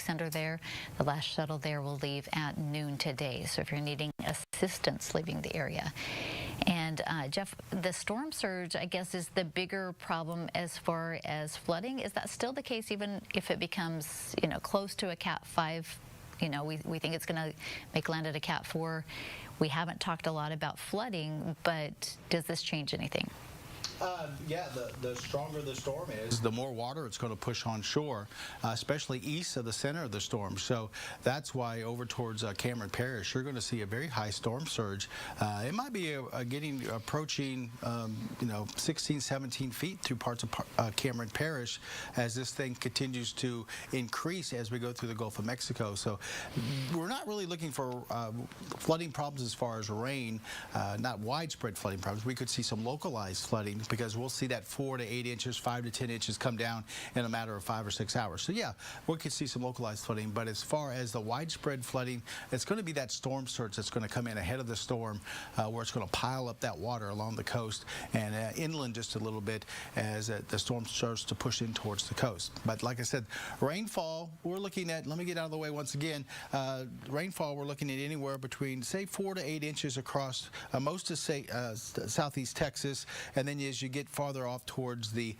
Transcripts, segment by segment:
center there. The last shuttle there will leave at noon today, so if you're needing assistance leaving the area. And Jeff, the storm surge, I guess, is the bigger problem as far as flooding. Is that still the case even if it becomes, close to a Cat 5? We think it's going to make land at a Cat 4. We haven't talked a lot about flooding, but does this change anything? Yeah, the stronger the storm is, the more water it's going to push on shore, especially east of the center of the storm. So that's why over towards Cameron Parish, you're going to see a very high storm surge. It might be approaching, 16, 17 feet through parts of Cameron Parish as this thing continues to increase as we go through the Gulf of Mexico. So we're not really looking for flooding problems as far as rain, not widespread flooding problems. We could see some localized flooding, because we'll see that 4 to 8 inches, 5 to 10 inches come down in a matter of 5 or 6 hours. So yeah, we could see some localized flooding, but as far as the widespread flooding, it's going to be that storm surge that's going to come in ahead of the storm, where it's going to pile up that water along the coast and inland just a little bit as the storm starts to push in towards the coast. But like I said, rainfall, we're looking at, let me get out of the way once again, rainfall, we're looking at anywhere between, say, 4 to 8 inches across most of, say, southeast Texas, and then as you get farther off towards the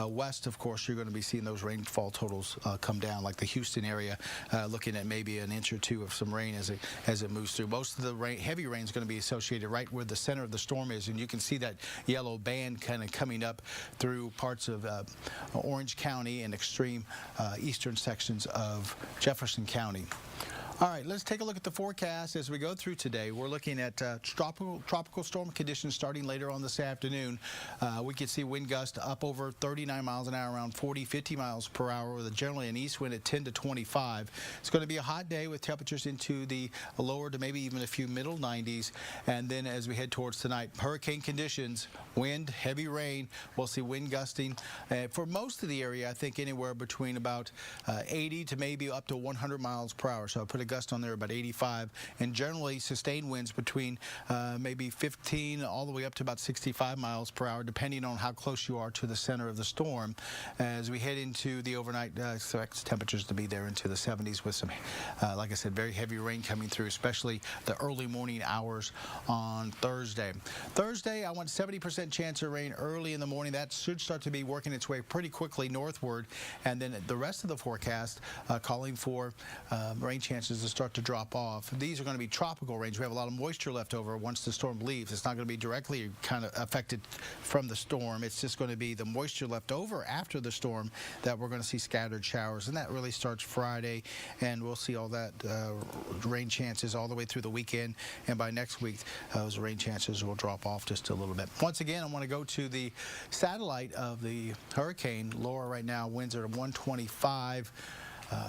west, of course, you're going to be seeing those rainfall totals come down, like the Houston area, looking at maybe an inch or two of some rain as it moves through. Most of the heavy rain is going to be associated right where the center of the storm is, and you can see that yellow band kind of coming up through parts of Orange County and extreme eastern sections of Jefferson County. All right, let's take a look at the forecast as we go through today. We're looking at tropical storm conditions starting later on this afternoon. We could see wind gusts up over 39 miles an hour, around 40, 50 miles per hour, with generally an east wind at 10 to 25. It's going to be a hot day with temperatures into the lower to maybe even a few middle 90s. And then as we head towards tonight, hurricane conditions, wind, heavy rain. We'll see wind gusting for most of the area, I think anywhere between about 80 to maybe up to 100 miles per hour. So I put a gust on there about 85, and generally sustained winds between maybe 15 all the way up to about 65 miles per hour, depending on how close you are to the center of the storm. As we head into the overnight, expect temperatures to be there into the 70s with some, like I said, very heavy rain coming through, especially the early morning hours on Thursday. Thursday, I want 70% chance of rain early in the morning. That should start to be working its way pretty quickly northward, and then the rest of the forecast calling for rain chances to start to drop off. These are going to be tropical rains. We have a lot of moisture left over once the storm leaves. It's not going to be directly kind of affected from the storm. It's just going to be the moisture left over after the storm that we're going to see scattered showers, and that really starts Friday, and we'll see all that rain chances all the way through the weekend, and by next week those rain chances will drop off just a little bit. Once again, I want to go to the satellite of the hurricane. Laura right now, winds are at 125.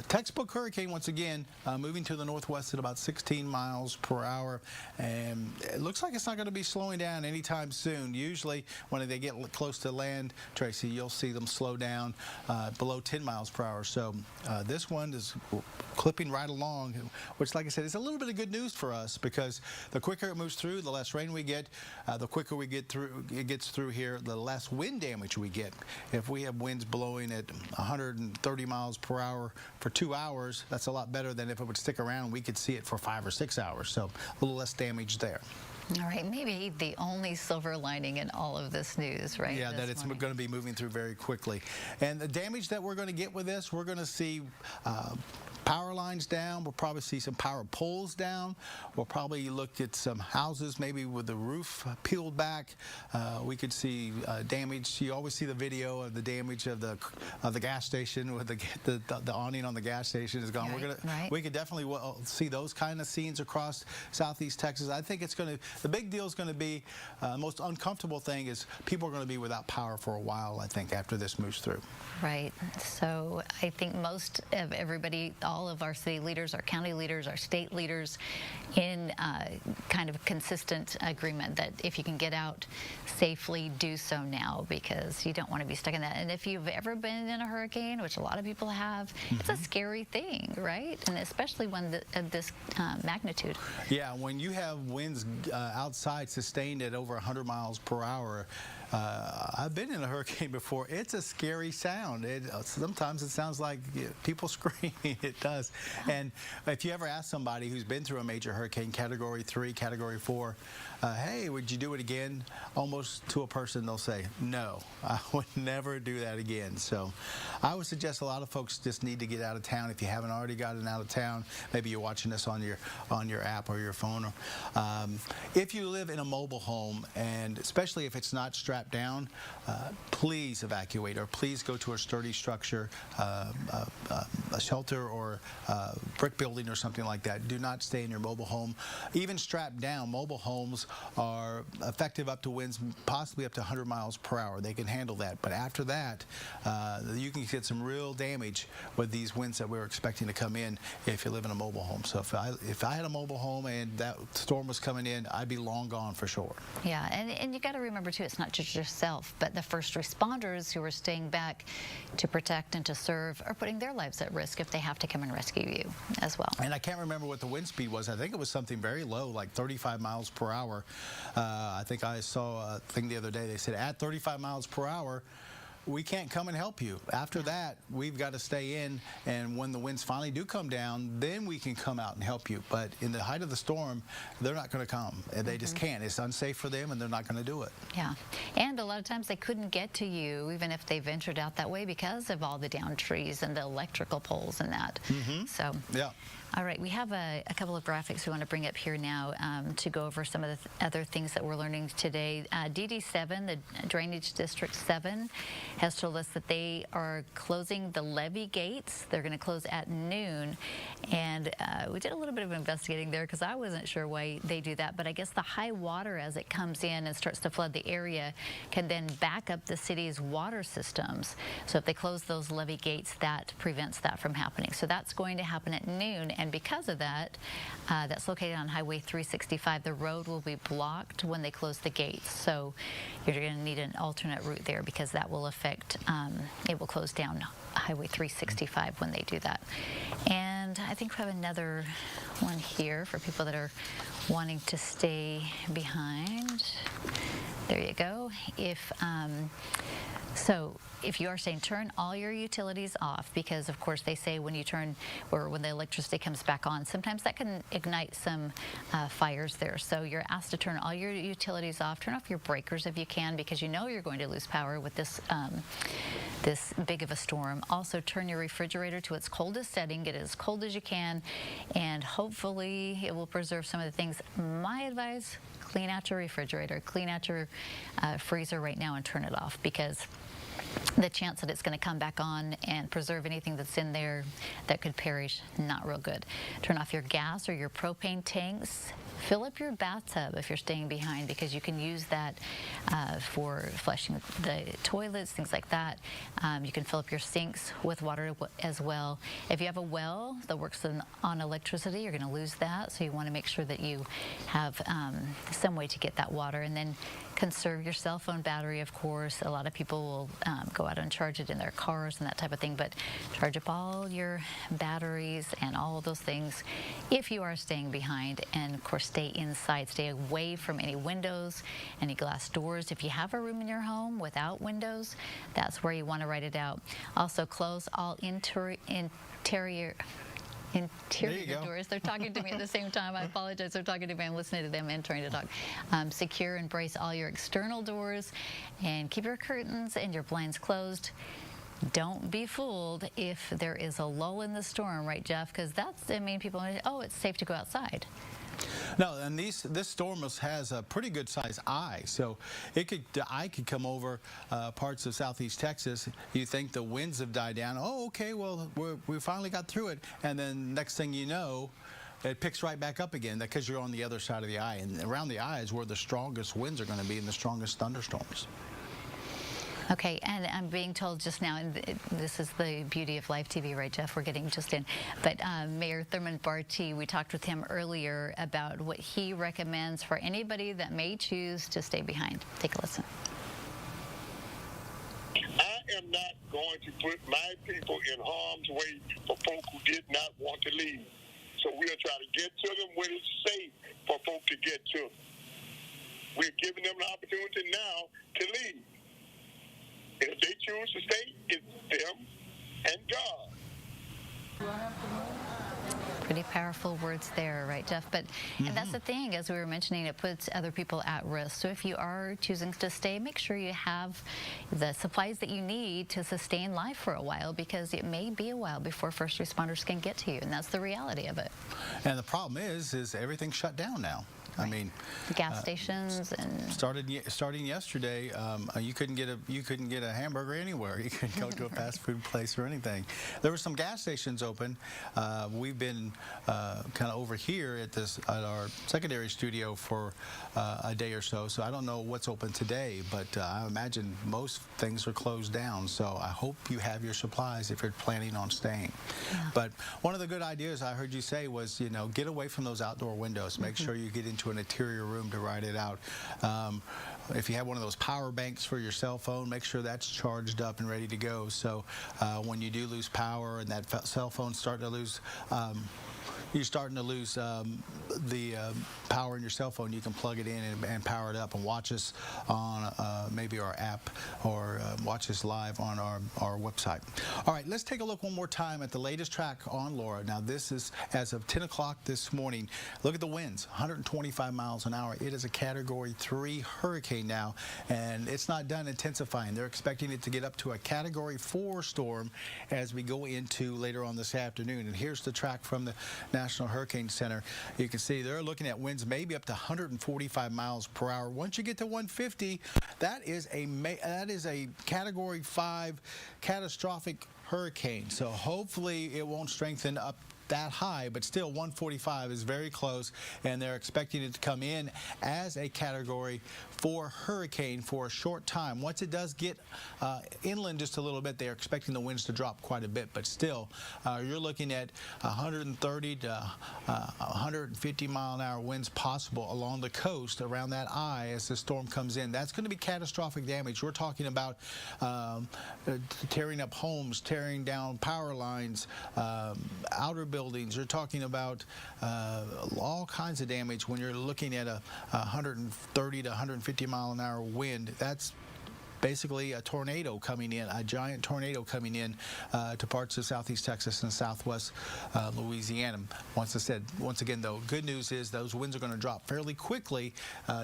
Textbook hurricane, once again, moving to the northwest at about 16 miles per hour, and it looks like it's not going to be slowing down anytime soon. Usually when they get close to land, Tracy, you'll see them slow down below 10 miles per hour. So this one is clipping right along, which, like I said, is a little bit of good news for us, because the quicker it moves through, the less rain we get, the quicker we get through, it gets through here, the less wind damage we get. If we have winds blowing at 130 miles per hour for 2 hours, that's a lot better than if it would stick around and we could see it for 5 or 6 hours. So a little less damage there. All right, maybe the only silver lining in all of this news, right? Yeah, that it's going to be moving through very quickly. And the damage that we're going to get with this, we're going to see power lines down. We'll probably see some power poles down. We'll probably look at some houses maybe with the roof peeled back. We could see damage. You always see the video of the damage of the gas station with the awning on the gas station is gone. We could definitely see those kind of scenes across southeast Texas. I think it's going to, the big deal is going to be, the most uncomfortable thing is people are going to be without power for a while, I think, after this moves through. Right. So I think most of everybody, all of our city leaders, our county leaders, our state leaders, in kind of a consistent agreement that if you can get out safely, do so now, because you don't want to be stuck in that. And if you've ever been in a hurricane, which a lot of people have, it's a scary thing, right? And especially when of this magnitude. Yeah, when you have winds outside sustained at over 100 miles per hour, I've been in a hurricane before. It's a scary sound. Sometimes it sounds like people screaming. It does. And if you ever ask somebody who's been through a major hurricane, Category 3, Category 4, hey, would you do it again? Almost to a person, they'll say, no, I would never do that again. So I would suggest a lot of folks just need to get out of town. If you haven't already gotten out of town, maybe you're watching this on your app or your phone. If you live in a mobile home, and especially if it's not strapped down, please evacuate, or please go to a sturdy structure, a shelter or brick building or something like that. Do not stay in your mobile home. Even strapped down, mobile homes are effective up to winds possibly up to 100 miles per hour. They can handle that. But after that, you can get some real damage with these winds that we're expecting to come in if you live in a mobile home. So if I had a mobile home and that storm was coming in, I'd be long gone for sure. Yeah, and you got to remember too, it's not just yourself, but the first responders who are staying back to protect and to serve are putting their lives at risk if they have to come and rescue you as well. And I can't remember what the wind speed was. I think it was something very low, like 35 miles per hour. I think I saw a thing the other day. They said at 35 miles per hour, we can't come and help you. After that, we've got to stay in, and when the winds finally do come down, then we can come out and help you. But in the height of the storm, they're not going to come. They just can't. It's unsafe for them, and they're not going to do it. Yeah, and a lot of times they couldn't get to you, even if they ventured out that way, because of all the downed trees and the electrical poles and that. So, yeah. All right, we have a couple of graphics we want to bring up here now to go over some of the other things that we're learning today. DD7, the Drainage District 7, has told us that they are closing the levee gates. They're going to close at noon, and we did a little bit of investigating there because I wasn't sure why they do that, but I guess the high water as it comes in and starts to flood the area can then back up the city's water systems. So if they close those levee gates, that prevents that from happening. So that's going to happen at noon. And because of that, that's located on Highway 365. The road will be blocked when they close the gates. So you're going to need an alternate route there because that will affect, it will close down Highway 365 when they do that. And I think we have another one here for people that are wanting to stay behind. There you go. So if you are saying turn all your utilities off, because of course they say when you turn, or when the electricity comes back on, sometimes that can ignite some fires there. So you're asked to turn all your utilities off. Turn off your breakers if you can, because you know you're going to lose power with this this big of a storm. Also turn your refrigerator to its coldest setting. Get it as cold as you can, and hopefully it will preserve some of the things. My advice, clean out your refrigerator, clean out your freezer right now and turn it off, because the chance that it's going to come back on and preserve anything that's in there that could perish, not real good. Turn off your gas or your propane tanks. Fill up your bathtub if you're staying behind, because you can use that for flushing the toilets, things like that. You can fill up your sinks with water as well. If you have a well that works on electricity, you're going to lose that, so you want to make sure that you have some way to get that water. And then conserve your cell phone battery, of course. A lot of people will go out and charge it in their cars and that type of thing, but charge up all your batteries and all of those things if you are staying behind. And of course, stay inside, stay away from any windows, any glass doors. If you have a room in your home without windows, that's where you want to write it out. Also, close all interior doors. They're talking to me at the same time. I apologize. They're talking to me. I'm listening to them and trying to talk. Secure and brace all your external doors, and keep your curtains and your blinds closed. Don't be fooled if there is a lull in the storm, right, Jeff? Because that's, I mean, people are, oh, it's safe to go outside. No, and this storm has a pretty good size eye, so the eye could come over parts of southeast Texas. You think the winds have died down. Oh, okay, well, we finally got through it, and then next thing you know, it picks right back up again because you're on the other side of the eye, and around the eye is where the strongest winds are going to be and the strongest thunderstorms. Okay, and I'm being told just now, and this is the beauty of live TV, right, Jeff? We're getting just in. But Mayor Thurman Barty, we talked with him earlier about what he recommends for anybody that may choose to stay behind. Take a listen. I am not going to put my people in harm's way for folk who did not want to leave. So we'll try to get to them when it's safe for folk to get to them. we're giving them an opportunity now to leave. And if they choose to stay, it's them and God. Pretty powerful words there, right, Jeff? But and that's the thing, as we were mentioning, it puts other people at risk. So if you are choosing to stay, make sure you have the supplies that you need to sustain life for a while, because it may be a while before first responders can get to you, and that's the reality of it. And the problem is everything's shut down now. Right. I mean, gas stations and starting yesterday, you couldn't get a hamburger anywhere. You couldn't go to a fast food place or anything. There were some gas stations open. We've been kind of over here at our secondary studio for a day or so. So I don't know what's open today, but I imagine most things are closed down. So I hope you have your supplies if you're planning on staying. Yeah. But one of the good ideas I heard you say was, get away from those outdoor windows. Make sure you get into an interior room to ride it out. If you have one of those power banks for your cell phone, make sure that's charged up and ready to go. So when you do lose power and that cell phone's starting to lose, you're starting to lose the power in your cell phone, you can plug it in and power it up and watch us on maybe our app or watch us live on our website. All right, let's take a look one more time at the latest track on Laura. Now, this is as of 10 o'clock this morning. Look at the winds, 125 miles an hour. It is a Category 3 hurricane now, and it's not done intensifying. They're expecting it to get up to a Category 4 storm as we go into later on this afternoon. And here's the track from the National Hurricane Center. You can see they're looking at winds maybe up to 145 miles per hour. Once you get to 150, that is a Category 5 catastrophic hurricane. So hopefully it won't strengthen up that high, but still 145 is very close, and they're expecting it to come in as a Category 4 hurricane for a short time. Once it does get inland just a little bit, they're expecting the winds to drop quite a bit, but still you're looking at 130 to 150 mile an hour winds possible along the coast around that eye as the storm comes in. That's going to be catastrophic damage. We're talking about tearing up homes, tearing down power lines, outer buildings. You're talking about all kinds of damage when you're looking at a 130 to 150 mile an hour wind. That's basically a tornado coming in, a giant tornado coming in to parts of southeast Texas and southwest Louisiana. Once again, though, good news is those winds are going to drop fairly quickly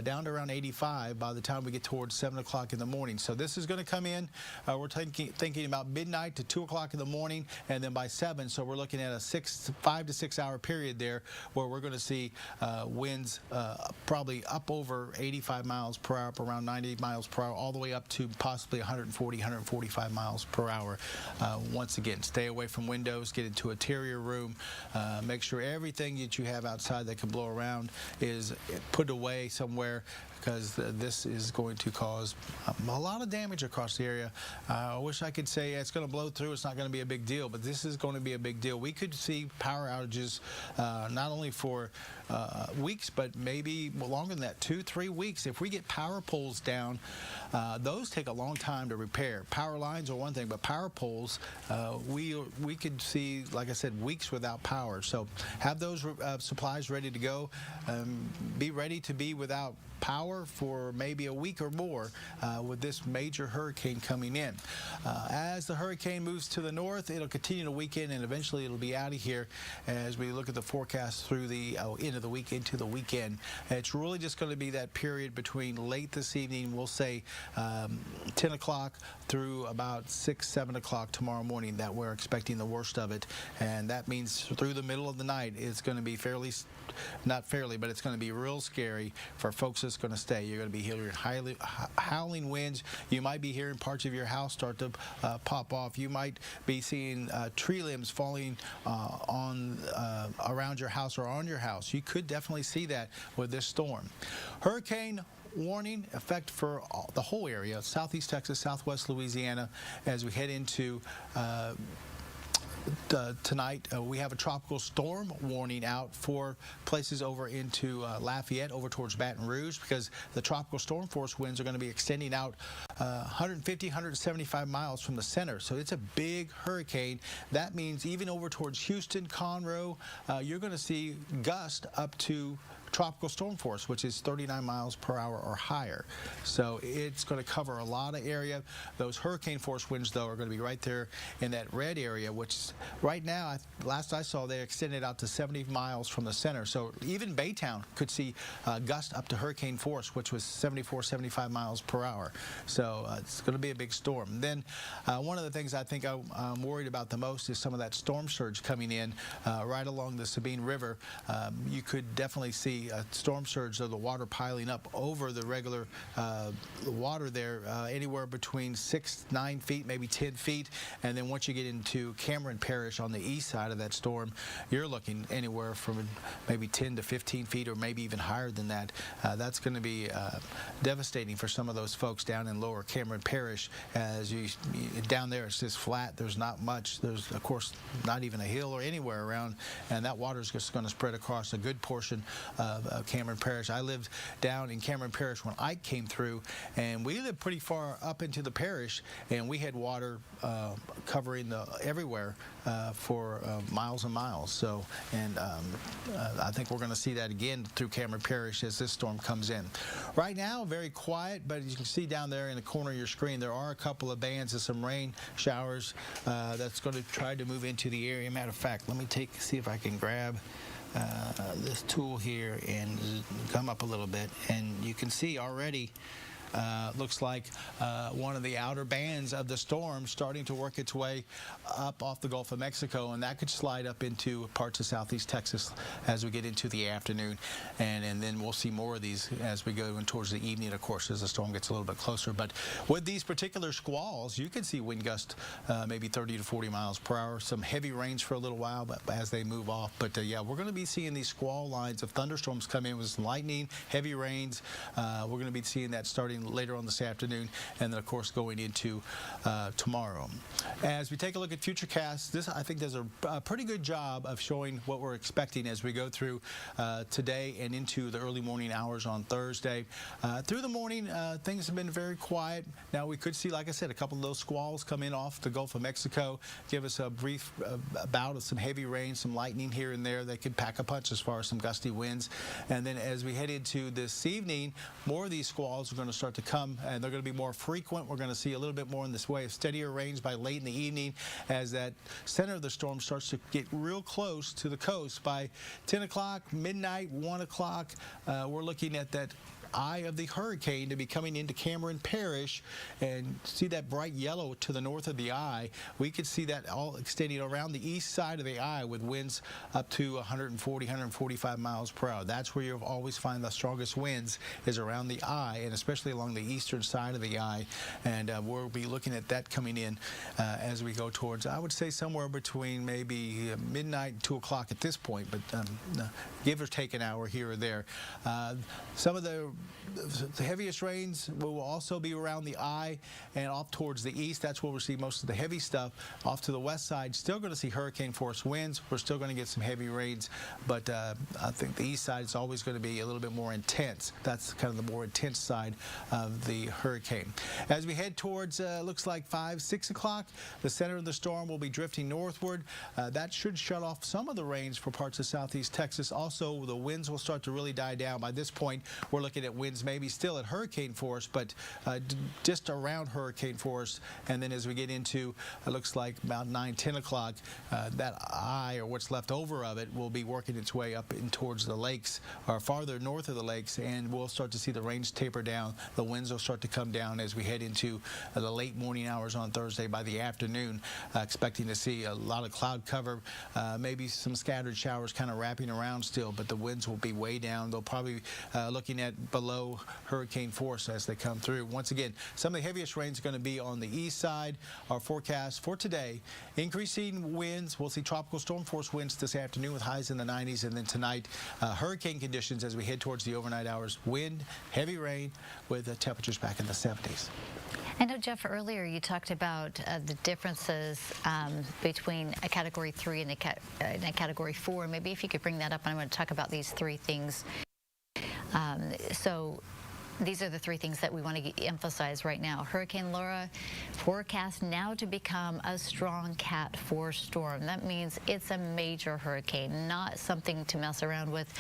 down to around 85 by the time we get towards 7 o'clock in the morning. So this is going to come in. We're thinking about midnight to 2 o'clock in the morning, and then by 7. So we're looking at a 5 to 6 hour period there where we're going to see winds probably up over 85 miles per hour, up around 90 miles per hour, all the way up to possibly 140, 145 miles per hour. Once again, stay away from windows, get into an interior room, make sure everything that you have outside that can blow around is put away somewhere, because this is going to cause a lot of damage across the area. I wish I could say it's going to blow through, it's not going to be a big deal, but this is going to be a big deal. We could see power outages not only for weeks, but maybe longer than that, 2-3 weeks. If we get power poles down, those take a long time to repair. Power lines are one thing, but power poles, we could see, like I said, weeks without power. So have those supplies ready to go. Be ready to be without power for maybe a week or more with this major hurricane coming in. As the hurricane moves to the north, it'll continue to weaken, and eventually it'll be out of here as we look at the forecast through the end of the week into the weekend. It's really just going to be that period between late this evening, we'll say 10 o'clock through about 6, 7 o'clock tomorrow morning, that we're expecting the worst of it. And that means through the middle of the night, it's going to be but it's going to be real scary for folks that's going to stay. You're going to be hearing howling winds. You might be hearing parts of your house start to pop off. You might be seeing tree limbs falling around your house or on your house. You could definitely see that with this storm. Hurricane warning effect for the whole area, southeast Texas, southwest Louisiana, as we head into tonight. We have a tropical storm warning out for places over into Lafayette, over towards Baton Rouge, because the tropical storm force winds are going to be extending out 150, 175 miles from the center. So it's a big hurricane. That means even over towards Houston, Conroe, you're going to see gusts up to tropical storm force, which is 39 miles per hour or higher. So it's going to cover a lot of area. Those hurricane force winds, though, are going to be right there in that red area, which right now, last I saw, they extended out to 70 miles from the center. So even Baytown could see gust up to hurricane force, which was 74, 75 miles per hour. So it's going to be a big storm. Then one of the things I think I'm worried about the most is some of that storm surge coming in right along the Sabine River. You could definitely see a storm surge of the water piling up over the regular water there, anywhere between 6, 9 feet, maybe 10 feet. And then once you get into Cameron Parish on the east side of that storm, you're looking anywhere from maybe 10 to 15 feet or maybe even higher than that. That's going to be devastating for some of those folks down in lower Cameron Parish. As you down there, it's just flat. There's not much. There's, of course, not even a hill or anywhere around, and that water is just going to spread across a good portion of Cameron Parish. I lived down in Cameron Parish when Ike came through, and we lived pretty far up into the parish, and we had water covering everywhere for miles and miles. So, and I think we're going to see that again through Cameron Parish as this storm comes in. Right now, very quiet, but as you can see down there in the corner of your screen, there are a couple of bands of some rain showers that's going to try to move into the area. Matter of fact, let me see if I can grab this tool here and come up a little bit, and you can see already looks like one of the outer bands of the storm starting to work its way up off the Gulf of Mexico, and that could slide up into parts of southeast Texas as we get into the afternoon, and then we'll see more of these as we go in towards the evening, of course, as the storm gets a little bit closer. But with these particular squalls, you can see wind gusts maybe 30 to 40 miles per hour, some heavy rains for a little while, but as they move off. But yeah, we're going to be seeing these squall lines of thunderstorms come in with some lightning, heavy rains. We're going to be seeing that starting later on this afternoon, and then of course going into tomorrow. As we take a look at Futurecast, this I think does a pretty good job of showing what we're expecting as we go through today and into the early morning hours on Thursday. Through the morning, things have been very quiet. Now we could see, like I said, a couple of those squalls come in off the Gulf of Mexico, give us a brief bout of some heavy rain, some lightning here and there. They could pack a punch as far as some gusty winds. And then as we head into this evening, more of these squalls are going to start to come, and they're going to be more frequent. We're going to see a little bit more in this way of steadier rains by late in the evening as that center of the storm starts to get real close to the coast. By 10 o'clock, midnight, 1 o'clock, we're looking at that eye of the hurricane to be coming into Cameron Parish, and see that bright yellow to the north of the eye. We could see that all extending around the east side of the eye with winds up to 140, 145 miles per hour. That's where you'll always find the strongest winds, is around the eye, and especially along the eastern side of the eye. And we'll be looking at that coming in as we go towards, I would say, somewhere between maybe midnight and 2 o'clock at this point, but give or take an hour here or there. Some of the heaviest rains will also be around the eye and off towards the east. That's where we'll see most of the heavy stuff. Off to the west side, still going to see hurricane force winds. We're still going to get some heavy rains, but I think the east side is always going to be a little bit more intense. That's kind of the more intense side of the hurricane. As we head towards, looks like 5, 6 o'clock, the center of the storm will be drifting northward. That should shut off some of the rains for parts of southeast Texas. Also, the winds will start to really die down. By this point, we're looking at winds maybe still at hurricane force, but just around hurricane force. And then as we get into, it looks like about 9, 10 o'clock, that eye, or what's left over of it, will be working its way up in towards the lakes, or farther north of the lakes, and we'll start to see the rains taper down. The winds will start to come down as we head into the late morning hours on Thursday. By the afternoon, expecting to see a lot of cloud cover, maybe some scattered showers kind of wrapping around still, but the winds will be way down. They'll probably looking at below hurricane force as they come through. Once again, some of the heaviest rain is going to be on the east side. Our forecast for today, increasing winds. We'll see tropical storm force winds this afternoon with highs in the 90s, and then tonight, hurricane conditions as we head towards the overnight hours. Wind, heavy rain with temperatures back in the 70s. I know, Jeff, earlier you talked about the differences between a Category 3 and a Category 4. Maybe if you could bring that up, and I'm going to talk about these three things. So These are the three things that we want to emphasize right now. Hurricane Laura forecast now to become a strong Cat 4 storm. That means it's a major hurricane, not something to mess around with.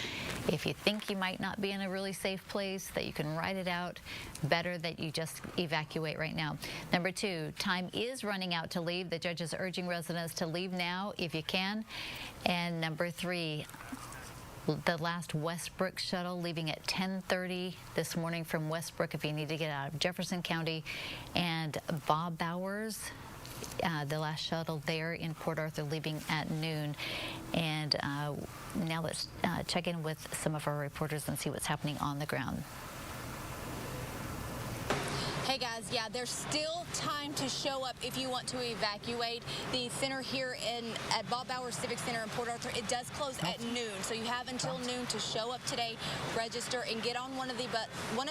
If you think you might not be in a really safe place, that you can ride it out, better that you just evacuate right now. Number 2, time is running out to leave. The judge is urging residents to leave now if you can. And number 3, the last Westbrook shuttle leaving at 10:30 this morning from Westbrook if you need to get out of Jefferson County, and Bob Bowers, the last shuttle there in Port Arthur leaving at noon. And now let's check in with some of our reporters and see what's happening on the ground. Hey guys, yeah, there's still time to show up if you want to evacuate. The center here at Bob Bowers Civic Center in Port Arthur, it does close at noon, so you have until noon to show up today, register, and get on one of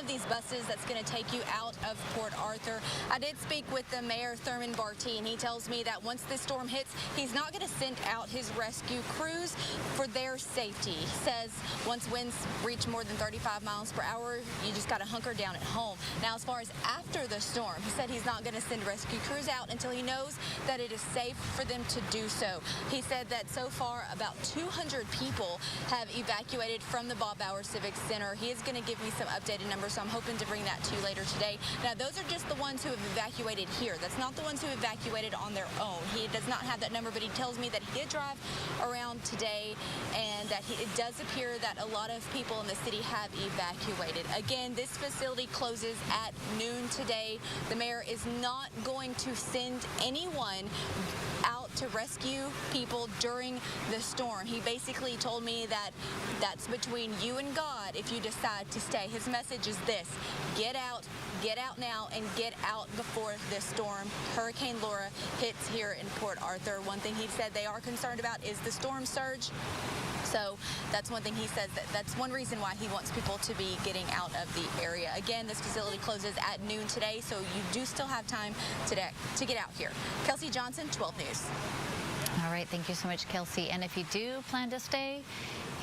these buses that's going to take you out of Port Arthur. I did speak with the mayor, Thurman Barty, and he tells me that once this storm hits, he's not going to send out his rescue crews for their safety. He says once winds reach more than 35 miles per hour, you just got to hunker down at home. Now, as far as after the storm, he said he's not going to send rescue crews out until he knows that it is safe for them to do so. He said that so far about 200 people have evacuated from the Bob Bowers Civic Center. He is going to give me some updated numbers, so I'm hoping to bring that to you later today. Now, those are just the ones who have evacuated here. That's not the ones who evacuated on their own. He does not have that number, but he tells me that he did drive around today and that it does appear that a lot of people in the city have evacuated. Again, this facility closes at noon today. The mayor is not going to send anyone out to rescue people during the storm. He basically told me that that's between you and God if you decide to stay. His message is this: get out now, and get out before this storm, Hurricane Laura, hits here in Port Arthur. One thing he said they are concerned about is the storm surge. So that's one thing he says, that's one reason why he wants people to be getting out of the area. Again, this facility closes at noon today, so you do still have time today to get out here. Kelsey Johnson, 12 News. All right, thank you so much, Kelsey. And if you do plan to stay,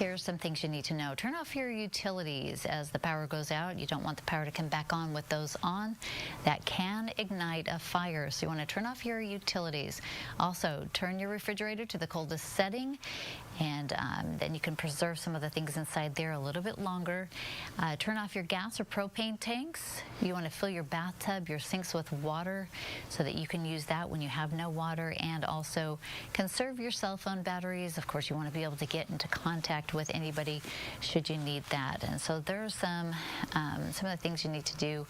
here's some things you need to know. Turn off your utilities as the power goes out. You don't want the power to come back on with those on. That can ignite a fire, so you want to turn off your utilities. Also, turn your refrigerator to the coldest setting, and then you can preserve some of the things inside there a little bit longer. Turn off your gas or propane tanks. You want to fill your bathtub, your sinks with water so that you can use that when you have no water, and also conserve your cell phone batteries. Of course, you want to be able to get into contact with anybody should you need that. And so there's some of the things you need to do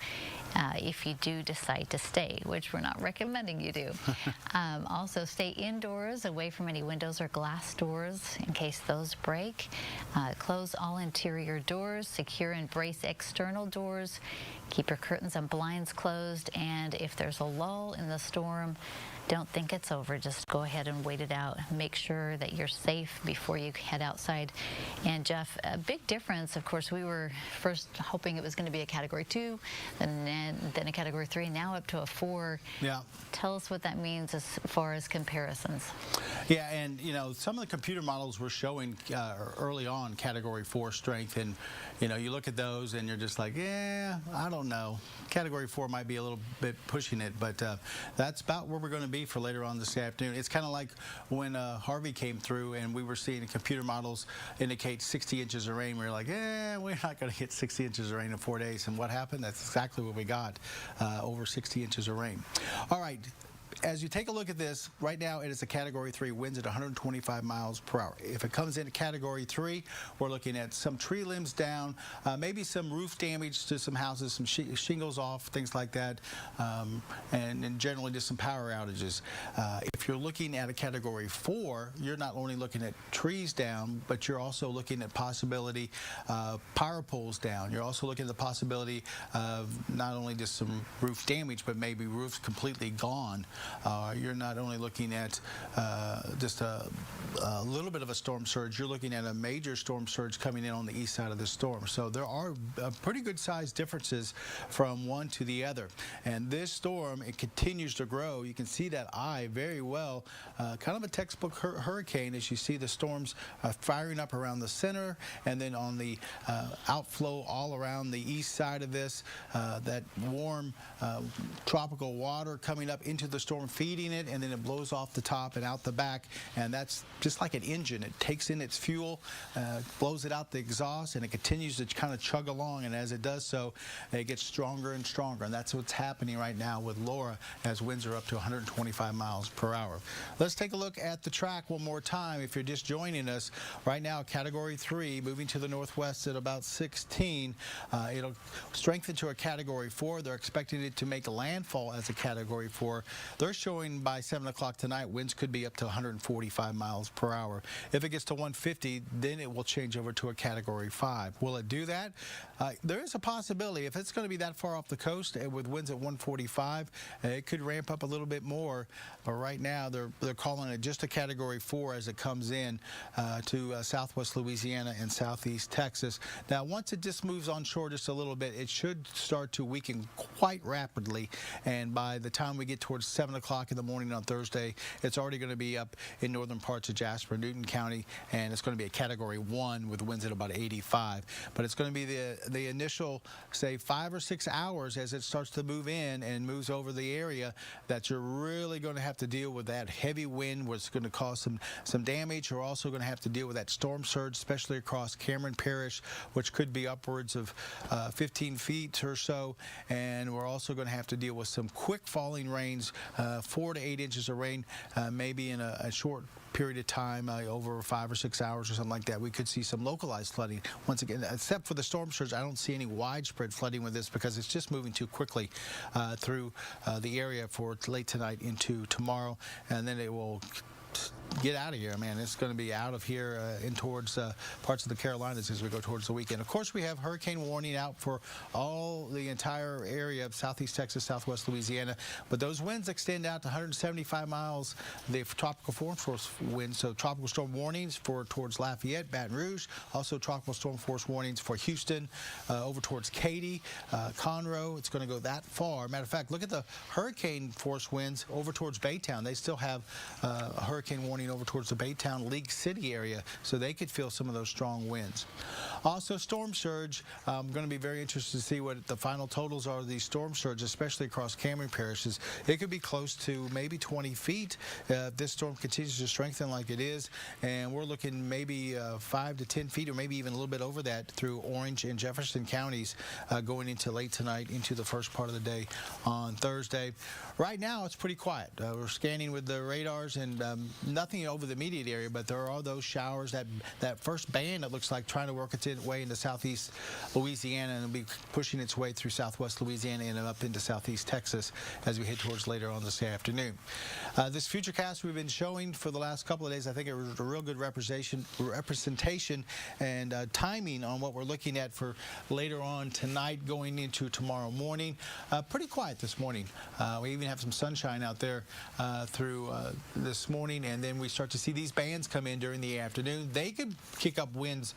if you do decide to stay, which we're not recommending you do. Also, stay indoors, away from any windows or glass doors in case those break. Close all interior doors, secure and brace external doors. Keep your curtains and blinds closed, and if there's a lull in the storm, don't think it's over. Just go ahead and wait it out. Make sure that you're safe before you head outside. And Jeff, a big difference, of course, we were first hoping it was going to be a Category 2, then a Category 3, now up to a 4. Yeah. Tell us what that means as far as comparisons. Yeah, and you know, some of the computer models were showing early on Category 4 strength, and you know, you look at those and you're just like, yeah, I don't know. Category 4 might be a little bit pushing it, but that's about where we're going to be for later on this afternoon. It's kind of like when Harvey came through and we were seeing computer models indicate 60 inches of rain. We were like, yeah, we're not going to get 60 inches of rain in 4 days. And what happened? That's exactly what we got, over 60 inches of rain. All right. As you take a look at this, right now it is a Category 3, winds at 125 miles per hour. If it comes into Category 3, we're looking at some tree limbs down, maybe some roof damage to some houses, some shingles off, things like that, and generally just some power outages. If you're looking at a Category 4, you're not only looking at trees down, but you're also looking at possibility power poles down. You're also looking at the possibility of not only just some roof damage, but maybe roofs completely gone. you're not only looking at just a little bit of a storm surge, you're looking at a major storm surge coming in on the east side of the storm. So there are pretty good size differences from one to the other. And this storm, it continues to grow. You can see that eye very well, kind of a textbook hurricane as you see the storms firing up around the center, and then on the outflow all around the east side of this, that warm tropical water coming up into the storm, feeding it, and then it blows off the top and out the back. And that's just like an engine. It takes in its fuel, blows it out the exhaust, and it continues to kind of chug along. And as it does so, it gets stronger and stronger. And that's what's happening right now with Laura, as winds are up to 125 miles per hour. Let's take a look at the track one more time. If you're just joining us right now, Category 3, moving to the northwest at about 16. It'll strengthen to a Category 4. They're expecting it to make landfall as a Category 4. They're showing by 7 o'clock tonight winds could be up to 145 miles per hour. If it gets to 150, then it will change over to a Category 5. Will it do that? There is a possibility. If it's going to be that far off the coast with winds at 145, it could ramp up a little bit more. But right now, they're calling it just a Category 4 as it comes in to southwest Louisiana and southeast Texas. Now, once it just moves onshore just a little bit, it should start to weaken quite rapidly. And by the time we get towards 7 o'clock in the morning on Thursday, it's already going to be up in northern parts of Jasper, Newton County, and it's going to be a Category 1 with winds at about 85. But it's going to be the initial, say, 5 or 6 hours as it starts to move in and moves over the area that you're really going to have to deal with that heavy wind, what's going to cause some damage. You're also going to have to deal with that storm surge, especially across Cameron Parish, which could be upwards of 15 feet or so. And we're also going to have to deal with some quick falling rains, 4 to 8 inches of rain, maybe in a short period of time, over 5 or 6 hours or something like that. We could see some localized flooding. Once again, except for the storm surge, I don't see any widespread flooding with this because it's just moving too quickly through the area for late tonight into tomorrow, and then it will get out of here, man. It's going to be out of here in towards parts of the Carolinas as we go towards the weekend. Of course, we have hurricane warning out for all the entire area of southeast Texas, southwest Louisiana, but those winds extend out to 175 miles. The tropical storm force winds, so tropical storm warnings for towards Lafayette, Baton Rouge, also tropical storm force warnings for Houston, over towards Katy, Conroe. It's going to go that far. Matter of fact, look at the hurricane force winds over towards Baytown. They still have a hurricane warning over towards the Baytown, League City area, so they could feel some of those strong winds. Also, storm surge. I'm going to be very interested to see what the final totals are of these storm surge, especially across Cameron parishes. It could be close to maybe 20 feet if this storm continues to strengthen like it is, and we're looking maybe 5 to 10 feet or maybe even a little bit over that through Orange and Jefferson counties going into late tonight into the first part of the day on Thursday. Right now, it's pretty quiet. We're scanning with the radars and nothing over the immediate area, but there are those showers, that first band that looks like trying to work its way into southeast Louisiana, and it'll be pushing its way through southwest Louisiana and up into southeast Texas as we head towards later on this afternoon. This futurecast we've been showing for the last couple of days, I think it was a real good representation and timing on what we're looking at for later on tonight going into tomorrow morning. Pretty quiet this morning. We even have some sunshine out there through this morning, and then we start to see these bands come in during the afternoon. They could kick up winds,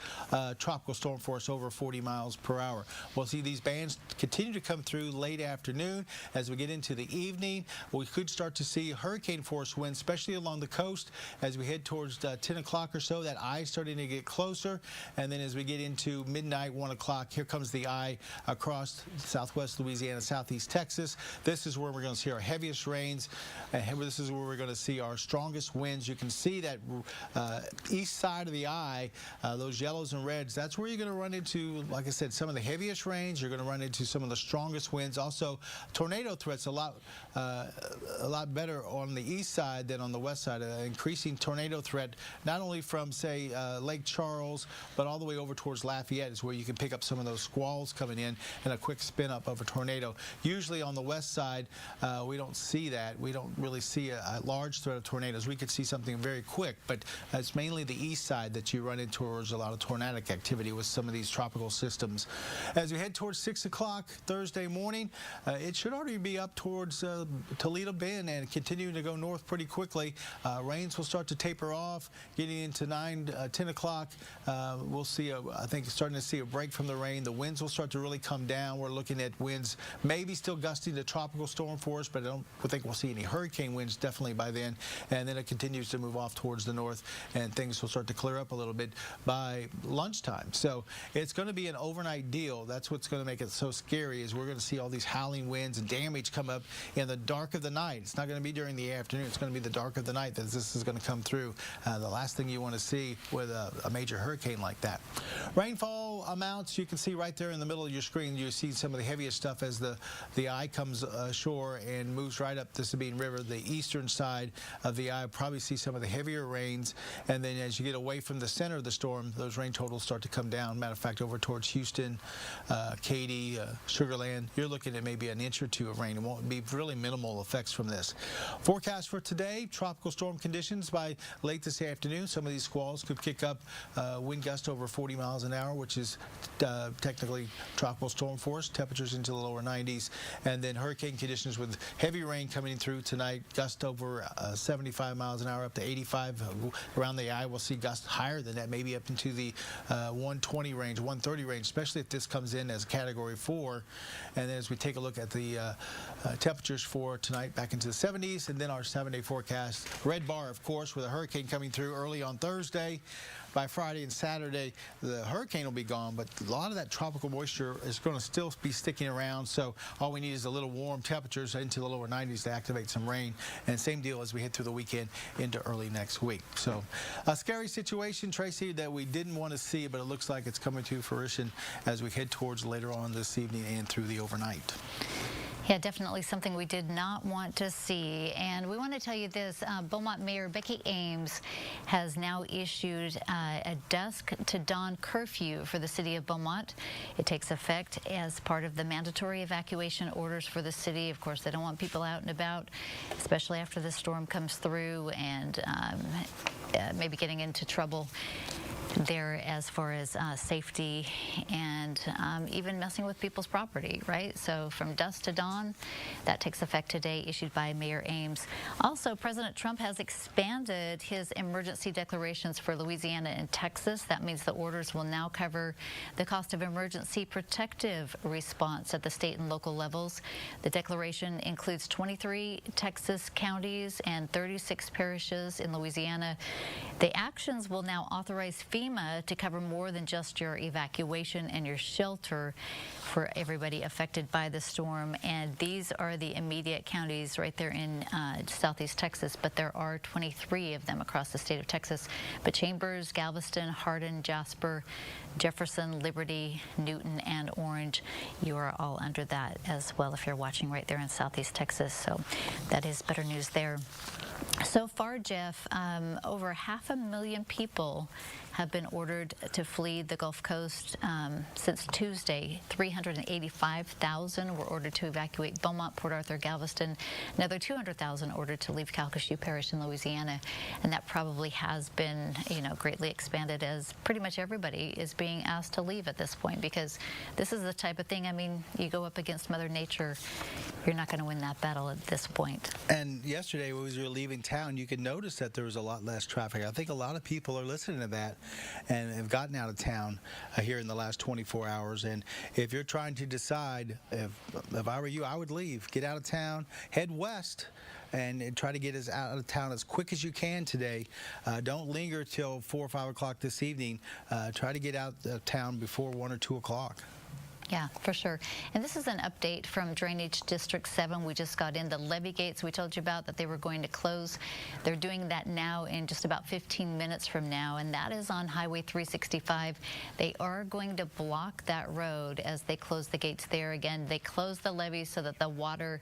tropical storm force over 40 miles per hour. We'll see these bands continue to come through late afternoon. As we get into the evening, we could start to see hurricane force winds, especially along the coast as we head towards 10 o'clock or so. That eye starting to get closer, and then as we get into midnight, 1 o'clock, here comes the eye across southwest Louisiana, southeast Texas. This is where we're going to see our heaviest rains, and this is where we're going to see our strongest winds. You can see that east side of the eye, those yellows and reds, that's where you're going to run into, like I said, some of the heaviest rains. You're going to run into some of the strongest winds. Also, tornado threats a lot better on the east side than on the west side. Increasing tornado threat, not only from, say, Lake Charles, but all the way over towards Lafayette is where you can pick up some of those squalls coming in and a quick spin up of a tornado. Usually on the west side, we don't see that. We don't really see a large threat of tornadoes. We could see something very quick, but it's mainly the east side that you run into towards a lot of tornadic activity. activity with some of these tropical systems. As we head towards 6 o'clock Thursday morning, it should already be up towards Toledo Bend and continuing to go north pretty quickly. Rains will start to taper off, getting into 10 o'clock. We'll see, I think, starting to see a break from the rain. The winds will start to really come down. We're looking at winds maybe still gusting to tropical storm force, but I don't think we'll see any hurricane winds definitely by then. And then it continues to move off towards the north, and things will start to clear up a little bit by lunchtime. So it's going to be an overnight deal. That's what's going to make it so scary, is we're going to see all these howling winds and damage come up in the dark of the night. It's not going to be during the afternoon. It's going to be the dark of the night that this is going to come through. The last thing you want to see with a major hurricane like that. Rainfall amounts, you can see right there in the middle of your screen. You see some of the heaviest stuff as the eye comes ashore and moves right up the Sabine River. The eastern side of the eye probably see some of the heavier rains, and then as you get away from the center of the storm, those rain totals start to come down. Matter of fact, over towards Houston, Katy, Sugar Land, you're looking at maybe an inch or two of rain. It won't be really minimal effects from this. Forecast for today, tropical storm conditions by late this afternoon. Some of these squalls could kick up wind gust over 40 miles an hour, which is technically tropical storm force, temperatures into the lower 90s, and then hurricane conditions with heavy rain coming through tonight, gust over 75 miles an hour up to 85. Around the eye, we'll see gusts higher than that, maybe up into the 120 range, 130 range, especially if this comes in as a Category 4. And then as we take a look at the temperatures for tonight, back into the 70s, and then our 7-day forecast. Red bar, of course, with a hurricane coming through early on Thursday. By Friday and Saturday, the hurricane will be gone, but a lot of that tropical moisture is going to still be sticking around, so all we need is a little warm temperatures into the lower 90s to activate some rain, and same deal as we head through the weekend into early next week. So a scary situation, Tracy, that we didn't want to see, but it looks like it's coming to fruition as we head towards later on this evening and through the overnight. Yeah, definitely something we did not want to see. And we want to tell you this, Beaumont Mayor Becky Ames has now issued a dusk to dawn curfew for the city of Beaumont. It takes effect as part of the mandatory evacuation orders for the city. Of course, they don't want people out and about, especially after the storm comes through and maybe getting into trouble there as far as safety and even messing with people's property, right? So from dusk to dawn, that takes effect today, issued by Mayor Ames. Also, President Trump has expanded his emergency declarations for Louisiana and Texas. That means the orders will now cover the cost of emergency protective response at the state and local levels. The declaration includes 23 Texas counties and 36 parishes in Louisiana. The actions will now authorize FEMA to cover more than just your evacuation and your shelter for everybody affected by the storm. And these are the immediate counties right there in southeast Texas, but there are 23 of them across the state of Texas. But Chambers, Galveston, Hardin, Jasper, Jefferson, Liberty, Newton, and Orange, you are all under that as well if you're watching right there in southeast Texas. So that is better news there. So far, Jeff, over 500,000 people have been ordered to flee the Gulf Coast since Tuesday. 385,000 were ordered to evacuate Beaumont, Port Arthur, Galveston. Another 200,000 ordered to leave Calcasieu Parish in Louisiana. And that probably has been, greatly expanded as pretty much everybody is being asked to leave at this point, because this is the type of thing, you go up against Mother Nature, you're not going to win that battle at this point. And yesterday, as we were leaving town, you could notice that there was a lot less traffic. I think a lot of people are listening to that and have gotten out of town here in the last 24 hours. And if you're trying to decide, if I were you, I would leave. Get out of town, head west, and try to get us out of town as quick as you can today. Don't linger till 4 or 5 o'clock this evening. Try to get out of town before 1 or 2 o'clock. Yeah, for sure. And this is an update from Drainage District 7. We just got in the levee gates we told you about that they were going to close. They're doing that now in just about 15 minutes from now, and that is on Highway 365. They are going to block that road as they close the gates there. Again, they close the levee so that the water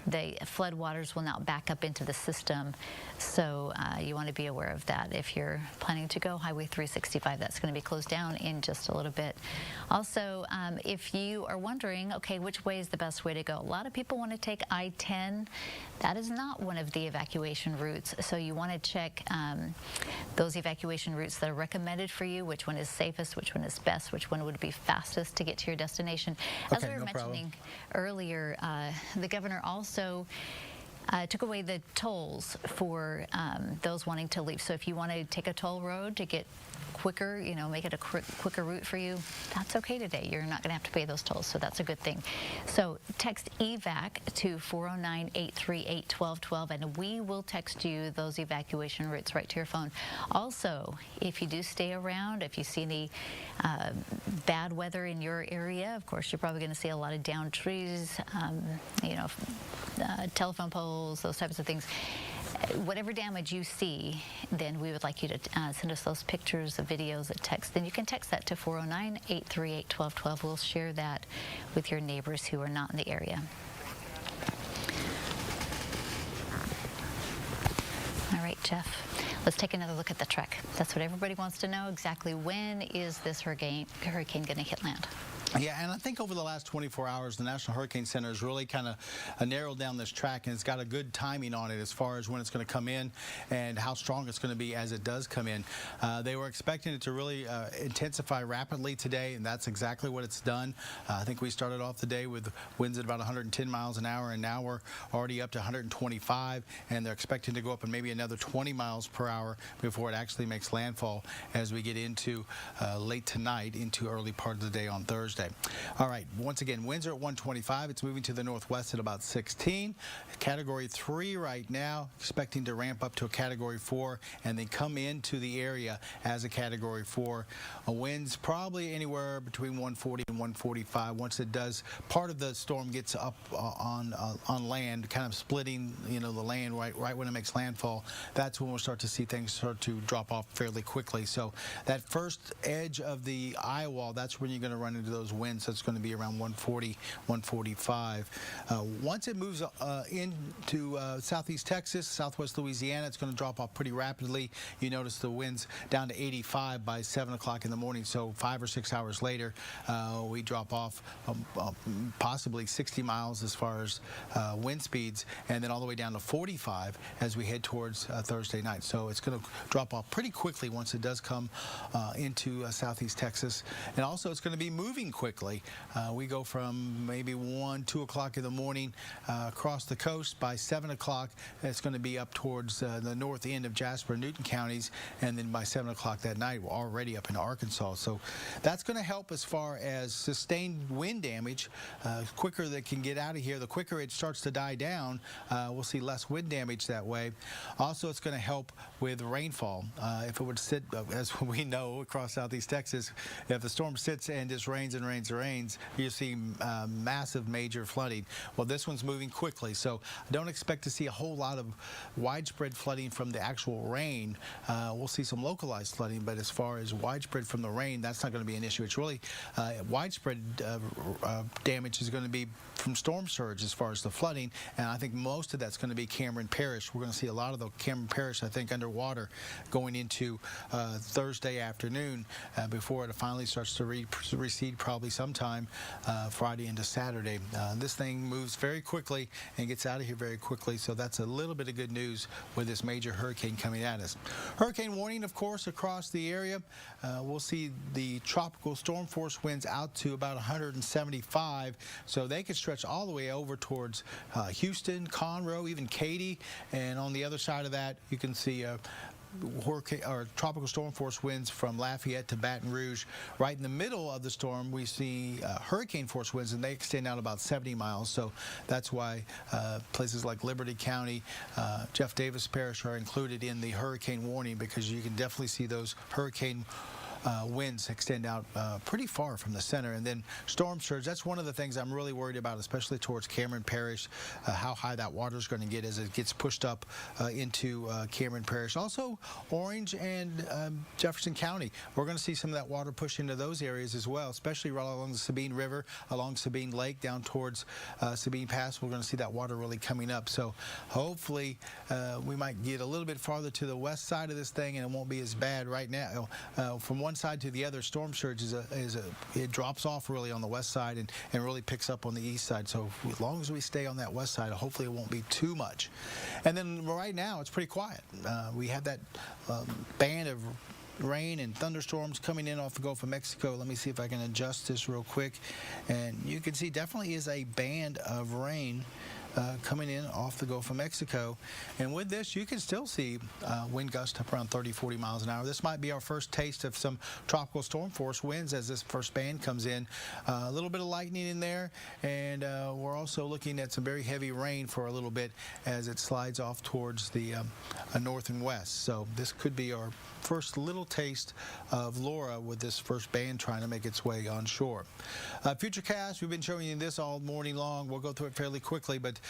the flood waters will now back up into the system. So you want to be aware of that. If you're planning to go Highway 365, that's going to be closed down in just a little bit. Also, if you are wondering, okay, which way is the best way to go? A lot of people want to take I-10. That is not one of the evacuation routes. So you want to check those evacuation routes that are recommended for you, which one is safest, which one is best, which one would be fastest to get to your destination. As we were mentioning earlier, the governor also took away the tolls for those wanting to leave. So if you want to take a toll road to get quicker, you know, make it a quicker route for you, that's okay today. You're not going to have to pay those tolls, so that's a good thing. So text EVAC to 409-838-1212, and we will text you those evacuation routes right to your phone. Also, if you do stay around, if you see any bad weather in your area, of course, you're probably going to see a lot of downed trees, you know, telephone poles, those types of things. Whatever damage you see, then we would like you to send us those pictures, the videos, a text. Then you can text that to 409-838-1212. We'll share that with your neighbors who are not in the area. All right, Jeff, let's take another look at the trek. That's what everybody wants to know. Exactly when is this hurricane going to hit land? Yeah, and I think over the last 24 hours, the National Hurricane Center has really kind of narrowed down this track, and it's got a good timing on it as far as when it's going to come in and how strong it's going to be as it does come in. They were expecting it to really intensify rapidly today, and that's exactly what it's done. I think we started off the day with winds at about 110 miles an hour, and now we're already up to 125, and they're expecting to go up in maybe another 20 miles per hour before it actually makes landfall as we get into late tonight into early part of the day on Thursday. All right, once again, winds are at 125. It's moving to the northwest at about 16. Category 3 right now, expecting to ramp up to a Category 4 and then come into the area as a Category 4. Winds probably anywhere between 140 and 145. Once it does, part of the storm gets up on land, kind of splitting, you know, the land right when it makes landfall. That's when we'll start to see things start to drop off fairly quickly. So that first edge of the eye wall, that's when you're going to run into those winds. That's going to be around 140, 145. Once it moves into southeast Texas, southwest Louisiana, it's going to drop off pretty rapidly. You notice the winds down to 85 by 7 o'clock in the morning. So 5 or 6 hours later, we drop off possibly 60 miles as far as wind speeds, and then all the way down to 45 as we head towards Thursday night. So it's going to drop off pretty quickly once it does come into southeast Texas. And also it's going to be moving quickly. We go from maybe 1, 2 o'clock in the morning across the coast. By 7 o'clock, it's going to be up towards the north end of Jasper and Newton counties, and then by 7 o'clock that night, we're already up in Arkansas. So that's going to help as far as sustained wind damage. Quicker they can get out of here, the quicker it starts to die down, we'll see less wind damage that way. Also, it's going to help with rainfall. If it would sit, as we know, across southeast Texas, if the storm sits and just rains and rains and rains, you see massive major flooding. Well, this one's moving quickly, so I don't expect to see a whole lot of widespread flooding from the actual rain. We'll see some localized flooding, but as far as widespread from the rain, that's not going to be an issue. It's really widespread damage is going to be from storm surge as far as the flooding, and I think most of that's going to be Cameron Parish. We're going to see a lot of the Cameron Parish, I think, underwater going into Thursday afternoon before it finally starts to recede probably sometime Friday into Saturday. This thing moves very quickly and gets out of here very quickly, so that's a little bit of good news with this major hurricane coming at us. Hurricane warning, of course, across the area. We'll see the tropical storm force winds out to about 175, so they could stretch all the way over towards Houston, Conroe, even Katy, and on the other side of that, you can see hurricane or tropical storm force winds from Lafayette to Baton Rouge. Right in the middle of the storm, we see hurricane force winds, and they extend out about 70 miles. So that's why places like Liberty County, Jeff Davis Parish are included in the hurricane warning, because you can definitely see those hurricane winds extend out pretty far from the center. And then storm surge, that's one of the things I'm really worried about, especially towards Cameron Parish, how high that water is going to get as it gets pushed up into Cameron Parish. Also, Orange and Jefferson County, we're going to see some of that water push into those areas as well, especially right along the Sabine River, along Sabine Lake, down towards Sabine Pass. We're going to see that water really coming up. So hopefully we might get a little bit farther to the west side of this thing, and it won't be as bad right now. From one side to the other, storm surge it drops off really on the west side and really picks up on the east side. So as long as we stay on that west side, hopefully it won't be too much. And then right now it's pretty quiet. We have that band of rain and thunderstorms coming in off the Gulf of Mexico. Let me see if I can adjust this real quick. And you can see definitely is a band of rain coming in off the Gulf of Mexico. And with this, you can still see wind gusts up around 30, 40 miles an hour. This might be our first taste of some tropical storm force winds as this first band comes in. A little bit of lightning in there, and we're also looking at some very heavy rain for a little bit as it slides off towards the north and west. So this could be our first little taste of Laura with this first band trying to make its way onshore. Futurecast, we've been showing you this all morning long. We'll go through it fairly quickly, but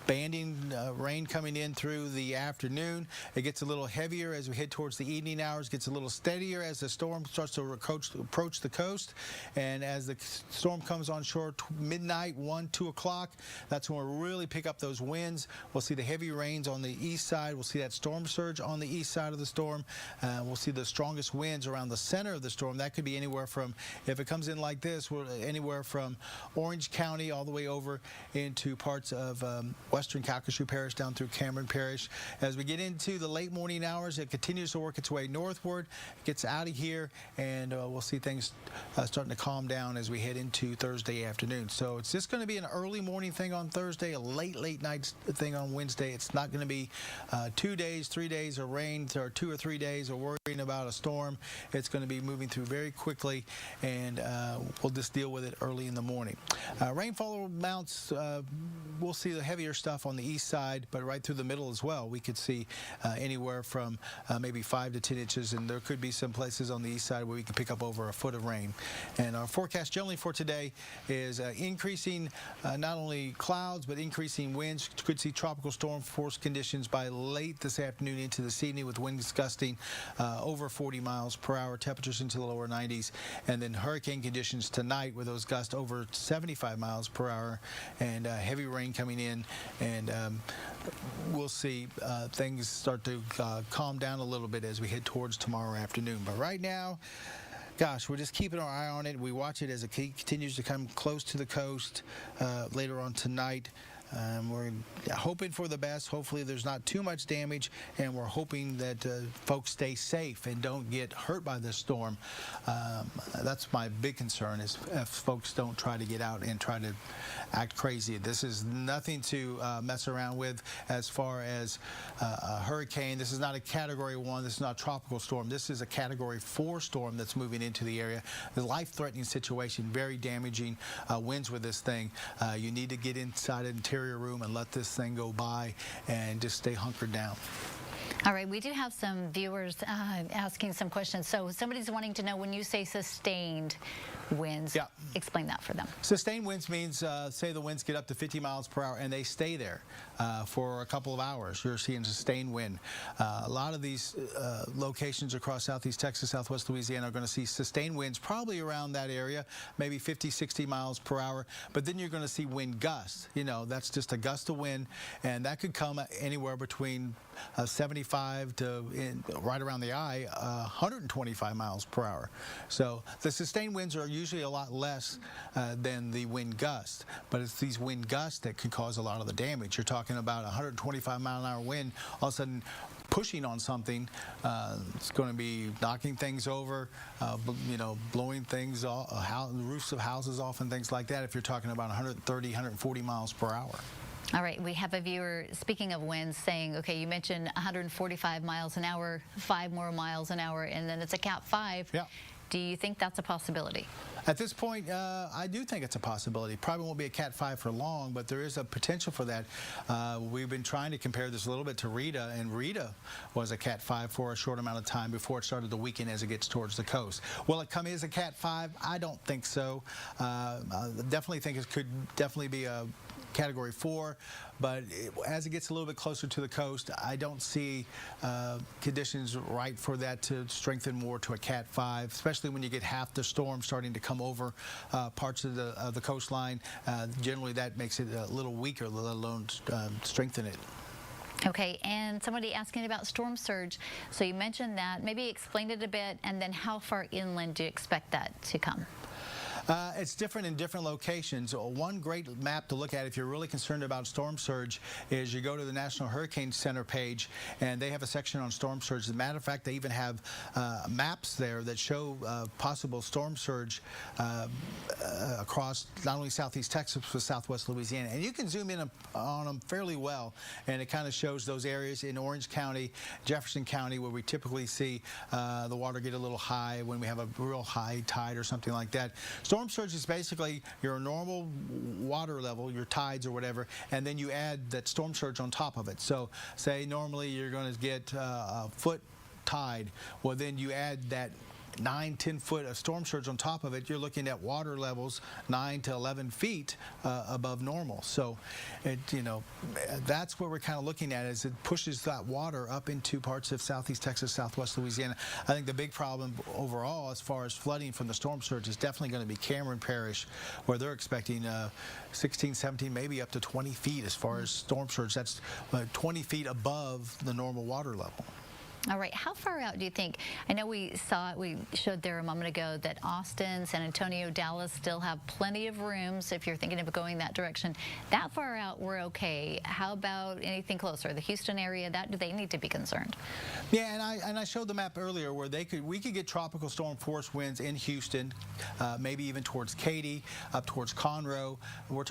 banding rain coming in through the afternoon. It gets a little heavier as we head towards the evening hours, gets a little steadier as the storm starts to approach the coast. And as the storm comes on shore, midnight, 1, 2 o'clock, that's when we'll really pick up those winds. We'll see the heavy rains on the east side. We'll see that storm surge on the east side of the storm. We'll see the strongest winds around the center of the storm. That could be anywhere from, if it comes in like this, anywhere from Orange County all the way over into parts of western Calcasieu Parish down through Cameron Parish. As we get into the late morning hours, it continues to work its way northward, gets out of here, and we'll see things starting to calm down as we head into Thursday afternoon. So it's just going to be an early morning thing on Thursday, a late night thing on Wednesday. It's not going to be 2 days, 3 days of rain, or 2 or 3 days of worrying about a storm. It's going to be moving through very quickly, and we'll just deal with it early in the morning. Rainfall amounts, we'll see the heavier stuff on the east side, but right through the middle as well. We could see anywhere from maybe 5 to 10 inches, and there could be some places on the east side where we can pick up over a foot of rain. And our forecast generally for today is increasing not only clouds, but increasing winds. Could see tropical storm force conditions by late this afternoon into this evening, with winds gusting over 40 miles per hour, temperatures into the lower 90s, and then hurricane conditions tonight with those gusts over 75 miles per hour, and heavy rain coming in, and we'll see things start to calm down a little bit as we head towards tomorrow afternoon. But right now, gosh, we're just keeping our eye on it. We watch it as it continues to come close to the coast later on tonight. We're hoping for the best. Hopefully there's not too much damage, and we're hoping that folks stay safe and don't get hurt by this storm. That's my big concern, is if folks don't try to get out and try to act crazy. This is nothing to mess around with as far as a hurricane. This is not a Category 1. This is not a tropical storm. This is a Category 4 storm that's moving into the area. The life-threatening situation, very damaging winds with this thing. You need to get inside an interior room and let this thing go by and just stay hunkered down. All right, we do have some viewers asking some questions. So somebody's wanting to know, when you say sustained winds, explain that for them. Sustained winds means, say the winds get up to 50 miles per hour and they stay there for a couple of hours. You're seeing sustained wind. A lot of these locations across southeast Texas, southwest Louisiana are going to see sustained winds probably around that area, maybe 50, 60 miles per hour. But then you're going to see wind gusts. You know, that's just a gust of wind, and that could come anywhere between 75 to, right around the eye, 125 miles per hour. So the sustained winds are usually a lot less than the wind gust, but it's these wind gusts that could cause a lot of the damage. You're talking about 125 mile an hour wind all of a sudden pushing on something. It's going to be knocking things over, you know, blowing things off, roofs of houses off and things like that, if you're talking about 130, 140 miles per hour. All right, we have a viewer, speaking of winds, saying, okay, you mentioned 145 miles an hour, 5 more miles an hour, and then it's a Cat 5. Yeah. Do you think that's a possibility? At this point, I do think it's a possibility. Probably won't be a Cat 5 for long, but there is a potential for that. We've been trying to compare this a little bit to Rita, and Rita was a Cat 5 for a short amount of time before it started to weaken as it gets towards the coast. Will it come as a Cat 5? I don't think so. I definitely think it could definitely be a Category 4, but as it gets a little bit closer to the coast, I don't see conditions right for that to strengthen more to a Cat 5, especially when you get half the storm starting to come over parts of the coastline. Generally, that makes it a little weaker, let alone strengthen it. Okay, and somebody asking about storm surge. So you mentioned that. Maybe explain it a bit, and then how far inland do you expect that to come? It's different in different locations. One great map to look at if you're really concerned about storm surge is you go to the National Hurricane Center page, and they have a section on storm surge. As a matter of fact, they even have maps there that show possible storm surge across not only southeast Texas but southwest Louisiana. And you can zoom in on them fairly well, and it kind of shows those areas in Orange County, Jefferson County, where we typically see the water get a little high when we have a real high tide or something like that. Storm surge is basically your normal water level, your tides or whatever, and then you add that storm surge on top of it. So say normally you're going to get a foot tide. Well, then you add that 9-10 foot of storm surge on top of it. You're looking at water levels 9 to 11 feet above normal. So that's what we're kind of looking at, is it pushes that water up into parts of southeast Texas, southwest Louisiana. I think the big problem overall as far as flooding from the storm surge is definitely going to be Cameron Parish, where they're expecting 16, 17, maybe up to 20 feet as far as storm surge. That's 20 feet above the normal water level. All right, how far out do you think? I know we showed there a moment ago that Austin, San Antonio, Dallas still have plenty of rooms if you're thinking of going that direction. That far out, we're okay. How about anything closer? The Houston area, do they need to be concerned? Yeah, and I showed the map earlier where we could get tropical storm force winds in Houston, maybe even towards Katy, up towards Conroe. We're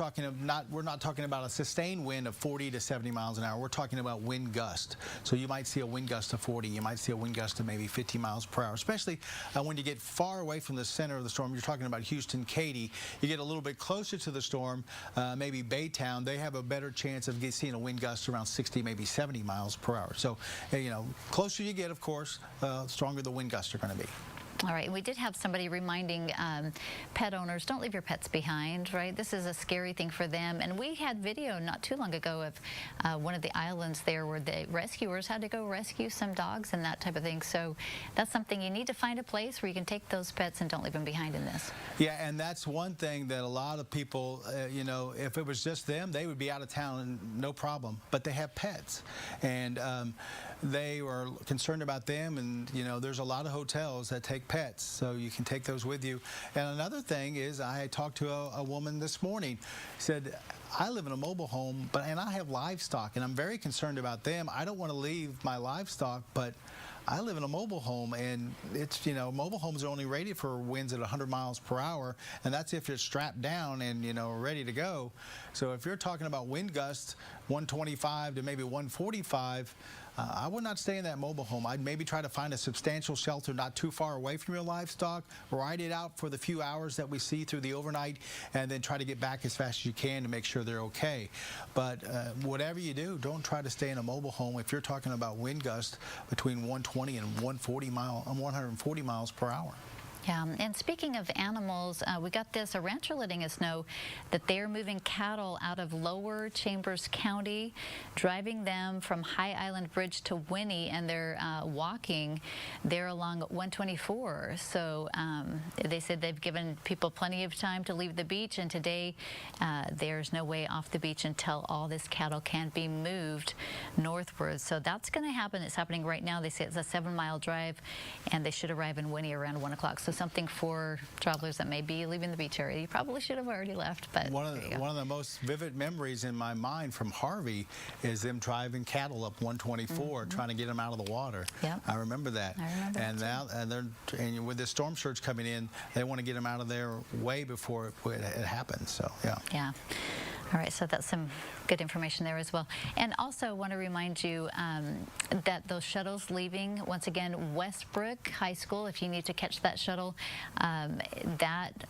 not talking about a sustained wind of 40 to 70 miles an hour. We're talking about wind gust. So you might see a wind gust of 40. You might see a wind gust of maybe 50 miles per hour, especially when you get far away from the center of the storm. You're talking about Houston, Katy. You get a little bit closer to the storm, maybe Baytown. They have a better chance of seeing a wind gust around 60, maybe 70 miles per hour. So, closer you get, of course, stronger the wind gusts are going to be. All right, and we did have somebody reminding pet owners, don't leave your pets behind, right? This is a scary thing for them. And we had video not too long ago of one of the islands there where the rescuers had to go rescue some dogs and that type of thing. So that's something you need to find a place where you can take those pets and don't leave them behind in this. Yeah, and that's one thing that a lot of people, if it was just them, they would be out of town and no problem. But they have pets, and they were concerned about them. And, there's a lot of hotels that take pets, so you can take those with you. And another thing is, I talked to a woman this morning, said, I live in a mobile home, and I have livestock, and I'm very concerned about them. I don't want to leave my livestock, but I live in a mobile home, and it's, mobile homes are only rated for winds at 100 miles per hour, and that's if you're strapped down and, ready to go. So if you're talking about wind gusts, 125 to maybe 145, I would not stay in that mobile home. I'd maybe try to find a substantial shelter not too far away from your livestock, ride it out for the few hours that we see through the overnight, and then try to get back as fast as you can to make sure they're okay. But whatever you do, don't try to stay in a mobile home if you're talking about wind gusts between 120 and 140 miles per hour. Yeah, and speaking of animals, we got this, a rancher letting us know that they're moving cattle out of Lower Chambers County, driving them from High Island Bridge to Winnie, and they're walking there along 124. So they said they've given people plenty of time to leave the beach, and today there's no way off the beach until all this cattle can be moved northward. So that's going to happen. It's happening right now. They say it's a 7-mile drive, and they should arrive in Winnie around 1 o'clock. So something for travelers that may be leaving the beach area. You probably should have already left, but one of the most vivid memories in my mind from Harvey is them driving cattle up 124, trying to get them out of the water. Yep. I remember that. And with the storm surge coming in, they want to get them out of there way before it happens. So yeah. Yeah. All right, so that's some good information there as well. And also want to remind you that those shuttles leaving, once again, Westbrook High School, if you need to catch that shuttle, I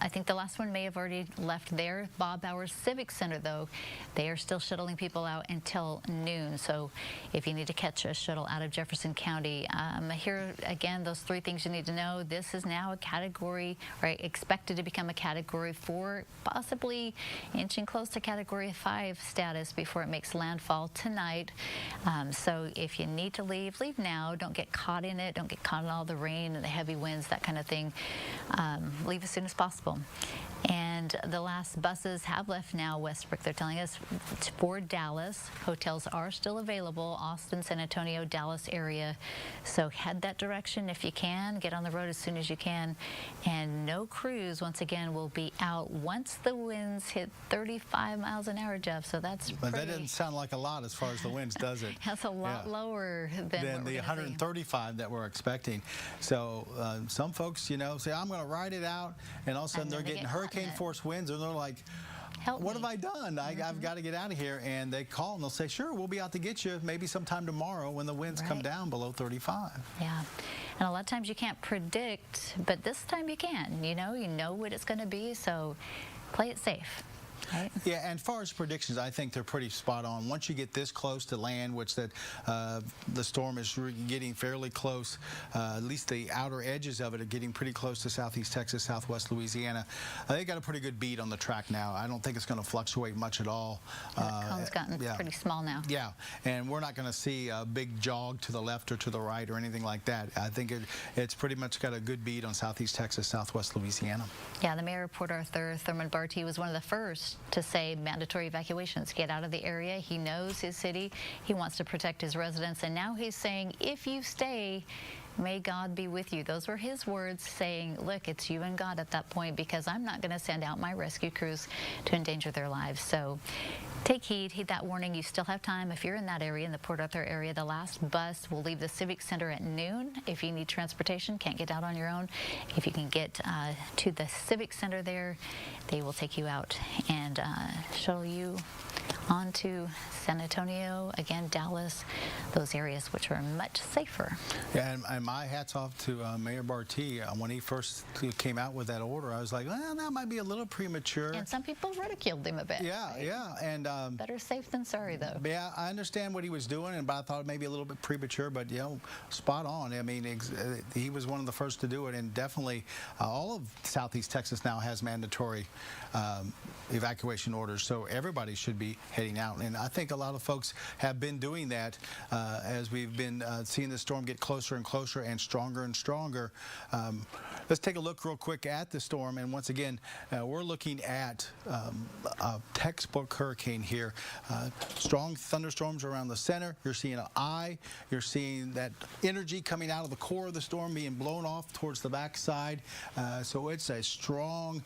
think the last one may have already left there. Bob Bauer Civic Center, though, they are still shuttling people out until noon. So if you need to catch a shuttle out of Jefferson County, here again, those 3 things you need to know. This is now a category, right, expected to become a category 4, possibly inching close to category 5 status before it makes landfall tonight. So if you need to leave now. Don't get caught in it. Don't get caught in all the rain and the heavy winds, that kind of thing. Leave as soon as possible. And the last buses have left now Westbrook. They're telling us for Dallas. Hotels are still available, Austin, San Antonio, Dallas area. So head that direction if you can. Get on the road as soon as you can. And no crews, once again, will be out once the winds hit 35 miles an hour, Jeff. So that's But that doesn't sound like a lot as far as the winds, does it? That's a lot lower than the 135 that we're expecting. So some folks, you know, say, I'm going to ride it out, and all of a sudden they're getting hurricane force winds, and they're like, what have I done? I've got to get out of here. And they call and they'll say, sure, we'll be out to get you maybe sometime tomorrow when the winds come down below 35. Yeah. And a lot of times you can't predict, but this time you can. You know what it's going to be, so play it safe. Right. Yeah, and as far as predictions, I think they're pretty spot on. Once you get this close to land, which the storm is getting fairly close, at least the outer edges of it are getting pretty close to southeast Texas, southwest Louisiana. They got a pretty good beat on the track now. I don't think it's going to fluctuate much at all. The cone's gotten pretty small now. Yeah, and we're not going to see a big jog to the left or to the right or anything like that. I think it's pretty much got a good beat on southeast Texas, southwest Louisiana. Yeah, the mayor of Port Arthur, Thurman Barty, was one of the first to say mandatory evacuations. Get out of the area. He knows his city. He wants to protect his residents. And now he's saying, if you stay, may God be with you. Those were his words, saying, look, it's you and God at that point, because I'm not going to send out my rescue crews to endanger their lives. So take heed that warning. You still have time. If you're in that area, in the Port Arthur area, the last bus will leave the Civic Center at noon. If you need transportation, can't get out on your own, if you can get to the Civic Center there, they will take you out and shuttle you on to San Antonio, again, Dallas, those areas which are much safer. Yeah, and my hat's off to Mayor Barty. When he first came out with that order, I was like, well, that might be a little premature. And some people ridiculed him a bit. Yeah, right? Yeah. And better safe than sorry, though. Yeah, I understand what he was doing, but I thought maybe a little bit premature, but, you know, spot on. I mean, he was one of the first to do it, and definitely all of southeast Texas now has mandatory evacuation orders, so everybody should be heading out. And I think a lot of folks have been doing that as we've been seeing the storm get closer and closer and stronger. Let's take a look real quick at the storm, and once again, we're looking at a textbook hurricane here. Strong thunderstorms around the center. You're seeing an eye. You're seeing that energy coming out of the core of the storm being blown off towards the backside. So it's a strong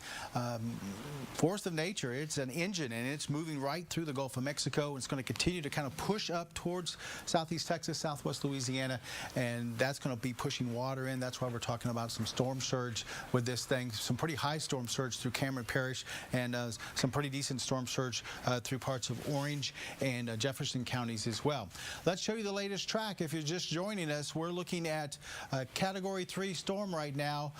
force of nature. It's an engine, and it's moving right through the Gulf of Mexico. It's going to continue to kind of push up towards southeast Texas, southwest Louisiana, and that's going to be pushing water in. That's why we're talking about some storm surge with this thing. Some pretty high storm surge through Cameron Parish, and some pretty decent storm surge through parts of Orange and Jefferson counties as well. Let's show you the latest track. If you're just joining us, we're looking at a Category 3 storm right now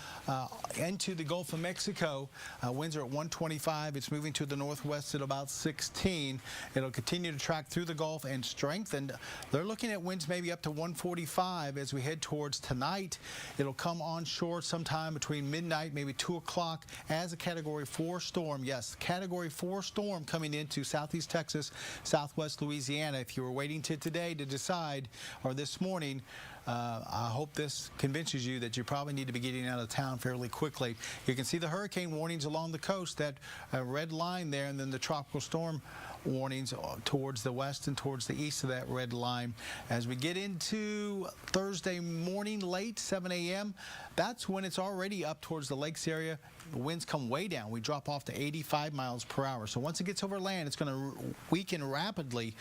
into the Gulf of Mexico. Winds are at 125. It's moving to the northwest at about 16. It'll continue to track through the Gulf and strengthen. They're looking at winds maybe up to 145 as we head towards tonight. It'll come onshore sometime between midnight, maybe 2 o'clock, as a Category 4 storm. Yes, Category 4 storm coming into southeast Texas, southwest Louisiana. If you were waiting till today to decide, or this morning, I hope this convinces you that you probably need to be getting out of town fairly quickly. You can see the hurricane warnings along the coast, that red line there, and then the tropical storm warnings towards the west and towards the east of that red line. As we get into Thursday morning, late 7 a.m., that's when it's already up towards the lakes area. The winds come way down. We drop off to 85 miles per hour. So once it gets over land, it's going to weaken rapidly,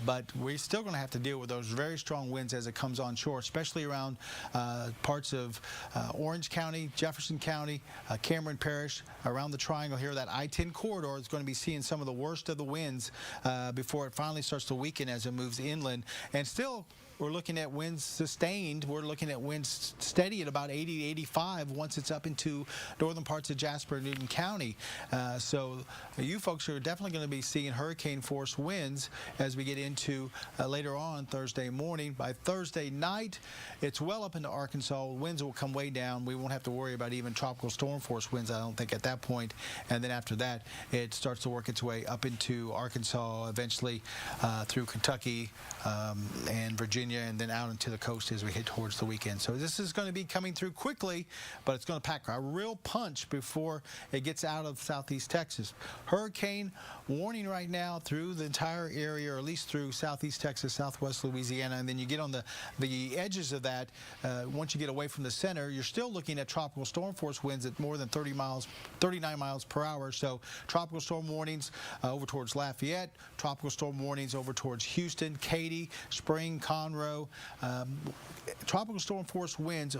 but we're still going to have to deal with those very strong winds as it comes onshore, especially around parts of Orange County, Jefferson County, Cameron Parish, around the triangle here. That I-10 corridor is going to be seeing some of the worst of the wind winds before it finally starts to weaken as it moves inland. And still, we're looking at winds sustained. We're looking at winds steady at about 80 to 85 once it's up into northern parts of Jasper and Newton County. So you folks are definitely going to be seeing hurricane force winds as we get into later on Thursday morning. By Thursday night, it's well up into Arkansas. Winds will come way down. We won't have to worry about even tropical storm force winds, I don't think, at that point. And then after that, it starts to work its way up into Arkansas, eventually through Kentucky and Virginia, and then out into the coast as we head towards the weekend. So this is going to be coming through quickly, but it's going to pack a real punch before it gets out of southeast Texas. Hurricane warning right now through the entire area, or at least through southeast Texas, southwest Louisiana, and then you get on the edges of that. Once you get away from the center, you're still looking at tropical storm force winds at more than 39 miles per hour. So tropical storm warnings over towards Lafayette, tropical storm warnings over towards Houston, Katy, Spring, Conroe. Tropical storm force winds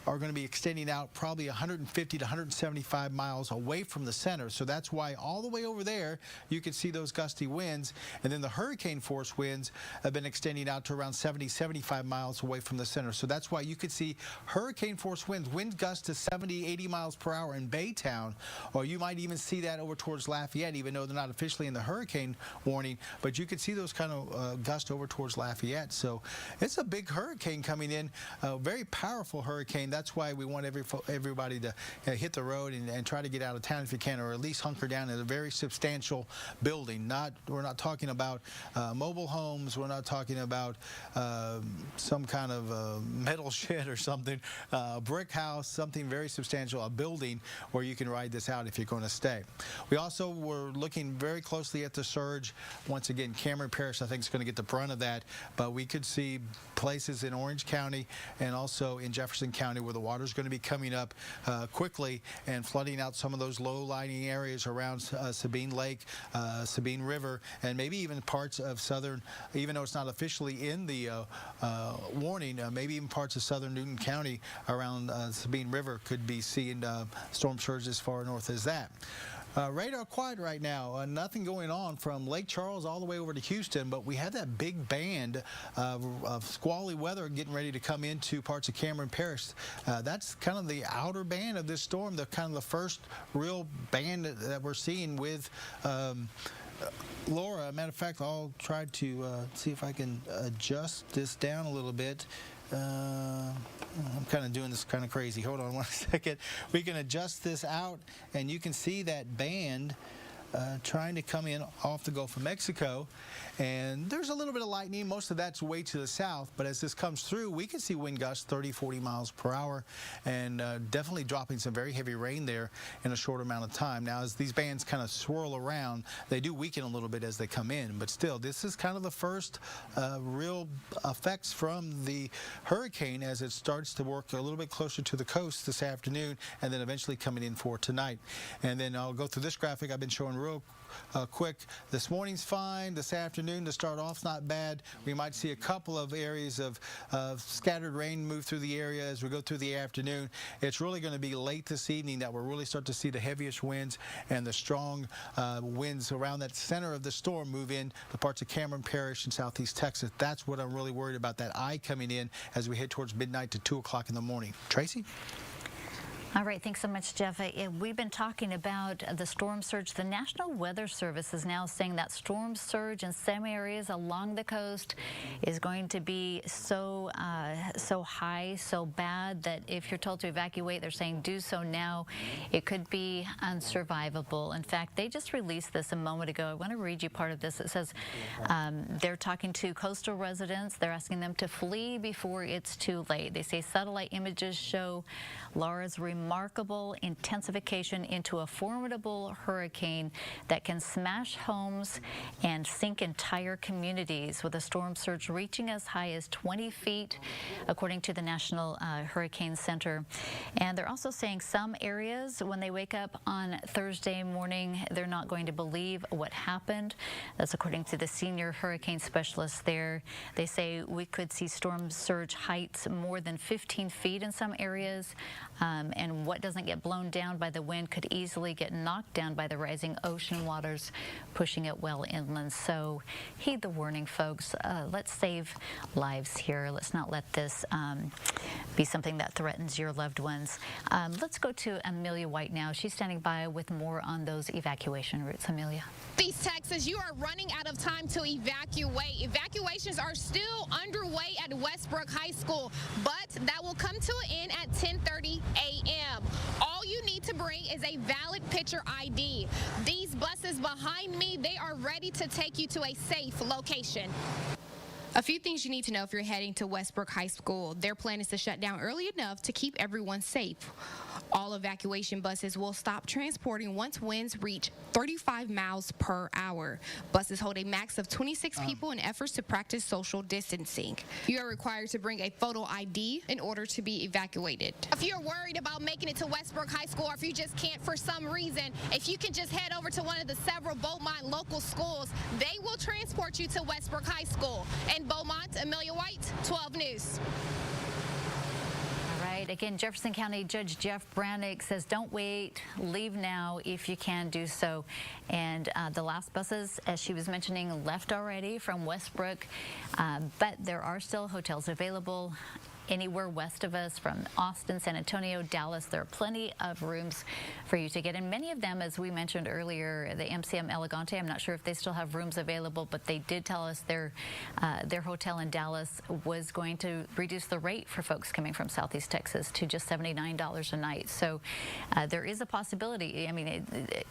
are going to be extending out probably 150 to 175 miles away from the center. So that's why all the way over there you can see those gusty winds. And then the hurricane force winds have been extending out to around 70, 75 miles away from the center. So that's why you could see hurricane force winds, wind gusts to 70, 80 miles per hour in Baytown, or you might even see that over towards Lafayette, even though they're not officially in the hurricane warning. But you could see those kind of gusts over towards Lafayette. So it's a big hurricane coming in, a very powerful hurricane. That's why we want everybody to hit the road and try to get out of town if you can, or at least hunker down in a very substantial building. We're not talking about mobile homes. We're not talking about some kind of metal shed or something, brick house, something very substantial, a building where you can ride this out if you're going to stay. We also were looking very closely at the surge. Once again, Cameron Parish, I think, is going to get the brunt of that, but we could see places in Orange County and also in Jefferson County where the water is going to be coming up quickly and flooding out some of those low-lying areas around Sabine Lake, Sabine River, and maybe even parts of southern, even though it's not officially in the warning, maybe even parts of southern Newton County around Sabine River could be seeing storm surge as far north as that. Radar quiet right now. Nothing going on from Lake Charles all the way over to Houston, but we had that big band of squally weather getting ready to come into parts of Cameron Parish. That's kind of the outer band of this storm, the kind of the first real band that we're seeing with Laura. Matter of fact, I'll try to see if I can adjust this down a little bit. I'm kind of doing this kind of crazy. Hold on one second. We can adjust this out, and you can see that band trying to come in off the Gulf of Mexico. And there's a little bit of lightning. Most of that's way to the south. But as this comes through, we can see wind gusts 30, 40 miles per hour, and definitely dropping some very heavy rain there in a short amount of time. Now, as these bands kind of swirl around, they do weaken a little bit as they come in. But still, this is kind of the first real effects from the hurricane as it starts to work a little bit closer to the coast this afternoon, and then eventually coming in for tonight. And then I'll go through this graphic I've been showing real quick. This morning's fine. This afternoon to start off not bad. We might see a couple of areas of scattered rain move through the area as we go through the afternoon. It's really going to be late this evening that we'll really start to see the heaviest winds and the strong winds around that center of the storm move in the parts of Cameron Parish and southeast Texas. That's what I'm really worried about, that eye coming in as we head towards midnight to 2 o'clock in the morning. Tracy? All right, thanks so much, Jeff. We've been talking about the storm surge. The National Weather Service is now saying that storm surge in some areas along the coast is going to be so high, so bad that if you're told to evacuate, they're saying do so now. It could be unsurvivable. In fact, they just released this a moment ago. I want to read you part of this. It says they're talking to coastal residents. They're asking them to flee before it's too late. They say satellite images show Laura's remarkable intensification into a formidable hurricane that can smash homes and sink entire communities, with a storm surge reaching as high as 20 feet, according to the National Hurricane Center. And they're also saying some areas, when they wake up on Thursday morning, they're not going to believe what happened. That's according to the senior hurricane specialist there. They say we could see storm surge heights more than 15 feet in some areas, and again, what doesn't get blown down by the wind could easily get knocked down by the rising ocean waters, pushing it well inland. So heed the warning, folks. Let's save lives here. Let's not let this be something that threatens your loved ones. Let's go to Amelia White now. She's standing by with more on those evacuation routes. Amelia. East Texas, you are running out of time to evacuate. Evacuations are still underway at Westbrook High School, but that will come to an end at 10:30 a.m. All you need to bring is a valid picture ID. These buses behind me, they are ready to take you to a safe location. A few things you need to know if you're heading to Westbrook High School. Their plan is to shut down early enough to keep everyone safe. All evacuation buses will stop transporting once winds reach 35 miles per hour. Buses hold a max of 26 people in efforts to practice social distancing. You are required to bring a photo ID in order to be evacuated. If you're worried about making it to Westbrook High School, or if you just can't for some reason, if you can just head over to one of the several Beaumont local schools, they will transport you to Westbrook High School. In Beaumont, Amelia White, 12 News. Again, Jefferson County Judge Jeff Brannick says don't wait, leave now if you can do so. And the last buses, as she was mentioning, left already from Westbrook, but there are still hotels available anywhere west of us, from Austin, San Antonio, Dallas. There are plenty of rooms for you to get in. Many of them, as we mentioned earlier, the MCM Elegante, I'm not sure if they still have rooms available, but they did tell us their hotel in Dallas was going to reduce the rate for folks coming from Southeast Texas to just $79 a night. So there is a possibility. I mean,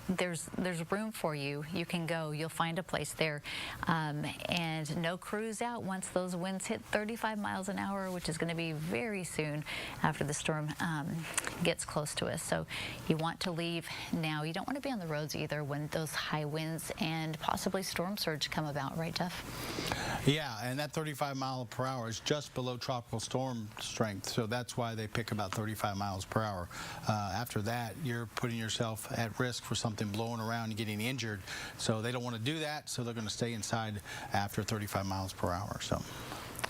there's room for you. You can go. You'll find a place there. And no cruise out once those winds hit 35 miles an hour, which is going to be very soon after the storm gets close to us. So you want to leave now. You don't want to be on the roads either when those high winds and possibly storm surge come about, right, Jeff? Yeah, and that 35 mile per hour is just below tropical storm strength, so that's why they pick about 35 miles per hour. After that, you're putting yourself at risk for something blowing around and getting injured, so they don't want to do that, so they're going to stay inside after 35 miles per hour. So.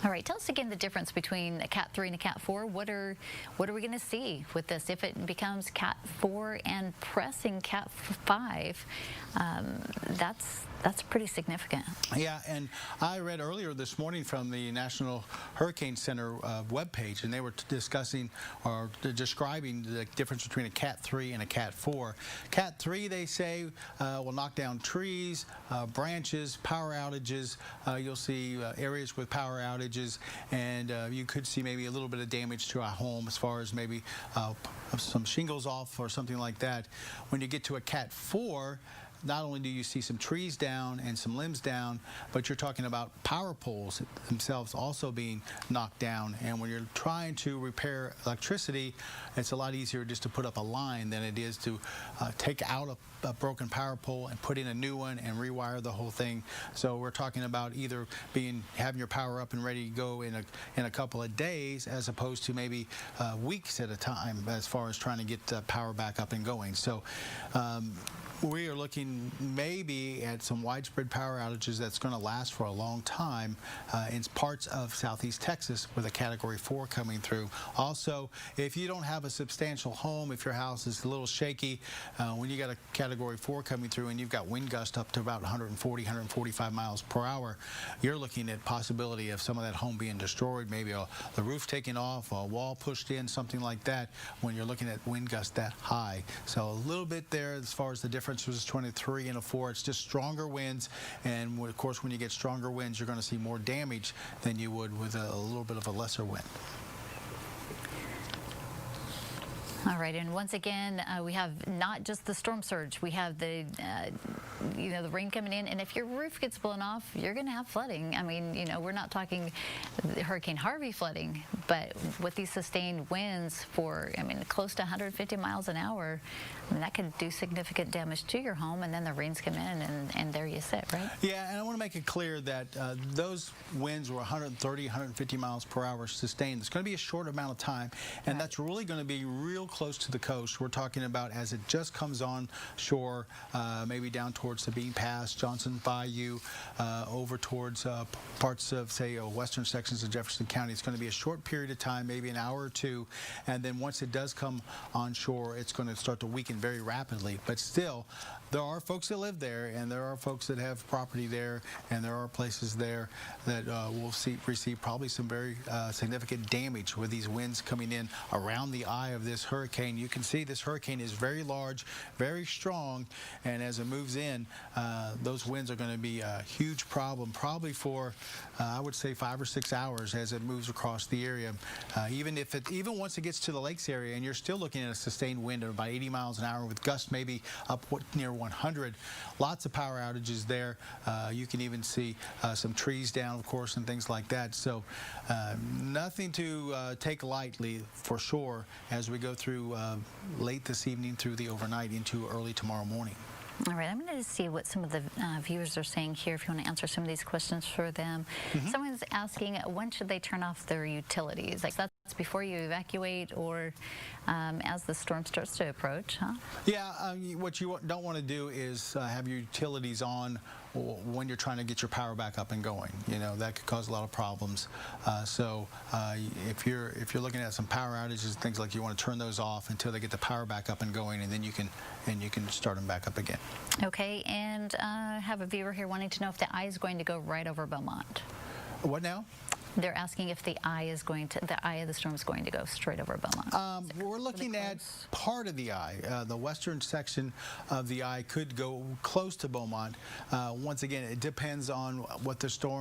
All right, tell us again the difference between a Cat 3 and a Cat 4. What are we going to see with this? If it becomes Cat 4 and pressing Cat 5, that's pretty significant. Yeah, and I read earlier this morning from the National Hurricane Center webpage, and they were discussing or describing the difference between a Cat 3 and a Cat 4. Cat 3, they say, will knock down trees, branches, power outages. You'll see areas with power outages, and you could see maybe a little bit of damage to a home as far as maybe some shingles off or something like that. When you get to a Cat 4, not only do you see some trees down and some limbs down, but you're talking about power poles themselves also being knocked down. And when you're trying to repair electricity, it's a lot easier just to put up a line than it is to take out a broken power pole and put in a new one and rewire the whole thing. So we're talking about either having your power up and ready to go in a couple of days, as opposed to maybe weeks at a time as far as trying to get power back up and going. So we are looking maybe at some widespread power outages that's going to last for a long time in parts of Southeast Texas with a Category 4 coming through. Also, if you don't have a substantial home, if your house is a little shaky, when you got a Category 4 coming through and you've got wind gusts up to about 140, 145 miles per hour, you're looking at possibility of some of that home being destroyed, maybe the roof taking off, a wall pushed in, something like that, when you're looking at wind gusts that high. So a little bit there as far as the difference was 23 and a 4. It's just stronger winds, and of course when you get stronger winds, you're going to see more damage than you would with a little bit of a lesser wind. All right, and once again, we have not just the storm surge. We have the, the rain coming in, and if your roof gets blown off, you're going to have flooding. I mean, we're not talking Hurricane Harvey flooding, but with these sustained winds for, close to 150 miles an hour, that could do significant damage to your home, and then the rains come in, and there you sit, right? Yeah, and I want to make it clear that those winds were 130, 150 miles per hour sustained. It's going to be a short amount of time, and that's really going to be real close to the coast. We're talking about as it just comes on shore, maybe down towards towards Sabine Pass, Johnson Bayou, over towards parts of, say, western sections of Jefferson County. It's going to be a short period of time, maybe an hour or two, and then once it does come on shore, it's going to start to weaken very rapidly. But still, there are folks that live there, and there are folks that have property there, and there are places there that will receive probably some very significant damage with these winds coming in around the eye of this hurricane. You can see this hurricane is very large, very strong, and as it moves in, those winds are going to be a huge problem, probably for, I would say, 5 or 6 hours as it moves across the area. Even once it gets to the lakes area, and you're still looking at a sustained wind of about 80 miles an hour with gusts maybe up near 100. Lots of power outages there. You can even see some trees down, of course, and things like that. So nothing to take lightly for sure as we go through late this evening through the overnight into early tomorrow morning. All right, I'm going to see what some of the viewers are saying here, if you want to answer some of these questions for them. Someone's asking, when should they turn off their utilities? Like, that's before you evacuate or as the storm starts to approach, huh? Yeah, what you don't want to do is have your utilities on when you're trying to get your power back up and going. You know, that could cause a lot of problems. So if you're looking at some power outages, things like, you want to turn those off until they get the power back up and going, and then you can start them back up again. Okay, and I have a viewer here wanting to know if the eye is going to go right over Beaumont. What now? They're asking if the eye of the storm is going to go straight over Beaumont. We're looking at part of the eye. The western section of the eye could go close to Beaumont. Once again, it depends on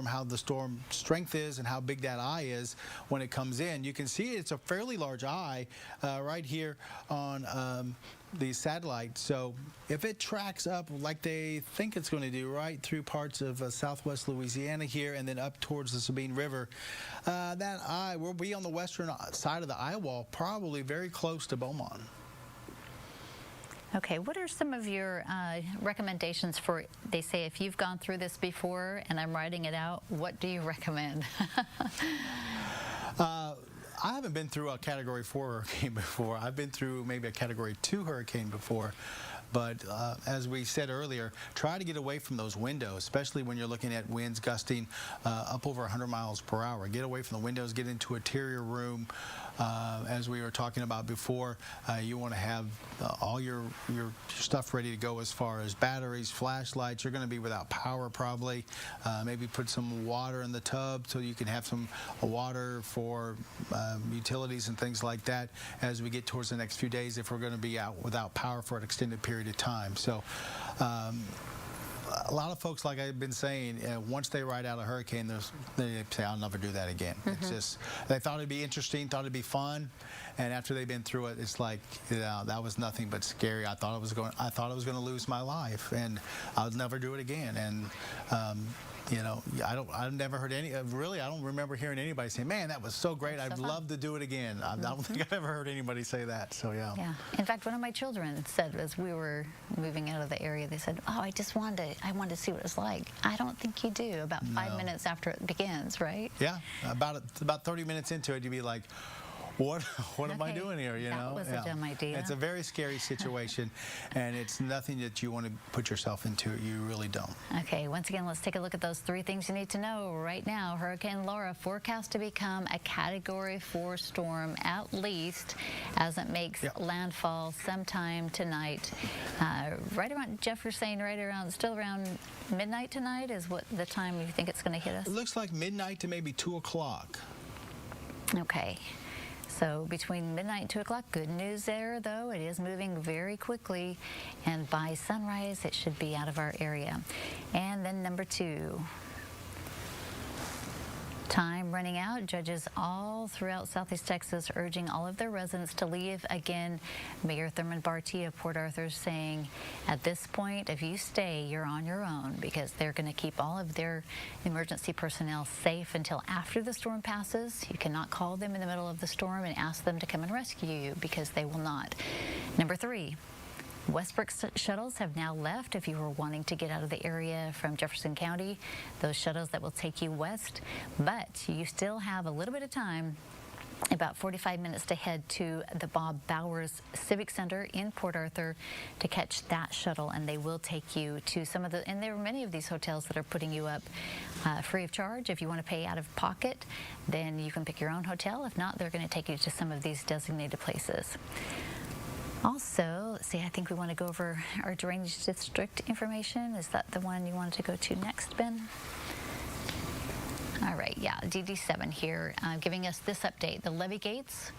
how the storm strength is and how big that eye is when it comes in. You can see it's a fairly large eye right here on the satellite. So if it tracks up like they think it's going to do, right through parts of southwest Louisiana here and then up towards the Sabine River, that eye will be on the western side of the eye wall, probably very close to Beaumont. Okay, what are some of your recommendations for, they say, if you've gone through this before and I'm writing it out, what do you recommend? I haven't been through a Category 4 hurricane before. I've been through maybe a Category 2 hurricane before. But as we said earlier, try to get away from those windows, especially when you're looking at winds gusting up over 100 miles per hour. Get away from the windows, get into an interior room. As we were talking about before, you want to have all your stuff ready to go as far as batteries, flashlights. You're going to be without power probably. Maybe put some water in the tub so you can have some water for utilities and things like that as we get towards the next few days if we're going to be out without power for an extended period of time. So a lot of folks, like I've been saying, once they ride out a hurricane, they say, I'll never do that again. It's just, they thought it'd be interesting, thought it'd be fun, and after they've been through it, it's like, you know, that was nothing but scary. I thought I was going to lose my life, and I'll never do it again. And you know, I've never heard really, I don't remember hearing anybody say, man, that was so great, I'd love to do it again. I don't think I've ever heard anybody say that, so yeah. Yeah, in fact, one of my children said as we were moving out of the area, they said, oh, I wanted to see what it's like. I don't think you do, about 5 minutes after it begins, right? Yeah, about 30 minutes into it, you'd be like, what am I doing here, you know? That was a dumb idea. It's a very scary situation, and it's nothing that you want to put yourself into. You really don't. Okay, once again, let's take a look at those 3 things you need to know right now. Hurricane Laura forecast to become a Category 4 storm, at least, as it makes landfall sometime tonight. Right around, Jeff, you're saying still around midnight tonight is what the time you think it's going to hit us? It looks like midnight to maybe 2 o'clock. Okay. So between midnight and 2 o'clock, good news there, though. It is moving very quickly, and by sunrise, it should be out of our area. And then number 2. Time running out. Judges all throughout Southeast Texas urging all of their residents to leave. Again, Mayor Thurman Barty of Port Arthur saying, at this point, if you stay, you're on your own, because they're going to keep all of their emergency personnel safe until after the storm passes. You cannot call them in the middle of the storm and ask them to come and rescue you, because they will not. Number 3. Westbrook shuttles have now left. If you were wanting to get out of the area from Jefferson County, those shuttles that will take you west, but you still have a little bit of time about 45 minutes to head to the Bob Bowers Civic Center in Port Arthur to catch that shuttle, and they will take you to some of the, and there are many of these hotels that are putting you up free of charge. If you want to pay out of pocket, then you can pick your own hotel. If not, they're going to take you to some of these designated places. Also, let's see, I think we want to go over our drainage district information. Is that the one you wanted to go to next, Ben? All right, yeah, DD7 here, giving us this update. The levee gates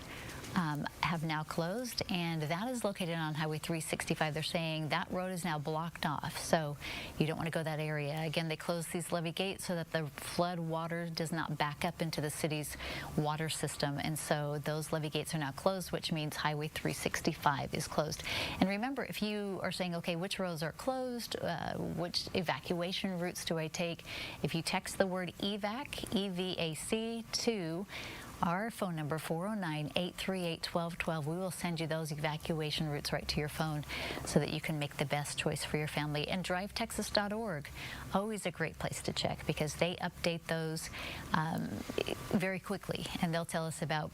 have now closed, and that is located on Highway 365. They're saying that road is now blocked off, so you don't want to go that area. Again, they closed these levee gates so that the flood water does not back up into the city's water system, and so those levee gates are now closed, which means Highway 365 is closed. And remember, if you are saying, okay, which roads are closed, which evacuation routes do I take, if you text the word EVAC, EVAC, to our phone number, 409-838-1212. We will send you those evacuation routes right to your phone so that you can make the best choice for your family. And drivetexas.org, always a great place to check because they update those very quickly, and they'll tell us about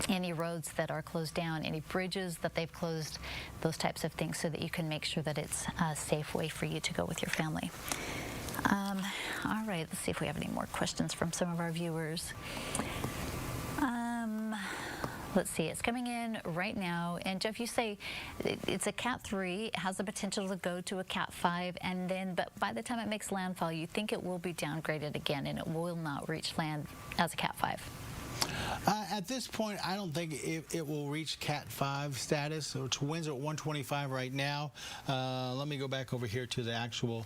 any roads that are closed down, any bridges that they've closed, those types of things, so that you can make sure that it's a safe way for you to go with your family. All right, let's see if we have any more questions from some of our viewers. Let's see, it's coming in right now. And Jeff, you say it's a Cat 3, it has the potential to go to a Cat 5, and then, but by the time it makes landfall, you think it will be downgraded again and it will not reach land as a Cat 5? At this point, I don't think it will reach Cat 5 status, which winds at 125 right now. Let me go back over here to the actual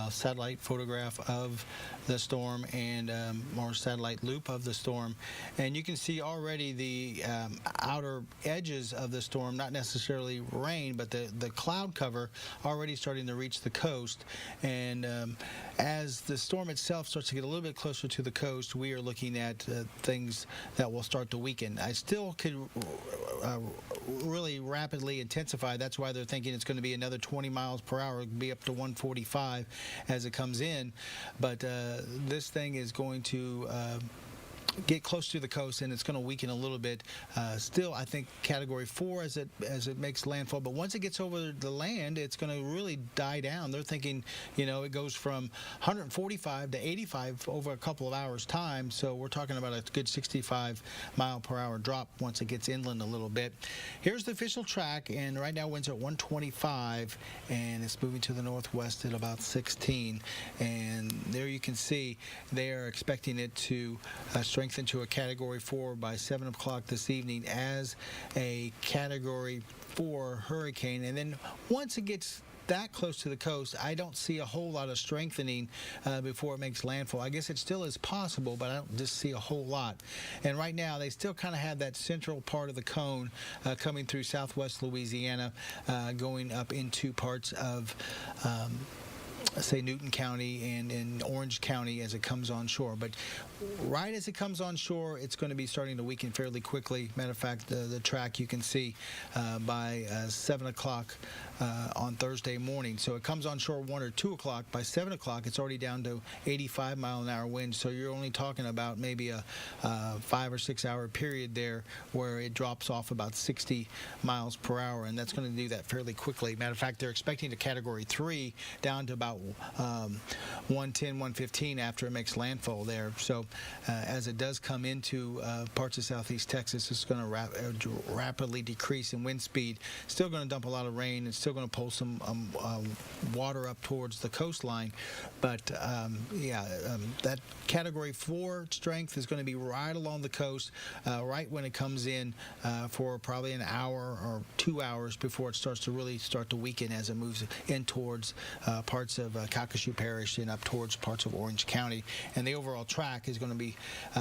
satellite photograph of the storm and more satellite loop of the storm. And you can see already the outer edges of the storm, not necessarily rain, but the cloud cover already starting to reach the coast. And as the storm itself starts to get a little bit closer to the coast, we are looking at things that will start to weaken. I still could really rapidly intensify. That's why they're thinking it's going to be another 20 miles per hour, be up to 145 as it comes in. But this thing is going to get close to the coast, and it's going to weaken a little bit. Still, I think Category 4 as it makes landfall. But once it gets over the land, it's going to really die down. They're thinking, you know, it goes from 145 to 85 over a couple of hours' time. So we're talking about a good 65 mile per hour drop once it gets inland a little bit. Here's the official track, and right now winds at 125, and it's moving to the northwest at about 16. And there you can see they are expecting it to strengthen to a Category 4 by 7 o'clock this evening as a Category 4 hurricane. And then once it gets that close to the coast, I don't see a whole lot of strengthening before it makes landfall. I guess it still is possible, but I don't just see a whole lot. And right now, they still kind of have that central part of the cone coming through southwest Louisiana, going up into parts of say Newton County and in Orange County as it comes on shore. But right as it comes on shore, it's going to be starting to weaken fairly quickly. Matter of fact, the track you can see by 7 o'clock on Thursday morning. So it comes on shore 1 or 2 o'clock. By 7 o'clock, it's already down to 85 mile an hour winds. So you're only talking about maybe a 5 or 6 hour period there where it drops off about 60 miles per hour, and that's going to do that fairly quickly. Matter of fact, they're expecting a Category 3 down to about 110, 115 after it makes landfall there. So as it does come into parts of southeast Texas, it's going to rapidly decrease in wind speed. Still going to dump a lot of rain. It's still going to pull some water up towards the coastline. But that Category 4 strength is going to be right along the coast, right when it comes in for probably an hour or 2 hours before it starts to really start to weaken as it moves in towards parts of Calcasieu Parish and up towards parts of Orange County. And the overall track is going to be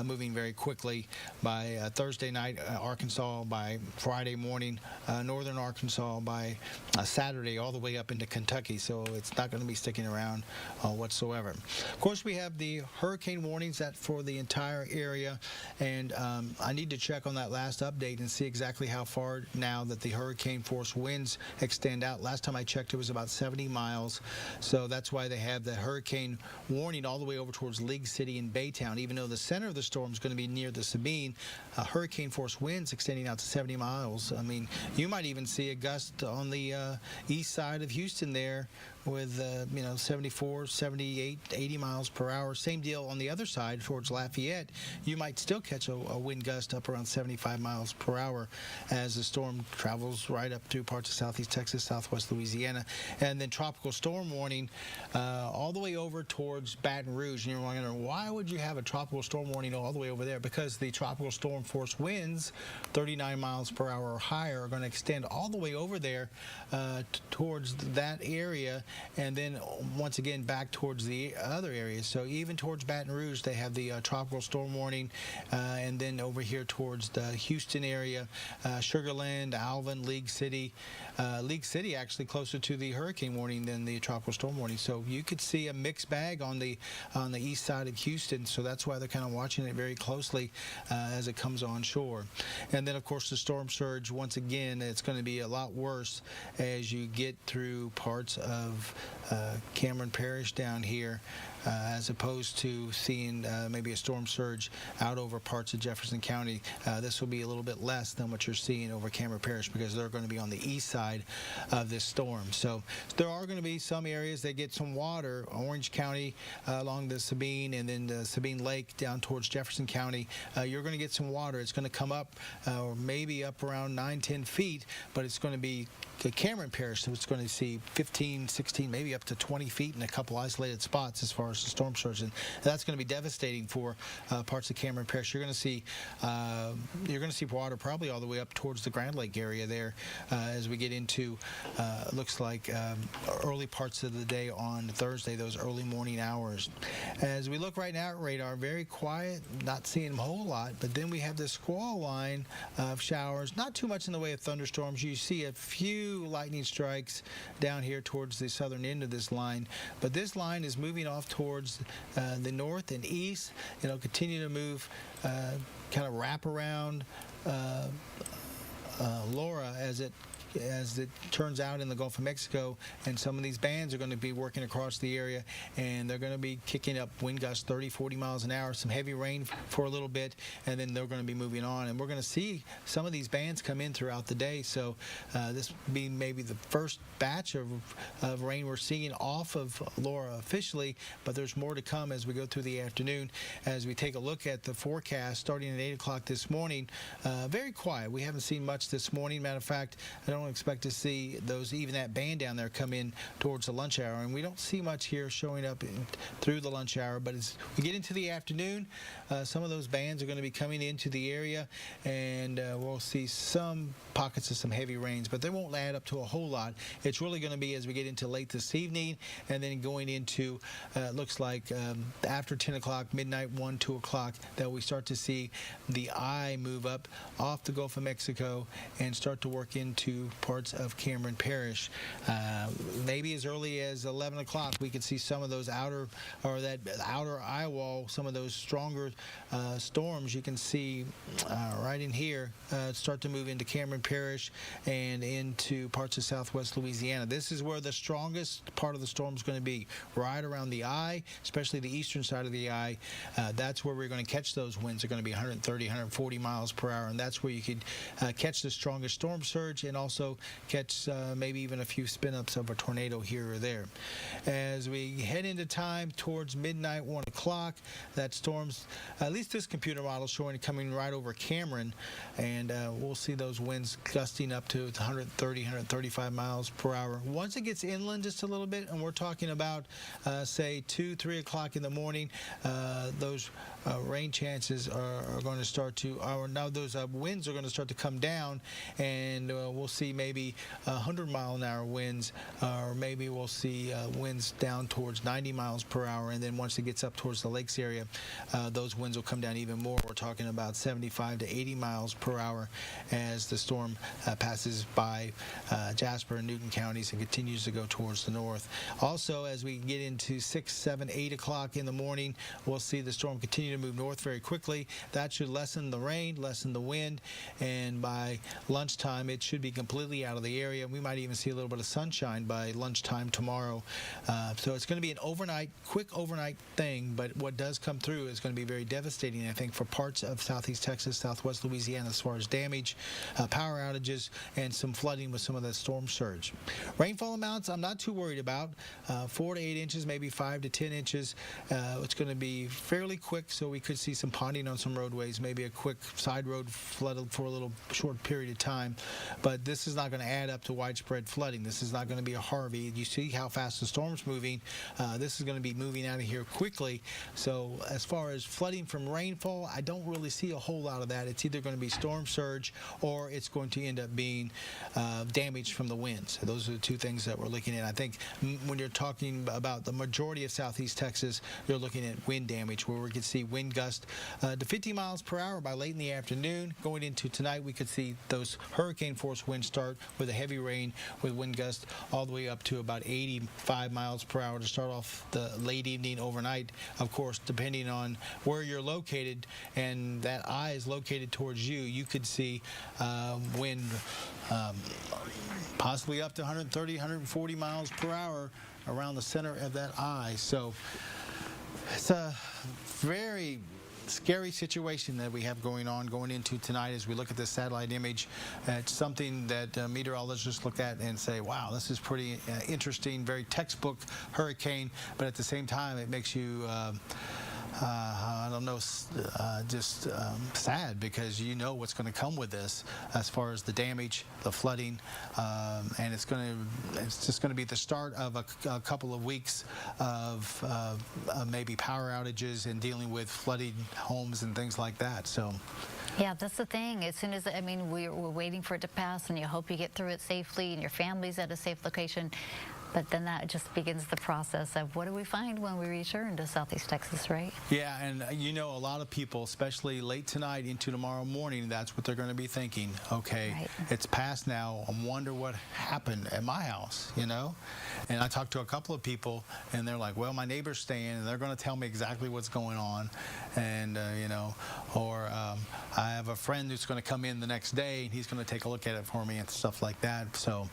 moving very quickly by Thursday night, Arkansas, by Friday morning, northern Arkansas, by Saturday, all the way up into Kentucky. So it's not going to be sticking around whatsoever. Of course, we have the hurricane warnings that for the entire area, and I need to check on that last update and see exactly how far now that the hurricane force winds extend out. Last time I checked, it was about 70 miles. So that's why they have the hurricane warning all the way over towards League City and Baytown. Even though the center of the storm is going to be near the Sabine, hurricane force winds extending out to 70 miles. I mean, you might even see a gust on the east side of Houston there with 74, 78, 80 miles per hour. Same deal on the other side towards Lafayette. You might still catch a wind gust up around 75 miles per hour as the storm travels right up through parts of southeast Texas, southwest Louisiana. And then tropical storm warning all the way over towards Baton Rouge. And you're wondering, why would you have a tropical storm warning all the way over there? Because the tropical storm force winds, 39 miles per hour or higher, are going to extend all the way over there towards that area, and then once again back towards the other areas. So even towards Baton Rouge, they have the tropical storm warning, and then over here towards the Houston area, Sugar Land, Alvin, League City. League City actually closer to the hurricane warning than the tropical storm warning. So you could see a mixed bag on the east side of Houston. So that's why they're kind of watching it very closely as it comes on shore. And then of course the storm surge, once again, it's going to be a lot worse as you get through parts of Cameron Parish down here, as opposed to seeing maybe a storm surge out over parts of Jefferson County. This will be a little bit less than what you're seeing over Cameron Parish because they're going to be on the east side of this storm. So there are going to be some areas that get some water. Orange County along the Sabine, and then the Sabine Lake down towards Jefferson County. You're going to get some water. It's going to come up or maybe up around 9-10 feet, but it's going to be Cameron Parish, so it's going to see 15, 16, maybe up to 20 feet in a couple isolated spots as far as the storm surge, and that's going to be devastating for parts of Cameron Parish. You're going to see water probably all the way up towards the Grand Lake area there as we get into looks like early parts of the day on Thursday, those early morning hours. As we look right now at radar, very quiet, not seeing a whole lot, but then we have this squall line of showers, not too much in the way of thunderstorms. You see a few lightning strikes down here towards the southern end of this line, but this line is moving off towards the north and east. It'll continue to move, kind of wrap around Laura as it turns out in the Gulf of Mexico, and some of these bands are going to be working across the area, and they're going to be kicking up wind gusts 30-40 miles an hour, some heavy rain for a little bit, and then they're going to be moving on, and we're going to see some of these bands come in throughout the day. So this will be maybe the first batch of rain we're seeing off of Laura officially, but there's more to come as we go through the afternoon. As we take a look at the forecast starting at 8 o'clock this morning, very quiet. We haven't seen much this morning. Matter of fact, I don't expect to see even that band down there come in towards the lunch hour, and we don't see much here showing up through the lunch hour. But as we get into the afternoon, some of those bands are going to be coming into the area, and we'll see some pockets of some heavy rains, but they won't add up to a whole lot. It's really going to be as we get into late this evening, and then going into looks like after 10 o'clock, midnight, 1, 2 o'clock, that we start to see the eye move up off the Gulf of Mexico and start to work into parts of Cameron Parish. Maybe as early as 11 o'clock, we could see some of those outer eye wall, some of those stronger storms you can see right in here start to move into Cameron Parish and into parts of southwest Louisiana. This is where the strongest part of the storm is going to be, right around the eye, especially the eastern side of the eye. That's where we're going to catch those winds. They're going to be 130, 140 miles per hour, and that's where you could catch the strongest storm surge and also catch maybe even a few spin-ups of a tornado here or there. As we head into time towards midnight, 1 o'clock, that storm's, at least this computer model, showing it coming right over Cameron, and we'll see those winds gusting up to 130, 135 miles per hour. Once it gets inland just a little bit, and we're talking about, say, 2, 3 o'clock in the morning, those rain chances are going to start to, now those winds are going to start to come down, and we'll see maybe 100-mile-an-hour winds, or maybe we'll see winds down towards 90 miles per hour, and then once it gets up towards the lakes area, those winds will come down even more. We're talking about 75 to 80 miles per hour as the storm passes by Jasper and Newton counties and continues to go towards the north. Also, as we get into 6, 7, 8 o'clock in the morning, we'll see the storm continue continue to move north very quickly. That should lessen the rain, lessen the wind, and by lunchtime it should be completely out of the area. We might even see a little bit of sunshine by lunchtime tomorrow. So it's going to be an quick overnight thing, but what does come through is going to be very devastating, I think, for parts of southeast Texas, southwest Louisiana, as far as damage, power outages, and some flooding with some of that storm surge. Rainfall amounts I'm not too worried about. 4 to 8 inches, maybe 5 to 10 inches. It's going to be fairly quick, so we could see some ponding on some roadways, maybe a quick side road flooded for a little short period of time. But this is not going to add up to widespread flooding. This is not going to be a Harvey. You see how fast the storm's moving. This is going to be moving out of here quickly. So as far as flooding from rainfall, I don't really see a whole lot of that. It's either going to be storm surge or it's going to end up being damage from the winds. Those are the two things that we're looking at. I think when you're talking about the majority of southeast Texas, you're looking at wind damage, where we could see wind gusts to 50 miles per hour by late in the afternoon. Going into tonight, we could see those hurricane force winds start with a heavy rain with wind gusts all the way up to about 85 miles per hour to start off the late evening overnight. Of course, depending on where you're located and that eye is located towards you, you could see wind possibly up to 130, 140 miles per hour around the center of that eye. So it's a very scary situation that we have going into tonight as we look at this satellite image. It's something that meteorologists just look at and say, wow, this is pretty interesting, very textbook hurricane, but at the same time it makes you I don't know, just sad, because you know what's going to come with this as far as the damage, the flooding, and it's just going to be the start of a couple of weeks of maybe power outages and dealing with flooding homes and things like that. So. Yeah, that's the thing. As soon as, I mean, we're waiting for it to pass, and you hope you get through it safely and your family's at a safe location. But then that just begins the process of what do we find when we return to southeast Texas, right? Yeah, and you know, a lot of people, especially late tonight into tomorrow morning, that's what they're going to be thinking. Okay, right. It's past now. I wonder what happened at my house, you know? And I talked to a couple of people, and they're like, well, my neighbor's staying, and they're going to tell me exactly what's going on. And, you know, or I have a friend who's going to come in the next day, and he's going to take a look at it for me and stuff like that. So,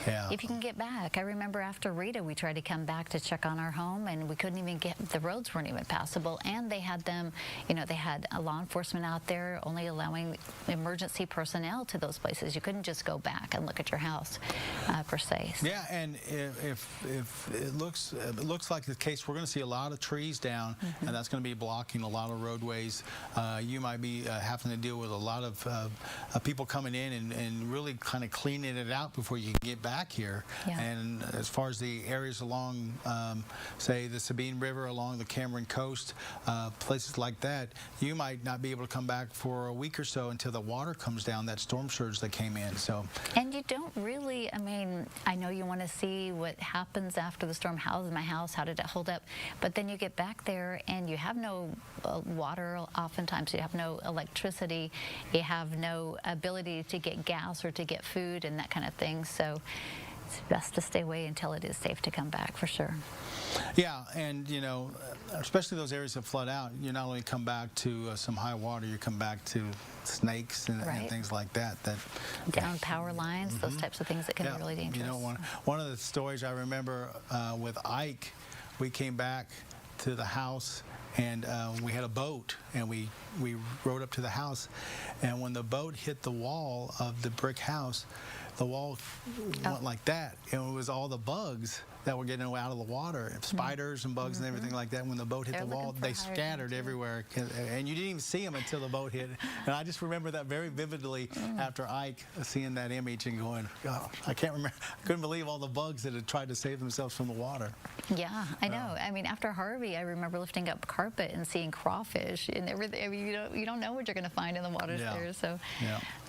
yeah. If you can get back. I remember after Rita, we tried to come back to check on our home, and we couldn't even get, the roads weren't even passable, and they had them, you know, they had a law enforcement out there only allowing emergency personnel to those places. You couldn't just go back and look at your house, per se. Yeah, and if it looks like the case, we're going to see a lot of trees down, and that's going to be blocking a lot of roadways. You might be having to deal with a lot of people coming in and really kind of cleaning it out before you can get back here. Yeah. And as far as the areas along, say, the Sabine River, along the Cameron coast, places like that, you might not be able to come back for a week or so until the water comes down, that storm surge that came in. So. And you don't really, I mean, I know you want to see what happens after the storm. How's my house? How did it hold up? But then you get back there and you have no water. Oftentimes you have no electricity. You have no ability to get gas or to get food and that kind of thing. So it's best to stay away until it is safe to come back, for sure. Yeah, and you know, especially those areas that flood out, you not only come back to some high water, you come back to snakes and things like that. Down power lines, those types of things that can be really dangerous. You know, one of the stories I remember with Ike, we came back to the house, and we had a boat, and we rode up to the house, and when the boat hit the wall of the brick house, the wall went like that, and it was all the bugs that were getting out of the water, spiders and bugs and everything like that. When the boat hit the wall, they scattered everywhere, and you didn't even see them until the boat hit. And I just remember that very vividly after Ike, seeing that image and going, oh, I can't remember, I couldn't believe all the bugs that had tried to save themselves from the water. Yeah, I know. I mean, after Harvey, I remember lifting up carpet and seeing crawfish and everything. I mean, you don't know what you're going to find in the waters there. So,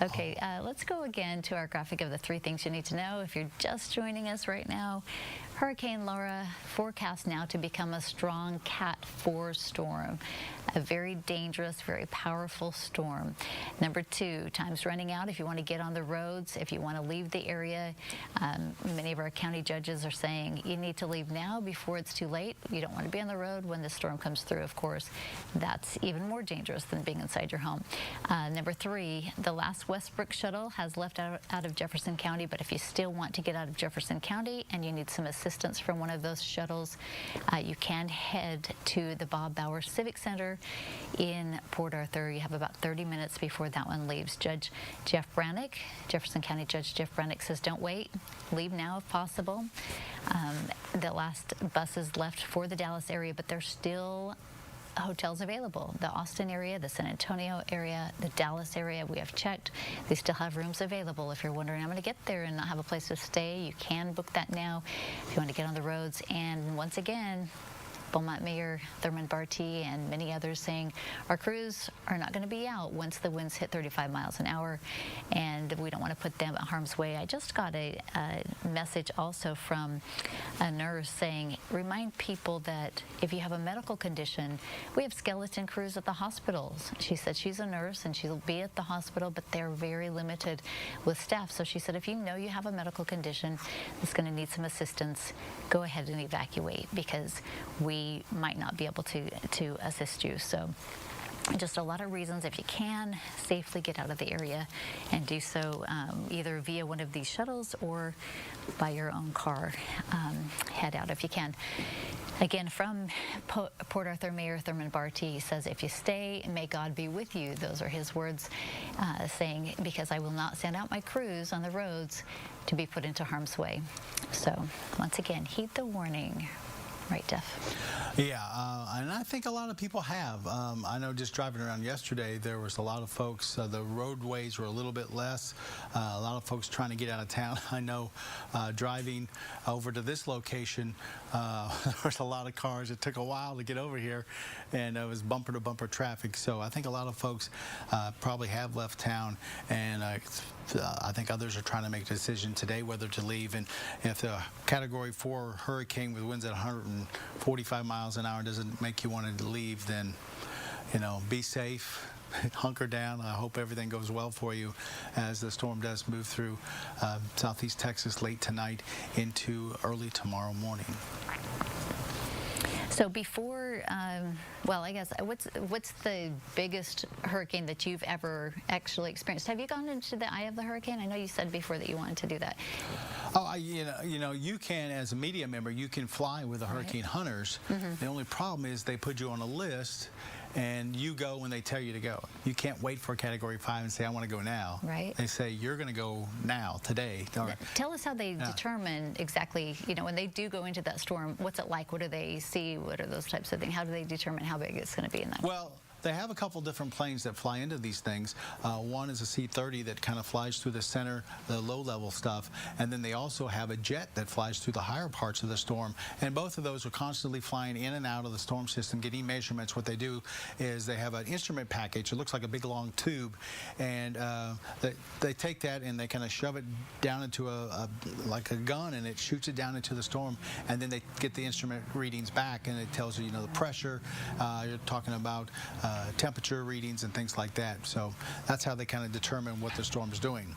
okay, let's go again to our graphic of the 3 things you need to know. If you're just joining us right now, Hurricane Laura forecast now to become a strong Cat 4 storm. A very dangerous, very powerful storm. Number 2, time's running out if you want to get on the roads, if you want to leave the area. Many of our county judges are saying you need to leave now before it's too late. You don't want to be on the road when the storm comes through, of course. That's even more dangerous than being inside your home. Number 3, the last Westbrook shuttle has left out of Jefferson County, but if you still want to get out of Jefferson County and you need some assistance from one of those shuttles, you can head to the Bob Bauer Civic Center in Port Arthur. You have about 30 minutes before that one leaves. Judge Jeff Brannick, Jefferson County Judge Jeff Brannick says don't wait, leave now if possible. The last buses left for the Dallas area, but there's still hotels available. The Austin area, the San Antonio area, the Dallas area, we have checked. They still have rooms available. If you're wondering, I'm going to get there and not have a place to stay, you can book that now if you want to get on the roads. And once again, Beaumont Mayor Thurman Barty and many others saying our crews are not going to be out once the winds hit 35 miles an hour, and we don't want to put them at harm's way. I just got a message also from a nurse saying, remind people that if you have a medical condition, we have skeleton crews at the hospitals. She said she's a nurse and she'll be at the hospital, but they're very limited with staff. So she said if you know you have a medical condition that's going to need some assistance, go ahead and evacuate, because we might not be able to assist you. So just a lot of reasons, if you can, safely get out of the area and do so either via one of these shuttles or by your own car. Head out if you can. Again, from Port Arthur Mayor Thurman Barty says, if you stay, may God be with you. Those are his words, saying, because I will not send out my crews on the roads to be put into harm's way. So once again, heed the warning. Right, Jeff? Yeah, and I think a lot of people have. I know just driving around yesterday, there was a lot of folks, the roadways were a little bit less, a lot of folks trying to get out of town. I know driving over to this location, there was a lot of cars. It took a while to get over here, and it was bumper-to-bumper traffic. So I think a lot of folks probably have left town, and I think others are trying to make a decision today whether to leave. And if the Category 4 hurricane with winds at 145 miles an hour doesn't make you want to leave, then, you know, be safe, hunker down. I hope everything goes well for you as the storm does move through southeast Texas late tonight into early tomorrow morning. So before, well, I guess, what's the biggest hurricane that you've ever actually experienced? Have you gone into the eye of the hurricane? I know you said before that you wanted to do that. Oh, you know, you can, as a media member, you can fly with the hurricane hunters. The only problem is they put you on a list, and you go when they tell you to go. You can't wait for a Category 5 and say, I want to go now. Right. They say, you're going to go now, today. Tell us how they determine exactly, you know, when they do go into that storm, what's it like? What do they see? What are those types of things? How do they determine how big it's going to be in that? Well, they have a couple different planes that fly into these things. One is a C-30 that kind of flies through the center, the low-level stuff, and then they also have a jet that flies through the higher parts of the storm. And both of those are constantly flying in and out of the storm system, getting measurements. What they do is they have an instrument package. It looks like a big long tube, and they take that and they kind of shove it down into like a gun, and it shoots it down into the storm, and then they get the instrument readings back, and it tells you, you know, the pressure. You're talking about temperature readings and things like that. So that's how they kind of determine what the storm's doing.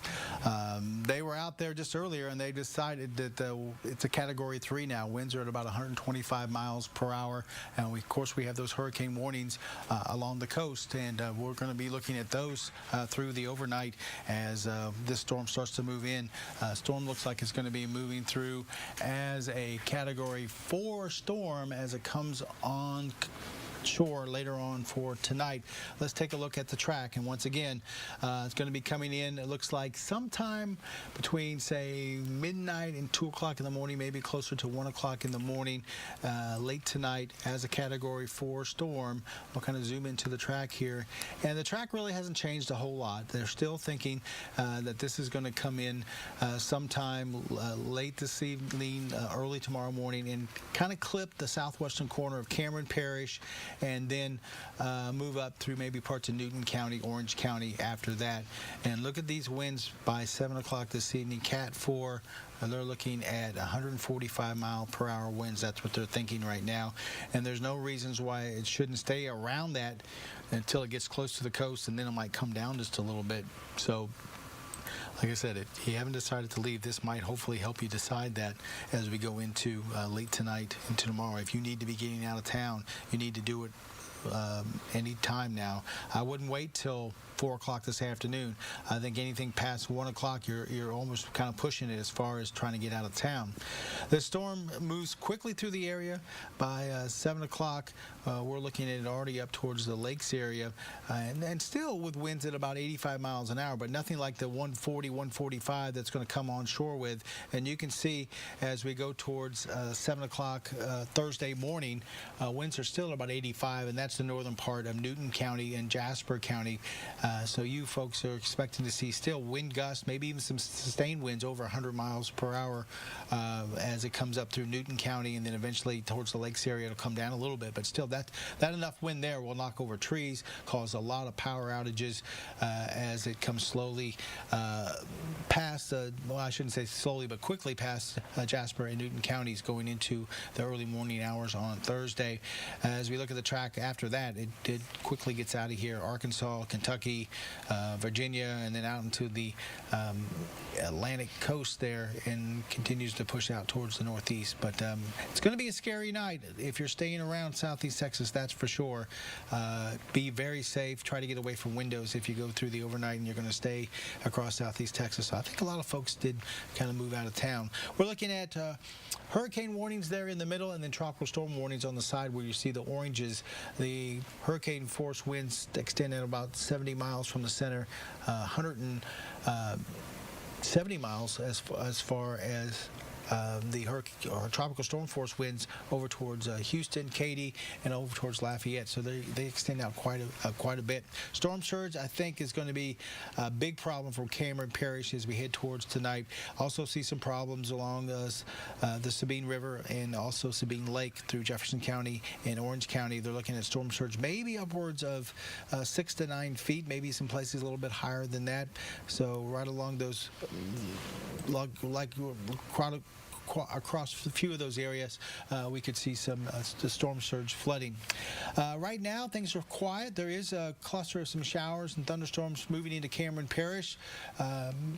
They were out there just earlier, and they decided that it's a Category 3 now. Winds are at about 125 miles per hour, and of course we have those hurricane warnings along the coast, and we're going to be looking at those through the overnight as this storm starts to move in. Storm looks like it's going to be moving through as a Category 4 storm as it comes on shore later on for tonight. Let's take a look at the track, and once again, it's going to be coming in, it looks like sometime between, say, midnight and 2 o'clock in the morning, maybe closer to 1 o'clock in the morning, late tonight as a Category 4 storm. We'll kind of zoom into the track here, and the track really hasn't changed a whole lot. They're still thinking that this is going to come in sometime late this evening, early tomorrow morning, and kind of clip the southwestern corner of Cameron Parish and then move up through maybe parts of Newton County, Orange County after that. And look at these winds by 7 o'clock this evening. Cat 4. They're looking at 145-mile-per-hour winds. That's what they're thinking right now. And there's no reasons why it shouldn't stay around that until it gets close to the coast, and then it might come down just a little bit. So, like I said, if you haven't decided to leave, this might hopefully help you decide that as we go into late tonight into tomorrow. If you need to be getting out of town, you need to do it any time now. I wouldn't wait till 4 o'clock this afternoon. I think anything past 1 o'clock, you're almost kind of pushing it as far as trying to get out of town. The storm moves quickly through the area. By 7 o'clock, we're looking at it already up towards the lakes area, and still with winds at about 85 miles an hour, but nothing like the 140, 145 that's going to come on shore with. And you can see as we go towards 7 o'clock Thursday morning, winds are still about 85, and that's the northern part of Newton County and Jasper County. So you folks are expecting to see still wind gusts, maybe even some sustained winds over 100 miles per hour as it comes up through Newton County, and then eventually towards the lakes area it'll come down a little bit. But still, that enough wind there will knock over trees, cause a lot of power outages as it comes slowly past, well, I shouldn't say slowly, but quickly past Jasper and Newton counties going into the early morning hours on Thursday. As we look at the track after that, it quickly gets out of here. Arkansas, Kentucky, Virginia, and then out into the Atlantic coast there, and continues to push out towards the northeast. But it's going to be a scary night if you're staying around southeast Texas, that's for sure. Be very safe. Try to get away from windows if you go through the overnight and you're going to stay across southeast Texas. So I think a lot of folks did kind of move out of town. We're looking at hurricane warnings there in the middle, and then tropical storm warnings on the side where you see the oranges. The hurricane force winds extend at about 70 miles from the center, 170 miles as far as the tropical storm force winds over towards Houston, Katy, and over towards Lafayette. So they extend out quite a bit. Storm surge, I think, is going to be a big problem for Cameron Parish as we head towards tonight. Also see some problems along the Sabine River and also Sabine Lake through Jefferson County and Orange County. They're looking at storm surge maybe upwards of 6 to 9 feet, maybe some places a little bit higher than that. So right along those, across a few of those areas, we could see some storm surge flooding. Right now, things are quiet. There is a cluster of some showers and thunderstorms moving into Cameron Parish.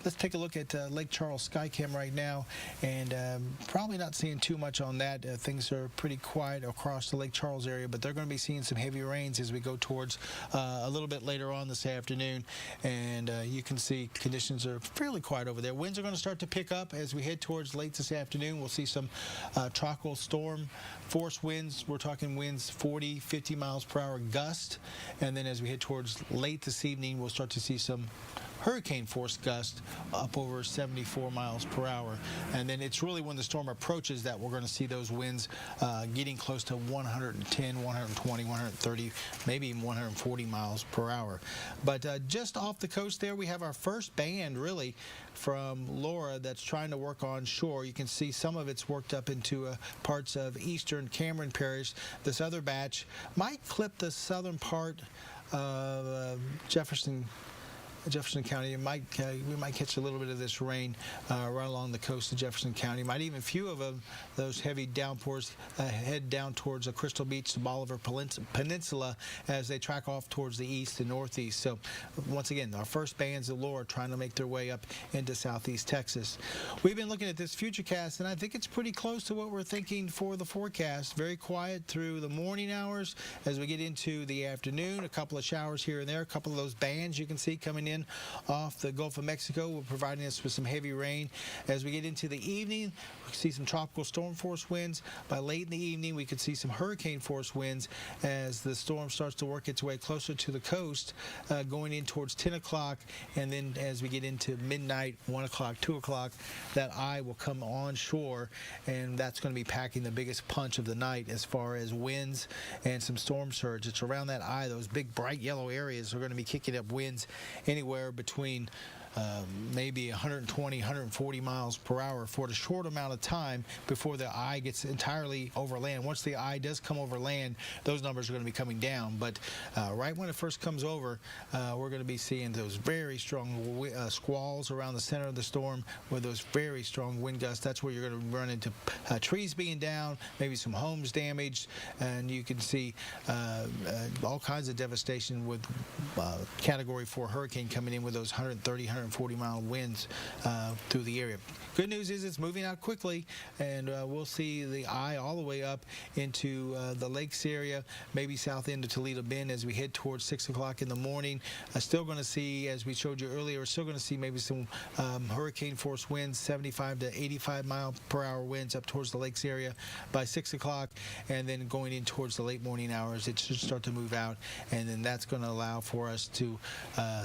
Let's take a look at Lake Charles Skycam right now, and probably not seeing too much on that. Things are pretty quiet across the Lake Charles area, but they're going to be seeing some heavy rains as we go towards a little bit later on this afternoon, and you can see conditions are fairly quiet over there. Winds are going to start to pick up as we head towards late this afternoon. We'll see some tropical storm force winds. We're talking winds 40, 50 miles per hour gust. And then as we head towards late this evening, we'll start to see some hurricane force gust up over 74 miles per hour. And then it's really when the storm approaches that we're going to see those winds getting close to 110, 120, 130, maybe even 140 miles per hour. But just off the coast there, we have our first band really from Laura that's trying to work on shore. You can see some of it's worked up into parts of eastern Cameron Parish. This other batch might clip the southern part of Jefferson County. We might catch a little bit of this rain right along the coast of Jefferson County. Might even a few of those heavy downpours head down towards Crystal Beach, the Bolivar Peninsula, as they track off towards the east and northeast. So once again, our first bands of Laura trying to make their way up into southeast Texas. We've been looking at this futurecast, and I think it's pretty close to what we're thinking for the forecast. Very quiet through the morning hours. As we get into the afternoon, a couple of showers here and there, a couple of those bands you can see coming in off the Gulf of Mexico, will providing us with some heavy rain. As we get into the evening, we see some tropical storm force winds. By late in the evening, we could see some hurricane force winds as the storm starts to work its way closer to the coast, going in towards 10 o'clock. And then as we get into midnight, 1 o'clock, 2 o'clock, that eye will come on shore, and that's going to be packing the biggest punch of the night as far as winds and some storm surge. It's around that eye, those big bright yellow areas are going to be kicking up winds anywhere between maybe 120, 140 miles per hour for a short amount of time before the eye gets entirely over land. Once the eye does come over land, those numbers are going to be coming down. But right when it first comes over, we're going to be seeing those very strong squalls around the center of the storm with those very strong wind gusts. That's where you're going to run into trees being down, maybe some homes damaged, and you can see all kinds of devastation with Category 4 hurricane coming in with those 130, 140 mile winds through the area. Good news is it's moving out quickly, and we'll see the eye all the way up into the lakes area, maybe south end of Toledo Bend as we head towards 6 o'clock in the morning. Still going to see, as we showed you earlier, we're still going to see maybe some hurricane force winds, 75 to 85 mile per hour winds up towards the lakes area by 6 o'clock, and then going in towards the late morning hours, it should start to move out, and then that's going to allow for us to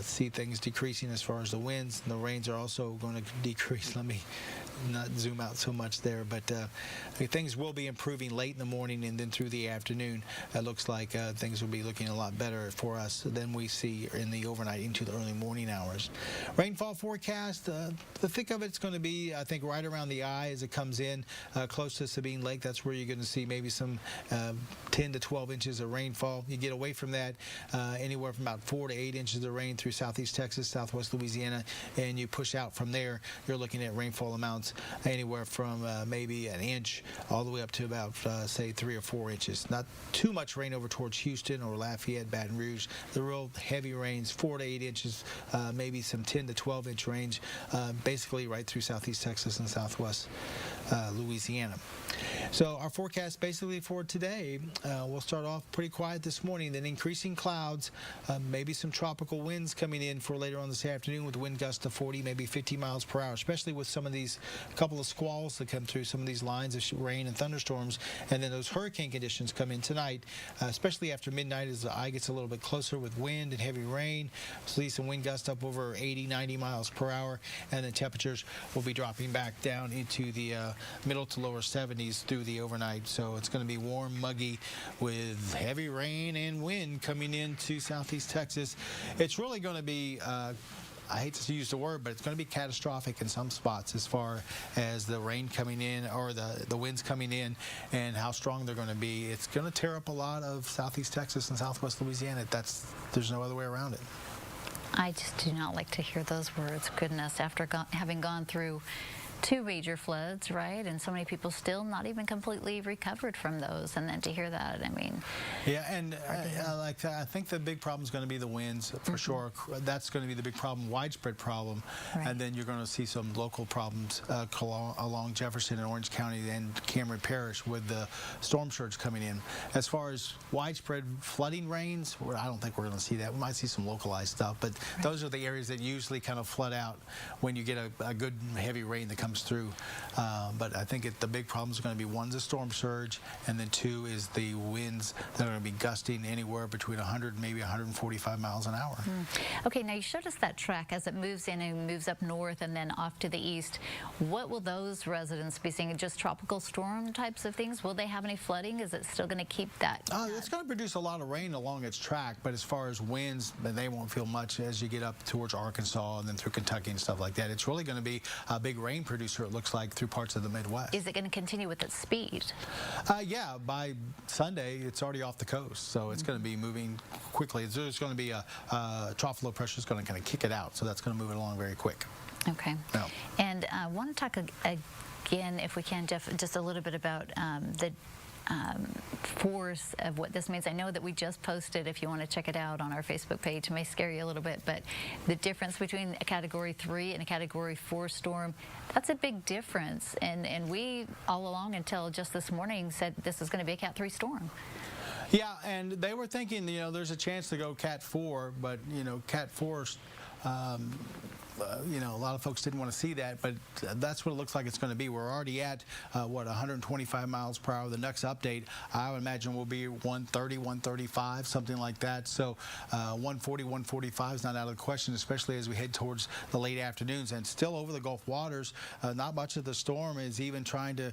see things decreasing as far as the winds. And the rains are also going to decrease. Let me not zoom out so much there, but things will be improving late in the morning, and then through the afternoon it looks like things will be looking a lot better for us than we see in the overnight into the early morning hours. Rainfall forecast, the thick of it's going to be, I think, right around the eye as it comes in close to Sabine Lake. That's where you're going to see maybe some 10 to 12 inches of rainfall. You get away from that, anywhere from about 4 to 8 inches of rain through southeast Texas, southwest Louisiana, and you push out from there, you're looking at rainfall amounts anywhere from maybe an inch all the way up to about, say, 3 or 4 inches. Not too much rain over towards Houston or Lafayette, Baton Rouge. The real heavy rains, 4 to 8 inches, maybe some 10 to 12 inch range, basically right through southeast Texas and southwest Louisiana. So our forecast basically for today, we'll start off pretty quiet this morning, then increasing clouds, maybe some tropical winds coming in for later on this afternoon with wind gusts to 40, maybe 50 miles per hour, especially with some of these couple of squalls that come through, some of these lines of rain and thunderstorms, and then those hurricane conditions come in tonight, especially after midnight as the eye gets a little bit closer with wind and heavy rain. See some wind gusts up over 80, 90 miles per hour, and the temperatures will be dropping back down into the middle to lower 70s through the overnight. So it's going to be warm, muggy with heavy rain and wind coming into southeast Texas. It's really going to be I hate to use the word, but it's going to be catastrophic in some spots as far as the rain coming in or the winds coming in and how strong they're going to be. It's going to tear up a lot of southeast Texas and southwest Louisiana. There's no other way around it. I just do not like to hear those words. Goodness, after having gone through 2 major floods, right? And so many people still not even completely recovered from those. And then to hear that, I mean... Yeah, and I think the big problem is going to be the winds, for sure. That's going to be the big problem, widespread problem. Right. And then you're going to see some local problems along Jefferson and Orange County and Cameron Parish with the storm surge coming in. As far as widespread flooding rains, I don't think we're going to see that. We might see some localized stuff, but those are the areas that usually kind of flood out when you get a good heavy rain that comes through. But I think the big problem is going to be, one, the storm surge, and then 2 is the winds that are going to be gusting anywhere between 100 and maybe 145 miles an hour. Okay, now you showed us that track as it moves in and moves up north and then off to the east. What will those residents be seeing? Just tropical storm types of things? Will they have any flooding? Is it still going to keep that? It's going to produce a lot of rain along its track, but as far as winds, they won't feel much as you get up towards Arkansas and then through Kentucky and stuff like that. It's really going to be a big rain producer, it looks like, through parts of the Midwest. Is it going to continue with its speed? Yeah, by Sunday, it's already off the coast, so it's going to be moving quickly. There's going to be a trough low pressure is going to kind of kick it out, so that's going to move it along very quick. Okay. Yeah. And I want to talk again, if we can, Jeff, just a little bit about the force of what this means. I know that we just posted, if you want to check it out on our Facebook page, it may scare you a little bit, but the difference between a Category 3 and a Category 4 storm, that's a big difference. And we, all along until just this morning, said this is going to be a Cat 3 storm. Yeah, and they were thinking, there's a chance to go Cat 4, but, Cat 4, a lot of folks didn't want to see that, but that's what it looks like it's going to be. We're already at, 125 miles per hour. The next update, I would imagine, will be 130, 135, something like that. So 140, 145 is not out of the question, especially as we head towards the late afternoons. And still over the Gulf waters, not much of the storm is even trying to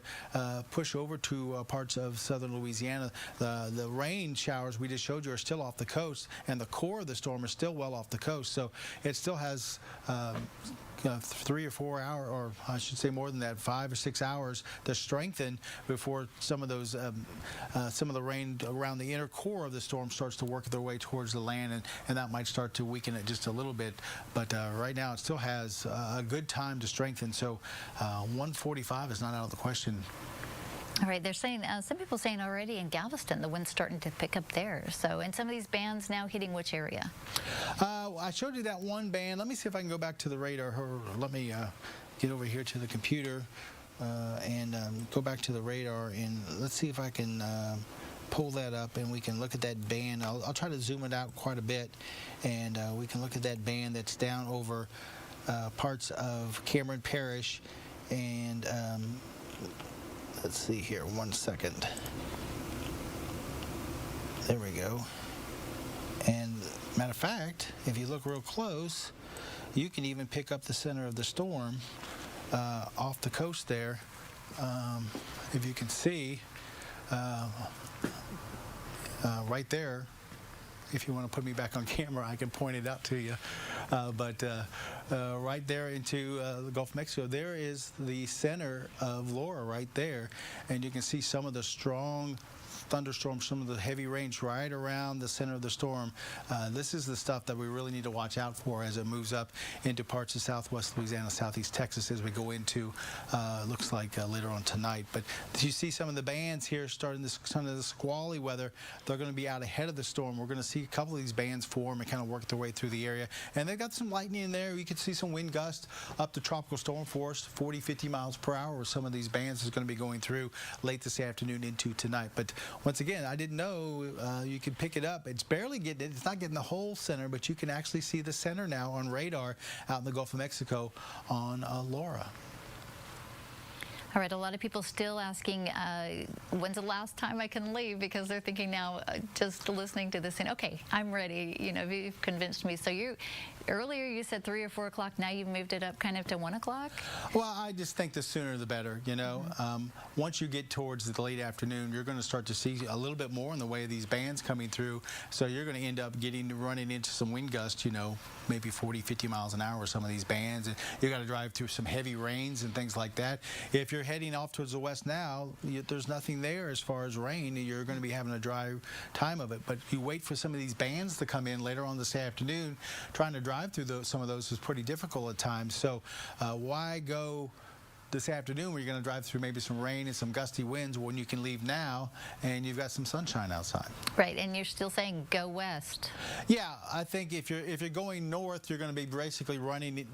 push over to parts of southern Louisiana. The rain showers we just showed you are still off the coast, and the core of the storm is still well off the coast. So it still has 3 or 4 hours, or I should say more than that, 5 or 6 hours to strengthen before some of those, some of the rain around the inner core of the storm starts to work their way towards the land, and that might start to weaken it just a little bit. But right now it still has a good time to strengthen, so 145 is not out of the question. All right, they're saying, some people saying already in Galveston, the wind's starting to pick up there. So, and some of these bands now hitting which area? I showed you that one band. Let me see if I can go back to the radar. Let me get over here to the computer and go back to the radar, and let's see if I can pull that up and we can look at that band. I'll try to zoom it out quite a bit, and we can look at that band that's down over parts of Cameron Parish, and let's see here, 1 second. There we go. And matter of fact, if you look real close, you can even pick up the center of the storm off the coast there. If you can see, right there, if you want to put me back on camera, I can point it out to you. But right there into the Gulf of Mexico, there is the center of Laura right there. And you can see some of the strong thunderstorms, some of the heavy rains right around the center of the storm. This is the stuff that we really need to watch out for as it moves up into parts of southwest Louisiana, southeast Texas as we go into, looks like later on tonight. But you see some of the bands here starting this kind of the squally weather. They're going to be out ahead of the storm. We're going to see a couple of these bands form and kind of work their way through the area. And they've got some lightning in there. You can see some wind gusts up to tropical storm force, 40, 50 miles per hour, where some of these bands is going to be going through late this afternoon into tonight. But once again, I didn't know you could pick it up. It's barely getting it. It's not getting the whole center, but you can actually see the center now on radar out in the Gulf of Mexico on Laura. All right, a lot of people still asking, when's the last time I can leave? Because they're thinking now, just listening to this, saying, okay, I'm ready. You know, you've convinced me. So earlier you said 3 or 4 o'clock. Now you've moved it up kind of to 1 o'clock? Well, I just think the sooner the better, you know. Once you get towards the late afternoon, you're going to start to see a little bit more in the way of these bands coming through. So you're going to end up running into some wind gusts, you know, maybe 40, 50 miles an hour with some of these bands. And you got to drive through some heavy rains and things like that. If you're heading off towards the west now, there's nothing there as far as rain. You're going to be having a dry time of it. But you wait for some of these bands to come in later on this afternoon. Trying to drive through some of those is pretty difficult at times. So why go this afternoon where you're going to drive through maybe some rain and some gusty winds when you can leave now and you've got some sunshine outside? Right, and you're still saying go west. Yeah, I think if you're going north, you're going to be basically running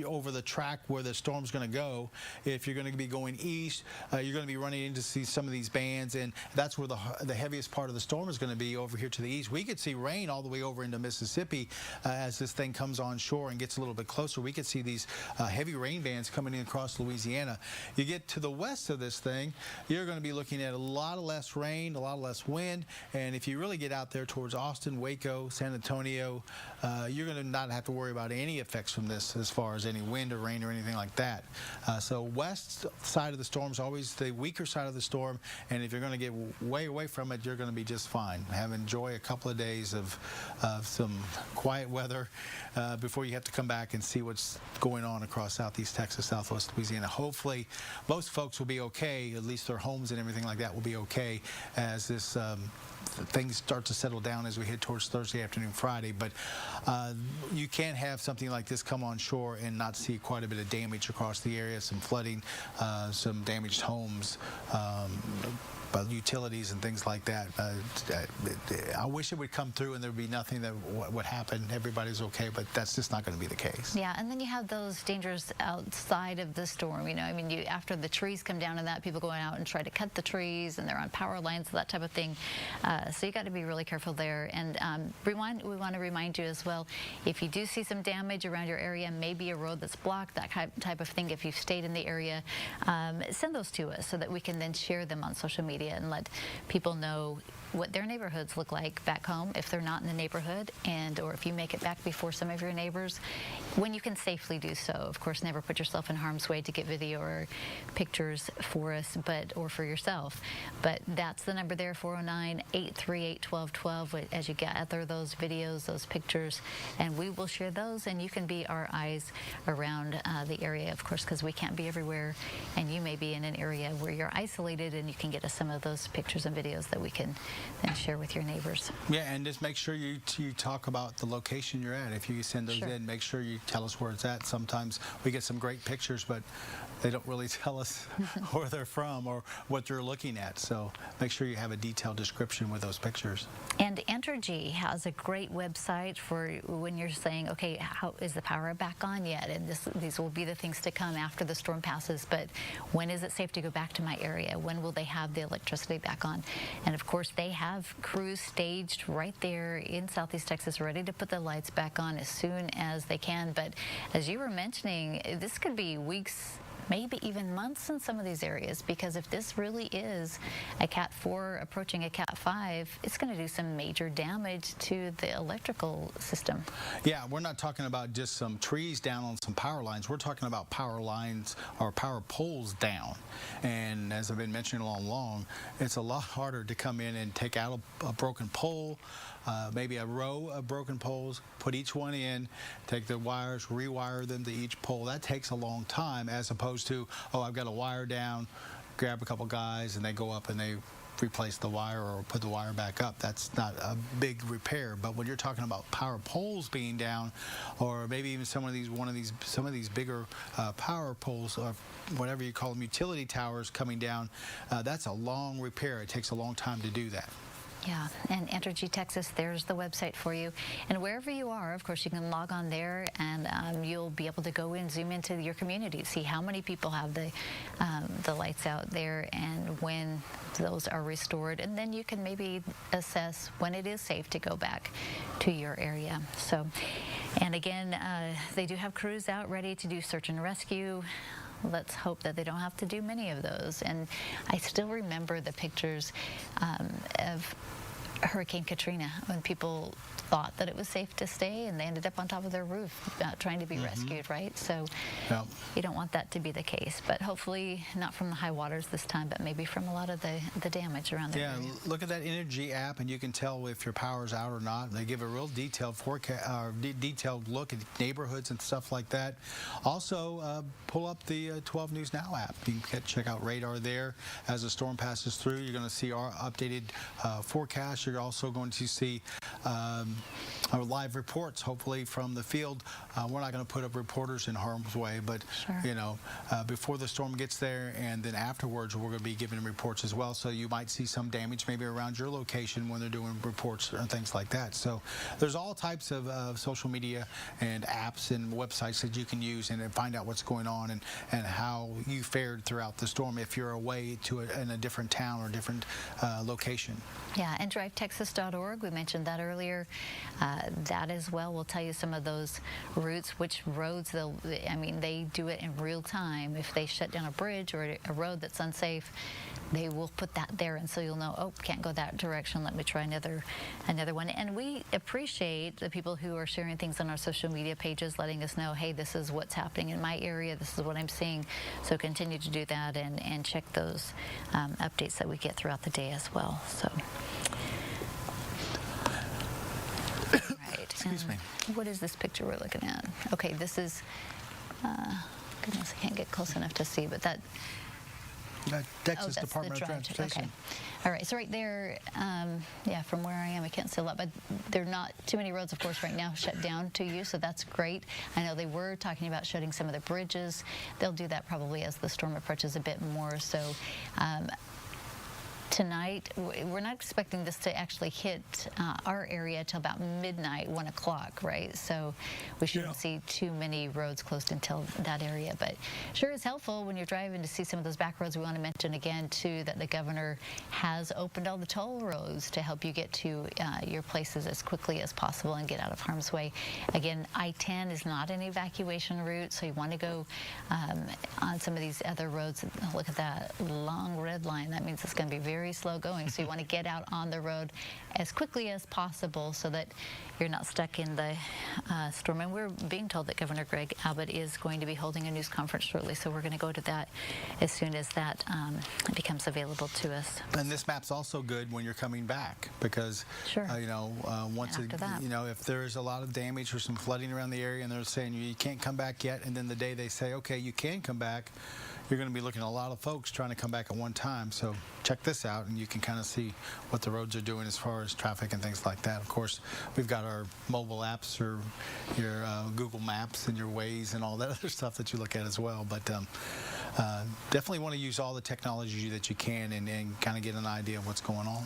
over the track where the storm's going to go. If you're going to be going east, you're going to be running into some of these bands, and that's where the heaviest part of the storm is going to be over here to the east. We could see rain all the way over into Mississippi as this thing comes on shore and gets a little bit closer. We could see these heavy rain bands coming in across Louisiana. You get to the west of this thing, you're going to be looking at a lot of less rain, a lot of less wind, and if you really get out there towards Austin, Waco, San Antonio, you're going to not have to worry about any effects from this as far as any wind or rain or anything like that. So west side of the storm is always the weaker side of the storm, and if you're going to get way away from it, you're going to be just fine. Enjoy a couple of days of some quiet weather before you have to come back and see what's going on across southeast Texas, southwest Louisiana. Hopefully, most folks will be okay, at least their homes and everything like that will be okay as this things start to settle down as we head towards Thursday afternoon, Friday. But you can't have something like this come on shore and not see quite a bit of damage across the area, some flooding, some damaged homes, utilities and things like that. I wish it would come through and there would be nothing that would happen. Everybody's okay, but that's just not going to be the case. Yeah, and then you have those dangers outside of the storm. You know, I mean, after the trees come down and that, people going out and try to cut the trees, and they're on power lines, that type of thing. So you got to be really careful there. And we want to remind you as well, if you do see some damage around your area, maybe a road that's blocked, that type of thing, if you've stayed in the area, send those to us so that we can then share them on social media area and let people know what their neighborhoods look like back home if they're not in the neighborhood, and or if you make it back before some of your neighbors, when you can safely do so. Of course, never put yourself in harm's way to get video or pictures for us, or for yourself. But that's the number there, 409-838-1212, as you gather those videos, those pictures, and we will share those, and you can be our eyes around the area, of course, because we can't be everywhere, and you may be in an area where you're isolated, and you can get us some of those pictures and videos that we can then share with your neighbors. Yeah, and just make sure you talk about the location you're at. If you send those in, make sure you tell us where it's at. Sometimes we get some great pictures, but they don't really tell us where they're from or what they're looking at. So make sure you have a detailed description with those pictures. And Entergy has a great website for when you're saying, okay, how is the power back on yet? And these will be the things to come after the storm passes. But when is it safe to go back to my area? When will they have the electricity back on? And of course, they have crews staged right there in Southeast Texas, ready to put the lights back on as soon as they can. But as you were mentioning, this could be weeks, maybe even months in some of these areas, because if this really is a Cat 4 approaching a Cat 5, it's going to do some major damage to the electrical system. Yeah, we're not talking about just some trees down on some power lines. We're talking about power lines or power poles down. And as I've been mentioning all along, it's a lot harder to come in and take out a broken pole, maybe a row of broken poles, put each one in, take the wires, rewire them to each pole. That takes a long time, as opposed to, oh, I've got a wire down, grab a couple guys, and they go up and they replace the wire or put the wire back up. That's not a big repair. But when you're talking about power poles being down, or maybe even some of these bigger power poles, or whatever you call them, utility towers coming down, that's a long repair. It takes a long time to do that. Yeah, and Entergy Texas, there's the website for you. And wherever you are, of course, you can log on there, and you'll be able to go in, zoom into your community, see how many people have the lights out there and when those are restored. And then you can maybe assess when it is safe to go back to your area. So, and again, they do have crews out ready to do search and rescue. Let's hope that they don't have to do many of those. And I still remember the pictures of Hurricane Katrina, when people thought that it was safe to stay and they ended up on top of their roof trying to be rescued, right? So you don't want that to be the case, but hopefully not from the high waters this time, but maybe from a lot of the damage around the area. Look at that Entergy app and you can tell if your power's out or not. They give a real detailed detailed look at neighborhoods and stuff like that. Also, pull up the 12 News Now app. You can check out radar there. As the storm passes through, you're going to see our updated forecast. You're also going to see our live reports, hopefully, from the field. We're not going to put up reporters in harm's way, but you know, before the storm gets there, and then afterwards, we're going to be giving reports as well. So you might see some damage maybe around your location when they're doing reports and things like that. So there's all types of social media and apps and websites that you can use and find out what's going on and how you fared throughout the storm if you're away in a different town or different location. Yeah, and drivetexas.org, we mentioned that earlier. That as well will tell you some of those routes, which roads they do it in real time. If they shut down a bridge or a road that's unsafe, they will put that there, and so you'll know, oh, can't go that direction, let me try another one. And we appreciate the people who are sharing things on our social media pages, letting us know, hey, this is what's happening in my area, this is what I'm seeing. So continue to do that and check those updates that we get throughout the day as well. So. Excuse me. What is this picture we're looking at? Okay, this is, goodness, I can't get close enough to see, but that. Texas Department of Transportation. Okay. All right, so right there, yeah, from where I am, I can't see a lot, but there are not too many roads, of course, right now shut down to you, so that's great. I know they were talking about shutting some of the bridges. They'll do that probably as the storm approaches a bit more, so tonight, we're not expecting this to actually hit our area till about midnight, 1 o'clock, right? So we shouldn't see too many roads closed until that area. But sure is helpful when you're driving to see some of those back roads. We want to mention again, too, that the governor has opened all the toll roads to help you get to your places as quickly as possible and get out of harm's way. Again, I-10 is not an evacuation route, so you want to go on some of these other roads. Look at that long red line. That means it's going to be very very slow going. So you want to get out on the road as quickly as possible so that you're not stuck in the storm. And we're being told that Governor Greg Abbott is going to be holding a news conference shortly, so we're going to go to that as soon as that becomes available to us. And this map's also good when you're coming back because, Sure. once if there's a lot of damage or some flooding around the area and they're saying you can't come back yet, and then the day they say, okay, you can come back, you're going to be looking at a lot of folks trying to come back at one time. So check this out, and you can kind of see what the roads are doing as far as traffic and things like that. Of course, we've got our mobile apps or your Google Maps and your Waze and all that other stuff that you look at as well. But definitely want to use all the technology that you can and kind of get an idea of what's going on.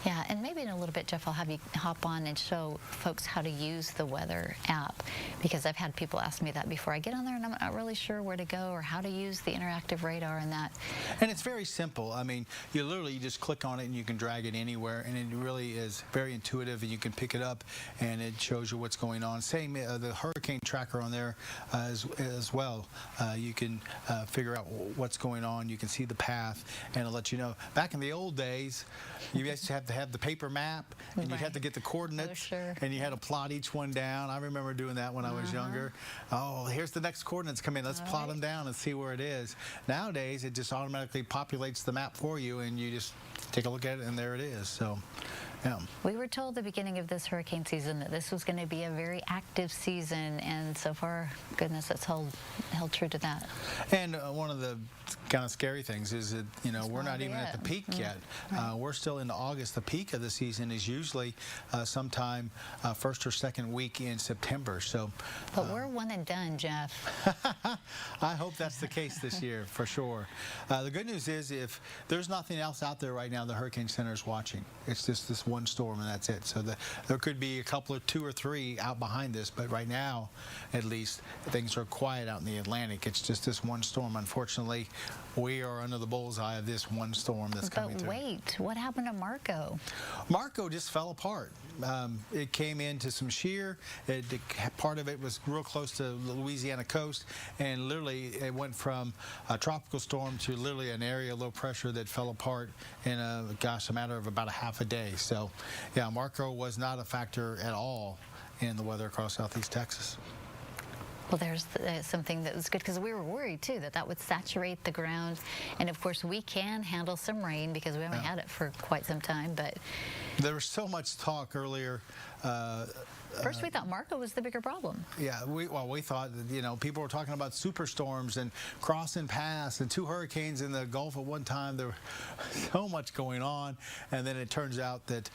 Yeah, and maybe in a little bit, Jeff, I'll have you hop on and show folks how to use the weather app, because I've had people ask me that before. I get on there and I'm not really sure where to go or how to use the interactive radar and that. And it's very simple. I mean, you literally just click on it and you can drag it anywhere, and it really is very intuitive, and you can pick it up and it shows you what's going on. Same the hurricane tracker on there as well. You can figure out what's going on. You can see the path, and it'll let you know. Back in the old days, you used to have the paper map, and you'd have to get the coordinates, sure. and you had to plot each one down. I remember doing that when I was younger. Oh, here's the next coordinates come in. Let's plot them down and see where it is. Nowadays, it just automatically populates the map for you, and you just take a look at it, and there it is. So, yeah. We were told at the beginning of this hurricane season that this was going to be a very active season, and so far, goodness, it's held true to that. And one of the kind of scary things is that, we're not even at the peak yet. Right. We're still into August. The peak of the season is usually sometime first or second week in September. So, but we're one and done, Jeff. I hope that's the case this year for sure. The good news is, if there's nothing else out there right now, the Hurricane Center is watching. It's just this one storm, and that's it. So there could be a couple or two or three out behind this, but right now, at least, things are quiet out in the Atlantic. It's just this one storm. Unfortunately, we are under the bullseye of this one storm that's coming through. But wait, what happened to Marco? Marco just fell apart. It came into some shear. Part of it was real close to the Louisiana coast, and literally it went from a tropical storm to literally an area low pressure that fell apart in a matter of about a half a day. So, yeah, Marco was not a factor at all in the weather across southeast Texas. Well, there's something that was good, because we were worried, too, that would saturate the ground. And, of course, we can handle some rain because we haven't had it for quite some time. But there was so much talk earlier. First, we thought Marco was the bigger problem. Yeah, we thought that, people were talking about superstorms and crossing paths and two hurricanes in the Gulf at one time. There was so much going on, and then it turns out that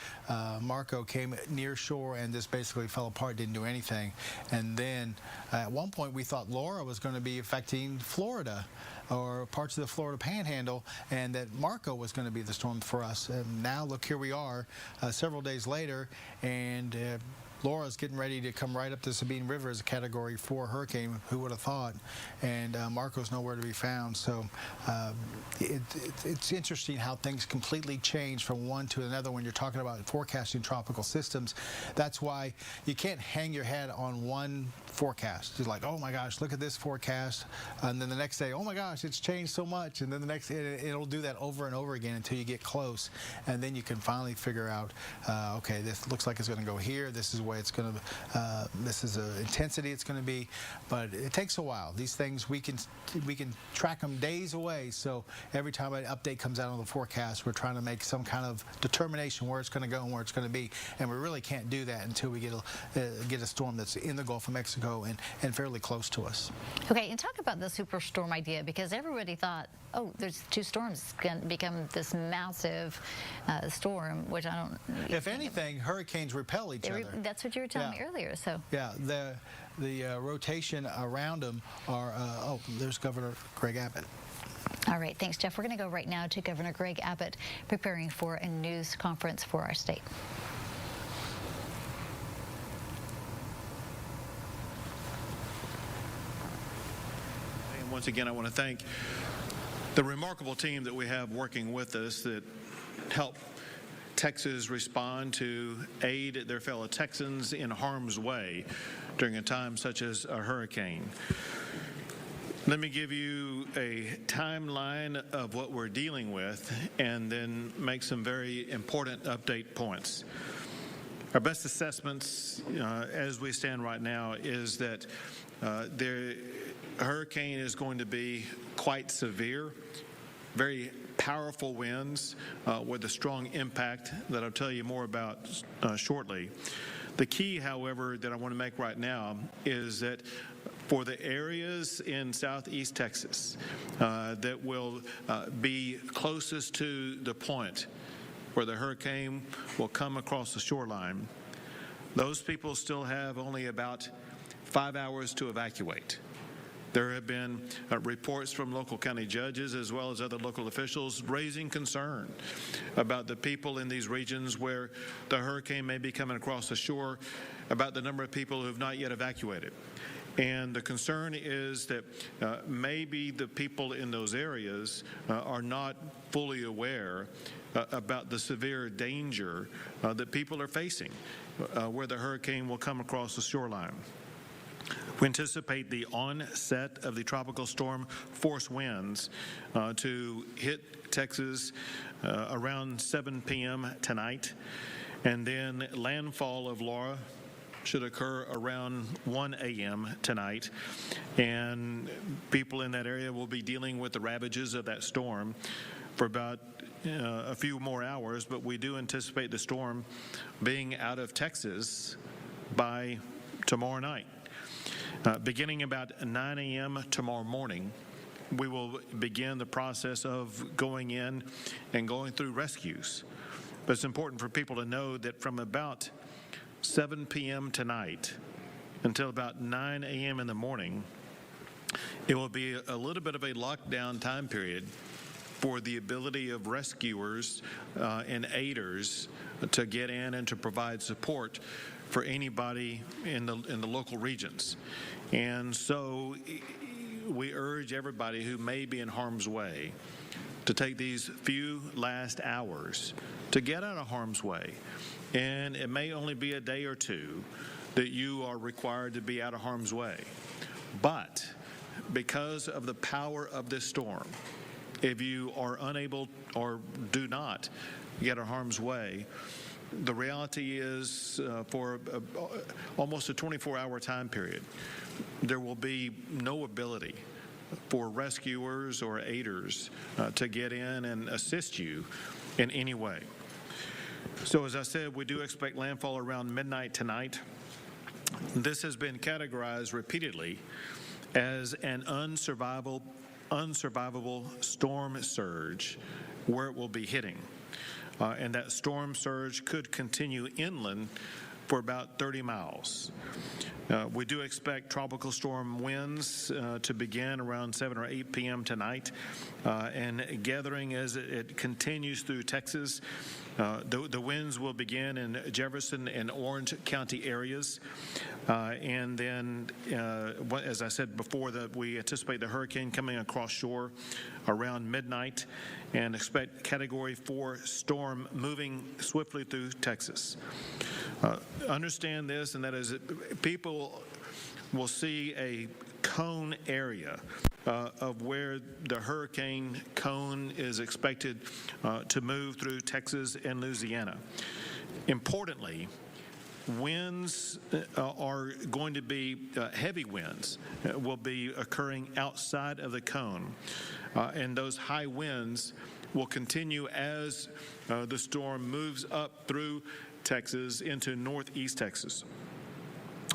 Marco came near shore and just basically fell apart, didn't do anything. And then at one point we thought Laura was going to be affecting Florida or parts of the Florida Panhandle, and that Marco was going to be the storm for us. And now look, here we are several days later, and Laura's getting ready to come right up the Sabine River as a Category 4 hurricane. Who would have thought? And Marco's nowhere to be found. So it's interesting how things completely change from one to another when you're talking about forecasting tropical systems. That's why you can't hang your head on one forecast. You're like, oh my gosh, look at this forecast, and then the next day, oh my gosh, it's changed so much, and then the next, it'll do that over and over again until you get close, and then you can finally figure out, okay, this looks like it's going to go here. This is where it's going to. This is the intensity it's going to be, but it takes a while. These things we can track them days away. So every time an update comes out on the forecast, we're trying to make some kind of determination where it's going to go and where it's going to be, and we really can't do that until we get a storm that's in the Gulf of Mexico and fairly close to us. Okay, and talk about the superstorm idea, because everybody thought, oh, there's two storms, it's going to become this massive storm, which I don't. If anything, hurricanes repel each other. That's what you were telling me earlier. So yeah, the rotation around them are. Oh, there's Governor Greg Abbott. All right, thanks, Jeff. We're going to go right now to Governor Greg Abbott preparing for a news conference for our state. Once again, I want to thank the remarkable team that we have working with us that help Texas respond to aid their fellow Texans in harm's way during a time such as a hurricane. Let me give you a timeline of what we're dealing with and then make some very important update points. Our best assessments as we stand right now is that the hurricane is going to be quite severe, very powerful winds with a strong impact that I'll tell you more about shortly. The key, however, that I want to make right now is that for the areas in southeast Texas that will be closest to the point where the hurricane will come across the shoreline, those people still have only about 5 hours to evacuate. There have been reports from local county judges as well as other local officials raising concern about the people in these regions where the hurricane may be coming across the shore, about the number of people who have not yet evacuated. And the concern is that maybe the people in those areas are not fully aware about the severe danger that people are facing where the hurricane will come across the shoreline. We anticipate the onset of the tropical storm force winds to hit Texas around 7 p.m. tonight, and then landfall of Laura should occur around 1 a.m. tonight, and people in that area will be dealing with the ravages of that storm for about a few more hours, but we do anticipate the storm being out of Texas by tomorrow night. Beginning about 9 a.m. tomorrow morning, we will begin the process of going in and going through rescues. But it's important for people to know that from about 7 p.m. tonight until about 9 a.m. in the morning, it will be a little bit of a lockdown time period for the ability of rescuers and aiders to get in and to provide support for anybody in the local regions. And so we urge everybody who may be in harm's way to take these few last hours to get out of harm's way. And it may only be a day or two that you are required to be out of harm's way. But because of the power of this storm, if you are unable or do not get out of harm's way, the reality is for almost a 24-hour time period, there will be no ability for rescuers or aiders to get in and assist you in any way. So as I said, we do expect landfall around midnight tonight. This has been categorized repeatedly as an unsurvivable storm surge where it will be hitting. And that storm surge could continue inland for about 30 miles. We do expect tropical storm winds to begin around 7 or 8 p.m. tonight and gathering as it continues through Texas. The winds will begin in Jefferson and Orange County areas. And then, as I said before, we anticipate the hurricane coming across shore around midnight and expect Category 4 storm moving swiftly through Texas. Understand this, and that is that people will see a cone area of where the hurricane cone is expected to move through Texas and Louisiana. Importantly, winds are going to be heavy winds will be occurring outside of the cone, and those high winds will continue as the storm moves up through Texas into northeast Texas.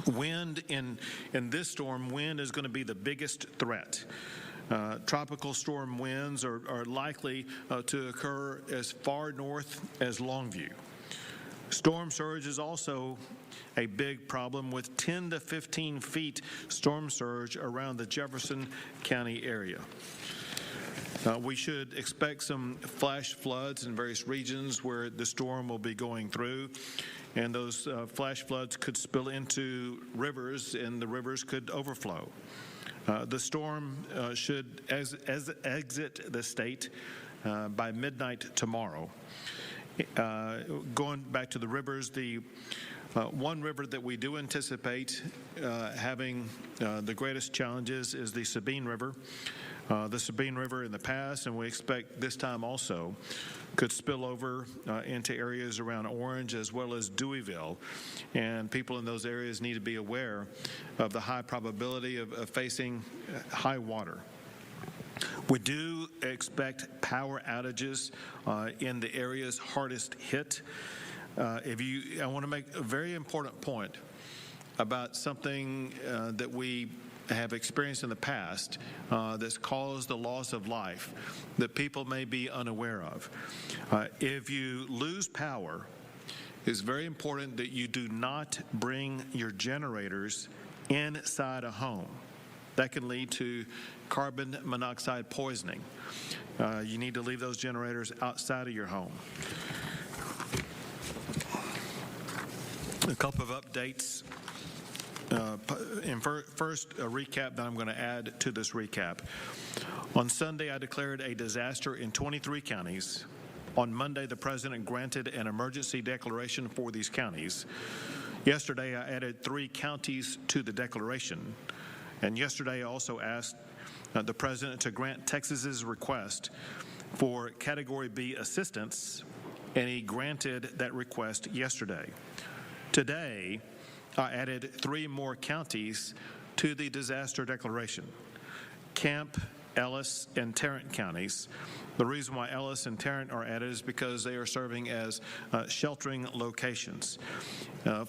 Wind in this storm, wind is going to be the biggest threat. Tropical storm winds are likely to occur as far north as Longview. Storm surge is also a big problem with 10 to 15 feet storm surge around the Jefferson County area. We should expect some flash floods in various regions where the storm will be going through, and those flash floods could spill into rivers, and the rivers could overflow. The storm should exit the state by midnight tomorrow. Going back to the rivers, the One river that we do anticipate having the greatest challenges is the Sabine River. The Sabine River in the past, and we expect this time also, could spill over into areas around Orange as well as Deweyville. And people in those areas need to be aware of the high probability of facing high water. We do expect power outages in the areas hardest hit. I want to make a very important point about something that we have experienced in the past that's caused the loss of life that people may be unaware of. If you lose power, it's very important that you do not bring your generators inside a home. That can lead to carbon monoxide poisoning. You need to leave those generators outside of your home. A couple of updates. First, a recap that I'm going to add to this recap. On Sunday, I declared a disaster in 23 counties. On Monday, the President granted an emergency declaration for these counties. Yesterday, I added 3 counties to the declaration. And yesterday, I also asked the President to grant Texas's request for Category B assistance, and he granted that request yesterday. Today, I added 3 more counties to the disaster declaration: Camp, Ellis, and Tarrant counties. The reason why Ellis and Tarrant are added is because they are serving as sheltering locations.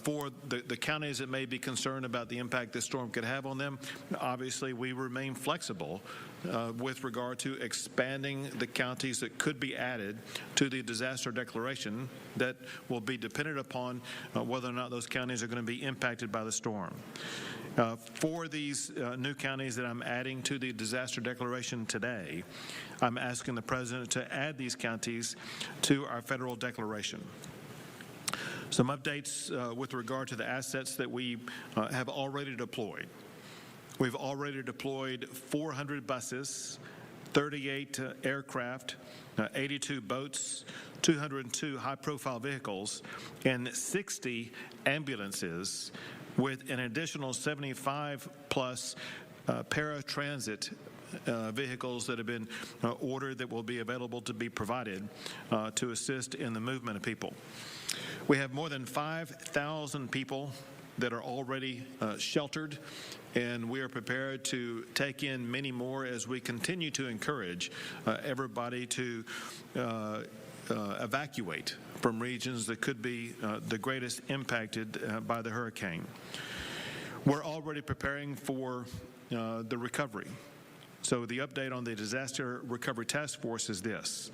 For the counties that may be concerned about the impact this storm could have on them, obviously we remain flexible with regard to expanding the counties that could be added to the disaster declaration. That will be dependent upon whether or not those counties are going to be impacted by the storm. For these new counties that I'm adding to the disaster declaration today, I'm asking the President to add these counties to our federal declaration. Some updates with regard to the assets that we have already deployed. We've already deployed 400 buses, 38 aircraft, 82 boats, 202 high-profile vehicles, and 60 ambulances, with an additional 75-plus paratransit vehicles that have been ordered that will be available to be provided to assist in the movement of people. We have more than 5,000 people that are already sheltered, and we are prepared to take in many more as we continue to encourage everybody to evacuate from regions that could be the greatest impacted by the hurricane. We're already preparing for the recovery. So the update on the Disaster Recovery Task Force is this.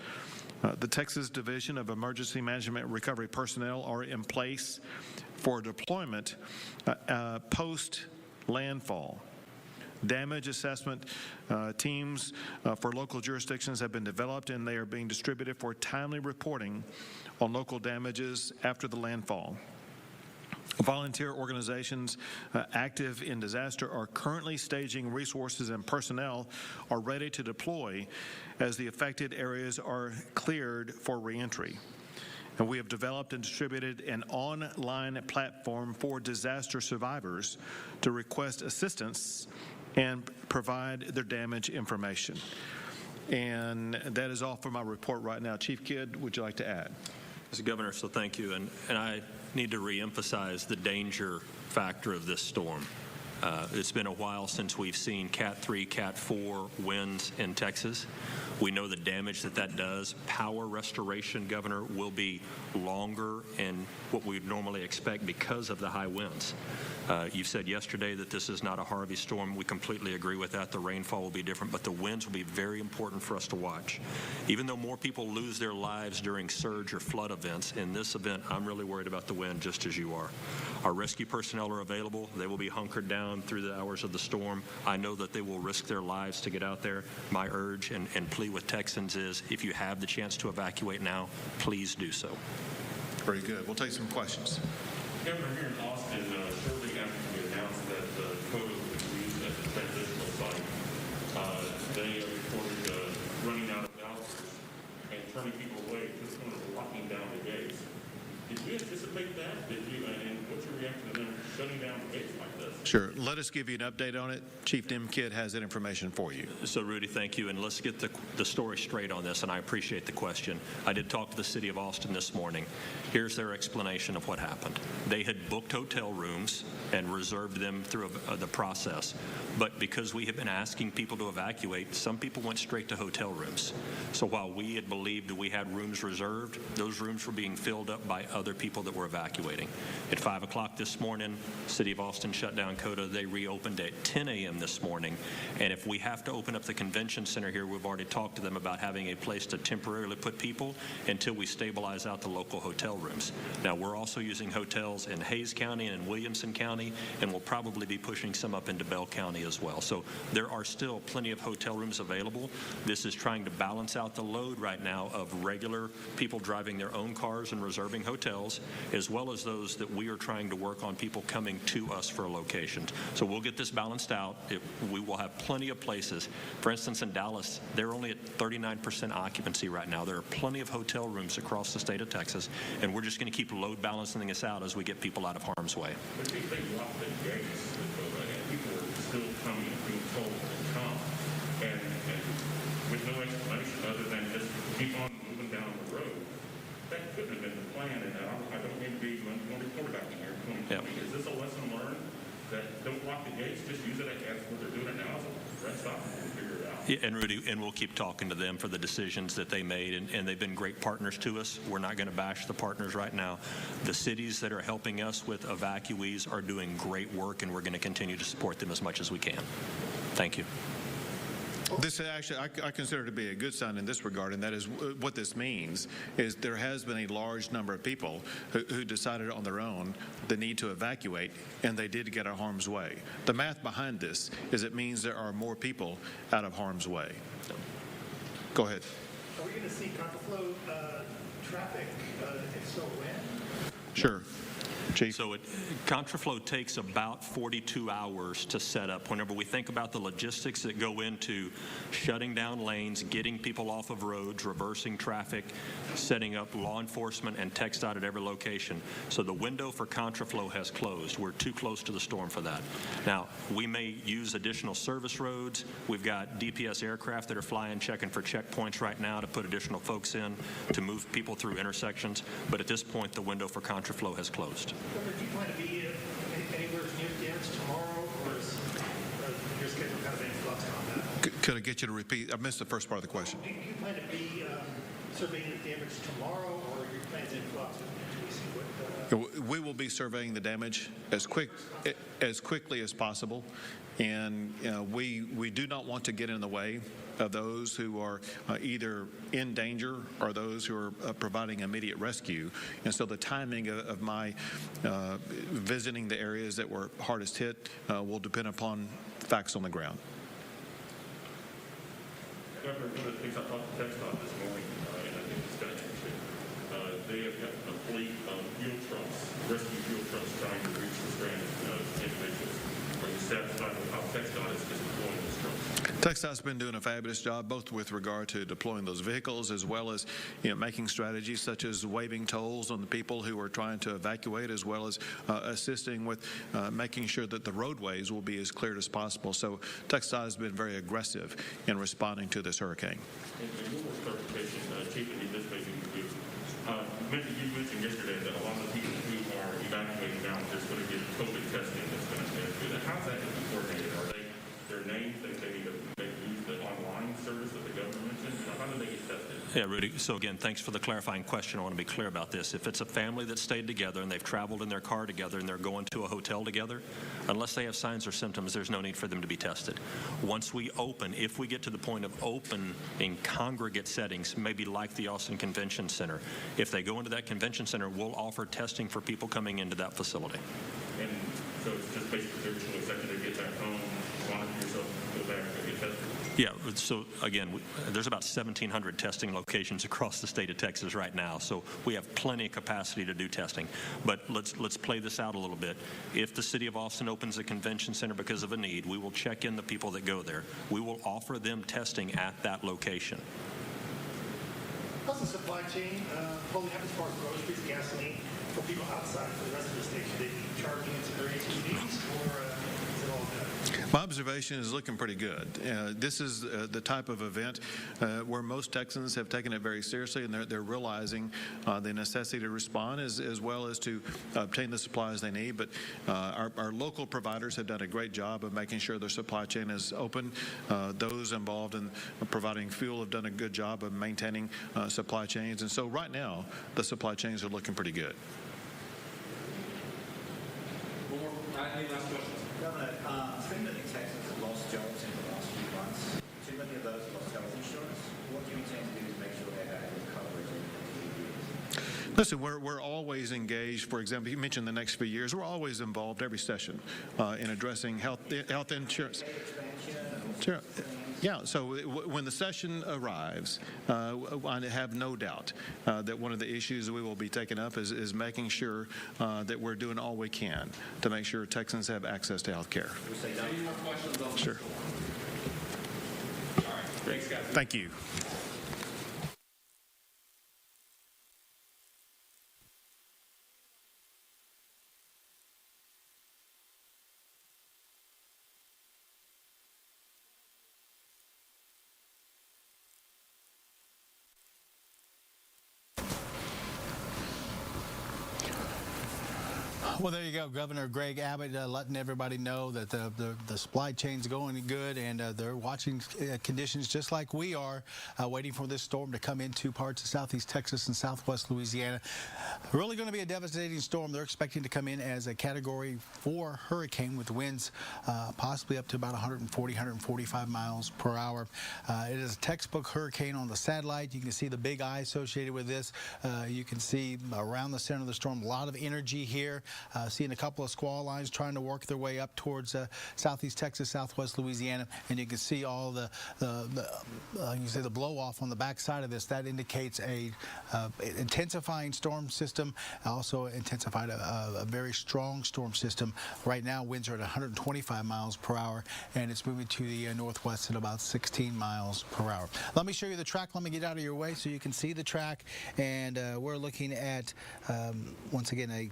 The Texas Division of Emergency Management Recovery personnel are in place for deployment post-landfall. Damage assessment teams for local jurisdictions have been developed, and they are being distributed for timely reporting on local damages after the landfall. Volunteer organizations active in disaster are currently staging resources, and personnel are ready to deploy as the affected areas are cleared for reentry. And we have developed and distributed an online platform for disaster survivors to request assistance and provide their damage information. And that is all for my report right now. Chief Kidd, would you like to add? Mr. Governor, so thank you. And I need to reemphasize the danger factor of this storm. It's been a while since we've seen Cat 3, Cat 4 winds in Texas. We know the damage that does. Power restoration, Governor, will be longer and what we would normally expect because of the high winds. You said yesterday that this is not a Harvey storm. We completely agree with that. The rainfall will be different, but the winds will be very important for us to watch. Even though more people lose their lives during surge or flood events, in this event, I'm really worried about the wind just as you are. Our rescue personnel are available. They will be hunkered down through the hours of the storm. I know that they will risk their lives to get out there. My urge and plea with Texans is, if you have the chance to evacuate now, please do so. Very good. We'll take some questions. Governor, here in Austin, shortly after we announced that the code would be used at the transitional site, they reported running out of officers and turning people away to the point of locking down the gates. Did you anticipate that? Did you, and what's your reaction to them shutting down the gates like this? Sure. Let us give you an update on it. Chief Demkidd has that information for you. So, Rudy, thank you. And let's get the story straight on this, and I appreciate the question. I did talk to the city of Austin this morning. Here's their explanation of what happened. They had booked hotel rooms and reserved them through the process. But because we have been asking people to evacuate, some people went straight to hotel rooms. So while we had believed that we had rooms reserved, those rooms were being filled up by other people that were evacuating. At 5 o'clock this morning, City of Austin shut down COTA. They reopened at 10 a.m. this morning. And if we have to open up the convention center here, we've already talked to them about having a place to temporarily put people until we stabilize out the local hotel rooms. Now, we're also using hotels in Hayes County and in Williamson County, and we'll probably be pushing some up into Bell County as well. So there are still plenty of hotel rooms available. This is trying to balance out the load right now of regular people driving their own cars and reserving hotels, as well as those that we are trying to work on people coming to us for locations. So we'll get this balanced out. We will have plenty of places. For instance, in Dallas, they're only at 39% occupancy right now. There are plenty of hotel rooms across the state of Texas, and we're just going to keep load balancing this out as we get people out of harm's way. But if they lock the gates, and people are still coming and being told to come, and with no explanation other than just keep on moving down the road, that couldn't have been the plan. And I don't mean to be one quarterbacking here in 2020. Yep. Is this a lesson learned that don't lock the gates, just use it as what they're doing now as a rest stop and figure it out? Yeah, and Rudy, and we'll keep talking to them for the decisions that they made, and they've been great partners to us. We're not going to bash the partners right now. The cities that are helping us with evacuees are doing great work, and we're going to continue to support them as much as we can. Thank you. This actually, I consider to be a good sign in this regard, and that is what this means is there has been a large number of people who decided on their own the need to evacuate, and they did get out of harm's way. The math behind this is it means there are more people out of harm's way. Go ahead. Are we going to see contraflow traffic? If so, when? Sure. Chief. So contraflow takes about 42 hours to set up. Whenever we think about the logistics that go into shutting down lanes, getting people off of roads, reversing traffic, setting up law enforcement and TxDOT at every location. So the window for contraflow has closed. We're too close to the storm for that. Now, we may use additional service roads. We've got DPS aircraft that are flying, checking for checkpoints right now to put additional folks in to move people through intersections. But at this point, the window for contraflow has closed. Do you plan to be anywhere near damage tomorrow, or is your schedule kind of in flux on that? Could I get you to repeat? I missed the first part of the question. Do you plan to be surveying the damage tomorrow, or are your plans in flux until we see what? We will be surveying the damage as quickly as possible, and we do not want to get in the way of those who are either in danger or those who are providing immediate rescue. And so the timing of my visiting the areas that were hardest hit will depend upon facts on the ground. Governor, one of the things I talked to TxDOT this morning, and I think it's going to happen, they have got a fleet of fuel trucks, rescue fuel trucks trying to reach the stranded individuals. Are you satisfied with how TxDOT is deploying those trucks? TxDOT's been doing a fabulous job, both with regard to deploying those vehicles as well as making strategies such as waiving tolls on the people who are trying to evacuate, as well as assisting with making sure that the roadways will be as cleared as possible. So TxDOT has been very aggressive in responding to this hurricane. And one more clarification, Chief, and this may be for you. You mentioned yesterday that a lot of the people who are evacuating now, there's going to get COVID testing that's going to do that. How's that going to be coordinated? Are they their names that they need to use the online service that the governor mentioned? How do they get tested? Yeah, Rudy. So again, thanks for the clarifying question. I want to be clear about this. If it's a family that stayed together and they've traveled in their car together and they're going to a hotel together, unless they have signs or symptoms, there's no need for them to be tested. Once we open, if we get to the point of open in congregate settings, maybe like the Austin Convention Center, if they go into that convention center, we'll offer testing for people coming into that facility. And so it's just basically their choice after they get back home, monitor yourself, go back and get tested? Yeah, so again, there's about 1,700 testing locations across the state of Texas right now, so we have plenty of capacity to do testing. But let's play this out a little bit. If the city of Austin opens a convention center because of a need, we will check in the people that go there. We will offer them testing at that location. How's the supply chain holding up as far as groceries, gasoline for people outside for the rest of the state? Should they be charging into their ATVs or is it all good? My observation is looking pretty good. This is the type of event where most Texans have taken it very seriously, and they're realizing the necessity to respond as well as to obtain the supplies they need. But our local providers have done a great job of making sure their supply chain is open. Those involved in providing fuel have done a good job of maintaining supply chains. And so right now, the supply chains are looking pretty good. Any last questions? Governor, 3 million Texans have lost jobs in the last few months. 2 million of those have lost health insurance. What do you intend to do to make sure they have adequate coverage in the years? Listen, we're always engaged. For example, you mentioned the next few years. We're always involved every session in addressing health insurance. Sure. Yeah, so when the session arrives, I have no doubt that one of the issues that we will be taking up is making sure that we're doing all we can to make sure Texans have access to health care. Any more questions on Sure. All right. Thanks, guys. Thank you. Well, there you go, Governor Greg Abbott letting everybody know that the supply chain's going good, and they're watching conditions just like we are, waiting for this storm to come into parts of southeast Texas and southwest Louisiana. Really going to be a devastating storm. They're expecting to come in as a Category 4 hurricane with winds possibly up to about 140, 145 miles per hour. It is a textbook hurricane on the satellite. You can see the big eye associated with this. You can see around the center of the storm a lot of energy here. Seeing a couple of squall lines trying to work their way up towards southeast Texas, southwest Louisiana, and you can see all the blow off on the back side of this. That indicates a intensifying storm system, also intensified a very strong storm system. Right now, winds are at 125 miles per hour, and it's moving to the northwest at about 16 miles per hour. Let me show you the track. Let me get out of your way so you can see the track, and we're looking at once again a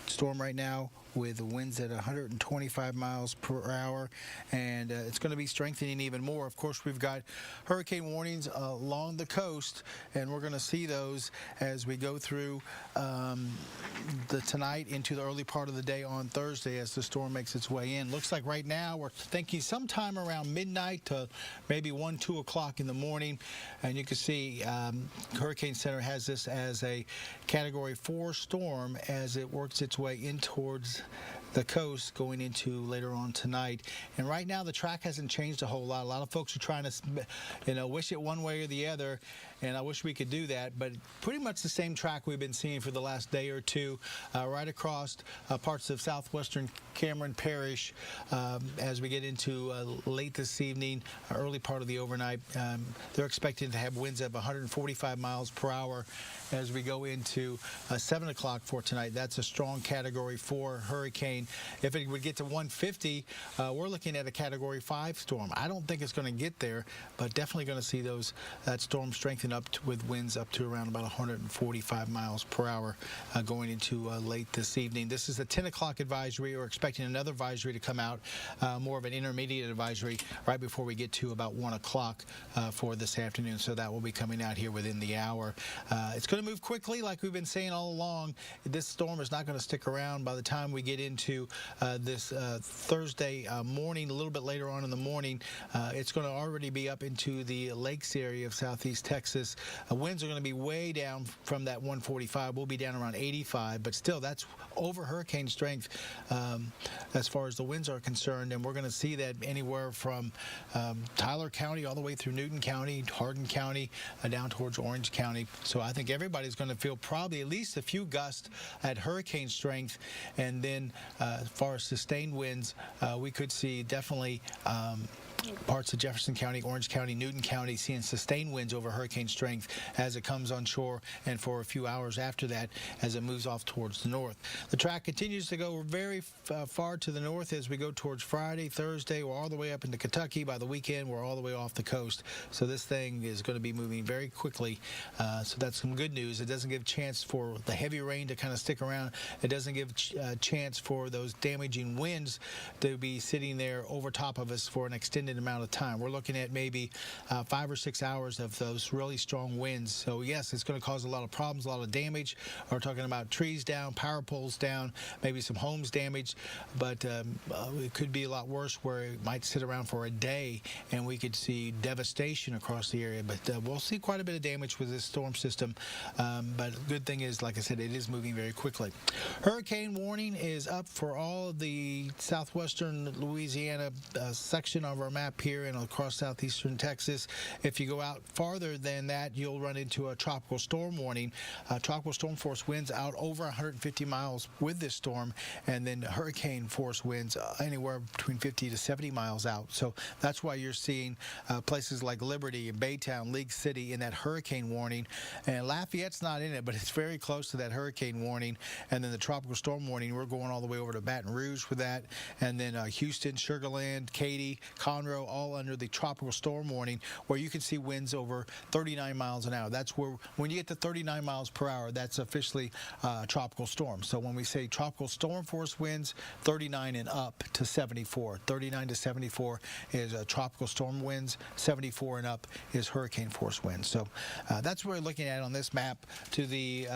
storm right now with the winds at 125 miles per hour, and it's going to be strengthening even more. Of course, we've got hurricane warnings along the coast, and we're going to see those as we go through tonight into the early part of the day on Thursday as the storm makes its way in. Looks like right now we're thinking sometime around midnight to maybe 1, 2 o'clock in the morning, and you can see Hurricane Center has this as a Category 4 storm as it works its way in towards the coast going into later on tonight. And right now the track hasn't changed a whole lot. A lot of folks are trying to wish it one way or the other, and I wish we could do that, but pretty much the same track we've been seeing for the last day or two right across parts of southwestern Cameron Parish as we get into late this evening, early part of the overnight. They're expecting to have winds of 145 miles per hour as we go into 7 o'clock for tonight. That's a strong Category 4 hurricane. If it would get to 150, we're looking at a Category 5 storm. I don't think it's going to get there, but definitely going to see that storm strengthen up with winds up to around about 145 miles per hour going into late this evening. This is a 10 o'clock advisory. We're expecting another advisory to come out, more of an intermediate advisory right before we get to about 1 o'clock for this afternoon. So that will be coming out here within the hour. It's going to move quickly, like we've been saying all along. This storm is not going to stick around. By the time we get into this Thursday morning, a little bit later on in the morning, it's going to already be up into the lakes area of southeast Texas. Winds are going to be way down from that 145. We'll be down around 85, but still that's over hurricane strength as far as the winds are concerned, and we're going to see that anywhere from Tyler County all the way through Newton County, Hardin County, down towards Orange County. So I think everybody's going to feel probably at least a few gusts at hurricane strength, and then as far as sustained winds, we could see definitely parts of Jefferson County, Orange County, Newton County seeing sustained winds over hurricane strength as it comes on shore and for a few hours after that as it moves off towards the north. The track continues to go very far to the north as we go towards Friday, Thursday. We're all the way up into Kentucky. By the weekend, we're all the way off the coast. So this thing is going to be moving very quickly. So that's some good news. It doesn't give chance for the heavy rain to kind of stick around. It doesn't give chance for those damaging winds to be sitting there over top of us for an extended amount of time. We're looking at maybe 5 or 6 hours of those really strong winds. So yes, it's going to cause a lot of problems, a lot of damage. We're talking about trees down, power poles down, maybe some homes damaged, but it could be a lot worse where it might sit around for a day and we could see devastation across the area. But we'll see quite a bit of damage with this storm system. But the good thing is, like I said, it is moving very quickly. Hurricane warning is up for all of the southwestern Louisiana section of our map here and across southeastern Texas. If you go out farther than that, you'll run into a tropical storm warning. Tropical storm force winds out over 150 miles with this storm, and then hurricane force winds anywhere between 50 to 70 miles out. So that's why you're seeing places like Liberty and Baytown, League City in that hurricane warning. And Lafayette's not in it, but it's very close to that hurricane warning. And then the tropical storm warning, we're going all the way over to Baton Rouge with that. And then Houston, Sugar Land, Katy, Conroe, all under the tropical storm warning, where you can see winds over 39 miles an hour. That's where, when you get to 39 miles per hour, that's officially a tropical storm. So when we say tropical storm force winds, 39 and up to 74. 39 to 74 is tropical storm winds. 74 and up is hurricane force winds. So that's what we're looking at on this map. To the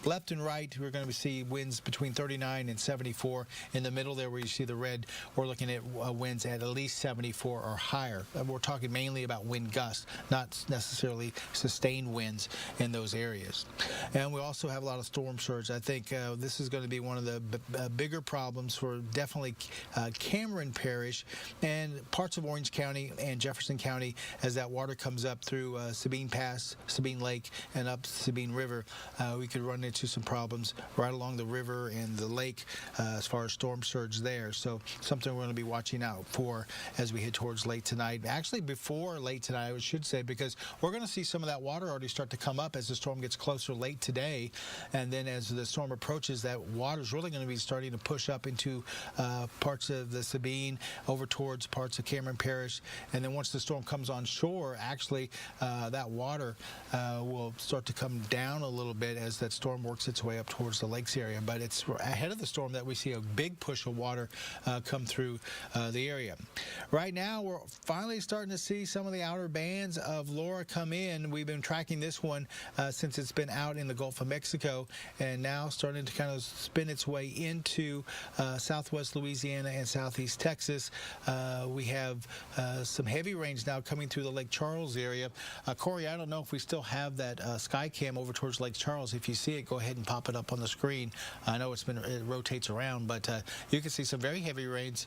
left and right, we're going to see winds between 39 and 74. In the middle there, where you see the red, we're looking at winds at least 74 or higher. We're talking mainly about wind gusts, not necessarily sustained winds in those areas. And we also have a lot of storm surge. I think this is going to be one of the bigger problems for definitely Cameron Parish and parts of Orange County and Jefferson County as that water comes up through Sabine Pass, Sabine Lake, and up Sabine River. We could run into some problems right along the river and the lake as far as storm surge there. So something we're going to be watching out for as we head towards late tonight. Actually, before late tonight, I should say, because we're going to see some of that water already start to come up as the storm gets closer late today. And then as the storm approaches, that water is really going to be starting to push up into parts of the Sabine, over towards parts of Cameron Parish. And then once the storm comes on shore, actually that water will start to come down a little bit as that storm works its way up towards the lakes area. But it's ahead of the storm that we see a big push of water come through the area. Right now, we're finally starting to see some of the outer bands of Laura come in. We've been tracking this one since it's been out in the Gulf of Mexico, and now starting to kind of spin its way into southwest Louisiana and southeast Texas. We have some heavy rains now coming through the Lake Charles area. Corey, I don't know if we still have that sky cam over towards Lake Charles. If you see it, go ahead and pop it up on the screen. I know it rotates around, but you can see some very heavy rains.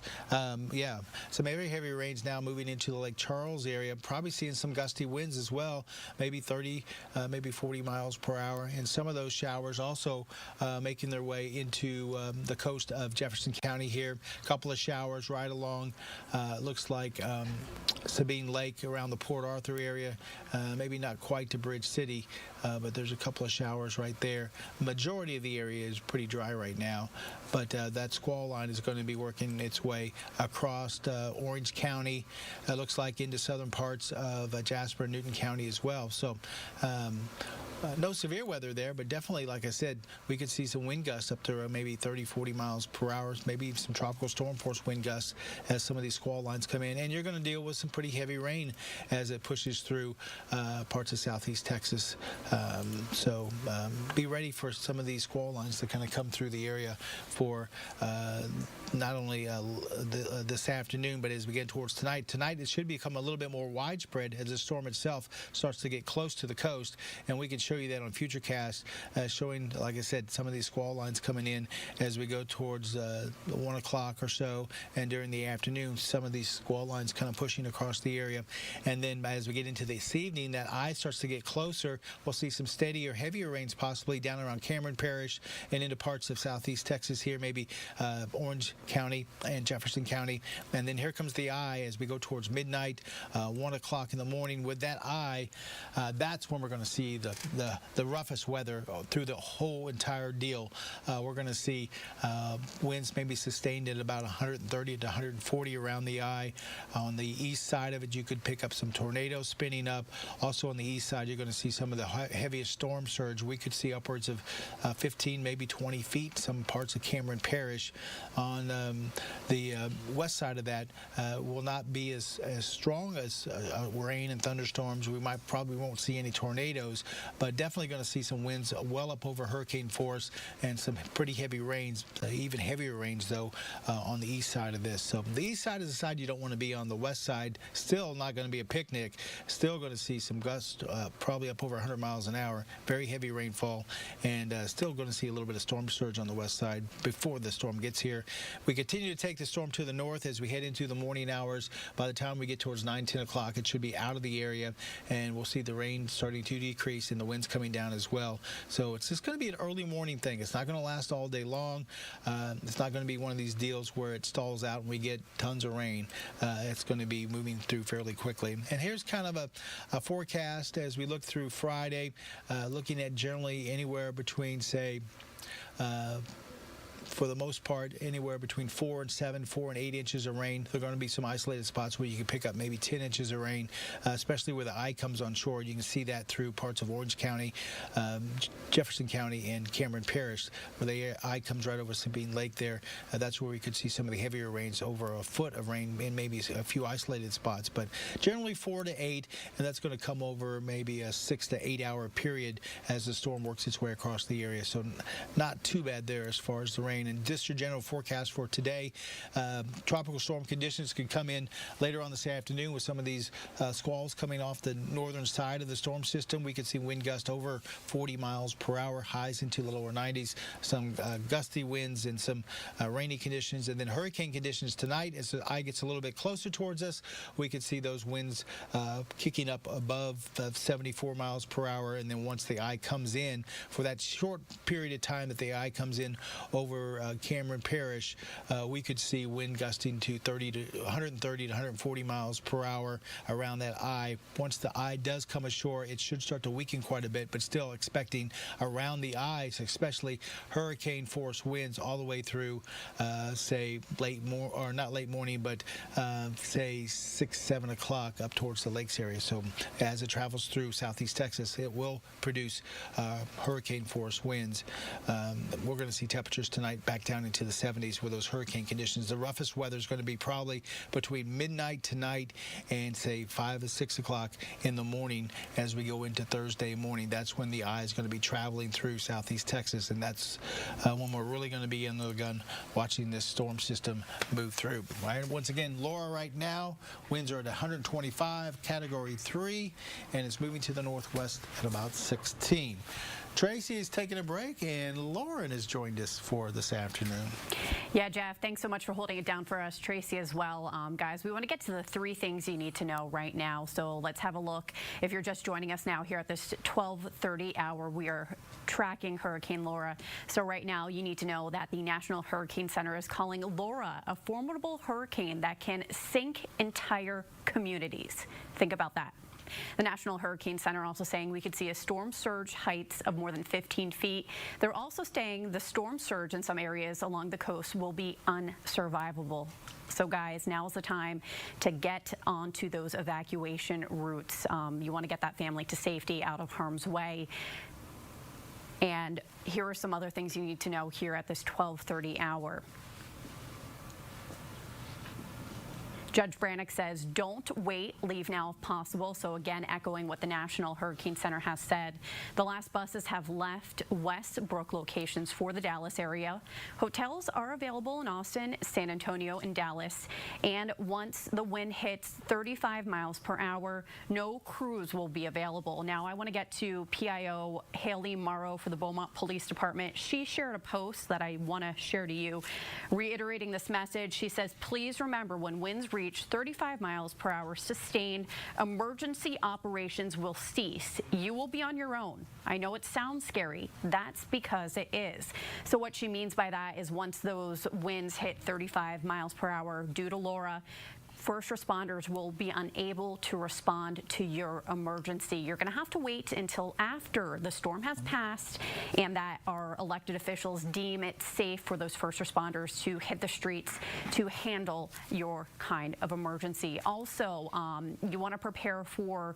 Yeah, some very heavy rains now moving into the Lake Charles area. Probably seeing some gusty winds as well, maybe 30, maybe 40 miles per hour. And some of those showers also making their way into the coast of Jefferson County here. A couple of showers right along, looks like Sabine Lake around the Port Arthur area. Maybe not quite to Bridge City, but there's a couple of showers right there. Majority of the area is pretty dry right now, but that squall line is going to be working its way across Orange County. It looks like into southern parts of Jasper and Newton County as well. So no severe weather there, but definitely, like I said, we could see some wind gusts up to maybe 30, 40 miles per hour, maybe some tropical storm force wind gusts as some of these squall lines come in. And you're going to deal with some pretty heavy rain as it pushes through parts of southeast Texas. So be ready for some of these squall lines to kind of come through the area for not only this afternoon, but as we get towards tonight. Tonight, it should become a little bit more widespread as the storm itself starts to get close to the coast, and we can show you that on Futurecast, showing, like I said, some of these squall lines coming in as we go towards 1 o'clock or so, and during the afternoon, some of these squall lines kind of pushing across the area. And then as we get into this evening, that eye starts to get closer. We'll see some steadier, heavier rains possibly down around Cameron Parish and into parts of southeast Texas here, maybe Orange County and Jefferson County. And then here comes the eye as we go towards midnight, 1 o'clock in the morning. With that eye, that's when we're going to see the roughest weather through the whole entire deal. We're going to see winds maybe sustained at about 130 to 140 around the eye. On the east side of it, you could pick up some tornadoes spinning up. Also on the east side, you're going to see some of the heaviest storm surge. We could see upwards of 15, maybe 20 feet, some parts of Cameron Parish. On the west side of that will not be as strong as rain and thunderstorms. We probably won't see any tornadoes, but definitely going to see some winds well up over hurricane force and some pretty heavy rains, even heavier rains though, on the east side of this. So the east side is the side you don't want to be on. The west side, still not going to be a picnic. Still going to see some gusts, probably up over 100 miles an hour, very heavy rainfall, and still going to see a little bit of storm surge on the west side before the storm gets here. We continue to take the storm to the north as we head into the morning hours. By the time we get towards 9, 10 o'clock, it should be out of the area, and we'll see the rain starting to decrease and the winds coming down as well. So it's just going to be an early morning thing. It's not going to last all day long. It's not going to be one of these deals where it stalls out and we get tons of rain. It's going to be moving through fairly quickly. And here's kind of a forecast as we look through Friday, looking at generally anywhere between, say, for the most part, anywhere between 4 and 7, 4 and 8 inches of rain. There are going to be some isolated spots where you can pick up maybe 10 inches of rain, especially where the eye comes on shore. You can see that through parts of Orange County, Jefferson County, and Cameron Parish, where the eye comes right over Sabine Lake there. That's where we could see some of the heavier rains, over a foot of rain in maybe a few isolated spots. But generally 4 to 8, and that's going to come over maybe a 6 to 8 hour period as the storm works its way across the area. So not too bad there as far as the rain. And just your general forecast for today, tropical storm conditions could come in later on this afternoon with some of these squalls coming off the northern side of the storm system. We could see wind gusts over 40 miles per hour, highs into the lower 90s, some gusty winds and some rainy conditions. And then hurricane conditions tonight as the eye gets a little bit closer towards us. We could see those winds kicking up above 74 miles per hour. And then once the eye comes in, for that short period of time that the eye comes in over Cameron Parish, we could see wind gusting to 130 to 140 miles per hour around that eye. Once the eye does come ashore, it should start to weaken quite a bit, but still expecting around the eyes, especially hurricane force winds all the way through, say not late morning, but say 6, 7 o'clock up towards the lakes area. So as it travels through southeast Texas, it will produce hurricane force winds. We're going to see temperatures tonight back down into the 70s with those hurricane conditions. The roughest weather is going to be probably between midnight tonight and say 5 or 6 o'clock in the morning as we go into Thursday morning. That's when the eye is going to be traveling through southeast Texas, and that's when we're really going to be in the gun watching this storm system move through. Right? Once again, Laura right now, winds are at 125, category 3, and it's moving to the northwest at about 16. Tracy is taking a break, and Lauren has joined us for this afternoon. Yeah, Jeff, thanks so much for holding it down for us. Tracy as well. Guys, we want to get to the 3 things you need to know right now. So let's have a look. If you're just joining us now here at this 12:30 hour, we are tracking Hurricane Laura. So right now you need to know that the National Hurricane Center is calling Laura a formidable hurricane that can sink entire communities. Think about that. The National Hurricane Center also saying we could see a storm surge heights of more than 15 feet. They're also saying the storm surge in some areas along the coast will be unsurvivable. So guys, now's the time to get onto those evacuation routes. You want to get that family to safety, out of harm's way. And here are some other things you need to know here at this 12:30 hour. Judge Brannick says, don't wait, leave now if possible. So again, echoing what the National Hurricane Center has said. The last buses have left Westbrook locations for the Dallas area. Hotels are available in Austin, San Antonio, and Dallas. And once the wind hits 35 miles per hour, no crews will be available. Now, I want to get to PIO Haley Morrow for the Beaumont Police Department. She shared a post that I want to share to you, reiterating this message. She says, please remember, when winds reach 35 miles per hour sustained, emergency operations will cease. You will be on your own. I know it sounds scary. That's because it is. So what she means by that is once those winds hit 35 miles per hour due to Laura, first responders will be unable to respond to your emergency. You're going to have to wait until after the storm has passed and that our elected officials deem it safe for those first responders to hit the streets to handle your kind of emergency. Also, you want to prepare for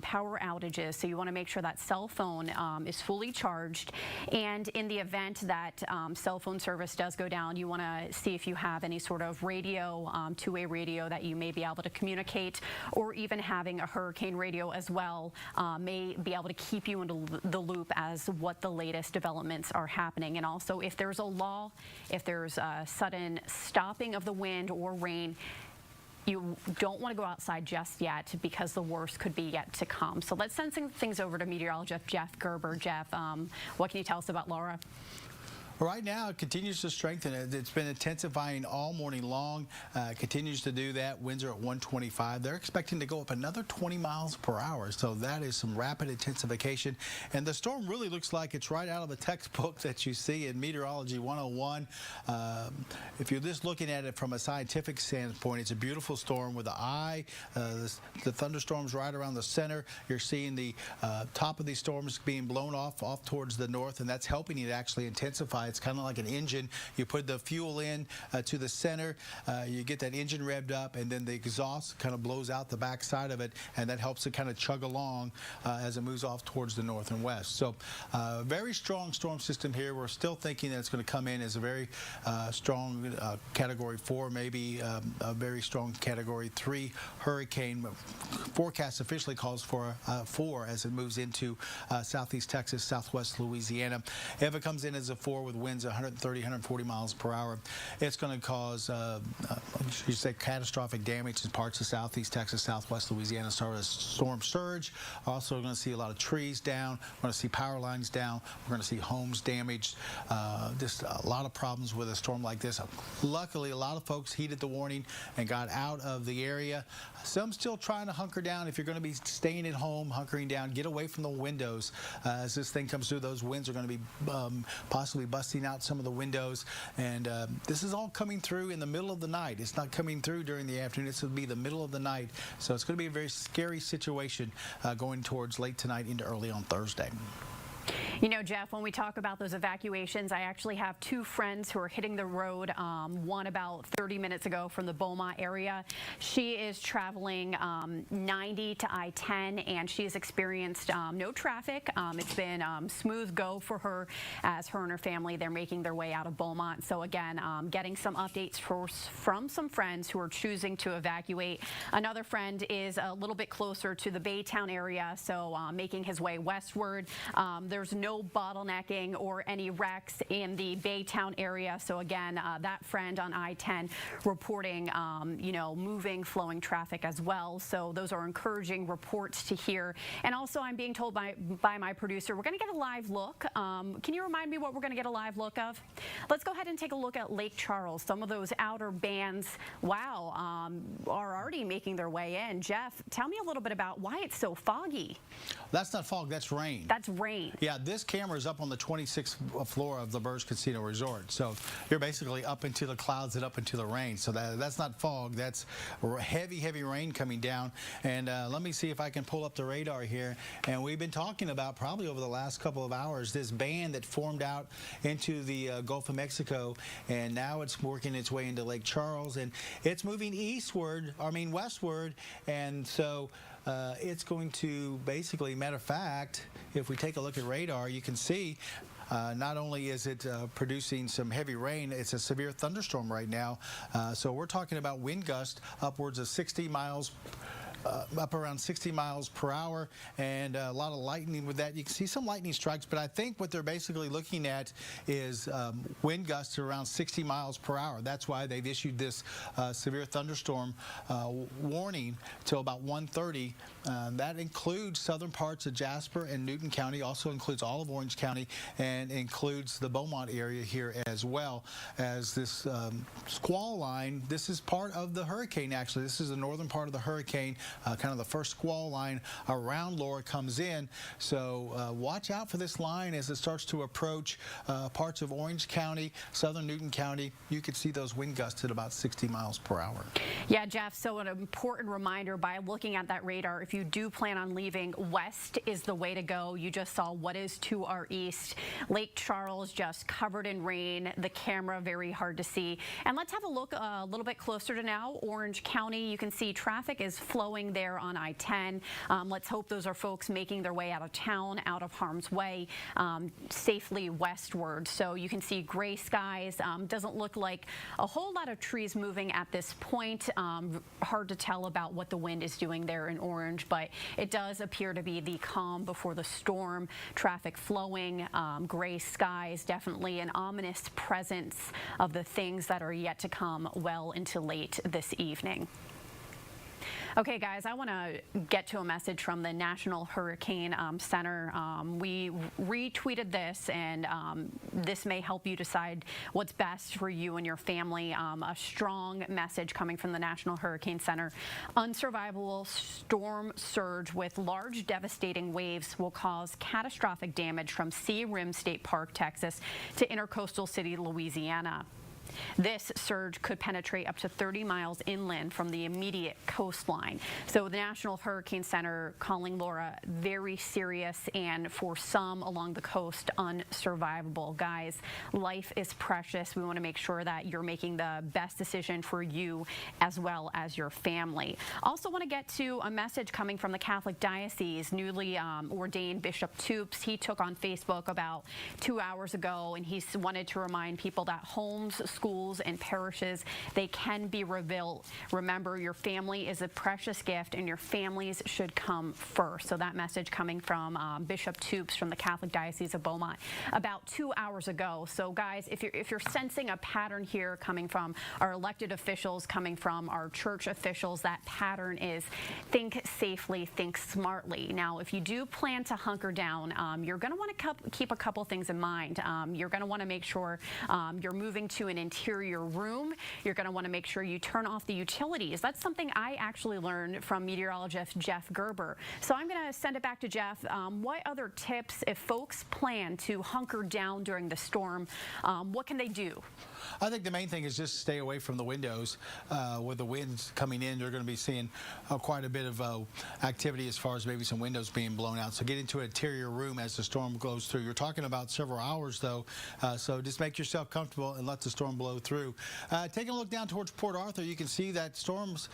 power outages, so you want to make sure that cell phone is fully charged. And in the event that cell phone service does go down, you want to see if you have any sort of radio, two-way radio that you may be able to communicate, or even having a hurricane radio as well may be able to keep you into the loop as what the latest developments are happening. And also, if there's a lull, if there's a sudden stopping of the wind or rain, you don't want to go outside just yet because the worst could be yet to come. So let's send things over to meteorologist Jeff Gerber. Jeff, what can you tell us about Laura? Right now, it continues to strengthen. It's been intensifying all morning long, continues to do that. Winds are at 125. They're expecting to go up another 20 miles per hour, so that is some rapid intensification. And the storm really looks like it's right out of the textbook that you see in Meteorology 101. If you're just looking at it from a scientific standpoint, it's a beautiful storm with an eye. The thunderstorms right around the center. You're seeing the top of these storms being blown off towards the north, and that's helping it actually intensify. It's kind of like an engine. You put the fuel in to the center, you get that engine revved up, and then the exhaust kind of blows out the back side of it, and that helps it kind of chug along as it moves off towards the north and west. So very strong storm system here. We're still thinking that it's going to come in as a very strong Category 4, maybe a very strong Category 3 hurricane. Forecast officially calls for 4 as it moves into southeast Texas, southwest Louisiana. If it comes in as a 4 with winds 130, 140 miles per hour, it's going to cause, you say, catastrophic damage in parts of southeast Texas, southwest Louisiana. Start a storm surge. Also, we're going to see a lot of trees down. We're going to see power lines down. We're going to see homes damaged. Just a lot of problems with a storm like this. Luckily, a lot of folks heeded the warning and got out of the area. Some still trying to hunker down. If you're going to be staying at home, hunkering down, get away from the windows. As this thing comes through, those winds are going to be possibly busting out some of the windows, and this is all coming through in the middle of the night. It's not coming through during the afternoon. This will be the middle of the night, so it's going to be a very scary situation going towards late tonight into early on Thursday. You know, Jeff, when we talk about those evacuations, I actually have 2 friends who are hitting the road, one about 30 minutes ago from the Beaumont area. She is traveling 90 to I-10, and she has experienced no traffic. It's been smooth go for her as her and her family, they're making their way out of Beaumont. So again, getting some updates from some friends who are choosing to evacuate. Another friend is a little bit closer to the Baytown area, so making his way westward. There's no bottlenecking or any wrecks in the Baytown area. So again, that friend on I-10 reporting, you know, moving, flowing traffic as well. So those are encouraging reports to hear. And also, I'm being told by my producer, we're going to get a live look. Can you remind me what we're going to get a live look of? Let's go ahead and take a look at Lake Charles. Some of those outer bands, wow, are already making their way in. Jeff, tell me a little bit about why it's so foggy. That's not fog, that's rain. That's rain. Yeah, this camera is up on the 26th floor of the Burge Casino Resort. So you're basically up into the clouds and up into the rain. So that's not fog, that's heavy, heavy rain coming down. And let me see if I can pull up the radar here. And we've been talking about probably over the last couple of hours this band that formed out into the Gulf of Mexico, and now it's working its way into Lake Charles, and it's moving westward, and so it's going to basically, matter of fact, if we take a look at radar, you can see Not only is it producing some heavy rain, it's a severe thunderstorm right now. So we're talking about wind gusts upwards of 60 miles up around 60 miles per hour, and a lot of lightning with that. You can see some lightning strikes, but I think what they're basically looking at is wind gusts around 60 miles per hour. That's why they've issued this severe thunderstorm warning till about 1:30. That includes southern parts of Jasper and Newton County, also includes all of Orange County, and includes the Beaumont area here as well. As this squall line, this is part of the hurricane, actually. This is the northern part of the hurricane. Kind of the first squall line around Laura comes in. So watch out for this line as it starts to approach parts of Orange County, southern Newton County. You could see those wind gusts at about 60 miles per hour. Yeah, Jeff, so an important reminder by looking at that radar, if you do plan on leaving, west is the way to go. You just saw what is to our east. Lake Charles just covered in rain. The camera very hard to see. And let's have a look a little bit closer to now. Orange County, you can see traffic is flowing there on I-10. Let's hope those are folks making their way out of town, out of harm's way, safely westward. So you can see gray skies. Doesn't look like a whole lot of trees moving at this point. Hard to tell about what the wind is doing there in Orange, but it does appear to be the calm before the storm. Traffic flowing, gray skies, definitely an ominous presence of the things that are yet to come well into late this evening. Okay, guys, I want to get to a message from the National Hurricane Center. We retweeted this, and this may help you decide what's best for you and your family. A strong message coming from the National Hurricane Center. Unsurvivable storm surge with large devastating waves will cause catastrophic damage from Sea Rim State Park, Texas, to intercoastal city, Louisiana. This surge could penetrate up to 30 miles inland from the immediate coastline. So the National Hurricane Center calling Laura very serious, and for some along the coast, unsurvivable. Guys, life is precious. We want to make sure that you're making the best decision for you as well as your family. Also want to get to a message coming from the Catholic Diocese. Newly ordained Bishop Toops, he took on Facebook about 2 hours ago, and he wanted to remind people that homes, schools, and parishes, they can be rebuilt. Remember, your family is a precious gift, and your families should come first. So that message coming from Bishop Toops from the Catholic Diocese of Beaumont about 2 hours ago. So guys, if you're sensing a pattern here coming from our elected officials, coming from our church officials, that pattern is think safely, think smartly. Now, if you do plan to hunker down, you're going to want to keep a couple things in mind. You're going to want to make sure you're moving to an interior room. You're going to want to make sure you turn off the utilities. That's something I actually learned from meteorologist Jeff Gerber. So I'm going to send it back to Jeff. What other tips, if folks plan to hunker down during the storm, what can they do? I think the main thing is just stay away from the windows. With the winds coming in, you're going to be seeing quite a bit of activity as far as maybe some windows being blown out. So get into an interior room as the storm goes through. You're talking about several hours, though, so just make yourself comfortable and let the storm blow through. Taking a look down towards Port Arthur, you can see that storms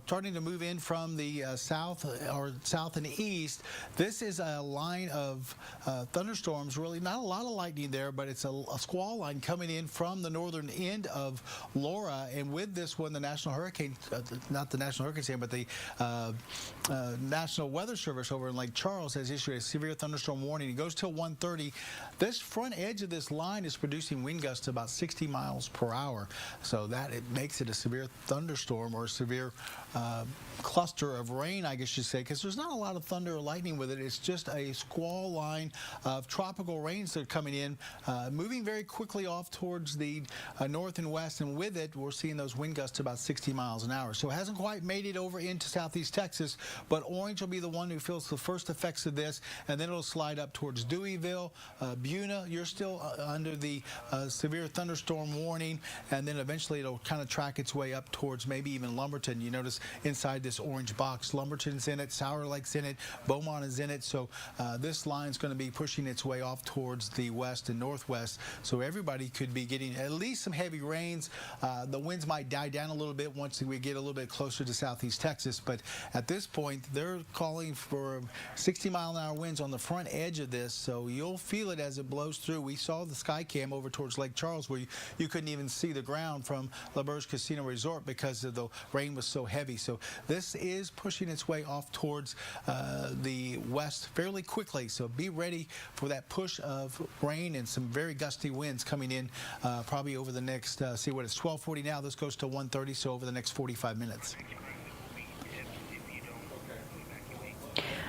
starting to move in from the south and east. This is a line of thunderstorms, really not a lot of lightning there, but it's a squall line coming in from the northern end of Laura. And with this one, the National Hurricane, not the National Hurricane Center, but the National Weather Service over in Lake Charles has issued a severe thunderstorm warning. It goes till 1:30. This front edge of this line is producing wind gusts about 60 miles per hour. So that it makes it a severe thunderstorm, or a severe cluster of rain, I guess you say, because there's not a lot of thunder or lightning with it. It's just a squall line of tropical rains that are coming in, moving very quickly off towards the north and west, and with it, we're seeing those wind gusts about 60 miles an hour. So it hasn't quite made it over into southeast Texas, but Orange will be the one who feels the first effects of this, and then it'll slide up towards Deweyville, Beaumont. You're still under the severe thunderstorm warning, and then eventually it'll kind of track its way up towards maybe even Lumberton. You notice inside this orange box, Lumberton's in it, Sour Lake's in it, Beaumont is in it. So this line's going to be pushing its way off towards the west and northwest. So everybody could be getting at least some heavy rains. The winds might die down a little bit once we get a little bit closer to southeast Texas, but at this point they're calling for 60-mile-an-hour winds on the front edge of this, so you'll feel it as it blows through. We saw the sky cam over towards Lake Charles where you couldn't even see the ground from La Berge Casino Resort because of the rain was so heavy. So this is pushing its way off towards the west fairly quickly, so be ready for that push of rain and some very gusty winds coming in probably over the next, see what it's 12:40 now, this goes to 1:30, so over the next 45 minutes.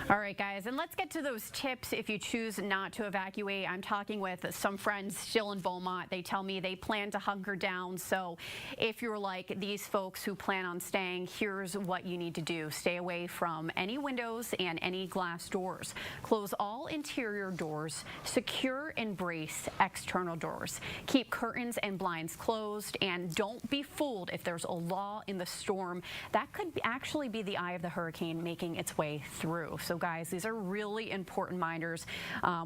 All right, guys, and let's get to those tips if you choose not to evacuate. I'm talking with some friends still in Beaumont. They tell me they plan to hunker down. So if you're like these folks who plan on staying, here's what you need to do. Stay away from any windows and any glass doors. Close all interior doors. Secure and brace external doors. Keep curtains and blinds closed, and don't be fooled if there's a lull in the storm. That could actually be the eye of the hurricane making its way through. So guys, these are really important reminders.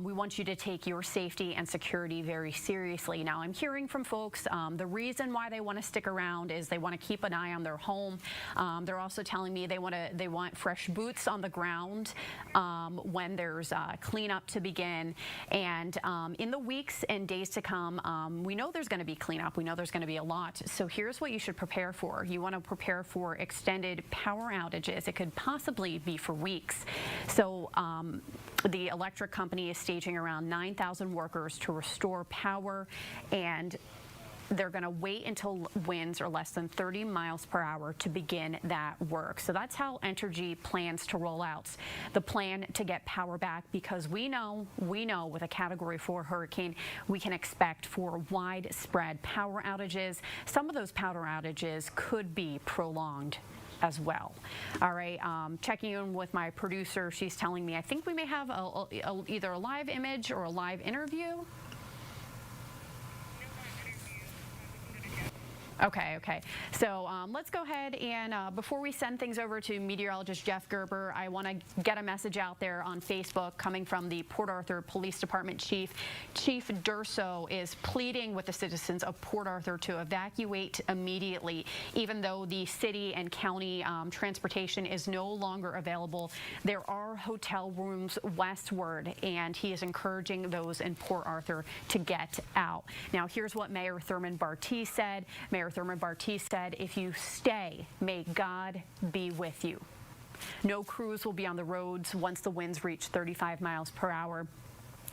We want you to take your safety and security very seriously. Now, I'm hearing from folks the reason why they want to stick around is they want to keep an eye on their home. They're also telling me they want fresh boots on the ground when there's cleanup to begin. And in the weeks and days to come, we know there's going to be cleanup. We know there's going to be a lot. So here's what you should prepare for. You want to prepare for extended power outages. It could possibly be for weeks. So the electric company is staging around 9,000 workers to restore power, and they're going to wait until winds are less than 30 miles per hour to begin that work. So that's how Entergy plans to roll out the plan to get power back, because we know with a Category 4 hurricane, we can expect for widespread power outages. Some of those power outages could be prolonged as well. All right, checking in with my producer, she's telling me I think we may have either a live image or a live interview. Okay. So let's go ahead and before we send things over to meteorologist Jeff Gerber, I want to get a message out there on Facebook coming from the Port Arthur Police Department Chief. Chief Durso is pleading with the citizens of Port Arthur to evacuate immediately, even though the city and county transportation is no longer available. There are hotel rooms westward, and he is encouraging those in Port Arthur to get out. Now, here's what Mayor Thurman Bartee said. Mayor Thurman Bartee said, "If you stay, may God be with you." No crews will be on the roads once the winds reach 35 miles per hour.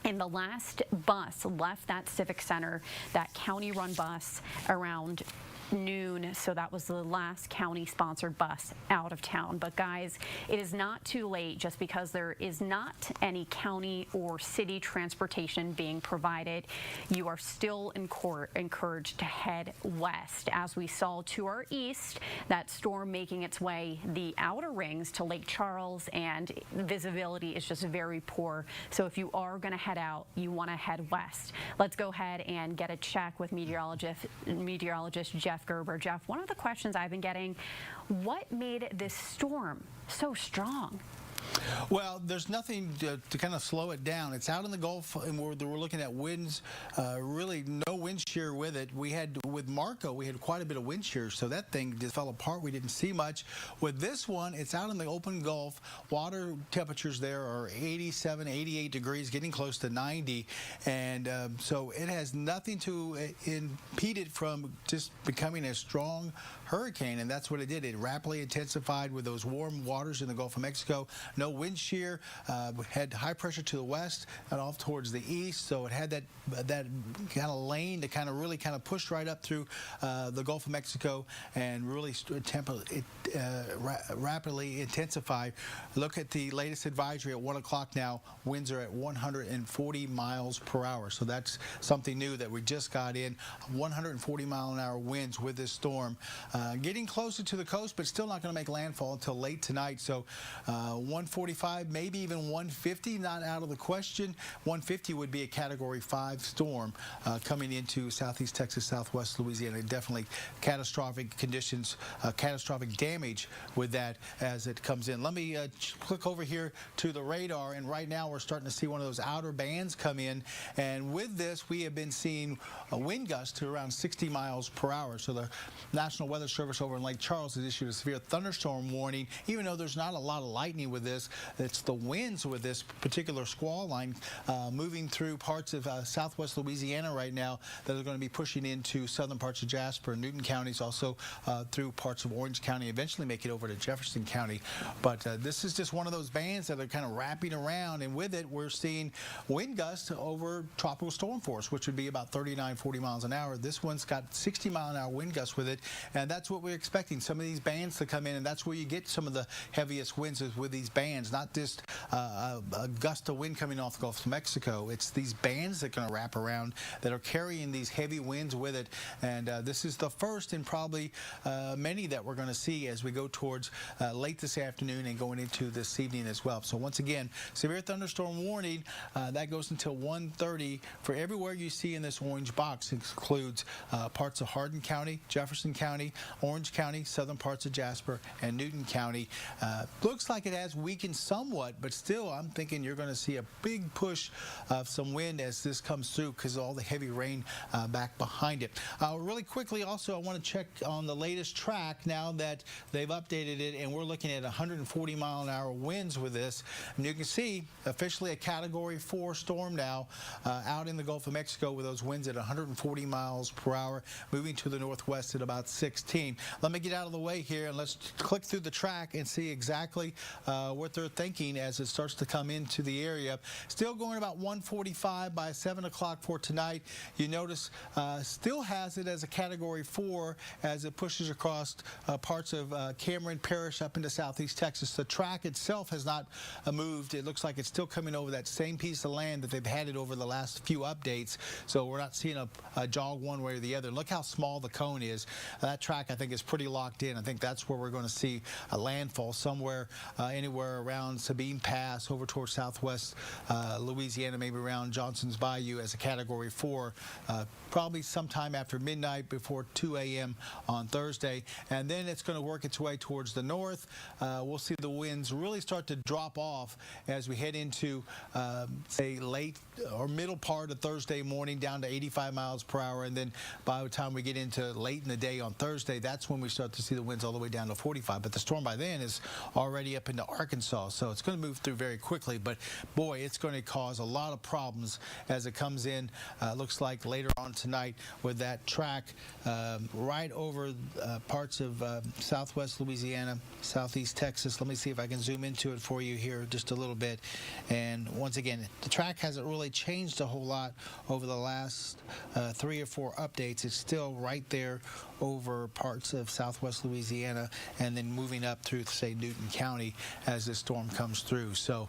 And the last bus left that Civic Center, that county-run bus, around noon, so that was the last county-sponsored bus out of town. But guys, it is not too late just because there is not any county or city transportation being provided. You are still encouraged to head west. As we saw to our east, that storm making its way the outer rings to Lake Charles, and visibility is just very poor. So if you are going to head out, you want to head west. Let's go ahead and get a check with meteorologist Jeff Gerber. Jeff, one of the questions I've been getting, what made this storm so strong? Well, there's nothing to kind of slow it down. It's out in the Gulf, and we're looking at winds, really no wind shear with it. With Marco, we had quite a bit of wind shear, so that thing just fell apart. We didn't see much. With this one, it's out in the open Gulf. Water temperatures there are 87, 88 degrees, getting close to 90, and so it has nothing to impede it from just becoming a strong hurricane, and that's what it did. It rapidly intensified with those warm waters in the Gulf of Mexico. No wind shear, had high pressure to the west and off towards the east, so it had that kind of lane to really push right up through the Gulf of Mexico and really rapidly intensify. Look at the latest advisory at 1 o'clock now. Winds are at 140 miles per hour, so that's something new that we just got in. 140-mile-an-hour winds with this storm. Getting closer to the coast, but still not going to make landfall until late tonight. So 145, maybe even 150, not out of the question. 150 would be a Category 5 storm coming into southeast Texas, southwest Louisiana. Definitely catastrophic conditions, catastrophic damage with that as it comes in. Let me click over here to the radar, and right now we're starting to see one of those outer bands come in, and with this we have been seeing a wind gust to around 60 miles per hour. So the National Weather Service over in Lake Charles has issued a severe thunderstorm warning. Even though there's not a lot of lightning with this, it's the winds with this particular squall line moving through parts of southwest Louisiana right now that are going to be pushing into southern parts of Jasper and Newton counties, also through parts of Orange County, eventually make it over to Jefferson County. But this is just one of those bands that are kind of wrapping around, and with it we're seeing wind gusts over tropical storm force, which would be about 39, 40 miles an hour. This one's got 60-mile-an-hour wind gusts with it, and that's what we're expecting, some of these bands to come in, and that's where you get some of the heaviest winds is with these bands, not just a gust of wind coming off the Gulf of Mexico. It's these bands that are going to wrap around that are carrying these heavy winds with it, and this is the first in probably many that we're going to see as we go towards late this afternoon and going into this evening as well. So once again, severe thunderstorm warning that goes until 1:30 for everywhere you see in this orange box. It includes parts of Hardin County, Jefferson County, Orange County, southern parts of Jasper, and Newton County. Looks like it has weakened somewhat, but still I'm thinking you're going to see a big push of some wind as this comes through because of all the heavy rain back behind it. Really quickly also, I want to check on the latest track now that they've updated it, and we're looking at 140-mile-an-hour winds with this. And you can see officially a Category 4 storm now out in the Gulf of Mexico with those winds at 140 miles per hour, moving to the northwest at about 16. Let me get out of the way here and let's click through the track and see exactly what they're thinking as it starts to come into the area. Still going about 145 by 7 o'clock for tonight. You notice still has it as a Category 4 as it pushes across parts of Cameron Parish up into southeast Texas. The track itself has not moved. It looks like it's still coming over that same piece of land that they've had it over the last few updates, so we're not seeing a jog one way or the other. Look how small the cone is. That track I think is pretty locked in. I think that's where we're going to see a landfall somewhere anywhere around Sabine Pass over towards southwest Louisiana, maybe around Johnson's Bayou as a Category 4, probably sometime after midnight before 2 a.m. on Thursday, and then it's going to work its way towards the north. We'll see the winds really start to drop off as we head into say late or middle part of Thursday morning down to 85 miles per hour, and then by the time we get into late in the day on Thursday, that's when we start to see the winds all the way down to 45. But the storm by then is already up into Arkansas, so it's going to move through very quickly, but boy, it's going to cause a lot of problems as it comes in. Looks like later on tonight with that track right over parts of southwest Louisiana, southeast Texas. Let me see if I can zoom into it for you here just a little bit. And once again, the track hasn't really changed a whole lot over the last 3 or 4 updates. It's still right there over parts of southwest Louisiana and then moving up through, say, Newton County as this storm comes through. So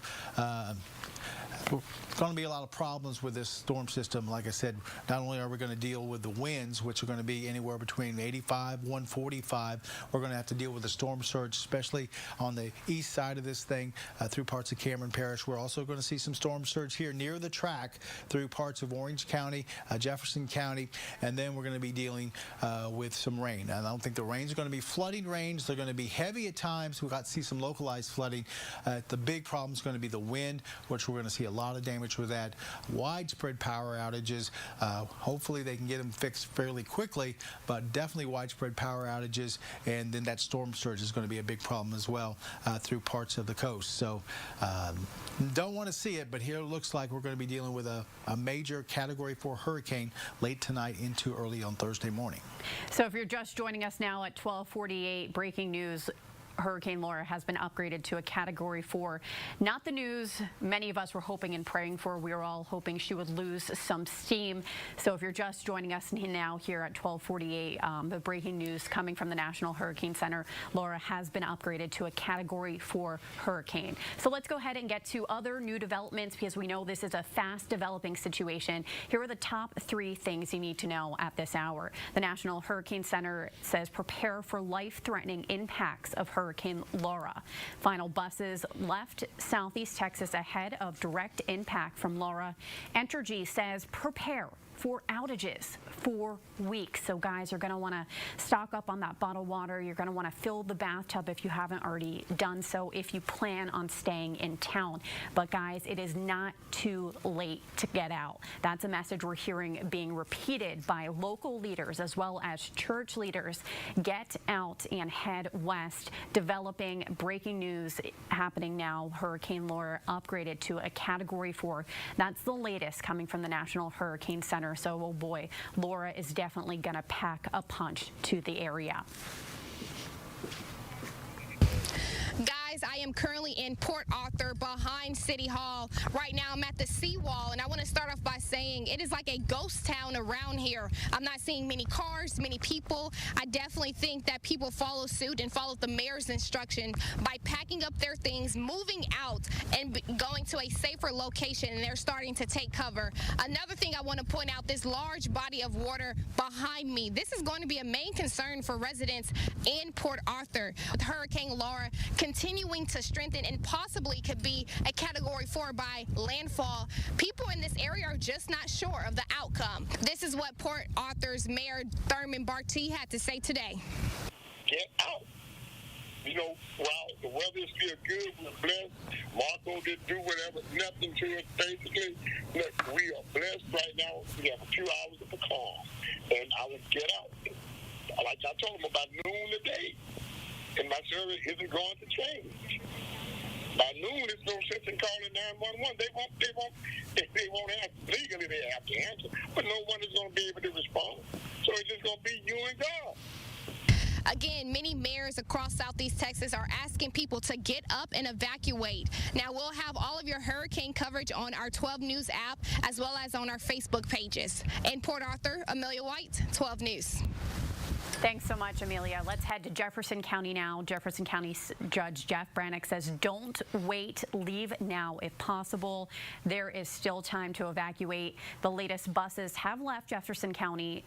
going to be a lot of problems with this storm system. Like I said, not only are we going to deal with the winds, which are going to be anywhere between 85, 145, we're going to have to deal with the storm surge, especially on the east side of this thing through parts of Cameron Parish. We're also going to see some storm surge here near the track through parts of Orange County, Jefferson County, and then we're going to be dealing with some rain. And I don't think the rains are going to be flooding rains. They're going to be heavy at times. We've got to see some localized flooding. The big problem is going to be the wind, which we're going to see a lot of damage with that. Widespread power outages. Hopefully they can get them fixed fairly quickly, but definitely widespread power outages, and then that storm surge is going to be a big problem as well through parts of the coast. So don't want to see it, but here it looks like we're going to be dealing with a major Category 4 hurricane late tonight into early on Thursday morning. So if you're just joining us now at 12:48, breaking news. Hurricane Laura has been upgraded to a Category 4. Not the news many of us were hoping and praying for. We were all hoping she would lose some steam. So if you're just joining us now here at 12:48, the breaking news coming from the National Hurricane Center, Laura has been upgraded to a Category 4 hurricane. So let's go ahead and get to other new developments because we know this is a fast developing situation. Here are the top 3 things you need to know at this hour. The National Hurricane Center says prepare for life-threatening impacts of hurricanes. Hurricane Laura. Final buses left southeast Texas ahead of direct impact from Laura. Entergy says prepare for outages for weeks. So guys, you're going to want to stock up on that bottled water. You're going to want to fill the bathtub if you haven't already done so, if you plan on staying in town. But guys, it is not too late to get out. That's a message we're hearing being repeated by local leaders as well as church leaders. Get out and head west. Developing breaking news happening now. Hurricane Laura upgraded to a Category 4. That's the latest coming from the National Hurricane Center. So, oh boy, Laura is definitely going to pack a punch to the area. Guys, I am currently in Port Arthur behind City Hall. Right now I'm at the seawall, and I want to start off by saying it is like a ghost town around here. I'm not seeing many cars, many people. I definitely think that people follow suit and follow the mayor's instruction by packing up their things, moving out, and going to a safer location, and they're starting to take cover. Another thing I want to point out, this large body of water behind me, this is going to be a main concern for residents in Port Arthur. With Hurricane Laura continuing to strengthen and possibly could be a Category 4 by landfall, people in this area are just not sure of the outcome. This is what Port Arthur's Mayor Thurman Bartee had to say today. Get out. You know, while the weather is still good, we're blessed. Marco didn't do whatever, nothing to us, basically. Look, we are blessed right now. We have a few hours of a calm. And I would get out. Like I told him, about noon today. And my service isn't going to change. By noon, there's no sense in calling 911. They won't ask. Legally, they have to answer. But no one is going to be able to respond. So it's just going to be you and God. Again, many mayors across Southeast Texas are asking people to get up and evacuate. Now, we'll have all of your hurricane coverage on our 12 News app as well as on our Facebook pages. In Port Arthur, Amelia White, 12 News. Thanks so much, Amelia. Let's head to Jefferson County now. Jefferson County Judge Jeff Brannick says don't wait, leave now if possible. There is still time to evacuate. The latest buses have left Jefferson County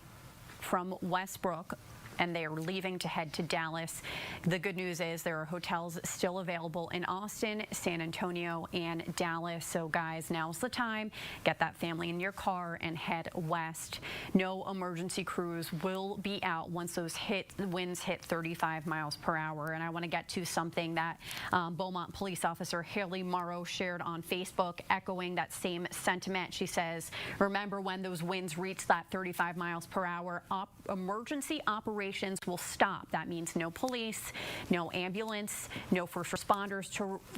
from Westbrook, and they are leaving to head to Dallas. The good news is there are hotels still available in Austin, San Antonio, and Dallas. So guys, now's the time. Get that family in your car and head west. No emergency crews will be out once those winds hit 35 miles per hour. And I want to get to something that Beaumont police officer Haley Morrow shared on Facebook, echoing that same sentiment. She says, remember when those winds reach that 35 miles per hour, emergency operations will stop. That means no police, no ambulance, no first responders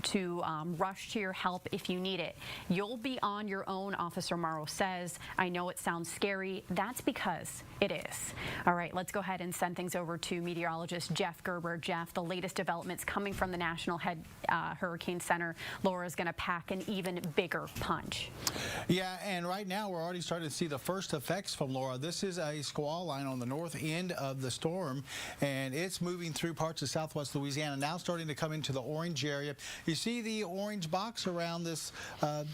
to rush to your help if you need it. You'll be on your own, Officer Morrow says. I know it sounds scary. That's because it is. All right, let's go ahead and send things over to meteorologist Jeff Gerber. Jeff, the latest developments coming from the National Hurricane Center. Laura's going to pack an even bigger punch. Yeah, and right now we're already starting to see the first effects from Laura. This is a squall line on the north end of the storm, and it's moving through parts of southwest Louisiana, now starting to come into the orange area. You see the orange box around this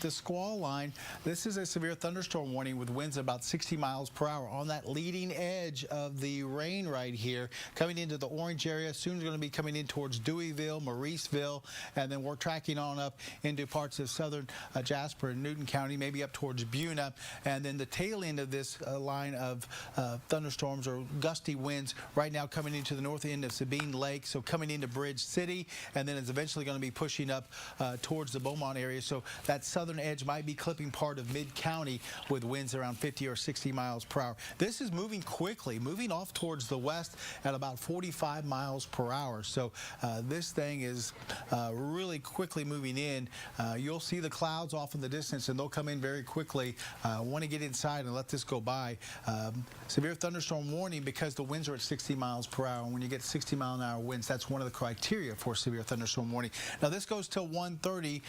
squall line. This is a severe thunderstorm warning with winds about 60 miles per hour on that leading edge of the rain right here, coming into the orange area. Soon it's going to be coming in towards Deweyville, Mauriceville, and then we're tracking on up into parts of southern Jasper and Newton County, maybe up towards Beaumont, and then the tail end of this line of thunderstorms or gusty winds right now coming into the north end of Sabine Lake, so coming into Bridge City, and then it's eventually going to be pushing up towards the Beaumont area. So that southern edge might be clipping part of mid-county with winds around 50 or 60 miles per hour. This is moving quickly, moving off towards the west at about 45 miles per hour. So this thing is really quickly moving in. You'll see the clouds off in the distance, and they'll come in very quickly. Want to get inside and let this go by. Severe thunderstorm warning because the winds are at 60 miles per hour. And when you get 60-mile-an-hour winds, that's one of the criteria for severe thunderstorm warning. Now, this goes till 1:30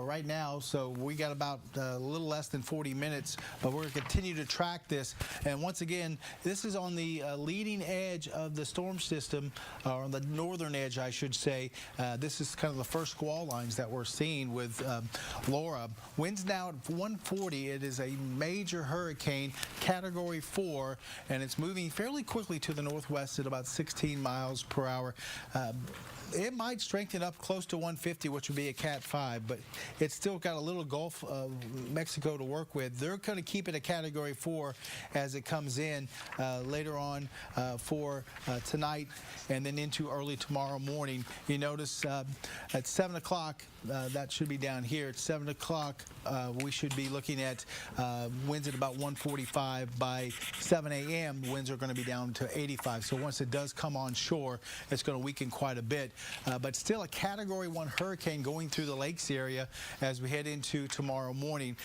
right now, so we got about a little less than 40 minutes, but we're going to continue to track this. And once again, this is on the leading edge of the storm system, or on the northern edge, I should say. This is kind of the first squall lines that we're seeing with Laura. Winds now at 140. It is a major hurricane, Category 4, and it's moving fairly quickly to the north northwest at about 16 miles per hour. It might strengthen up close to 150, which would be a Cat 5, but it's still got a little Gulf of Mexico to work with. They're going to keep it a Category 4 as it comes in later on for tonight and then into early tomorrow morning. You notice at 7 o'clock, that should be down here. At 7 o'clock, we should be looking at winds at about 145. By 7 a.m., the winds are going to be down to 85. So once it does come on shore, it's going to weaken quite a bit. But still a Category 1 hurricane going through the lakes area as we head into tomorrow morning.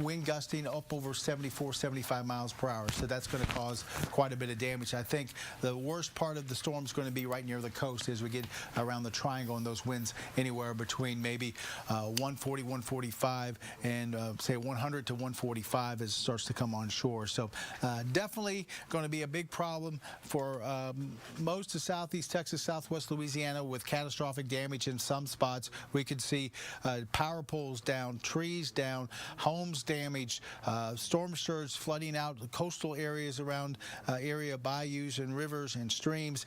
Wind gusting up over 74, 75 miles per hour. So that's going to cause quite a bit of damage. I think the worst part of the storm is going to be right near the coast as we get around the triangle, and those winds anywhere between maybe 140, 145 and say 100 to 145 as it starts to come on shore. So definitely going to be a big problem for most of southeast Texas, southwest Louisiana, with catastrophic damage in some spots. We could see power poles down, trees down, homes damaged, storm surge flooding out the coastal areas around area bayous and rivers and streams.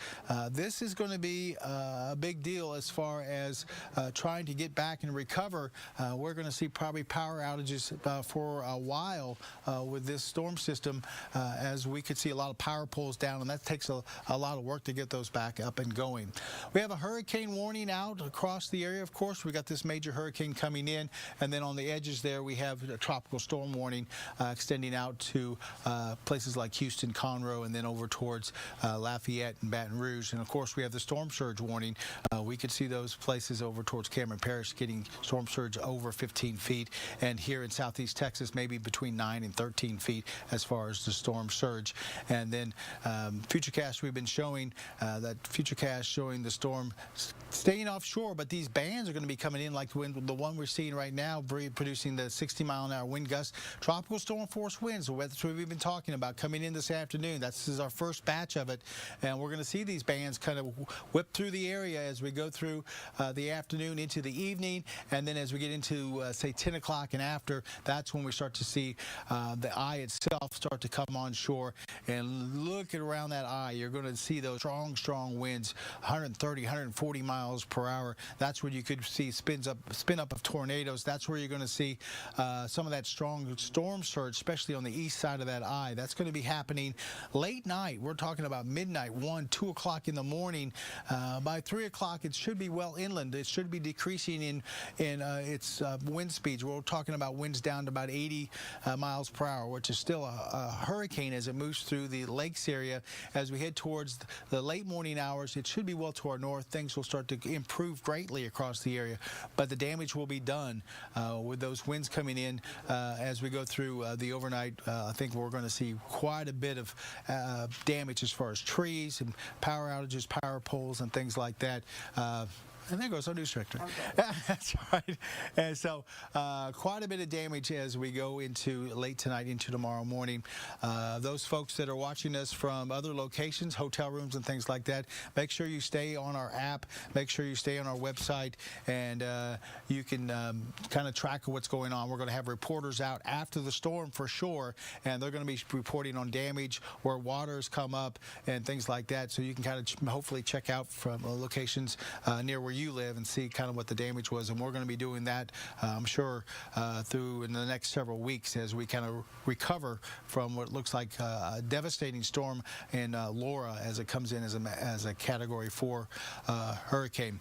This is going to be a big deal as far as trying to get back and recover. We're going to see probably power outages for a while with this storm system, as we could see a lot of power poles down, and that takes a lot of work to get those back up and going. We have a hurricane warning out across the area. Of course, we got this major hurricane coming in, and then on the edges there we have a tropical storm warning extending out to places like Houston, Conroe, and then over towards Lafayette and Baton Rouge. And of course, we have the storm surge warning. We could see those places over towards Cameron Parish getting storm surge over 15 feet, and here in southeast Texas maybe between 9 and 13 feet as far as the storm surge. And then Futurecast, we've been showing that Futurecast showing the storm staying offshore, but these bands are going to be coming in like the one we're seeing right now, producing the 60-mile-an-hour wind gusts. Tropical storm force winds, that's what we've been talking about, coming in this afternoon. This is our first batch of it, and we're going to see these bands kind of whip through the area as we go through the afternoon into the evening, and then as we get into say 10 o'clock and after, that's when we start to see the eye itself start to come on shore. And look at around that eye, you're going to see those strong winds, 130, 140 miles per hour. That's where you could see spin up of tornadoes. That's where you're going to see some of that strong storm surge, especially on the east side of that eye. That's going to be happening late night. We're talking about midnight, 1, 2 o'clock in the morning. By 3 o'clock, it should be well inland. It should be decreasing in its wind speeds. We're talking about winds down to about 80 miles per hour, which is still a hurricane as it moves through the lakes area. As we head towards the late morning hours, it should be well to our north. Things will start to improve greatly across the area, but the damage will be done with those winds coming in as we go through the overnight. I think we're going to see quite a bit of damage as far as trees and power outages, power poles, and things like that. And there goes our news director. Okay. That's right. And so quite a bit of damage as we go into late tonight into tomorrow morning. Those folks that are watching us from other locations, hotel rooms and things like that, make sure you stay on our app. Make sure you stay on our website, and you can kind of track what's going on. We're going to have reporters out after the storm for sure, and they're going to be reporting on damage where waters come up and things like that. So you can kind of hopefully check out from locations near where you live and see kind of what the damage was. And we're going to be doing that, I'm sure, through in the next several weeks as we kind of recover from what looks like a devastating storm in Laura as it comes in as a Category 4 hurricane.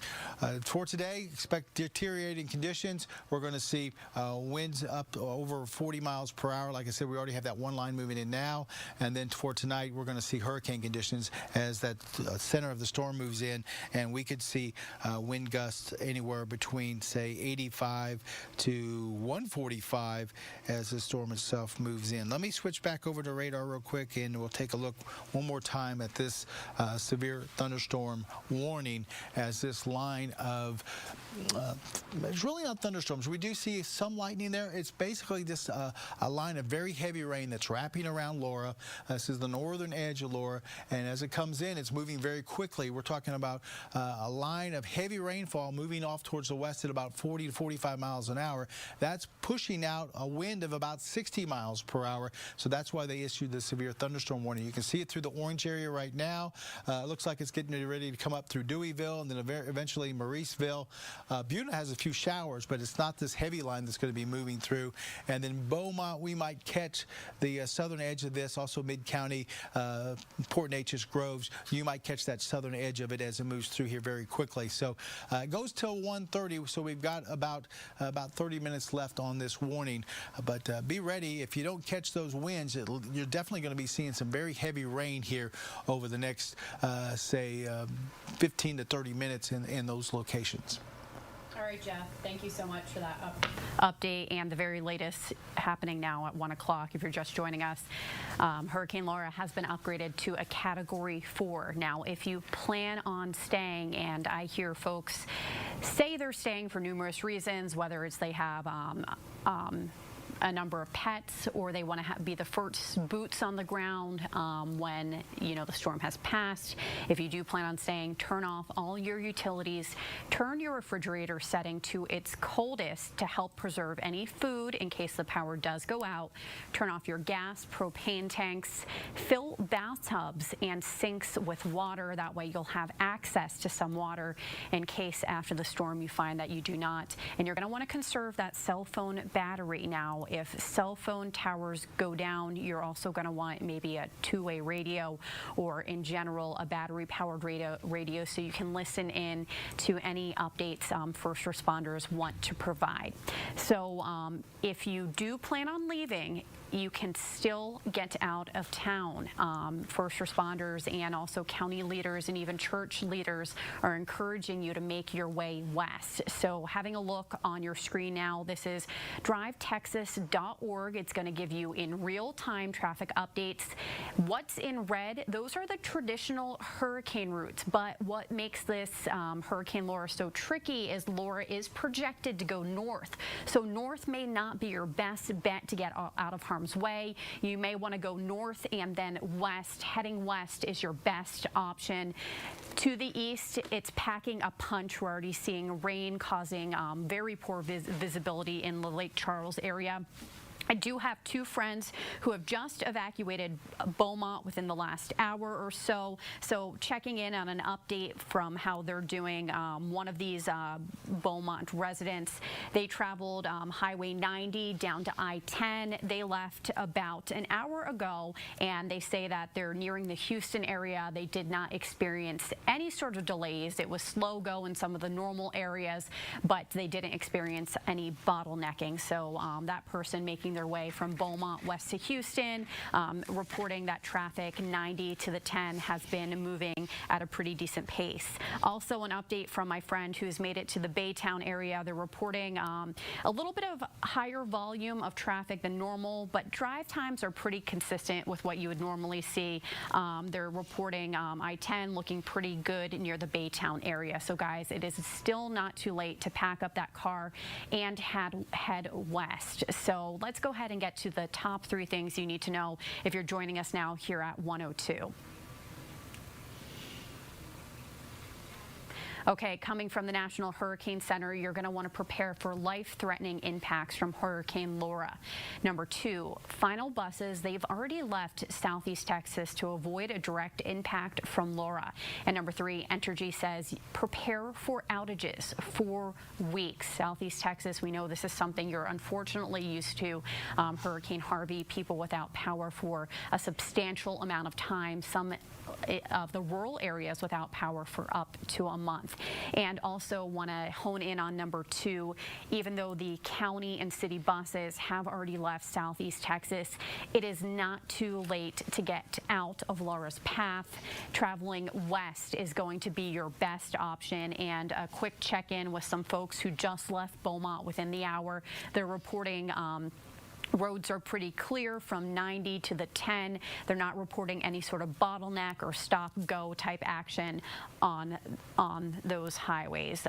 For today, expect deteriorating conditions. We're going to see winds up over 40 miles per hour. Like I said, we already have that one line moving in now. And then for tonight, we're going to see hurricane conditions as that center of the storm moves in, and we could see wind gusts anywhere between, say, 85 to 145 as the storm itself moves in. Let me switch back over to radar real quick, and we'll take a look one more time at this severe thunderstorm warning as this line of it's really not thunderstorms. We do see some lightning there. It's basically just a line of very heavy rain that's wrapping around Laura. This is the northern edge of Laura, and as it comes in, it's moving very quickly. We're talking about a line of heavy heavy rainfall moving off towards the west at about 40 to 45 miles an hour. That's pushing out a wind of about 60 miles per hour. So that's why they issued the severe thunderstorm warning. You can see it through the orange area right now. It looks like it's getting ready to come up through Deweyville and then eventually Mauriceville. Beaumont has a few showers, but it's not this heavy line that's going to be moving through. And then Beaumont, we might catch the southern edge of this, also mid-county, Port Neches, Groves. You might catch that southern edge of it as it moves through here very quickly. So it goes till 1:30, so we've got about 30 minutes left on this warning. But be ready. If you don't catch those winds, you're definitely going to be seeing some very heavy rain here over the next, say, 15 to 30 minutes in those locations. All right, Jeff, thank you so much for that update and the very latest happening now at 1 o'clock. If you're just joining us, Hurricane Laura has been upgraded to a Category 4. Now, if you plan on staying, and I hear folks say they're staying for numerous reasons, whether it's they have a number of pets, or they want to be the first boots on the ground when the storm has passed. If you do plan on staying, turn off all your utilities, turn your refrigerator setting to its coldest to help preserve any food in case the power does go out, turn off your gas, propane tanks, fill bathtubs and sinks with water. That way you'll have access to some water in case after the storm you find that you do not. And you're going to want to conserve that cell phone battery. Now, if cell phone towers go down, you're also going to want maybe a two-way radio, or in general a battery-powered radio so you can listen in to any updates first responders want to provide. So if you do plan on leaving, you can still get out of town. First responders and also county leaders and even church leaders are encouraging you to make your way west. So having a look on your screen now, this is drivetexas.org. It's going to give you in real-time traffic updates. What's in red, those are the traditional hurricane routes, but what makes this Hurricane Laura so tricky is Laura is projected to go north. So north may not be your best bet to get out of harm's way. You may want to go north and then west. Heading west is your best option. To the east, it's packing a punch. We're already seeing rain causing very poor visibility in the Lake Charles area. I do have two friends who have just evacuated Beaumont within the last hour or so. So checking in on an update from how they're doing. One of these Beaumont residents, they traveled Highway 90 down to I-10. They left about an hour ago, and they say that they're nearing the Houston area. They did not experience any sort of delays. It was slow go in some of the normal areas, but they didn't experience any bottlenecking. So that person making their way from Beaumont west to Houston, reporting that traffic 90 to the 10 has been moving at a pretty decent pace. Also an update from my friend who's made it to the Baytown area. They're reporting a little bit of higher volume of traffic than normal, but drive times are pretty consistent with what you would normally see. They're reporting I-10 looking pretty good near the Baytown area. So guys, it is still not too late to pack up that car and head west. So let's go ahead and get to the top three things you need to know if you're joining us now here at 102. Okay, coming from the National Hurricane Center, you're going to want to prepare for life-threatening impacts from Hurricane Laura. Number two, final buses, they've already left southeast Texas to avoid a direct impact from Laura. And number three, Entergy says prepare for outages for weeks. Southeast Texas, we know this is something you're unfortunately used to. Hurricane Harvey, people without power for a substantial amount of time. Some of the rural areas without power for up to a month. And also want to hone in on number two, even though the county and city buses have already left southeast Texas, it is not too late to get out of Laura's path. Traveling west is going to be your best option. And a quick check-in with some folks who just left Beaumont within the hour. They're reporting Roads are pretty clear from 90 to the 10. They're not reporting any sort of bottleneck or stop-go type action on those highways.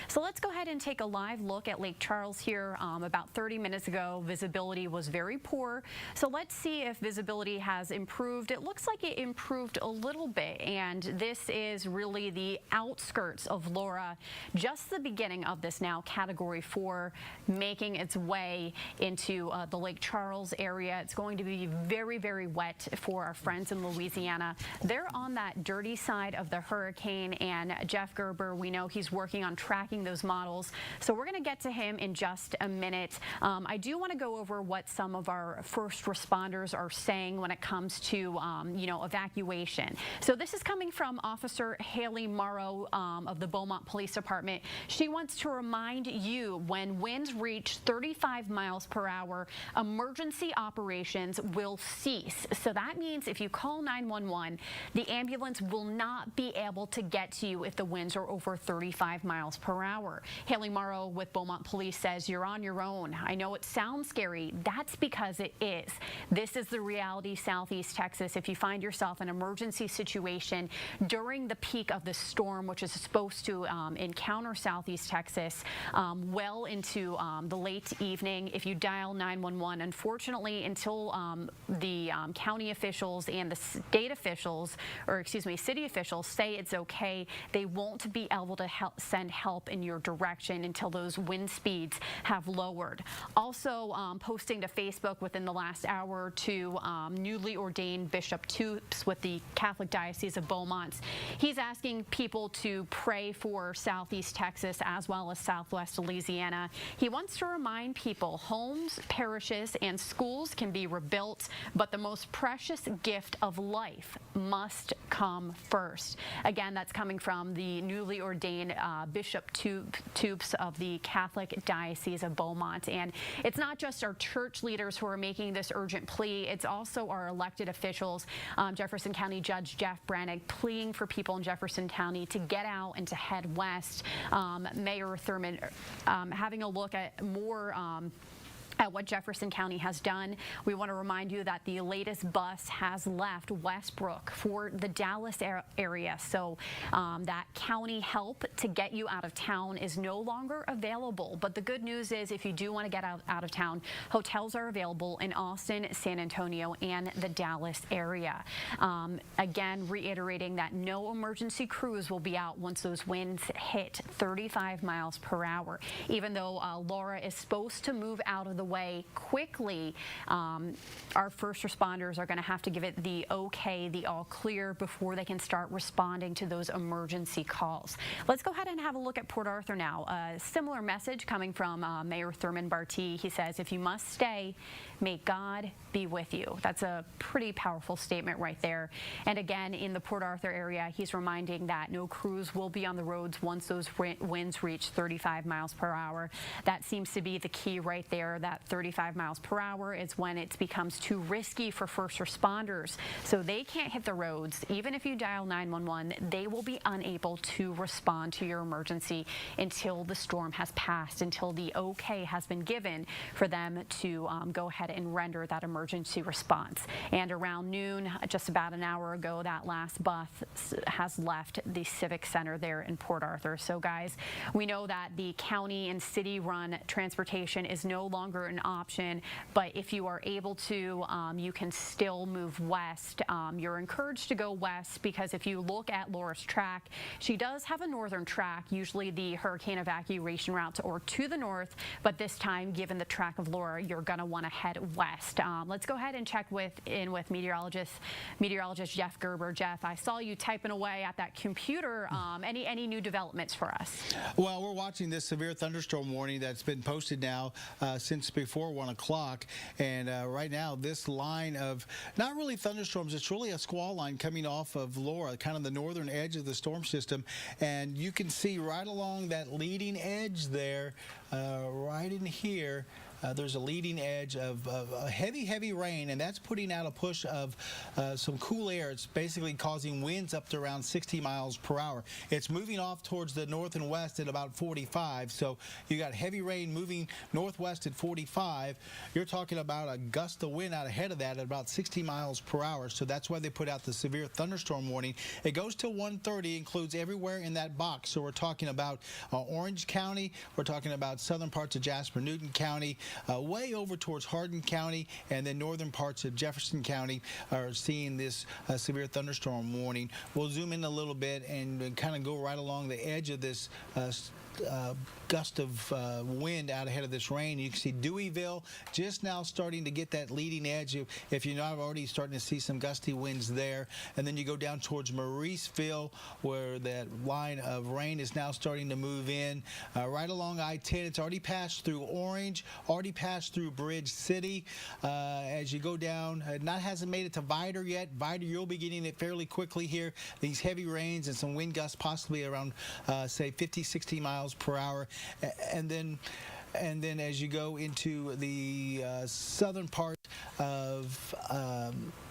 So let's go ahead and take a live look at Lake Charles here. About 30 minutes ago, visibility was very poor. So let's see if visibility has improved. It looks like it improved a little bit, and this is really the outskirts of Laura, just the beginning of this now Category 4, making its way into the Lake Charles area. It's going to be very, very wet for our friends in Louisiana. They're on that dirty side of the hurricane, and Jeff Gerber, we know he's working on tracking those models. So we're going to get to him in just a minute. I do want to go over what some of our first responders are saying when it comes to, evacuation. So this is coming from Officer Haley Morrow of the Beaumont Police Department. She wants to remind you, when winds reach 35 miles per hour, emergency operations will cease. So that means if you call 911, the ambulance will not be able to get to you if the winds are over 35 miles per hour. Haley Morrow with Beaumont Police says you're on your own. I know it sounds scary. That's because it is. This is the reality, Southeast Texas. If you find yourself in an emergency situation during the peak of the storm, which is supposed to encounter Southeast Texas well into the late evening, if you dial 911, unfortunately, until the county officials and the state officials, or excuse me, city officials say it's okay, they won't be able to send help in your direction until those wind speeds have lowered. Also, posting to Facebook within the last hour or two, newly ordained Bishop Toops with the Catholic Diocese of Beaumont. He's asking people to pray for Southeast Texas as well as Southwest Louisiana. He wants to remind people homes, parishes, and schools can be rebuilt, but the most precious gift of life must come first. Again, that's coming from the newly ordained Bishop Toops of the Catholic Diocese of Beaumont. And it's not just our church leaders who are making this urgent plea, it's also our elected officials. Jefferson County Judge Jeff Brannick pleading for people in Jefferson County to get out and to head west. Mayor Thurman having a look at more at what Jefferson County has done. We want to remind you that the latest bus has left Westbrook for the Dallas area. So that county help to get you out of town is no longer available. But the good news is, if you do want to get out of town, hotels are available in Austin, San Antonio, and the Dallas area. Again, reiterating that no emergency crews will be out once those winds hit 35 miles per hour. Even though Laura is supposed to move out of the way quickly, our first responders are going to have to give it the okay, the all clear, before they can start responding to those emergency calls. Let's go ahead and have a look at Port Arthur now. A similar message coming from Mayor Thurman Barty. He says, if you must stay, may God be with you. That's a pretty powerful statement right there. And again, in the Port Arthur area, he's reminding that no crews will be on the roads once those winds reach 35 miles per hour. That seems to be the key right there. That 35 miles per hour is when it becomes too risky for first responders. So they can't hit the roads. Even if you dial 911, they will be unable to respond to your emergency until the storm has passed, until the okay has been given for them to go ahead and render that emergency response. And around noon, just about an hour ago, that last bus has left the Civic Center there in Port Arthur. So guys, we know that the county and city run transportation is no longer an option, but if you are able to, you can still move west. You're encouraged to go west, because if you look at Laura's track, she does have a northern track, usually the hurricane evacuation routes or to the north, but this time, given the track of Laura, you're going to want to head west. Let's go ahead and check in with meteorologist Jeff Gerber. Jeff, I saw you typing away at that computer. Any new developments for us? Well, we're watching this severe thunderstorm warning that's been posted now since before 1 o'clock, and right now this line of not really thunderstorms, it's really a squall line coming off of Laura, kind of the northern edge of the storm system, and you can see right along that leading edge there, right in here, there's a leading edge of heavy rain, and that's putting out a push of some cool air. It's basically causing winds up to around 60 miles per hour. It's moving off towards the north and west at about 45. So you got heavy rain moving northwest at 45. You're talking about a gust of wind out ahead of that at about 60 miles per hour. So that's why they put out the severe thunderstorm warning. It goes till 1:30, includes everywhere in that box. So we're talking about Orange County. We're talking about southern parts of Jasper, Newton County, way over towards Hardin County, and then northern parts of Jefferson County are seeing this severe thunderstorm warning. We'll zoom in a little bit and kind of go right along the edge of this gust of wind out ahead of this rain. You can see Deweyville just now starting to get that leading edge. If you're not already starting to see some gusty winds there, and then you go down towards Mauriceville where that line of rain is now starting to move in. Right along I-10, it's already passed through Orange, already passed through Bridge City. As you go down, hasn't made it to Vidor yet. Vidor, you'll be getting it fairly quickly here. These heavy rains and some wind gusts possibly around, say, 50, 60 miles per hour. And then as you go into the southern part of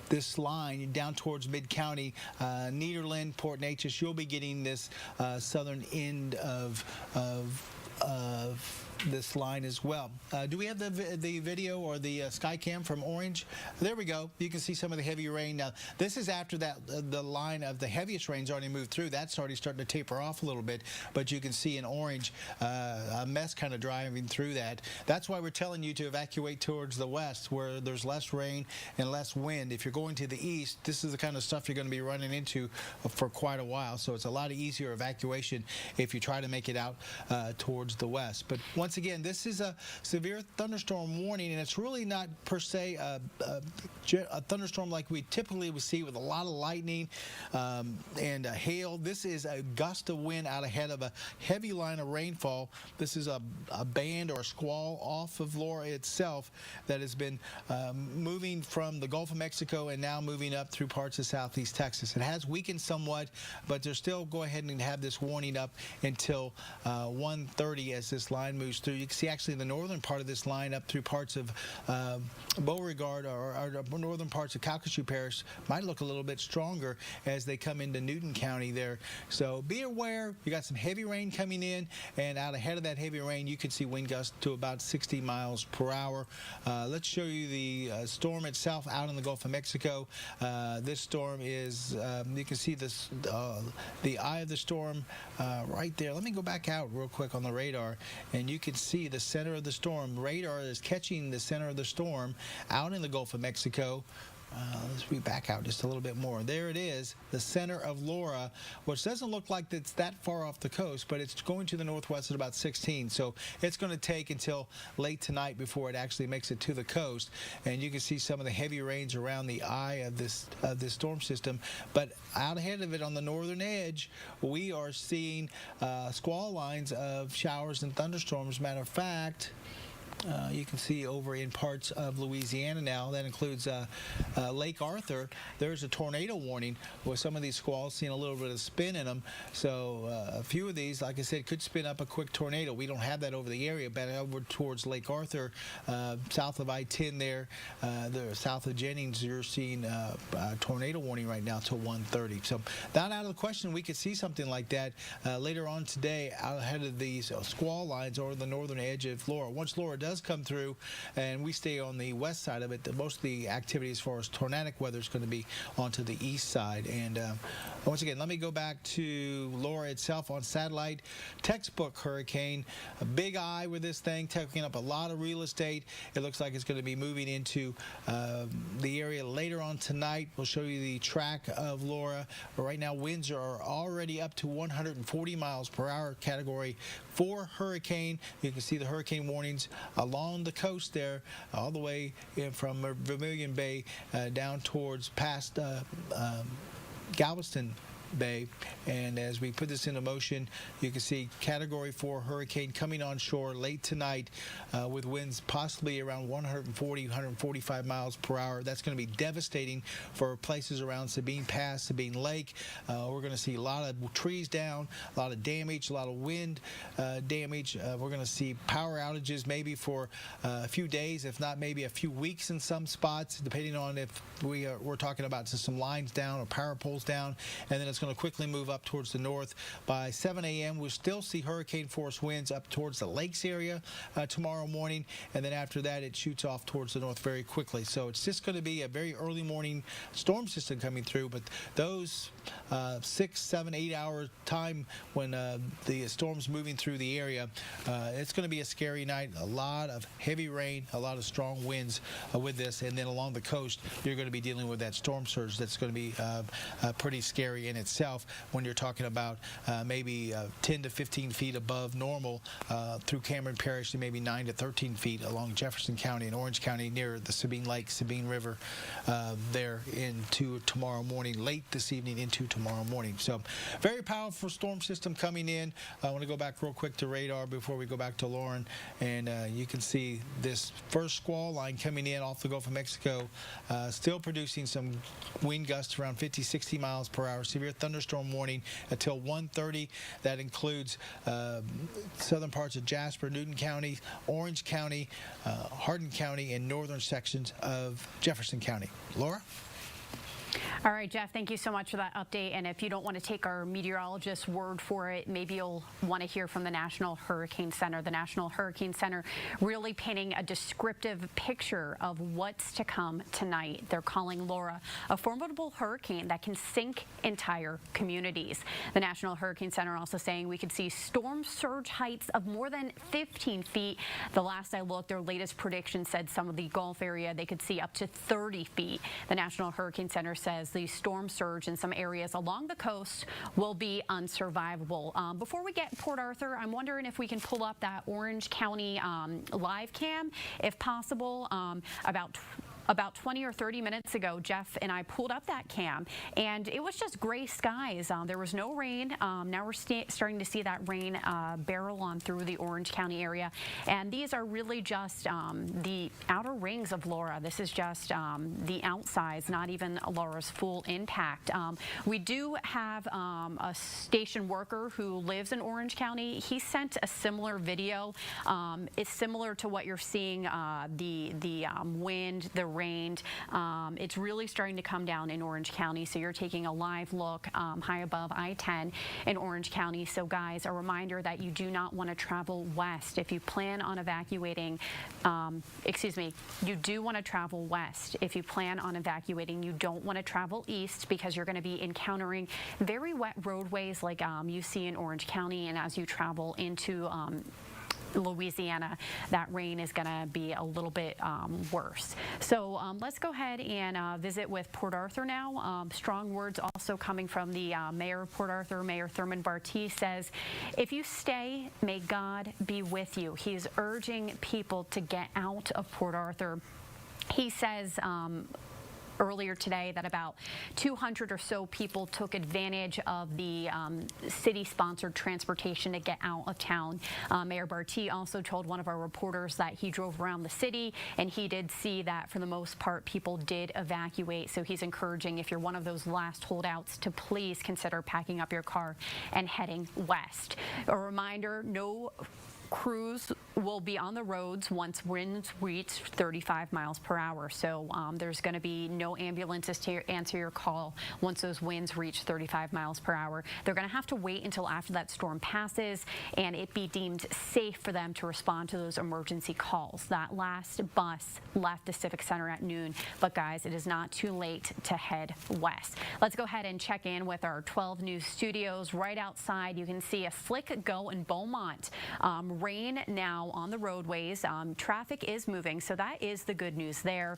this line down towards Mid-County, Nederland, Port Neches, you'll be getting this southern end of this line as well. Do we have the video or the Skycam from Orange? There we go. You can see some of the heavy rain. Now, this is after that the line of the heaviest rain's already moved through. That's already starting to taper off a little bit, but you can see in Orange a mess kind of driving through that. That's why we're telling you to evacuate towards the west where there's less rain and less wind. If you're going to the east, this is the kind of stuff you're going to be running into for quite a while, so it's a lot easier evacuation if you try to make it out towards the west. But once again, this is a severe thunderstorm warning, and it's really not per se a thunderstorm like we typically would see with a lot of lightning and hail. This is a gust of wind out ahead of a heavy line of rainfall. This is a band or a squall off of Laura itself that has been moving from the Gulf of Mexico and now moving up through parts of southeast Texas. It has weakened somewhat, but they're still go ahead and have this warning up until 1:30 as this line moves through. You can see actually the northern part of this line up through parts of Beauregard or northern parts of Calcasieu Parish might look a little bit stronger as they come into Newton County there. So be aware, you got some heavy rain coming in, and out ahead of that heavy rain you can see wind gusts to about 60 miles per hour. Let's show you the storm itself out in the Gulf of Mexico. This storm is, you can see this, the eye of the storm right there. Let me go back out real quick on the radar, and you can see the center of the storm. Radar is catching the center of the storm out in the Gulf of Mexico. Let's be back out just a little bit more. There it is, the center of Laura, which doesn't look like it's that far off the coast, but it's going to the northwest at about 16. So it's going to take until late tonight before it actually makes it to the coast. And you can see some of the heavy rains around the eye of this storm system. But out ahead of it on the northern edge, we are seeing squall lines of showers and thunderstorms. Matter of fact, you can see over in parts of Louisiana now, that includes Lake Arthur, there's a tornado warning with some of these squalls seeing a little bit of spin in them. So a few of these, like I said, could spin up a quick tornado. We don't have that over the area, but over towards Lake Arthur, south of I-10 there, south of Jennings, you're seeing a tornado warning right now till 1:30. So not out of the question we could see something like that later on today out ahead of these squall lines over the northern edge of Laura. Once Laura does come through and we stay on the west side of it, most of the activity as far as tornadic weather is going to be onto the east side. And once again, let me go back to Laura itself on satellite. Textbook hurricane, a big eye with this thing, taking up a lot of real estate. It looks like it's going to be moving into the area later on tonight. We'll show you the track of Laura. But right now, winds are already up to 140 miles per hour, category 4 hurricane. You can see the hurricane warnings along the coast there, all the way from Vermilion Bay down towards past Galveston Bay. And as we put this into motion, you can see Category 4 hurricane coming on shore late tonight with winds possibly around 140, 145 miles per hour. That's going to be devastating for places around Sabine Pass, Sabine Lake. We're going to see a lot of trees down, a lot of damage, a lot of wind damage. We're going to see power outages maybe for a few days, if not maybe a few weeks in some spots, depending on if we're talking about some lines down or power poles down. And then it's going to quickly move up towards the north. By 7 a.m., we'll still see hurricane force winds up towards the lakes area tomorrow morning. And then after that, it shoots off towards the north very quickly. So it's just going to be a very early morning storm system coming through. But those 6, 7, 8 hour time when the storm's moving through the area, it's going to be a scary night. A lot of heavy rain, a lot of strong winds with this. And then along the coast, you're going to be dealing with that storm surge that's going to be pretty scary in itself when you're talking about maybe 10 to 15 feet above normal through Cameron Parish, and maybe 9 to 13 feet along Jefferson County and Orange County near the Sabine Lake, Sabine River there into tomorrow morning, late this evening into tomorrow morning. So very powerful storm system coming in. I want to go back real quick to radar before we go back to Lauren, and you can see this first squall line coming in off the Gulf of Mexico, still producing some wind gusts around 50, 60 miles per hour. Severe thunderstorm warning until 1:30. That includes southern parts of Jasper, Newton County, Orange County, Hardin County, and northern sections of Jefferson County. Laura? All right, Jeff, thank you so much for that update. And if you don't want to take our meteorologist's word for it, maybe you'll want to hear from the National Hurricane Center. The National Hurricane Center really painting a descriptive picture of what's to come tonight. They're calling Laura a formidable hurricane that can sink entire communities. The National Hurricane Center also saying we could see storm surge heights of more than 15 feet. The last I looked, their latest prediction said some of the Gulf area, they could see up to 30 feet. The National Hurricane Center says the storm surge in some areas along the coast will be unsurvivable. Before we get Port Arthur, I'm wondering if we can pull up that Orange County live cam, if possible. About 20 or 30 minutes ago, Jeff and I pulled up that cam, and it was just gray skies. There was no rain. Now we're starting to see that rain barrel on through the Orange County area, and these are really just the outer rings of Laura. This is just the outsides, not even Laura's full impact. We do have a station worker who lives in Orange County. He sent a similar video. It's similar to what you're seeing, the wind, the rain. It's really starting to come down in Orange County, so you're taking a live look high above I-10 in Orange County. So guys, a reminder that you do not want to travel west. If you plan on evacuating, you do want to travel west. If you plan on evacuating, you don't want to travel east because you're going to be encountering very wet roadways like you see in Orange County, and as you travel into Louisiana, that rain is going to be a little bit worse. So let's go ahead and visit with Port Arthur now. Strong words also coming from the mayor of Port Arthur, Mayor Thurman Bartee, says, if you stay, may God be with you. He's urging people to get out of Port Arthur. He says earlier today that about 200 or so people took advantage of the city-sponsored transportation to get out of town. Mayor Bartee also told one of our reporters that he drove around the city, and he did see that for the most part people did evacuate. So he's encouraging, if you're one of those last holdouts, to please consider packing up your car and heading west. A reminder, no crews will be on the roads once winds reach 35 miles per hour. So there's going to be no ambulances to answer your call once those winds reach 35 miles per hour. They're going to have to wait until after that storm passes and it be deemed safe for them to respond to those emergency calls. That last bus left the Civic Center at noon, but guys, it is not too late to head west. Let's go ahead and check in with our 12 News studios. Right outside, you can see a slick go in Beaumont. Rain now now on the roadways. Traffic is moving, so that is the good news there.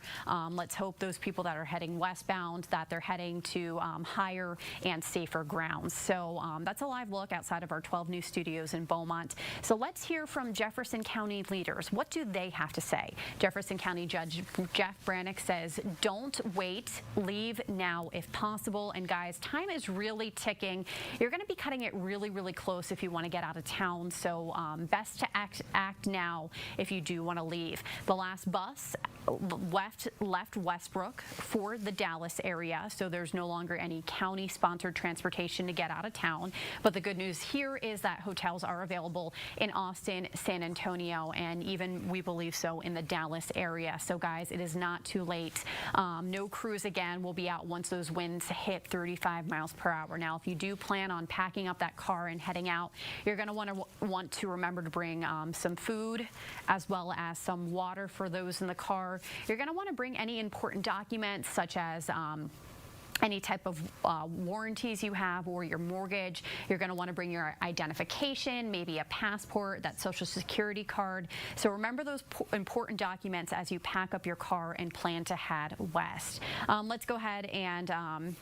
Let's hope those people that are heading westbound, that they're heading to higher and safer grounds. So that's a live look outside of our 12 News studios in Beaumont. So let's hear from Jefferson County leaders. What do they have to say? Jefferson County Judge Jeff Brannick says, don't wait, leave now if possible. And guys, time is really ticking. You're going to be cutting it really, really close if you want to get out of town. So best to act now if you do want to leave. The last bus left Westbrook for the Dallas area, so there's no longer any county-sponsored transportation to get out of town. But the good news here is that hotels are available in Austin, San Antonio, and even, we believe so, in the Dallas area. So guys, it is not too late. No crews again will be out once those winds hit 35 miles per hour. Now, if you do plan on packing up that car and heading out, you're going to want to remember to bring some food as well as some water for those in the car. You're going to want to bring any important documents such as any type of warranties you have or your mortgage. You're going to want to bring your identification, maybe a passport, that social security card. So remember those important documents as you pack up your car and plan to head west. Let's go ahead and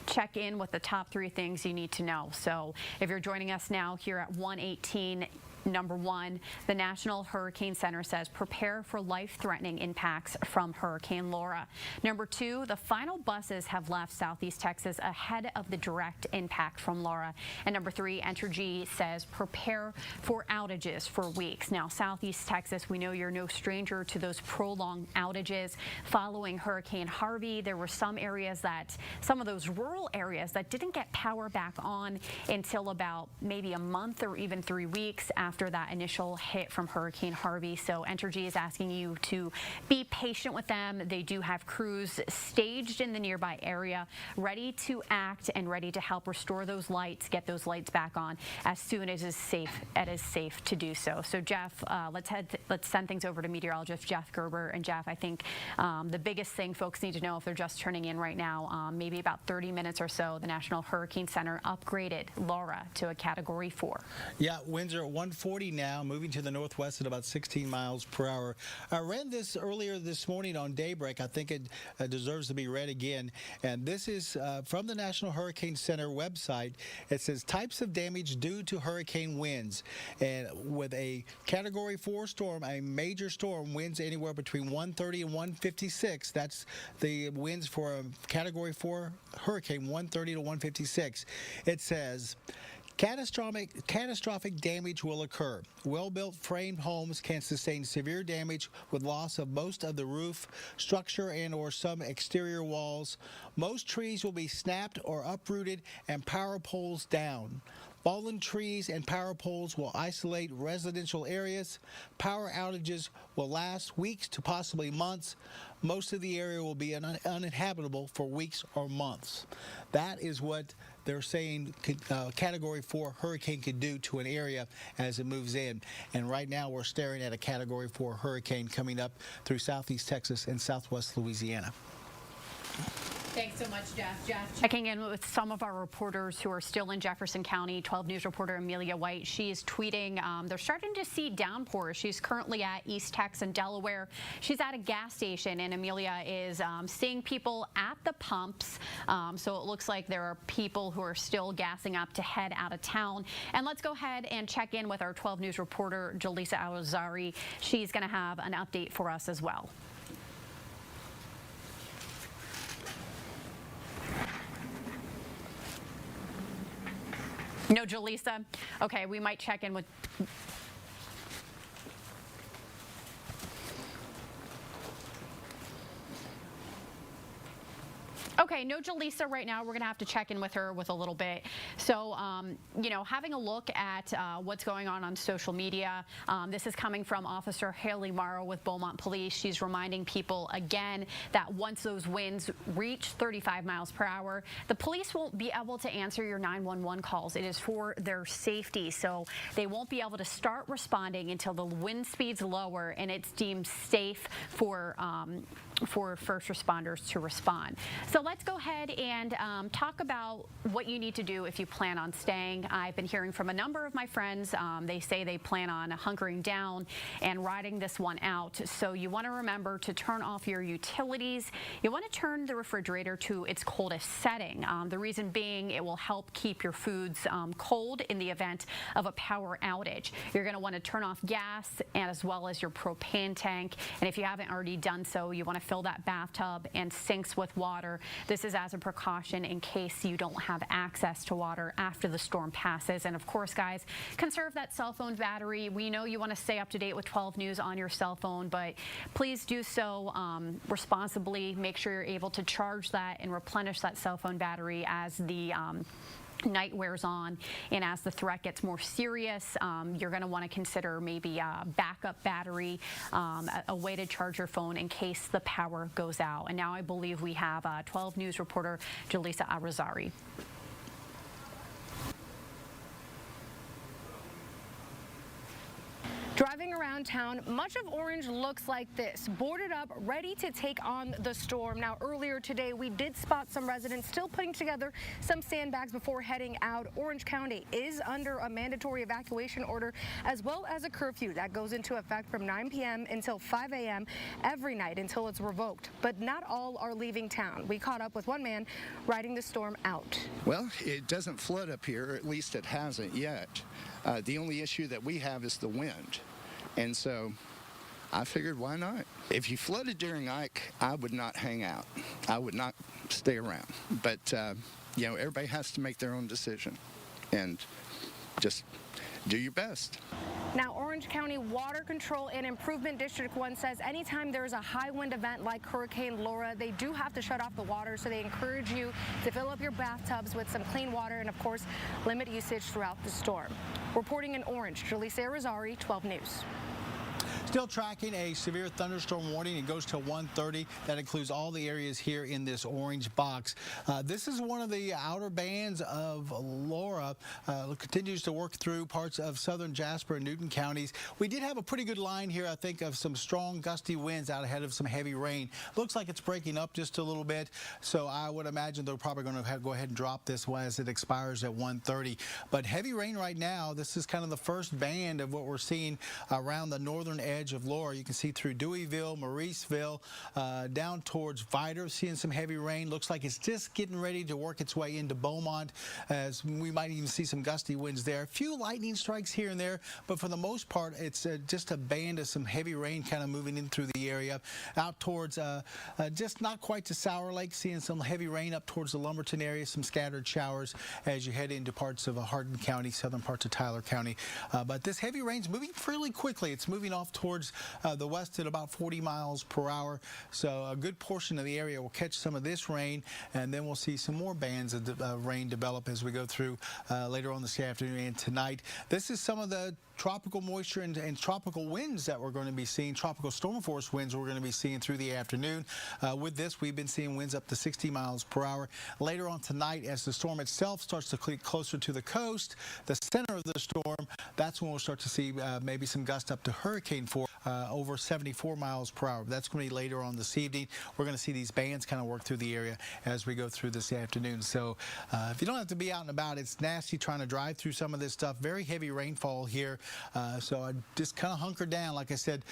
check in with the top 3 things you need to know. So if you're joining us now here at 118, Number 1, the National Hurricane Center says prepare for life-threatening impacts from Hurricane Laura. Number 2, the final buses have left Southeast Texas ahead of the direct impact from Laura. And number 3, Entergy says prepare for outages for weeks. Now, Southeast Texas, we know you're no stranger to those prolonged outages following Hurricane Harvey. There were some of those rural areas that didn't get power back on until about maybe a month or even 3 weeks after that initial hit from Hurricane Harvey. So Entergy is asking you to be patient with them. They do have crews staged in the nearby area, ready to act and ready to help restore those lights, get those lights back on as soon as it is safe to do so. So Jeff, let's send things over to meteorologist Jeff Gerber. And Jeff, I think the biggest thing folks need to know if they're just turning in right now, maybe about 30 minutes or so, the National Hurricane Center upgraded Laura to a Category 4. Yeah, winds are at 140 now, moving to the northwest at about 16 miles per hour. I read this earlier this morning on Daybreak. I think it deserves to be read again. And this is from the National Hurricane Center website. It says types of damage due to hurricane winds. And with a Category 4 storm, a major storm, winds anywhere between 130 and 156. That's the winds for a Category 4 hurricane, 130 to 156. It says catastrophic damage will occur. Well-built framed homes can sustain severe damage with loss of most of the roof, structure, and or some exterior walls. Most trees will be snapped or uprooted and power poles down. Fallen trees and power poles will isolate residential areas. Power outages will last weeks to possibly months. Most of the area will be uninhabitable for weeks or months. That is what they're saying Category 4 hurricane could do to an area as it moves in. And right now we're staring at a Category 4 hurricane coming up through southeast Texas and southwest Louisiana. Thanks so much, Jeff. Checking in with some of our reporters who are still in Jefferson County. 12 News reporter Amelia White, she is tweeting they're starting to see downpours. She's currently at East Tex in Delaware. She's at a gas station, and Amelia is seeing people at the pumps. So it looks like there are people who are still gassing up to head out of town. And let's go ahead and check in with our 12 News reporter, Jaleesa Alzari. She's going to have an update for us as well. No, Jaleesa? Okay, we might check in with... Okay, no Jaleesa right now. We're going to have to check in with her with a little bit. So, you know, having a look at what's going on social media. This is coming from Officer Haley Morrow with Beaumont Police. She's reminding people again that once those winds reach 35 miles per hour, the police won't be able to answer your 911 calls. It is for their safety. So they won't be able to start responding until the wind speed's lower and it's deemed safe for for first responders to respond. So let's go ahead and talk about what you need to do if you plan on staying. I've been hearing from a number of my friends. They say they plan on hunkering down and riding this one out. So you want to remember to turn off your utilities. You want to turn the refrigerator to its coldest setting. The reason being, it will help keep your foods cold in the event of a power outage. You're going to want to turn off gas and as well as your propane tank. And if you haven't already done so, you want to fill that bathtub and sinks with water. This is as a precaution in case you don't have access to water after the storm passes. And of course, guys, conserve that cell phone battery. We know you want to stay up to date with 12 News on your cell phone, but please do so responsibly. Make sure you're able to charge that and replenish that cell phone battery as the night wears on, and as the threat gets more serious, you're going to want to consider maybe a backup battery, a way to charge your phone in case the power goes out. And now I believe we have 12 News reporter Jaleesa Arizari. Driving around town, much of Orange looks like this, boarded up, ready to take on the storm. Now, earlier today, we did spot some residents still putting together some sandbags before heading out. Orange County is under a mandatory evacuation order as well as a curfew that goes into effect from 9 p.m. until 5 a.m. every night until it's revoked. But not all are leaving town. We caught up with one man riding the storm out. Well, it doesn't flood up here, or at least it hasn't yet. The only issue that we have is the wind. And so I figured, why not? If you flooded during Ike, I would not hang out. I would not stay around. But, you know, everybody has to make their own decision and just do your best. Now, Orange County Water Control and Improvement District 1 says anytime there's a high wind event like Hurricane Laura, they do have to shut off the water, so they encourage you to fill up your bathtubs with some clean water and, of course, limit usage throughout the storm. Reporting in Orange, Jaleesa Arizari, 12 News. Still tracking a severe thunderstorm warning. It goes to 1:30. That includes all the areas here in this orange box. This is one of the outer bands of Laura. Continues to work through parts of southern Jasper and Newton counties. We did have a pretty good line here, I think, of some strong gusty winds out ahead of some heavy rain. Looks like it's breaking up just a little bit, so I would imagine they're probably going to go ahead and drop this as it expires at 1:30. But heavy rain right now. This is kind of the first band of what we're seeing around the northern edge of Laura. You can see through Deweyville, Mauriceville, down towards Vidor, seeing some heavy rain. Looks like it's just getting ready to work its way into Beaumont, as we might even see some gusty winds there. A few lightning strikes here and there, but for the most part, it's just a band of some heavy rain kind of moving in through the area. Out towards just not quite to Sour Lake, seeing some heavy rain up towards the Lumberton area, some scattered showers as you head into parts of Hardin County, southern parts of Tyler County. But this heavy rain's moving fairly quickly. It's moving off towards the west at about 40 miles per hour. So a good portion of the area will catch some of this rain, and then we'll see some more bands of rain develop as we go through later on this afternoon and tonight. This is some of the tropical moisture and tropical winds that we're going to be seeing, tropical storm force winds we're going to be seeing through the afternoon. With this, we've been seeing winds up to 60 miles per hour. Later on tonight, as the storm itself starts to creep closer to the coast, the center of the storm, that's when we'll start to see maybe some gusts up to hurricane force, over 74 miles per hour. That's going to be later on this evening. We're going to see these bands kind of work through the area as we go through this afternoon. So if you don't have to be out and about, it's nasty trying to drive through some of this stuff. Very heavy rainfall here. So I just kind of hunker down. Like I said,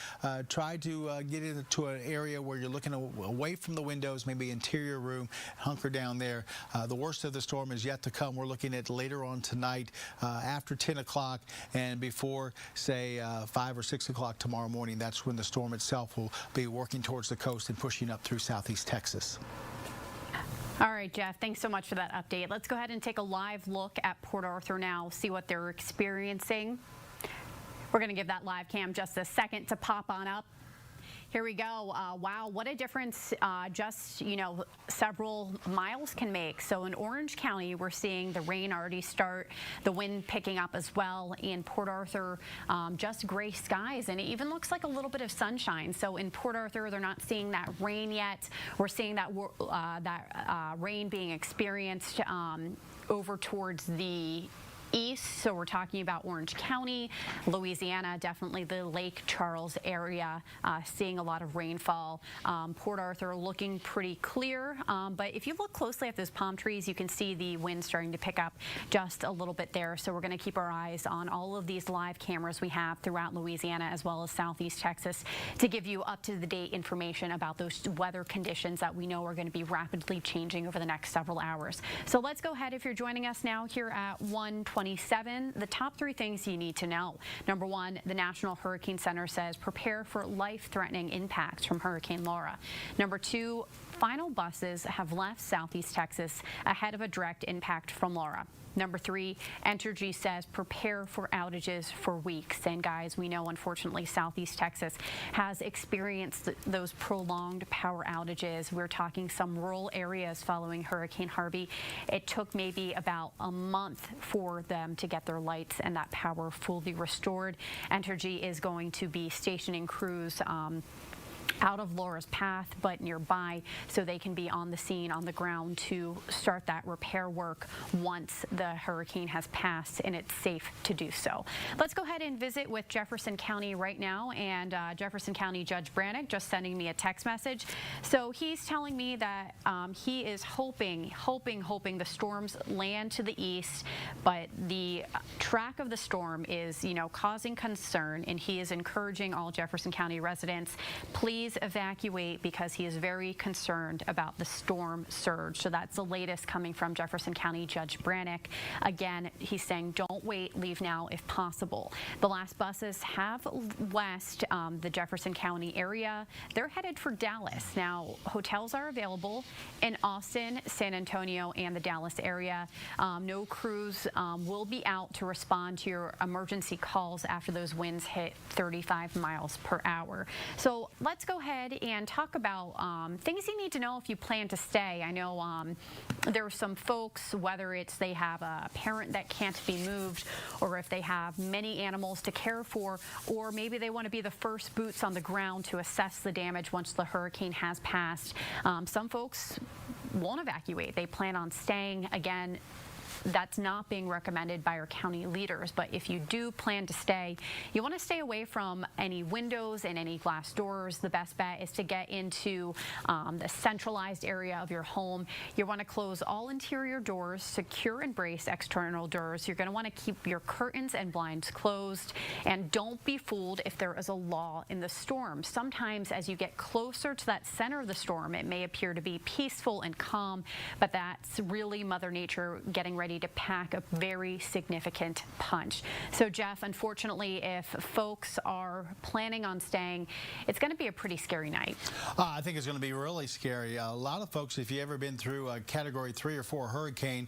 try to get into an area where you're looking away from the windows, maybe interior room, hunker down there. The worst of the storm is yet to come. We're looking at later on tonight after 10 o'clock and before, say, 5 or 6 o'clock tomorrow morning. That's when the storm itself will be working towards the coast and pushing up through southeast Texas. All right, Jeff, thanks so much for that update. Let's go ahead and take a live look at Port Arthur now, see what they're experiencing. We're going to give that live cam just a second to pop on up. Here we go. Wow, what a difference just, several miles can make. So in Orange County, we're seeing the rain already start, the wind picking up as well. In Port Arthur, just gray skies, and it even looks like a little bit of sunshine. So in Port Arthur, they're not seeing that rain yet. We're seeing that rain being experienced over towards the east, so we're talking about Orange County, Louisiana, definitely the Lake Charles area, seeing a lot of rainfall. Port Arthur looking pretty clear, but if you look closely at those palm trees, you can see the wind starting to pick up just a little bit there. So we're going to keep our eyes on all of these live cameras we have throughout Louisiana as well as southeast Texas to give you up-to-the-date information about those weather conditions that we know are going to be rapidly changing over the next several hours. So let's go ahead, if you're joining us now here at 1:27, the top 3 things you need to know. Number 1, the National Hurricane Center says prepare for life-threatening impacts from Hurricane Laura. Number 2, final buses have left southeast Texas ahead of a direct impact from Laura. Number 3, Entergy says prepare for outages for weeks. And guys, we know unfortunately Southeast Texas has experienced those prolonged power outages. We're talking some rural areas following Hurricane Harvey. It took maybe about a month for them to get their lights and that power fully restored. Entergy is going to be stationing crews out of Laura's path but nearby so they can be on the scene on the ground to start that repair work once the hurricane has passed and it's safe to do so. Let's go ahead and visit with Jefferson County right now, and Jefferson County Judge Brannick just sending me a text message. So he's telling me that he is hoping the storms land to the east, but the track of the storm is, causing concern, and he is encouraging all Jefferson County residents, please evacuate because he is very concerned about the storm surge. So that's the latest coming from Jefferson County Judge Brannick. Again, he's saying don't wait, leave now if possible. The last buses have west the Jefferson County area. They're headed for Dallas. Now, hotels are available in Austin, San Antonio, and the Dallas area. No crews will be out to respond to your emergency calls after those winds hit 35 miles per hour. So let's go ahead and talk about things you need to know if you plan to stay. I know there are some folks, whether it's they have a parent that can't be moved, or if they have many animals to care for, or maybe they want to be the first boots on the ground to assess the damage once the hurricane has passed. Some folks won't evacuate. They plan on staying. Again, that's not being recommended by our county leaders, but if you do plan to stay, you want to stay away from any windows and any glass doors. The best bet is to get into the centralized area of your home. You want to close all interior doors, secure and brace external doors. You're going to want to keep your curtains and blinds closed, and don't be fooled if there is a lull in the storm. Sometimes as you get closer to that center of the storm, it may appear to be peaceful and calm, but that's really Mother Nature getting ready to pack a very significant punch. So Jeff, unfortunately, if folks are planning on staying, it's going to be a pretty scary night. I think it's going to be really scary. A lot of folks, if you've ever been through a Category 3 or 4 hurricane,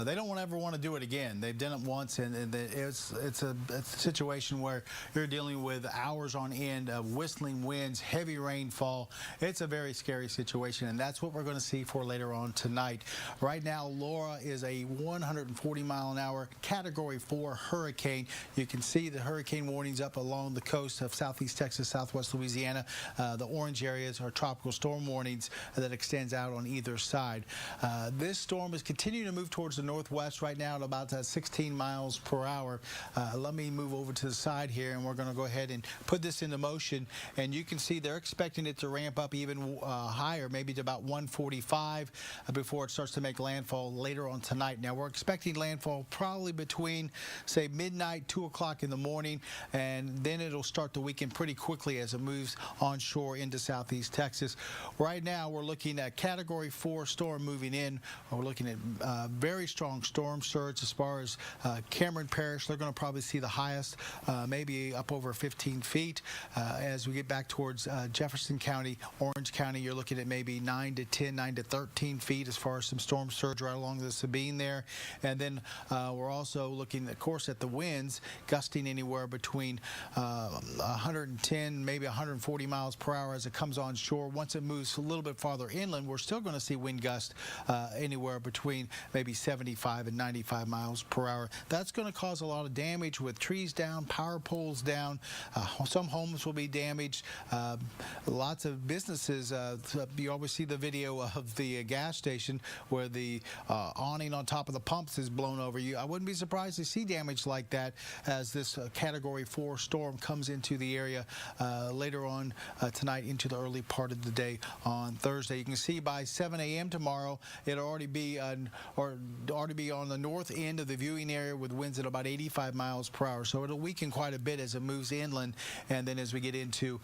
they don't ever want to do it again. They've done it once, and it's a situation where you're dealing with hours on end of whistling winds, heavy rainfall. It's a very scary situation, and that's what we're going to see for later on tonight. Right now, Laura is a 140-mile-an-hour Category 4 hurricane. You can see the hurricane warnings up along the coast of southeast Texas, southwest Louisiana. The orange areas are tropical storm warnings that extends out on either side. This storm is continuing to move towards the northwest right now at about 16 miles per hour. Let me move over to the side here, and we're going to go ahead and put this into motion. And you can see they're expecting it to ramp up even higher, maybe to about 145 before it starts to make landfall later on tonight. Now, we're expecting landfall probably between, say, midnight, 2 o'clock in the morning, and then it'll start to weaken pretty quickly as it moves onshore into southeast Texas. Right now, we're looking at Category 4 storm moving in. We're looking at very strong storm surge as far as Cameron Parish. They're going to probably see the highest, maybe up over 15 feet. As we get back towards Jefferson County, Orange County, you're looking at maybe 9 to 10, 9 to 13 feet as far as some storm surge right along the Sabine there. And then we're also looking, of course, at the winds gusting anywhere between 110, maybe 140 miles per hour as it comes on shore. Once it moves a little bit farther inland, we're still going to see wind gusts anywhere between maybe 75 and 95 miles per hour. That's going to cause a lot of damage with trees down, power poles down. Some homes will be damaged. Lots of businesses. You always see the video of the gas station where the awning on top of the pumps has blown over you. I wouldn't be surprised to see damage like that as this Category 4 storm comes into the area later on tonight into the early part of the day on Thursday. You can see by 7 a.m. tomorrow, it'll already be on the north end of the viewing area with winds at about 85 miles per hour. So it'll weaken quite a bit as it moves inland, and then as we get into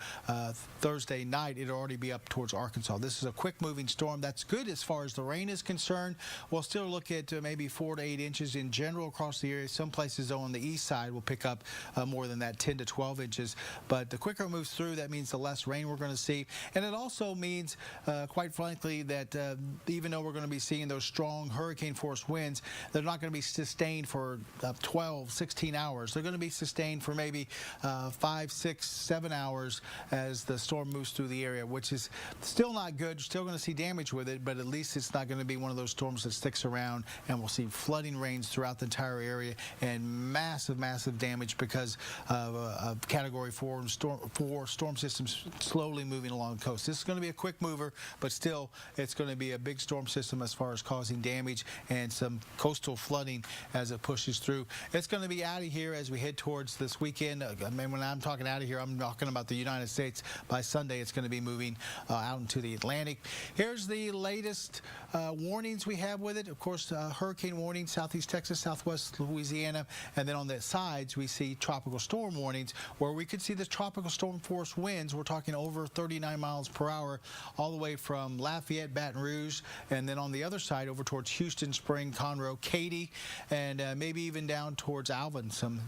Thursday night, it'll already be up towards Arkansas. This is a quick moving storm. That's good as far as the rain is concerned. We'll still look at maybe 4 to 8 inches in general across the area. Some places on the east side will pick up more than that, 10 to 12 inches. But the quicker it moves through, that means the less rain we're going to see. And it also means, quite frankly, that even though we're going to be seeing those strong hurricane force winds, they're not going to be sustained for 12, 16 hours. They're going to be sustained for maybe 5, 6, 7 hours as the storm moves through the area, which is still not good. You're still going to see damage with it, but at least it's not going to be one of those storms that sticks around, and we'll see flooding rains throughout the entire area and massive, massive damage because of a Category 4 storm systems slowly moving along the coast. This is going to be a quick mover, but still it's going to be a big storm system as far as causing damage and some coastal flooding as it pushes through. It's going to be out of here as we head towards this weekend. I mean, when I'm talking out of here, I'm talking about the United States. By Sunday, it's going to be moving out into the Atlantic. Here's the latest warnings we have with it. Of course, hurricane warning, southeast Texas, southwest Louisiana, and then on the sides we see tropical storm warnings where we could see the tropical storm force winds. We're talking over 39 miles per hour all the way from Lafayette, Baton Rouge, and then on the other side over towards Houston, Spring, Conroe, Katy, and maybe even down towards Alvin, some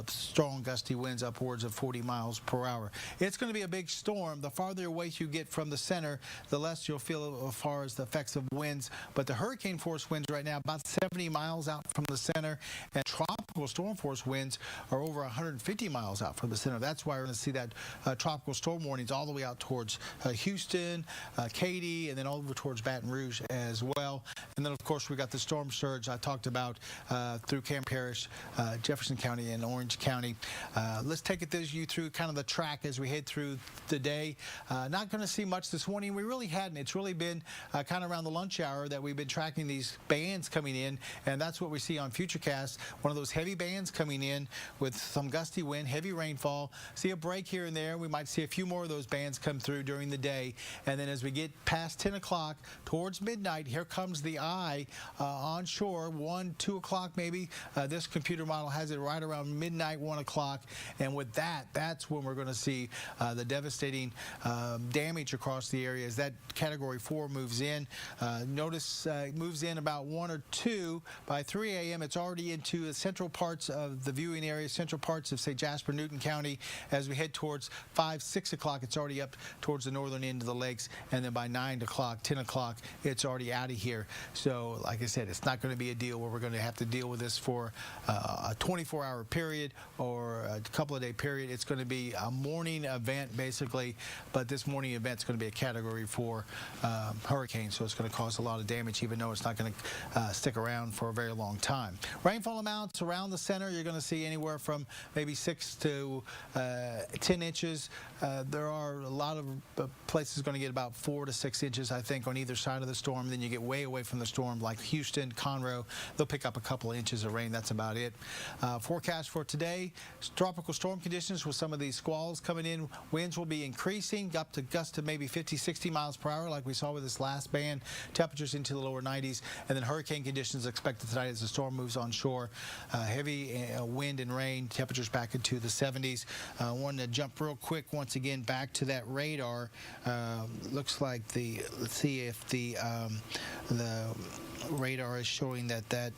strong gusty winds upwards of 40 miles per hour. It's going to be a big storm. The farther away you get from the center, the less you'll feel as far as the effects of winds. But the hurricane force winds right now about 70 miles out from the center, and tropical storm force winds are over 150 miles out from the center. That's why we're going to see that tropical storm warnings all the way out towards Houston, Katy, and then all over towards Baton Rouge as well. And then, of course, we got the storm surge I talked about through Cameron Parish, Jefferson County, and Orange County. Let's take you through kind of the track as we head through the day. Not going to see much this morning. We really hadn't. It's really been kind of around the lunch hour that we've been tracking these bands coming in, and that's what we see on Futurecast. One of those heavy bands coming in with some gusty wind, heavy rainfall. See a break here and there. We might see a few more of those bands come through during the day, and then as we get past 10 o'clock towards midnight, here comes the eye onshore, 1, 2 o'clock maybe. This computer model has it right around midnight, 1 o'clock, and with that's when we're going to see the devastating damage across the area as that Category 4 moves in. Notice it moves in about 1 or 2. By 3 a.m. it's already into the central parts of the viewing area, central parts of, say, Jasper, Newton County. As we head towards 5, 6 o'clock, it's already up towards the northern end of the lakes, and then by 9 o'clock, 10 o'clock, it's already out of here. So, like I said, it's not going to be a deal where we're going to have to deal with this for a 24-hour period or a couple of day period. It's going to be a morning event, basically, but this morning event is going to be a Category 4 hurricane, so it's going to cause a lot of damage, even though it's not going to stick around for a very long time. Rainfall amounts around the center, you're going to see anywhere from maybe 6 to 10 inches. There are a lot of places going to get about 4 to 6 inches, I think, on either side of the storm. Then you get way away from the storm, like Houston, Conroe. They'll pick up a couple of inches of rain. That's about it. Forecast for today, tropical storm conditions with some of these squalls coming in. Winds will be increasing up to gusts to maybe 50, 60 miles per hour like we saw with this last band. Temperatures into the lower 90s. And then hurricane conditions expected tonight as the storm moves on shore. Heavy wind and rain. Temperatures back into the 70s. I wanted to jump real quick once again back to that radar. Looks like let's see if the radar is showing that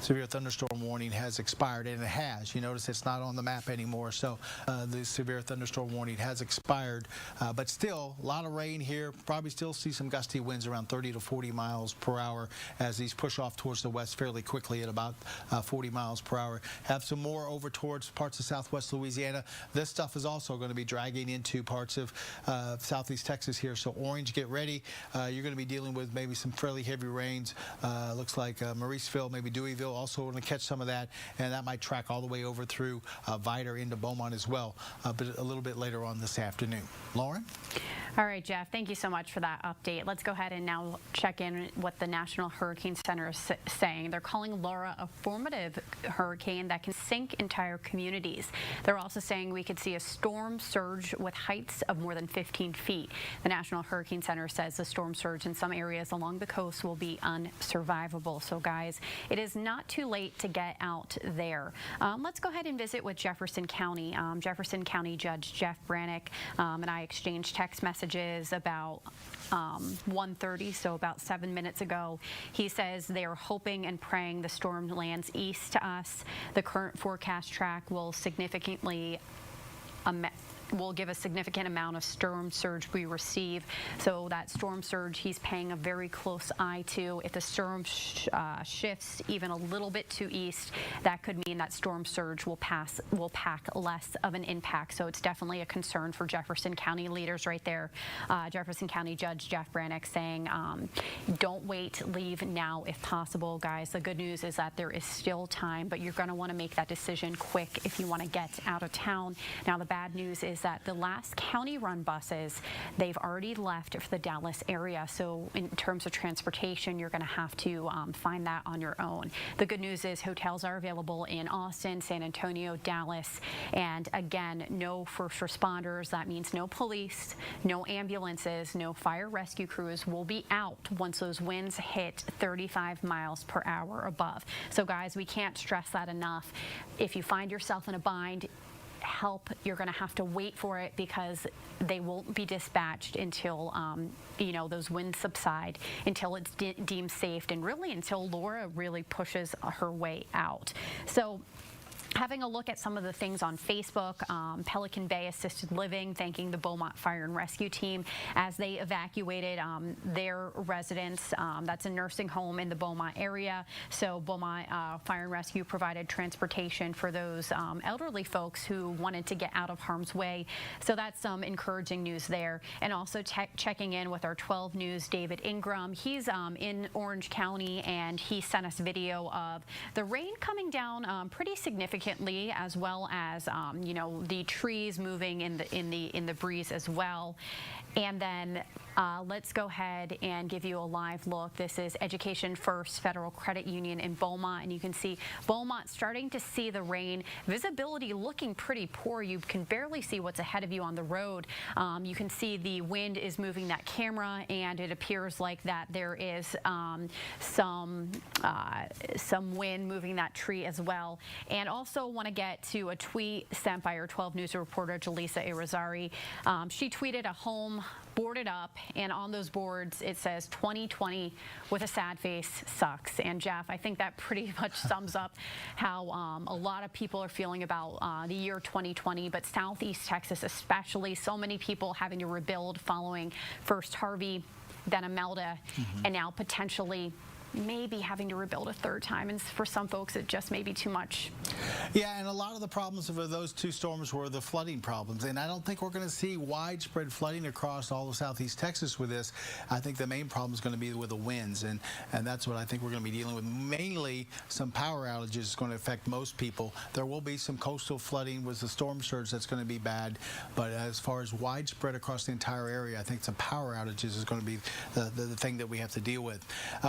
severe thunderstorm warning has expired, and it has. You notice it's not on the map anymore, so the severe thunderstorm warning has expired. But still, a lot of rain here. Probably still see some gusty winds around 30 to 40 miles per hour as these push off towards the west fairly quickly at about 40 miles per hour. Have some more over towards parts of southwest Louisiana. This stuff is also going to be dragging into parts of southeast Texas here, so orange, get ready. You're going to be dealing with maybe some fairly heavy rains. Looks like Mauriceville, maybe Deweyville, Mauriceville also going to catch some of that, and that might track all the way over through Vidor into Beaumont as well, but a little bit later on this afternoon. Lauren? All right, Jeff, thank you so much for that update. Let's go ahead and now check in what the National Hurricane Center is saying. They're calling Laura a formative hurricane that can sink entire communities. They're also saying we could see a storm surge with heights of more than 15 feet. The National Hurricane Center says the storm surge in some areas along the coast will be unsurvivable. So, guys, it is not too late to get out there. Let's go ahead and visit with Jefferson County. Jefferson County Judge Jeff Brannick and I exchanged text messages about 1:30, so about 7 minutes ago. He says they are hoping and praying the storm lands east to us. The current forecast track will give a significant amount of storm surge we receive. So that storm surge he's paying a very close eye to. If the storm shifts even a little bit to east, that could mean that storm surge will pack less of an impact. So it's definitely a concern for Jefferson County leaders right there. Jefferson County Judge Jeff Brannick saying, don't wait, leave now if possible, guys. The good news is that there is still time, but you're going to want to make that decision quick if you want to get out of town. Now, the bad news is that the last county-run buses, they've already left for the Dallas area. So in terms of transportation, you're going to have to find that on your own. The good news is hotels are available in Austin, San Antonio, Dallas, and again, no first responders. That means no police, no ambulances, no fire rescue crews will be out once those winds hit 35 miles per hour above. So guys, we can't stress that enough. If you find yourself in a bind, help, you're going to have to wait for it because they won't be dispatched until those winds subside, until it's deemed safe, and really until Laura really pushes her way out. So having a look at some of the things on Facebook, Pelican Bay Assisted Living thanking the Beaumont Fire and Rescue Team as they evacuated their residents. That's a nursing home in the Beaumont area. So Beaumont Fire and Rescue provided transportation for those elderly folks who wanted to get out of harm's way. So that's some encouraging news there. And also checking in with our 12 News David Ingram. He's in Orange County, and he sent us video of the rain coming down pretty significantly, as well as the trees moving in the breeze as well. And then let's go ahead and give you a live look. This is Education First Federal Credit Union in Beaumont, and you can see Beaumont starting to see the rain. Visibility looking pretty poor. You can barely see what's ahead of you on the road. You can see the wind is moving that camera, and it appears like that there is some wind moving that tree as well. And also want to get to a tweet sent by our 12 News reporter Jaleesa Irizarry. She tweeted a home boarded up, and on those boards it says 2020 with a sad face sucks. And Jeff, I think that pretty much sums up how a lot of people are feeling about the year 2020, but Southeast Texas especially, so many people having to rebuild following first Harvey, then Imelda, and now potentially maybe having to rebuild a third time, and for some folks it just may be too much. Yeah, and a lot of the problems of those two storms were the flooding problems, and I don't think we're going to see widespread flooding across all of Southeast Texas with this. I think the main problem is going to be with the winds, and that's what I think we're going to be dealing with. Mainly some power outages is going to affect most people. There will be some coastal flooding with the storm surge that's going to be bad, but as far as widespread across the entire area, I think some power outages is going to be the thing that we have to deal with.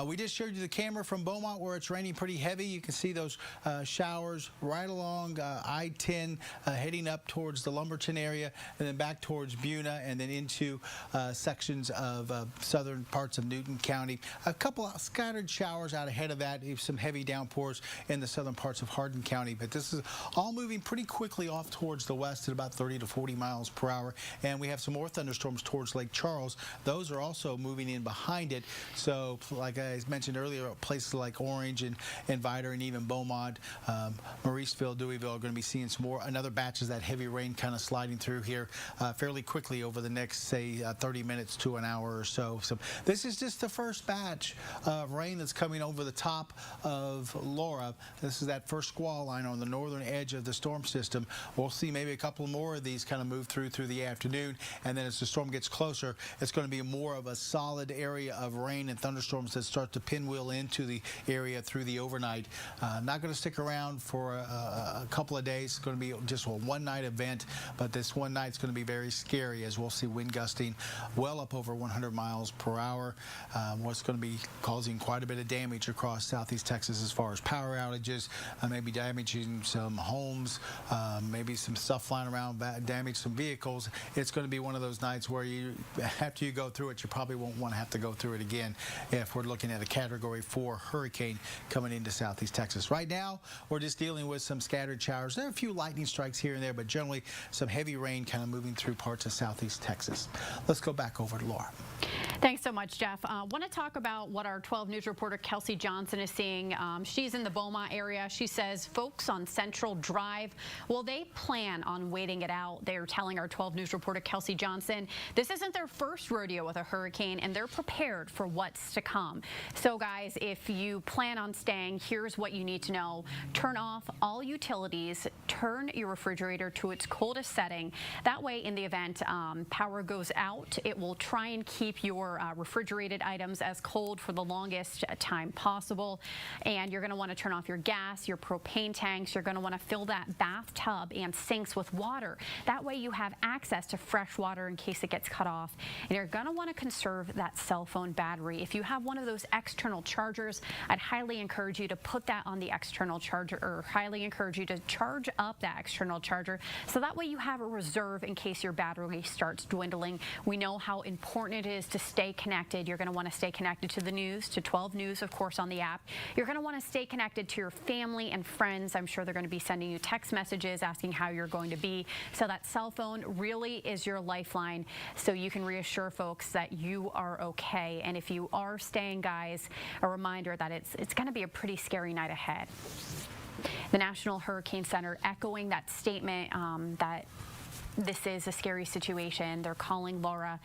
We just showed you the camera from Beaumont where it's raining pretty heavy. You can see those showers right along I-10 heading up towards the Lumberton area, and then back towards Beaumont, and then into sections of southern parts of Newton County. A couple of scattered showers out ahead of that, some heavy downpours in the southern parts of Hardin County, but this is all moving pretty quickly off towards the west at about 30 to 40 miles per hour, and we have some more thunderstorms towards Lake Charles. Those are also moving in behind it, so like I mentioned earlier, places like Orange and Vidor and even Beaumont, Mauriceville, Deweyville are going to be seeing some more, another batch of that heavy rain kind of sliding through here fairly quickly over the next, say, 30 minutes to an hour or so. So this is just the first batch of rain that's coming over the top of Laura. This is that first squall line on the northern edge of the storm system. We'll see maybe a couple more of these kind of move through the afternoon, and then as the storm gets closer, it's going to be more of a solid area of rain and thunderstorms that start to pinwheel will into the area through the overnight. Not going to stick around for a couple of days. It's going to be just a one-night event, but this one night is going to be very scary as we'll see wind gusting well up over 100 miles per hour. What's going to be causing quite a bit of damage across southeast Texas as far as power outages, maybe damaging some homes, maybe some stuff flying around, damage some vehicles. It's going to be one of those nights where after you go through it, you probably won't want to have to go through it again if we're looking at a Category 4 hurricane coming into southeast Texas. Right now, we're just dealing with some scattered showers. There are a few lightning strikes here and there, but generally some heavy rain kind of moving through parts of southeast Texas. Let's go back over to Laura. Thanks so much, Jeff. Want to talk about what our 12 News reporter Kelsey Johnson is seeing. She's in the Beaumont area. She says folks on Central Drive, well, they plan on waiting it out. They're telling our 12 News reporter Kelsey Johnson this isn't their first rodeo with a hurricane, and they're prepared for what's to come. So, guys, if you plan on staying, here's what you need to know. Turn off all utilities. Turn your refrigerator to its coldest setting. That way, in the event power goes out, it will try and keep your refrigerated items as cold for the longest time possible. And you're going to want to turn off your gas, your propane tanks. You're going to want to fill that bathtub and sinks with water. That way you have access to fresh water in case it gets cut off. And you're going to want to conserve that cell phone battery. If you have one of those external chargers, I'd highly encourage you to put that on the external charger, or highly encourage you to charge up that external charger, so that way you have a reserve in case your battery starts dwindling. We know how important it is to stay connected. You're going to want to stay connected to the news, to 12 News, of course, on the app. You're going to want to stay connected to your family and friends. I'm sure they're going to be sending you text messages asking how you're going to be. So that cell phone really is your lifeline, so you can reassure folks that you are okay. And if you are staying, guys, a reminder that it's going to be a pretty scary night ahead. The National Hurricane Center echoing that statement that this is a scary situation. They're calling Laura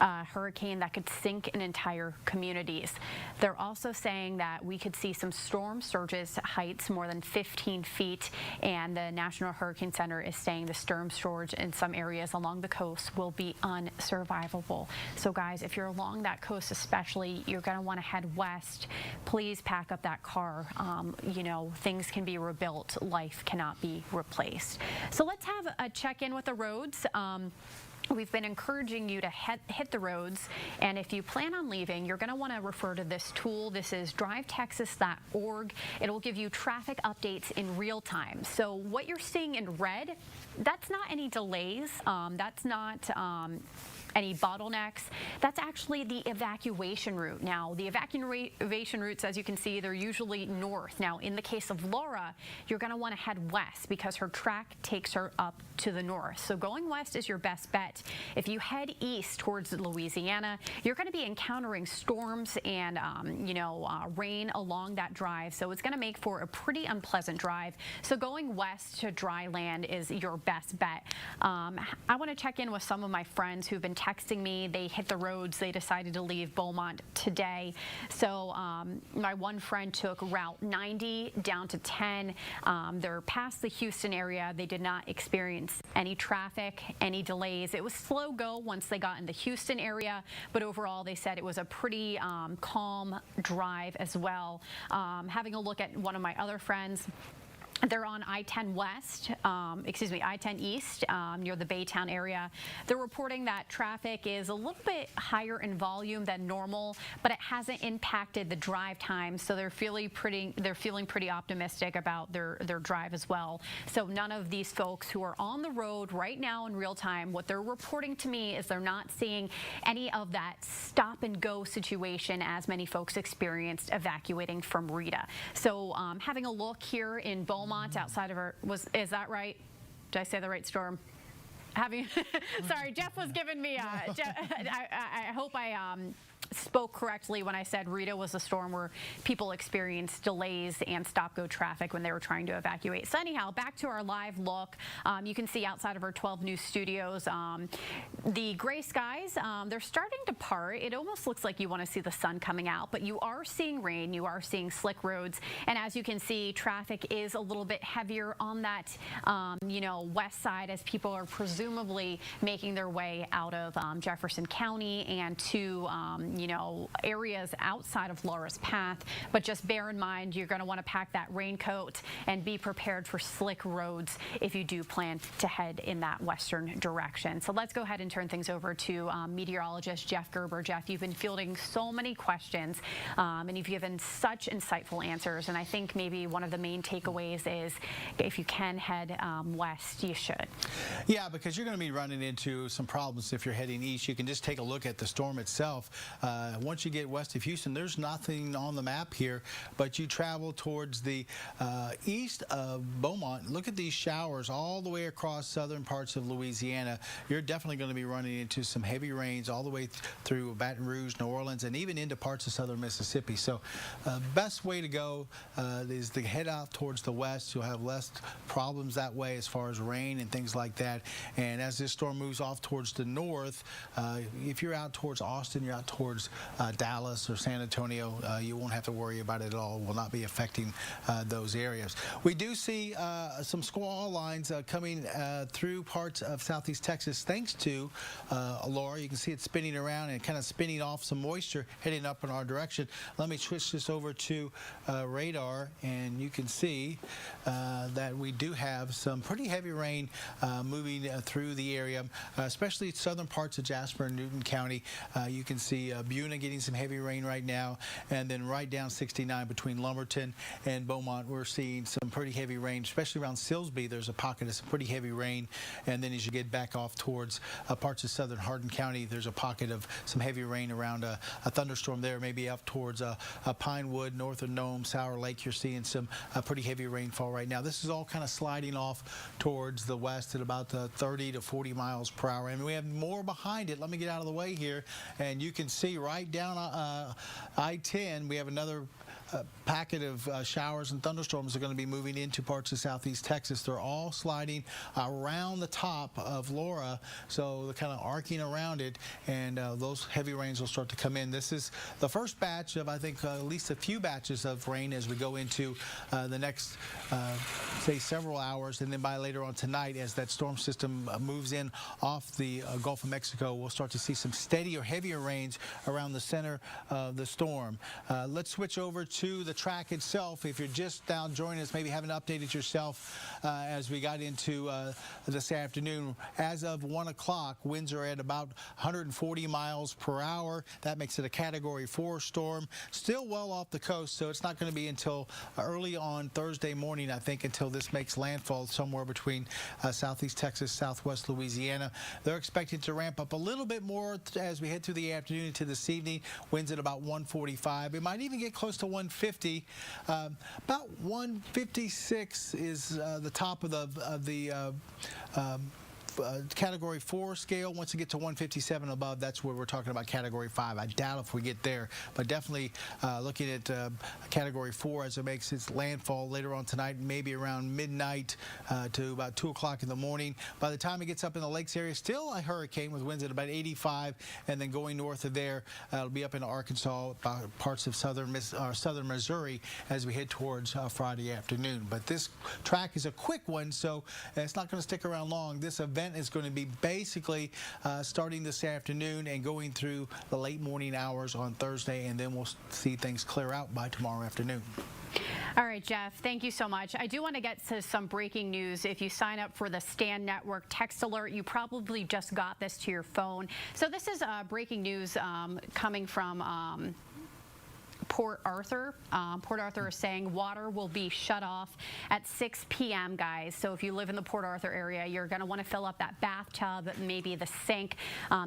a hurricane that could sink in entire communities. They're also saying that we could see some storm surges at heights more than 15 feet, and the National Hurricane Center is saying the storm surge in some areas along the coast will be unsurvivable. So, guys, if you're along that coast especially, you're going to want to head west. Please pack up that car. You know, things can be rebuilt. Life cannot be replaced. So let's have a check-in with the roads. We've been encouraging you to hit the roads, and if you plan on leaving, you're going to want to refer to this tool. This is drivetexas.org. It will give you traffic updates in real time. So what you're seeing in red, that's not any delays. That's not any bottlenecks. That's actually the evacuation route. Now, the evacuation routes, as you can see, they're usually north. Now, in the case of Laura, you're going to want to head west because her track takes her up to the north. So going west is your best bet. If you head east towards Louisiana, you're going to be encountering storms and rain along that drive. So it's going to make for a pretty unpleasant drive. So going west to dry land is your best bet. I want to check in with some of my friends who've been texting me. They hit the roads. They decided to leave Beaumont today. So my one friend took Route 90 down to 10. They're past the Houston area. They did not experience any traffic, any delays. It was slow go once they got in the Houston area, but overall they said it was a pretty calm drive as well. Having a look at one of my other friends, they're on I-10 West, I-10 East, near the Baytown area. They're reporting that traffic is a little bit higher in volume than normal, but it hasn't impacted the drive time, so they're feeling pretty optimistic about their drive as well. So none of these folks who are on the road right now in real time, what they're reporting to me is they're not seeing any of that stop and go situation as many folks experienced evacuating from Rita. So having a look here in Beaumont, outside of is that right? Did I say the right storm? Sorry, Jeff was giving me I hope I spoke correctly when I said Rita was a storm where people experienced delays and stop-go traffic when they were trying to evacuate. So anyhow, back to our live look. You can see outside of our 12 News studios, the gray skies, they're starting to part. It almost looks like you want to see the sun coming out, but you are seeing rain, you are seeing slick roads, and as you can see, traffic is a little bit heavier on that, west side as people are presumably making their way out of Jefferson County and to you know, areas outside of Laura's path, but just bear in mind you're going to want to pack that raincoat and be prepared for slick roads if you do plan to head in that western direction. So let's go ahead and turn things over to meteorologist Jeff Gerber. Jeff, you've been fielding so many questions and you've given such insightful answers, and I think maybe one of the main takeaways is if you can head west, you should. Yeah, because you're going to be running into some problems if you're heading east. You can just take a look at the storm itself. Once you get west of Houston, there's nothing on the map here, but you travel towards the east of Beaumont. Look at these showers all the way across southern parts of Louisiana. You're definitely going to be running into some heavy rains all the way through Baton Rouge, New Orleans, and even into parts of southern Mississippi. So best way to go is to head out towards the west. You'll have less problems that way as far as rain and things like that. And as this storm moves off towards the north, if you're out towards Austin, you're out towards Dallas or San Antonio, you won't have to worry about it at all. It will not be affecting those areas. We do see some squall lines coming through parts of southeast Texas thanks to Laura. You can see it spinning around and kind of spinning off some moisture heading up in our direction. Let me switch this over to radar, and you can see that we do have some pretty heavy rain moving through the area, especially southern parts of Jasper and Newton County. You can see Beaumont getting some heavy rain right now, and then right down 69 between Lumberton and Beaumont, we're seeing some pretty heavy rain, especially around Silsbee. There's a pocket of some pretty heavy rain, and then as you get back off towards parts of southern Hardin County, there's a pocket of some heavy rain around a thunderstorm there, maybe up towards Pinewood, north of Nome, Sour Lake. You're seeing some pretty heavy rainfall right now. This is all kind of sliding off towards the west at about 30 to 40 miles per hour. And we have more behind it. Let me get out of the way here, and you can see right down I-10, we have another packet of showers and thunderstorms are going to be moving into parts of southeast Texas. They're all sliding around the top of Laura, so they're kind of arcing around it, and those heavy rains will start to come in. This is the first batch of, I think, at least a few batches of rain as we go into the next, say, several hours, and then by later on tonight, as that storm system moves in off the Gulf of Mexico, we'll start to see some steady or heavier rains around the center of the storm. Let's switch over to the track itself. If you're just now joining us, maybe haven't updated yourself as we got into this afternoon. As of 1 o'clock, winds are at about 140 miles per hour. That makes it a Category 4 storm. Still well off the coast, so it's not going to be until early on Thursday morning, I think, until this makes landfall somewhere between southeast Texas, southwest Louisiana. They're expecting to ramp up a little bit more as we head through the afternoon into this evening. Winds at about 145. It might even get close to 150. About 156 is the top of the Category 4 scale. Once you get to 157 above, that's where we're talking about Category 5. I doubt if we get there, but definitely looking at Category 4 as it makes its landfall later on tonight, maybe around midnight to about 2 o'clock in the morning. By the time it gets up in the lakes area, still a hurricane with winds at about 85, and then going north of there, it'll be up in Arkansas, parts of southern Missouri as we head towards Friday afternoon. But this track is a quick one, so it's not going to stick around long. This event is going to be basically starting this afternoon and going through the late morning hours on Thursday, and then we'll see things clear out by tomorrow afternoon. All right, Jeff, thank you so much. I do want to get to some breaking news. If you sign up for the Stan Network text alert, you probably just got this to your phone. So this is breaking news coming from Port Arthur. Port Arthur is saying water will be shut off at 6 p.m., guys. So if you live in the Port Arthur area, you're going to want to fill up that bathtub, maybe the sink,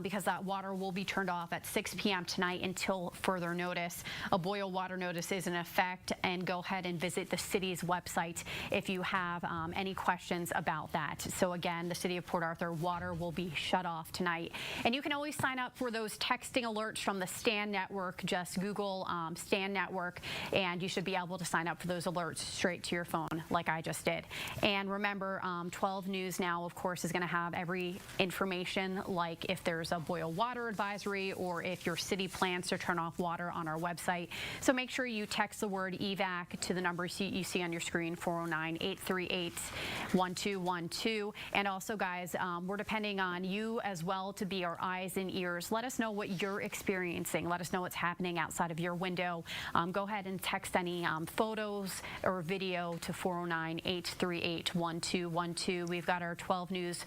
because that water will be turned off at 6 p.m. tonight until further notice. A boil water notice is in effect, and go ahead and visit the city's website if you have any questions about that. So again, the city of Port Arthur, water will be shut off tonight. And you can always sign up for those texting alerts from the Stan Network. Just Google Stan STAN network, and you should be able to sign up for those alerts straight to your phone like I just did. And remember, 12 News now, of course, is going to have every information, like if there's a boil water advisory or if your city plans to turn off water on our website. So make sure you text the word EVAC to the numbers you see on your screen, 409-838-1212. And also, guys, we're depending on you as well to be our eyes and ears. Let us know what you're experiencing. Let us know what's happening outside of your window. Go ahead and text any photos or video to 409-838-1212. We've got our 12 News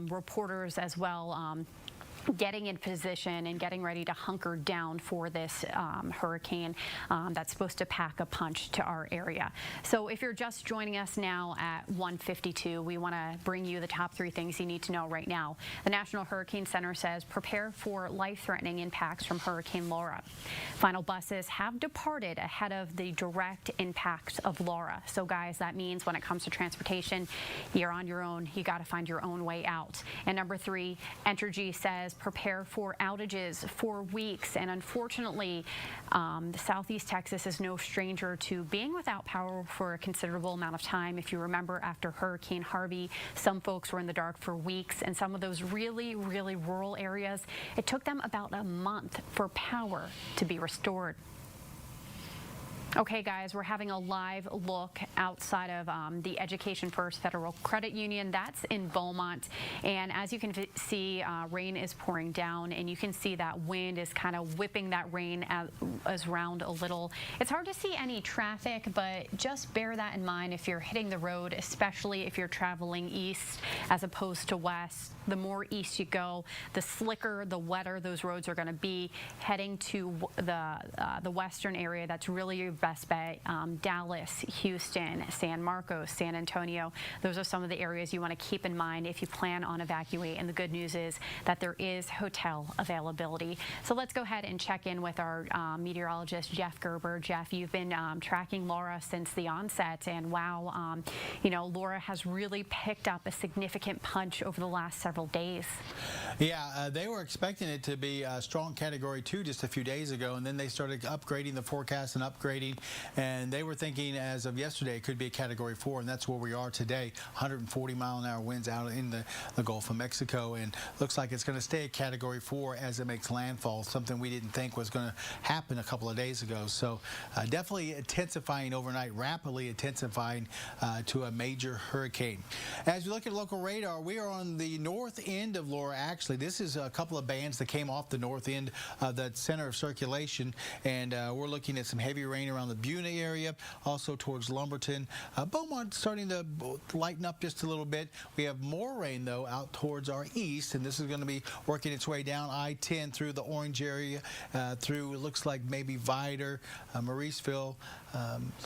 reporters as well getting in position and getting ready to hunker down for this hurricane that's supposed to pack a punch to our area. So if you're just joining us now at 1:52, we want to bring you the top 3 things you need to know right now. The National Hurricane Center says prepare for life-threatening impacts from Hurricane Laura. Final buses have departed ahead of the direct impacts of Laura. So guys, that means when it comes to transportation, you're on your own. You got to find your own way out. And number 3, Entergy says prepare for outages for weeks, and unfortunately Southeast Texas is no stranger to being without power for a considerable amount of time. If you remember, after Hurricane Harvey, some folks were in the dark for weeks, and some of those really rural areas, it took them about a month for power to be restored. Okay, guys, we're having a live look outside of the Education First Federal Credit Union. That's in Beaumont. And as you can see, rain is pouring down, and you can see that wind is kind of whipping that rain as around a little. It's hard to see any traffic, but just bear that in mind if you're hitting the road, especially if you're traveling east as opposed to west. The more east you go, the slicker, the wetter those roads are going to be. Heading to the western area, that's really your best bet. Dallas, Houston, San Marcos, San Antonio, those are some of the areas you want to keep in mind if you plan on evacuating. And the good news is that there is hotel availability. So let's go ahead and check in with our meteorologist, Jeff Gerber. Jeff, you've been tracking Laura since the onset, and wow, you know, Laura has really picked up a significant punch over the last several days. Yeah, they were expecting it to be a strong Category 2 just a few days ago, and then they started upgrading the forecast and upgrading, and they were thinking as of yesterday it could be a Category 4, and that's where we are today. 140-mile-an-hour winds out in the Gulf of Mexico, and looks like it's going to stay a Category 4 as it makes landfall, something we didn't think was going to happen a couple of days ago. So definitely intensifying overnight, rapidly intensifying to a major hurricane. As we look at local radar, we are on the north end of Laura. Actually, this is a couple of bands that came off the north end of that center of circulation, and we're looking at some heavy rain around the Beaumont area, also towards Lumberton. Beaumont starting to lighten up just a little bit. We have more rain, though, out towards our east, and this is going to be working its way down I-10 through the Orange area, through, it looks like maybe Vidor, Mauriceville.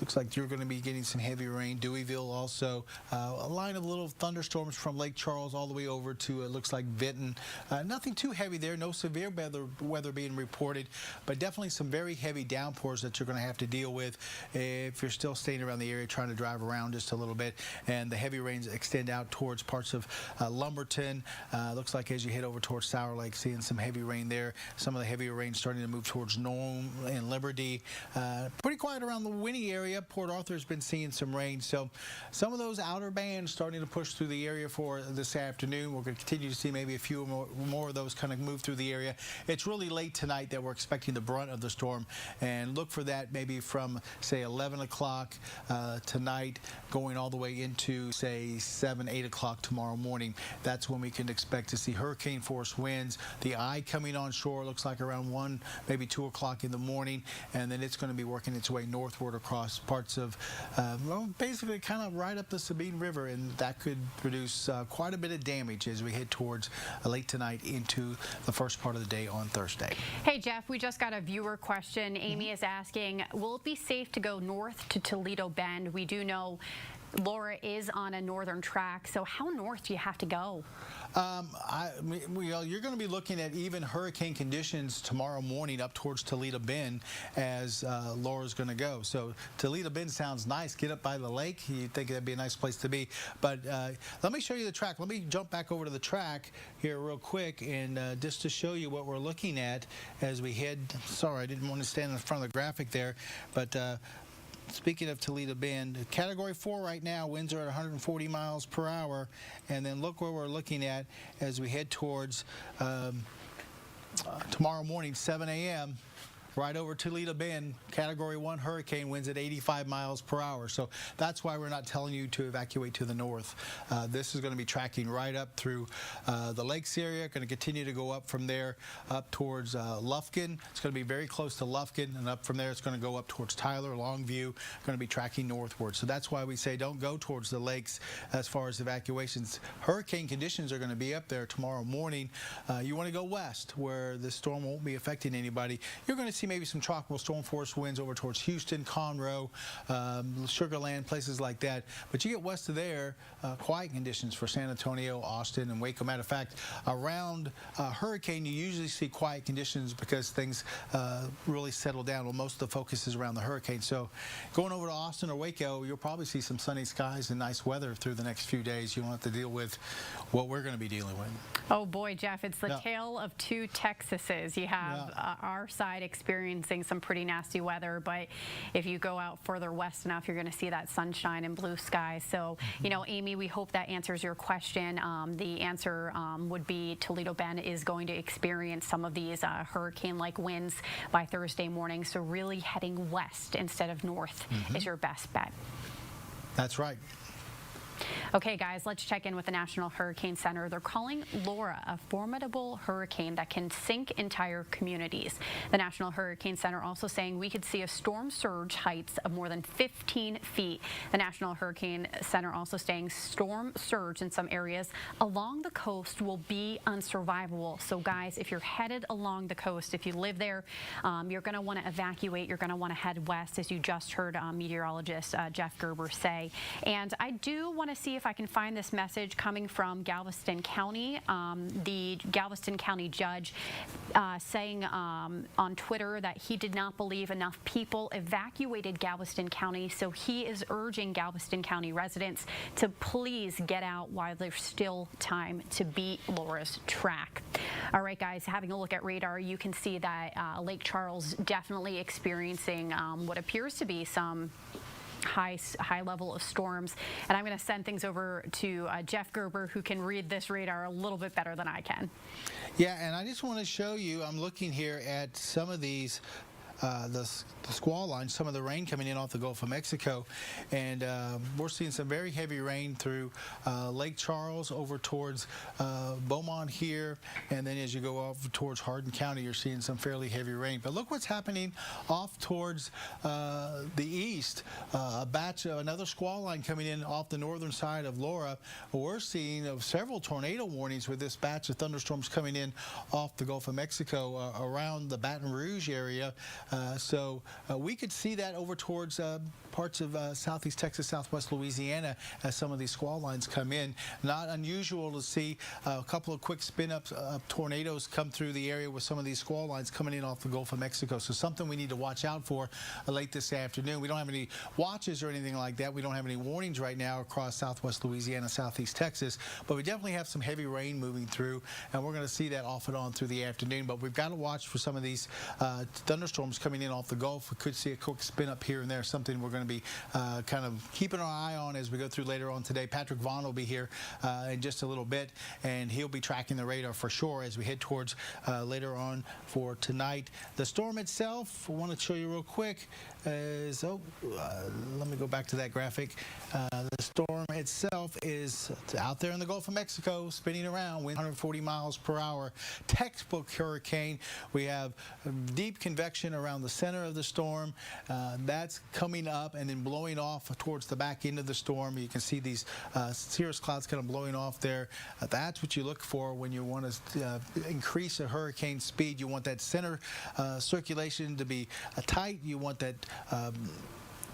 Looks like you're going to be getting some heavy rain. Deweyville also. A line of little thunderstorms from Lake Charles all the way over to, it looks like, Vinton. Nothing too heavy there. No severe weather being reported, but definitely some very heavy downpours that you're going to have to deal with if you're still staying around the area trying to drive around just a little bit. And the heavy rains extend out towards parts of Lumberton. Looks like as you head over towards Sour Lake, seeing some heavy rain there. Some of the heavier rain starting to move towards Nome and Liberty. Pretty quiet around the Winnie area. Port Arthur's been seeing some rain. So some of those outer bands starting to push through the area for this afternoon. We're going to continue to see maybe a few more of those kind of move through the area. It's really late tonight that we're expecting the brunt of the storm, and look for that maybe from, say, 11 o'clock tonight going all the way into, say, 7, 8 o'clock tomorrow morning. That's when we can expect to see hurricane force winds. The eye coming on shore looks like around 1, maybe 2 o'clock in the morning, and then it's going to be working its way northward across parts of, well, basically kind of right up the Sabine River, and that could produce quite a bit of damage as we head towards late tonight into the first part of the day on Thursday. Hey, Jeff, we just got a viewer question. Amy is asking, will it be safe to go north to Toledo Bend? We do know Laura is on a northern track, so how north do you have to go? You're going to be looking at even hurricane conditions tomorrow morning up towards Toledo Bend as Laura's going to go. So Toledo Bend sounds nice. Get up by the lake. You think that'd be a nice place to be. But let me show you the track. Let me jump back over to the track here real quick and just to show you what we're looking at as we head. Sorry, I didn't want to stand in front of the graphic there, but speaking of Toledo Bend, Category 4 right now, winds are at 140 miles per hour. And then look where we're looking at as we head towards tomorrow morning, 7 a.m., right over Toledo Bend, Category 1 hurricane winds at 85 miles per hour. So that's why we're not telling you to evacuate to the north. This is going to be tracking right up through the lakes area, going to continue to go up from there up towards Lufkin. It's going to be very close to Lufkin, and up from there it's going to go up towards Tyler, Longview, going to be tracking northward. So that's why we say don't go towards the lakes as far as evacuations. Hurricane conditions are going to be up there tomorrow morning. You want to go west where the storm won't be affecting anybody. You're going to see maybe some tropical storm force winds over towards Houston, Conroe, Sugar Land, places like that. But you get west of there, quiet conditions for San Antonio, Austin, and Waco. Matter of fact, around hurricane, you usually see quiet conditions because things really settle down. Well, most of the focus is around the hurricane. So going over to Austin or Waco, you'll probably see some sunny skies and nice weather through the next few days. You won't have to deal with what we're going to be dealing with. Oh boy, Jeff, it's the tale of two Texases. You have our side experiencing some pretty nasty weather, but if you go out further west enough, you're going to see that sunshine and blue skies. So, you know, Amy, we hope that answers your question. The answer would be Toledo Bend is going to experience some of these hurricane-like winds by Thursday morning. So really heading west instead of north is your best bet. That's right. Okay, guys, let's check in with the National Hurricane Center. They're calling Laura a formidable hurricane that can sink entire communities. The National Hurricane Center also saying we could see a storm surge heights of more than 15 feet. The National Hurricane Center also saying storm surge in some areas along the coast will be unsurvivable. So, guys, if you're headed along the coast, if you live there, you're going to want to evacuate. You're going to want to head west, as you just heard meteorologist Jeff Gerber say. And I do want to see if I can find this message coming from Galveston County. The Galveston County judge saying on Twitter that he did not believe enough people evacuated Galveston County, so he is urging Galveston County residents to please get out while there's still time to beat Laura's track. All right, guys, having a look at radar, you can see that Lake Charles definitely experiencing what appears to be some high level of storms. And I'm going to send things over to Jeff Gerber, who can read this radar a little bit better than I can. Yeah, and I just want to show you, I'm looking here at some of these the squall lines, some of the rain coming in off the Gulf of Mexico, and we're seeing some very heavy rain through Lake Charles over towards Beaumont here, and then as you go off towards Hardin County, you're seeing some fairly heavy rain. But look what's happening off towards the east. Another squall line coming in off the northern side of Laura. We're seeing several tornado warnings with this batch of thunderstorms coming in off the Gulf of Mexico around the Baton Rouge area. So we could see that over towards parts of southeast Texas, southwest Louisiana as some of these squall lines come in. Not unusual to see a couple of quick spin-ups tornadoes come through the area with some of these squall lines coming in off the Gulf of Mexico. So something we need to watch out for late this afternoon. We don't have any watches or anything like that. We don't have any warnings right now across southwest Louisiana, southeast Texas, but we definitely have some heavy rain moving through, and we're going to see that off and on through the afternoon. But we've got to watch for some of these thunderstorms coming in off the Gulf. We could see a quick spin up here and there, something we're going to be kind of keeping our eye on as we go through later on today. Patrick Vaughn will be here in just a little bit, and he'll be tracking the radar for sure as we head towards later on for tonight. The storm itself, I want to show you real quick, is, let me go back to that graphic. The storm itself is out there in the Gulf of Mexico, spinning around, wind 140 miles per hour. Textbook hurricane. We have deep convection around the center of the storm. That's coming up and then blowing off towards the back end of the storm. You can see these cirrus clouds kind of blowing off there. That's what you look for when you want to increase a hurricane speed. You want that center circulation to be tight. You want that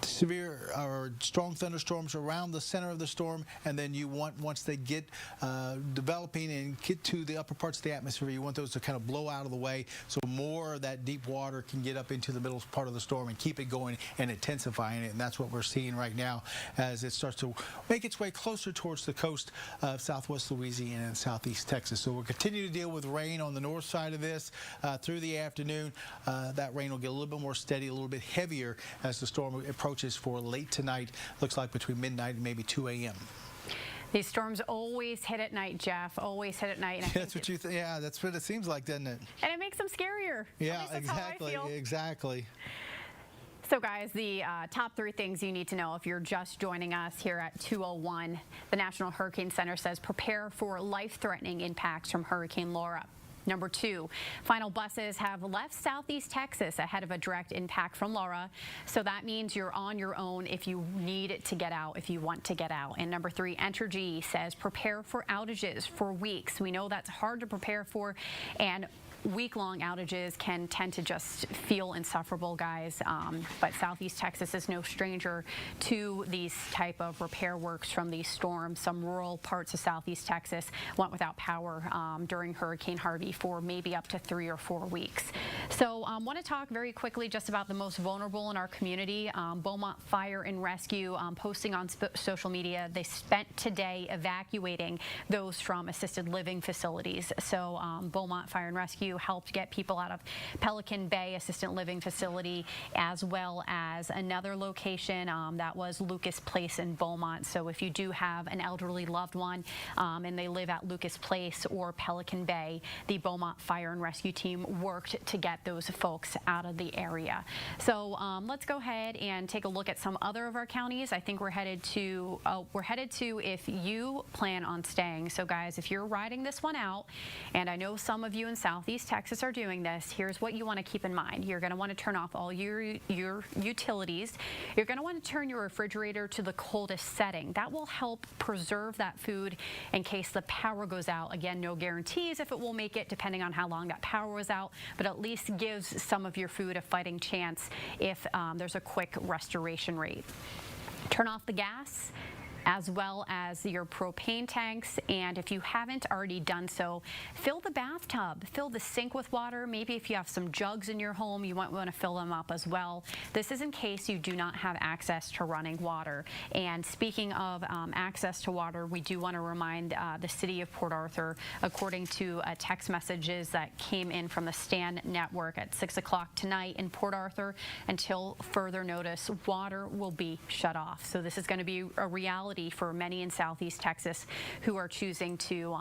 severe or strong thunderstorms around the center of the storm, and then you want, once they get developing and get to the upper parts of the atmosphere, you want those to kind of blow out of the way so more of that deep water can get up into the middle part of the storm and keep it going and intensifying it. And that's what we're seeing right now as it starts to make its way closer towards the coast of southwest Louisiana and southeast Texas. So we'll continue to deal with rain on the north side of this through the afternoon. That rain will get a little bit more steady, a little bit heavier as the storm approaches for late tonight. Looks like between midnight and maybe 2 a.m. These storms always hit at night, Jeff. Always hit at night. And that's what you think. Yeah, that's what it seems like, doesn't it? And it makes them scarier. Yeah, exactly. Exactly. So, guys, the top 3 things you need to know if you're just joining us here at 2:01. The National Hurricane Center says prepare for life-threatening impacts from Hurricane Laura. Number 2, final buses have left southeast Texas ahead of a direct impact from Laura. So that means you're on your own if you need to get out, if you want to get out. And number 3, Entergy says prepare for outages for weeks. We know that's hard to prepare for, and week-long outages can tend to just feel insufferable, guys. But southeast Texas is no stranger to these type of repair works from these storms. Some rural parts of southeast Texas went without power during Hurricane Harvey for maybe up to 3 or 4 weeks. So I want to talk very quickly just about the most vulnerable in our community. Beaumont Fire and Rescue posting on social media, they spent today evacuating those from assisted living facilities. So Beaumont Fire and Rescue helped get people out of Pelican Bay Assisted Living Facility, as well as another location that was Lucas Place in Beaumont. So if you do have an elderly loved one and they live at Lucas Place or Pelican Bay, the Beaumont Fire and Rescue team worked to get those folks out of the area. So let's go ahead and take a look at some other of our counties. I think we're headed to if you plan on staying. So guys, if you're riding this one out, and I know some of you in southeast Texas are doing this, here's what you want to keep in mind. You're going to want to turn off all your utilities. You're going to want to turn your refrigerator to the coldest setting. That will help preserve that food in case the power goes out. Again, no guarantees if it will make it depending on how long that power was out, but at least gives some of your food a fighting chance if there's a quick restoration rate. Turn off the gas, as well as your propane tanks, and if you haven't already done so, fill the bathtub, fill the sink with water. Maybe if you have some jugs in your home, you might want to fill them up as well. This is in case you do not have access to running water. And speaking of access to water, we do want to remind the city of Port Arthur, according to text messages that came in from the STAN network at 6 o'clock tonight in Port Arthur, until further notice, water will be shut off. So this is going to be a reality for many in southeast Texas who are choosing to,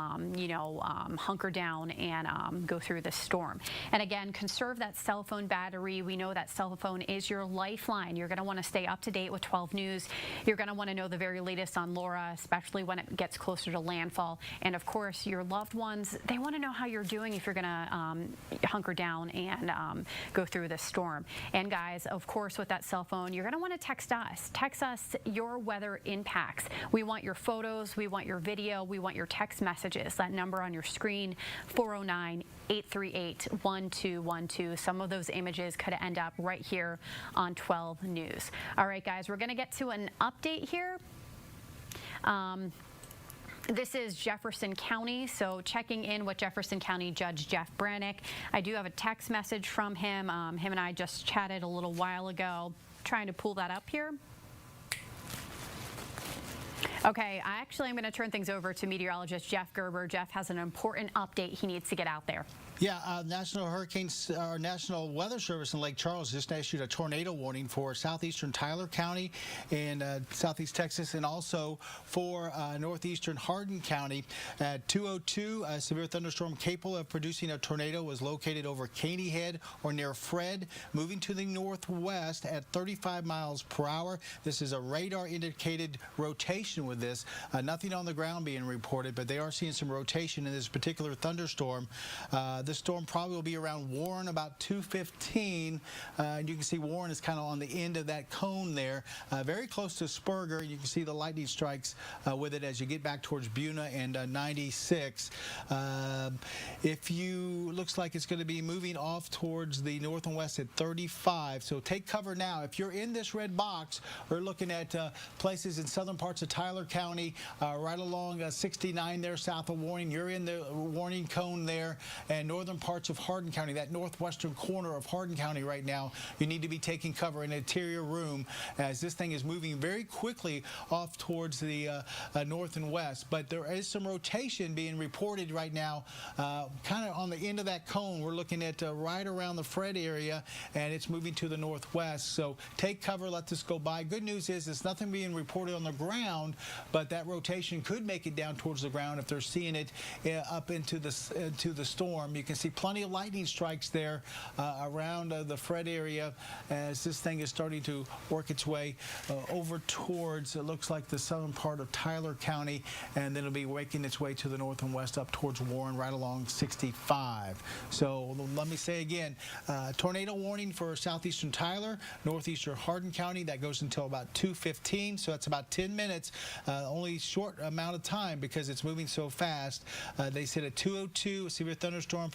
hunker down and go through this storm. And again, conserve that cell phone battery. We know that cell phone is your lifeline. You're going to want to stay up to date with 12 News. You're going to want to know the very latest on Laura, especially when it gets closer to landfall. And of course, your loved ones, they want to know how you're doing if you're going to hunker down and go through this storm. And guys, of course, with that cell phone, you're going to want to text us. Text us your weather impacts. We want your photos, we want your video, we want your text messages. That number on your screen, 409-838-1212. Some of those images could end up right here on 12 News. All right, guys, we're going to get to an update here. This is Jefferson County, so checking in with Jefferson County Judge Jeff Brannick. I do have a text message from him. Him and I just chatted a little while ago. Trying to pull that up here. Okay, I'm going to turn things over to meteorologist Jeff Gerber. Jeff has an important update he needs to get out there. Yeah, National Weather Service in Lake Charles just issued a tornado warning for southeastern Tyler County and southeast Texas, and also for northeastern Hardin County. At 2:02, a severe thunderstorm capable of producing a tornado was located over Caney Head or near Fred, moving to the northwest at 35 miles per hour. This is a radar-indicated rotation with this. Nothing on the ground being reported, but they are seeing some rotation in this particular thunderstorm. This the storm probably will be around Warren about 2:15. And you can see Warren is kind of on the end of that cone there, very close to Spurger. You can see the lightning strikes with it as you get back towards Beaumont and 96. Looks like it's going to be moving off towards the north and west at 35. So take cover now. If you're in this red box, we're looking at places in southern parts of Tyler County, right along 69 there south of Warning. You're in the warning cone there, and northern parts of Hardin County, that northwestern corner of Hardin County right now. You need to be taking cover in an interior room as this thing is moving very quickly off towards the north and west. But there is some rotation being reported right now, kind of on the end of that cone. We're looking at right around the Fred area, and it's moving to the northwest. So take cover, let this go by. Good news is it's nothing being reported on the ground, but that rotation could make it down towards the ground if they're seeing it up into the storm. You can see plenty of lightning strikes there around the Fred area as this thing is starting to work its way over towards, it looks like, the southern part of Tyler County, and then it'll be making its way to the north and west up towards Warren right along 65. So let me say again, tornado warning for southeastern Tyler, northeastern Hardin County. That goes until about 2:15, so that's about 10 minutes, only short amount of time because it's moving so fast. They said at 2:02, a severe thunderstorm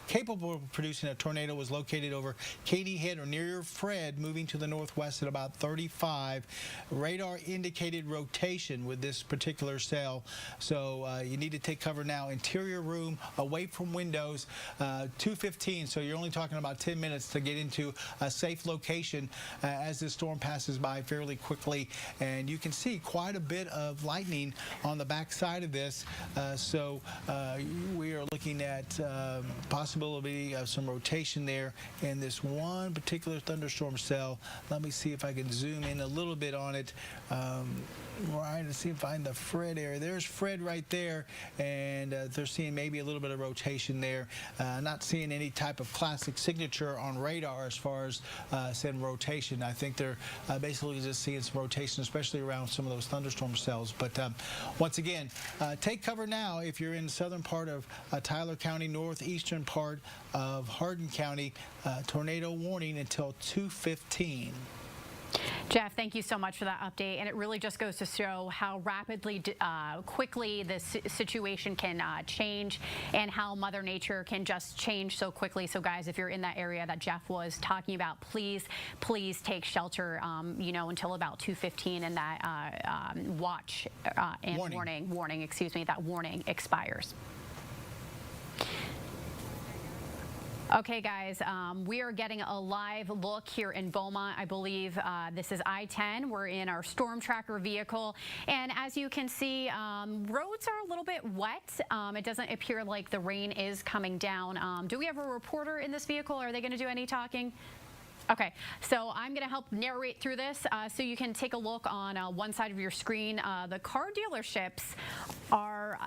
capable of producing a tornado was located over Katy Head or near Fred, moving to the northwest at about 35. Radar indicated rotation with this particular cell, so you need to take cover now. Interior room, away from windows, 2:15, so you're only talking about 10 minutes to get into a safe location as this storm passes by fairly quickly. And you can see quite a bit of lightning on the back side of this, so we are looking at possibility of some rotation there in this one particular thunderstorm cell. Let me see if I can zoom in a little bit on it. Right, to see if I find the Fred area. There's Fred right there, and they're seeing maybe a little bit of rotation there. Not seeing any type of classic signature on radar as far as saying rotation. I think they're basically just seeing some rotation, especially around some of those thunderstorm cells. But once again, take cover now if you're in the southern part of Tyler County, northeastern part of Hardin County. Tornado warning until 2:15. Jeff, thank you so much for that update, and it really just goes to show how rapidly, quickly this situation can change, and how Mother Nature can just change so quickly. So, guys, if you're in that area that Jeff was talking about, please take shelter, until about 2:15, and that watch and warning, excuse me, that warning expires. Okay, guys, we are getting a live look here in Beaumont. I believe this is I-10. We're in our storm tracker vehicle, and as you can see, roads are a little bit wet. It doesn't appear like the rain is coming down. Do we have a reporter in this vehicle? Are they going to do any talking? Okay, so I'm going to help narrate through this so you can take a look on one side of your screen. The car dealerships are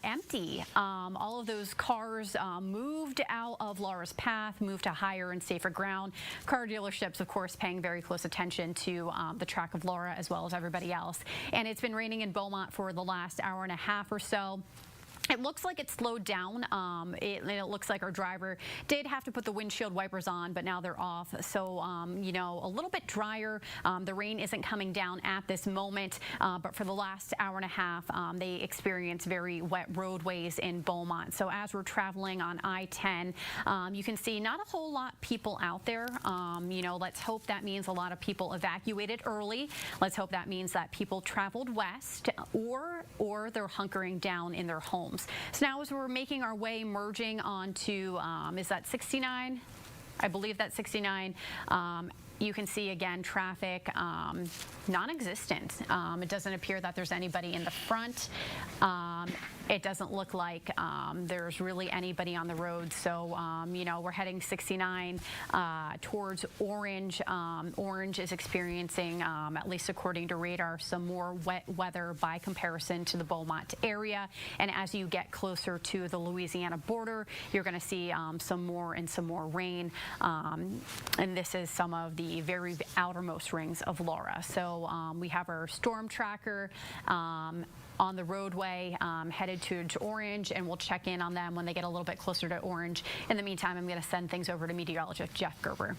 empty. All of those cars moved out of Laura's path, moved to higher and safer ground. Car dealerships, of course, paying very close attention to the track of Laura as well as everybody else. And it's been raining in Beaumont for the last hour and a half or so. It looks like it slowed down. It looks like our driver did have to put the windshield wipers on, but now they're off. So, a little bit drier. The rain isn't coming down at this moment, but for the last hour and a half, they experienced very wet roadways in Beaumont. So as we're traveling on I-10, you can see not a whole lot of people out there. Let's hope that means a lot of people evacuated early. Let's hope that means that people traveled west, or they're hunkering down in their homes. So now as we're making our way, merging onto, is that 69? I believe that's 69. You can see, again, traffic non-existent. It doesn't appear that there's anybody in the front. It doesn't look like there's really anybody on the road. So, we're heading 69 towards Orange. Orange is experiencing, at least according to radar, some more wet weather by comparison to the Beaumont area. And as you get closer to the Louisiana border, you're going to see some more rain. And this is some of the very outermost rings of Laura. So we have our storm tracker on the roadway headed to Orange, and we'll check in on them when they get a little bit closer to Orange. In the meantime, I'm going to send things over to meteorologist Jeff Gerber.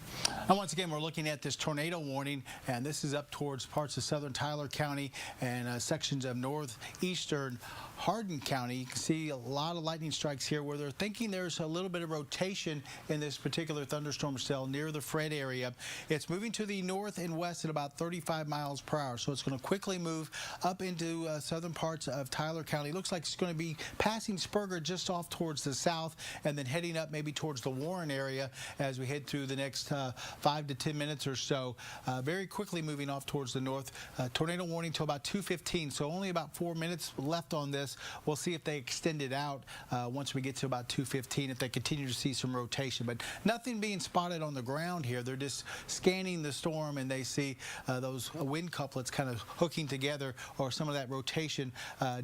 And once again, we're looking at this tornado warning, and this is up towards parts of southern Tyler County and sections of northeastern Hardin County. You can see a lot of lightning strikes here where they're thinking there's a little bit of rotation in this particular thunderstorm cell near the Fred area. It's moving to the north and west at about 35 miles per hour, so it's going to quickly move up into southern parts of Tyler County. Looks like it's going to be passing Spurger just off towards the south and then heading up maybe towards the Warren area as we head through the next 5 to 10 minutes or so. Very quickly moving off towards the north. Tornado warning till about 2:15, so only about 4 minutes left on this. We'll see if they extend it out once we get to about 2:15, if they continue to see some rotation. But nothing being spotted on the ground here. They're just scanning the storm, and they see those wind couplets kind of hooking together, or some of that rotation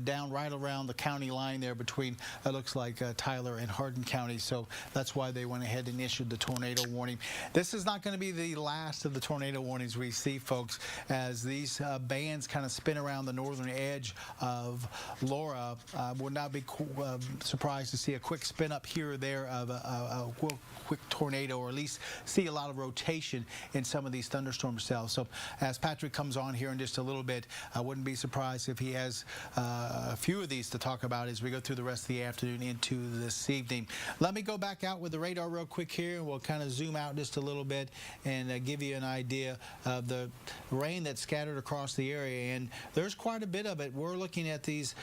down right around the county line there between, it looks like, Tyler and Hardin County. So that's why they went ahead and issued the tornado warning. This is not going to be the last of the tornado warnings we see, folks, as these bands kind of spin around the northern edge of Laura. Would not be surprised to see a quick spin up here or there of a quick tornado, or at least see a lot of rotation in some of these thunderstorm cells. So as Patrick comes on here in just a little bit, I wouldn't be surprised if he has a few of these to talk about as we go through the rest of the afternoon into this evening. Let me go back out with the radar real quick here, and we'll kind of zoom out just a little bit and give you an idea of the rain that's scattered across the area. And there's quite a bit of it. We're looking at these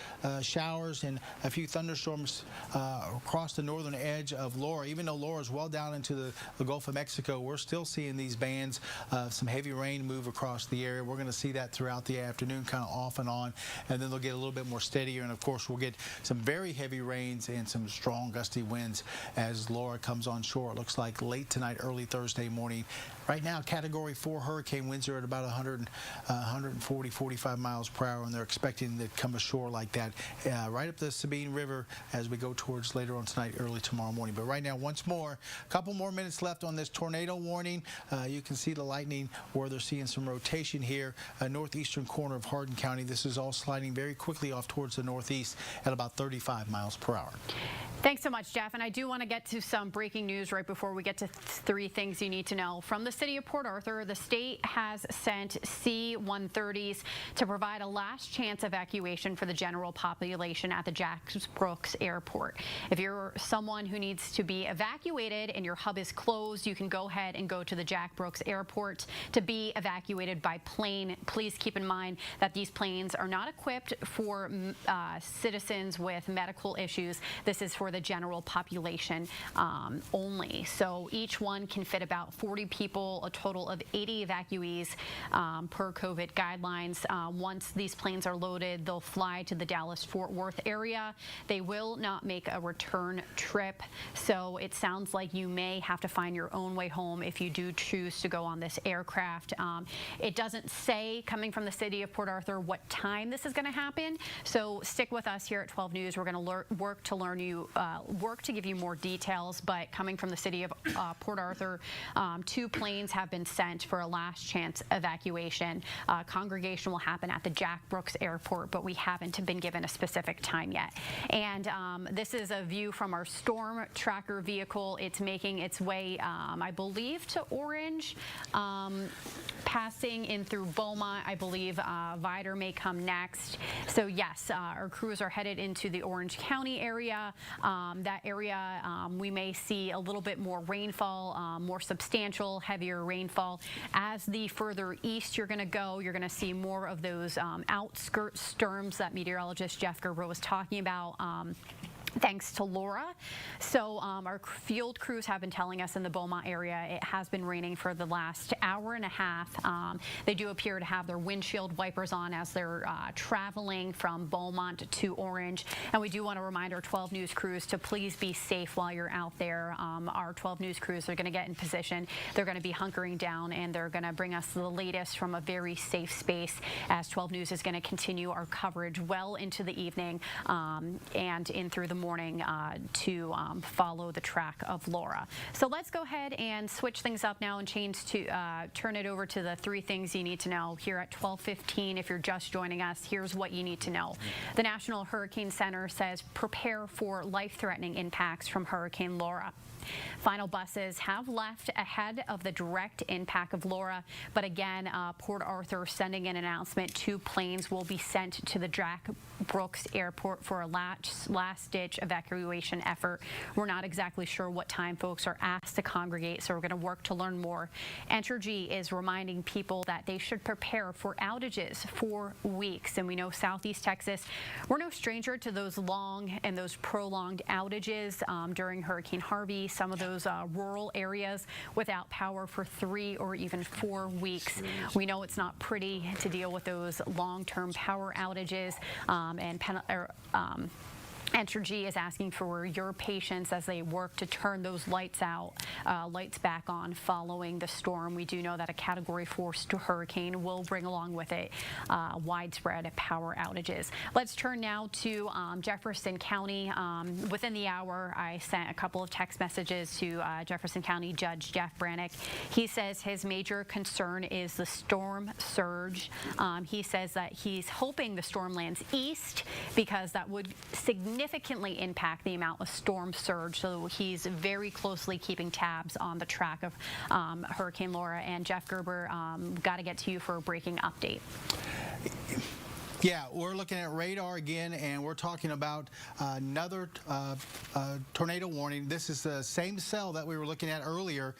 showers and a few thunderstorms across the northern edge of Laura. Even though Laura's well down into the Gulf of Mexico, we're still seeing these bands of some heavy rain move across the area. We're going to see that throughout the afternoon, kind of off and on, and then they'll get a little bit more steadier. And of course, we'll get some very heavy rains and some strong gusty winds as Laura comes on shore. It looks like late tonight, early Thursday morning. Right now, Category 4 hurricane winds are at about 140, 45 miles per hour, and they're expecting to come ashore like that right up the Sabine River as we go towards later on tonight, early tomorrow morning. But right now, once more, a couple more minutes left on this tornado warning. You can see the lightning where they're seeing some rotation here, northeastern corner of Hardin County. This is all sliding very quickly off towards the northeast at about 35 miles per hour. Thanks so much, Jeff. And I do want to get to some breaking news right before we get to three things you need to know. From the city of Port Arthur, the state has sent C-130s to provide a last chance evacuation for the general population at the Jack Brooks Airport. If you're someone who needs to be evacuated and your hub is closed, you can go ahead and go to the Jack Brooks Airport to be evacuated by plane. Please keep in mind that these planes are not equipped for citizens with medical issues. This is for the general population only. So each one can fit about 40 people, a total of 80 evacuees per COVID guidelines. Once these planes are loaded, they'll fly to the Dallas-Fort Worth area. They will not make a return trip. So it sounds like you may have to find your own way home if you do choose to go on this aircraft. It doesn't say, coming from the city of Port Arthur, what time this is going to happen. So stick with us here at 12 News. We're going to work to give you more details. But coming from the city of Port Arthur, 2 planes have been sent for a last chance evacuation. Congregation will happen at the Jack Brooks Airport, but we haven't been given a specific time yet. And this is a view from our storm tracker vehicle. It's making its way, I believe, to Orange, passing in through Beaumont. I believe Vider may come next. So yes, our crews are headed into the Orange County area. That area, we may see a little bit more rainfall, more substantial, heavier rainfall. As the further east you're going to go, you're going to see more of those outskirt storms that meteorologist Jeff Gerber was talking about. Thanks to Laura. So our field crews have been telling us in the Beaumont area it has been raining for the last hour and a half. They do appear to have their windshield wipers on as they're traveling from Beaumont to Orange. And we do want to remind our 12 News crews to please be safe while you're out there. Our 12 News crews are going to get in position. They're going to be hunkering down, and they're going to bring us the latest from a very safe space, as 12 News is going to continue our coverage well into the evening and in through the morning to follow the track of Laura. So let's go ahead and switch things up now and turn it over to the 3 things you need to know here at 12:15. If you're just joining us, here's what you need to know. The National Hurricane Center says prepare for life-threatening impacts from Hurricane Laura. Final buses have left ahead of the direct impact of Laura, but again, Port Arthur sending an announcement. 2 planes will be sent to the Jack Brooks Airport for a last-ditch evacuation effort. We're not exactly sure what time folks are asked to congregate, so we're going to work to learn more. Entergy is reminding people that they should prepare for outages for weeks, and we know Southeast Texas, we're no stranger to those long and those prolonged outages during Hurricane Harvey. Some of those rural areas without power for 3 or even 4 weeks. We know it's not pretty to deal with those long-term power outages, Entergy is asking for your patience as they work to turn those lights back on following the storm. We do know that a Category 4 hurricane will bring along with it widespread power outages. Let's turn now to Jefferson County. Within the hour, I sent a couple of text messages to Jefferson County Judge Jeff Brannick. He says his major concern is the storm surge. He says that he's hoping the storm lands east because that would significantly impact the amount of storm surge. So he's very closely keeping tabs on the track of Hurricane Laura. And Jeff Gerber, got to get to you for a breaking update. Yeah, we're looking at radar again, and we're talking about another tornado warning. This is the same cell that we were looking at earlier.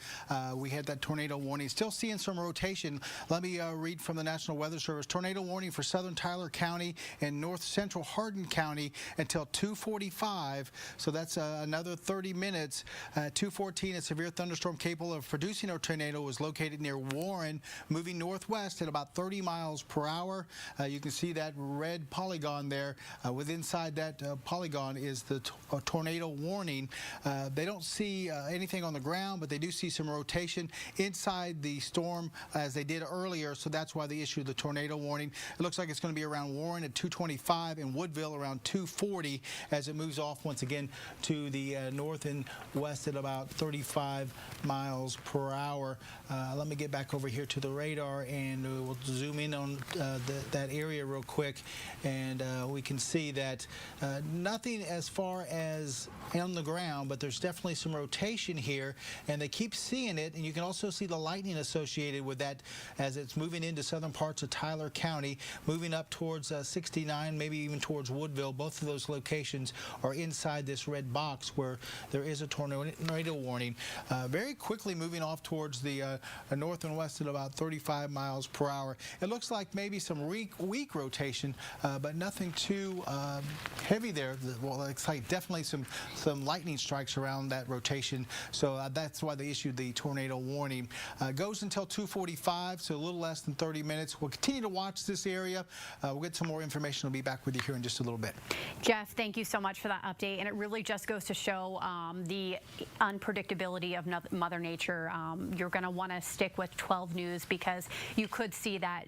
We had that tornado warning. Still seeing some rotation. Let me read from the National Weather Service. Tornado warning for southern Tyler County and north central Hardin County until 2:45. So that's another 30 minutes. 2:14, a severe thunderstorm capable of producing a tornado was located near Warren, moving northwest at about 30 miles per hour. You can see that red polygon there. Inside that polygon is the tornado warning. They don't see anything on the ground, but they do see some rotation inside the storm as they did earlier, so that's why they issued the tornado warning. It looks like it's going to be around Warren at 2:25 and Woodville around 2:40 as it moves off once again to the north and west at about 35 miles per hour. Let me get back over here to the radar, and we'll zoom in on that area real quick, and we can see that nothing as far as on the ground, but there's definitely some rotation here, and they keep seeing it, and you can also see the lightning associated with that as it's moving into southern parts of Tyler County, moving up towards 69, maybe even towards Woodville. Both of those locations are inside this red box where there is a tornado warning. Very quickly moving off towards the north and west at about 35 miles per hour. It looks like maybe some weak rotation, but nothing too heavy there. Well, it's like definitely some lightning strikes around that rotation, so that's why they issued the tornado warning. Goes until 2:45, so a little less than 30 minutes. We'll continue to watch this area. We'll get some more information. We'll be back with you here in just a little bit. Jeff, thank you so much for that update, and it really just goes to show the unpredictability of Mother Nature. You're going to want to stick with 12 News because you could see that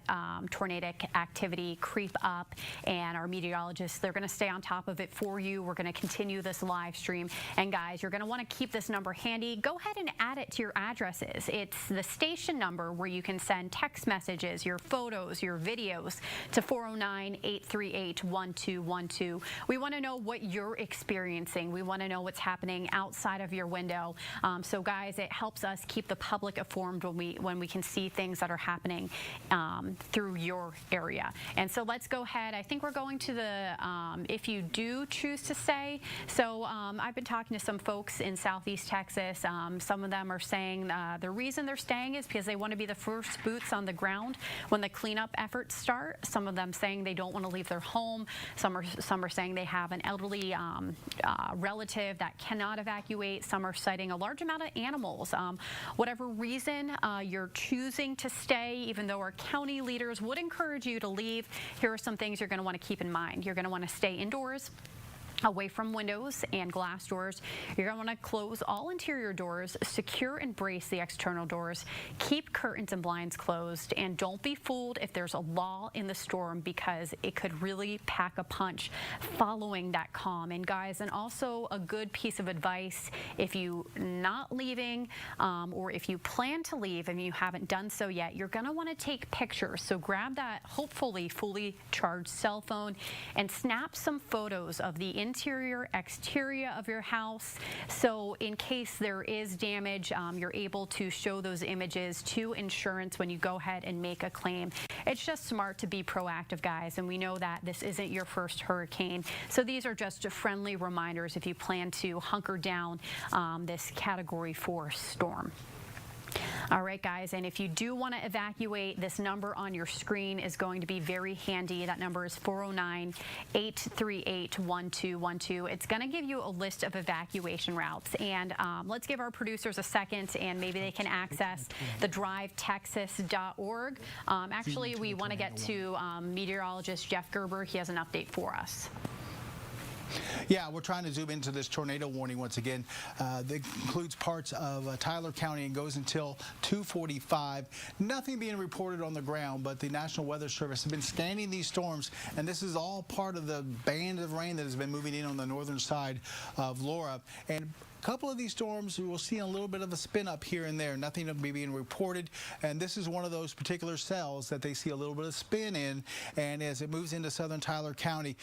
tornadic activity creep up, and our meteorologists, they're going to stay on top of it for you. We're going to continue this live stream, and guys, you're going to want to keep this number handy. Go ahead and add it to your addresses. It's the station number where you can send text messages, your photos, your videos to 409-838-1212. We want to know what you're experiencing. We want to know what's happening outside of your window. So guys, it helps us keep the public informed when we can see things that are happening through your area. And so let's go ahead. I think we're going to the if you do choose to stay. So I've been talking to some folks in Southeast Texas. Some of them are saying the reason they're staying is because they want to be the first boots on the ground when the cleanup efforts start. Some of them saying they don't want to leave their home. Some are saying they have an elderly relative that cannot evacuate. Some are citing a large amount of animals. Whatever reason you're choosing to stay, even though our county leaders would encourage you to leave, here are some things you're going to want to keep in mind. You're going to want to stay indoors. away from windows and glass doors. You're going to want to close all interior doors, secure and brace the external doors, keep curtains and blinds closed, and don't be fooled if there's a lull in the storm, because it could really pack a punch following that calm. And guys, and also a good piece of advice, if you're not leaving or if you plan to leave and you haven't done so yet, you're going to want to take pictures. So grab that hopefully fully charged cell phone and snap some photos of the interior, exterior of your house. So in case there is damage, you're able to show those images to insurance when you go ahead and make a claim. It's just smart to be proactive, guys, and we know that this isn't your first hurricane. So these are just friendly reminders if you plan to hunker down this Category 4 storm. All right, guys, and if you do want to evacuate, this number on your screen is going to be very handy. That number is 409-838-1212. It's going to give you a list of evacuation routes, and let's give our producers a second, and maybe they can access the drivetexas.org. Actually, we want to get to meteorologist Jeff Gerber. He has an update for us. Yeah, we're trying to zoom into this tornado warning once again. That includes parts of Tyler County and goes until 2:45. Nothing being reported on the ground, but the National Weather Service has been scanning these storms, and this is all part of the band of rain that has been moving in on the northern side of Laura. And a couple of these storms, we will see a little bit of a spin up here and there. Nothing will be being reported, and this is one of those particular cells that they see a little bit of spin in, and as it moves into southern Tyler County,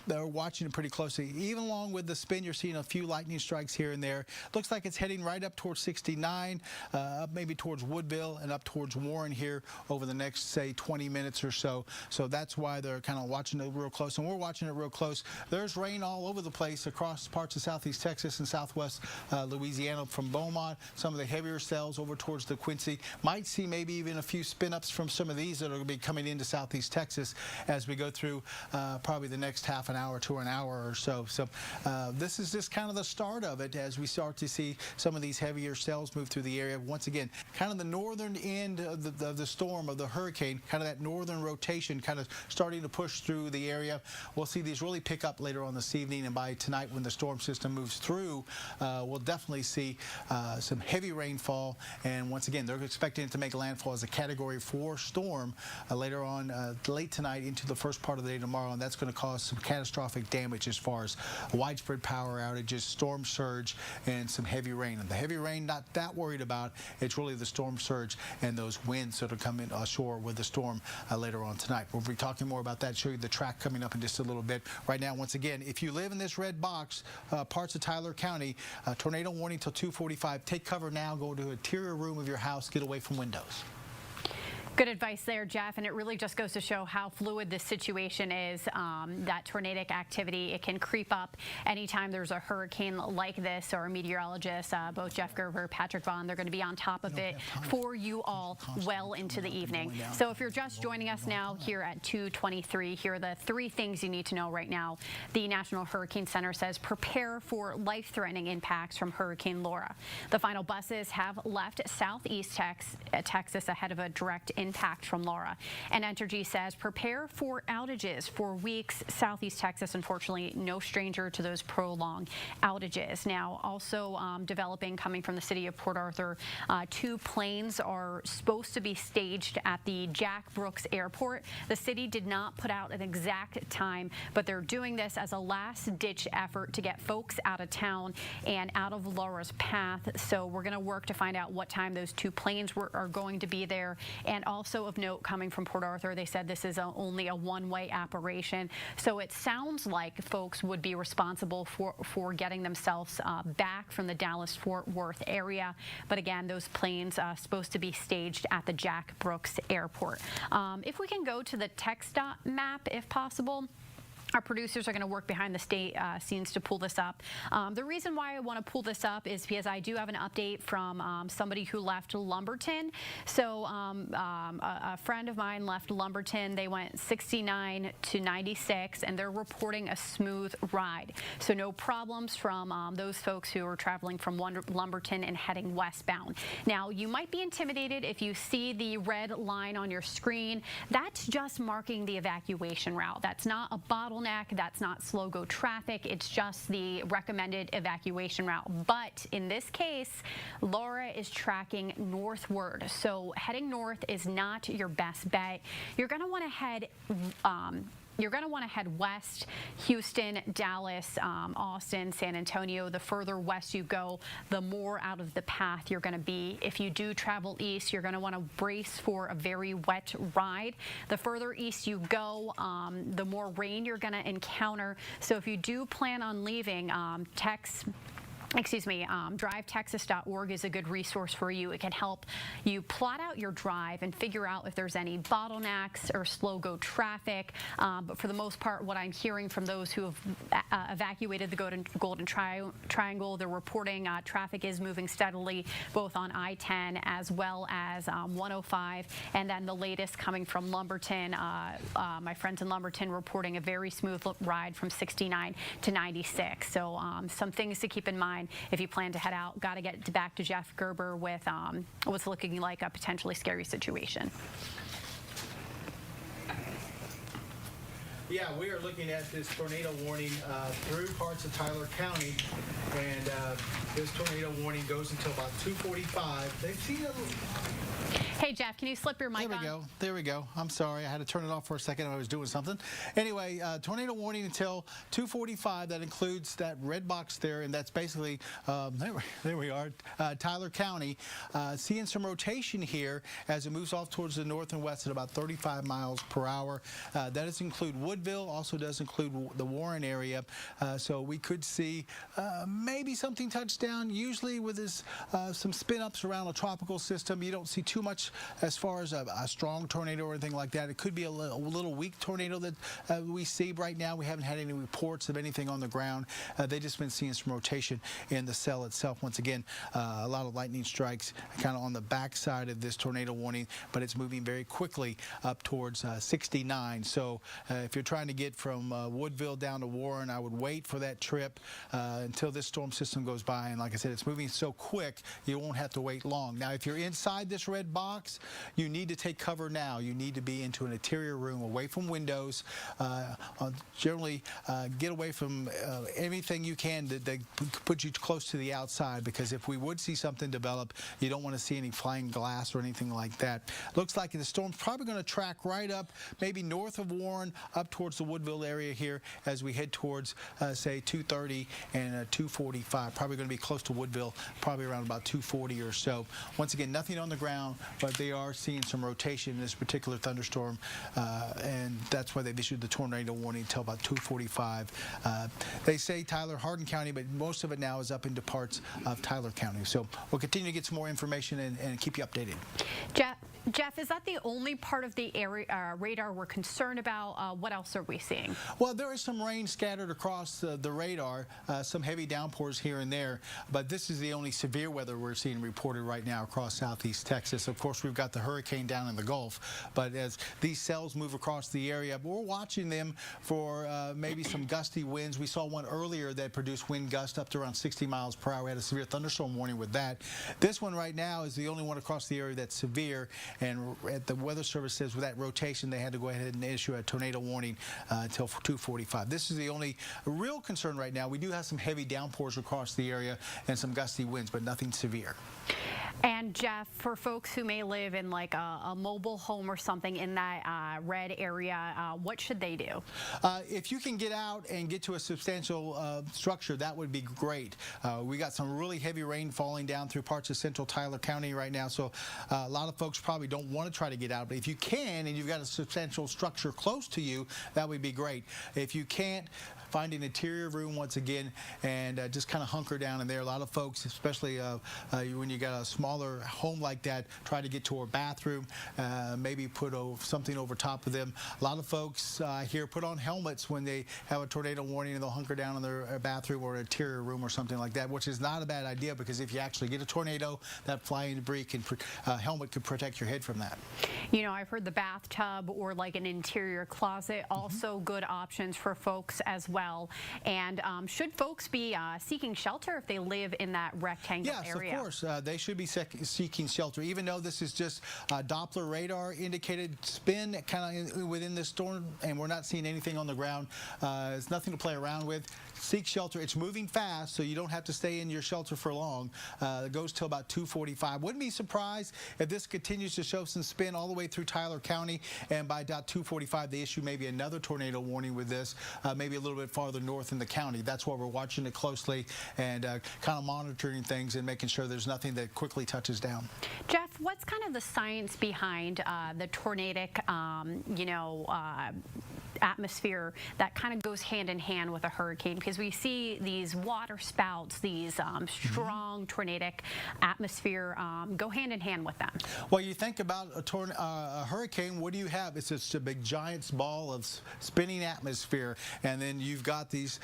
they're watching it pretty closely. Even along with the spin, you're seeing a few lightning strikes here and there. Looks like it's heading right up towards 69, up maybe towards Woodville and up towards Warren here over the next, say, 20 minutes or so. So that's why they're kind of watching it real close, and we're watching it real close. There's rain all over the place across parts of southeast Texas and southwest Louisiana from Beaumont. Some of the heavier cells over towards the Quincy. Might see maybe even a few spin-ups from some of these that are going to be coming into southeast Texas as we go through probably the next half an hour to an hour or so. So this is just kind of the start of it as we start to see some of these heavier cells move through the area. Once again, kind of the northern end of the storm, of the hurricane, kind of that northern rotation kind of starting to push through the area. We'll see these really pick up later on this evening, and by tonight when the storm system moves through, we'll definitely see some heavy rainfall, and once again, they're expecting it to make landfall as a Category 4 storm later on late tonight into the first part of the day tomorrow, and that's going to cause some catastrophic damage as far as widespread power outages, storm surge, and some heavy rain. And the heavy rain, not that worried about. It's really the storm surge and those winds that are coming ashore with the storm later on tonight. We'll be talking more about that, show you the track coming up in just a little bit. Right now, once again, if you live in this red box, parts of Tyler County, tornado warning till 2:45. Take cover now. Go to an interior room of your house. Get away from windows. Good advice there, Jeff, and it really just goes to show how fluid this situation is. That tornadic activity, it can creep up anytime there's a hurricane like this, or a meteorologist, both Jeff Gerber, Patrick Vaughn, they're going to be on top of it for you all well into the evening. So if you're just joining us now here at 2:23, here are the three things you need to know right now. The National Hurricane Center says prepare for life-threatening impacts from Hurricane Laura. The final buses have left southeast Texas ahead of a direct impact from Laura. And Entergy says prepare for outages for weeks. Southeast Texas, unfortunately, no stranger to those prolonged outages. Now, also developing, coming from the city of Port Arthur, 2 planes are supposed to be staged at the Jack Brooks Airport. The city did not put out an exact time, but they're doing this as a last-ditch effort to get folks out of town and out of Laura's path. So we're going to work to find out what time those 2 planes are going to be there. And also of note, coming from Port Arthur, they said this is only a one-way operation. So it sounds like folks would be responsible for getting themselves back from the Dallas-Fort Worth area. But again, those planes are supposed to be staged at the Jack Brooks Airport. If we can go to the TxDOT map, if possible. Our producers are going to work behind the scenes to pull this up. The reason why I want to pull this up is because I do have an update from somebody who left Lumberton. So a friend of mine left Lumberton. They went 69 to 96, and they're reporting a smooth ride. So no problems from those folks who are traveling from Lumberton and heading westbound. Now, you might be intimidated if you see the red line on your screen. That's just marking the evacuation route. That's not a bottleneck. bottleneck. That's not slow go traffic. It's just the recommended evacuation route. But in this case, Laura is tracking northward. So heading north is not your best bet. You're going to want to head west, Houston, Dallas, Austin, San Antonio. The further west you go, the more out of the path you're going to be. If you do travel east, you're going to want to brace for a very wet ride. The further east you go, the more rain you're going to encounter. So if you do plan on leaving, drivetexas.org is a good resource for you. It can help you plot out your drive and figure out if there's any bottlenecks or slow go traffic. But for the most part, what I'm hearing from those who have evacuated the Golden Triangle, they're reporting traffic is moving steadily, both on I-10 as well as 105. And then the latest coming from Lumberton, my friends in Lumberton reporting a very smooth ride from 69 to 96. So some things to keep in mind if you plan to head out. Got to get back to Jeff Gerber with what's looking like a potentially scary situation. Yeah, we are looking at this tornado warning through parts of Tyler County, and this tornado warning goes until about 2:45. They've seen a little... Hey, Jeff, can you slip your mic on? There we go. I'm sorry. I had to turn it off for a second. I was doing something. Anyway, tornado warning until 2:45. That includes that red box there, and that's basically, there we are, Tyler County. Seeing some rotation here as it moves off towards the north and west at about 35 miles per hour. That does include Woodville, also does include the Warren area. So we could see maybe something touch down. Usually with this, some spin-ups around a tropical system, you don't see too much as far as a strong tornado or anything like that. It could be a little weak tornado that we see right now. We haven't had any reports of anything on the ground. They've just been seeing some rotation in the cell itself. Once again, a lot of lightning strikes kind of on the backside of this tornado warning, but it's moving very quickly up towards 69. So if you're trying to get from Woodville down to Warren, I would wait for that trip until this storm system goes by. And like I said, it's moving so quick, you won't have to wait long. Now, if you're inside this red box, you need to take cover now. You need to be into an interior room, away from windows. Generally, get away from anything you can that put you close to the outside, because if we would see something develop, you don't want to see any flying glass or anything like that. Looks like the storm's probably going to track right up, maybe north of Warren, up towards the Woodville area here as we head towards, say, 2:30 and 2:45. Probably going to be close to Woodville, probably around about 2:40 or so. Once again, nothing on the ground, but they are seeing some rotation in this particular thunderstorm, and that's why they've issued the tornado warning until about 2:45. They say Tyler, Hardin County, but most of it now is up into parts of Tyler County. So we'll continue to get some more information and keep you updated. Jeff, is that the only part of the area, radar we're concerned about? What else are we seeing? Well, there is some rain scattered across the radar, some heavy downpours here and there, but this is the only severe weather we're seeing reported right now across southeast Texas. Of course, we've got the hurricane down in the Gulf, but as these cells move across the area, we're watching them for maybe some gusty winds. We saw one earlier that produced wind gusts up to around 60 miles per hour. We had a severe thunderstorm warning with that. This one right now is the only one across the area that's severe. And the Weather Service says with that rotation, they had to go ahead and issue a tornado warning until 2:45. This is the only real concern right now. We do have some heavy downpours across the area and some gusty winds, but nothing severe. And Jeff, for folks who may live in like a mobile home or something in that red area, what should they do? If you can get out and get to a substantial structure, that would be great. We got some really heavy rain falling down through parts of central Tyler County right now, so a lot of folks probably don't want to try to get out. But if you can and you've got a substantial structure close to you, that would be great. If you can't, find an interior room once again and just kind of hunker down in there. A lot of folks, especially when you got a smaller home like that, try to get to a bathroom, maybe put something over top of them. A lot of folks here put on helmets when they have a tornado warning, and they'll hunker down in their bathroom or interior room or something like that, which is not a bad idea, because if you actually get a tornado, that flying debris helmet could protect your head from that. You know, I've heard the bathtub or like an interior closet, also good options for folks as well. well. And should folks be seeking shelter if they live in that rectangle area? Yes, of course. They should be seeking shelter, even though this is just Doppler radar indicated spin kind of within this storm, and we're not seeing anything on the ground. It's nothing to play around with. Seek shelter. It's moving fast, so you don't have to stay in your shelter for long. It goes till about 2:45. Wouldn't be surprised if this continues to show some spin all the way through Tyler County, and by about 2:45 they issue maybe another tornado warning with this, maybe a little bit farther north in the county. That's why we're watching it closely and kind of monitoring things and making sure there's nothing that quickly touches down. Jeff, what's kind of the science behind the tornadic, atmosphere that kind of goes hand in hand with a hurricane? Because we see these water spouts, these strong tornadic atmosphere go hand in hand with them. Well, you think about a hurricane, what do you have? It's just a big giant ball of spinning atmosphere, and then you've got these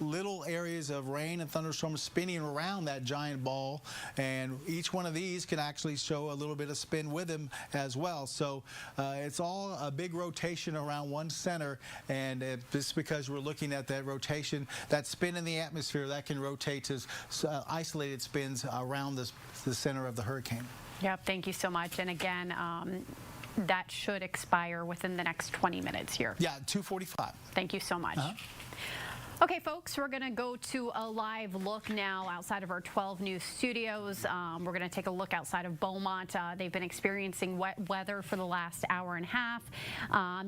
little areas of rain and thunderstorms spinning around that giant ball, and each one of these can actually show a little bit of spin with them as well. So it's all a big rotation around one center, and just because we're looking at that rotation, that spin in the atmosphere, that can rotate as isolated spins around the center of the hurricane. Yep, thank you so much. And again, that should expire within the next 20 minutes here. Yeah, 2:45. Thank you so much. Okay, folks, we're going to go to a live look now outside of our 12 News studios. We're going to take a look outside of Beaumont. They've been experiencing wet weather for the last hour and a half.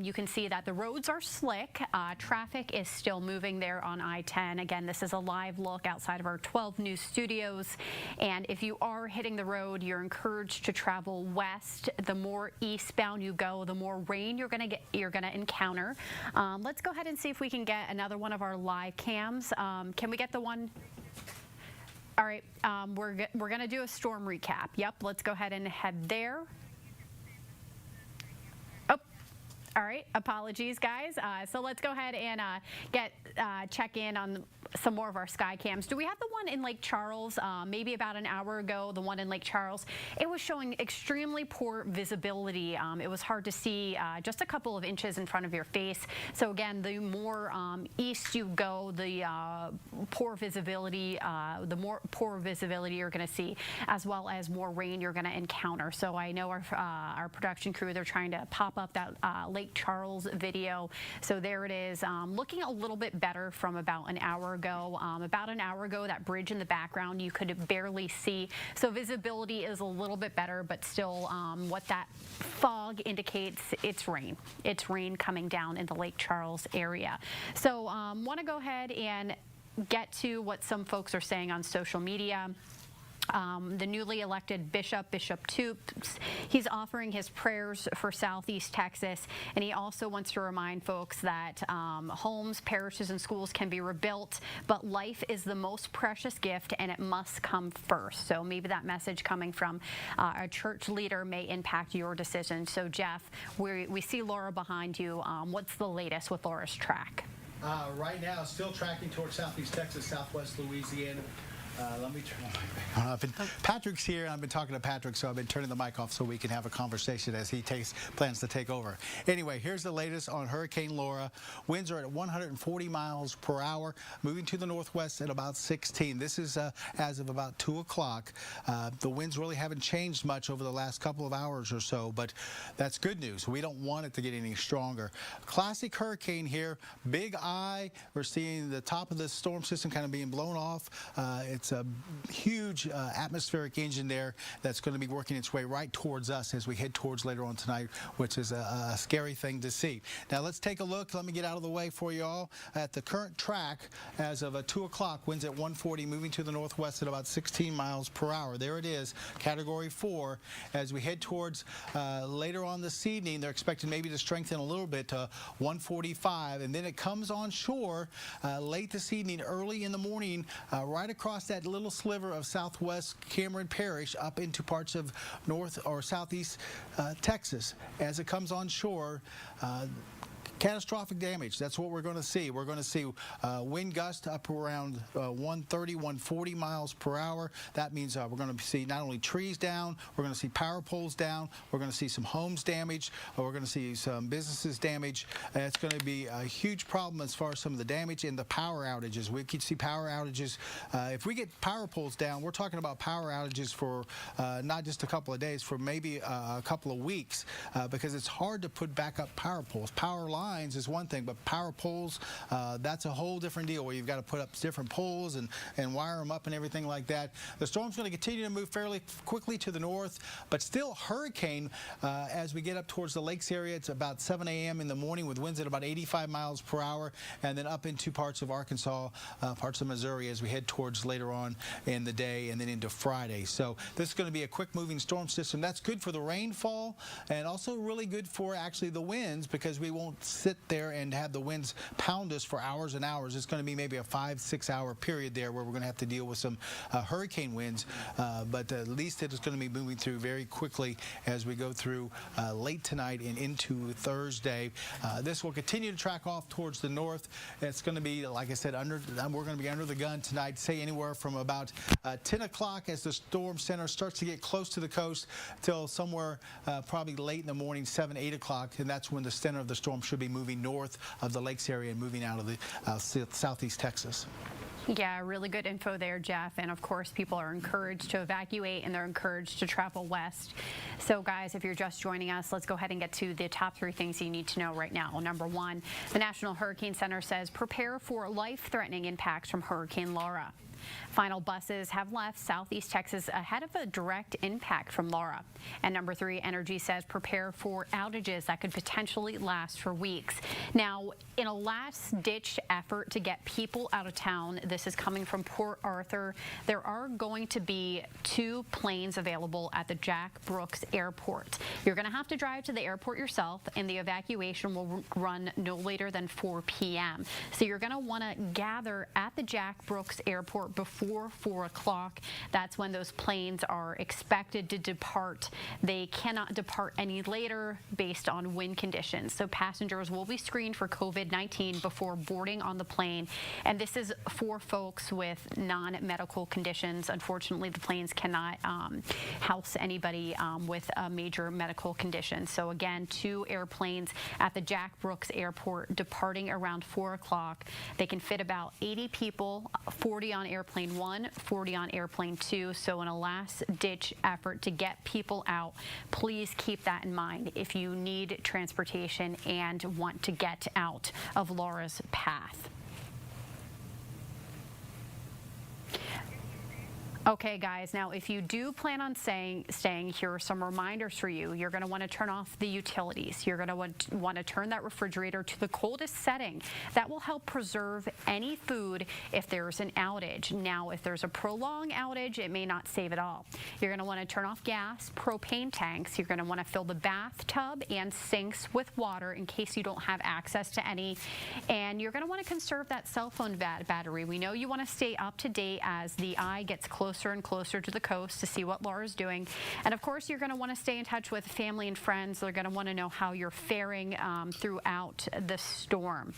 You can see that the roads are slick. Traffic is still moving there on I-10. Again, this is a live look outside of our 12 News studios. And if you are hitting the road, you're encouraged to travel west. The more eastbound you go, the more rain you're going to encounter. Let's go ahead and see if we can get another one of our live cams. Can we get the one? All right, we're going to do a storm recap. Yep, let's go ahead and head there. Oh, all right, apologies, guys. So let's go ahead and check in on some more of our sky cams. Do we have the one in Lake Charles? Maybe about an hour ago, the one in Lake Charles, it was showing extremely poor visibility. It was hard to see just a couple of inches in front of your face. So again, the more east you go, the poor visibility you're going to see, as well as more rain you're going to encounter. So I know our production crew, they're trying to pop up that Lake Charles video. So there it is, looking a little bit better from about an hour ago. About an hour ago, that bridge in the background you could barely see. So visibility is a little bit better, but still what that fog indicates, it's rain. It's rain coming down in the Lake Charles area. So want to go ahead and get to what some folks are saying on social media. The newly elected Bishop Toops, he's offering his prayers for Southeast Texas, and he also wants to remind folks that homes, parishes, and schools can be rebuilt, but life is the most precious gift, and it must come first. So maybe that message coming from a church leader may impact your decision. So Jeff, we see Laura behind you. What's the latest with Laura's track? Right now, still tracking towards Southeast Texas, Southwest Louisiana. Let me turn my mic on. Patrick's here, and I've been talking to Patrick, so I've been turning the mic off so we can have a conversation as he plans to take over. Anyway, here's the latest on Hurricane Laura. Winds are at 140 miles per hour, moving to the northwest at about 16. This is as of about 2 o'clock. The winds really haven't changed much over the last couple of hours or so, but that's good news. We don't want it to get any stronger. Classic hurricane here, big eye. We're seeing the top of the storm system kind of being blown off. It's a huge atmospheric engine there that's going to be working its way right towards us as we head towards later on tonight, which is a scary thing to see. Now let's take a look. Let me get out of the way for you all at the current track as of 2 o'clock. Winds at 140, moving to the northwest at about 16 miles per hour. There it is, Category 4. As we head towards later on this evening, they're expecting maybe to strengthen a little bit to 145, and then it comes on shore late this evening, early in the morning, right across that little sliver of southwest Cameron Parish up into parts of north or southeast Texas. As it comes on shore, catastrophic damage. That's what we're going to see. We're going to see wind gusts up around 130, 140 miles per hour. That means we're going to see not only trees down, we're going to see power poles down, we're going to see some homes damaged, we're going to see some businesses damaged. It's going to be a huge problem as far as some of the damage and the power outages. We could see power outages. If we get power poles down, we're talking about power outages for not just a couple of days, for maybe a couple of weeks, because it's hard to put back up power poles. Power lines is one thing, but power poles, that's a whole different deal where you've got to put up different poles and wire them up and everything like that. The storm's going to continue to move fairly quickly to the north, but still hurricane as we get up towards the lakes area. It's about 7 a.m. in the morning with winds at about 85 miles per hour, and then up into parts of Arkansas, parts of Missouri as we head towards later on in the day and then into Friday. So this is going to be a quick moving storm system. That's good for the rainfall and also really good for actually the winds, because we won't sit there and have the winds pound us for hours and hours. It's going to be maybe a 5-6 hour period there where we're going to have to deal with some hurricane winds, but at least it is going to be moving through very quickly as we go through late tonight and into Thursday. This will continue to track off towards the north. It's going to be, like I said, we're going to be under the gun tonight, say anywhere from about 10 o'clock as the storm center starts to get close to the coast till somewhere probably late in the morning, 7, 8 o'clock, and that's when the center of the storm should be moving north of the lakes area and moving out of the southeast Texas. Yeah, really good info there, Jeff. And of course, people are encouraged to evacuate and they're encouraged to travel west. So guys, if you're just joining us, let's go ahead and get to the top 3 things you need to know right now. Number 1, the National Hurricane Center says prepare for life-threatening impacts from Hurricane Laura. Final buses have left southeast Texas ahead of a direct impact from Laura. And number 3, Energy says prepare for outages that could potentially last for weeks. Now, in a last-ditch effort to get people out of town, this is coming from Port Arthur, there are going to be 2 planes available at the Jack Brooks Airport. You're going to have to drive to the airport yourself, and the evacuation will run no later than 4 p.m. So you're going to want to gather at the Jack Brooks Airport before 4 o'clock. That's when those planes are expected to depart. They cannot depart any later based on wind conditions. So passengers will be screened for COVID-19 before boarding on the plane. And this is for folks with non-medical conditions. Unfortunately, the planes cannot house anybody with a major medical condition. So again, 2 airplanes at the Jack Brooks Airport departing around 4 o'clock. They can fit about 80 people, 40 on airplane 1, 40 on airplane 2. So in a last-ditch effort to get people out, please keep that in mind if you need transportation and want to get out of Laura's path. Okay, guys, now if you do plan on staying, here are some reminders for you. You're going to want to turn off the utilities. You're going to want to turn that refrigerator to the coldest setting. That will help preserve any food if there's an outage. Now, if there's a prolonged outage, it may not save it all. You're going to want to turn off gas, propane tanks. You're going to want to fill the bathtub and sinks with water in case you don't have access to any. And you're going to want to conserve that cell phone battery. We know you want to stay up to date as the eye gets closer and closer to the coast to see what Laura's doing. And of course, you're going to want to stay in touch with family and friends. They're going to want to know how you're faring throughout the storm.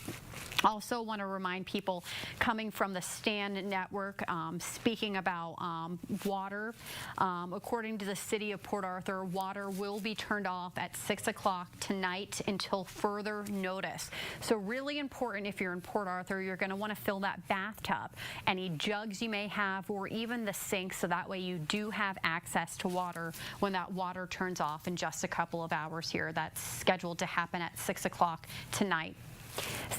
Also want to remind people coming from the STAN network, speaking about water. According to the city of Port Arthur, water will be turned off at 6 o'clock tonight until further notice. So really important if you're in Port Arthur, you're going to want to fill that bathtub, any jugs you may have, or even the sink, so that way you do have access to water when that water turns off in just a couple of hours here. That's scheduled to happen at 6 o'clock tonight.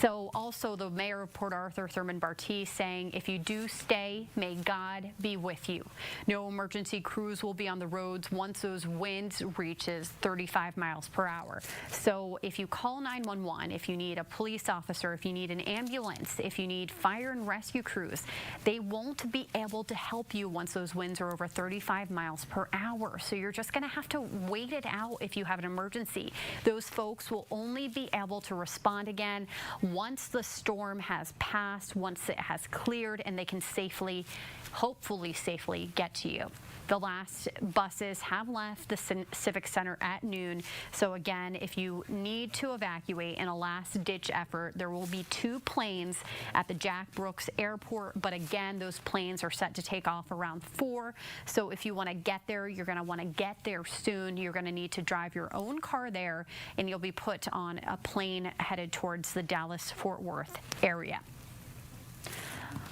So also the mayor of Port Arthur, Thurman Bartee, saying if you do stay, may God be with you. No emergency crews will be on the roads once those winds reaches 35 miles per hour. So if you call 911, if you need a police officer, if you need an ambulance, if you need fire and rescue crews, they won't be able to help you once those winds are over 35 miles per hour. So you're just going to have to wait it out if you have an emergency. Those folks will only be able to respond again once the storm has passed, once it has cleared, and they can safely, hopefully safely, get to you. The last buses have left the Civic Center at noon. So again, if you need to evacuate in a last-ditch effort, there will be 2 planes at the Jack Brooks Airport. But again, those planes are set to take off around 4. So if you want to get there, you're going to want to get there soon. You're going to need to drive your own car there, and you'll be put on a plane headed towards the Dallas-Fort Worth area.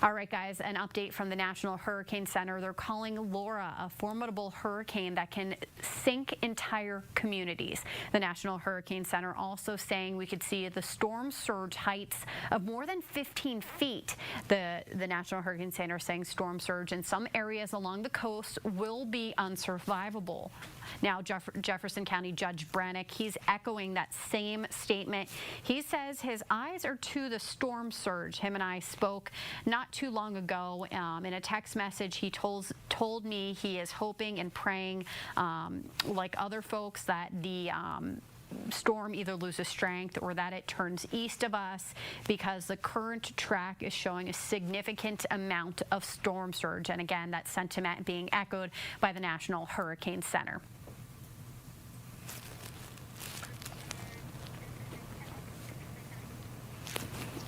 All right, guys, an update from the National Hurricane Center. They're calling Laura a formidable hurricane that can sink entire communities. The National Hurricane Center also saying we could see the storm surge heights of more than 15 feet. The National Hurricane Center saying storm surge in some areas along the coast will be unsurvivable. Now, Jefferson County Judge Brannick, he's echoing that same statement. He says his eyes are to the storm surge. Him and I spoke not too long ago. In a text message, he told me he is hoping and praying, like other folks, that the storm either loses strength or that it turns east of us, because the current track is showing a significant amount of storm surge. And again, that sentiment being echoed by the National Hurricane Center.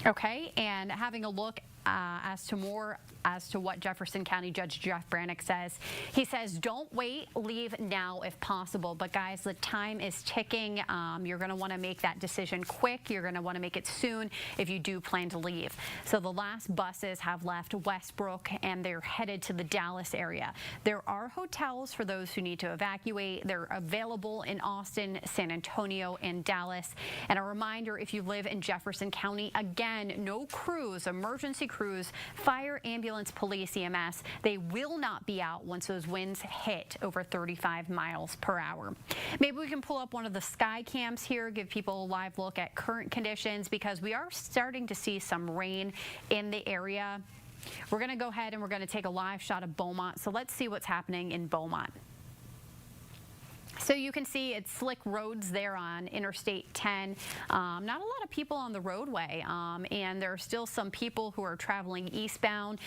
Okay, and having a look as to what Jefferson County Judge Jeff Brannick says. He says, don't wait, leave now if possible. But guys, the time is ticking. You're going to want to make that decision quick. You're going to want to make it soon if you do plan to leave. So the last buses have left Westbrook and they're headed to the Dallas area. There are hotels for those who need to evacuate. They're available in Austin, San Antonio, and Dallas. And a reminder, if you live in Jefferson County, again, no crews, emergency crews, fire, ambulance, police, EMS, they will not be out once those winds hit over 35 miles per hour. Maybe we can pull up one of the sky cams here, give people a live look at current conditions, because we are starting to see some rain in the area. We're going to go ahead and we're going to take a live shot of Beaumont. So let's see what's happening in Beaumont. So you can see it's slick roads there on Interstate 10. Not a lot of people on the roadway, and there are still some people who are traveling eastbound.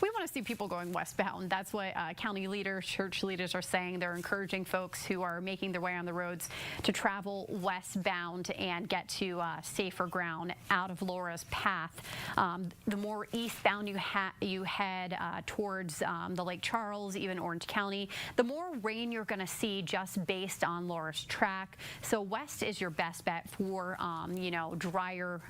We want to see people going westbound. That's what county leaders, church leaders are saying. They're encouraging folks who are making their way on the roads to travel westbound and get to safer ground out of Laura's path. The more eastbound you head towards the Lake Charles, even Orange County, the more rain you're going to see just based on Laura's track. So west is your best bet for drier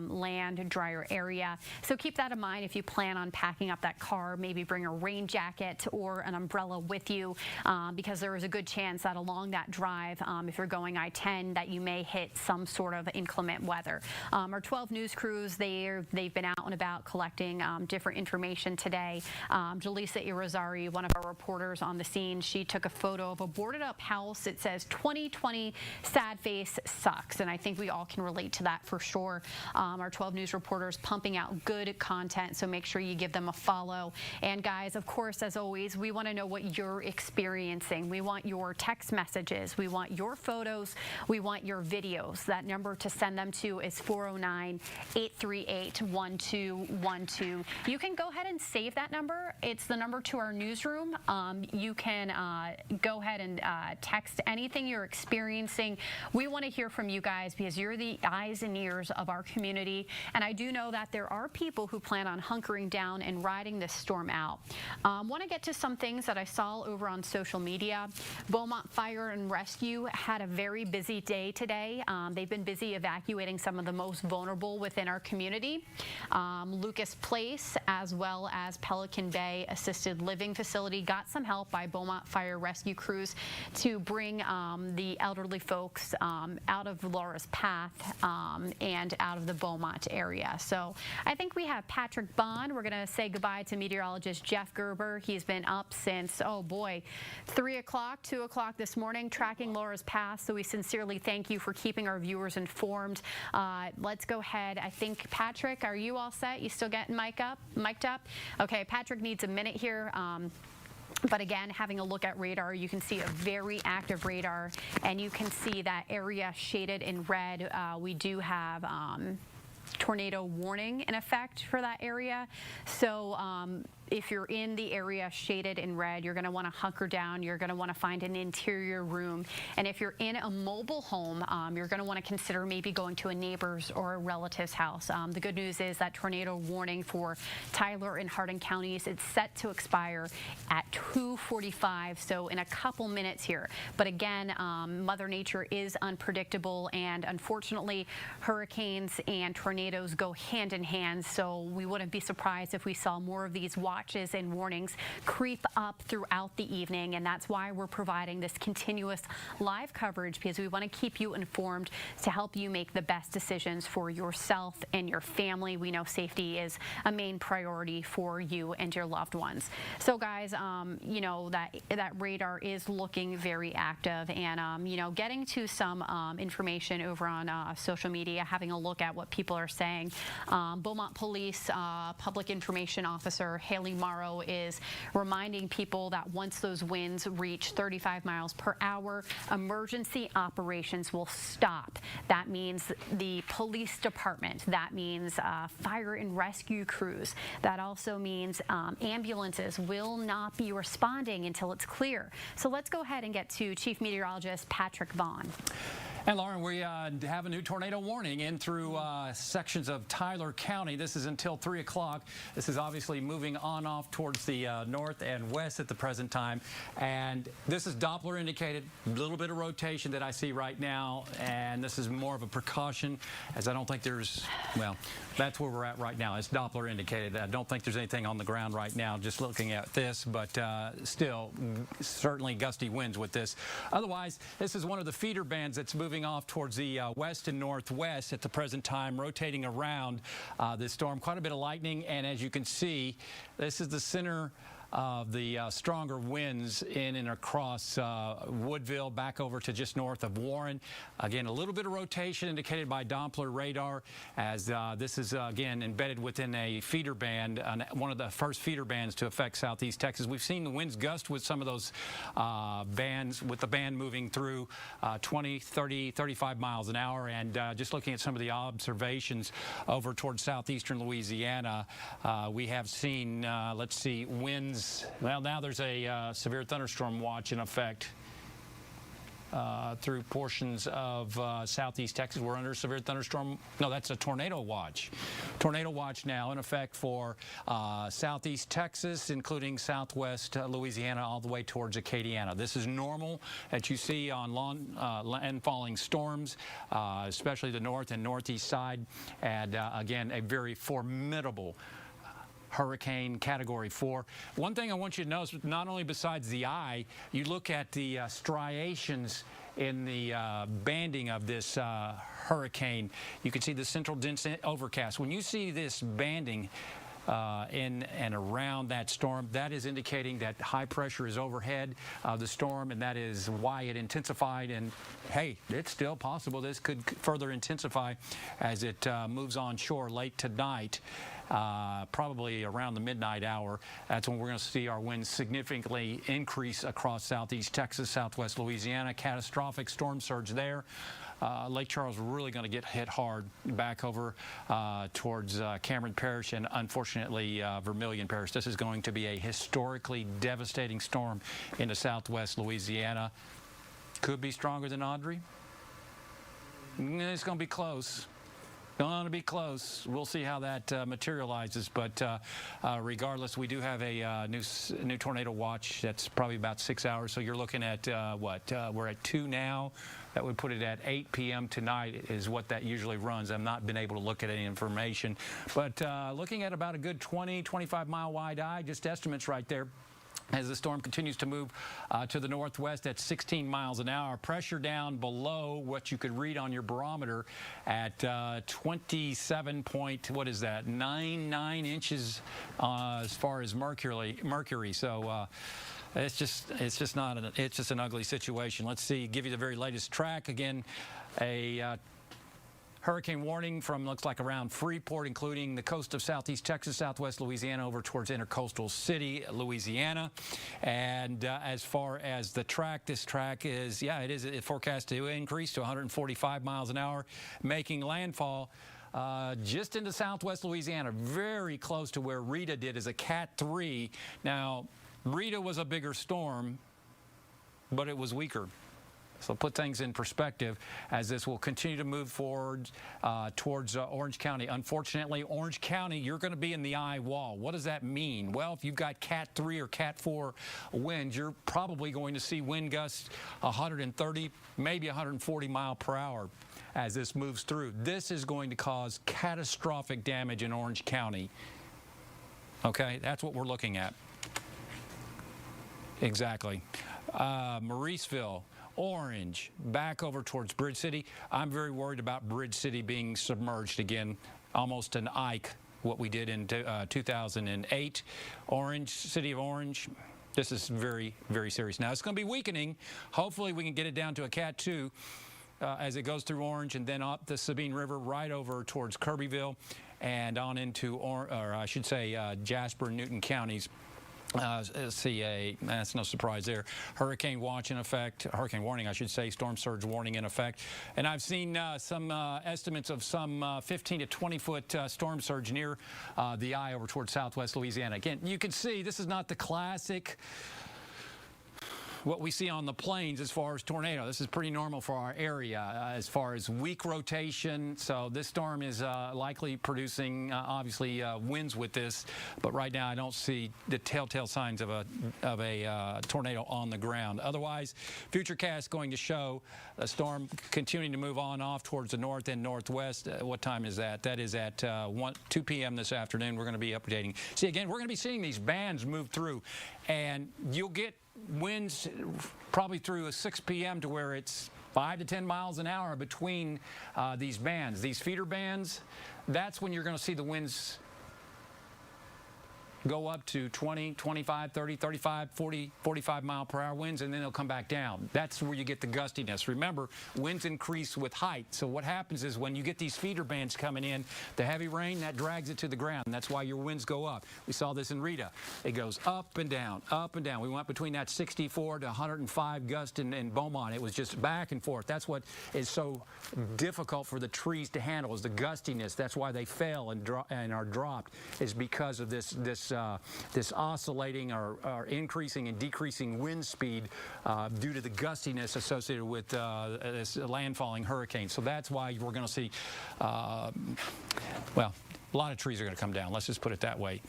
land, drier area. So keep that in mind if you plan on packing up that car. Maybe bring a rain jacket or an umbrella with you, because there is a good chance that along that drive, if you're going I-10, that you may hit some sort of inclement weather. Our 12 news crews, they've been out and about collecting different information today. Jaleesa Irizarry, one of our reporters on the scene, she took a photo of a boarded up house. It says 2020 sad face sucks, and I think we all can relate to that for sure. Our 12 news reporters pumping out good content, so make sure you give them a follow. And guys, of course, as always, we want to know what you're experiencing. We want your text messages. We want your photos. We want your videos. That number to send them to is 409-838-1212. You can go ahead and save that number. It's the number to our newsroom. You can go ahead and text anything you're experiencing. We want to hear from you guys because you're the eyes and ears of our community. And I do know that there are people who plan on hunkering down and riding this storm out. Want to get to some things that I saw over on social media. Beaumont Fire and Rescue had a very busy day today. They've been busy evacuating some of the most vulnerable within our community. Lucas Place, as well as Pelican Bay Assisted Living Facility, got some help by Beaumont Fire Rescue crews to bring the elderly folks out of Laura's path and out of the Beaumont area. So I think we have Patrick Bond. We're going to say goodbye to meteorologist Jeff Gerber. He's been up since, 3 o'clock, 2 o'clock this morning, tracking Laura's path. So we sincerely thank you for keeping our viewers informed. Let's go ahead. I think, Patrick, are you all set? You still getting mic'd up? Okay, Patrick needs a minute here. But again, having a look at radar, you can see a very active radar, and you can see that area shaded in red. We do have tornado warning in effect for that area. So if you're in the area shaded in red, you're going to want to hunker down. You're going to want to find an interior room. And if you're in a mobile home, you're going to want to consider maybe going to a neighbor's or a relative's house. The good news is that tornado warning for Tyler and Hardin counties, it's set to expire at 2:45, so in a couple minutes here. But again, Mother Nature is unpredictable, and unfortunately, hurricanes and tornadoes go hand in hand, so we wouldn't be surprised if we saw more of these watches and warnings creep up throughout the evening, and that's why we're providing this continuous live coverage, because we want to keep you informed to help you make the best decisions for yourself and your family. We know safety is a main priority for you and your loved ones. So guys, you know, that radar is looking very active, and you know, getting to some information over on social media, having a look at what people are saying. Beaumont Police Public Information Officer Haley Morrow is reminding people that once those winds reach 35 miles per hour, emergency operations will stop. That means the police department. That means fire and rescue crews. That also means ambulances will not be responding until it's clear. So let's go ahead and get to Chief Meteorologist Patrick Vaughn. And Lauren, we have a new tornado warning in through sections of Tyler County. This is until 3 o'clock. This is obviously moving on off towards the north and west at the present time. And this is Doppler indicated, a little bit of rotation that I see right now. And this is more of a precaution, as I don't think there's, well, that's where we're at right now. It's Doppler indicated. I don't think there's anything on the ground right now, just looking at this, but still, certainly gusty winds with this. Otherwise, this is one of the feeder bands that's moving off towards the west and northwest at the present time, rotating around this storm. Quite a bit of lightning, and as you can see, this is the center of the stronger winds in and across Woodville, back over to just north of Warren. Again, a little bit of rotation indicated by Doppler radar, as this is again embedded within a feeder band, one of the first feeder bands to affect southeast Texas. We've seen the winds gust with some of those bands, with the band moving through 20, 30, 35 miles an hour. And just looking at some of the observations over towards southeastern Louisiana, we have seen, let's see, winds. Well, now there's a severe thunderstorm watch in effect through portions of southeast Texas. We're under severe thunderstorm. No, that's a tornado watch. Tornado watch now in effect for southeast Texas, including southwest Louisiana, all the way towards Acadiana. This is normal that you see on landfalling storms, especially the north and northeast side. And again, a very formidable hurricane category 4. One thing I want you to know is not only besides the eye, you look at the striations in the banding of this hurricane. You can see the central dense overcast. When you see this banding in and around that storm, that is indicating that high pressure is overhead the storm, and that is why it intensified. And hey, it's still possible this could further intensify as it moves on shore late tonight. Probably around the midnight hour. That's when we're going to see our winds significantly increase across southeast Texas, southwest Louisiana. Catastrophic storm surge there. Lake Charles really going to get hit hard back over towards Cameron Parish and unfortunately Vermilion Parish. This is going to be a historically devastating storm into southwest Louisiana. Could be stronger than Audrey. It's going to be close. Going to be close. We'll see how that materializes, but regardless, we do have a new tornado watch that's probably about 6 hours. So you're looking at what? We're at 2 now. That would put it at 8 p.m. tonight is what that usually runs. I've not been able to look at any information, but looking at about a good 20, 25 mile wide eye, just estimates right there. As the storm continues to move to the northwest at 16 miles an hour, pressure down below what you could read on your barometer at 27 point, what is that, 99 inches as far as mercury. So it's just an ugly situation. Let's see, give you the very latest track again. A hurricane warning from, looks like, around Freeport, including the coast of southeast Texas, southwest Louisiana, over towards Intercoastal City, Louisiana. And as far as the track, this track is, yeah, it is forecast to increase to 145 miles an hour, making landfall just into southwest Louisiana, very close to where Rita did as a Cat 3. Now, Rita was a bigger storm, but it was weaker. So put things in perspective as this will continue to move forward towards Orange County. Unfortunately, Orange County, you're going to be in the eye wall. What does that mean? Well, if you've got Cat 3 or Cat 4 winds, you're probably going to see wind gusts 130, maybe 140 mile per hour as this moves through. This is going to cause catastrophic damage in Orange County. Okay, that's what we're looking at. Exactly. Mauriceville, Orange, back over towards Bridge City. I'm very worried about Bridge City being submerged again, almost an Ike, what we did in 2008. Orange, City of Orange, this is very, very serious. Now, it's going to be weakening. Hopefully, we can get it down to a Cat 2 as it goes through Orange and then up the Sabine River right over towards Kirbyville and on into, Jasper and Newton counties. That's no surprise there. Hurricane watch in effect, hurricane warning, I should say, storm surge warning in effect. And I've seen some estimates of some 15 to 20 foot storm surge near the eye over towards southwest Louisiana. Again, you can see this is not the classic what we see on the plains as far as tornado. This is pretty normal for our area as far as weak rotation. So this storm is likely producing, obviously, winds with this. But right now, I don't see the telltale signs of a tornado on the ground. Otherwise, Futurecast going to show a storm continuing to move on off towards the north and northwest. What time is that? That is at 2 p.m. this afternoon. We're going to be updating. See, again, we're going to be seeing these bands move through. And you'll get winds probably through 6 p.m. to where it's 5 to 10 miles an hour between these bands. These feeder bands, that's when you're going to see the winds go up to 20, 25, 30, 35, 40, 45 mile per hour winds, and then they'll come back down. That's where you get the gustiness. Remember, winds increase with height. So what happens is when you get these feeder bands coming in, the heavy rain, that drags it to the ground. That's why your winds go up. We saw this in Rita. It goes up and down, up and down. We went between that 64 to 105 gust in Beaumont. It was just back and forth. That's what is so difficult for the trees to handle, is the gustiness. That's why they fail and are dropped, is because of this oscillating or increasing and decreasing wind speed due to the gustiness associated with this landfalling hurricane. So that's why we're going to see, well, a lot of trees are going to come down. Let's just put it that way.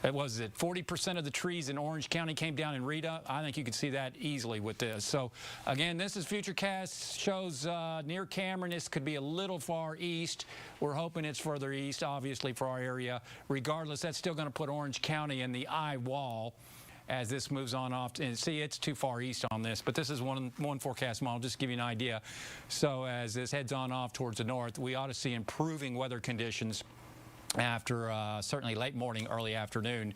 It was it 40% of the trees in Orange County came down in Rita. I think you could see that easily with this. So again, this is Futurecast, shows near Cameron. This could be a little far east. We're hoping it's further east, obviously, for our area. Regardless, that's still going to put Orange County in the eye wall as this moves on off. And see, it's too far east on this, but this is one forecast model, just to give you an idea. So as this heads on off towards the north, we ought to see improving weather conditions after certainly late morning, early afternoon,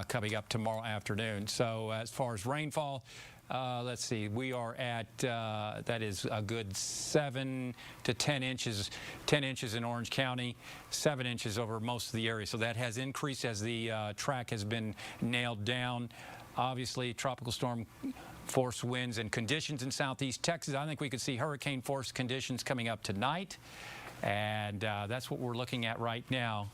coming up tomorrow afternoon. So as far as rainfall, let's see, we are at, that is a good 7 to 10 inches, 10 inches in Orange County, 7 inches over most of the area. So that has increased as the track has been nailed down. Obviously, tropical storm force winds and conditions in southeast Texas. I think we could see hurricane force conditions coming up tonight. And that's what we're looking at right now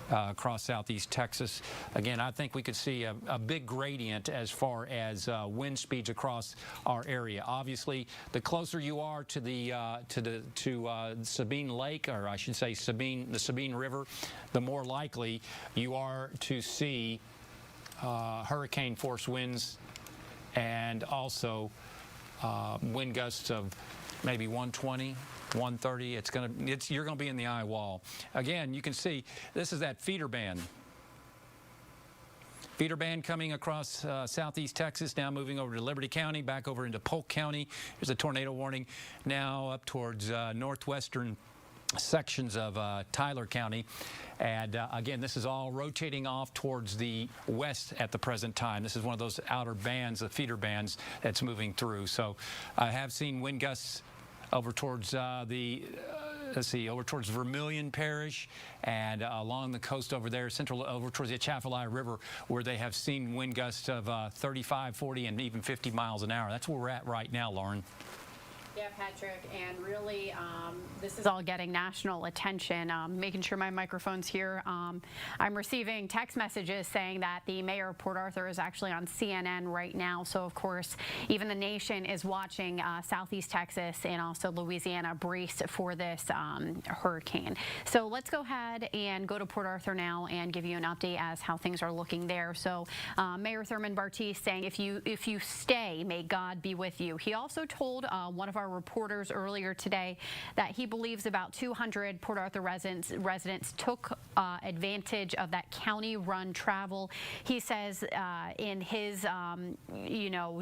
across southeast Texas. Again, I think we could see a big gradient as far as wind speeds across our area. Obviously, the closer you are to the Sabine Lake, or I should say the Sabine River, the more likely you are to see hurricane force winds and also wind gusts of maybe 120. 130, you're going to be in the eye wall. Again, you can see this is that feeder band. Feeder band coming across southeast Texas, now moving over to Liberty County, back over into Polk County. There's a tornado warning now up towards northwestern sections of Tyler County. And again, this is all rotating off towards the west at the present time. This is one of those outer bands, the feeder bands, that's moving through. So I have seen wind gusts over towards over towards Vermilion Parish and along the coast over there, over towards the Atchafalaya River, where they have seen wind gusts of 35, 40, and even 50 miles an hour. That's where we're at right now, Lauren. Yeah, Patrick, and really this is all getting national attention. Making sure my microphone's here. I'm receiving text messages saying that the mayor of Port Arthur is actually on CNN right now. So, of course, even the nation is watching Southeast Texas and also Louisiana brace for this hurricane. So let's go ahead and go to Port Arthur now and give you an update as how things are looking there. So Mayor Thurman Bartise saying, if you stay, may God be with you. He also told one of our reporters earlier today that he believes about 200 Port Arthur residents took advantage of that county-run travel. He says in his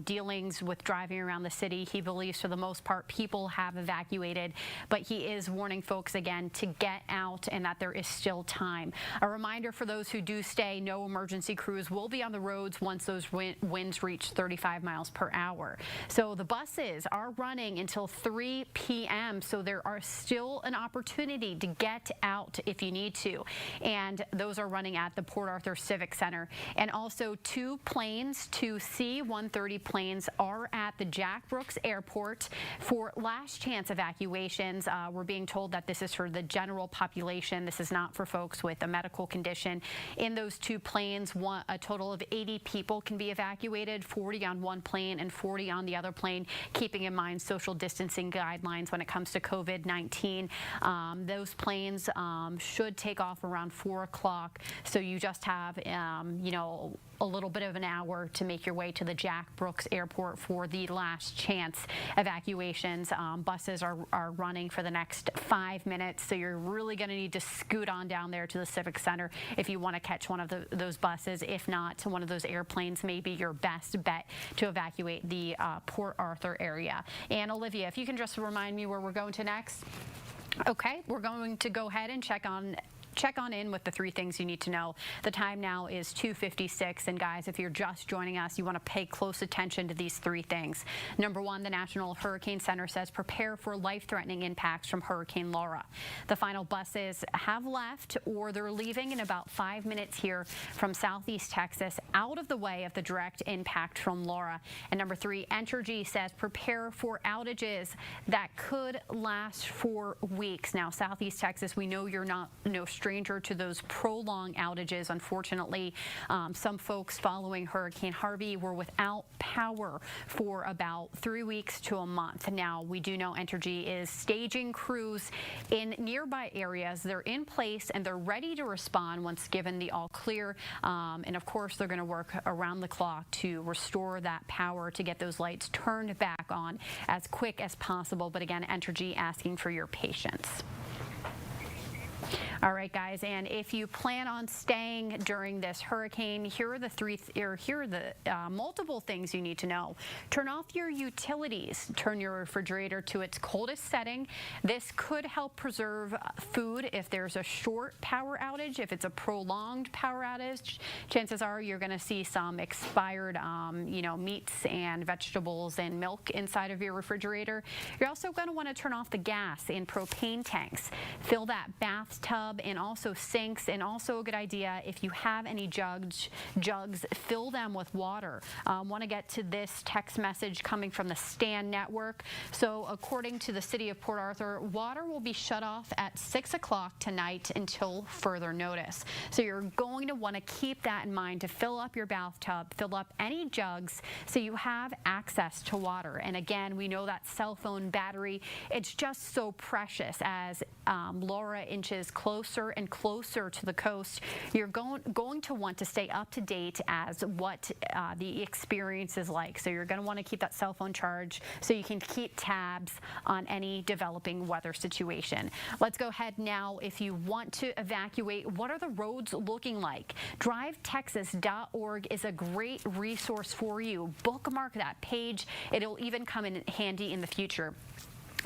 dealings with driving around the city, he believes for the most part people have evacuated, but he is warning folks again to get out and that there is still time. A reminder for those who do stay, no emergency crews will be on the roads once those winds reach 35 miles per hour. So the buses are running until 3 p.m. so there are still an opportunity to get out if you need to, and those are running at the Port Arthur Civic Center. And also 2 planes, 2 C-130 planes are at the Jack Brooks Airport for last chance evacuations. We're being told that this is for the general population. This is not for folks with a medical condition. In those 2 planes, a total of 80 people can be evacuated, 40 on one plane and 40 on the other plane, keeping in mind social distancing guidelines when it comes to COVID-19. Those planes should take off around 4 o'clock, so you just have a little bit of an hour to make your way to the Jack Brooks Airport for the last chance evacuations. Buses are running for the next 5 minutes, so you're really going to need to scoot on down there to the Civic Center if you want to catch one of those buses. If not, one of those airplanes may be your best bet to evacuate the Port Arthur area. And Olivia, if you can just remind me where we're going to next. Okay, we're going to go ahead and check on in with the 3 things you need to know. The time now is 2:56, and guys, if you're just joining us, you want to pay close attention to these 3 things. Number 1, the National Hurricane Center says prepare for life-threatening impacts from Hurricane Laura. The final buses have left, or they're leaving in about 5 minutes here from Southeast Texas, out of the way of the direct impact from Laura. And number 3, Entergy says prepare for outages that could last for weeks. Now, Southeast Texas, we know you're no stranger to those prolonged outages. Unfortunately, some folks following Hurricane Harvey were without power for about 3 weeks to a month. Now, we do know Entergy is staging crews in nearby areas. They're in place and they're ready to respond once given the all clear. And of course, they're going to work around the clock to restore that power to get those lights turned back on as quick as possible. But again, Entergy asking for your patience. All right, guys, and if you plan on staying during this hurricane, here are the multiple things you need to know. Turn off your utilities. Turn your refrigerator to its coldest setting. This could help preserve food if there's a short power outage. If it's a prolonged power outage, chances are you're going to see some expired, meats and vegetables and milk inside of your refrigerator. You're also going to want to turn off the gas in propane tanks. Fill that bathtub and also sinks, and also a good idea if you have any jugs, fill them with water. Want to get to this text message coming from the STAN network. So according to the city of Port Arthur, water will be shut off at 6 o'clock tonight until further notice. So you're going to want to keep that in mind to fill up your bathtub, fill up any jugs so you have access to water. And again, we know that cell phone battery, it's just so precious as Laura inches closer and closer to the coast. You're going to want to stay up to date as what the experience is like. So you're going to want to keep that cell phone charged so you can keep tabs on any developing weather situation. Let's go ahead now. If you want to evacuate, what are the roads looking like? DriveTexas.org is a great resource for you. Bookmark that page. It'll even come in handy in the future.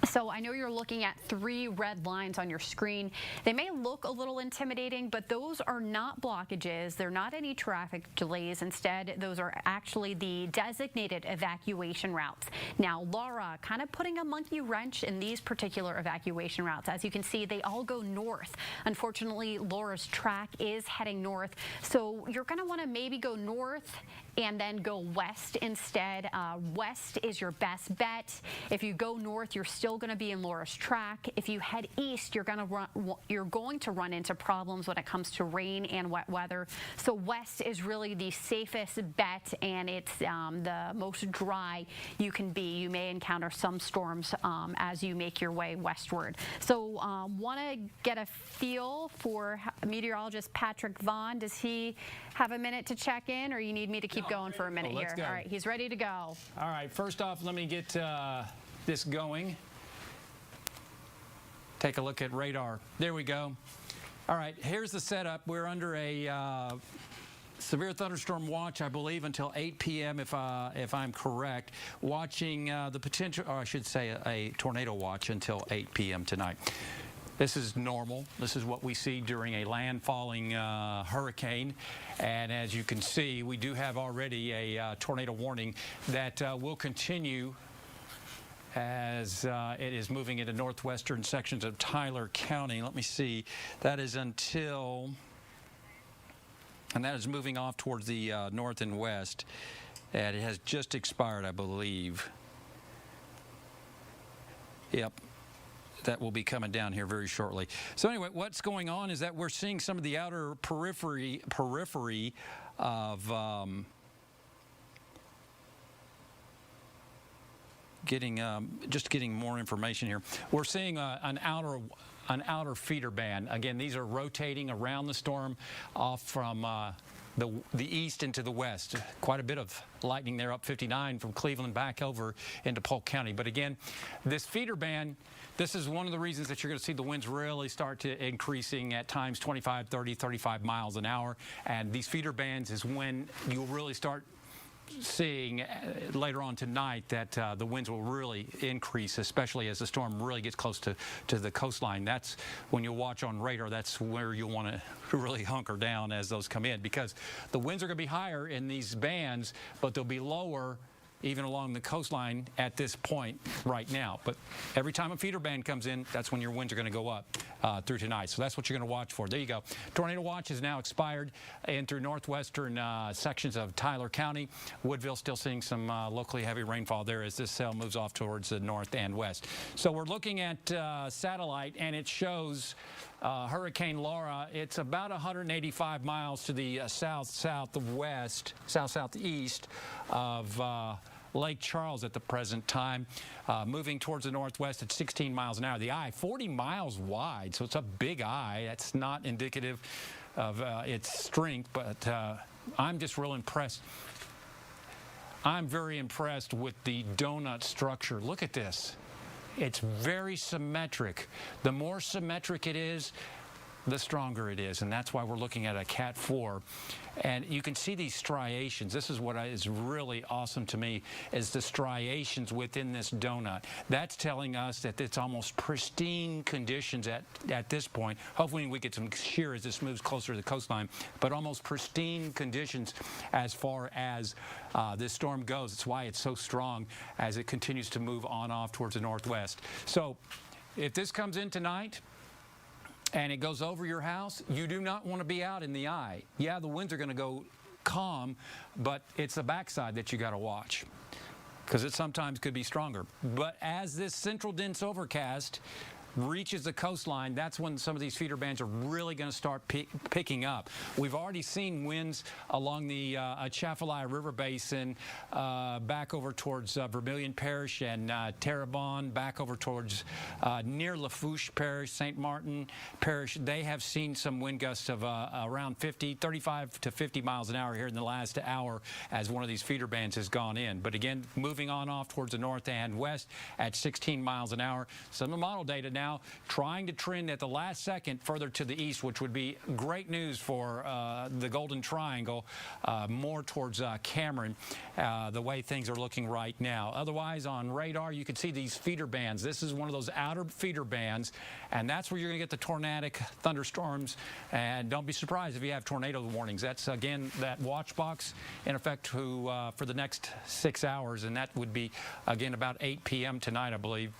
So I know you're looking at 3 red lines on your screen. They may look a little intimidating, but those are not blockages. They're not any traffic delays. Instead, those are actually the designated evacuation routes. Now, Laura, kind of putting a monkey wrench in these particular evacuation routes. As you can see, they all go north. Unfortunately, Laura's track is heading north, so you're going to want to maybe go north and then go west instead. West is your best bet. If you go north, you're still going to be in Laura's track. If you head east, you're going to run into problems when it comes to rain and wet weather. So west is really the safest bet, and it's the most dry you can be. You may encounter some storms as you make your way westward. So want to get a feel for meteorologist Patrick Vaughn. Does he have a minute to check in, or you need me to keep going for a minute here? Go. All right, he's ready to go. All right, first off, let me get this going. Take a look at radar. There we go. All right, here's the setup. We're under a severe thunderstorm watch, I believe, until 8 p.m. if I'm correct. Watching the potential, or I should say a tornado watch until 8 p.m. tonight. This is normal. This is what we see during a landfalling hurricane. And as you can see, we do have already a tornado warning that will continue as it is moving into northwestern sections of Tyler County. Let me see. That is until, and that is moving off towards the north and west. And it has just expired, I believe. Yep. That will be coming down here very shortly. So anyway, what's going on is that we're seeing some of the outer periphery of getting more information here. We're seeing an outer feeder band. Again, these are rotating around the storm off from the east into the west. Quite a bit of lightning there, up 59 from Cleveland back over into Polk County. But again, this feeder band, this is one of the reasons that you're going to see the winds really start to increasing at times 25, 30, 35 miles an hour. And these feeder bands is when you'll really start seeing later on tonight that the winds will really increase, especially as the storm really gets close to the coastline. That's when you'll watch on radar. That's where you'll want to really hunker down as those come in, because the winds are going to be higher in these bands, but they'll be lower even along the coastline at this point right now. But every time a feeder band comes in, that's when your winds are going to go up through tonight. So that's what you're going to watch for. There you go. Tornado watch is now expired in through northwestern sections of Tyler County. Woodville still seeing some locally heavy rainfall there as this cell moves off towards the north and west. So we're looking at satellite, and it shows Hurricane Laura. It's about 185 miles to the south-southeast of Lake Charles at the present time, moving towards the northwest at 16 miles an hour. The eye, 40 miles wide, so it's a big eye. That's not indicative of its strength, but I'm just real impressed. I'm very impressed with the donut structure. Look at this. It's very symmetric. The more symmetric it is, the stronger it is, and that's why we're looking at a Cat 4. And you can see these striations. This is what is really awesome to me, is the striations within this donut. That's telling us that it's almost pristine conditions at this point. Hopefully we get some shear as this moves closer to the coastline, but almost pristine conditions as far as this storm goes. It's why it's so strong as it continues to move on off towards the northwest. So if this comes in tonight, and it goes over your house, you do not want to be out in the eye. Yeah, the winds are going to go calm, but it's the backside that you got to watch, because it sometimes could be stronger. But as this central dense overcast reaches the coastline, that's when some of these feeder bands are really going to start picking up. We've already seen winds along the Atchafalaya River Basin back over towards Vermilion Parish and Terrebonne, back over towards near Lafourche Parish, St. Martin Parish. They have seen some wind gusts of around 35 to 50 miles an hour here in the last hour as one of these feeder bands has gone in. But again, moving on off towards the north and west at 16 miles an hour. Some of the model data now trying to trend at the last second further to the east, which would be great news for the Golden Triangle, more towards Cameron, the way things are looking right now. Otherwise, on radar, you can see these feeder bands. This is one of those outer feeder bands, and that's where you're going to get the tornadic thunderstorms. And don't be surprised if you have tornado warnings. That's, again, that watch box in effect for the next 6 hours, and that would be, again, about 8 p.m. tonight, I believe.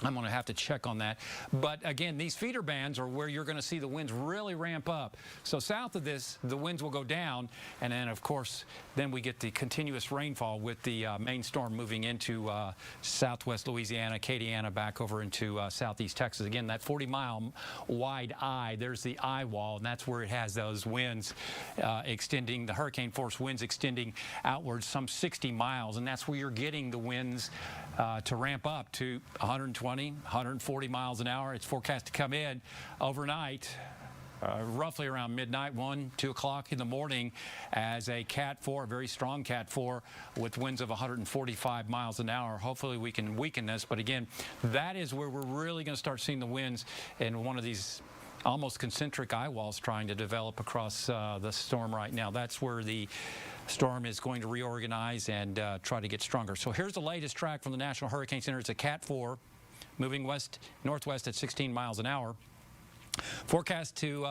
I'm going to have to check on that. But again, these feeder bands are where you're going to see the winds really ramp up. So south of this, the winds will go down. And then, of course, then we get the continuous rainfall with the main storm moving into southwest Louisiana, Acadiana, back over into southeast Texas. Again, that 40-mile wide eye, there's the eye wall, and that's where it has those winds extending, the hurricane force winds extending outwards some 60 miles. And that's where you're getting the winds to ramp up to 120, 140 miles an hour. It's forecast to come in overnight, roughly around midnight, 1, 2 o'clock in the morning, as a Cat 4, a very strong Cat 4 with winds of 145 miles an hour. Hopefully we can weaken this, but again, that is where we're really going to start seeing the winds in one of these almost concentric eye walls trying to develop across the storm right now. That's where the storm is going to reorganize and try to get stronger. So here's the latest track from the National Hurricane Center. It's a Cat 4 moving northwest at 16 miles an hour. Forecast to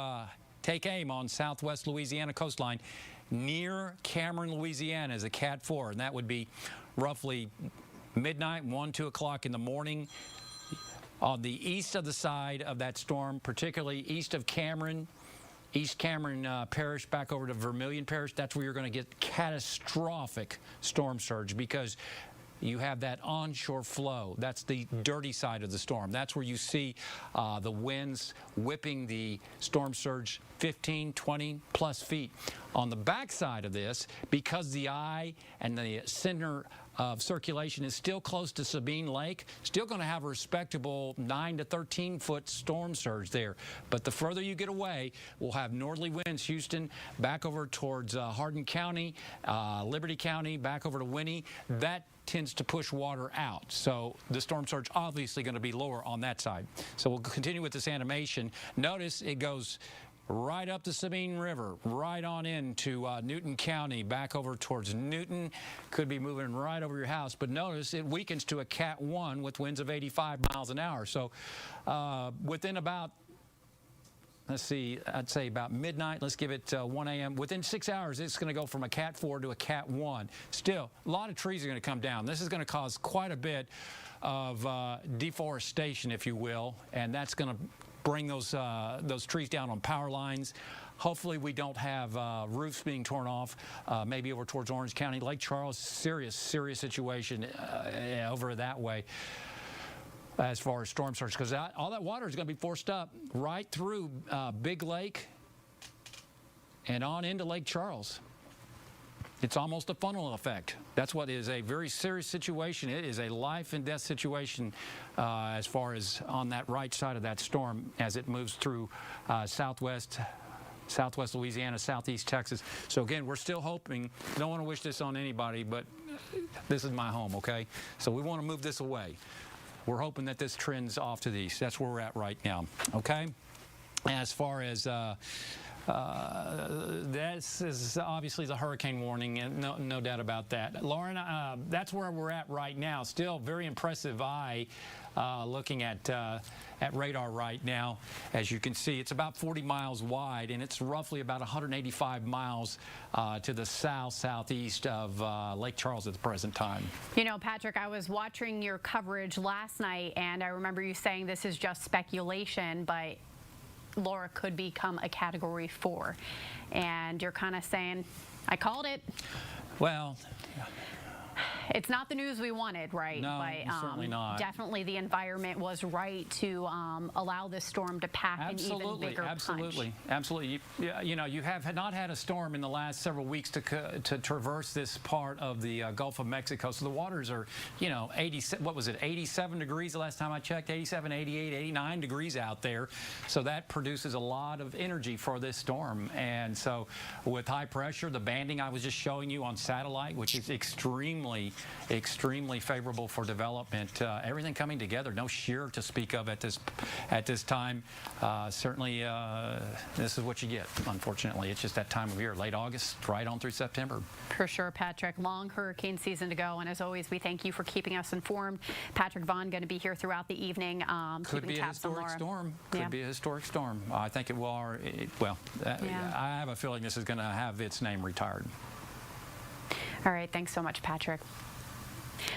take aim on southwest Louisiana coastline near Cameron, Louisiana, is a Cat 4, and that would be roughly midnight, 1, 2 o'clock in the morning. On the east of the side of that storm, particularly east of Cameron, East Cameron Parish back over to Vermilion Parish, that's where you're going to get catastrophic storm surge, because you have that onshore flow. That's the dirty side of the storm. That's where you see the winds whipping the storm surge 15, 20 plus feet. On the backside of this, because the eye and the center of circulation is still close to Sabine Lake, still going to have a respectable 9 to 13 foot storm surge there. But the further you get away, we'll have northerly winds, Houston, back over towards Hardin County, Liberty County, back over to Winnie. That tends to push water out. So the storm surge obviously going to be lower on that side. So we'll continue with this animation. Notice it goes right up the Sabine River, right on into Newton County, back over towards Newton. Could be moving right over your house, but notice it weakens to a Cat 1 with winds of 85 miles an hour. So within about, let's see, I'd say about midnight, let's give it 1 a.m. Within 6 hours, it's going to go from a Cat 4 to a Cat 1. Still, a lot of trees are going to come down. This is going to cause quite a bit of deforestation, if you will, and that's going to bring those trees down on power lines. Hopefully we don't have roofs being torn off, maybe over towards Orange County. Lake Charles, serious situation over that way as far as storm surge, because all that water is going to be forced up right through Big Lake and on into Lake Charles. It's almost a funnel effect. That's what is a very serious situation. It is a life and death situation as far as on that right side of that storm as it moves through southwest Louisiana, southeast Texas. So again, we're still hoping, don't want to wish this on anybody, but this is my home, okay? So we want to move this away. We're hoping that this trends off to the east. That's where we're at right now, okay? As far as this is obviously the hurricane warning, and no doubt about that. Lauren, that's where we're at right now. Still very impressive eye looking at radar right now. As you can see, it's about 40 miles wide, and it's roughly about 185 miles to the southeast of Lake Charles at the present time. You know, Patrick, I was watching your coverage last night, and I remember you saying this is just speculation, but Laura could become a Category 4, and you're kind of saying, I called it. Well, it's not the news we wanted, right? No, but, certainly not. Definitely the environment was right to allow this storm to pack an even bigger punch. Absolutely. You know, you have not had a storm in the last several weeks to traverse this part of the Gulf of Mexico. So the waters are, you know, 87 degrees the last time I checked, 87, 88, 89 degrees out there. So that produces a lot of energy for this storm. And so with high pressure, the banding I was just showing you on satellite, which is extremely extremely favorable for development. Everything coming together, no shear to speak of at this time. Certainly, this is what you get, unfortunately. It's just that time of year, late August, right on through September. For sure, Patrick. Long hurricane season to go, and as always, we thank you for keeping us informed. Patrick Vaughn going to be here throughout the evening. Could be a historic storm. Could be a historic storm. I think it will. I have a feeling this is going to have its name retired. All right. Thanks so much, Patrick.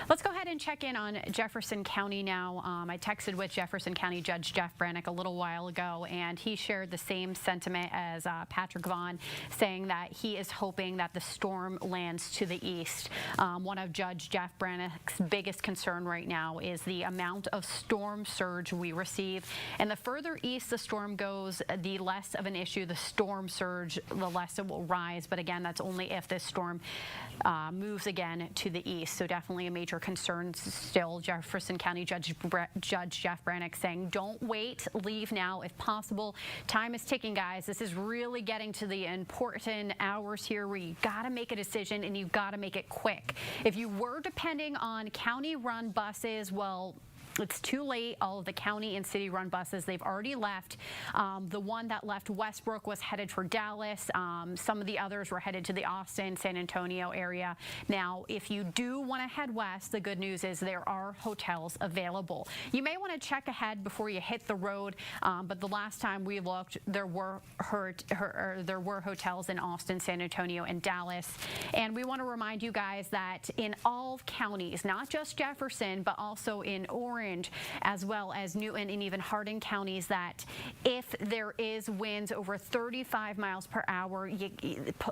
Let's go ahead and check in on Jefferson County now. I texted with Jefferson County Judge Jeff Brannick a little while ago, and he shared the same sentiment as Patrick Vaughn, saying that he is hoping that the storm lands to the east. One of Judge Jeff Brannick's biggest concern right now is the amount of storm surge we receive. And the further east the storm goes, the less of an issue the storm surge, the less it will rise. But again, that's only if this storm moves again to the east. So definitely a major concern still. Jefferson County Judge Jeff Brannick saying, don't wait, leave now if possible. Time is ticking, guys. This is really getting to the important hours here where you got to make a decision and you got to make it quick. If you were depending on county-run buses, well, it's too late. All of the county and city-run buses, they've already left. The one that left Westbrook was headed for Dallas. Some of the others were headed to the Austin, San Antonio area. Now, if you do want to head west, the good news is there are hotels available. You may want to check ahead before you hit the road, but the last time we looked, there were hotels in Austin, San Antonio, and Dallas. And we want to remind you guys that in all counties, not just Jefferson, but also in Orange, as well as Newton and even Hardin counties, that if there is winds over 35 miles per hour,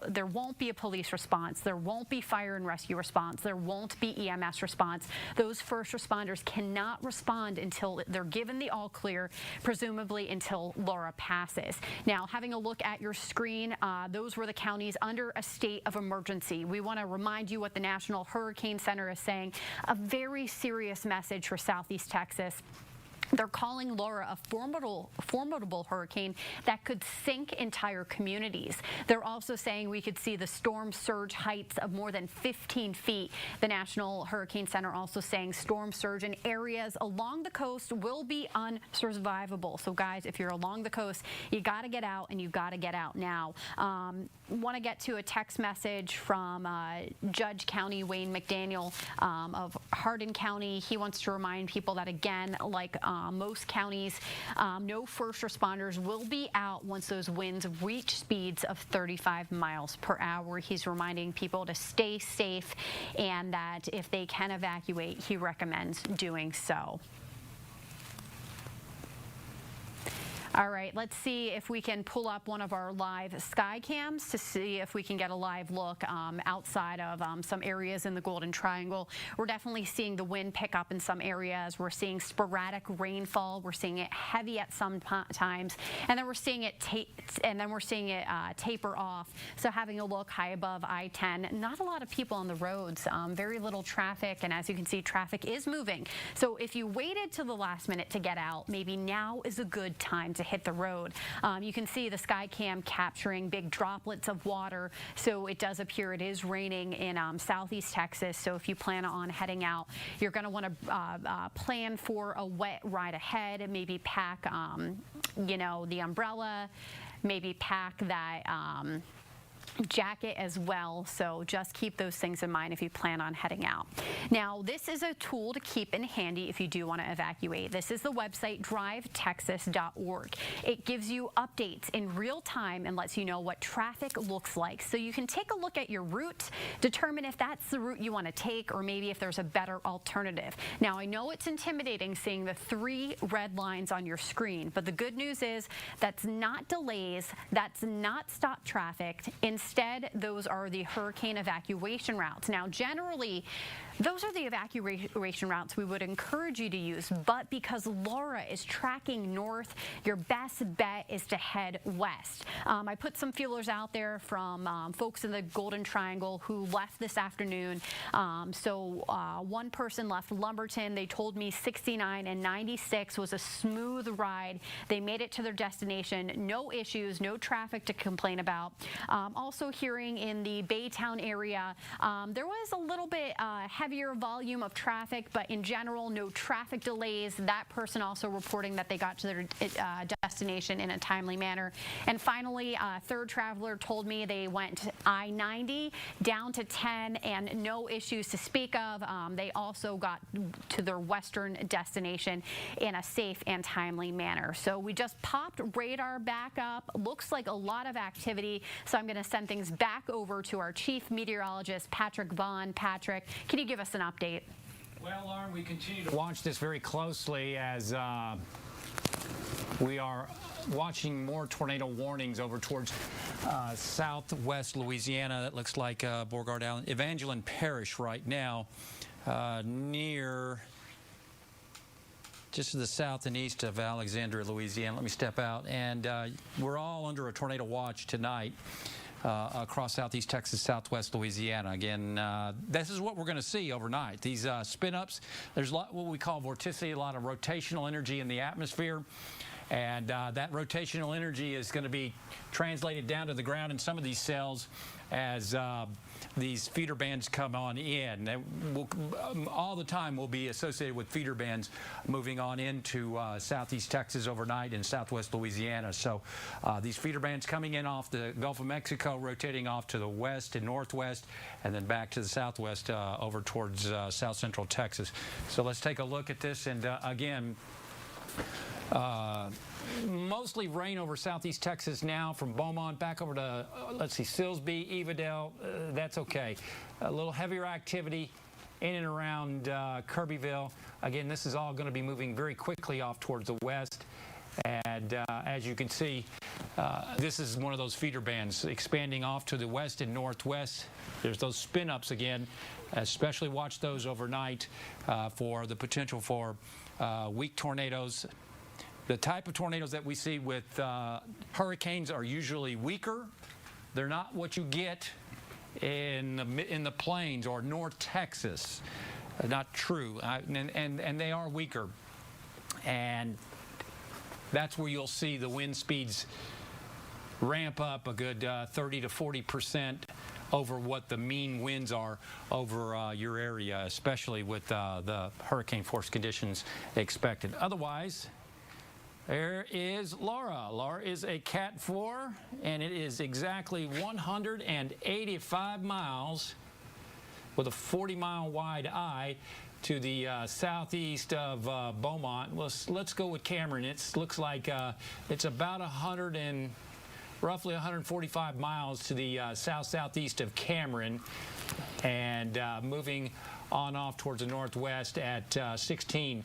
there won't be a police response, there won't be fire and rescue response, there won't be EMS response. Those first responders cannot respond until they're given the all clear, presumably until Laura passes. Now, having a look at your screen, those were the counties under a state of emergency. We want to remind you what the National Hurricane Center is saying, a very serious message for Southeast Texas. They're calling Laura a formidable hurricane that could sink entire communities. They're also saying we could see the storm surge heights of more than 15 feet. The National Hurricane Center also saying storm surge in areas along the coast will be unsurvivable. So guys, if you're along the coast, you got to get out, and you've got to get out now. Want to get to a text message from Judge County Wayne McDaniel of Hardin County. He wants to remind people that, again, like most counties, no first responders will be out once those winds reach speeds of 35 miles per hour. He's reminding people to stay safe, and that if they can evacuate, he recommends doing so. All right, let's see if we can pull up one of our live sky cams to see if we can get a live look outside of some areas in the Golden Triangle. We're definitely seeing the wind pick up in some areas. We're seeing sporadic rainfall. We're seeing it heavy at some times, and then we're seeing it taper off. So having a look high above I-10, not a lot of people on the roads, very little traffic, and as you can see, traffic is moving. So if you waited till the last minute to get out, maybe now is a good time to hit the road. You can see the sky cam capturing big droplets of water, so it does appear it is raining in southeast Texas. So if you plan on heading out, you're going to want to plan for a wet ride ahead, and maybe pack the umbrella, maybe pack that jacket as well. So just keep those things in mind if you plan on heading out. Now, this is a tool to keep in handy if you do want to evacuate. This is the website drivetexas.org. It gives you updates in real time and lets you know what traffic looks like. So you can take a look at your route, determine if that's the route you want to take, or maybe if there's a better alternative. Now, I know it's intimidating seeing the 3 red lines on your screen, but the good news is that's not delays, that's not stop traffic. Instead, those are the hurricane evacuation routes. Now, generally, those are the evacuation routes we would encourage you to use, but because Laura is tracking north, your best bet is to head west. I put some feelers out there from folks in the Golden Triangle who left this afternoon. One person left Lumberton. They told me 69 and 96 was a smooth ride. They made it to their destination. No issues, no traffic to complain about. Also hearing in the Baytown area, there was a little bit heavier volume of traffic, but in general, no traffic delays. That person also reporting that they got to their destination in a timely manner. And finally, a third traveler told me they went I-90 down to 10 and no issues to speak of. They also got to their western destination in a safe and timely manner. So we just popped radar back up. Looks like a lot of activity. So I'm going to send things back over to our chief meteorologist, Patrick Vaughn. Patrick, can you give us an update? Well, Lauren, we continue to watch this very closely as we are watching more tornado warnings over towards southwest Louisiana. That looks like Beauregard Allen, Evangeline Parish right now, near just to the south and east of Alexandria, Louisiana. Let me step out. And we're all under a tornado watch tonight across southeast Texas, southwest Louisiana. Again, this is what we're going to see overnight. These spin-ups, there's a lot what we call vorticity, a lot of rotational energy in the atmosphere. And that rotational energy is going to be translated down to the ground in some of these cells as these feeder bands come on in. All the time will be associated with feeder bands moving on into southeast Texas overnight and southwest Louisiana. So these feeder bands coming in off the Gulf of Mexico, rotating off to the west and northwest, and then back to the southwest over towards south central Texas. So let's take a look at this. And again, mostly rain over southeast Texas now from Beaumont back over to, let's see, Silsbee, Evadale. That's okay. A little heavier activity in and around Kirbyville. Again, this is all going to be moving very quickly off towards the west. And as you can see, this is one of those feeder bands expanding off to the west and northwest. There's those spin-ups again. Especially watch those overnight for the potential for weak tornadoes. The type of tornadoes that we see with hurricanes are usually weaker. They're not what you get in the plains or North Texas. Not true. And they are weaker. And that's where you'll see the wind speeds ramp up a good 30 to 40% over what the mean winds are over your area, especially with the hurricane force conditions expected. Otherwise, there is Laura. Laura is a Cat 4, and it is exactly 185 miles with a 40-mile wide eye to the southeast of Beaumont. Let's go with Cameron. It looks like it's about roughly 145 miles to the south-southeast of Cameron, and moving on off towards the northwest at 16.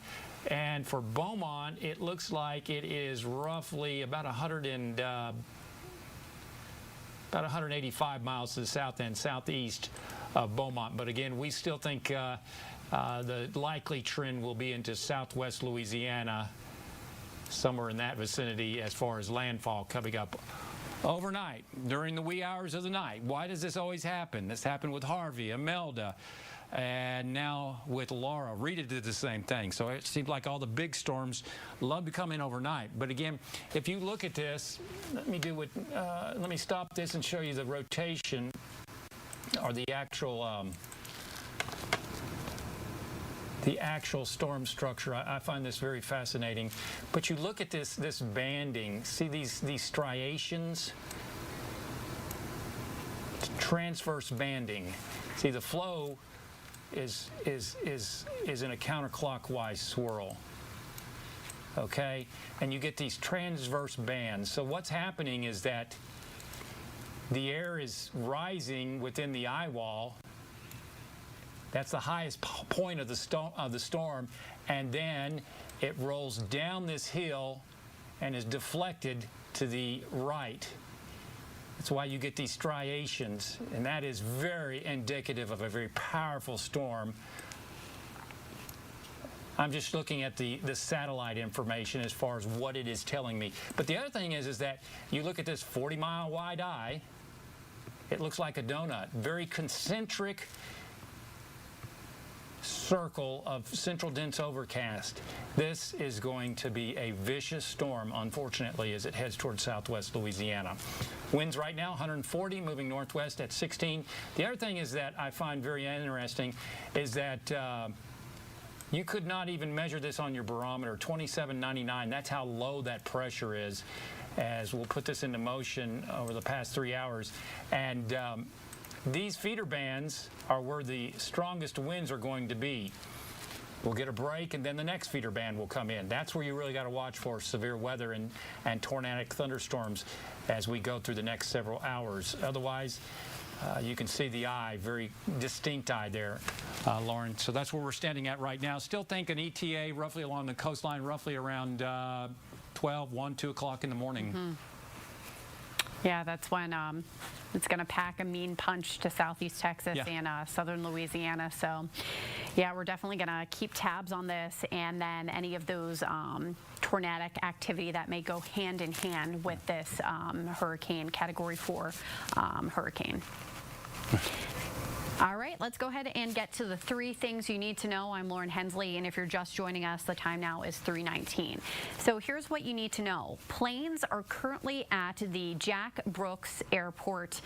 And for Beaumont, it looks like it is roughly about 185 miles to the south and southeast of Beaumont. But again, we still think the likely trend will be into southwest Louisiana, somewhere in that vicinity as far as landfall coming up overnight during the wee hours of the night. Why does this always happen? This happened with Harvey, Imelda, and now with Laura. Rita did the same thing. So it seems like all the big storms love to come in overnight. But again, if you look at this, let me stop this and show you the rotation or the actual storm structure. I find this very fascinating. But you look at this banding. See these striations? Transverse banding. See, the flow is in a counterclockwise swirl. Okay? And you get these transverse bands. So what's happening is that the air is rising within the eye wall. That's the highest point of the storm, and then it rolls down this hill and is deflected to the right. That's why you get these striations, and that is very indicative of a very powerful storm. I'm just looking at the satellite information as far as what it is telling me. But the other thing is that you look at this 40-mile wide eye, it looks like a donut, very concentric circle of central dense overcast. This is going to be a vicious storm, unfortunately, as it heads towards southwest Louisiana. Winds right now 140, moving northwest at 16. The other thing is that I find very interesting is that you could not even measure this on your barometer, 2799. That's how low that pressure is, as we'll put this into motion over the past 3 hours. And these feeder bands are where the strongest winds are going to be. We'll get a break, and then the next feeder band will come in. That's where you really got to watch for severe weather and tornadic thunderstorms as we go through the next several hours. Otherwise, you can see the eye, very distinct eye there, Lauren. So that's where we're standing at right now. Still think an ETA roughly along the coastline, roughly around 12, 1, 2 o'clock in the morning. Mm-hmm. Yeah, that's when it's going to pack a mean punch to southeast Texas and southern Louisiana. So, yeah, we're definitely going to keep tabs on this, and then any of those tornadic activity that may go hand in hand with this hurricane, Category 4 hurricane. All right, let's go ahead and get to the 3 things you need to know. I'm Lauren Hensley, and if you're just joining us, the time now is 3:19. So here's what you need to know. Planes are currently at the Jack Brooks Airport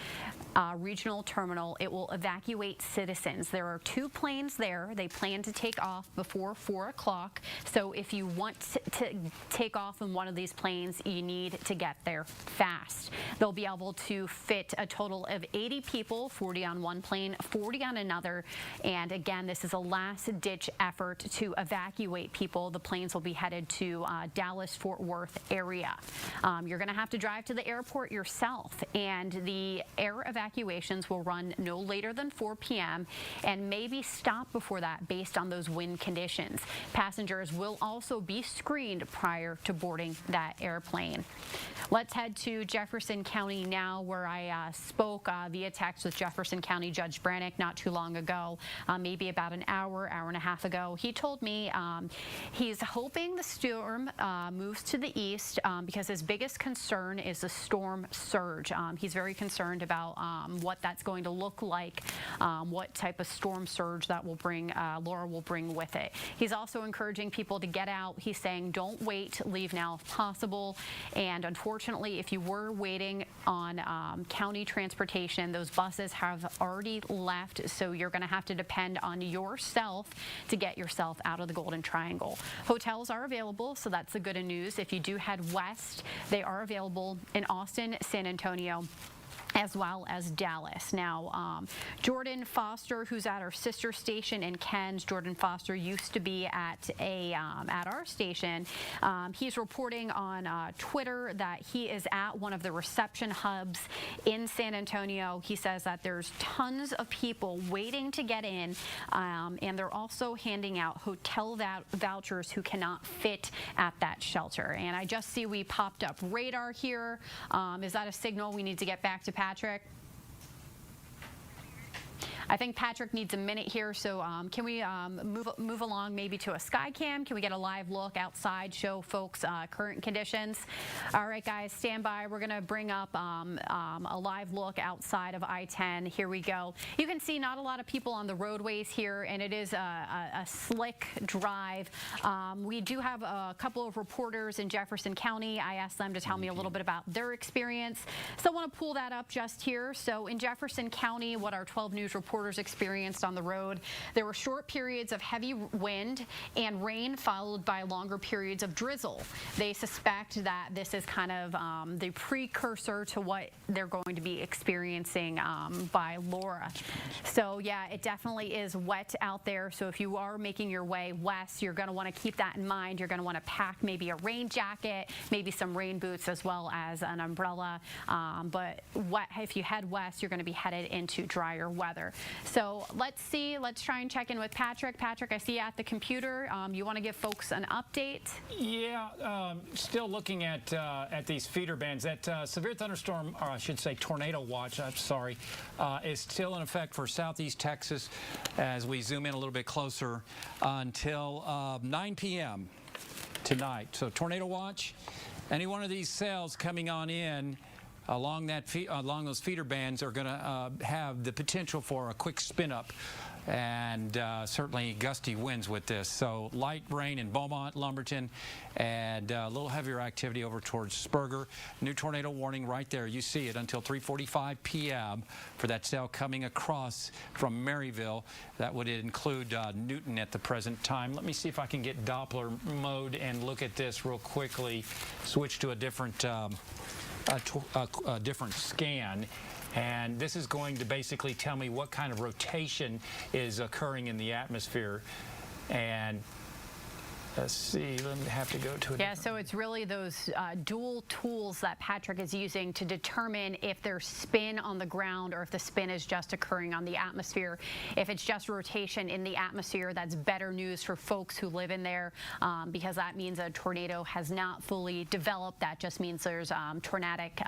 Regional Terminal. It will evacuate citizens. There are 2 planes there. They plan to take off before 4 o'clock. So if you want to take off in one of these planes, you need to get there fast. They'll be able to fit a total of 80 people, 40 on one plane, 40 on another, and again, this is a last-ditch effort to evacuate people. The planes will be headed to Dallas-Fort Worth area. You're going to have to drive to the airport yourself, and the air evacuations will run no later than 4 p.m. and maybe stop before that based on those wind conditions. Passengers will also be screened prior to boarding that airplane. Let's head to Jefferson County now, where I spoke via text with Jefferson County Judge Brannick not too long ago, maybe about an hour and a half ago. He told me he's hoping the storm moves to the east because his biggest concern is the storm surge. He's very concerned about what that's going to look like, what type of storm surge that will bring, Laura will bring with it. He's also encouraging people to get out. He's saying don't wait, leave now if possible. And unfortunately, if you were waiting on county transportation, those buses have already left, so you're going to have to depend on yourself to get yourself out of the Golden Triangle. Hotels are available, so that's the good news. If you do head west, they are available in Austin, San Antonio, as well as Dallas. Now, Jordan Foster, who's at our sister station in Ken's, Jordan Foster used to be at our station. He's reporting on Twitter that he is at one of the reception hubs in San Antonio. He says that there's tons of people waiting to get in, and they're also handing out hotel vouchers who cannot fit at that shelter. And I just see we popped up radar here. Is that a signal we need to get back to Patrick? I think Patrick needs a minute here, so can we move along maybe to a sky cam? Can we get a live look outside, show folks current conditions? All right, guys, stand by. We're going to bring up a live look outside of I-10. Here we go. You can see not a lot of people on the roadways here, and it is a slick drive. We do have a couple of reporters in Jefferson County. I asked them to tell me a little bit about their experience. So I want to pull that up just here. So in Jefferson County, what our 12 News reporters experienced on the road, there were short periods of heavy wind and rain followed by longer periods of drizzle. They suspect that this is kind of the precursor to what they're going to be experiencing by Laura. So yeah, it definitely is wet out there. So if you are making your way west, you're going to want to keep that in mind. You're going to want to pack maybe a rain jacket, maybe some rain boots, as well as an umbrella. But if you head west, you're going to be headed into drier weather. So let's see. Let's try and check in with Patrick. Patrick, I see you at the computer. You want to give folks an update? Yeah, still looking at these feeder bands. That severe thunderstorm, or I should say tornado watch, I'm sorry, is still in effect for southeast Texas as we zoom in a little bit closer until 9 p.m. tonight. So tornado watch. Any one of these cells coming on in along those feeder bands are going to have the potential for a quick spin up and certainly gusty winds with this. So light rain in Beaumont, Lumberton, and a little heavier activity over towards Spurger. New tornado warning right there. You see it until 3:45 p.m. for that cell coming across from Mauriceville. That would include Newton at the present time. Let me see if I can get Doppler mode and look at this real quickly. Switch to a different different scan. And this is going to basically tell me what kind of rotation is occurring in the atmosphere. And let's see, let me have to go to it. Yeah, so it's really those dual tools that Patrick is using to determine if there's spin on the ground or if the spin is just occurring on the atmosphere. If it's just rotation in the atmosphere, that's better news for folks who live in there because that means a tornado has not fully developed. That just means there's tornadic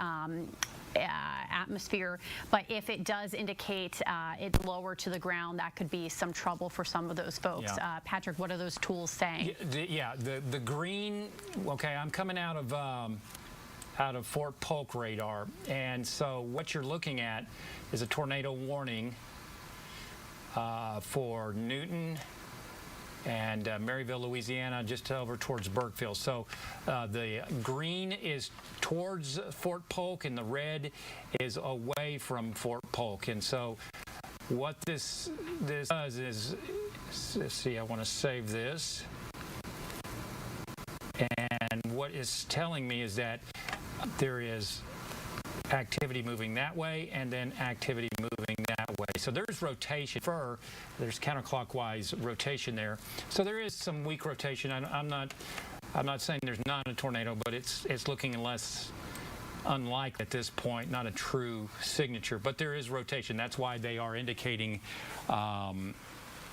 atmosphere. But if it does indicate it's lower to the ground, that could be some trouble for some of those folks. Yeah. Patrick, what are those tools saying? The green, okay, I'm coming out of Fort Polk radar, and so what you're looking at is a tornado warning for Newton and Mauriceville, Louisiana, just over towards Burkeville. So the green is towards Fort Polk and the red is away from Fort Polk. And so what this does is, let's see, I want to save this. And what it's telling me is that there is activity moving that way and then activity moving that way. So there's rotation. There's counterclockwise rotation there. So there is some weak rotation. I'm not saying there's not a tornado, but it's looking less unlike at this point, not a true signature. But there is rotation. That's why they are indicating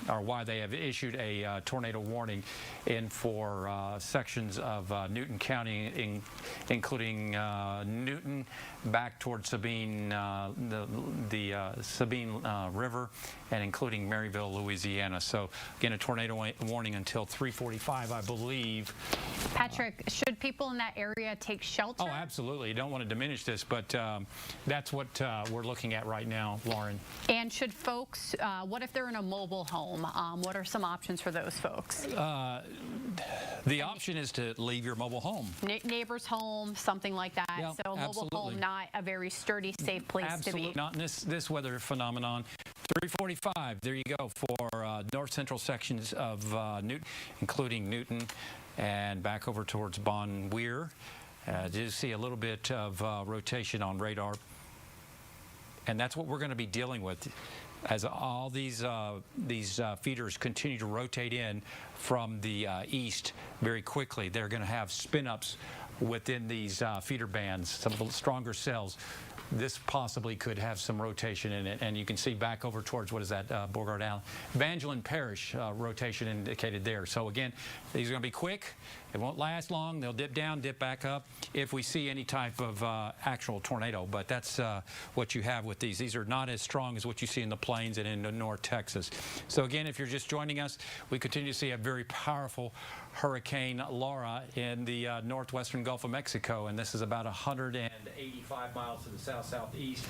or why they have issued a tornado warning in for sections of Newton County, including Newton, back towards Sabine, the Sabine River, and including Mauriceville, Louisiana. So again, a tornado warning until 3:45, I believe. Patrick, should people in that area take shelter? Oh, absolutely. You don't want to diminish this, but that's what we're looking at right now, Lauren. And should folks, what if they're in a mobile home? What are some options for those folks? The option is to leave your mobile home. Neighbor's home, something like that. Yeah, so mobile home, not a very sturdy, safe place to be. Not in this weather phenomenon. 3:45, there you go, for north central sections of Newton, including Newton and back over towards Bon Weir. You see a little bit of rotation on radar. And that's what we're going to be dealing with as all these feeders continue to rotate in from the east very quickly. They're going to have spin-ups within these feeder bands, some stronger cells. This possibly could have some rotation in it, and you can see back over towards, what is that, Beauregard Allen? Evangeline Parish rotation indicated there. So again, these are going to be quick. It won't last long. They'll dip down, dip back up if we see any type of actual tornado. But that's what you have with these. These are not as strong as what you see in the plains and in North Texas. So again, if you're just joining us, we continue to see a very powerful Hurricane Laura in the northwestern Gulf of Mexico, and this is about 185 miles to the southeast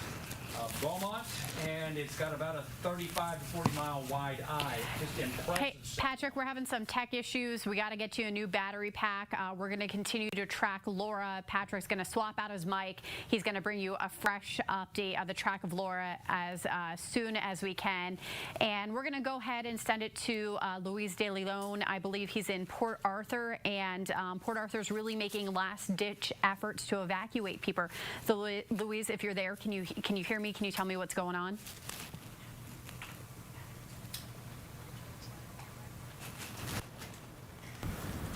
of Beaumont, and it's got about a 35 to 40 mile wide eye. Just impressive. Hey, Patrick, we're having some tech issues. We got to get you a new battery pack. We're going to continue to track Laura. Patrick's going to swap out his mic. He's going to bring you a fresh update of the track of Laura as soon as we can. And we're going to go ahead and send it to Luis De Leon. I believe he's in Port Arthur, and Port Arthur's really making last-ditch efforts to evacuate people. So, Luis, if you're there, can you hear me? Can you tell me what's going on?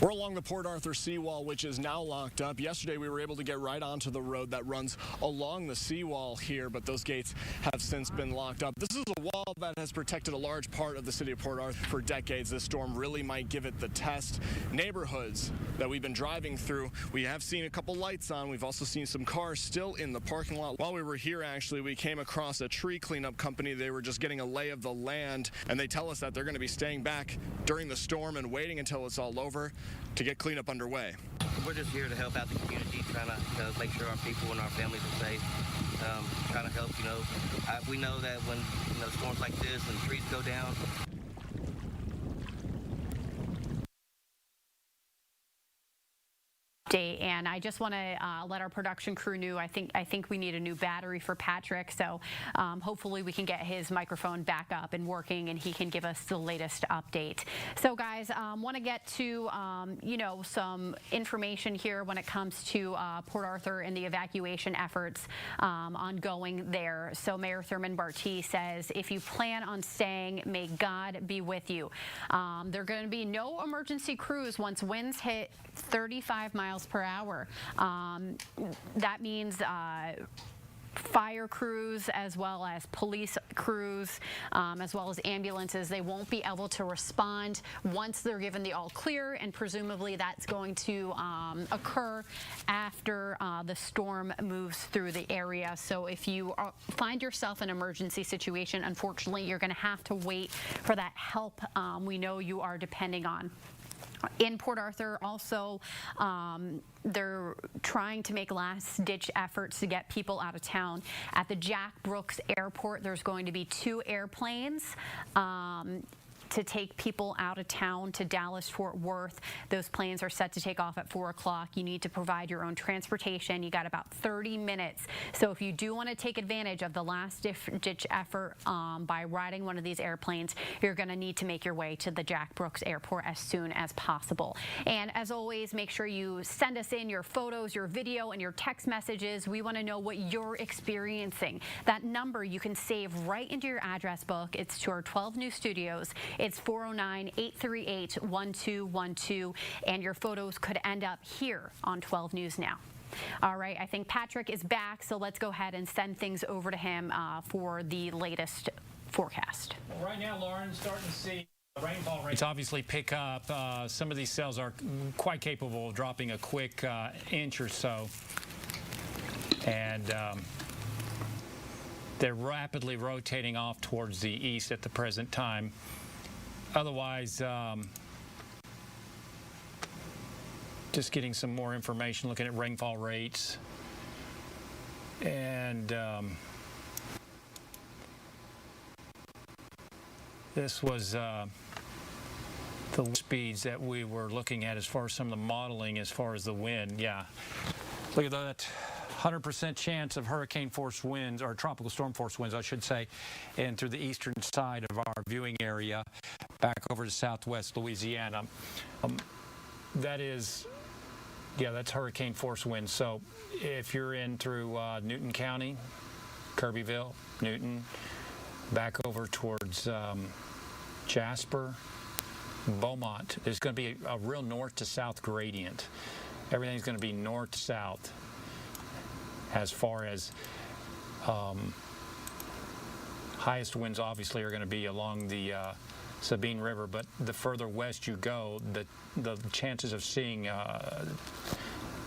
We're along the Port Arthur seawall, which is now locked up. Yesterday, we were able to get right onto the road that runs along the seawall here, but those gates have since been locked up. This is a wall that has protected a large part of the city of Port Arthur for decades. This storm really might give it the test. Neighborhoods that we've been driving through, we have seen a couple lights on. We've also seen some cars still in the parking lot. While we were here, actually, we came across a tree cleanup company. They were just getting a lay of the land, and they tell us that they're going to be staying back during the storm and waiting until it's all over to get cleanup underway. We're just here to help out the community, trying to make sure our people and our families are safe. kind of help. We know that when storms like this and trees go down. And I just want to let our production crew know I think we need a new battery for Patrick, so hopefully we can get his microphone back up and working and he can give us the latest update. So guys, want to get to some information here when it comes to Port Arthur and the evacuation efforts ongoing there. So Mayor Thurman Bartee says, if you plan on staying, may God be with you. There are going to be no emergency crews once winds hit 35 miles per hour. That means fire crews as well as police crews as well as ambulances, they won't be able to respond once they're given the all clear, and presumably that's going to occur after the storm moves through the area. So if you find yourself in an emergency situation, unfortunately you're going to have to wait for that help we know you are depending on. In Port Arthur, also, they're trying to make last-ditch efforts to get people out of town. At the Jack Brooks Airport, there's going to be 2 airplanes to take people out of town to Dallas, Fort Worth. Those planes are set to take off at 4 o'clock. You need to provide your own transportation. You got about 30 minutes. So if you do want to take advantage of the last-ditch effort by riding one of these airplanes, you're going to need to make your way to the Jack Brooks Airport as soon as possible. And as always, make sure you send us in your photos, your video, and your text messages. We want to know what you're experiencing. That number you can save right into your address book. It's to our 12 News Studios. It's 409-838-1212, and your photos could end up here on 12 News Now. All right, I think Patrick is back, so let's go ahead and send things over to him for the latest forecast. Well, right now, Lauren, starting to see rainfall rates obviously pick up. Some of these cells are quite capable of dropping a quick inch or so, and they're rapidly rotating off towards the east at the present time. Otherwise, just getting some more information, looking at rainfall rates. And this was the speeds that we were looking at as far as some of the modeling as far as the wind. Yeah, look at that. 100% chance of hurricane force winds, or tropical storm force winds, I should say, and through the eastern side of our viewing area, back over to southwest Louisiana. That is, yeah, that's hurricane force winds. So if you're in through Newton County, Kirbyville, Newton, back over towards Jasper, Beaumont, there's going to be a real north to south gradient. Everything's going to be north to south. As far as highest winds obviously are going to be along the Sabine River, but the further west you go, the chances of seeing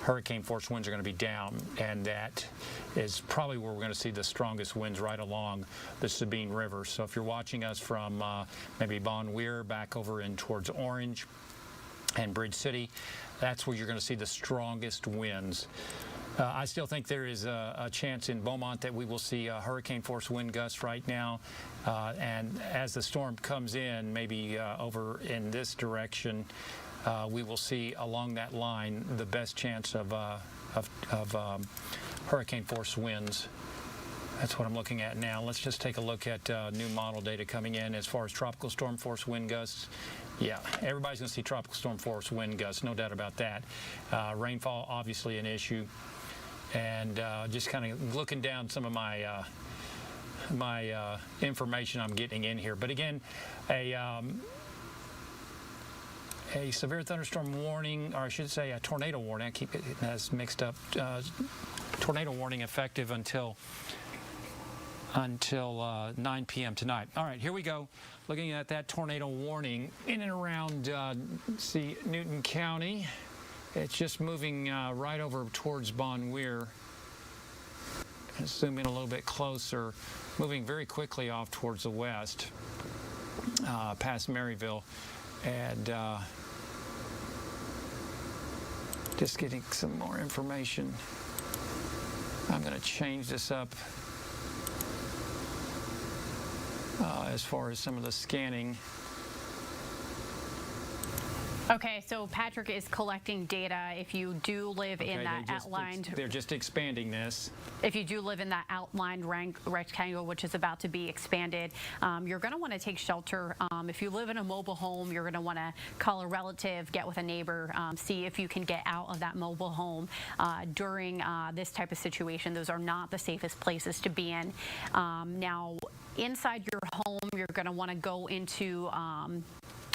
hurricane force winds are going to be down, and that is probably where we're going to see the strongest winds, right along the Sabine River. So if you're watching us from maybe Bon Weir back over in towards Orange and Bridge City, that's where you're going to see the strongest winds. I still think there is a chance in Beaumont that we will see hurricane force wind gusts right now. And as the storm comes in, maybe over in this direction, we will see along that line the best chance of hurricane force winds. That's what I'm looking at now. Let's just take a look at new model data coming in as far as tropical storm force wind gusts. Yeah, everybody's going to see tropical storm force wind gusts, no doubt about that. Rainfall, obviously an issue. And just kind of looking down some of my information I'm getting in here. But again, a severe thunderstorm warning, or I should say a tornado warning. I keep it as mixed up. Tornado warning effective until 9 p.m. tonight. All right, here we go. Looking at that tornado warning in and around Newton County. It's just moving right over towards Bon Weir. Zoom in a little bit closer, moving very quickly off towards the west, past Mauriceville, and just getting some more information. I'm going to change this up as far as some of the scanning. Okay, so Patrick is collecting data. If you do live in that outlined... They're just expanding this. If you do live in that outlined rectangle, which is about to be expanded, you're going to want to take shelter. If you live in a mobile home, you're going to want to call a relative, get with a neighbor, see if you can get out of that mobile home during this type of situation. Those are not the safest places to be in. Now, inside your home, you're going to want to go into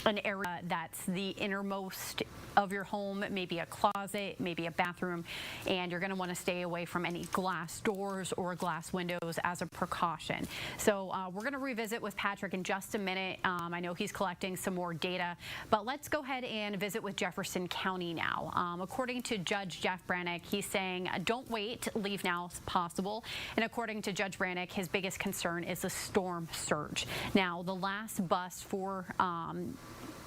an area that's the innermost of your home, maybe a closet, maybe a bathroom, and you're going to want to stay away from any glass doors or glass windows as a precaution. So we're going to revisit with Patrick in just a minute. I know he's collecting some more data, but let's go ahead and visit with Jefferson County now. According to Judge Jeff Brannick, he's saying don't wait, leave now if possible. And according to Judge Brannick, his biggest concern is the storm surge. Now, the last bus for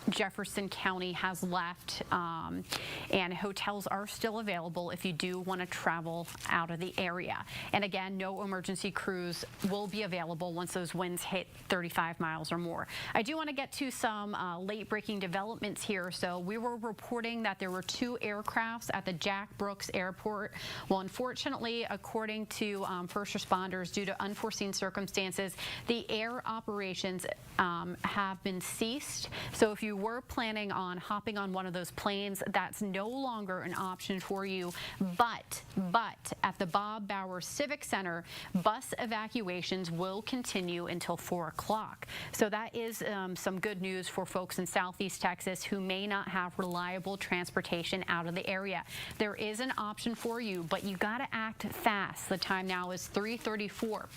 Jefferson County has left, and hotels are still available if you do want to travel out of the area. And again, no emergency crews will be available once those winds hit 35 miles or more. I do want to get to some late-breaking developments here. So we were reporting that there were 2 aircrafts at the Jack Brooks Airport. Well, unfortunately, according to first responders, due to unforeseen circumstances, the air operations have been ceased. So if you were planning on hopping on one of those planes, that's no longer an option for you. But at the Bob Bauer Civic Center, bus evacuations will continue until 4 o'clock. So that is some good news for folks in Southeast Texas who may not have reliable transportation out of the area. There is an option for you, but you got to act fast. The time now is 3:34.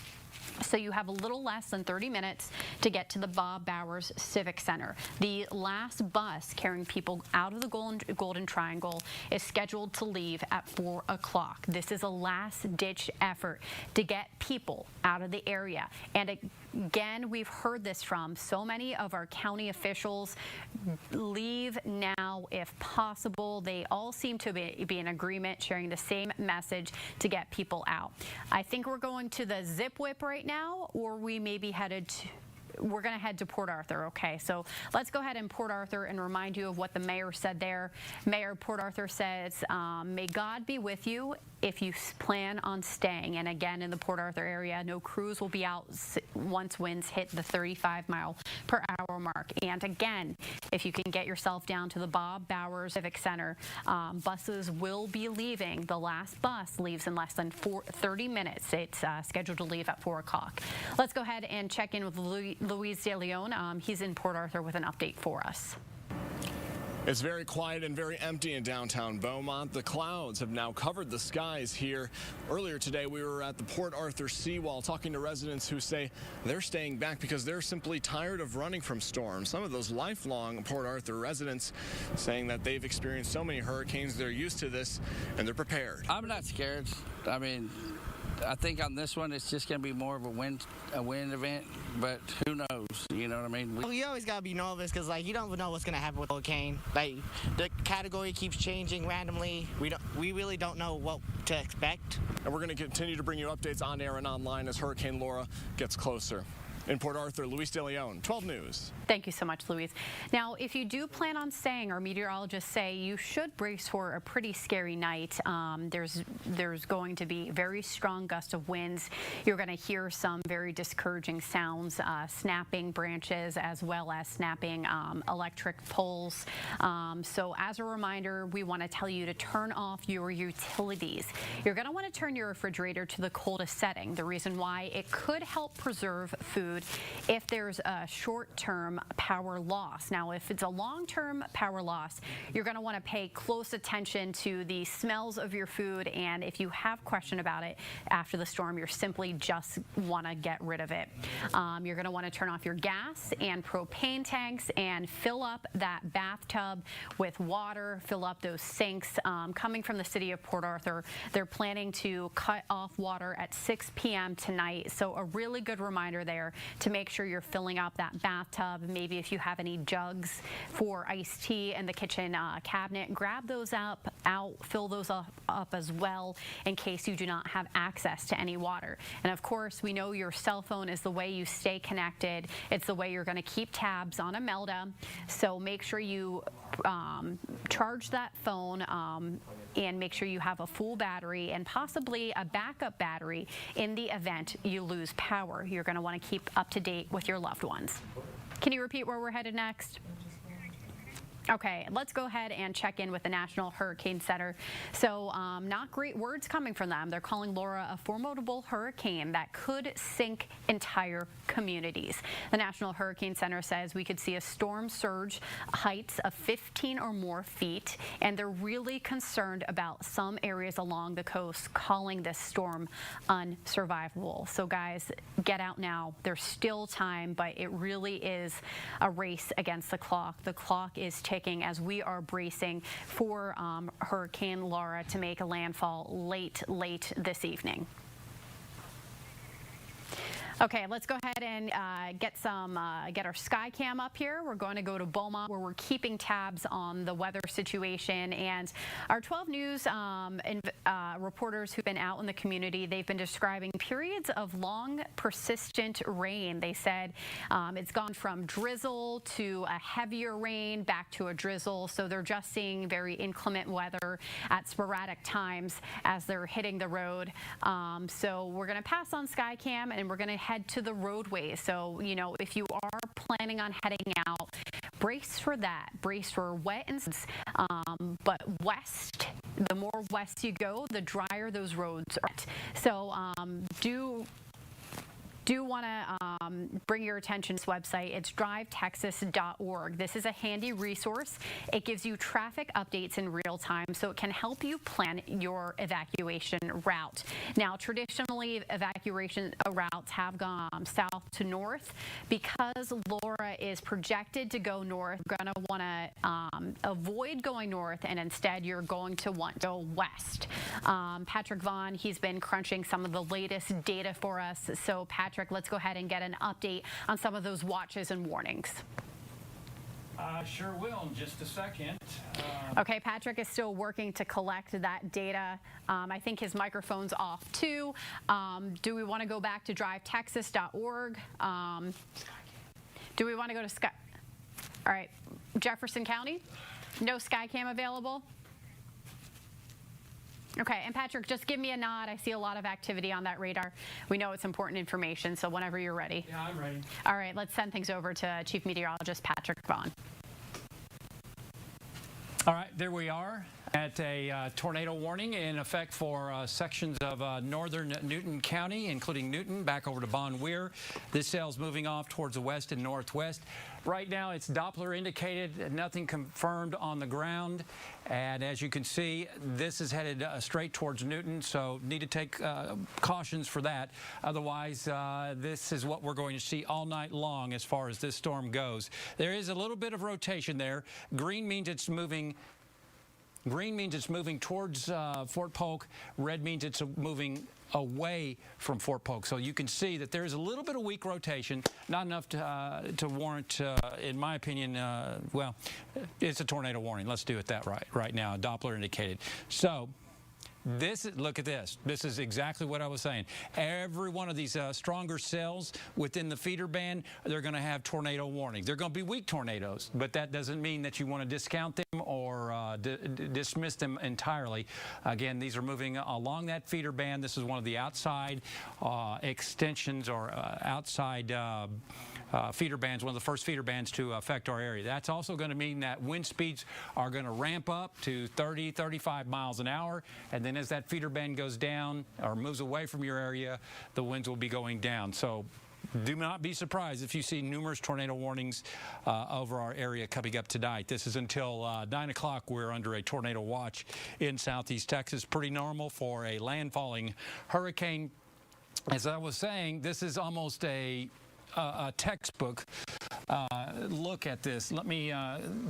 So you have a little less than 30 minutes to get to the Bob Bowers Civic Center. The last bus carrying people out of the Golden Triangle is scheduled to leave at 4 o'clock. This is a last-ditch effort to get people out of the area. And again, we've heard this from so many of our county officials. Leave now if possible. They all seem to be in agreement, sharing the same message to get people out. I think we're going to the zip whip right now, or we may be headed to... We're going to head to Port Arthur. Okay, so let's go ahead and Port Arthur and remind you of what the mayor said there. Mayor Port Arthur says, may God be with you if you plan on staying. And again, in the Port Arthur area, no crews will be out once winds hit the 35-mile-per-hour mark. And again, if you can get yourself down to the Bob Bowers Civic Center, buses will be leaving. The last bus leaves in less than 30 minutes. It's scheduled to leave at 4 o'clock. Let's go ahead and check in with Luis De Leon. He's in Port Arthur with an update for us. It's very quiet and very empty in downtown Beaumont. The clouds have now covered the skies here. Earlier today, we were at the Port Arthur seawall talking to residents who say they're staying back because they're simply tired of running from storms. Some of those lifelong Port Arthur residents saying that they've experienced so many hurricanes, they're used to this and they're prepared. I'm not scared. I mean, I think on this one, it's just going to be more of a wind event, but who knows? You know what I mean? You always got to be nervous because, like, you don't know what's going to happen with a hurricane. Like, the category keeps changing randomly. We really don't know what to expect. And we're going to continue to bring you updates on air and online as Hurricane Laura gets closer. In Port Arthur, Luis De Leon, 12 News. Thank you so much, Luis. Now, if you do plan on staying, our meteorologists say you should brace for a pretty scary night. There's going to be very strong gusts of winds. You're going to hear some very discouraging sounds, snapping branches as well as snapping electric poles. So as a reminder, we want to tell you to turn off your utilities. You're going to want to turn your refrigerator to the coldest setting. The reason why, it could help preserve food if there's a short-term power loss. Now, if it's a long-term power loss, you're going to want to pay close attention to the smells of your food, and if you have question about it after the storm, you're simply just want to get rid of it. You're going to want to turn off your gas and propane tanks and fill up that bathtub with water, fill up those sinks. Coming from the city of Port Arthur, they're planning to cut off water at 6 p.m. tonight, so a really good reminder there to make sure you're filling up that bathtub. Maybe if you have any jugs for iced tea in the kitchen cabinet, grab those out, fill those up as well in case you do not have access to any water. And of course, we know your cell phone is the way you stay connected. It's the way you're going to keep tabs on a meltdown. So make sure you charge that phone and make sure you have a full battery and possibly a backup battery in the event you lose power. You're going to want to keep up to date with your loved ones. Can you repeat where we're headed next? Okay, let's go ahead and check in with the National Hurricane Center. So not great words coming from them. They're calling Laura a formidable hurricane that could sink entire communities. The National Hurricane Center says we could see a storm surge heights of 15 or more feet, and they're really concerned about some areas along the coast, calling this storm unsurvivable. So guys, get out now. There's still time, but it really is a race against the clock. The clock is ticking as we are bracing for Hurricane Laura to make a landfall late this evening. Okay, let's go ahead and get our sky cam up here. We're going to go to Beaumont, where we're keeping tabs on the weather situation. And our 12 News reporters who've been out in the community, they've been describing periods of long, persistent rain. They said it's gone from drizzle to a heavier rain, back to a drizzle. So they're just seeing very inclement weather at sporadic times as they're hitting the road. So we're going to pass on Skycam, and we're going to head to the roadways. So, you know, if you are planning on heading out, brace for that. Brace for wet and but west, the more west you go, the drier those roads are. So do want to bring your attention to this website. It's drivetexas.org. This is a handy resource. It gives you traffic updates in real time, so it can help you plan your evacuation route. Now, traditionally, evacuation routes have gone south to north. Because Laura is projected to go north, you're going to want to avoid going north, and instead you're going to want to go west. Patrick Vaughn, he's been crunching some of the latest data for us. So, Patrick, let's go ahead and get an update on some of those watches and warnings. Sure will in just a second. Okay, Patrick is still working to collect that data. I think his microphone's off too. Do we want to go back to drivetexas.org? Do we want to go to Sky? All right, Jefferson County? No Skycam available? Okay, and Patrick, just give me a nod. I see a lot of activity on that radar. We know it's important information, so whenever you're ready. Yeah, I'm ready. All right, let's send things over to Chief Meteorologist Patrick Vaughn. All right, there we are at a tornado warning in effect for sections of northern Newton County, including Newton, back over to Bon Weir. This cell's moving off towards the west and northwest. Right now, it's Doppler indicated, nothing confirmed on the ground. And as you can see, this is headed straight towards Newton, so need to take cautions for that. Otherwise, this is what we're going to see all night long as far as this storm goes. There is a little bit of rotation there. Green means it's moving towards Fort Polk. Red means it's moving away from Fort Polk. So you can see that there is a little bit of weak rotation, not enough to warrant, in my opinion, well, it's a tornado warning. Let's do it that right now, Doppler indicated. So look at this. This is exactly what I was saying. Every one of these stronger cells within the feeder band, they're going to have tornado warnings. They're going to be weak tornadoes, but that doesn't mean that you want to discount them or dismiss them entirely. Again, these are moving along that feeder band. This is one of the outside extensions or outside feeder bands, one of the first feeder bands to affect our area. That's also going to mean that wind speeds are going to ramp up to 30, 35 miles an hour, and then as that feeder band goes down or moves away from your area, the winds will be going down. So do not be surprised if you see numerous tornado warnings over our area coming up tonight. This is until 9 o'clock. We're under a tornado watch in southeast Texas. Pretty normal for a landfalling hurricane. As I was saying, this is almost a textbook look at this. Let me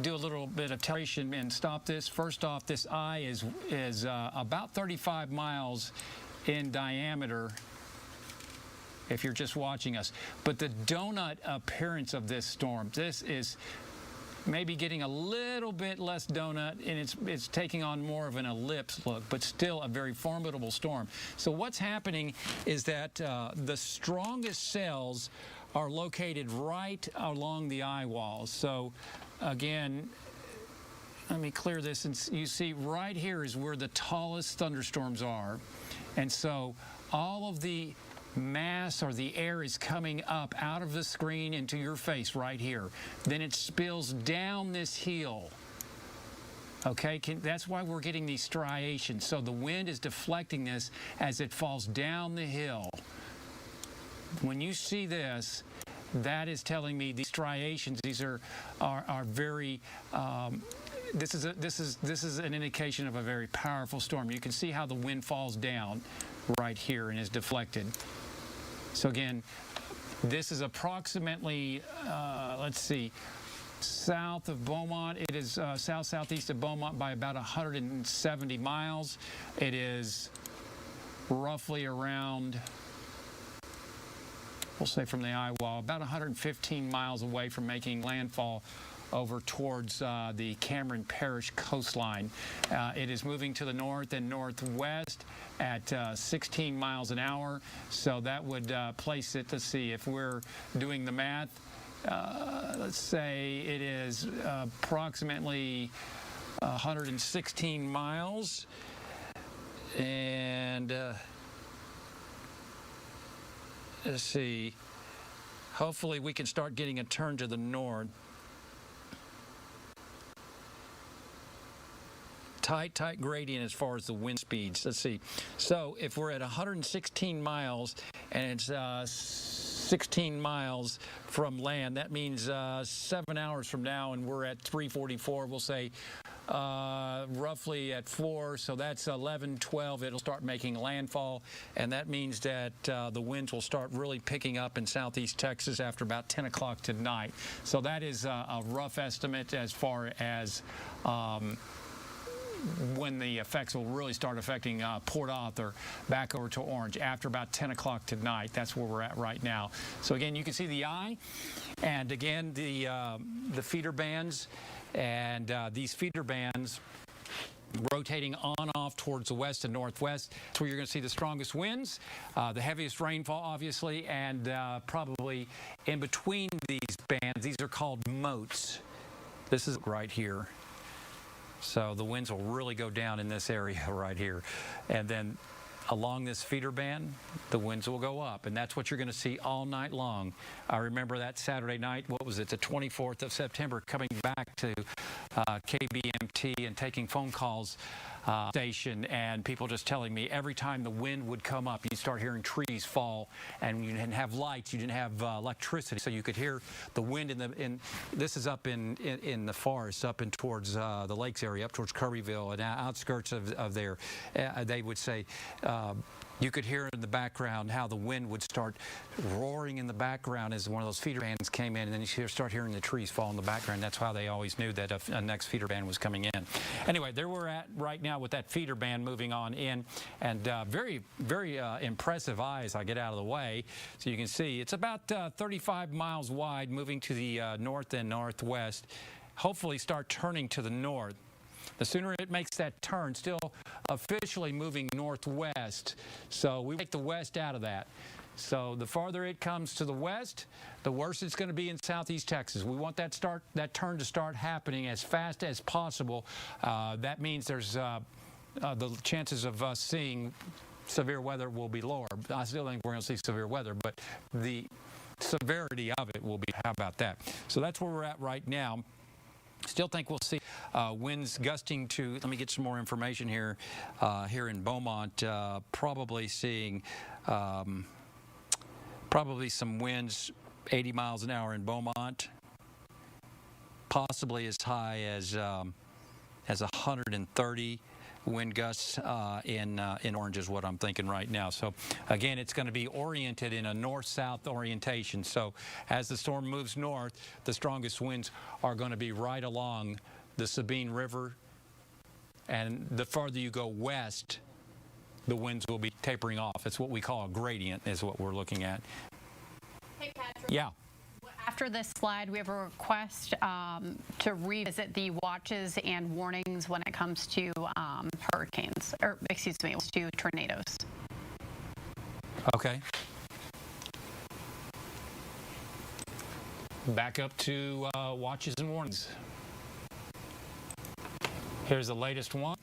do a little bit of tellation and stop this. First off, this eye is about 35 miles in diameter. if you're just watching us. But the donut appearance of this storm, this is maybe getting a little bit less donut, and it's taking on more of an ellipse look, but still a very formidable storm. So what's happening is that the strongest cells are located right along the eye walls. So again, let me clear this, and you see right here is where the tallest thunderstorms are. And so all of the mass or the air is coming up out of the screen into your face right here. Then it spills down this hill. Okay, that's why we're getting these striations. So the wind is deflecting this as it falls down the hill. When you see this, that is telling me these striations, these are very this is an indication of a very powerful storm. You can see how the wind falls down right here and is deflected. So again, this is approximately, let's see, south of Beaumont. It is south-southeast of Beaumont by about 170 miles. It is roughly around, we'll say from the eye wall, about 115 miles away from making landfall over towards the Cameron Parish coastline. It is moving to the north and northwest at 16 miles an hour. So that would place it, let's see, if we're doing the math, let's say it is approximately 116 miles. And let's see, hopefully we can start getting a turn to the north. Tight gradient as far as the wind speeds. Let's see. So if we're at 116 miles and it's 16 miles from land, that means 7 hours from now, and we're at 344, we'll say roughly at 4, so that's 11, 12, it'll start making landfall, and that means that the winds will start really picking up in southeast Texas after about 10 o'clock tonight. So that is a rough estimate as far as when the effects will really start affecting Port Arthur back over to Orange after about 10 o'clock tonight. That's where we're at right now. So again, you can see the eye, and again the feeder bands, and these feeder bands rotating on off towards the west and northwest. That's where you're going to see the strongest winds, the heaviest rainfall, obviously, and probably in between these bands. These are called moats. This is right here. So the winds will really go down in this area right here. And then along this feeder band, the winds will go up. And that's what you're going to see all night long. I remember that Saturday night, what was it, the 24th of September, coming back to KBMT and taking phone calls station, and people just telling me every time the wind would come up, you'd start hearing trees fall, and you didn't have lights, you didn't have electricity, so you could hear the wind this is up in the forest, up in towards the lakes area, up towards Curryville and outskirts of there. They would say you could hear in the background how the wind would start roaring in the background as one of those feeder bands came in, and then you start hearing the trees fall in the background. That's how they always knew that a next feeder band was coming in. Anyway, there we're at right now with that feeder band moving on in, and very, very impressive eye as I get out of the way. So you can see it's about 35 miles wide, moving to the north and northwest. Hopefully start turning to the north. The sooner it makes that turn, still officially moving northwest. So we take the west out of that. So the farther it comes to the west, the worse it's going to be in southeast Texas. We want that turn to start happening as fast as possible. That means there's the chances of us seeing severe weather will be lower. I still think we're going to see severe weather, but the severity of it will be, how about that? So that's where we're at right now. Still think we'll see winds gusting to, let me get some more information here, here in Beaumont, probably seeing probably some winds 80 miles an hour in Beaumont, possibly as high as 130 wind gusts in Orange is what I'm thinking right now. So again, it's going to be oriented in a north-south orientation. So as the storm moves north, the strongest winds are going to be right along the Sabine River, and the farther you go west, the winds will be tapering off. It's what we call a gradient is what we're looking at. Hey, Patrick. Yeah. After this slide, we have a request to revisit the watches and warnings when it comes to hurricanes, or excuse me, to tornadoes. Okay. Back up to watches and warnings. Here's the latest one.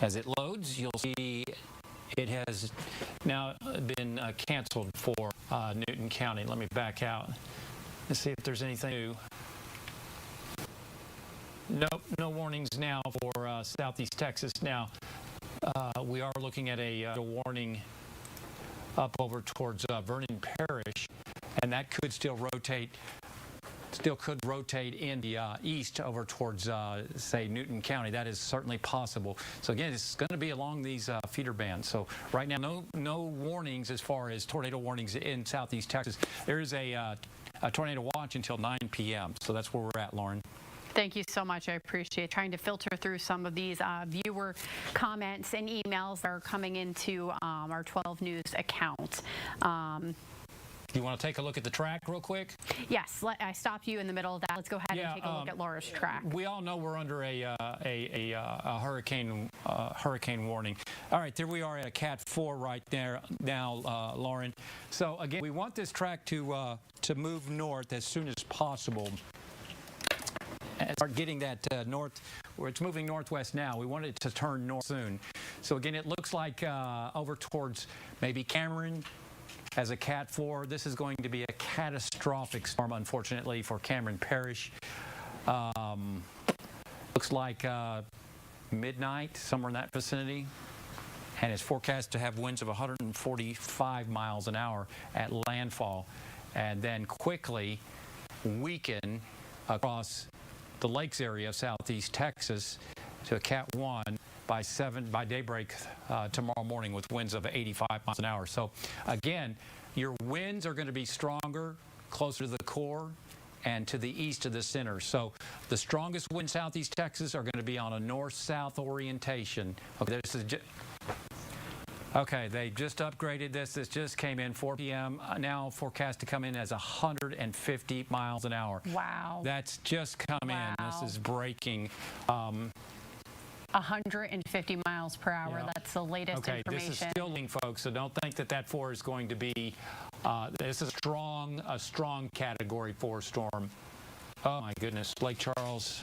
As it loads, you'll see it has now been canceled for Newton County. Let me back out and see if there's anything new. Nope, no warnings now for Southeast Texas. Now, we are looking at a warning up over towards Vernon Parish, and that could still could rotate in the east over towards, say, Newton County. That is certainly possible. So again, it's going to be along these feeder bands. So right now, no warnings as far as tornado warnings in Southeast Texas. There is a tornado watch until 9 p.m. So that's where we're at, Lauren. Thank you so much. I appreciate trying to filter through some of these viewer comments and emails that are coming into our 12 News account. You want to take a look at the track real quick? Yes, I stopped you in the middle of that. Let's go ahead and take a look at Laura's track. We all know we're under a hurricane warning. All right, there we are at a Cat 4 right there now, Lauren. So again, we want this track to move north as soon as possible. And start getting that north, where it's moving northwest now. We want it to turn north soon. So again, it looks like over towards maybe Cameron as a Cat 4. This is going to be a catastrophic storm, unfortunately, for Cameron Parish. Looks like midnight, somewhere in that vicinity. And it's forecast to have winds of 145 miles an hour at landfall, and then quickly weaken across the lakes area of Southeast Texas to a Cat 1 by daybreak tomorrow morning with winds of 85 miles an hour. So again, your winds are going to be stronger closer to the core and to the east of the center. So the strongest winds in Southeast Texas are going to be on a north-south orientation. Okay, this is okay, they just upgraded this. This just came in 4 p.m. Now forecast to come in as 150 miles an hour. Wow. That's just come in. This is breaking. 150 miles per hour. Yeah. That's the latest information. Okay, this is still lean, folks, so don't think that 4 is going to be, this is a strong Category 4 storm. Oh, my goodness. Lake Charles,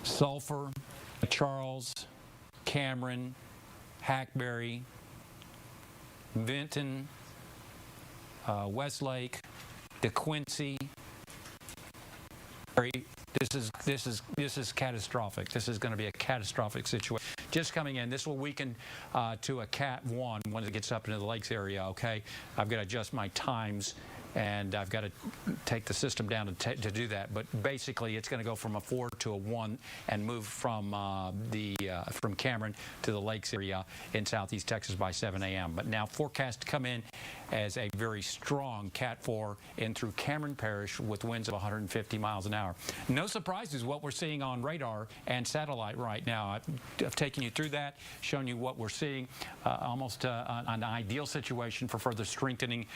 Sulphur, Charles, Cameron, Hackberry, Vinton, Westlake, DeQuincy. This is catastrophic. This is going to be a catastrophic situation. Just coming in. This will weaken to a Cat 1 when it gets up into the lakes area. Okay, I've got to adjust my times, and I've got to take the system down to do that. But basically, it's going to go from a 4 to a 1 and move from Cameron to the lakes area in Southeast Texas by 7 a.m. But now forecast to come in as a very strong Cat 4 in through Cameron Parish with winds of 150 miles an hour. No surprises what we're seeing on radar and satellite right now. I've taken you through that, shown you what we're seeing. Almost an ideal situation for further strengthening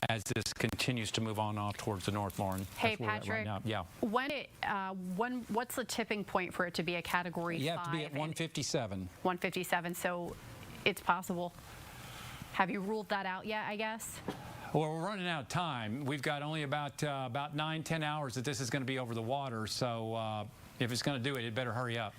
as this continues to move on off towards the north, Lauren. Hey, Patrick. Right now. Yeah. What's the tipping point for it to be a Category 5? You have to be at 157. 157. So it's possible. Have you ruled that out yet, I guess? Well, we're running out of time. We've got only about 9-10 hours that this is going to be over the water. So if it's going to do it, it better hurry up.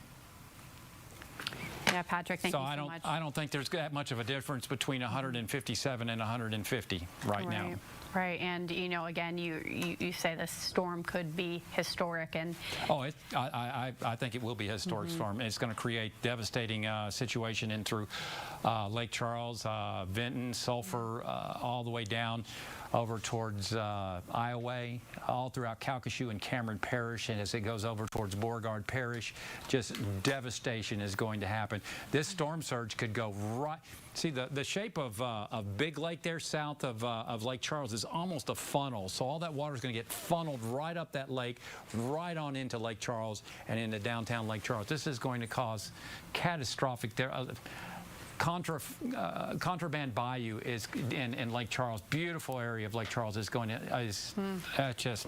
Yeah, Patrick, thank you so much. I don't think there's that much of a difference between 157 and 150 right now. Right, and you know, again, you say this storm could be historic, and I think it will be a historic storm. It's going to create devastating situation in through Lake Charles, Vinton, Sulphur, all the way down over towards Iowa, all throughout Calcasieu and Cameron Parish, and as it goes over towards Beauregard Parish, just devastation is going to happen. This storm surge could go right. See, the shape of Big Lake there south of Lake Charles is almost a funnel. So all that water is going to get funneled right up that lake, right on into Lake Charles and into downtown Lake Charles. This is going to cause catastrophic there. Contraband Bayou is in Lake Charles. Beautiful area of Lake Charles is going to just.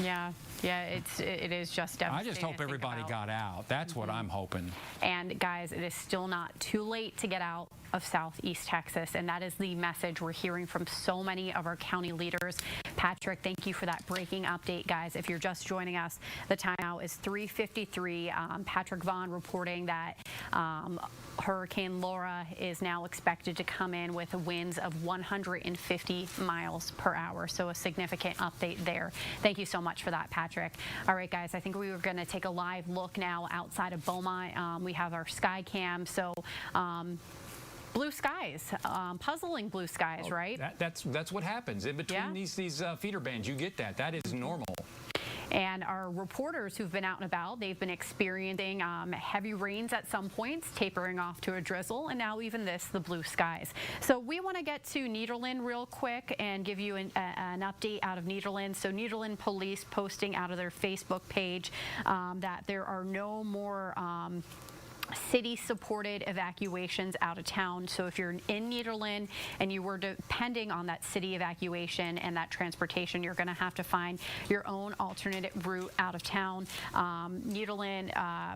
Yeah, it is just devastating. I just hope everybody got out. That's what I'm hoping. And guys, it is still not too late to get out of Southeast Texas, and that is the message we're hearing from so many of our county leaders. Patrick, thank you for that breaking update, guys. If you're just joining us, the time now is 3:53. Patrick Vaughn reporting that Hurricane Laura is now expected to come in with winds of 150 miles per hour. So a significant update there. Thank you so much for that, Patrick. All right, guys, I think we were going to take a live look now outside of Beaumont. We have our sky cam. So blue skies, puzzling blue skies, right? That's what happens in between these feeder bands. You get that. That is normal. And our reporters who've been out and about, they've been experiencing heavy rains at some points, tapering off to a drizzle, and now even this, the blue skies. So we want to get to Nederland real quick and give you an update out of Nederland. So Nederland police posting out of their Facebook page that there are no more city-supported evacuations out of town. So if you're in Nederland and you were depending on that city evacuation and that transportation, you're going to have to find your own alternate route out of town. Nederland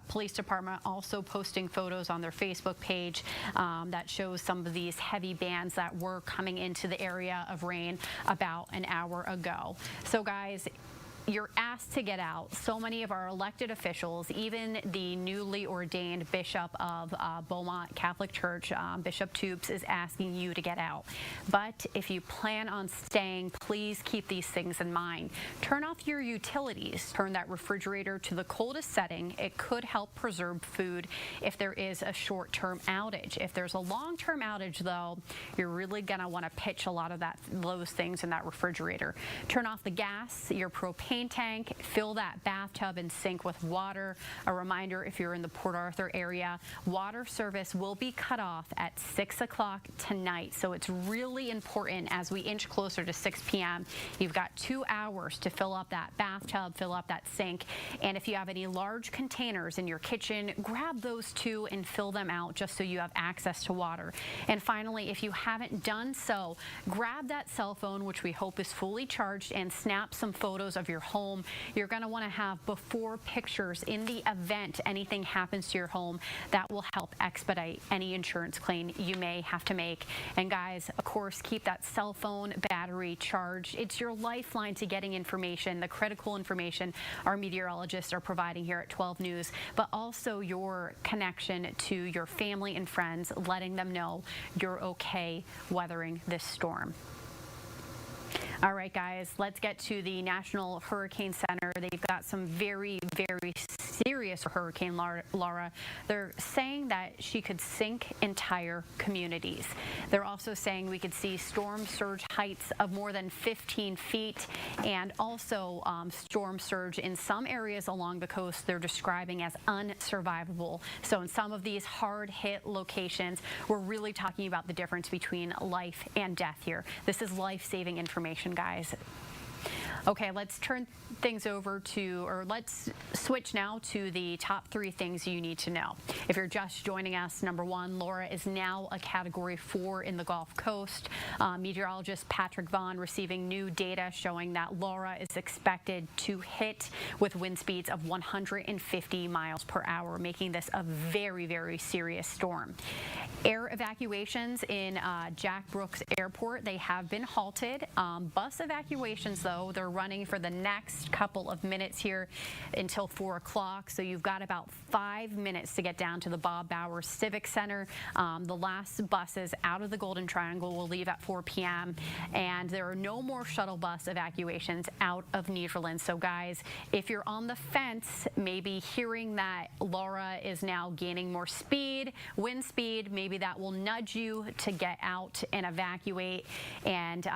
Police Department also posting photos on their Facebook page that shows some of these heavy bands that were coming into the area of rain about an hour ago. So guys, you're asked to get out. So many of our elected officials, even the newly ordained Bishop of Beaumont Catholic Church, Bishop Toops, is asking you to get out. But if you plan on staying, please keep these things in mind. Turn off your utilities. Turn that refrigerator to the coldest setting. It could help preserve food if there is a short-term outage. If there's a long-term outage, though, you're really going to want to pitch a lot of those things in that refrigerator. Turn off the gas, your propane tank, fill that bathtub and sink with water. A reminder, if you're in the Port Arthur area, water service will be cut off at 6 o'clock tonight. So it's really important as we inch closer to 6 p.m. You've got 2 hours to fill up that bathtub, fill up that sink. And if you have any large containers in your kitchen, grab those too and fill them out just so you have access to water. And finally, if you haven't done so, grab that cell phone, which we hope is fully charged, and snap some photos of your home. You're going to want to have before pictures in the event anything happens to your home. That will help expedite any insurance claim you may have to make. And guys, of course, keep that cell phone battery charged. It's your lifeline to getting information, the critical information our meteorologists are providing here at 12 News, but also your connection to your family and friends, letting them know you're okay weathering this storm. All right, guys, let's get to the National Hurricane Center. They've got some very, very serious Hurricane Laura. They're saying that she could sink entire communities. They're also saying we could see storm surge heights of more than 15 feet and also storm surge in some areas along the coast they're describing as unsurvivable. So in some of these hard-hit locations, we're really talking about the difference between life and death here. This is life-saving information, guys. Okay, let's turn things over to, or let's switch now to the top 3 things you need to know. If you're just joining us, number 1, Laura is now a Category 4 in the Gulf Coast. Meteorologist Patrick Vaughn receiving new data showing that Laura is expected to hit with wind speeds of 150 miles per hour, making this a very, very serious storm. Air evacuations in Jack Brooks Airport, they have been halted. Bus evacuations, though, they're running for the next couple of minutes here until 4 o'clock. So you've got about 5 minutes to get down to the Bob Bauer Civic Center. The last buses out of the Golden Triangle will leave at 4 p.m. and there are no more shuttle bus evacuations out of Nederland. So guys, if you're on the fence, maybe hearing that Laura is now gaining more speed, wind speed, maybe that will nudge you to get out and evacuate. And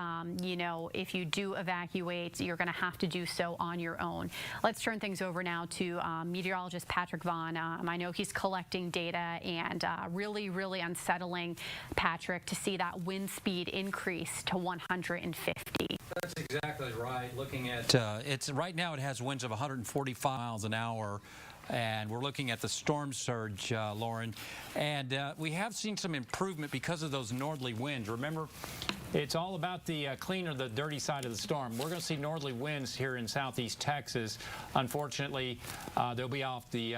you know, if you do evacuate, you're going to have to do so on your own. Let's turn things over now to meteorologist Patrick Vaughn. I know he's collecting data, and really unsettling, Patrick, to see that wind speed increase to 150. That's exactly right. Looking at it's right now, it has winds of 145 miles an hour. And we're looking at the storm surge, Lauren, and we have seen some improvement because of those northerly winds. Remember, it's all about the clean or the dirty side of the storm. We're going to see northerly winds here in southeast Texas. Unfortunately, they'll be off the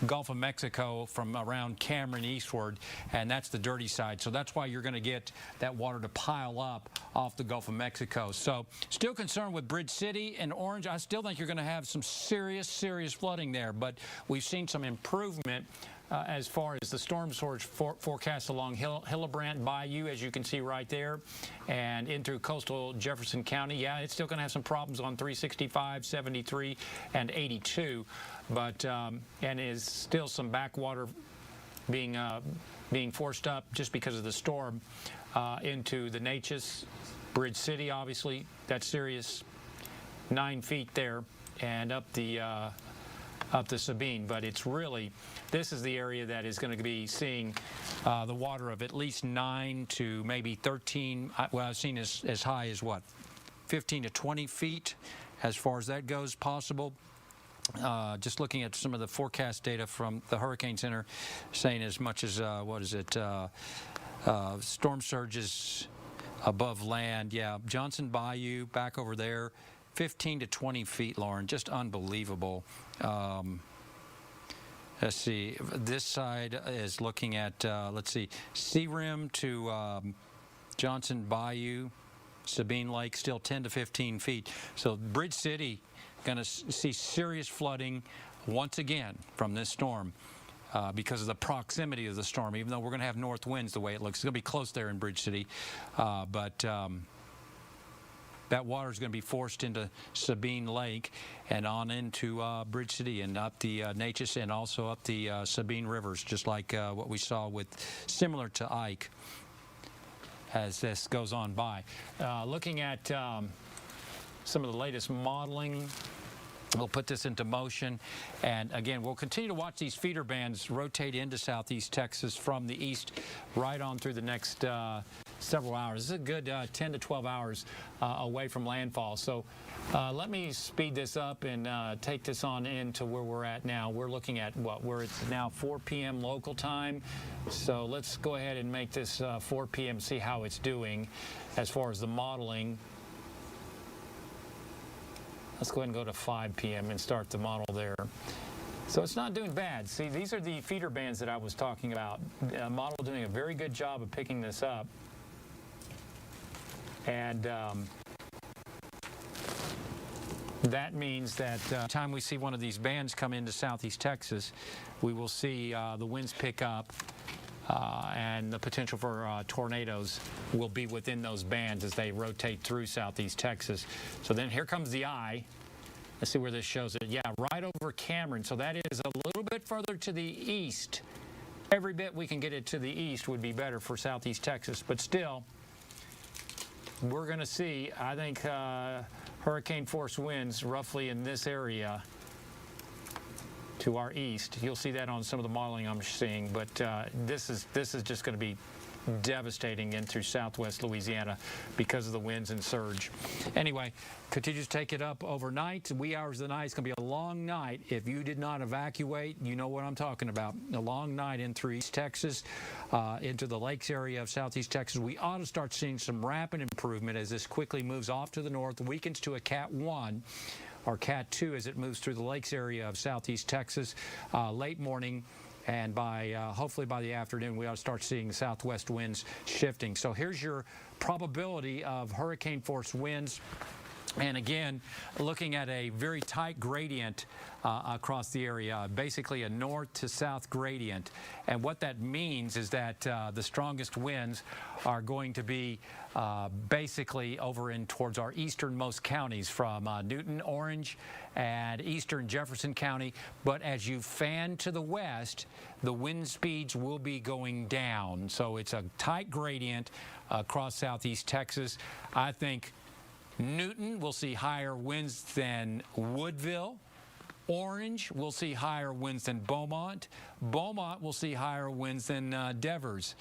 Gulf of Mexico from around Cameron eastward, and that's the dirty side. So that's why you're going to get that water to pile up off the Gulf of Mexico. So still concerned with Bridge City and Orange. I still think you're going to have some serious flooding there, but we've seen some improvement as far as the storm surge forecast along Hillebrand Bayou, as you can see right there, and into coastal Jefferson County. Yeah, it's still going to have some problems on 365, 73, and 82, but and is still some backwater being forced up just because of the storm into the Natchez, Bridge City. Obviously, that's serious, 9 feet there, and up the Sabine. But it's really, this is the area that is going to be seeing the water of at least 9 to maybe 13. Well, I've seen as high as what, 15 to 20 feet as far as that goes possible. Just looking at some of the forecast data from the Hurricane Center, saying as much as what is it, storm surges above land. Yeah, Johnson Bayou back over there, 15 to 20 feet, Lauren, just unbelievable. Let's see, this side is looking at, let's see, Sea Rim to Johnson Bayou, Sabine Lake, still 10 to 15 feet. So Bridge City going to see serious flooding once again from this storm because of the proximity of the storm, even though we're going to have north winds the way it looks. It's going to be close there in Bridge City, but that water is going to be forced into Sabine Lake and on into Bridge City and up the Natchez and also up the Sabine rivers, just like what we saw with similar to Ike as this goes on by. Looking at some of the latest modeling, we'll put this into motion, and again, we'll continue to watch these feeder bands rotate into southeast Texas from the east right on through the next several hours. This is a good 10 to 12 hours away from landfall. So let me speed this up and take this on into where we're at now. We're looking at where it's now 4 p.m. local time. So let's go ahead and make this 4 p.m. see how it's doing as far as the modeling. Let's go ahead and go to 5 p.m. and start the model there. So it's not doing bad. See, these are the feeder bands that I was talking about. Model doing a very good job of picking this up. And that means that time we see one of these bands come into southeast Texas, we will see the winds pick up and the potential for tornadoes will be within those bands as they rotate through southeast Texas. So then here comes the eye. Let's see where this shows it. Yeah, right over Cameron. So that is a little bit further to the east. Every bit we can get it to the east would be better for southeast Texas. But still, we're going to see, I think, hurricane force winds roughly in this area to our east. You'll see that on some of the modeling I'm seeing, but this is just going to be devastating in through southwest Louisiana because of the winds and surge. Anyway, continue to take it up overnight. Wee hours of the night. It's going to be a long night. If you did not evacuate, you know what I'm talking about. A long night in through East Texas, into the lakes area of southeast Texas. We ought to start seeing some rapid improvement as this quickly moves off to the north, weakens to a Cat 1. Or Cat 2 as it moves through the lakes area of southeast Texas late morning, and by hopefully by the afternoon we ought to start seeing southwest winds shifting. So here's your probability of hurricane force winds And again, looking at a very tight gradient across the area, basically a north to south gradient. And what that means is that the strongest winds are going to be basically over in towards our easternmost counties from Newton, Orange, and eastern Jefferson County. But as you fan to the west, the wind speeds will be going down. So it's a tight gradient across southeast Texas. I think Newton will see higher winds than Woodville. Orange will see higher winds than Beaumont. Beaumont will see higher winds than Devers.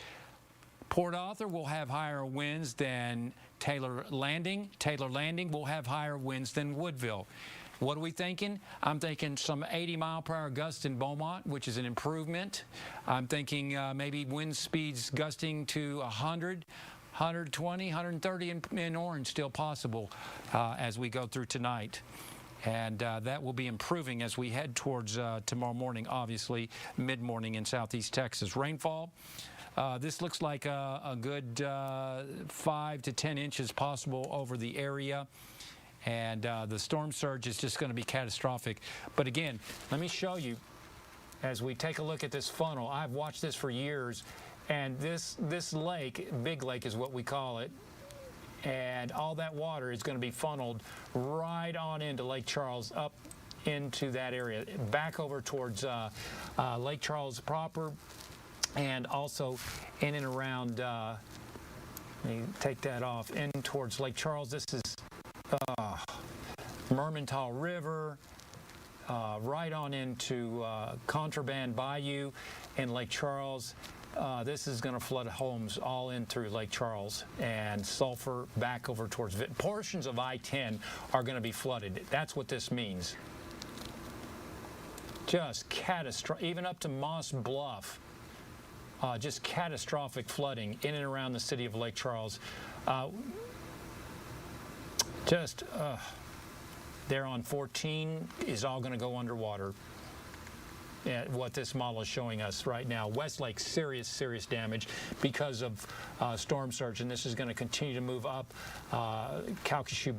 Port Arthur will have higher winds than Taylor Landing. Taylor Landing will have higher winds than Woodville. What are we thinking? I'm thinking some 80-mile-per-hour gusts in Beaumont, which is an improvement. I'm thinking maybe wind speeds gusting to 100. 120, 130 in Orange still possible as we go through tonight. And that will be improving as we head towards tomorrow morning, obviously, mid-morning in southeast Texas. Rainfall, this looks like a good 5 to 10 inches possible over the area. And the storm surge is just going to be catastrophic. But again, let me show you, as we take a look at this funnel, I've watched this for years. And this lake, Big Lake is what we call it, and all that water is going to be funneled right on into Lake Charles, up into that area, back over towards Lake Charles proper, and also in and around, let me take that off, in towards Lake Charles. This is Mermentau River, right on into Contraband Bayou in Lake Charles. This is going to flood homes all in through Lake Charles and Sulphur back over towards portions of I-10 are going to be flooded. That's what this means. Just catastrophic, even up to Moss Bluff. Just catastrophic flooding in and around the city of Lake Charles. There on 14 is all going to go underwater. What this model is showing us right now. Westlake, serious damage because of storm surge, and this is going to continue to move up the Calcasieu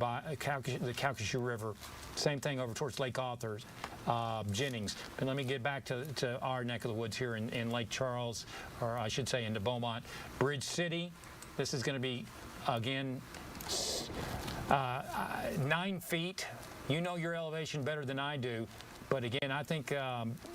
River. Same thing over towards Lake Arthur, Jennings. But let me get back to our neck of the woods here in Lake Charles, or I should say into Beaumont. Bridge City, this is going to be, again, 9 feet. You know your elevation better than I do. But again, I think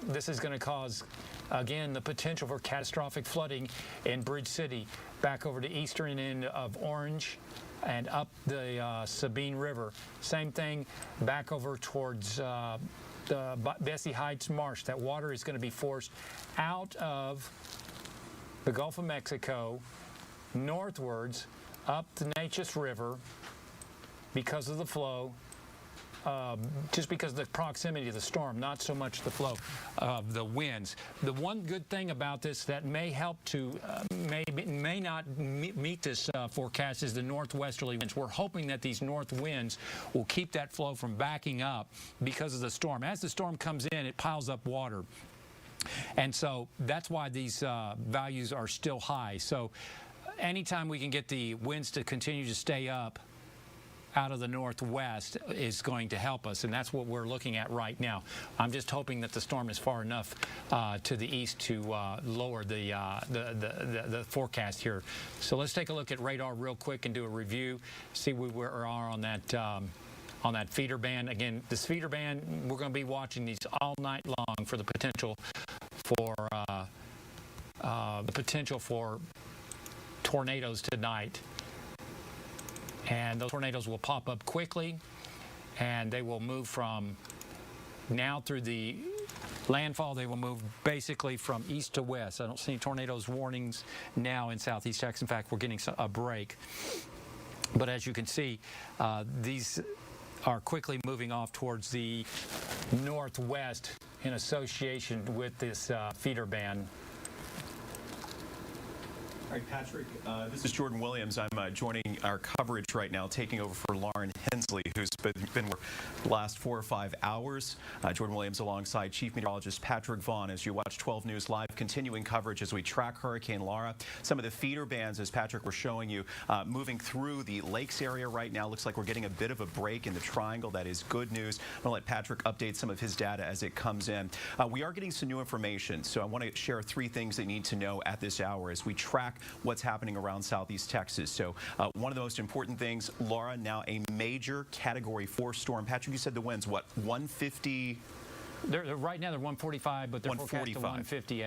this is going to cause, again, the potential for catastrophic flooding in Bridge City, back over to eastern end of Orange and up the Sabine River. Same thing back over towards the Bessie Heights Marsh. That water is going to be forced out of the Gulf of Mexico, northwards, up the Neches River because of the flow. Just because of the proximity of the storm, not so much the flow of the winds. The one good thing about this that may help to may not meet this forecast is the northwesterly winds. We're hoping that these north winds will keep that flow from backing up because of the storm. As the storm comes in, it piles up water. And so that's why these values are still high. So anytime we can get the winds to continue to stay up out of the northwest is going to help us, and that's what we're looking at right now. I'm just hoping that the storm is far enough to the east to lower the forecast here. So let's take a look at radar real quick and do a review, see where we are on that feeder band. Again, this feeder band, we're going to be watching these all night long for the potential for tornadoes tonight. And those tornadoes will pop up quickly, and they will move from now through the landfall. They will move basically from east to west. I don't see any tornadoes warnings now in southeast Texas. In fact, we're getting a break. But as you can see, these are quickly moving off towards the northwest in association with this feeder band. All right, Patrick, this is Jordan Williams. I'm joining our coverage right now, taking over for Lauren Hensley, who's been the last 4 or 5 hours. Jordan Williams alongside Chief Meteorologist Patrick Vaughn as you watch 12 News Live, continuing coverage as we track Hurricane Laura. Some of the feeder bands, as Patrick was showing you, moving through the lakes area right now. Looks like we're getting a bit of a break in the triangle. That is good news. I'm going to let Patrick update some of his data as it comes in. We are getting some new information, so I want to share 3 things they need to know at this hour as we track what's happening around southeast Texas. So one of the most important things, Laura, now a major Category 4 storm. Patrick, you said the winds, what, 150? Right now they're 145, but they're forecast to 150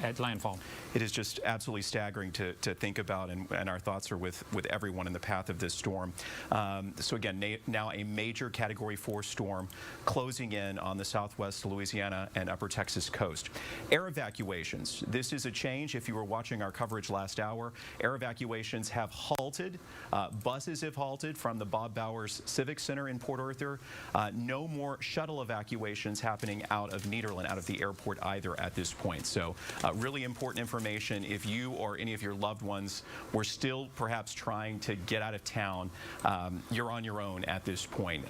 at landfall. It is just absolutely staggering to think about, and our thoughts are with everyone in the path of this storm. So again, now a major Category 4 storm closing in on the southwest Louisiana and upper Texas coast. Air evacuations. This is a change. If you were watching our coverage last hour, air evacuations have halted. Buses have halted from the Bob Bowers Civic Center in Port Arthur. No more shuttle evacuations happening out of Nederland, out of the airport either at this point. So really important information. If you or any of your loved ones were still perhaps trying to get out of town, you're on your own at this point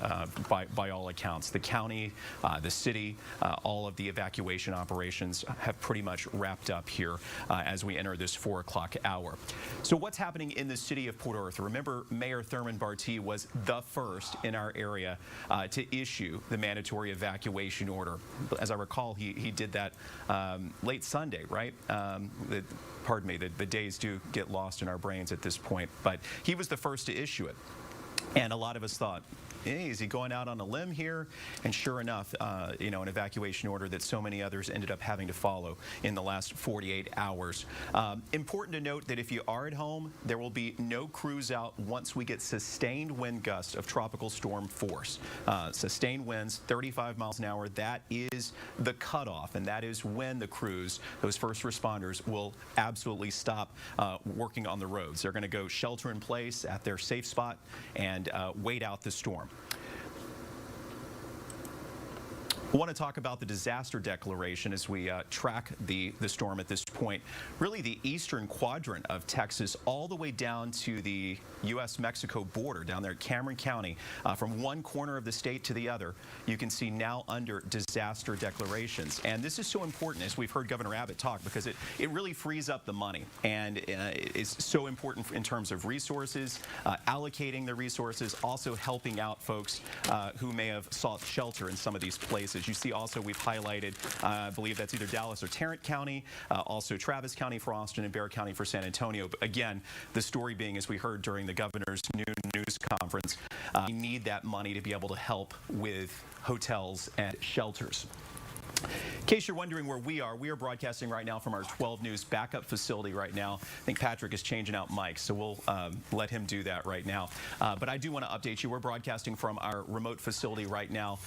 by all accounts. The county, the city, all of the evacuation operations have pretty much wrapped up here as we enter this 4 o'clock hour. So what's happening in the city of Port Arthur? Remember, Mayor Thurman Bartee was the first in our area to issue the mandatory evacuation order. As I recall, he did that late Sunday, right? Pardon me, the days do get lost in our brains at this point, but he was the first to issue it. And a lot of us thought, hey, is he going out on a limb here? And sure enough, you know, an evacuation order that so many others ended up having to follow in the last 48 hours. Important to note that if you are at home, there will be no crews out once we get sustained wind gusts of tropical storm force. Sustained winds, 35 miles an hour, that is the cutoff, and that is when the crews, those first responders, will absolutely stop working on the roads. They're going to go shelter in place at their safe spot and wait out the storm. I want to talk about the disaster declaration as we track the storm at this point. Really the eastern quadrant of Texas all the way down to the U.S.-Mexico border down there at Cameron County. From one corner of the state to the other, you can see now under disaster declarations. And this is so important, as we've heard Governor Abbott talk, because it really frees up the money. And it's so important in terms of resources, allocating the resources, also helping out folks who may have sought shelter in some of these places. You see also we've highlighted, I believe that's either Dallas or Tarrant County, also Travis County for Austin and Bexar County for San Antonio. But again, the story being, as we heard during the governor's noon news conference, we need that money to be able to help with hotels and shelters. In case you're wondering where we are broadcasting right now from our 12 News backup facility right now. I think Patrick is changing out mics, so we'll let him do that right now. But I do want to update you. We're broadcasting from our remote facility right now.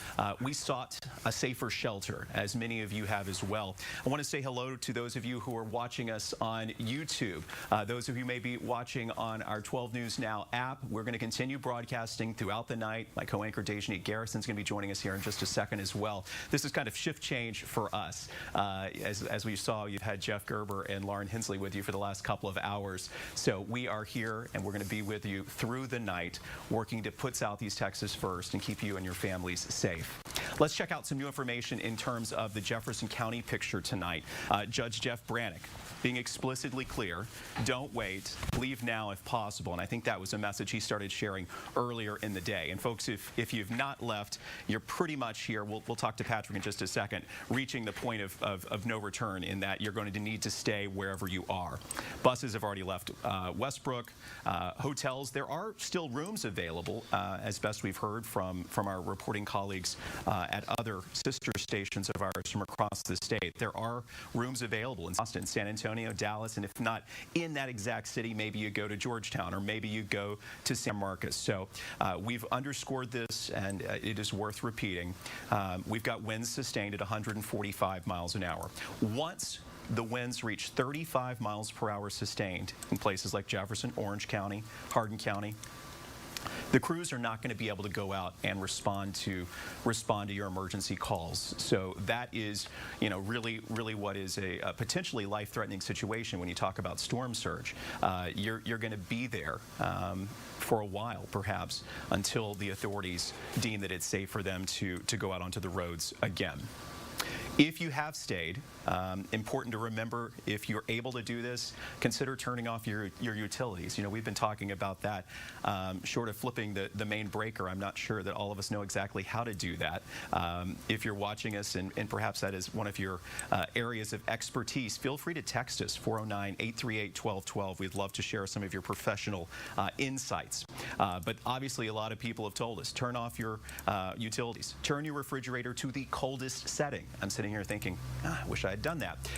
We sought a safer shelter, as many of you have as well. I want to say hello to those of you who are watching us on YouTube. Those of you may be watching on our 12 News Now app. We're going to continue broadcasting throughout the night. My co-anchor Dejanique Garrison's going to be joining us here in just a second as well. This is kind of shift change for us. As we saw, you've had Jeff Gerber and Lauren Hensley with you for the last couple of hours. So we are here, and we're going to be with you through the night, working to put Southeast Texas first and keep you and your families safe. Let's check out some new information in terms of the Jefferson County picture tonight. Judge Jeff Brannick being explicitly clear, don't wait, leave now if possible. And I think that was a message he started sharing earlier in the day. And folks, if you've not left, you're pretty much here. We'll talk to Patrick in just a second, reaching the point of no return in that you're going to need to stay wherever you are. Buses have already left Westbrook. Hotels, there are still rooms available, as best we've heard from our reporting colleagues at other sister stations of ours from across the state. There are rooms available in Austin, San Antonio, Dallas, and if not in that exact city, maybe you go to Georgetown or maybe you go to San Marcos. So we've underscored this, and it is worth repeating. We've got winds sustained at 145 miles an hour. Once the winds reach 35 miles per hour sustained in places like Jefferson, Orange County, Hardin County, the crews are not going to be able to go out and respond to your emergency calls. So that is, really what is a potentially life-threatening situation when you talk about storm surge. You're going to be there for a while, perhaps, until the authorities deem that it's safe for them to go out onto the roads again. If you have stayed, important to remember, if you're able to do this, consider turning off your utilities. We've been talking about that. Short of flipping the main breaker, I'm not sure that all of us know exactly how to do that. If you're watching us and perhaps that is one of your areas of expertise, feel free to text us, 409-838-1212. We'd love to share some of your professional insights. But obviously, a lot of people have told us, turn off your utilities. Turn your refrigerator to the coldest setting. I'm sitting here thinking, I wish I had done that.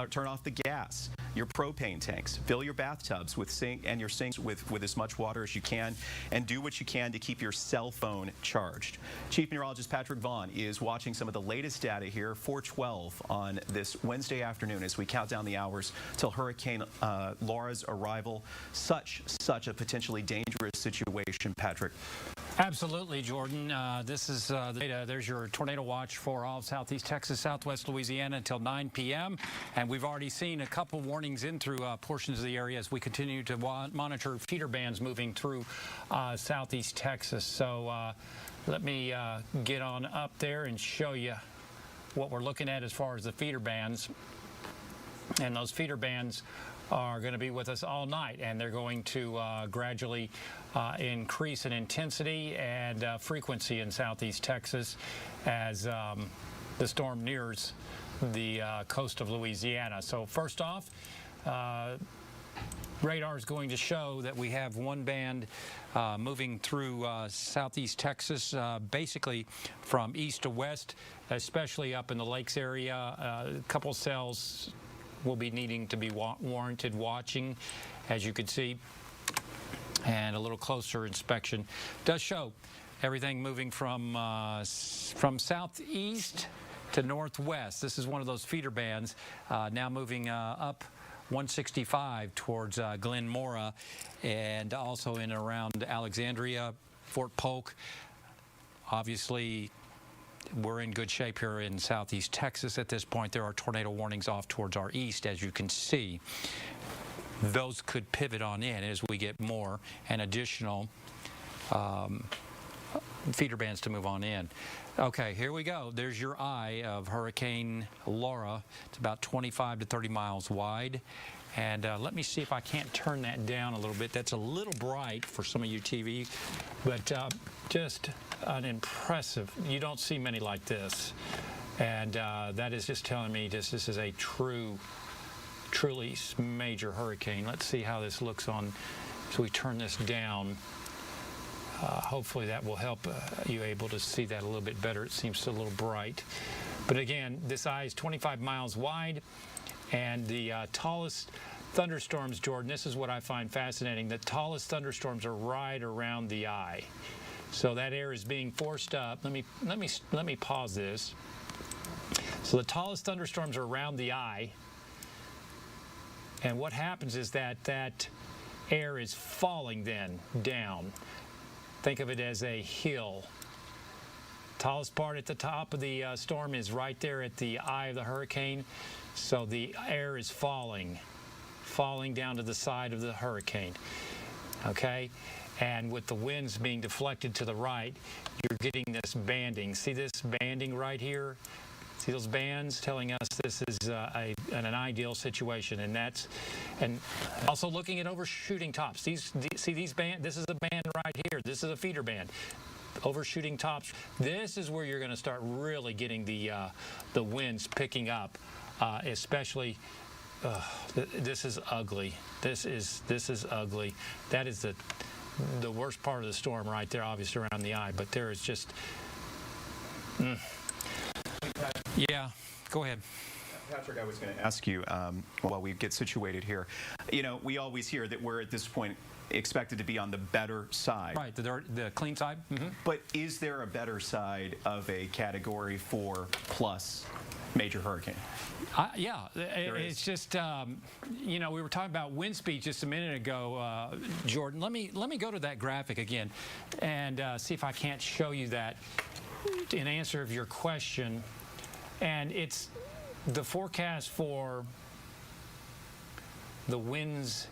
Turn off the gas, your propane tanks, fill your bathtubs with your sinks with as much water as you can, and do what you can to keep your cell phone charged. Chief Meteorologist Patrick Vaughn is watching some of the latest data here, 412 on this Wednesday afternoon as we count down the hours till Hurricane Laura's arrival. Such a potentially dangerous situation, Patrick. Absolutely, Jordan. This is the data. There's your tornado watch for all of Southeast Texas, Southwest Louisiana until 9 p.m. And we've already seen a couple warnings in through portions of the area as we continue to monitor feeder bands moving through Southeast Texas. So let me get on up there and show you what we're looking at as far as the feeder bands. And those feeder bands are going to be with us all night, and they're going to gradually increase in intensity and frequency in Southeast Texas as the storm nears the coast of Louisiana. So first off, radar is going to show that we have one band moving through Southeast Texas, basically from east to west, especially up in the lakes area. A couple cells will be needing to be warranted watching, as you can see, and a little closer inspection does show everything moving from southeast to northwest. This is one of those feeder bands now moving up 165 towards Glen Mora, and also in and around Alexandria, Fort Polk. Obviously, we're in good shape here in Southeast Texas at this point. There are tornado warnings off towards our east, as you can see. Those could pivot on in as we get more and additional feeder bands to move on in. Okay, here we go. There's your eye of Hurricane Laura. It's about 25 to 30 miles wide. And let me see if I can't turn that down a little bit. That's a little bright for some of you TV, but just an impressive. You don't see many like this. And that is just telling me this is a truly major hurricane. Let's see how this looks on, so we turn this down. Hopefully that will help you able to see that a little bit better. It seems a little bright. But again, this eye is 25 miles wide, and the tallest thunderstorms, Jordan, this is what I find fascinating. The tallest thunderstorms are right around the eye. So that air is being forced up. Let me pause this. So the tallest thunderstorms are around the eye, and what happens is that air is falling then down. Think of it as a hill. Tallest part at the top of the storm is right there at the eye of the hurricane. So the air is falling down to the side of the hurricane. Okay? And with the winds being deflected to the right, you're getting this banding. See this banding right here? See those bands telling us this is an ideal situation, and also looking at overshooting tops. See these band. This is a band right here. This is a feeder band. Overshooting tops. This is where you're going to start really getting the winds picking up, especially. This is ugly. This is ugly. That is the worst part of the storm right there, obviously around the eye. But there is just. Yeah, go ahead. Patrick, I was going to ask you while we get situated here. You know, we always hear that we're at this point expected to be on the better side. Right, the clean side. Mm-hmm. But is there a better side of a Category 4 plus major hurricane? Yeah, it's just you know, we were talking about wind speed just a minute ago, Jordan. Let me go to that graphic again and see if I can't show you that in answer of your question. And it's the forecast for the winds.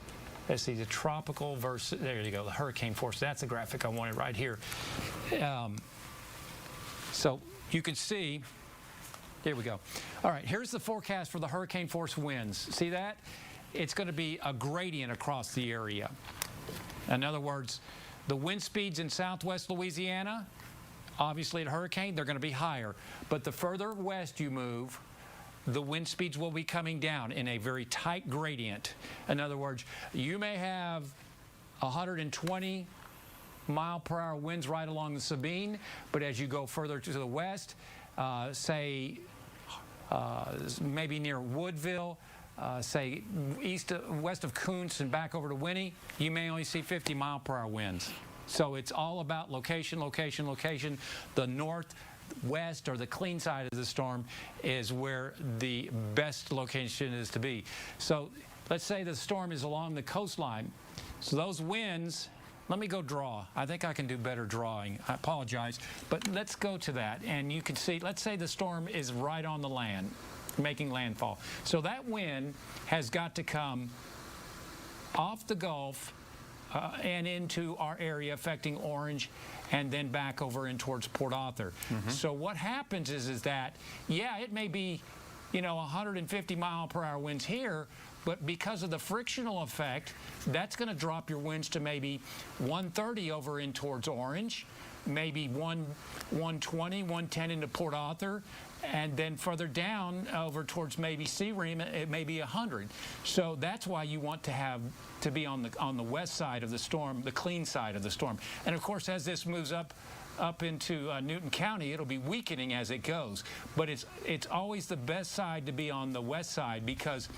Let's see, the tropical versus, there you go, the hurricane force. That's the graphic I wanted right here. So you can see, here we go. All right, here's the forecast for the hurricane force winds. See that? It's going to be a gradient across the area. In other words, the wind speeds in southwest Louisiana, obviously at hurricane, they're going to be higher. But the further west you move, the wind speeds will be coming down in a very tight gradient. In other words, you may have 120 mile-per-hour winds right along the Sabine, but as you go further to the west, say maybe near Woodville, say west of Kuntz and back over to Winnie, you may only see 50 mile-per-hour winds. So it's all about location, location, location. The northwest or the clean side of the storm is where the best location is to be. So let's say the storm is along the coastline. So those winds, let me go draw. I think I can do better drawing. I apologize. But let's go to that. And you can see, let's say the storm is right on the land, making landfall. So that wind has got to come off the Gulf and into our area, affecting Orange, and then back over in towards Port Arthur. Mm-hmm. So what happens is that, yeah, it may be, you know, 150 mile-per-hour winds here, but because of the frictional effect, that's going to drop your winds to maybe 130 over in towards Orange, maybe 120, 110 into Port Arthur, and then further down over towards maybe Seaream, it may be 100. So that's why you want to be on the west side of the storm, the clean side of the storm. And of course, as this moves up into Newton County, it'll be weakening as it goes. But it's always the best side to be on the west side, because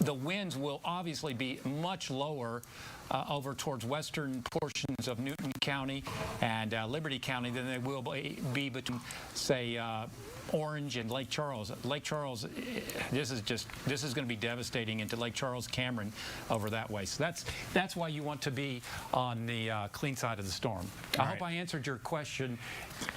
the winds will obviously be much lower over towards western portions of Newton County and Liberty County than they will be between, say, Orange and Lake Charles. Lake Charles, this is going to be devastating into Lake Charles, Cameron, over that way. So that's why you want to be on the clean side of the storm. I hope I answered your question.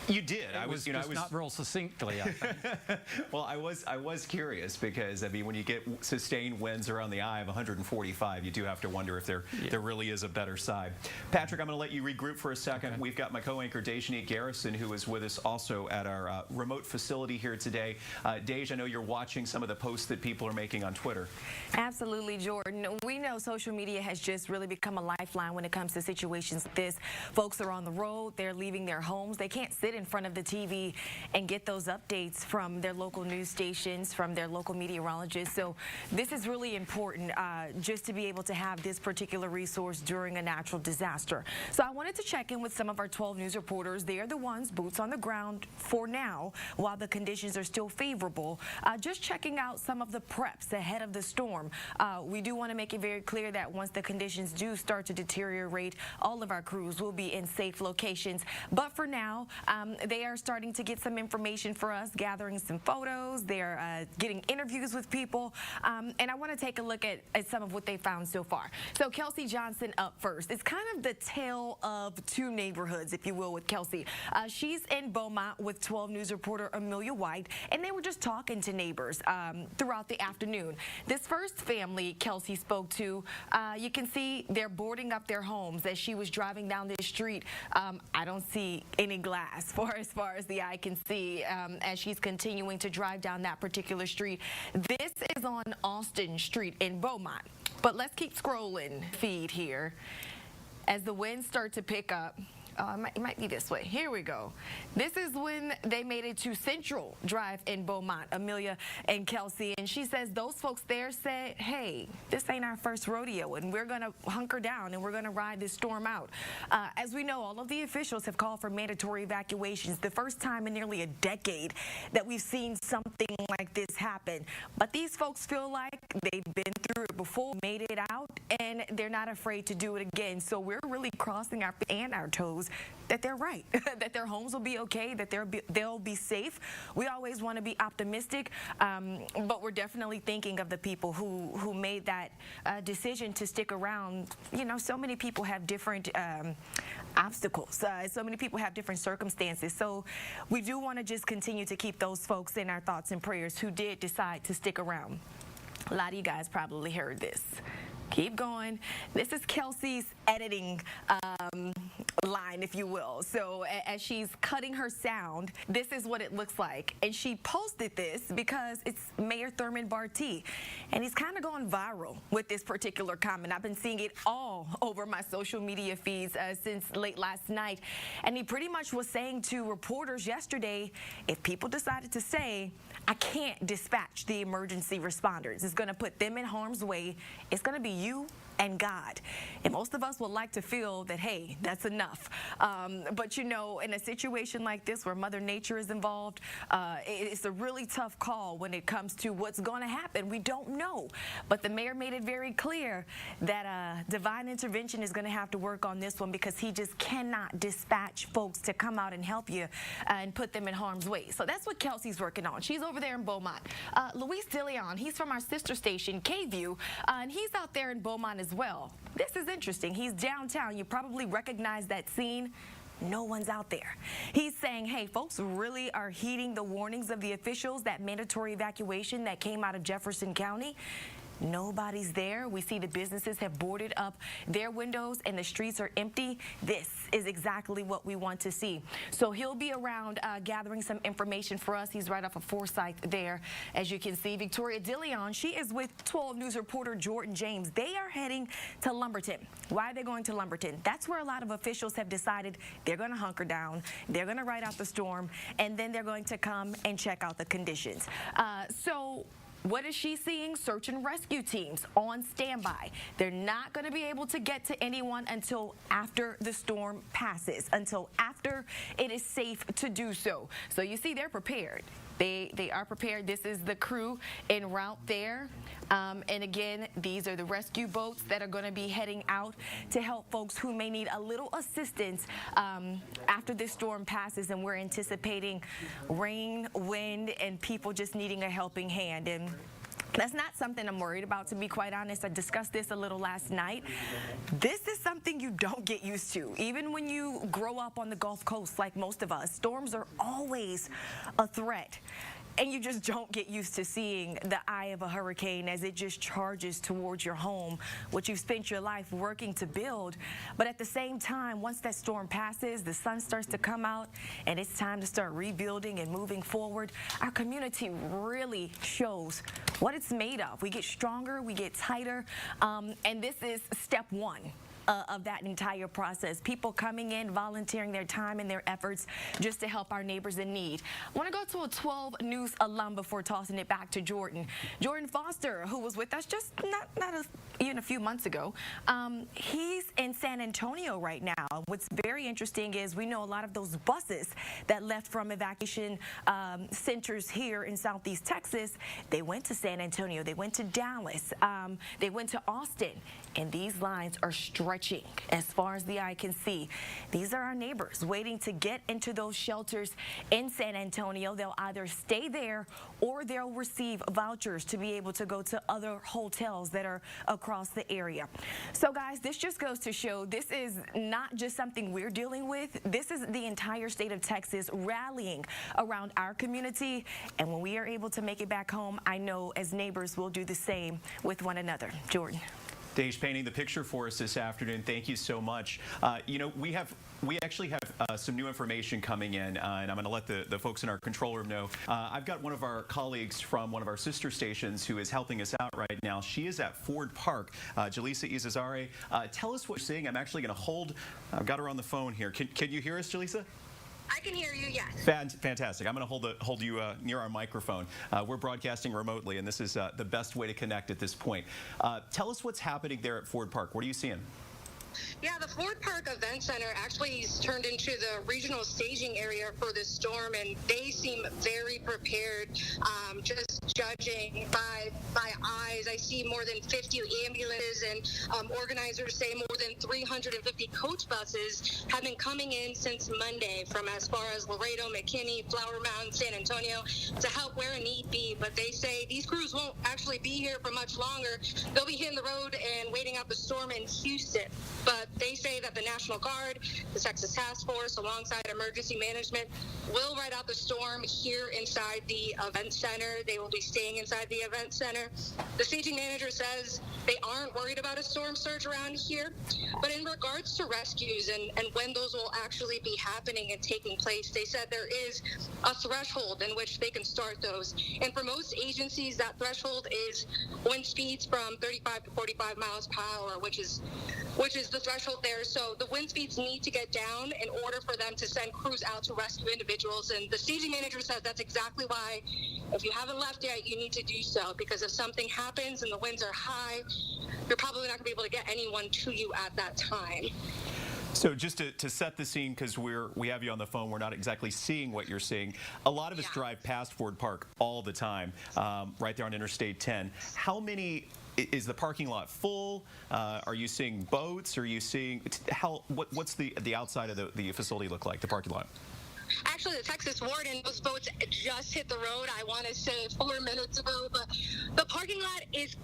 You did. I was not real succinctly. I think. Well, I was curious, because I mean, when you get sustained winds around the eye of 145, you do have to wonder if there really is a better side. Patrick, I'm going to let you regroup for a second. Okay. We've got my co-anchor Dejanique Garrison, who is with us also at our remote facility here today. Dej, I know you're watching some of the posts that people are making on Twitter. Absolutely, Jordan. We know social media has just really become a lifeline when it comes to situations like this. Folks are on the road, they're leaving their homes, they can't sit in front of the TV and get those updates from their local news stations, from their local meteorologists. So this is really important, just to be able to have this particular resource during a natural disaster. So I wanted to check in with some of our 12 news reporters. They are the ones boots on the ground for now, while the conditions are still favorable, just checking out some of the preps ahead of the storm. We do want to make it very clear that once the conditions do start to deteriorate, all of our crews will be in safe locations. But for now, they are starting to get some information for us, gathering some photos. They're getting interviews with people. And I want to take a look at some of what they found so far. So Kelsey Johnson up first. It's kind of the tale of two neighborhoods, if you will, with Kelsey. She's in Beaumont with 12 News reporter Amelia White, and they were just talking to neighbors throughout the afternoon. This first family Kelsey spoke to, you can see they're boarding up their homes. As she was driving down this street, I don't see any glass as far as the eye can see, as she's continuing to drive down that particular street. This is on Austin Street in Beaumont. But let's keep scrolling feed here. As the winds start to pick up, It might be this way. Here we go. This is when they made it to Central Drive in Beaumont, Amelia and Kelsey. And she says those folks there said, hey, this ain't our first rodeo, and we're going to hunker down and we're going to ride this storm out. As we know, all of the officials have called for mandatory evacuations. The first time in nearly a decade that we've seen something like this happen. But these folks feel like they've been through it before, made it out, and they're not afraid to do it again. So we're really crossing our toes that they're right, that their homes will be okay, that they'll be safe. We always want to be optimistic, but we're definitely thinking of the people who made that decision to stick around. You know, so many people have different obstacles. So many people have different circumstances. So we do want to just continue to keep those folks in our thoughts and prayers who did decide to stick around. A lot of you guys probably heard this. Keep going. This is Kelsey's editing line, if you will. So as she's cutting her sound, this is what it looks like. And she posted this because it's Mayor Thurman Barty, and he's kind of going viral with this particular comment. I've been seeing it all over my social media feeds since late last night. And he pretty much was saying to reporters yesterday, if people decided to say, I can't dispatch the emergency responders, it's going to put them in harm's way, it's going to be you and God. And most of us would like to feel that, hey, that's enough. But you know, in a situation like this where Mother Nature is involved, it's a really tough call when it comes to what's going to happen. We don't know. But the mayor made it very clear that divine intervention is going to have to work on this one, because he just cannot dispatch folks to come out and help you and put them in harm's way. So that's what Kelsey's working on. She's over there in Beaumont. Luis De Leon, he's from our sister station, KView, and he's out there in Beaumont as well. This is interesting. He's downtown. You probably recognize that scene. No one's out there. He's saying, hey, folks really are heeding the warnings of the officials, that mandatory evacuation that came out of Jefferson County. Nobody's there. We see the businesses have boarded up their windows and the streets are empty. This is exactly what we want to see. So he'll be around gathering some information for us. He's right off of Forsyth there. As you can see, Victoria De Leon, she is with 12 News reporter Jordan James. They are heading to Lumberton. Why are they going to Lumberton? That's where a lot of officials have decided they're going to hunker down, they're going to ride out the storm, and then they're going to come and check out the conditions. So what is she seeing? Search and rescue teams on standby. They're not going to be able to get to anyone until after the storm passes, until after it is safe to do so. So you see, they're prepared. They are prepared. This is the crew en route there. And again, these are the rescue boats that are going to be heading out to help folks who may need a little assistance after this storm passes. And we're anticipating rain, wind, and people just needing a helping hand. And that's not something I'm worried about, to be quite honest. I discussed this a little last night. This is something you don't get used to. Even when you grow up on the Gulf Coast, like most of us, storms are always a threat. And you just don't get used to seeing the eye of a hurricane as it just charges towards your home, what you've spent your life working to build. But at the same time, once that storm passes, the sun starts to come out, and it's time to start rebuilding and moving forward. Our community really shows what it's made of. We get stronger, we get tighter, and this is step one of that entire process. People coming in, volunteering their time and their efforts just to help our neighbors in need. I want to go to a 12 News alum before tossing it back to Jordan. Jordan Foster, who was with us just even a few months ago. He's in San Antonio right now. What's very interesting is we know a lot of those buses that left from evacuation centers here in Southeast Texas, they went to San Antonio, they went to Dallas, they went to Austin, and these lines are stretching as far as the eye can see. These are our neighbors waiting to get into those shelters in San Antonio. They'll either stay there or they'll receive vouchers to be able to go to other hotels that are across the area. So guys, this just goes to show this is not just something we're dealing with. This is the entire state of Texas rallying around our community. And when we are able to make it back home, I know as neighbors we'll do the same with one another. Jordan. Dej, painting the picture for us this afternoon. Thank you so much. You know, we actually have some new information coming in, and I'm going to let the folks in our control room know. I've got one of our colleagues from one of our sister stations who is helping us out right now. She is at Ford Park. Jaleesa Izazare, tell us what you're seeing. I'm actually going to hold. I've got her on the phone here. Can you hear us, Jaleesa? I can hear you, yes. Fantastic. I'm going to hold you near our microphone. We're broadcasting remotely, and this is the best way to connect at this point. Tell us what's happening there at Ford Park. What are you seeing? Yeah, the Ford Park Event Center actually is turned into the regional staging area for this storm, and they seem very prepared. Just judging by eyes, I see more than 50 ambulances, and organizers say more than 350 coach buses have been coming in since Monday from as far as Laredo, McKinney, Flower Mound, San Antonio to help where need be. But they say these crews won't actually be here for much longer. They'll be hitting the road and waiting out the storm in Houston. But they say that the National Guard, the Texas Task Force, alongside emergency management, will ride out the storm here inside the event center. They will be staying inside the event center. The staging manager says they aren't worried about a storm surge around here. But in regards to rescues and when those will actually be happening and taking place, they said there is a threshold in which they can start those. And for most agencies, that threshold is wind speeds from 35 to 45 miles per hour, which is the threshold there. So the wind speeds need to get down in order for them to send crews out to rescue individuals. And the staging manager says that's exactly why, if you haven't left yet, you need to do so, because if something happens and the winds are high, you're probably not going to be able to get anyone to you at that time. So just to set the scene, because we have you on the phone, we're not exactly seeing what you're seeing. A lot of us drive past Ford Park all the time, right there on Interstate 10. How many? Is the parking lot full? Are you seeing boats? Are you seeing what's the outside of the facility look like, the parking lot? Actually, the Texas Warden, those boats just hit the road, I want to say 4 minutes ago, but the parking lot is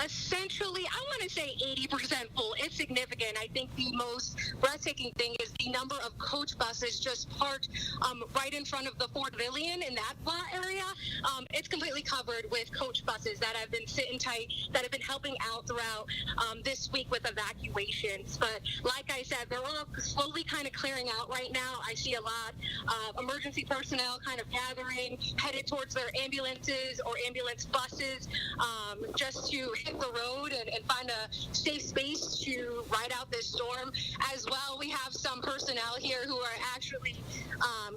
essentially, I want to say 80% full. It's significant. I think the most breathtaking thing is the number of coach buses just parked right in front of the Ford Pavilion in that lot area. It's completely covered with coach buses that have been sitting tight, that have been helping out throughout this week with evacuations. But like I said, they're all slowly kind of clearing out right now. I see a lot of emergency personnel kind of gathering, headed towards their ambulances or ambulance buses, just to hit the road and find a safe space to ride out this storm. As well, we have some personnel here who are actually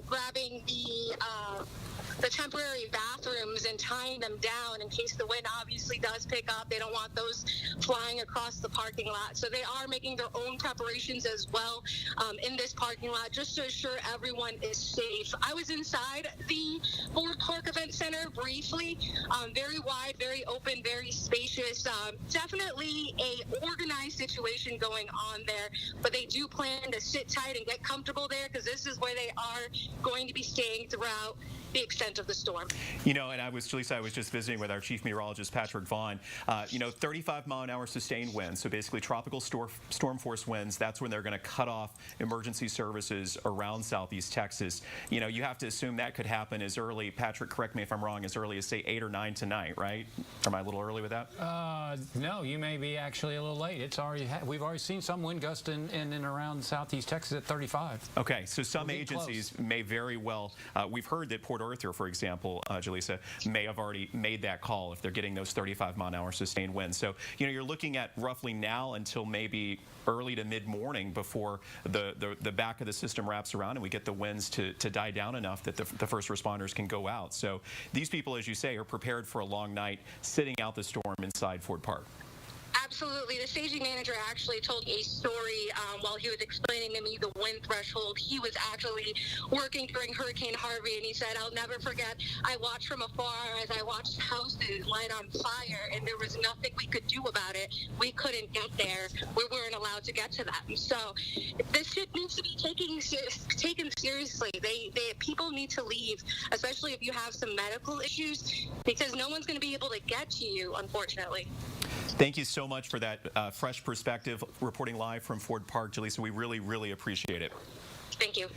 grabbing the temporary bathrooms and tying them down in case the wind obviously does pick up. They don't want those flying across the parking lot. So they are making their own preparations as well in this parking lot, just to assure everyone is safe. I was inside the Ford Park Event Center briefly. Very wide, very open, very spacious. Definitely a organized situation going on there, but they do plan to sit tight and get comfortable there, because this is where they are going to be staying throughout the extent of the storm. You know, and I was just visiting with our chief meteorologist, Patrick Vaughn. 35-mile-an-hour sustained winds, so basically tropical storm force winds. That's when they're going to cut off emergency services around southeast Texas. You know, you have to assume that could happen as early, Patrick, correct me if I'm wrong, as early as, say, 8 or 9 tonight, right? Am I a little early with that? No, you may be actually a little late. It's already we've already seen some wind gusts in and around southeast Texas at 35. Okay, so some agencies may very well, we've heard that Port Arthur, for example, Jaleesa, may have already made that call if they're getting those 35-mile-an-hour sustained winds. So, you know, you're looking at roughly now until maybe early to mid-morning before the back of the system wraps around and we get the winds to die down enough that the first responders can go out. So these people, as you say, are prepared for a long night sitting out the storm inside Ford Park. Absolutely. The staging manager actually told a story while he was explaining to me the wind threshold. He was actually working during Hurricane Harvey, and he said, "I'll never forget, I watched from afar as I watched houses light on fire, and there was nothing we could do about it. We couldn't get there. We weren't allowed to get to them." So this shit needs to be taken seriously. People need to leave, especially if you have some medical issues, because no one's going to be able to get to you, unfortunately. Thank you so much for that fresh perspective, reporting live from Ford Park. Jaleesa, we really, really appreciate it. Thank you.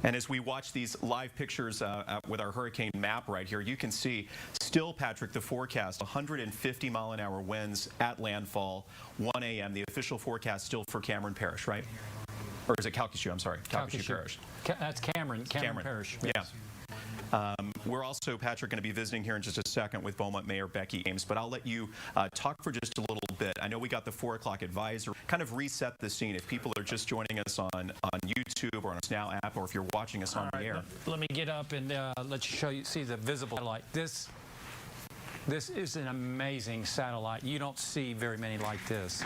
And as we watch these live pictures with our hurricane map right here, you can see still, Patrick, the forecast, 150-mile-an-hour winds at landfall, 1 a.m. The official forecast still for Cameron Parish, right? Or is it Calcasieu? I'm sorry, Calcasieu Parish. That's Cameron Parish. Yeah. We're also, Patrick, going to be visiting here in just a second with Beaumont Mayor Becky Ames, but I'll let you talk for just a little bit. I know we got the 4 o'clock advisor. Kind of reset the scene. If people are just joining us on YouTube or on our Now app, or if you're watching us on the air. Let me get up and let you see the visible satellite. This is an amazing satellite. You don't see very many like this.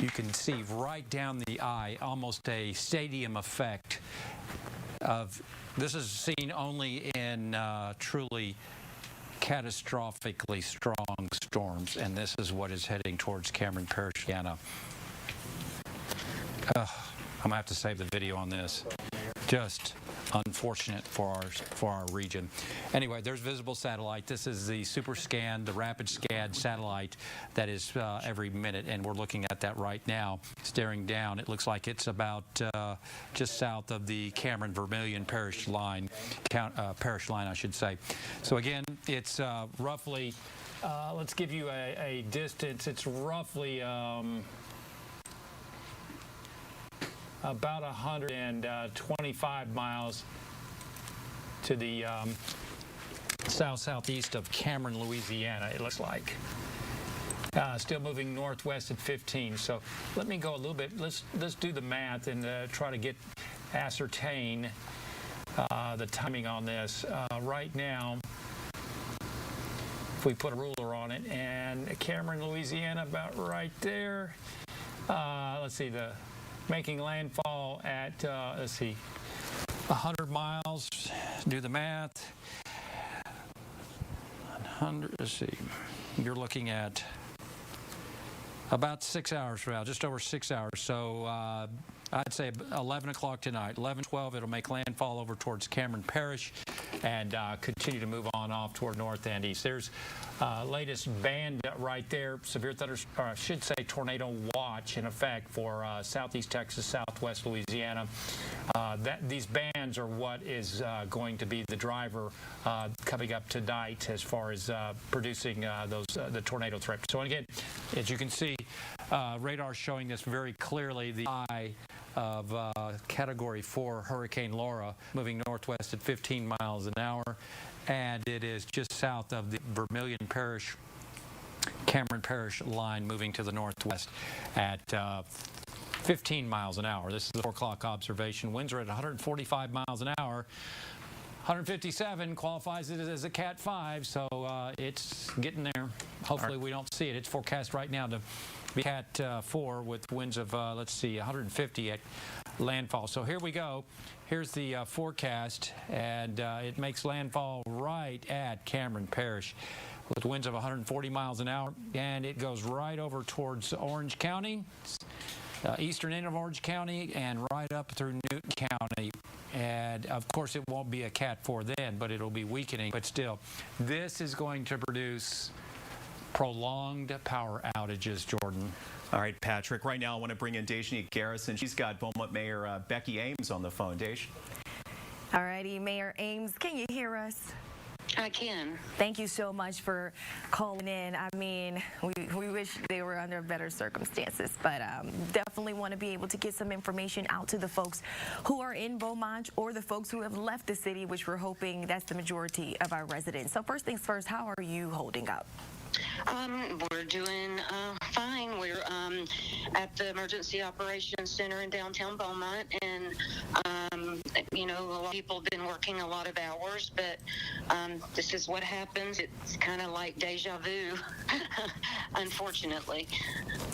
You can see right down the eye, almost a stadium effect of. This is seen only in truly catastrophically strong storms, and this is what is heading towards Cameron Parish, Louisiana. I'm gonna have to save the video on this. Just unfortunate for our region. Anyway, there's visible satellite. This is the super scan, the rapid scan satellite that is every minute, and we're looking at that right now, staring down. It looks like it's about just south of the Cameron Vermilion Parish line, I should say. So again, it's roughly, let's give you a distance. It's roughly about 125 miles to the southeast of Cameron, Louisiana, it looks like. Still moving northwest at 15. So let me go a little bit. Let's do the math and try to ascertain the timing on this. Right now, if we put a ruler on it, and Cameron, Louisiana, about right there. Let's see, making landfall at, let's see, 100 miles, do the math. 100, let's see, you're looking at about 6 hours from now, just over 6 hours. So I'd say 11 o'clock tonight, 11:12, it'll make landfall over towards Cameron Parish and continue to move on off toward north and east. There's latest band right there, severe thunderstorm, or I should say tornado watch in effect for southeast Texas, southwest Louisiana. These bands are what is going to be the driver coming up tonight as far as producing the tornado threat. So again, as you can see, radar showing this very clearly, the eye of Category 4 Hurricane Laura moving northwest at 15 miles an hour, and it is just south of the Vermilion Parish, Cameron Parish line moving to the northwest at 15 miles an hour. This is the 4 o'clock observation. Winds are at 145 miles an hour. 157 qualifies it as a Cat 5, so it's getting there. Hopefully we don't see it. It's forecast right now to be Cat 4 with winds of, let's see, 150 at landfall. So here we go. Here's the forecast, and it makes landfall right at Cameron Parish with winds of 140 miles an hour, and it goes right over towards Orange County, eastern end of Orange County, and right up through Newton County. And of course it won't be a Cat 4 then, but it'll be weakening. But still, this is going to produce prolonged power outages, Jordan. All right, Patrick. Right now I want to bring in Dejanique Garrison. She's got Beaumont Mayor Becky Ames on the phone. Dej. All righty, Mayor Ames, can you hear us? I can. Thank you so much for calling in. I mean, we wish they were under better circumstances, but definitely want to be able to get some information out to the folks who are in Beaumont or the folks who have left the city, which we're hoping that's the majority of our residents. So first things first, how are you holding up? We're doing fine. We're at the Emergency Operations Center in downtown Beaumont, and you know, a lot of people have been working a lot of hours, but this is what happens. It's kind of like deja vu, unfortunately.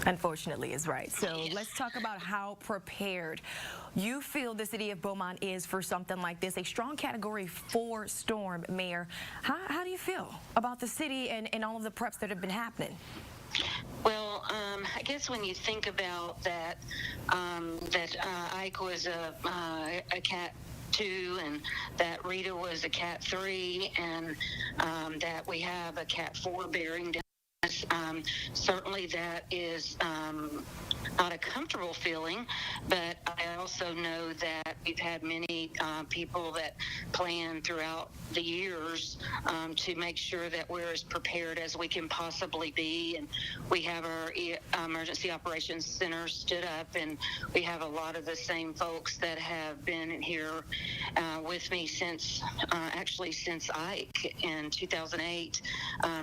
Unfortunately is right. So let's talk about how prepared you feel the city of Beaumont is for something like this, a strong Category 4 storm, Mayor. How do you feel about the city and all of the preps that have been happening? Well, I guess when you think about that, Ike was a Cat 2, and that Rita was a Cat 3, and that we have a Cat 4 bearing down Certainly that is not a comfortable feeling, but I also know that we've had many people that plan throughout the years to make sure that we're as prepared as we can possibly be. And we have our Emergency Operations Center stood up, and we have a lot of the same folks that have been here with me since Ike in 2008.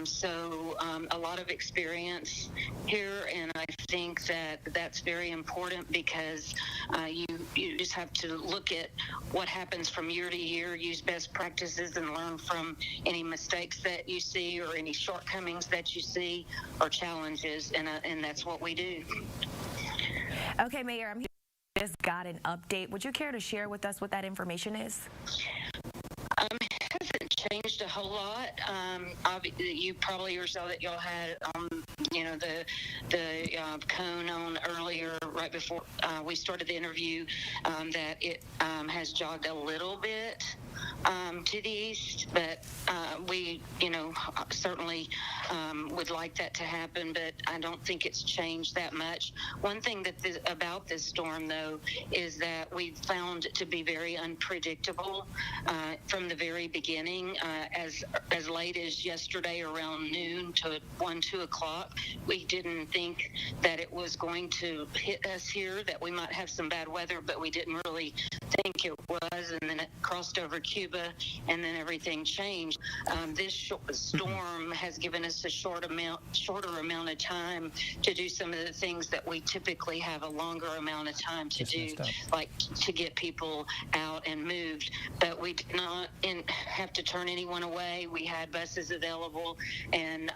So a lot of experience here, and I think that that's very important because you just have to look at what happens from year to year, use best practices, and learn from any mistakes that you see or any shortcomings that you see or challenges, and that's what we do. Okay, Mayor, I'm just got an update. Would you care to share with us what that information is? It hasn't changed a whole lot. You probably saw that y'all had, the cone on earlier, right before we started the interview, that it has jogged a little bit to the east, but we, certainly would like that to happen, but I don't think it's changed that much. One thing about this storm, though, is that we found it to be very unpredictable from the very beginning. As late as yesterday around noon to 2 o'clock, we didn't think that it was going to hit us here, that we might have some bad weather, but we didn't really think it was, and then it crossed over Cuba, and then everything changed. This storm has given us a shorter amount of time to do some of the things that we typically have a longer amount of time to do, like to get people out and moved. But we did not have to turn anyone away. We had buses available, and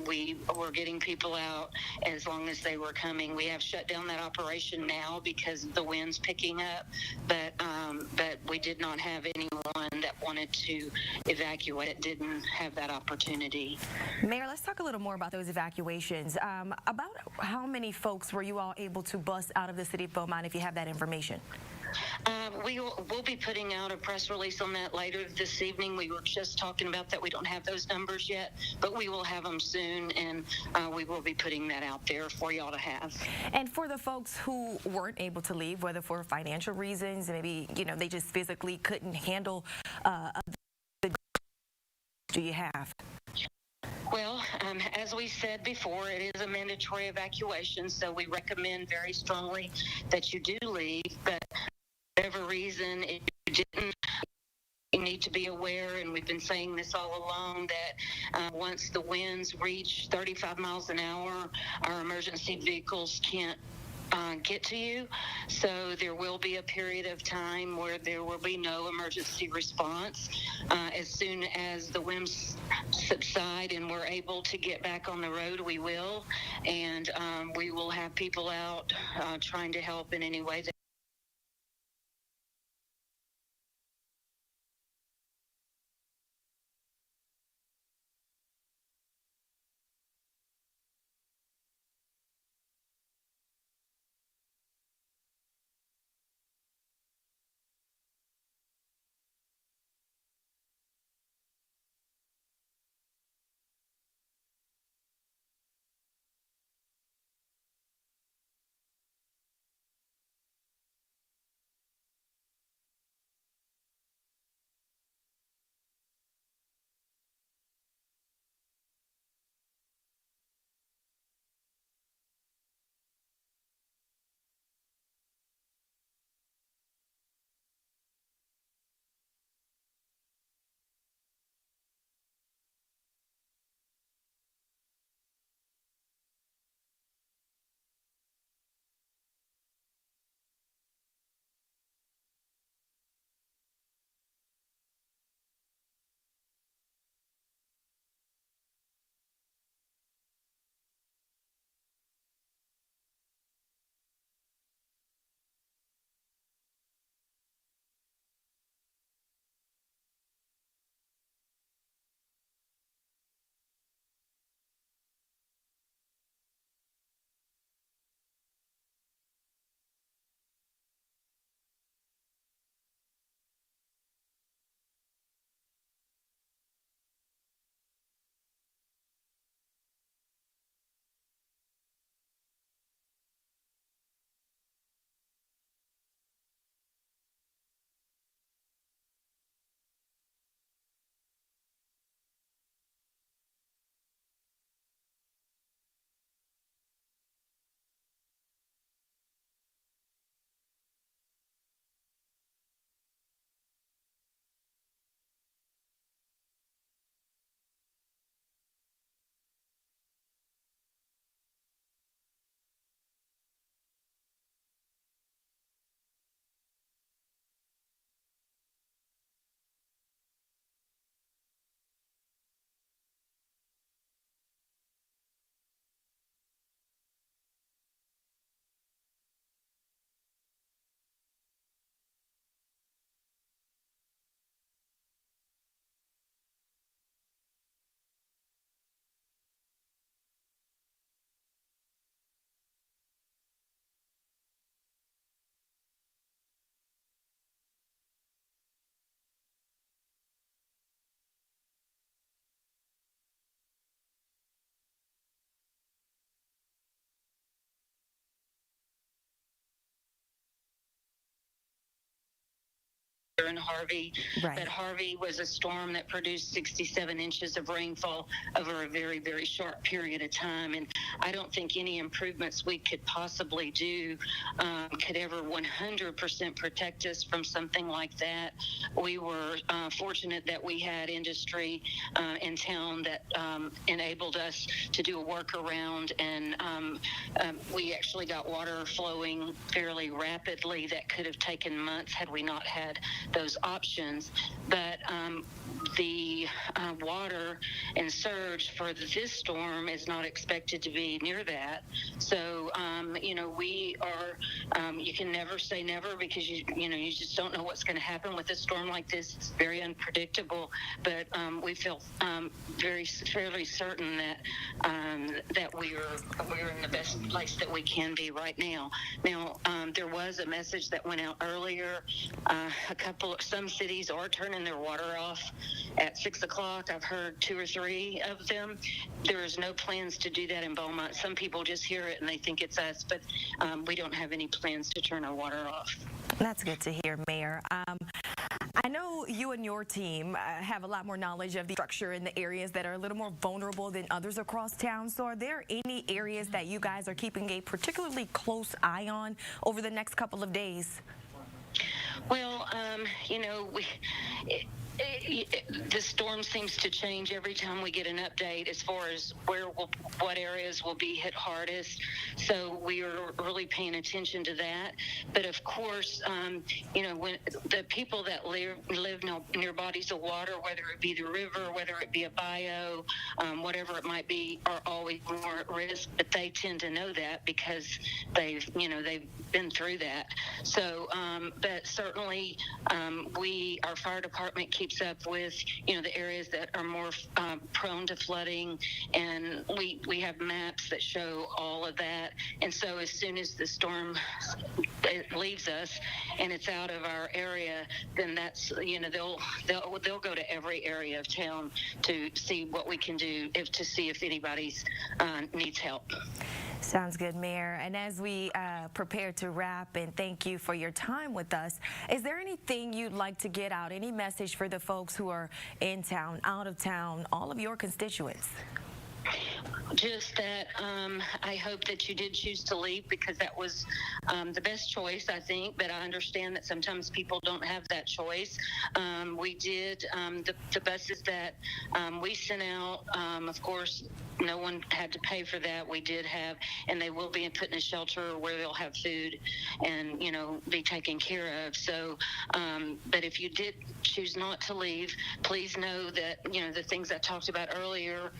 we were getting people out as long as they were coming. We have shut down that operation now because the wind's picking up, but we did not have anyone that wanted to evacuate. It didn't have that opportunity. Mayor, let's talk a little more about those evacuations. About how many folks were you all able to bus out of the city of Beaumont, if you have that information? We'll be putting out a press release on that later this evening. We were just talking about that. We don't have those numbers yet, but we will have them soon, and we will be putting that out there for y'all to have. And for the folks who weren't able to leave, whether for financial reasons, maybe they just physically couldn't handle the do you have? Well, as we said before, it is a mandatory evacuation, so we recommend very strongly that you do leave, but for whatever reason, if you didn't, you need to be aware, and we've been saying this all along, that once the winds reach 35 miles an hour, our emergency vehicles can't get to you. So there will be a period of time where there will be no emergency response. As soon as the winds subside and we're able to get back on the road, we will. And we will have people out trying to help in any way that in Harvey. Right. But Harvey was a storm that produced 67 inches of rainfall over a very, very short period of time. And I don't think any improvements we could possibly do could ever 100% protect us from something like that. We were fortunate that we had industry in town that enabled us to do a workaround, and we actually got water flowing fairly rapidly that could have taken months had we not had those options. But the water and surge for this storm is not expected to be near that. So, we are, you can never say never, because you just don't know what's going to happen with a storm like this. It's very unpredictable, but we feel fairly certain that we're in the best place that we can be right now. Now, there was a message that went out earlier. Some cities are turning their water off at 6 o'clock. I've heard 2 or 3 of them. There is no plans to do that in Beaumont. Some people just hear it and they think it's us, but we don't have any plans to turn our water off. That's good to hear, Mayor. I know you and your team have a lot more knowledge of the structure in the areas that are a little more vulnerable than others across town. So are there any areas that you guys are keeping a particularly close eye on over the next couple of days? Well, the storm seems to change every time we get an update as far as what areas will be hit hardest. So we are really paying attention to that. But of course, when the people that live near bodies of water, whether it be the river, whether it be a bayou, whatever it might be, are always more at risk. But they tend to know that because they've been through that. So, but certainly, our fire department keeps up with the areas that are more prone to flooding, and we have maps that show all of that. And so as soon as the storm leaves us and it's out of our area, then that's they'll go to every area of town to see what we can do to see if anybody needs help. Sounds good, Mayor. And as we prepare to wrap, and thank you for your time with us, is there anything you'd like to get out, any message for the folks who are in town, out of town, all of your constituents? Just that I hope that you did choose to leave, because that was the best choice, I think. But I understand that sometimes people don't have that choice. We did the buses that we sent out, of course, no one had to pay for that. We did have, and they will be put in a shelter where they'll have food and, be taken care of. So, but if you did choose not to leave, please know that, the things I talked about earlier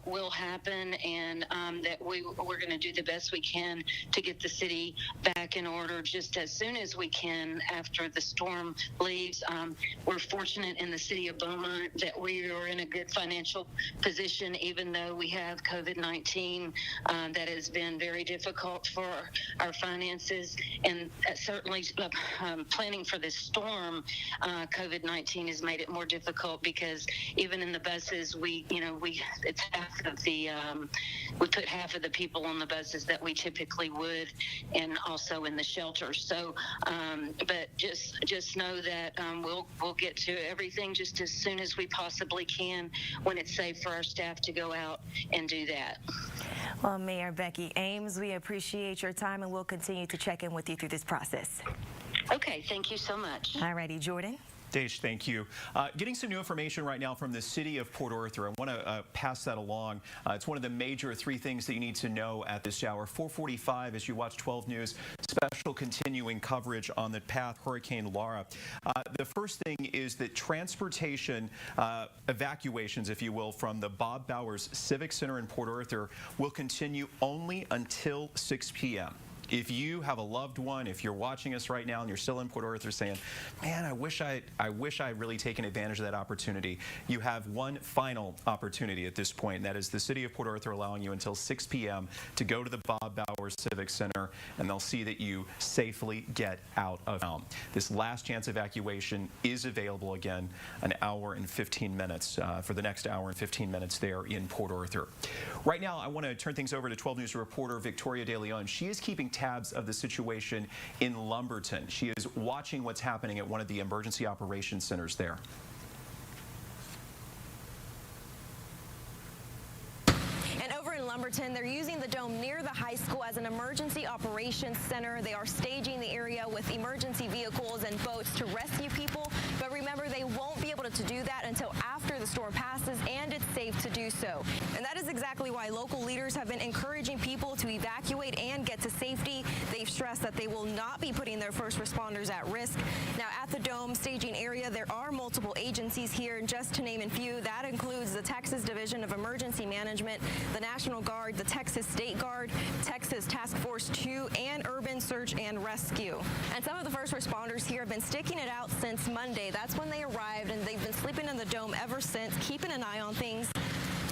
will happen, and that we're going to do the best we can to get the city back in order just as soon as we can after the storm leaves. We're fortunate in the city of Beaumont that we are in a good financial position, even though we have COVID-19 that has been very difficult for our finances, and certainly planning for this storm, COVID-19 has made it more difficult, because even in the buses, it's half of the we put half of the people on the buses that we typically would, and also in the shelters. So, but just know that we'll get to everything just as soon as we possibly can when it's safe for our staff to go out and do that. Well, Mayor Becky Ames, we appreciate your time, and we'll continue to check in with you through this process. Okay, thank you so much. All righty, Jordan. Daesh, thank you. Getting some new information right now from the city of Port Arthur. I want to pass that along. It's one of the major 3 things that you need to know at this hour. 4:45 as you watch 12 News. Special continuing coverage on the path Hurricane Laura. The first thing is that transportation evacuations, if you will, from the Bob Bowers Civic Center in Port Arthur will continue only until 6 p.m. If you have a loved one, if you're watching us right now and you're still in Port Arthur saying, man, I wish I really taken advantage of that opportunity, you have one final opportunity at this point, and that is the city of Port Arthur allowing you until 6 p.m. to go to the Bob Bowers Civic Center, and they'll see that you safely get out of town. This last chance evacuation is available again an hour and 15 minutes for the next hour and 15 minutes there in Port Arthur. Right now, I want to turn things over to 12 News reporter Victoria De Leon. She is keeping tabs of the situation in Lumberton. She is watching what's happening at one of the emergency operations centers there. Lumberton. They're using the dome near the high school as an emergency operations center. They are staging the area with emergency vehicles and boats to rescue people. But remember, they won't be able to do that until after the storm passes and it's safe to do so. And that is exactly why local leaders have been encouraging people to evacuate and get to safety. They've stressed that they will not be putting their first responders at risk. Now, at the dome staging area, there are multiple agencies here, and just to name a few, that includes the Texas Division of Emergency Management, the National Guard, the Texas State Guard, Texas Task Force 2, and Urban Search and Rescue. And some of the first responders here have been sticking it out since Monday. That's when they arrived, and they've been sleeping in the dome ever since, keeping an eye on things.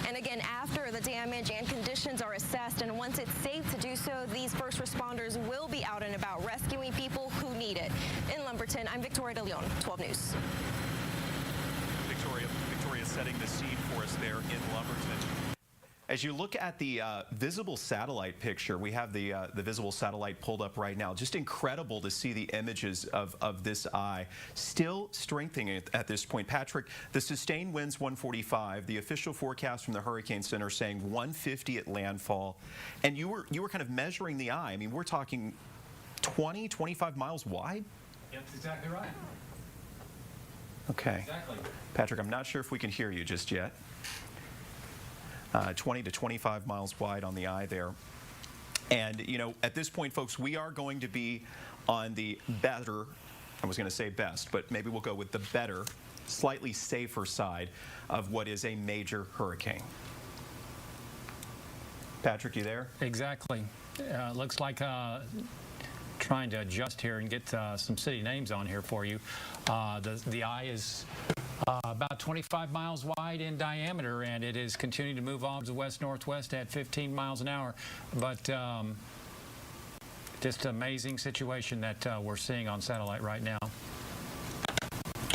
And again, after the damage and conditions are assessed, and once it's safe to do so, these first responders will be out and about rescuing people who need it. In Lumberton, I'm Victoria De Leon, 12 News. Victoria setting the scene for us there in Lumberton. As you look at the visible satellite picture, we have the visible satellite pulled up right now. Just incredible to see the images of this eye. Still strengthening at this point. Patrick, the sustained winds 145, the official forecast from the Hurricane Center saying 150 at landfall. And you were kind of measuring the eye. I mean, we're talking 20, 25 miles wide? That's exactly right. Okay. Exactly. Patrick, I'm not sure if we can hear you just yet. 20 to 25 miles wide on the eye there. And, you know, at this point, folks, we are going to be on the better, I was going to say best, but maybe we'll go with the better, slightly safer side of what is a major hurricane. Patrick, you there? Exactly. Looks like trying to adjust here and get some city names on here for you. The eye is about 25 miles wide in diameter, and it is continuing to move on to the west-northwest at 15 miles an hour. But just an amazing situation that we're seeing on satellite right now.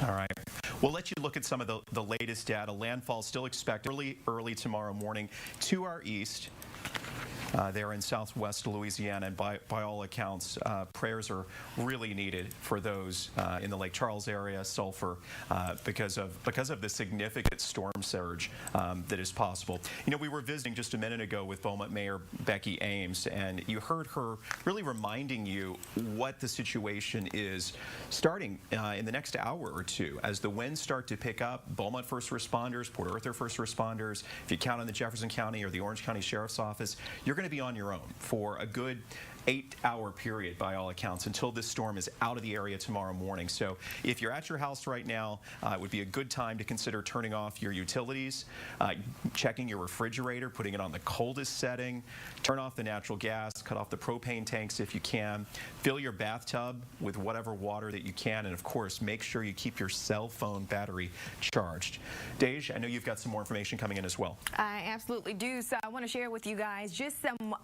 All right. We'll let you look at some of the latest data. Landfall still expected early tomorrow morning to our east. There in southwest Louisiana, and by all accounts, prayers are really needed for those in the Lake Charles area, Sulphur, because of the significant storm surge that is possible. You know, we were visiting just a minute ago with Beaumont Mayor Becky Ames, and you heard her really reminding you what the situation is starting in the next hour or two. As the winds start to pick up, Beaumont first responders, Port Arthur first responders, if you count on the Jefferson County or the Orange County Sheriff's Office, you're going to be on your own for a good 8-hour period by all accounts until this storm is out of the area tomorrow morning. So if you're at your house right now, it would be a good time to consider turning off your utilities, checking your refrigerator, putting it on the coldest setting, turn off the natural gas, cut off the propane tanks if you can, fill your bathtub with whatever water that you can, and of course make sure you keep your cell phone battery charged. Dej, I know you've got some more information coming in as well. I absolutely do. So I want to share with you guys just some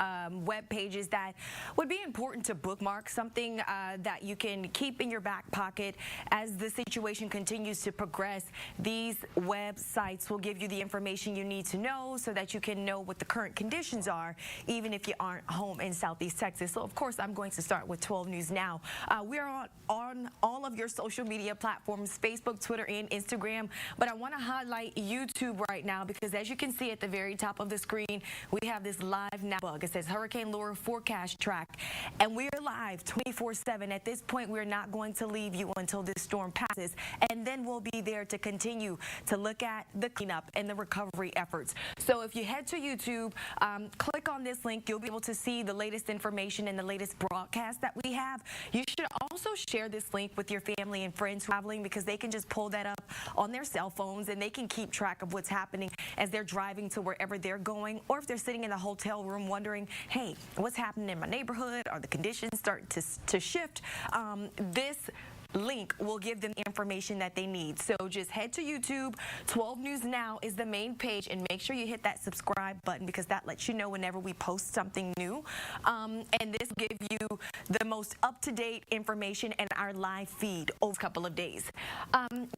web pages that would be important to bookmark, something that you can keep in your back pocket as the situation continues to progress. These websites will give you the information you need to know so that you can know what the current conditions are, even if you aren't home in Southeast Texas. So, of course, I'm going to start with 12 News Now. We are on all of your social media platforms, Facebook, Twitter, and Instagram, but I want to highlight YouTube right now because, as you can see at the very top of the screen, we have this live now bug. It says Hurricane Laura Forecast Track. And we're live 24/7. At this point, we're not going to leave you until this storm passes, and then we'll be there to continue to look at the cleanup and the recovery efforts. So if you head to YouTube, click on this link, you'll be able to see the latest information and the latest broadcast that we have. You should also share this link with your family and friends traveling because they can just pull that up on their cell phones and they can keep track of what's happening as they're driving to wherever they're going, or if they're sitting in a hotel room wondering, hey, what's happening in my neighborhood? Are the conditions starting to shift? This link will give them the information that they need. So just head to YouTube. 12 News Now is the main page, and make sure you hit that subscribe button because that lets you know whenever we post something new. And this will give you the most up-to-date information in our live feed over a couple of days.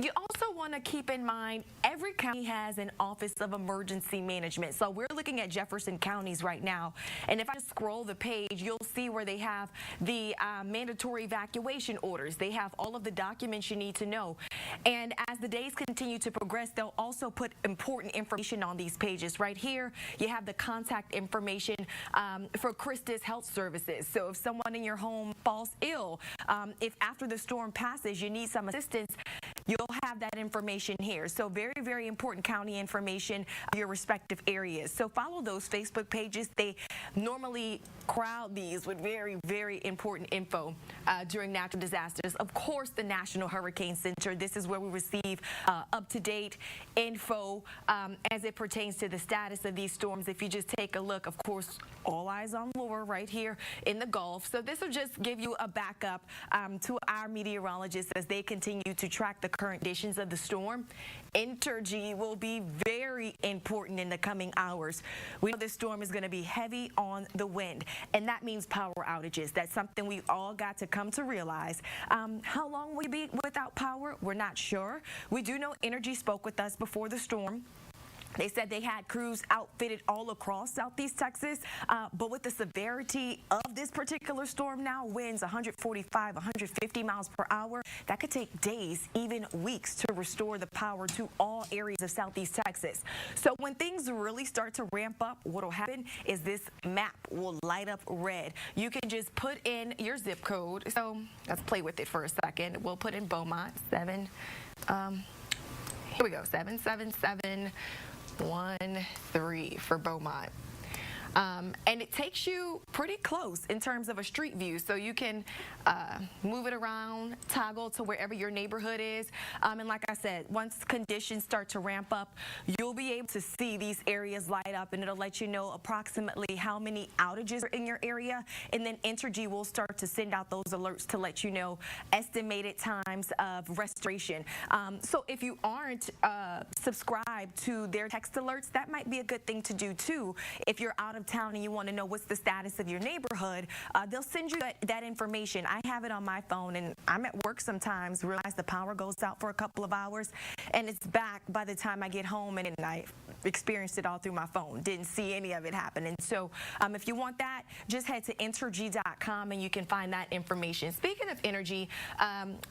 You also want to keep in mind every county has an Office of Emergency Management. So we're looking at Jefferson counties right now. And if I just scroll the page, you'll see where they have the mandatory evacuation orders. They have all of the documents you need to know. And as the days continue to progress, they'll also put important information on these pages. Right here, you have the contact information for Christus Health Services. So if someone in your home falls ill, if after the storm passes you need some assistance, you'll have that information here. So very, very important county information of your respective areas. So follow those Facebook pages. They normally crowd these with very, very important info during natural disasters. Of course, the National Hurricane Center. This is where we receive up-to-date info as it pertains to the status of these storms. If you just take a look, of course, all eyes on Laura right here in the Gulf. So this will just give you a backup to our meteorologists as they continue to track the current conditions of the storm. Entergy will be very important in the coming hours. We know this storm is going to be heavy on the wind, and that means power outages. That's something we all got to come to realize. How long will we be without power? We're not sure. We do know Entergy spoke with us before the storm. They said they had crews outfitted all across Southeast Texas, but with the severity of this particular storm now, winds 145, 150 miles per hour, that could take days, even weeks, to restore the power to all areas of Southeast Texas. So when things really start to ramp up, what will happen is this map will light up red. You can just put in your zip code. So let's play with it for a second. We'll put in Beaumont, here we go, 77713 for Beaumont. And it takes you pretty close in terms of a street view, so you can move it around, toggle to wherever your neighborhood is. And like I said, once conditions start to ramp up, you'll be able to see these areas light up, and it'll let you know approximately how many outages are in your area. And then Entergy will start to send out those alerts to let you know estimated times of restoration. So if you aren't subscribed to their text alerts, that might be a good thing to do too. If you're out of town and you want to know what's the status of your neighborhood, they'll send you that information. I have it on my phone, and I'm at work sometimes, realize the power goes out for a couple of hours, and it's back by the time I get home, and I experienced it all through my phone. Didn't see any of it happen. And so if you want that, just head to Entergy.com and you can find that information. Speaking of Entergy,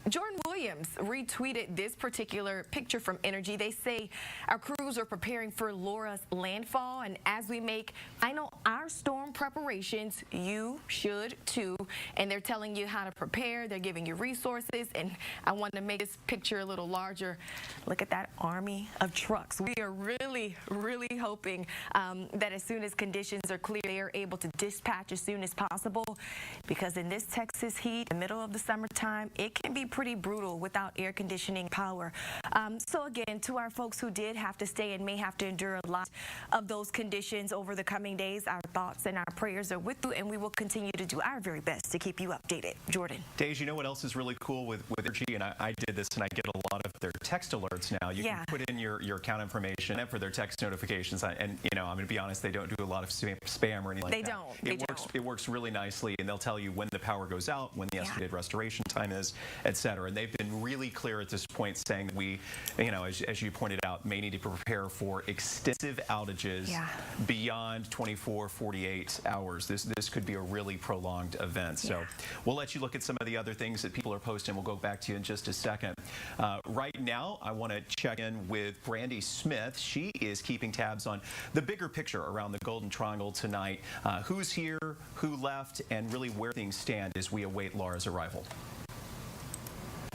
Jordan Williams retweeted this particular picture from Entergy. They say our crews are preparing for Laura's landfall, and as we make our storm preparations, you should too. And they're telling you how to prepare. They're giving you resources. And I want to make this picture a little larger. Look at that army of trucks. We are really, really hoping that as soon as conditions are clear, they are able to dispatch as soon as possible, because in this Texas heat, in the middle of the summertime, it can be pretty brutal without air conditioning power. So again, to our folks who did have to stay and may have to endure a lot of those conditions over the coming days, our thoughts and our prayers are with you, and we will continue to do our very best to keep you updated. Jordan. Days, you know what else is really cool with Entergy, and I did this, and I get a lot of their text alerts now. You can put in your account information for their text notifications, and you know, I'm going to be honest, they don't do a lot of spam or anything like that. It works really nicely, and they'll tell you when the power goes out, when the estimated restoration time is, etc. And they've been really clear at this point, saying that we, you know, as you pointed out, may need to prepare for extensive outages beyond 24, 48 hours. This could be a really prolonged event. So we'll let you look at some of the other things that people are posting. We'll go back to you in just a second. Right now, I want to check in with Brandy Smith. She is keeping tabs on the bigger picture around the Golden Triangle tonight. Who's here, who left, and really where things stand as we await Laura's arrival.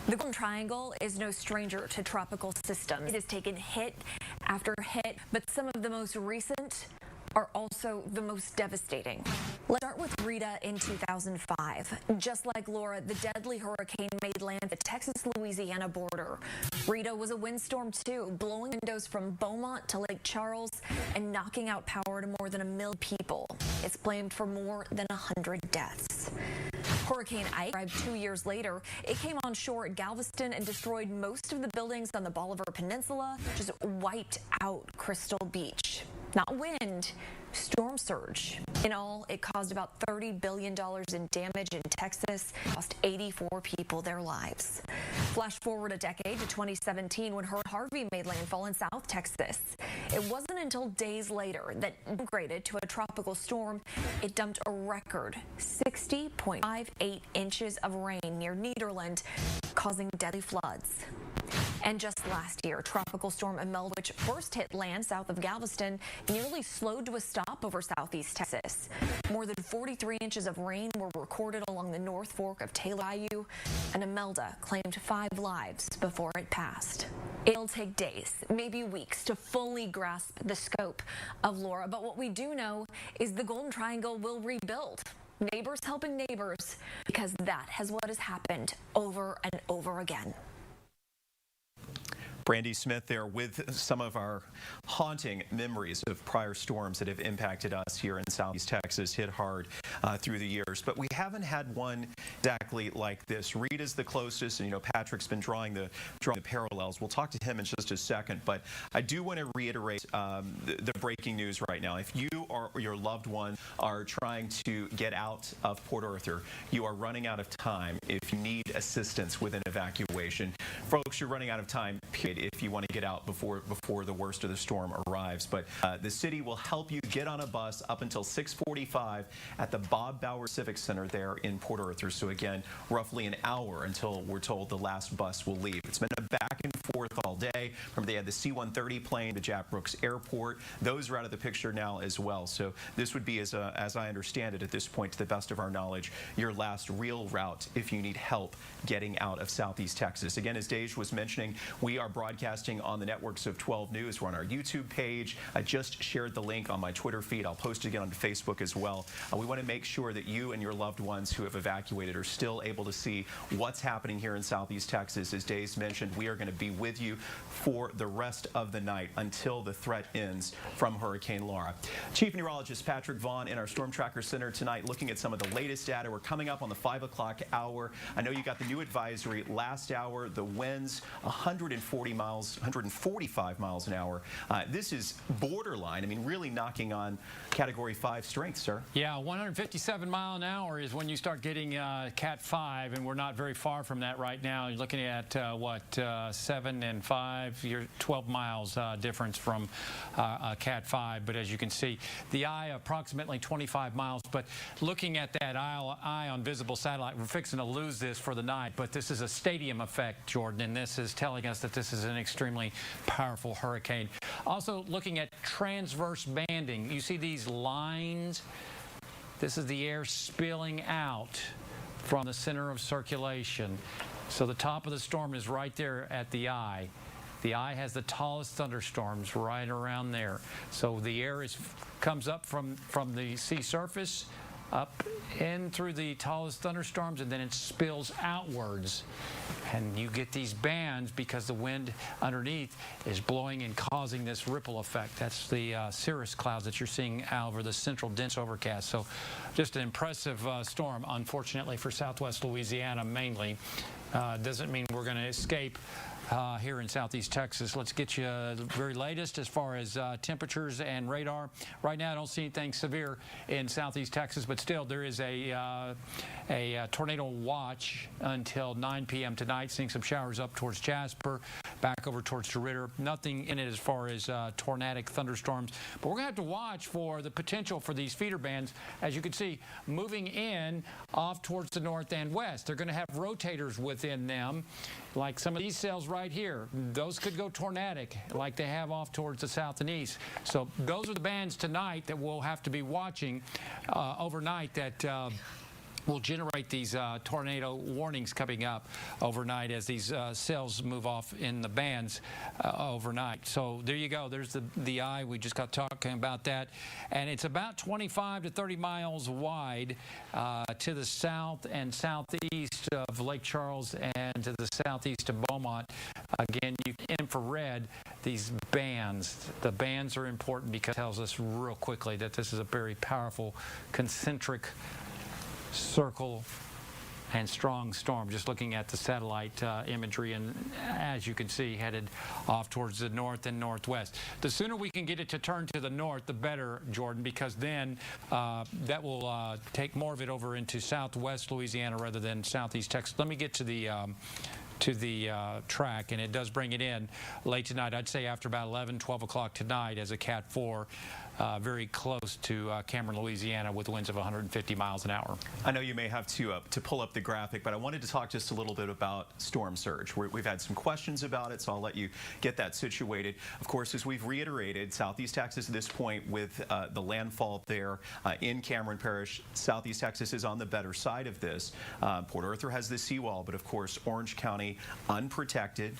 The Golden Triangle is no stranger to tropical systems. It has taken hit after hit, but some of the most recent are also the most devastating. Let's start with Rita in 2005. Just like Laura, the deadly hurricane made land at the Texas-Louisiana border. Rita was a windstorm too, blowing windows from Beaumont to Lake Charles and knocking out power to more than 1 million people. It's blamed for more than 100 deaths. Hurricane Ike arrived 2 years later. It came on shore at Galveston and destroyed most of the buildings on the Bolivar Peninsula, just wiped out Crystal Beach. Not wind, storm surge. In all, it caused about $30 billion in damage in Texas, cost 84 people their lives. Flash forward a decade to 2017 when Hurricane Harvey made landfall in South Texas. It wasn't until days later that, downgraded to a tropical storm, it dumped a record 60.58 inches of rain near Nederland, causing deadly floods. And just last year, Tropical Storm Imelda, which first hit land south of Galveston, nearly slowed to a stop over southeast Texas. More than 43 inches of rain were recorded along the North Fork of Taylor Bayou, and Imelda claimed 5 lives before it passed. It'll take days, maybe weeks, to fully grasp the scope of Laura, but what we do know is the Golden Triangle will rebuild. Neighbors helping neighbors, because that has what has happened over and over again. Brandy Smith there with some of our haunting memories of prior storms that have impacted us here in Southeast Texas, hit hard through the years. But we haven't had one exactly like this. Reed is the closest, and Patrick's been drawing the parallels. We'll talk to him in just a second, but I do want to reiterate the breaking news right now. If you or your loved one are trying to get out of Port Arthur, you are running out of time. If you need assistance with an evacuation, folks, you're running out of time, period, if you want to get out before the worst of the storm arrives. But the city will help you get on a bus up until 6:45 at the Bob Bauer Civic Center there in Port Arthur. So again, roughly an hour until we're told the last bus will leave. It's been a back and forth all day. Remember, they had the C-130 plane to Jack Brooks Airport. Those are out of the picture now as well. So this would be, as I understand it at this point, to the best of our knowledge, your last real route if you need help getting out of Southeast Texas. Again, as Dej was mentioning, we are broadcasting on the networks of 12 News. We're on our YouTube page. I just shared the link on my Twitter feed. I'll post it again on Facebook as well. We want to make sure that you and your loved ones who have evacuated are still able to see what's happening here in Southeast Texas. As Dej mentioned, we are going to be with you for the rest of the night until the threat ends from Hurricane Laura. Chief Meteorologist Patrick Vaughn in our Storm Tracker Center tonight, looking at some of the latest data. We're coming up on the 5 o'clock hour. I know you got the new advisory last hour. The winds 145 miles an hour. This is borderline. I mean, really knocking on Category 5 strength, sir. Yeah, 157 mile an hour is when you start getting Cat 5, and we're not very far from that right now. You're looking at 7 and 5. You're 12 miles difference from Cat 5. But as you can see, the eye approximately 25 miles. But looking at that eye on visible satellite, we're fixing to lose this for the night. But this is a stadium effect, Jordan, and this is telling us that this is an extremely powerful hurricane. Also looking at transverse banding. You see these lines? This is the air spilling out from the center of circulation. So the top of the storm is right there at the eye. The eye has the tallest thunderstorms right around there. So the air comes up from the sea surface up in through the tallest thunderstorms, and then it spills outwards. And you get these bands because the wind underneath is blowing and causing this ripple effect. That's the cirrus clouds that you're seeing over the central dense overcast. So just an impressive storm, unfortunately, for southwest Louisiana mainly. Doesn't mean we're going to escape here in Southeast Texas. Let's get you the very latest as far as temperatures and radar. Right now, I don't see anything severe in Southeast Texas, but still there is a tornado watch until 9 p.m. tonight, seeing some showers up towards Jasper, back over towards DeRidder. Nothing in it as far as tornadic thunderstorms, but we're going to have to watch for the potential for these feeder bands, as you can see, moving in off towards the north and west. They're going to have rotators within them, like some of these cells right here. Those could go tornadic like they have off towards the south and east. So those are the bands tonight that we'll have to be watching overnight that will generate these tornado warnings coming up overnight as these cells move off in the bands overnight. So there you go. There's the eye. We just got talking about that. And it's about 25 to 30 miles wide to the south and southeast of Lake Charles and to the southeast of Beaumont. Again, you can infrared these bands. The bands are important because it tells us real quickly that this is a very powerful concentric circle and strong storm. Just looking at the satellite imagery, and as you can see, headed off towards the north and northwest. The sooner we can get it to turn to the north, the better, Jordan, because then that will take more of it over into southwest Louisiana rather than southeast Texas. Let me get to the track, and it does bring it in late tonight. I'd say after about 11, 12 o'clock tonight as a Cat 4, very close to Cameron, Louisiana, with winds of 150 miles an hour. I know you may have to pull up the graphic, but I wanted to talk just a little bit about storm surge. We've had some questions about it, so I'll let you get that situated. Of course, as we've reiterated, southeast Texas at this point with the landfall there in Cameron Parish, southeast Texas is on the better side of this. Port Arthur has the seawall, but of course, Orange County unprotected.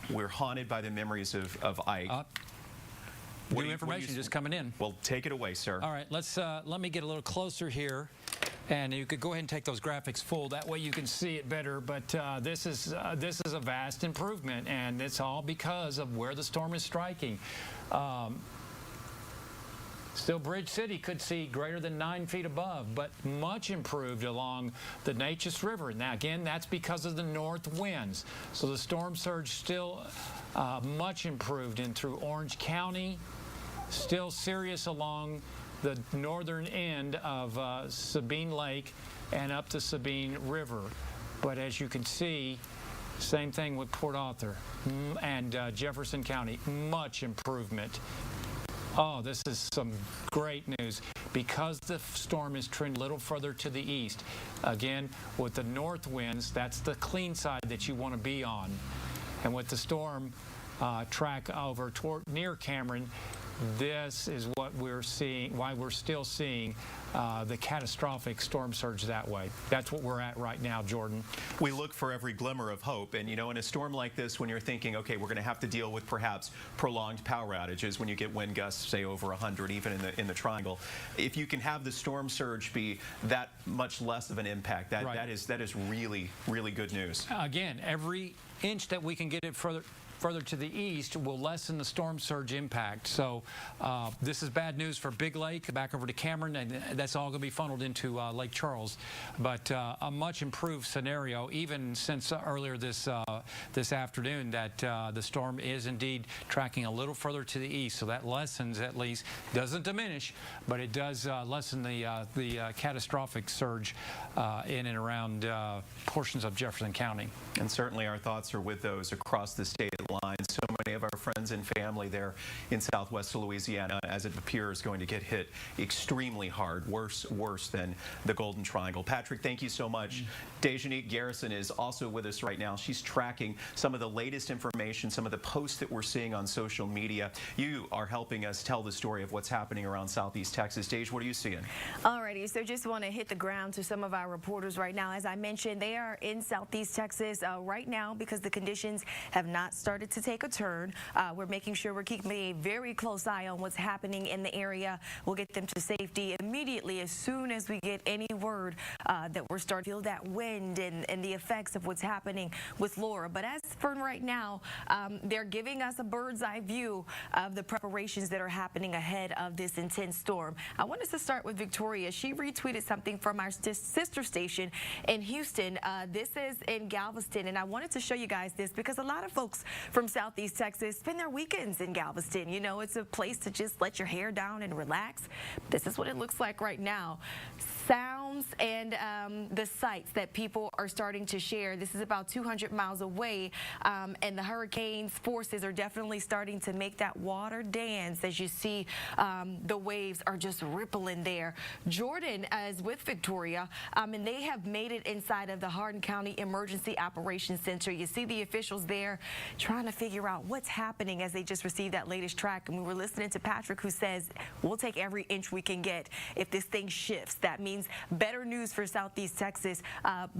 We're haunted by the memories of Ike. New information just coming in. Well, take it away, sir. All right, let me get a little closer here, and you could go ahead and take those graphics full. That way you can see it better. But this is a vast improvement, and it's all because of where the storm is striking. Still, Bridge City could see greater than 9 feet above, but much improved along the Neches River. Now, again, that's because of the north winds. So the storm surge still much improved in through Orange County, still serious along the northern end of Sabine Lake and up the Sabine River. But as you can see, same thing with Port Arthur and Jefferson County, much improvement. Oh, this is some great news. Because the storm is trending a little further to the east, again, with the north winds, that's the clean side that you want to be on. And with the storm track over near Cameron, this is what we're seeing, why we're still seeing the catastrophic storm surge that way. That's what we're at right now, Jordan. We look for every glimmer of hope. And, you know, in a storm like this, when you're thinking, okay, we're going to have to deal with perhaps prolonged power outages when you get wind gusts, say, over 100, even in the triangle, if you can have the storm surge be that much less of an impact, that is really, really good news. Again, every inch that we can get it further to the east will lessen the storm surge impact. So this is bad news for Big Lake, back over to Cameron, and that's all going to be funneled into Lake Charles. But a much improved scenario, even since earlier this afternoon, that the storm is indeed tracking a little further to the east. So that lessens, at least, doesn't diminish, but it does lessen the catastrophic surge in and around portions of Jefferson County. And certainly our thoughts are with those across the state line. So many of our friends and family there in southwest Louisiana, as it appears, going to get hit extremely hard, worse than the Golden Triangle. Patrick, thank you so much. Dejanique Garrison is also with us right now. She's tracking some of the latest information, some of the posts that we're seeing on social media. You are helping us tell the story of what's happening around southeast Texas. Dej, what are you seeing? Alrighty, so just want to hit the ground to some of our reporters right now. As I mentioned, they are in southeast Texas right now because the conditions have not started to take a turn. We're making sure we're keeping a very close eye on what's happening in the area. We'll get them to safety immediately as soon as we get any word that we're starting to feel that wind and the effects of what's happening with Laura. But as for right now, they're giving us a bird's eye view of the preparations that are happening ahead of this intense storm. I want us to start with Victoria. She retweeted something from our sister station in Houston. This is in Galveston, and I wanted to show you guys this because a lot of folks from southeast Texas spend their weekends in Galveston. You know, it's a place to just let your hair down and relax. This is what it looks like right now. Sounds and the sights that people are starting to share. This is about 200 miles away, and the hurricane's forces are definitely starting to make that water dance. As you see, the waves are just rippling there. Jordan is with Victoria, and they have made it inside of the Hardin County Emergency Operations Center. You see the officials there trying to figure out what's happening as they just received that latest track. And we were listening to Patrick, who says, we'll take every inch we can get if this thing shifts. That means better news for southeast Texas.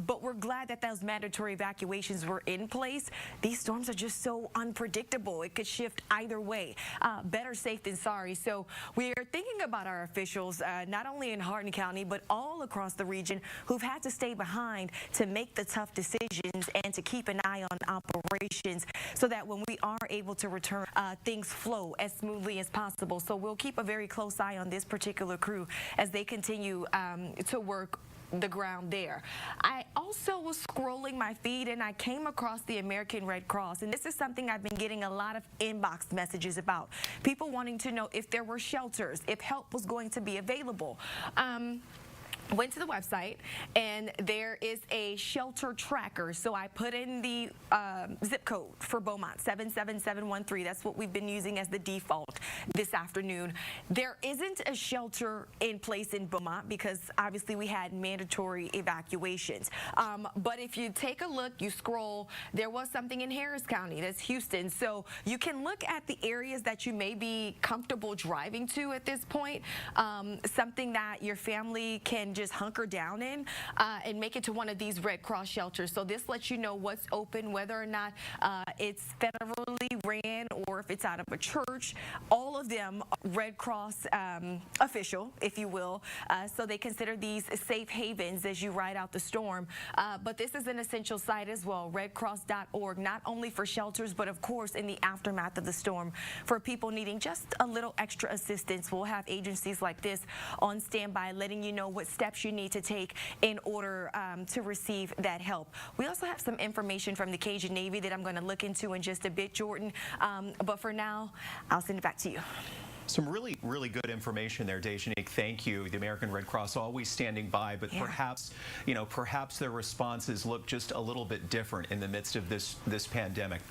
But we're glad that those mandatory evacuations were in place. These storms are just so unpredictable. It could shift either way. Better safe than sorry. So we are thinking about our officials, not only in Hardin County, but all across the region, who've had to stay behind to make the tough decisions and to keep an eye on operations so that when we are able to return, things flow as smoothly as possible. So we'll keep a very close eye on this particular crew as they continue to work the ground there. I also was scrolling my feed and I came across the American Red Cross, and this is something I've been getting a lot of inbox messages about. People wanting to know if there were shelters, if help was going to be available. Went to the website and there is a shelter tracker. So I put in the zip code for Beaumont, 77713. That's what we've been using as the default this afternoon. There isn't a shelter in place in Beaumont because obviously we had mandatory evacuations. But if you take a look, you scroll, there was something in Harris County, that's Houston. So you can look at the areas that you may be comfortable driving to at this point, something that your family can just hunker down in and make it to one of these Red Cross shelters. So this lets you know what's open, whether or not it's federally ran or if it's out of a church. All of them Red Cross official, if you will. So they consider these safe havens as you ride out the storm. But this is an essential site as well, redcross.org, not only for shelters, but of course in the aftermath of the storm for people needing just a little extra assistance. We'll have agencies like this on standby letting you know what steps you need to take in order to receive that help. We also have some information from the Cajun Navy that I'm going to look into in just a bit, Jordan. But for now, I'll send it back to you. Some really, really good information there, Dejanique. Thank you. The American Red Cross always standing by, but perhaps, you know, perhaps their responses look just a little bit different in the midst of this pandemic.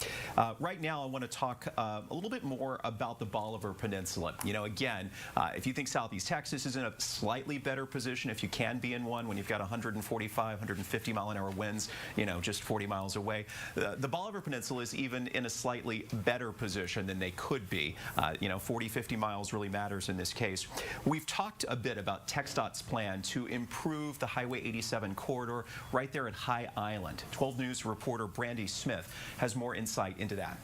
Right now, I want to talk a little bit more about the Bolivar Peninsula. You know, again, if you think Southeast Texas is in a slightly better position, if you can be in one when you've got 145, 150 mile an hour winds, you know, just 40 miles away, the Bolivar Peninsula is even in a slightly better position than they could be. You know, 40, 50 miles really matters in this case. We've talked a bit about TxDOT's plan to improve the Highway 87 corridor right there at High Island. 12 News reporter Brandy Smith has more insight into that.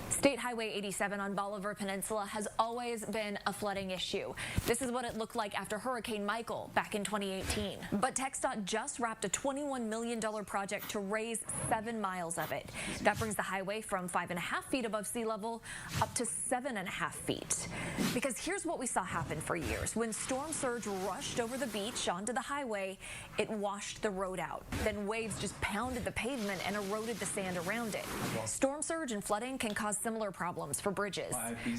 State Highway 87 on Bolivar Peninsula has always been a flooding issue. This is what it looked like after Hurricane Michael back in 2018. But TxDOT just wrapped a $21 million project to raise 7 miles of it. That brings the highway from 5.5 feet above sea level up to 7.5 feet. Because here's what we saw happen for years. When storm surge rushed over the beach onto the highway, it washed the road out. Then waves just pounded the pavement and eroded the sand around it. Storm surge and flooding can cause similar problems for bridges.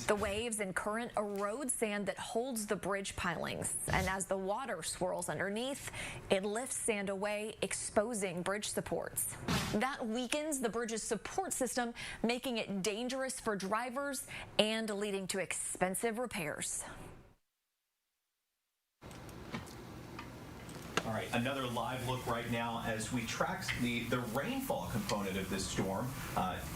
The waves and current erode sand that holds the bridge pilings, and as the water swirls underneath, it lifts sand away, exposing bridge supports. That weakens the bridge's support system, making it dangerous for drivers and leading to expensive repairs. All right, another live look right now as we track the rainfall component of this storm.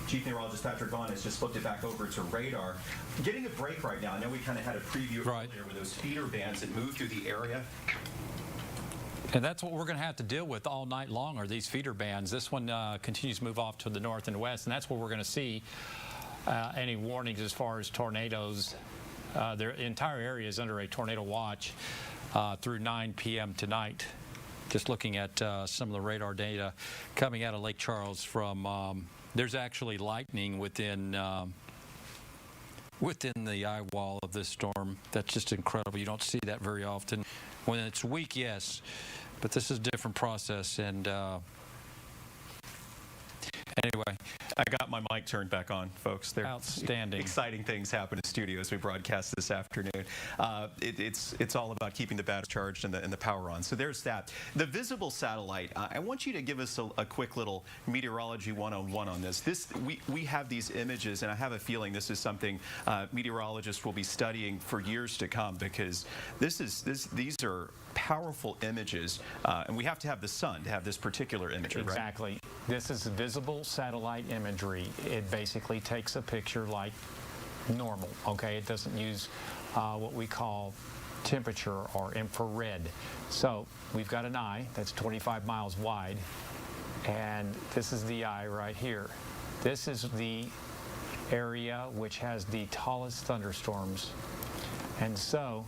Chief Meteorologist Patrick Vaughn has just flipped it back over to radar. Getting a break right now. I know we kind of had a preview earlier with those feeder bands that moved through the area. And that's what we're going to have to deal with all night long are these feeder bands. This one continues to move off to the north and west, and that's where we're going to see any warnings as far as tornadoes. Their entire area is under a tornado watch through 9 p.m. tonight. Just looking at some of the radar data coming out of Lake Charles from, there's actually lightning within the eye wall of this storm. That's just incredible. You don't see that very often. When it's weak, yes, but this is a different process. And anyway, I got my mic turned back on, folks. They're outstanding. Exciting things happen in studio as we broadcast this afternoon. It's all about keeping the batteries charged and the power on. So there's that. The visible satellite. I want you to give us a quick little meteorology 101 on this. We have these images, and I have a feeling this is something meteorologists will be studying for years to come because these are powerful images, and we have to have the sun to have this particular imagery. Exactly. Right? This is visible satellite imagery. It basically takes a picture like normal, okay? It doesn't use what we call temperature or infrared. So we've got an eye that's 25 miles wide, and this is the eye right here. This is the area which has the tallest thunderstorms, and so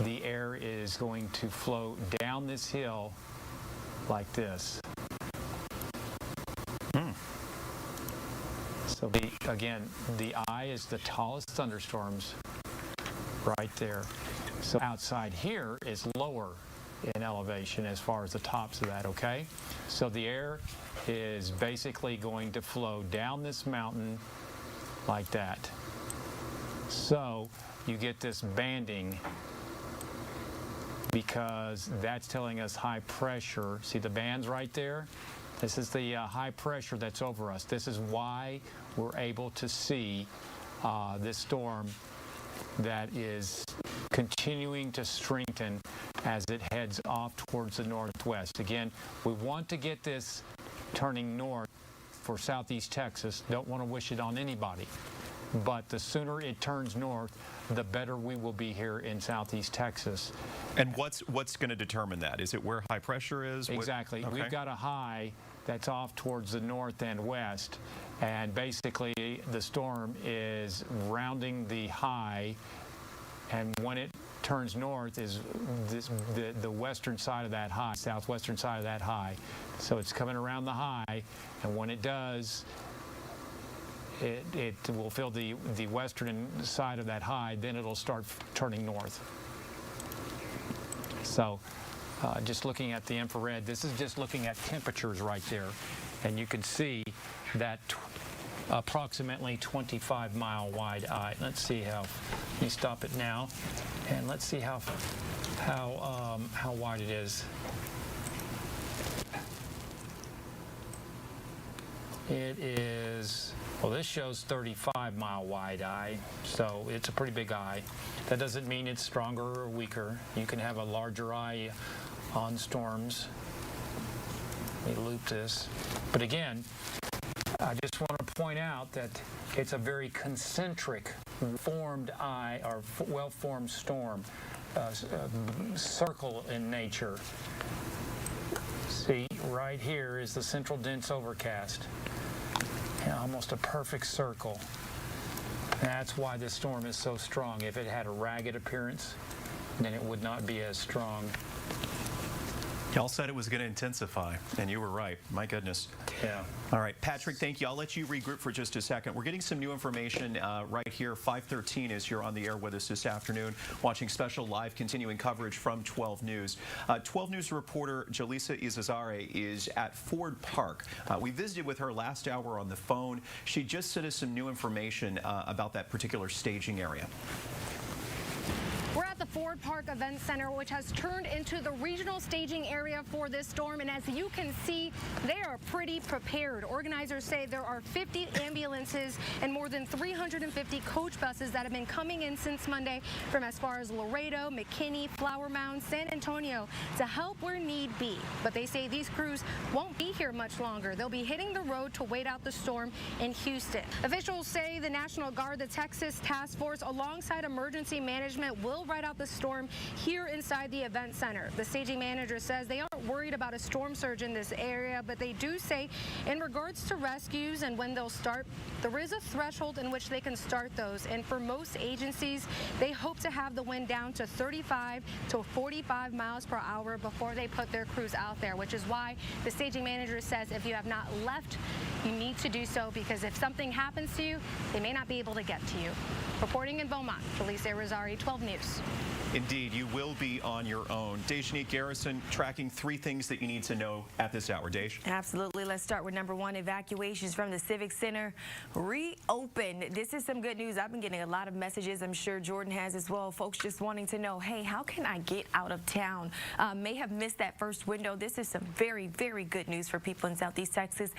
the air is going to flow down this hill like this. So again, the eye is the tallest thunderstorms right there. So outside here is lower in elevation as far as the tops of that, okay? So the air is basically going to flow down this mountain like that. So you get this banding because that's telling us high pressure. See the bands right there? This is the high pressure that's over us. This is why we're able to see this storm that is continuing to strengthen as it heads off towards the northwest. Again, we want to get this turning north for southeast Texas. Don't want to wish it on anybody. But the sooner it turns north, the better we will be here in southeast Texas. And what's going to determine that? Is it where high pressure is? Exactly. Okay. We've got a high that's off towards the north and west, and basically the storm is rounding the high, and when it turns north is the western side of that high, southwestern side of that high. So it's coming around the high, and when it does, it will fill the western side of that high, then it'll start turning north. So just looking at the infrared, this is just looking at temperatures right there, and you can see that approximately 25-mile wide eye. Let's see how, let me stop it now, and let's see how wide it is. It is, well, this shows 35-mile wide eye, so it's a pretty big eye. That doesn't mean it's stronger or weaker. You can have a larger eye on storms. Let me loop this. But again, I just want to point out that it's a very concentric formed eye, or well-formed storm, circle in nature. See, right here is the central dense overcast. Almost a perfect circle. That's why this storm is so strong. If it had a ragged appearance, then it would not be as strong. Y'all said it was going to intensify, and you were right. My goodness. Yeah. All right, Patrick, thank you. I'll let you regroup for just a second. We're getting some new information right here. 513 is you're on the air with us this afternoon, watching special live continuing coverage from 12 News. 12 News reporter Jaleesa Izazare is at Ford Park. We visited with her last hour on the phone. She just sent us some new information about that particular staging area. We're at the Ford Park Event Center, which has turned into the regional staging area for this storm. And as you can see, they are pretty prepared. Organizers say there are 50 ambulances and more than 350 coach buses that have been coming in since Monday from as far as Laredo, McKinney, Flower Mound, San Antonio to help where need be. But they say these crews won't be here much longer. They'll be hitting the road to wait out the storm in Houston. Officials say the National Guard, the Texas Task Force, alongside emergency management, will ride out the storm here inside the event center. The staging manager says they aren't worried about a storm surge in this area, but they do say in regards to rescues and when they'll start, there is a threshold in which they can start those. And for most agencies, they hope to have the wind down to 35 to 45 miles per hour before they put their crews out there, which is why the staging manager says if you have not left, you need to do so, because if something happens to you, they may not be able to get to you. Reporting in Beaumont, Jaleesa Izazare, 12 News. Indeed, you will be on your own. Dejanique Garrison tracking 3 things that you need to know at this hour. Dej? Absolutely. Let's start with number 1, evacuations from the Civic Center reopened. This is some good news. I've been getting a lot of messages. I'm sure Jordan has as well. Folks just wanting to know, hey, how can I get out of town? May have missed that first window. This is some very, very good news for people in Southeast Texas,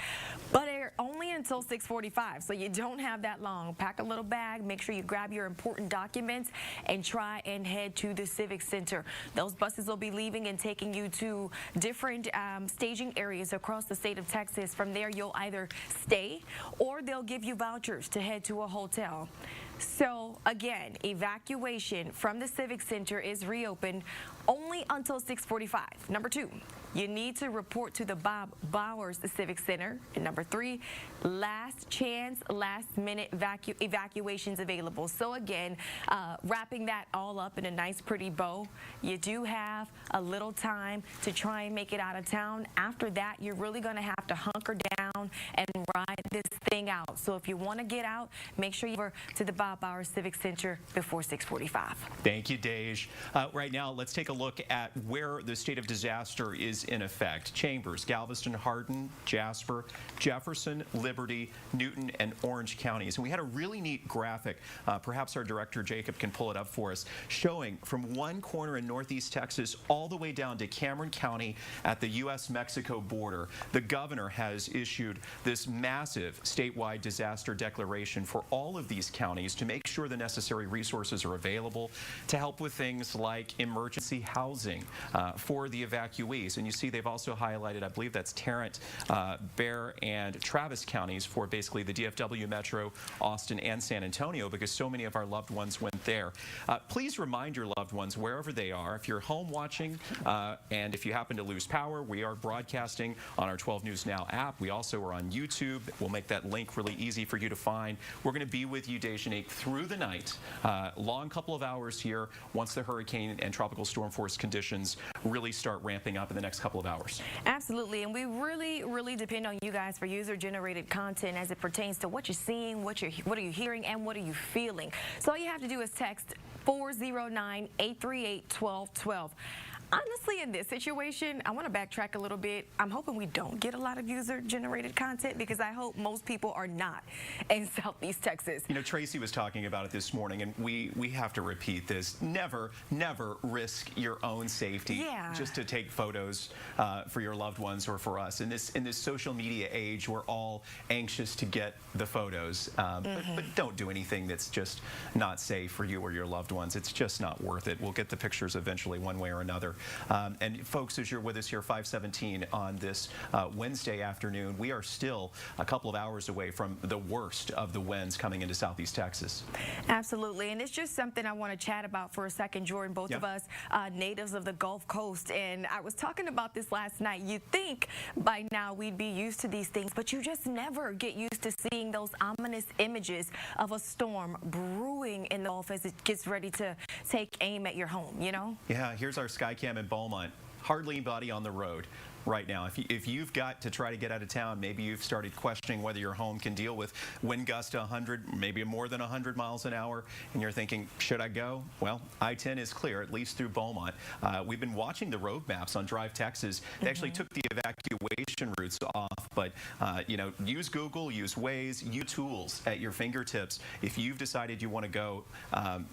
but they're only until 6:45, so you don't have that long. Pack a little bag. Make sure you grab your important documents and try and head to the Civic Center. Those buses will be leaving and taking you to different staging areas across the state of Texas. From there, you'll either stay or they'll give you vouchers to head to a hotel. So again, evacuation from the Civic Center is reopened. only until 6:45. Number 2, you need to report to the Bob Bowers Civic Center. And number 3, last chance, last minute evacuations available. So again, wrapping that all up in a nice pretty bow, you do have a little time to try and make it out of town. After that, you're really going to have to hunker down and ride this thing out. So if you want to get out, make sure you go to the Bob Bowers Civic Center before 6:45. Thank you, Dej. Right now, let's take a look at where the state of disaster is in effect. Chambers, Galveston, Hardin, Jasper, Jefferson, Liberty, Newton, and Orange counties. And we had a really neat graphic, perhaps our director Jacob can pull it up for us, showing from one corner in northeast Texas all the way down to Cameron County at the U.S.-Mexico border. The governor has issued this massive statewide disaster declaration for all of these counties to make sure the necessary resources are available to help with things like emergency housing for the evacuees. And you see they've also highlighted, I believe that's Tarrant, Bexar, and Travis counties for basically the DFW Metro, Austin, and San Antonio, because so many of our loved ones went there. Please remind your loved ones wherever they are, if you're home watching and if you happen to lose power, we are broadcasting on our 12 News Now app. We also are on YouTube. We'll make that link really easy for you to find. We're going to be with you, Dejanique, through the night. Long couple of hours here once the hurricane and tropical storm force conditions really start ramping up in the next couple of hours. Absolutely, and we really depend on you guys for user-generated content as it pertains to what you're seeing, what are you hearing, and what are you feeling. So all you have to do is text 409-838-1212. Honestly, in this situation, I want to backtrack a little bit. I'm hoping we don't get a lot of user-generated content because I hope most people are not in Southeast Texas. You know, Tracy was talking about it this morning, and we have to repeat this. Never risk your own safety just to take photos for your loved ones or for us. In this social media age, we're all anxious to get the photos, but don't do anything that's just not safe for you or your loved ones. It's just not worth it. We'll get the pictures eventually one way or another. And folks, as you're with us here 517 on this Wednesday afternoon, we are still a couple of hours away from the worst of the winds coming into Southeast Texas. Absolutely, and it's just something I want to chat about for a second, Jordan. Both of us natives of the Gulf Coast, and I was talking about this last night. You'd think by now we'd be used to these things, but you just never get used to seeing those ominous images of a storm brewing in the Gulf as it gets ready to take aim at your home, you know? Yeah, here's our Skycam in Beaumont. Hardly anybody on the road right now. If you've got to try to get out of town, maybe you've started questioning whether your home can deal with wind gusts to 100, maybe more than 100 miles an hour, and you're thinking, should I go? Well, I-10 is clear, at least through Beaumont. We've been watching the road maps on Drive Texas. They actually took the evacuation routes off, but you know, use Google, use Waze, use tools at your fingertips. If you've decided you want to go,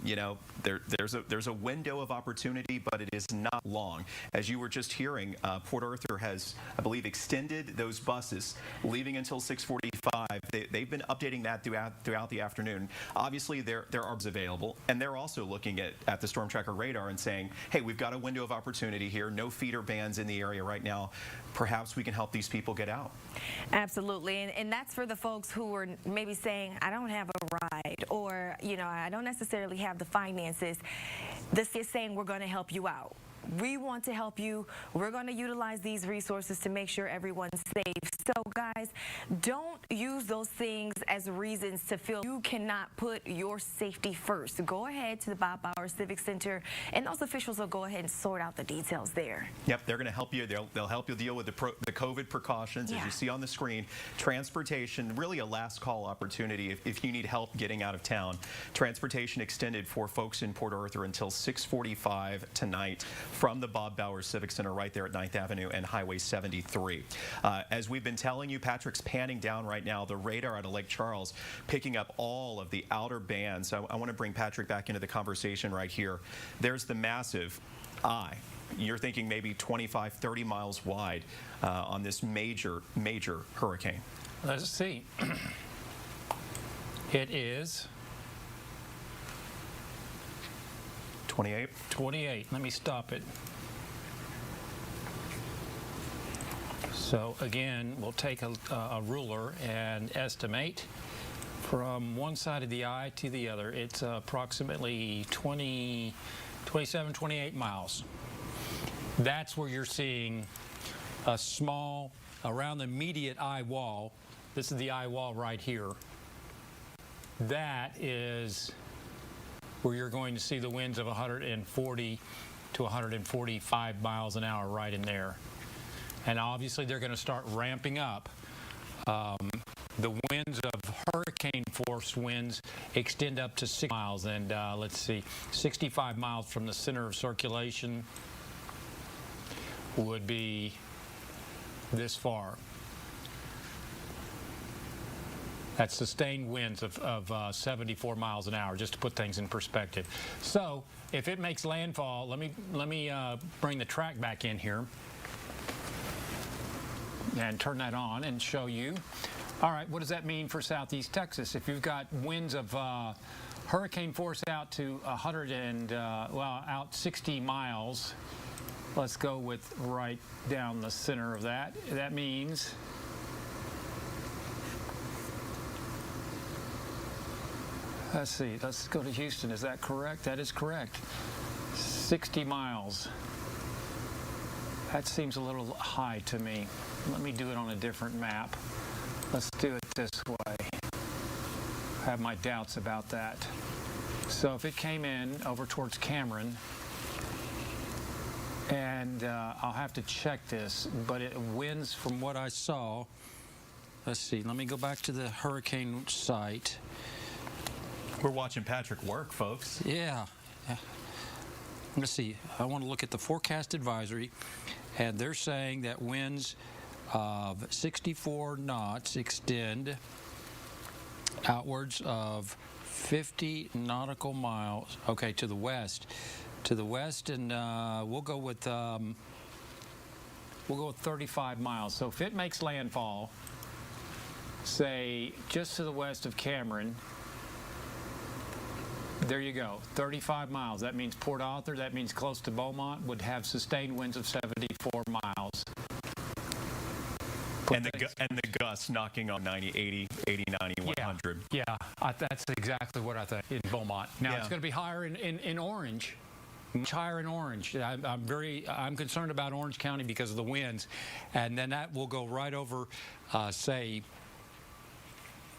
you know, there's a window of opportunity, but it is not long. As you were just hearing, Port Arthur has, I believe, extended those buses, leaving until 6:45. They've been updating that throughout the afternoon. Obviously, there are available, and they're also looking at the Storm Tracker radar and saying, hey, we've got a window of opportunity here. No feeder bans in the area right now. Perhaps we can help these people get out. Absolutely, and that's for the folks who are maybe saying, I don't have a ride, or, you know, I don't necessarily have the finances. This is saying we're going to help you out. We want to help you. We're going to utilize these resources to make sure everyone's safe. So, guys, don't use those things as reasons to feel you cannot put your safety first. Go ahead to the Bob Bowers Civic Center, and those officials will go ahead and sort out the details there. Yep, they're going to help you. They'll help you deal with the COVID precautions, as you see on the screen. Transportation, really a last call opportunity if you need help getting out of town. Transportation extended for folks in Port Arthur until 6:45 tonight from the Bob Bowers Civic Center right there at 9th Avenue and Highway 73. As we've been telling you, Patrick's panning down right now the radar out of Lake Charles, picking up all of the outer bands. I want to bring Patrick back into the conversation right here. There's the massive eye. You're thinking maybe 25, 30 miles wide on this major hurricane. Let's see. It is 28? 28. Let me stop it. So again, we'll take a ruler and estimate from one side of the eye to the other. It's approximately 27, 28 miles. That's where you're seeing a small, around the immediate eye wall. This is the eye wall right here. That is where you're going to see the winds of 140 to 145 miles an hour right in there. And obviously they're going to start ramping up. The winds of hurricane force winds extend up to 6 miles, and let's see, 65 miles from the center of circulation would be this far. That's sustained winds of 74 miles an hour, just to put things in perspective. So if it makes landfall, let me bring the track back in here and turn that on and show you. All right, what does that mean for southeast Texas? If you've got winds of hurricane force out to 60 miles, let's go with right down the center of that. That means let's see, let's go to Houston. Is that correct? That is correct. 60 miles. That seems a little high to me. Let me do it on a different map. Let's do it this way. I have my doubts about that. So if it came in over towards Cameron, and I'll have to check this, but it winds from what I saw. Let's see, let me go back to the hurricane site. We're watching Patrick work, folks. Yeah. Let's see, I want to look at the forecast advisory, and they're saying that winds of 64 knots extend outwards of 50 nautical miles, okay, to the west. To the west, and we'll go with 35 miles. So if it makes landfall, say just to the west of Cameron, there you go, 35 miles. That means Port Arthur, that means close to Beaumont, would have sustained winds of 74 miles. And the gusts knocking on 90, 80, 90, 100. Yeah, that's exactly what I think in Beaumont. Now it's going to be higher in Orange. Much higher in Orange. I'm concerned about Orange County because of the winds, and then that will go right over, say,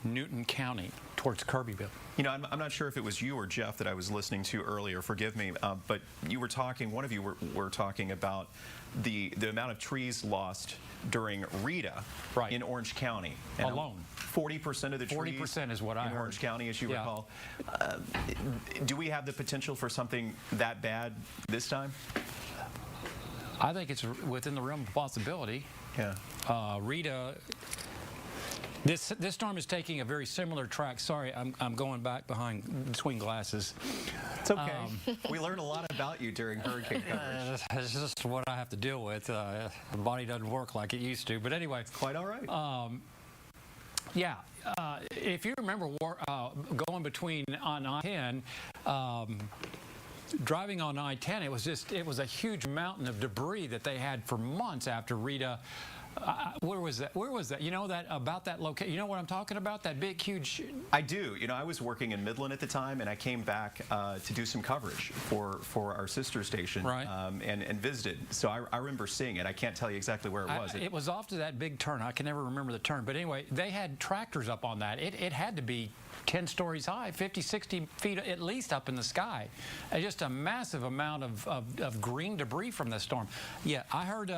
Newton County towards Kirbyville. You know, I'm not sure if it was you or Jeff that I was listening to earlier. Forgive me, but you were talking. One of you were talking about the amount of trees lost during Rita in Orange County. And alone. 40% of the trees 40% is what I heard. in Orange County, as you recall. Do we have the potential for something that bad this time? I think it's within the realm of possibility. Yeah. Rita. This storm is taking a very similar track. Sorry, I'm going back between glasses. It's okay. We learn a lot about you during hurricane coverage. It's just what I have to deal with. The body doesn't work like it used to. But anyway, quite all right. If you remember going between on I-10. Driving on I-10, it was a huge mountain of debris that they had for months after Rita. Where was that? Where was that? You know about that location? You know what I'm talking about? That big, huge. I do. You know, I was working in Midland at the time, and I came back to do some coverage for our sister station, and visited. So I remember seeing it. I can't tell you exactly where it was. It was off to that big turn. I can never remember the turn. But anyway, they had tractors up on that. It had to be 10 stories high, 50, 60 feet at least up in the sky. Just a massive amount of green debris from this storm. Yeah, I heard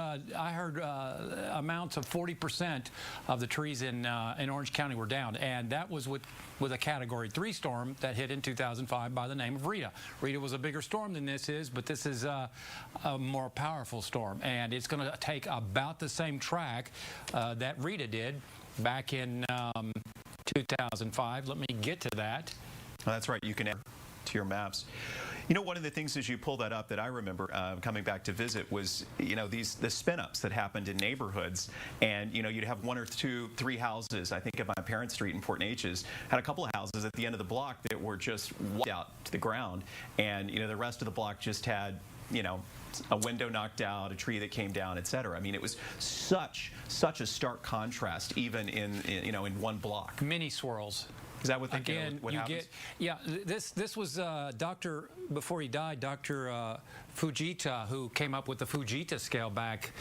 amounts of 40% of the trees in Orange County were down, and that was with a Category 3 storm that hit in 2005 by the name of Rita. Rita was a bigger storm than this is, but this is a more powerful storm, and it's going to take about the same track that Rita did back in 2005. Let me get to that. Oh, that's right. You can add to your maps. You know, one of the things as you pull that up that I remember coming back to visit was, you know, the spin-ups that happened in neighborhoods. And, you know, you'd have 1 or 2, 3 houses. I think of my parents' street in Port Neches, had a couple of houses at the end of the block that were just wiped out to the ground. And, you know, the rest of the block just had, you know, a window knocked out, a tree that came down, etc. I mean, it was such a stark contrast, even in one block. Mini swirls. Is that what again, what happens? This was Dr. before he died, Dr. Fujita, who came up with the Fujita scale back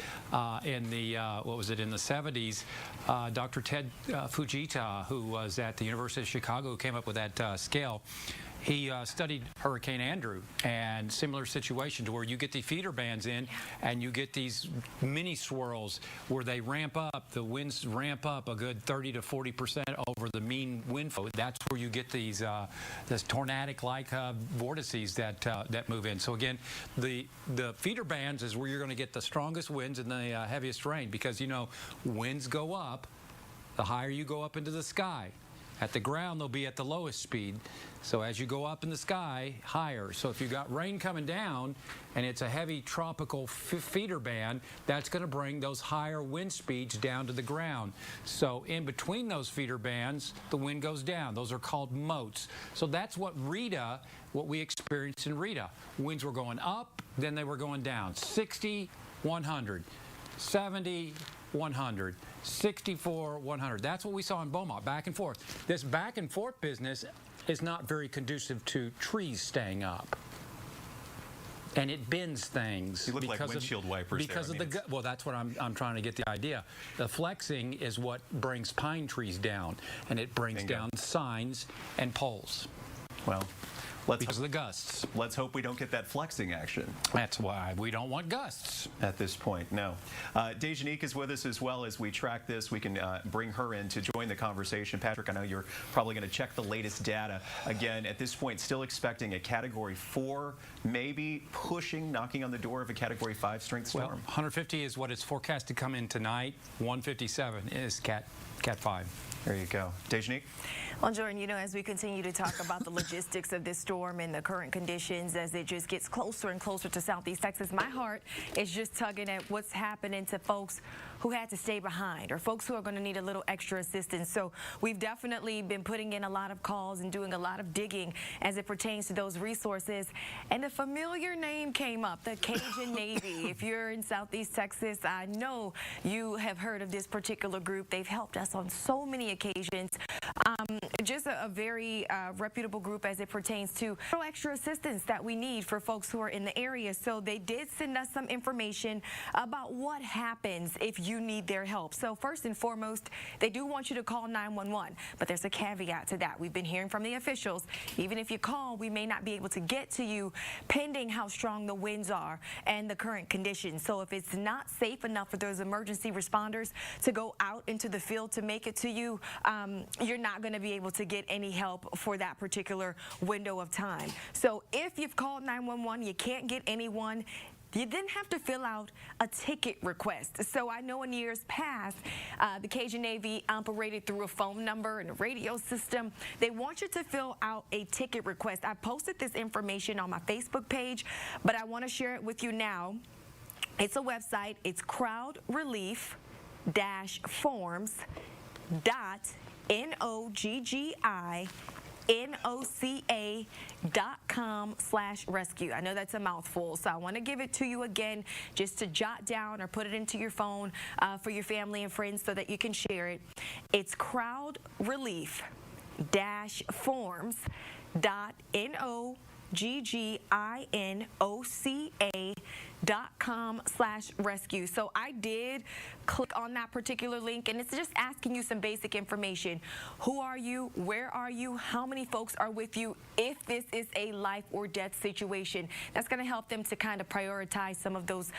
in the what was it, in the 70s. Dr. Ted Fujita, who was at the University of Chicago, who came up with that scale. He studied Hurricane Andrew and similar situation to where you get the feeder bands in and you get these mini swirls where they ramp up, the winds ramp up a good 30 to 40% over the mean wind flow. That's where you get these this tornadic-like vortices that move in. So again, the feeder bands is where you're going to get the strongest winds and the heaviest rain, because, you know, winds go up the higher you go up into the sky. At the ground, they'll be at the lowest speed. So as you go up in the sky, higher. So if you've got rain coming down and it's a heavy tropical feeder band, that's going to bring those higher wind speeds down to the ground. So in between those feeder bands, the wind goes down. Those are called motes. So that's what we experienced in Rita. Winds were going up, then they were going down. 60, 100, 70, 100, 64, 100. That's what we saw in Beaumont, back and forth. This back and forth business is not very conducive to trees staying up. And it bends things. You look like windshield wipers because there. of well, that's what I'm trying to get the idea. The flexing is what brings pine trees down, and it brings down signs and poles. Well, because of the gusts. Let's hope we don't get that flexing action. That's why we don't want gusts. At this point, no. Dejanique is with us as well as we track this. We can bring her in to join the conversation. Patrick, I know you're probably going to check the latest data. Again, at this point, still expecting a Category 4, maybe pushing, knocking on the door of a Category 5 strength storm. Well, 150 is what it's forecast to come in tonight. 157 is Cat 5. There you go. Dejanique? Well, Jordan, you know, as we continue to talk about the logistics of this storm and the current conditions as it just gets closer and closer to Southeast Texas, my heart is just tugging at what's happening to folks who had to stay behind or folks who are going to need a little extra assistance. So we've definitely been putting in a lot of calls and doing a lot of digging as it pertains to those resources. And a familiar name came up, the Cajun Navy. If you're in Southeast Texas, I know you have heard of this particular group. They've helped us on so many occasions. Just a very reputable group as it pertains to extra assistance that we need for folks who are in the area. So they did send us some information about what happens if you need their help. So first and foremost, they do want you to call 911, but there's a caveat to that. We've been hearing from the officials, even if you call, we may not be able to get to you pending how strong the winds are and the current conditions. So if it's not safe enough for those emergency responders to go out into the field to make it to you, you're not going to be able to get any help for that particular window of time. So if you've called 911, you can't get anyone, you then have to fill out a ticket request. So I know in years past, the Cajun Navy operated through a phone number and a radio system. They want you to fill out a ticket request. I posted this information on my Facebook page, but I want to share it with you now. It's a website. It's crowdrelief-forms.NOGGINOCA.com/rescue. I know that's a mouthful, so I want to give it to you again just to jot down or put it into your phone for your family and friends so that you can share it. It's crowdrelief-forms.NOGGINOCA.com/rescue. So I did click on that particular link, and it's just asking you some basic information. Who are you? Where are you? How many folks are with you? If this is a life or death situation, that's going to help them to kind of prioritize some of those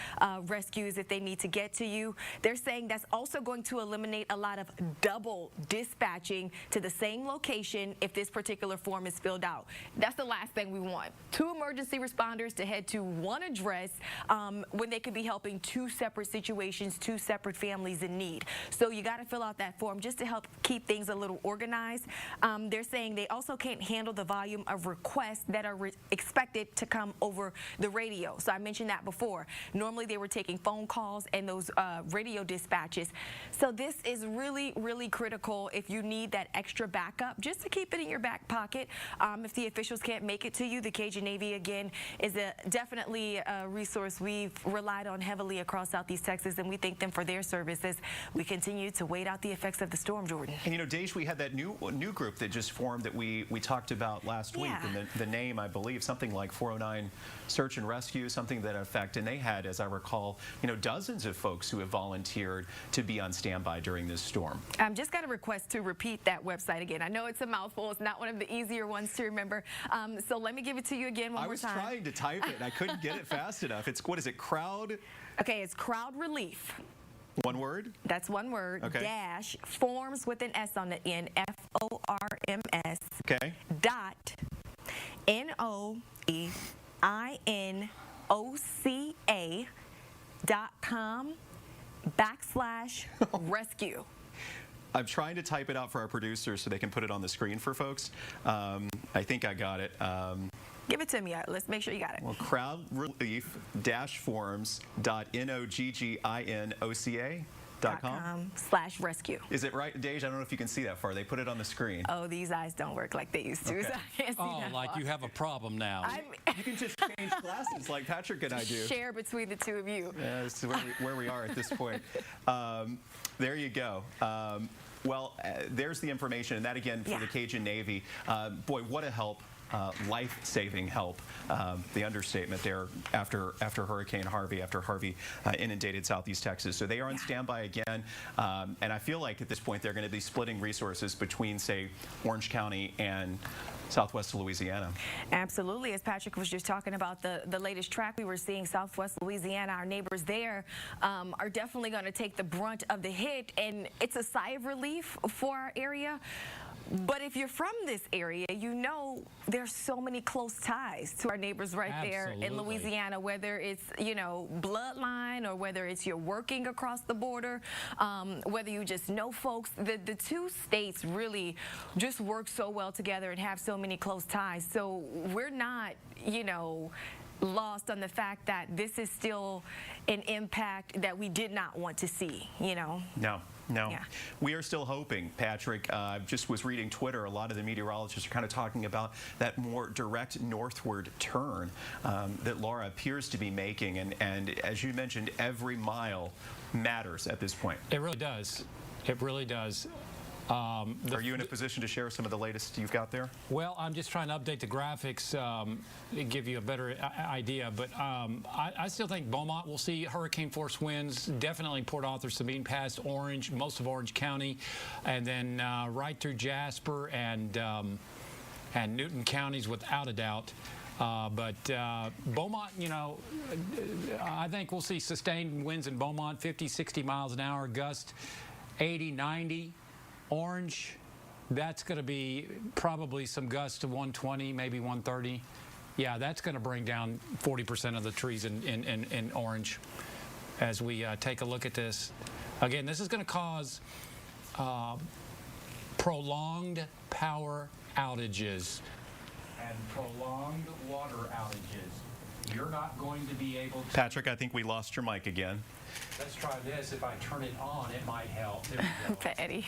rescues if they need to get to you. They're saying that's also going to eliminate a lot of double dispatching to the same location if this particular form is filled out. That's the last thing we want. 2 emergency responders to head to one address when they could be helping 2 separate situations, 2 separate families in need. So you got to fill out that form just to help keep things a little organized. They're saying they also can't handle the volume of requests that are expected to come over the radio. So I mentioned that before. Normally they were taking phone calls and those radio dispatches. So this is really, really critical if you need that extra backup, just to keep it in your back pocket. If the officials can't make it to you, the Cajun Navy, again, is definitely a resource we've relied on heavily across Southeast Texas, and we thank them for their service as we continue to wait out the effects of the storm, Jordan. And you know, Dej, we had that new group that just formed that we talked about last week, and the name, I believe, something like 409 Search and Rescue, something to that effect, and they had, as I recall, you know, dozens of folks who have volunteered to be on standby during this storm. Just got a request to repeat that website again. I know it's a mouthful. It's not one of the easier ones to remember. So let me give it to you again one more time. I was trying to type it, and I couldn't get it fast enough. It's, what is it, Crowd? Okay, it's Crowd Relief. One word? That's one word. Okay. Dash forms with an S on the end. FORMS. Okay. Dot NOEINOCA.com/rescue. I'm trying to type it out for our producers so they can put it on the screen for folks. I think I got it. Give it to me. Let's make sure you got it. Well, crowdrelief-forms.NOGGINOCA.com/rescue. Is it right, Dej? I don't know if you can see that far. They put it on the screen. Oh, these eyes don't work like they used to, Okay. so I can't see that like far. you have a problem now. You can just change glasses like Patrick and I do. Share between the two of you. Yeah, this is where we are at this point. There you go. Well, there's the information, and that again for the Cajun Navy. Boy, what a help. Life-saving help, the understatement there after Hurricane Harvey, after Harvey inundated Southeast Texas. So they are on standby again, and I feel like at this point they're going to be splitting resources between, say, Orange County and Southwest Louisiana. Absolutely. As Patrick was just talking about the latest track we were seeing, Southwest Louisiana, our neighbors there are definitely going to take the brunt of the hit, and it's a sigh of relief for our area. But if you're from this area, you know there's so many close ties to our neighbors right there in Louisiana, whether it's, you know, bloodline or whether it's you're working across the border, whether you just know folks. The two states really just work so well together and have so many close ties. So we're not, you know, lost on the fact that this is still an impact that we did not want to see, you know? No. We are still hoping, Patrick. I just was reading Twitter. A lot of the meteorologists are kind of talking about that more direct northward turn that Laura appears to be making. And as you mentioned, every mile matters at this point. It really does. It really does. Are you in a position to share some of the latest you've got there? Well, I'm just trying to update the graphics to give you a better idea, but I still think Beaumont will see hurricane force winds, definitely Port Arthur, Sabine Pass, Orange, most of Orange County, and then right through Jasper and Newton counties without a doubt. But Beaumont, you know, I think we'll see sustained winds in Beaumont, 50, 60 miles an hour, gust 80, 90. Orange, that's going to be probably some gusts to 120, maybe 130. Yeah, that's going to bring down 40% of the trees in Orange as we take a look at this. Again, this is going to cause prolonged power outages and prolonged water outages. You're not going to be able to... Patrick, I think we lost your mic again. Let's try this. If I turn it on, it might help. There we go. Eddie.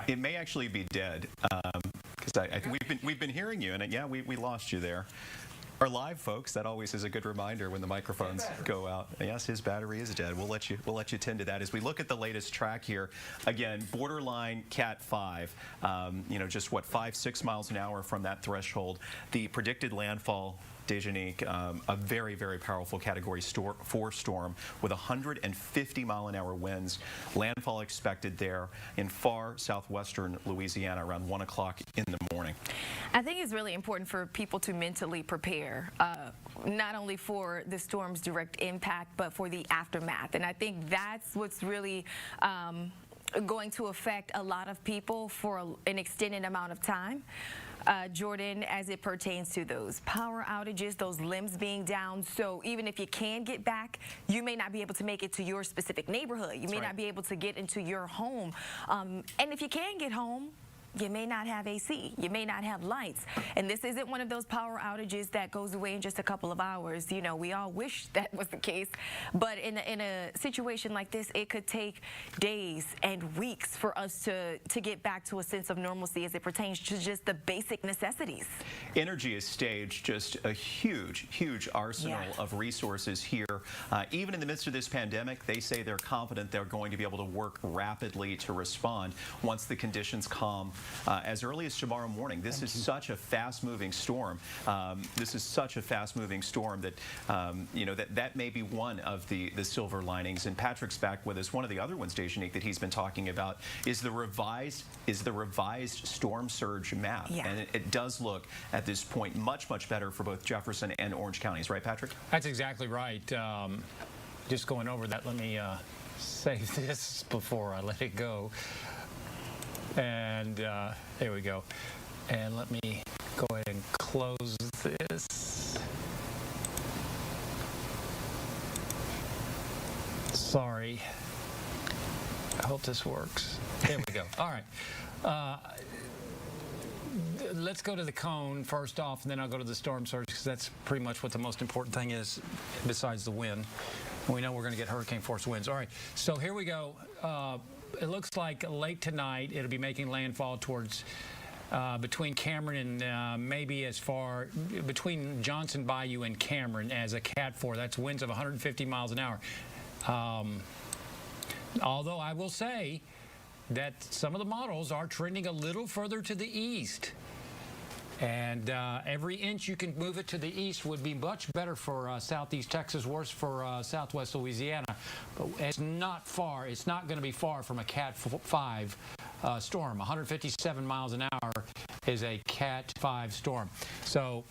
It may actually be dead because I think we've been hearing you, and yeah, we lost you there. Our live folks, that always is a good reminder when the microphones go out. Yes, his battery is dead. We'll let you tend to that as we look at the latest track here. Again, borderline Cat 5. You know, just what 5-6 miles an hour from that threshold. The predicted landfall. Dejanique, a very, very powerful Category 4 storm with 150-mile-an-hour winds. Landfall expected there in far southwestern Louisiana around 1 o'clock in the morning. I think it's really important for people to mentally prepare, not only for the storm's direct impact, but for the aftermath. And I think that's what's really going to affect a lot of people for an extended amount of time. Jordan, as it pertains to those power outages, those limbs being down. So even if you can get back, you may not be able to make it to your specific neighborhood. You may not be able to get into your home. And if you can get home, you may not have AC, you may not have lights. And this isn't one of those power outages that goes away in just a couple of hours. You know, we all wish that was the case. But in a situation like this, it could take days and weeks for us to get back to a sense of normalcy as it pertains to just the basic necessities. Energy has staged just a huge arsenal of resources here. Even in the midst of this pandemic, they say they're confident they're going to be able to work rapidly to respond once the conditions calm as early as tomorrow morning. This is such a fast-moving storm. This is such a fast-moving storm that, you know, that may be one of the silver linings. And Patrick's back with us. One of the other ones, Dejanique, that he's been talking about is the revised storm surge map. And it does look at this point much better for both Jefferson and Orange counties, right, Patrick? That's exactly right. Just going over that, let me say this before I let it go. And there we go. And let me go ahead and close this. Sorry. I hope this works. There we go. All right. Let's go to the cone first off, and then I'll go to the storm surge, because that's pretty much what the most important thing is besides the wind. And we know we're going to get hurricane force winds. All right, so here we go. It looks like late tonight it'll be making landfall towards between Cameron and maybe as far between Johnson Bayou and Cameron as a Cat 4. That's winds of 150 miles an hour. Although I will say that some of the models are trending a little further to the east. And every inch you can move it to the east would be much better for southeast Texas, worse for southwest Louisiana. But it's not far. It's not going to be far from a Cat 5 storm. 157 miles an hour is a Cat 5 storm. So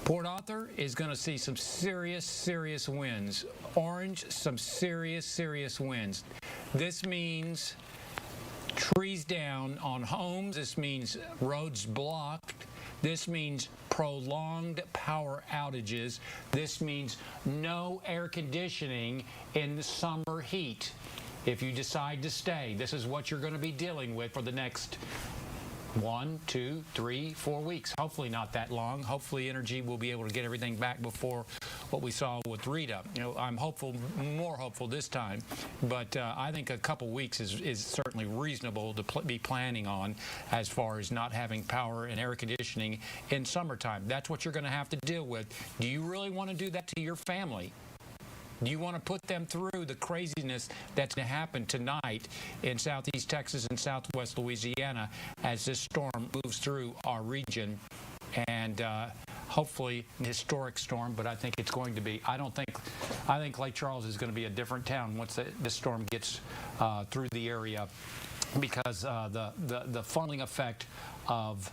Port Arthur is going to see some serious winds. Orange, some serious winds. This means trees down on homes. This means roads blocked. This means prolonged power outages. This means no air conditioning in the summer heat. If you decide to stay, this is what you're going to be dealing with for the next 1, 2, 3, 4 weeks. Hopefully not that long. Hopefully Energy will be able to get everything back before what we saw with Rita. You know, I'm hopeful, more hopeful this time, but I think a couple weeks is certainly reasonable to be planning on as far as not having power and air conditioning in summertime. That's what you're going to have to deal with. Do you really want to do that to your family? Do you want to put them through the craziness that's going to happen tonight in southeast Texas and southwest Louisiana as this storm moves through our region? And hopefully an historic storm, but I think it's going to be. I think Lake Charles is going to be a different town once this storm gets through the area, because the funneling effect of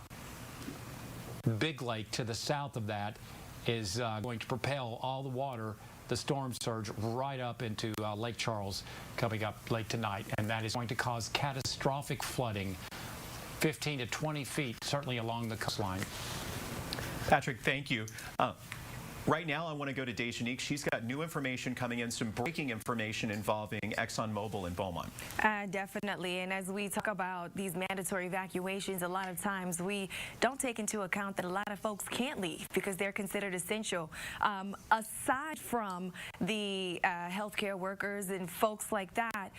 Big Lake to the south of that is going to propel all the water, the storm surge, right up into Lake Charles coming up late tonight, and that is going to cause catastrophic flooding, 15 to 20 feet, certainly along the coastline. Patrick, thank you. Right now, I want to go to Dejanique. She's got new information coming in, some breaking information involving ExxonMobil in Beaumont. Definitely. And as we talk about these mandatory evacuations, a lot of times we don't take into account that a lot of folks can't leave because they're considered essential. Aside from the healthcare workers and folks like that,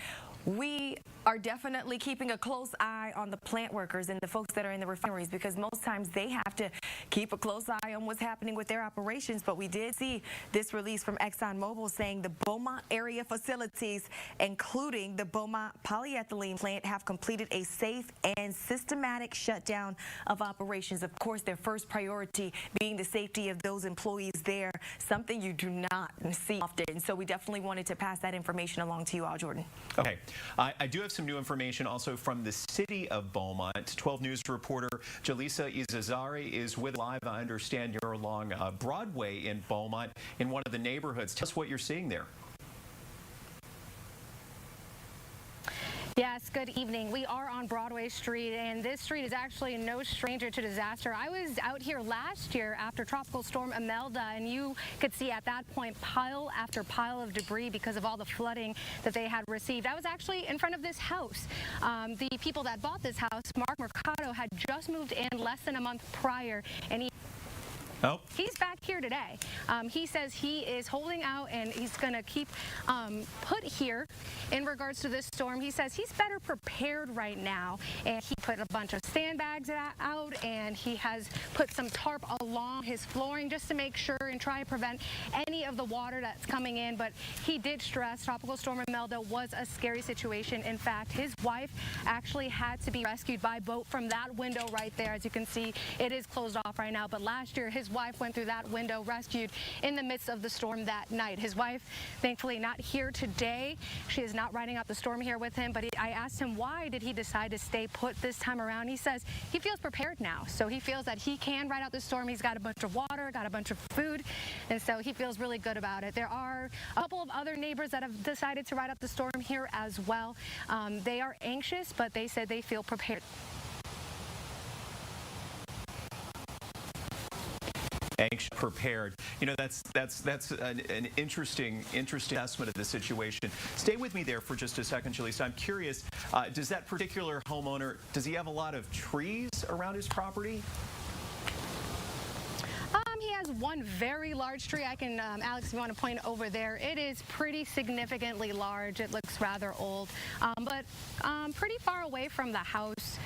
we are definitely keeping a close eye on the plant workers and the folks that are in the refineries, because most times they have to keep a close eye on what's happening with their operations. But we did see this release from ExxonMobil saying the Beaumont area facilities, including the Beaumont polyethylene plant, have completed a safe and systematic shutdown of operations. Of course, their first priority being the safety of those employees there, something you do not see often. So we definitely wanted to pass that information along to you all, Jordan. Okay. I do have some new information also from the city of Beaumont. 12 News reporter Jaleesa Izazari is with live. I understand you're along Broadway in Beaumont in one of the neighborhoods. Tell us what you're seeing there. Yes, good evening. We are on Broadway Street, and this street is actually no stranger to disaster. I was out here last year after Tropical Storm Imelda, and you could see at that point pile after pile of debris because of all the flooding that they had received. I was actually in front of this house. The people that bought this house, Mark Mercado, had just moved in less than a month prior, and he's back here today. He says he is holding out and he's going to keep put here in regards to this storm. He says he's better prepared right now, and he put a bunch of sandbags out, and he has put some tarp along his flooring just to make sure and try to prevent any of the water that's coming in. But he did stress Tropical Storm Imelda was a scary situation. In fact, his wife actually had to be rescued by boat from that window right there. As you can see, it is closed off right now, but last year his wife went through that window, rescued in the midst of the storm that night. His wife, thankfully, not here today. She is not riding out the storm here with him, but I asked him why did he decide to stay put this time around. He says he feels prepared now, so he feels that he can ride out the storm. He's got a bunch of water, got a bunch of food, and so he feels really good about it. There are a couple of other neighbors that have decided to ride out the storm here as well. They are anxious, but they said they feel prepared. Anxious, prepared. You know, that's an interesting assessment of the situation. Stay with me there for just a second, Jaleesa. I'm curious, does that particular homeowner, does he have a lot of trees around his property? He has one very large tree. I can, Alex, if you want to point over there, it is pretty significantly large. It looks rather old, but pretty far away from the house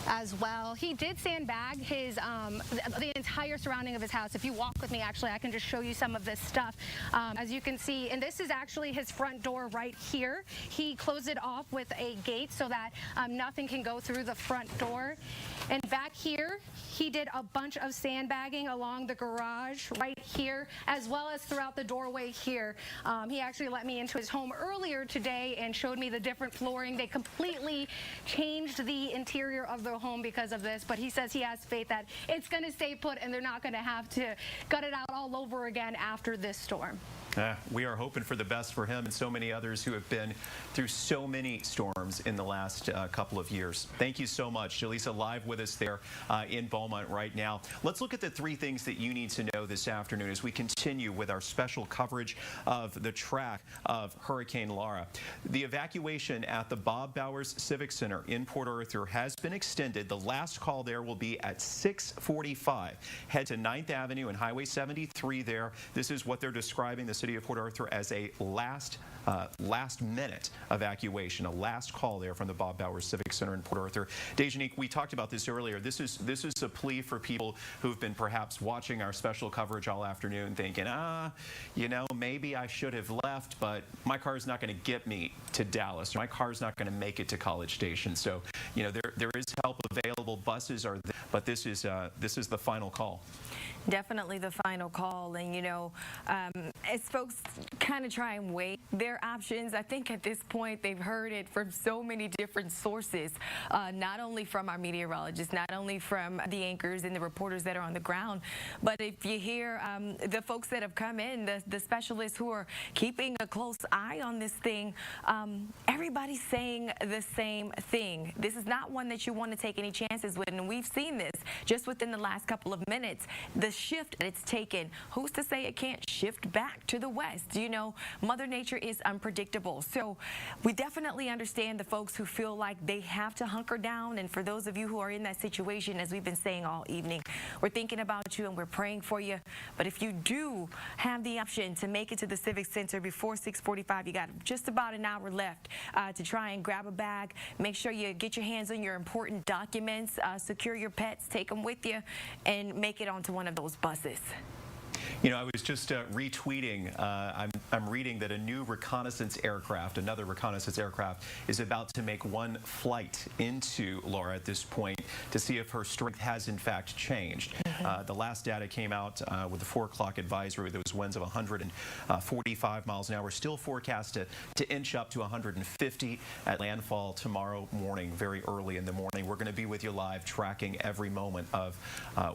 as well. He did sandbag his the entire surrounding of his house. If you walk with me, actually, I can just show you some of this stuff. As you can see, and this is actually his front door right here. He closed it off with a gate so that nothing can go through the front door. And back here, he did a bunch of sandbagging along the garage right here, as well as throughout the doorway here. He actually let me into his home earlier today and showed me the different flooring. They completely changed the interior of the home because of this, but he says he has faith that it's going to stay put and they're not going to have to gut it out all over again after this storm. We are hoping for the best for him and so many others who have been through so many storms in the last couple of years. Thank you so much. Jaleesa live with us there in Beaumont right now. Let's look at the three things that you need to know this afternoon as we continue with our special coverage of the track of Hurricane Laura. The evacuation at the Bob Bowers Civic Center in Port Arthur has been extended. The last call there will be at 6:45. Head to 9th Avenue and Highway 73 there. This is what they're describing the city of Port Arthur as a last minute evacuation, a last call there from the Bob Bowers Civic Center in Port Arthur. Dejanique, we talked about this earlier. This is a plea for people who've been perhaps watching our special coverage all afternoon thinking, you know, maybe I should have left, but my car's not going to get me to Dallas. My car's not going to make it to College Station. So, you know, there is help available. Buses are there, but this is the final call. Definitely the final call. And, you know, as folks kind of try and weigh their options, I think at this point they've heard it from so many different sources, not only from our meteorologists, not only from the anchors and the reporters that are on the ground, but if you hear the folks that have come in, the specialists who are keeping a close eye on this thing, everybody's saying the same thing. This is not one that you want to take any chances with, and we've seen this just within the last couple of minutes. The shift that it's taken, who's to say it can't shift back to the west? You know, Mother Nature is unpredictable. So we definitely understand the folks who feel like they have to hunker down. And for those of you who are in that situation, as we've been saying all evening, we're thinking about you and we're praying for you. But if you do have the option to make it to the Civic Center before 6:45, you got just about an hour left to try and grab a bag. Make sure you get your hands on your important documents, secure your pets, take them with you, and make it onto one of those buses. You know, I was just retweeting, I'm reading that a new reconnaissance aircraft, another reconnaissance aircraft, is about to make one flight into Laura at this point to see if her strength has in fact changed. The last data came out with the 4 o'clock advisory. There was winds of 145 miles an hour, still forecast to inch up to 150 at landfall tomorrow morning, very early in the morning. We're going to be with you live, tracking every moment of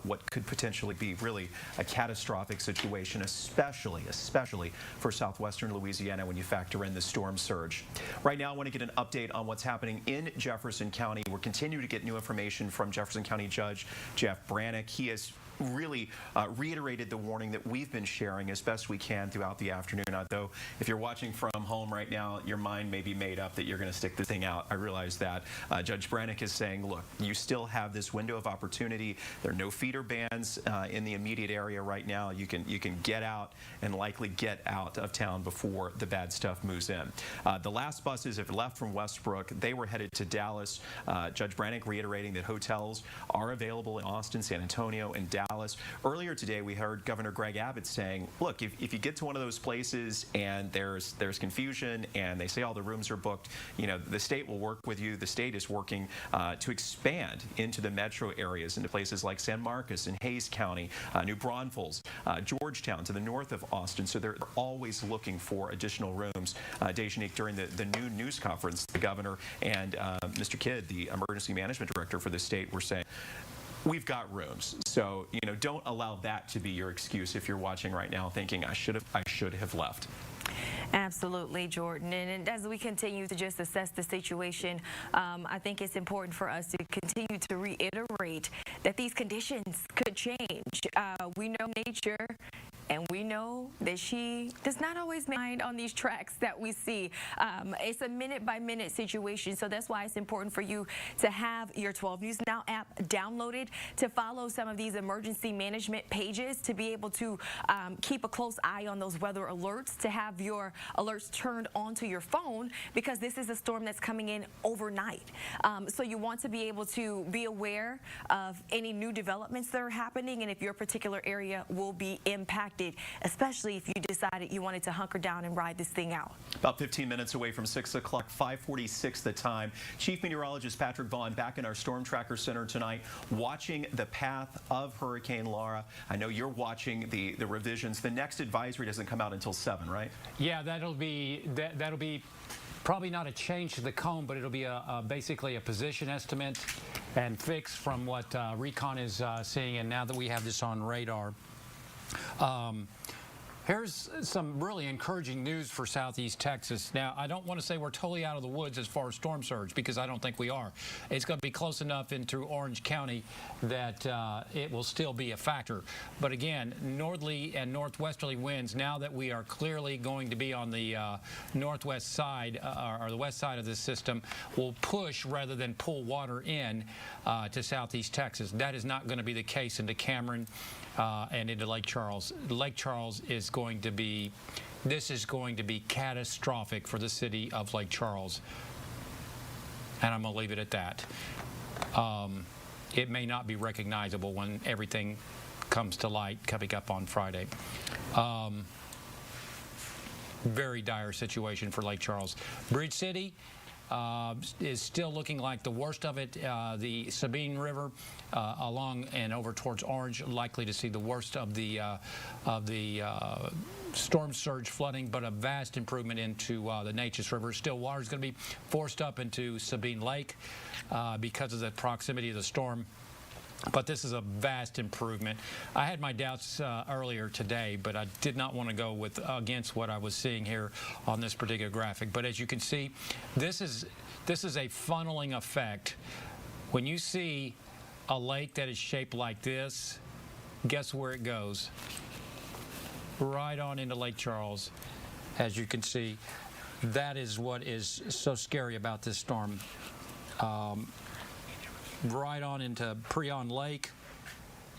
what could potentially be really a catastrophic situation, especially for southwestern Louisiana when you factor in the storm surge. Right now, I want to get an update on what's happening in Jefferson County. We're continuing to get new information from Jefferson County Judge Jeff Brannick. He has really reiterated the warning that we've been sharing as best we can throughout the afternoon. Although, if you're watching from home right now, your mind may be made up that you're going to stick this thing out. I realize that. Judge Brannick is saying, look, you still have this window of opportunity. There are no feeder bans in the immediate area right now. You can get out and likely get out of town before the bad stuff moves in. The last buses have left from Westbrook. They were headed to Dallas. Judge Brannick reiterating that hotels are available in Austin, San Antonio, and Dallas. Earlier today, we heard Governor Greg Abbott saying, look, if you get to one of those places and there's confusion and they say all the rooms are booked, you know, the state will work with you. The state is working to expand into the metro areas, into places like San Marcos and Hayes County, New Braunfels, Georgetown to the north of Austin. So they're always looking for additional rooms. Dejanique, during the noon news conference, the governor and Mr. Kidd, the emergency management director for the state, were saying, we've got rooms. So, you know, don't allow that to be your excuse if you're watching right now thinking I should have left. Absolutely, Jordan. And as we continue to just assess the situation, I think it's important for us to continue to reiterate that these conditions could change. We know nature, and we know that she does not always mind on these tracks that we see. It's a minute-by-minute situation, so that's why it's important for you to have your 12 News Now app downloaded, to follow some of these emergency management pages, to be able to keep a close eye on those weather alerts, to have your alerts turned onto your phone, because this is a storm that's coming in overnight. So you want to be able to be aware of any new developments that are happening, and if your particular area will be impacted, especially if you decided you wanted to hunker down and ride this thing out. About 15 minutes away from 6 o'clock, 5:46 the time. Chief Meteorologist Patrick Vaughn back in our Storm Tracker Center tonight, watching the path of Hurricane Laura. I know you're watching the revisions. The next advisory doesn't come out until 7, right? Yeah, that'll be probably not a change to the cone, but it'll be basically a position estimate and fix from what Recon is seeing. And now that we have this on radar, here's some really encouraging news for Southeast Texas. Now, I don't want to say we're totally out of the woods as far as storm surge, because I don't think we are. It's going to be close enough into Orange County that it will still be a factor. But again, northerly and northwesterly winds, now that we are clearly going to be on the northwest side or the west side of this system, will push rather than pull water in to Southeast Texas. That is not going to be the case into Cameron and into Lake Charles. Lake Charles is going to be, this is going to be catastrophic for the city of Lake Charles. And I'm going to leave it at that. It may not be recognizable when everything comes to light coming up on Friday. Very dire situation for Lake Charles. Bridge City is still looking like the worst of it. The Sabine River along and over towards Orange, likely to see the worst of the storm surge flooding, but a vast improvement into the Neches River. Still, water is going to be forced up into Sabine Lake because of the proximity of the storm. But this is a vast improvement. I had my doubts earlier today, but I did not want to go against what I was seeing here on this particular graphic. But as you can see, this is a funneling effect. When you see a lake that is shaped like this, guess where it goes? Right on into Lake Charles. As you can see, that is what is so scary about this storm. Right on into Prion Lake,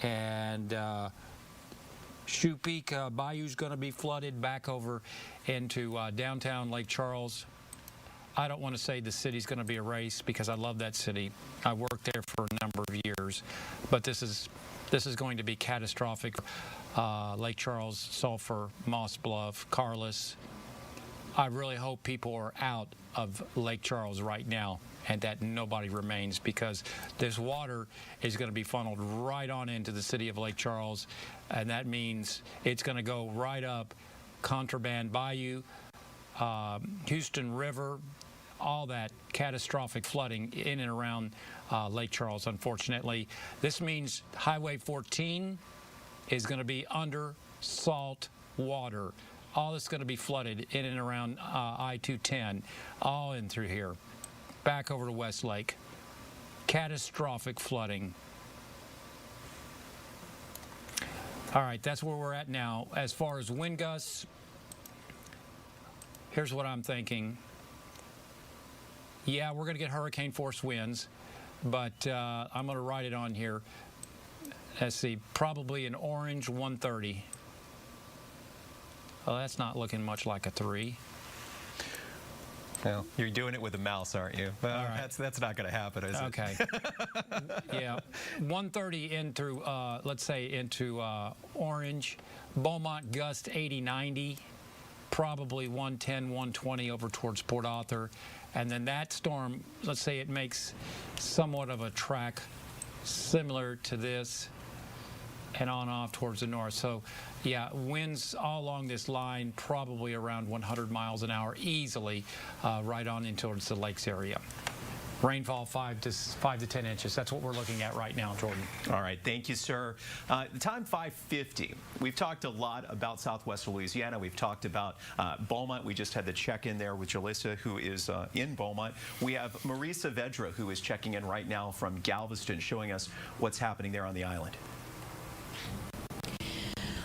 and Shoe Peak Bayou is going to be flooded back over into downtown Lake Charles. I don't want to say the city's going to be erased, because I love that city. I worked there for a number of years, but this is going to be catastrophic. Lake Charles, Sulphur, Moss Bluff, Carlos. I really hope people are out of Lake Charles right now, and that nobody remains, because this water is going to be funneled right on into the city of Lake Charles, and that means it's going to go right up Contraband Bayou, Houston River, all that catastrophic flooding in and around Lake Charles, unfortunately. This means Highway 14 is going to be under salt water. All that's going to be flooded in and around I-210, all in through here, back over to Westlake. Catastrophic flooding. All right, that's where we're at now. As far as wind gusts, here's what I'm thinking. Yeah, we're going to get hurricane force winds, but I'm going to write it on here. Let's see, probably an orange 130. Well, that's not looking much like a 3. Well, you're doing it with a mouse, aren't you? Well, right. That's not going to happen, is it? Okay. Yeah, 130 in through, let's say, into orange. Beaumont gust 80, 90. Probably 110, 120 over towards Port Arthur. And then that storm, let's say it makes somewhat of a track similar to this and on off towards the north. So, yeah, winds all along this line probably around 100 miles an hour easily right on in towards the lakes area. Rainfall 5 to 10 inches. That's what we're looking at right now, Jordan. All right, thank you, sir. The time 5:50. We've talked a lot about Southwest Louisiana. We've talked about Beaumont. We just had the check-in there with Jalissa, who is in Beaumont. We have Mauriceville, who is checking in right now from Galveston, showing us what's happening there on the island.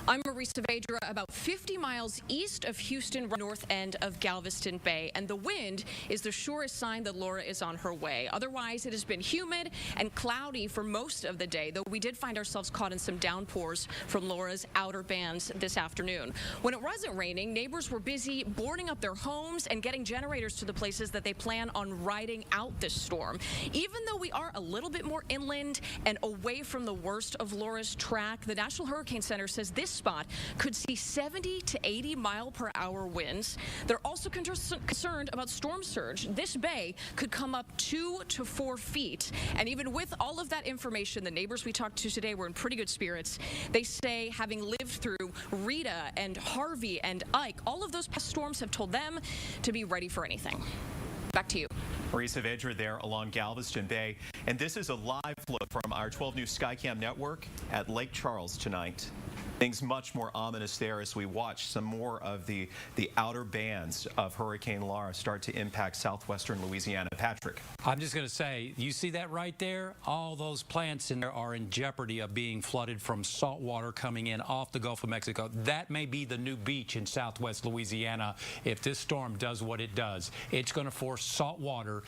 I'm Mauriceville, about 50 miles east of Houston, north end of Galveston Bay, and the wind is the surest sign that Laura is on her way. Otherwise, it has been humid and cloudy for most of the day, though we did find ourselves caught in some downpours from Laura's outer bands this afternoon. When it wasn't raining, neighbors were busy boarding up their homes and getting generators to the places that they plan on riding out this storm. Even though we are a little bit more inland and away from the worst of Laura's track, the National Hurricane Center says this spot could see 70 to 80 mile per hour winds. They're also concerned about storm surge. This bay could come up 2 to 4 feet. And even with all of that information, the neighbors we talked to today were in pretty good spirits. They say, having lived through Rita and Harvey and Ike, all of those past storms have told them to be ready for anything. Back to you. Mauriceville there along Galveston Bay. And this is a live look from our 12 News Skycam network at Lake Charles tonight. Things much more ominous there as we watch some more of the outer bands of Hurricane Laura start to impact southwestern Louisiana. Patrick. I'm just going to say, you see that right there? All those plants in there are in jeopardy of being flooded from salt water coming in off the Gulf of Mexico. That may be the new beach in southwest Louisiana if this storm does what it does. It's going to force salt water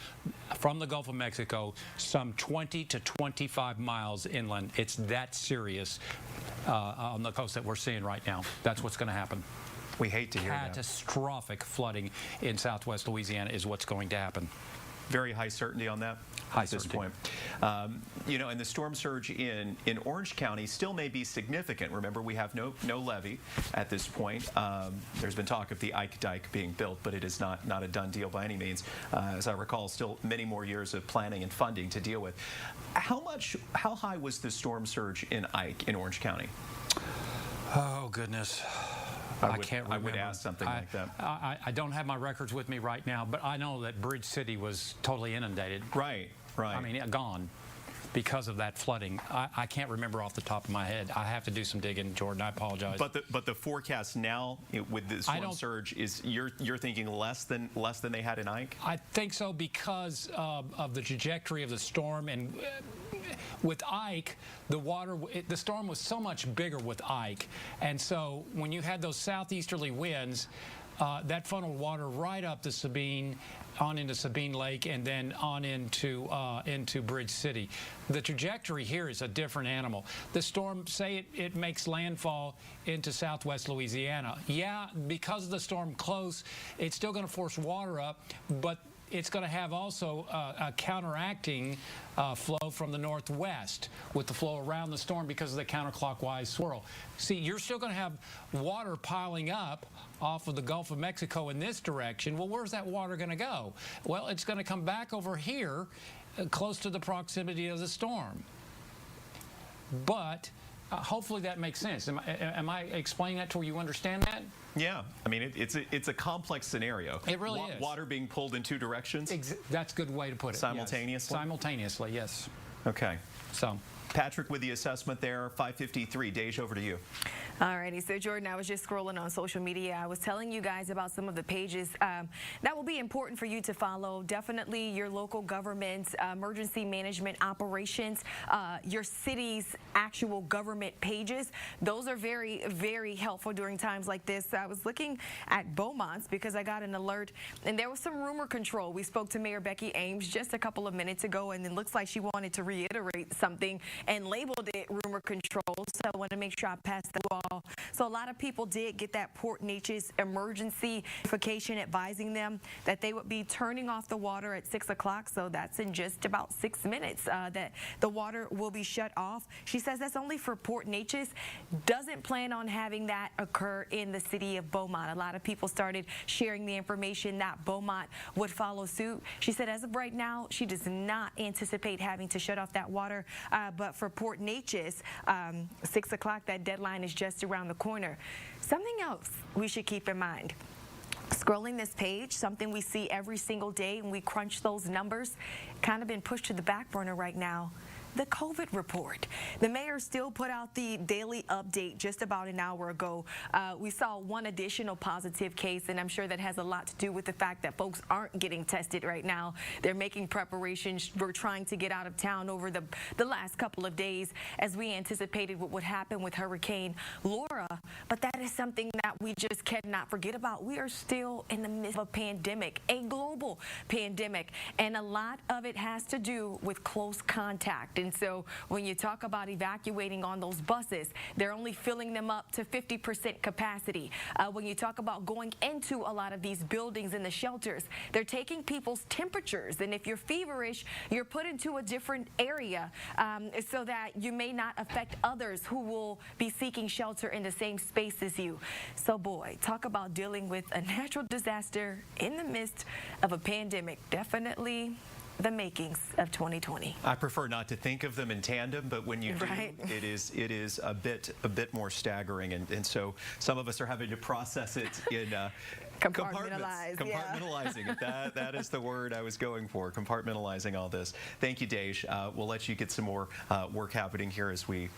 from the Gulf of Mexico some 20 to 25 miles inland. It's that serious on the coast that we're seeing right now. That's what's going to happen. We hate to hear that. Catastrophic flooding in southwest Louisiana is what's going to happen. Very high certainty on that at this point. You know, and the storm surge in Orange County still may be significant. Remember, we have no levee at this point. There's been talk of the Ike Dike being built, but it is not a done deal by any means. As I recall, still many more years of planning and funding to deal with. How high was the storm surge in Ike in Orange County? Oh, goodness. I can't remember. I would ask something like that. I don't have my records with me right now, but I know that Bridge City was totally inundated. Right. I mean, gone because of that flooding. I can't remember off the top of my head. I have to do some digging, Jordan. I apologize. But the forecast now with the storm surge is you're thinking less than they had in Ike? I think so because of the trajectory of the storm and. With Ike, the storm was so much bigger with Ike, and so when you had those southeasterly winds, that funneled water right up the Sabine, on into Sabine Lake, and then on into Bridge City. The trajectory here is a different animal. The storm, say it makes landfall into southwest Louisiana. Yeah, because of the storm close, it's still going to force water up, but it's going to have also a counteracting flow from the northwest with the flow around the storm because of the counterclockwise swirl. See, you're still going to have water piling up off of the Gulf of Mexico in this direction. Well, where's that water going to go? Well, it's going to come back over here close to the proximity of the storm. But hopefully that makes sense. Am I explaining that to where you understand that? Yeah, I mean it's a complex scenario. It really is. Water being pulled in two directions. That's a good way to put it. Simultaneously. Yes. Simultaneously, yes. Okay. So. Patrick with the assessment there, 553. Dej, over to you. Alrighty, so Jordan, I was just scrolling on social media. I was telling you guys about some of the pages that will be important for you to follow. Definitely your local government's emergency management operations, your city's actual government pages. Those are very, very helpful during times like this. I was looking at Beaumont's because I got an alert, and there was some rumor control. We spoke to Mayor Becky Ames just a couple of minutes ago, and it looks like she wanted to reiterate something and labeled it rumor control, so I want to make sure I pass that wall. So a lot of people did get that Port Neches emergency notification advising them that they would be turning off the water at 6 o'clock, so that's in just about 6 minutes that the water will be shut off. She says that's only for Port Neches, doesn't plan on having that occur in the city of Beaumont. A lot of people started sharing the information that Beaumont would follow suit. She said as of right now, she does not anticipate having to shut off that water, but for Port Neches, 6 o'clock, that deadline is just around the corner. Something else we should keep in mind. Scrolling this page, something we see every single day and we crunch those numbers, kind of been pushed to the back burner right now. The COVID report. The mayor still put out the daily update just about an hour ago. We saw one additional positive case, and I'm sure that has a lot to do with the fact that folks aren't getting tested right now. They're making preparations. We're trying to get out of town over the last couple of days as we anticipated what would happen with Hurricane Laura. But that is something that we just cannot forget about. We are still in the midst of a pandemic, a global pandemic, and a lot of it has to do with close contact. And so when you talk about evacuating on those buses, they're only filling them up to 50% capacity. When you talk about going into a lot of these buildings and the shelters, they're taking people's temperatures. And if you're feverish, you're put into a different area so that you may not affect others who will be seeking shelter in the same space as you. So boy, talk about dealing with a natural disaster in the midst of a pandemic. Definitely the makings of 2020. I prefer not to think of them in tandem, but when you do, it is a bit more staggering, and so some of us are having to process it in compartmentalizing it. That is the word I was going for, compartmentalizing all this. Thank you, Dej. We'll let you get some more work happening here as we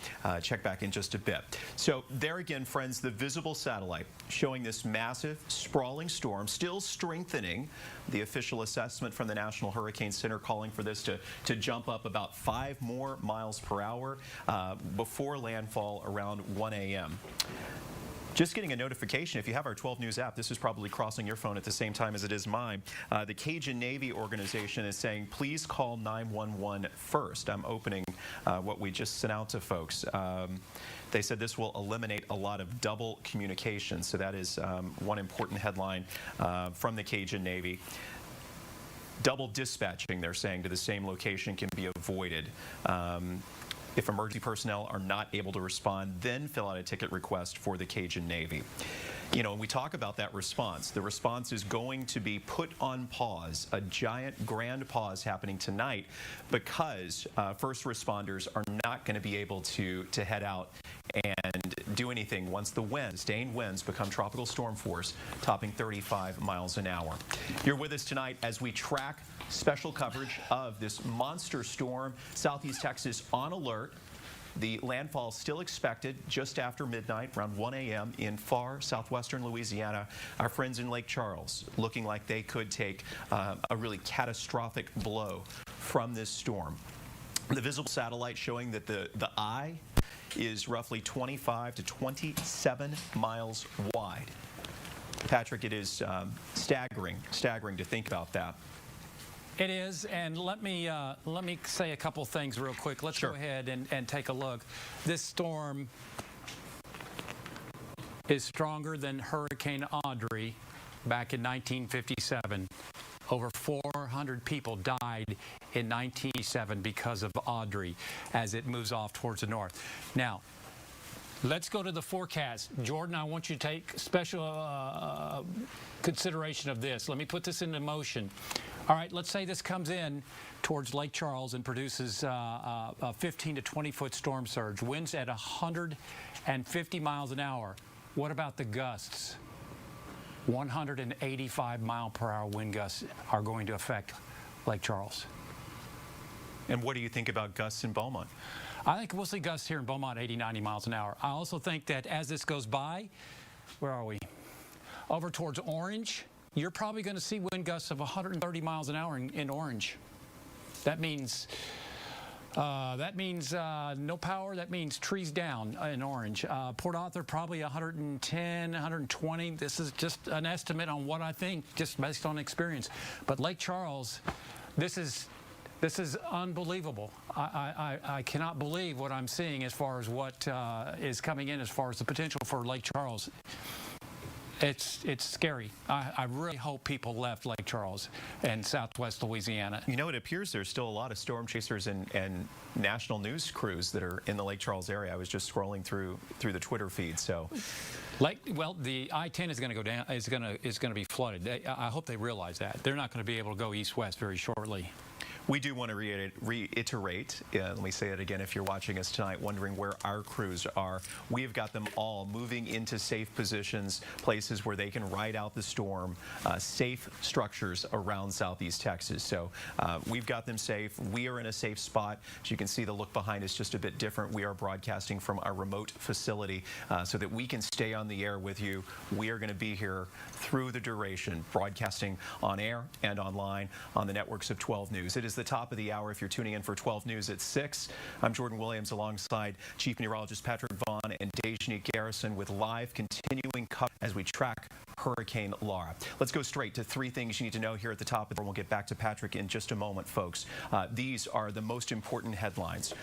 check back in just a bit. So there again, friends, the visible satellite showing this massive, sprawling storm still strengthening. The official assessment from the National Hurricane Center calling for this to jump up about 5 more miles per hour before landfall around 1 a.m. Just getting a notification, if you have our 12 News app, this is probably crossing your phone at the same time as it is mine. The Cajun Navy organization is saying, please call 911 first. I'm opening what we just sent out to folks. They said this will eliminate a lot of double communication. So that is one important headline from the Cajun Navy. Double dispatching, they're saying, to the same location can be avoided. If emergency personnel are not able to respond, then fill out a ticket request for the Cajun Navy. You know, when we talk about that response, the response is going to be put on pause, a giant grand pause happening tonight because first responders are not going to be able to head out and do anything once the sustained winds become tropical storm force, topping 35 miles an hour. You're with us tonight as we track special coverage of this monster storm. Southeast Texas on alert. The landfall still expected just after midnight, around 1 a.m. in far southwestern Louisiana. Our friends in Lake Charles looking like they could take a really catastrophic blow from this storm. The visible satellite showing that the eye is roughly 25 to 27 miles wide. Patrick, it is staggering to think about that. It is, and let me say a couple things real quick. Let's go ahead and take a look. This storm is stronger than Hurricane Audrey back in 1957. Over 400 people died in 1987 because of Audrey as it moves off towards the north. Now, let's go to the forecast. Jordan, I want you to take special consideration of this. Let me put this into motion. All right, let's say this comes in towards Lake Charles and produces a 15 to 20-foot storm surge, winds at 150 miles an hour. What about the gusts? 185-mile-per-hour wind gusts are going to affect Lake Charles. And what do you think about gusts in Beaumont? I think we'll see gusts here in Beaumont 80, 90 miles an hour. I also think that as this goes by, where are we? Over towards Orange, you're probably going to see wind gusts of 130 miles an hour in Orange. That means no power. That means trees down in Orange. Port Arthur probably 110, 120. This is just an estimate on what I think, just based on experience. But Lake Charles, this is unbelievable. I cannot believe what I'm seeing as far as what is coming in as far as the potential for Lake Charles. It's scary. I really hope people left Lake Charles and southwest Louisiana. You know, it appears there's still a lot of storm chasers and national news crews that are in the Lake Charles area. I was just scrolling through the Twitter feed. So, the I-10 is going to go down. Is going to be flooded. I hope they realize that. They're not going to be able to go east-west very shortly. We do want to reiterate, let me say it again, if you're watching us tonight wondering where our crews are, we have got them all moving into safe positions, places where they can ride out the storm, safe structures around southeast Texas. So we've got them safe. We are in a safe spot. As you can see, the look behind is just a bit different. We are broadcasting from our remote facility so that we can stay on the air with you. We are going to be here through the duration, broadcasting on air and online on the networks of 12 News. It is the top of the hour if you're tuning in for 12 News at 6. I'm Jordan Williams alongside Chief Meteorologist Patrick Vaughn and Dejanique Garrison with live continuing coverage as we track Hurricane Laura. Let's go straight to three things you need to know here at the top of the hour. We'll get back to Patrick in just a moment, folks. These are the most important headlines.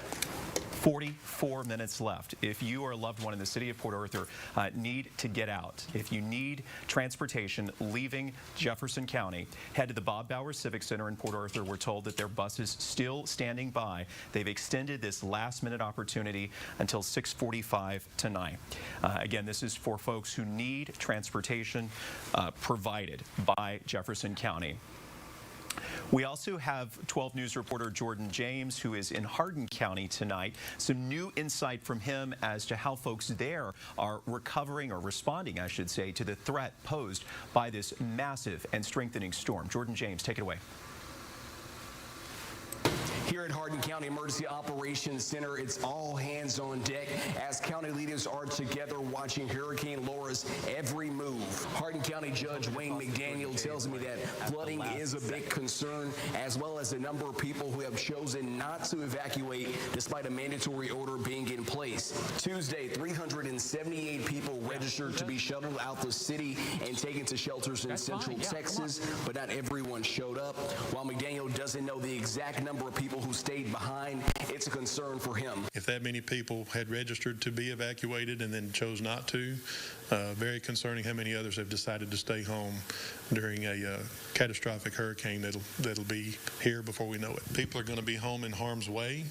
44 minutes left. If you or a loved one in the city of Port Arthur need to get out, if you need transportation leaving Jefferson County, head to the Bob Bauer Civic Center in Port Arthur. We're told that their bus is still standing by. They've extended this last-minute opportunity until 6:45 tonight. Again, this is for folks who need transportation provided by Jefferson County. We also have 12 News reporter Jordan James, who is in Hardin County tonight. Some new insight from him as to how folks there are recovering, or responding, I should say, to the threat posed by this massive and strengthening storm. Jordan James, take it away. Here at Hardin County Emergency Operations Center, it's all hands on deck as county leaders are together watching Hurricane Laura's every move. Hardin County Judge Wayne McDaniel tells me that flooding is a big concern, as well as a number of people who have chosen not to evacuate despite a mandatory order being in place. Tuesday, 378 people registered to be shuttled out the city and taken to shelters in Central Texas, but not everyone showed up. While McDaniel doesn't know the exact number of people who stayed behind, it's a concern for him. If that many people had registered to be evacuated and then chose not to, very concerning how many others have decided to stay home during a catastrophic hurricane that'll be here before we know it. People are going to be home in harm's way.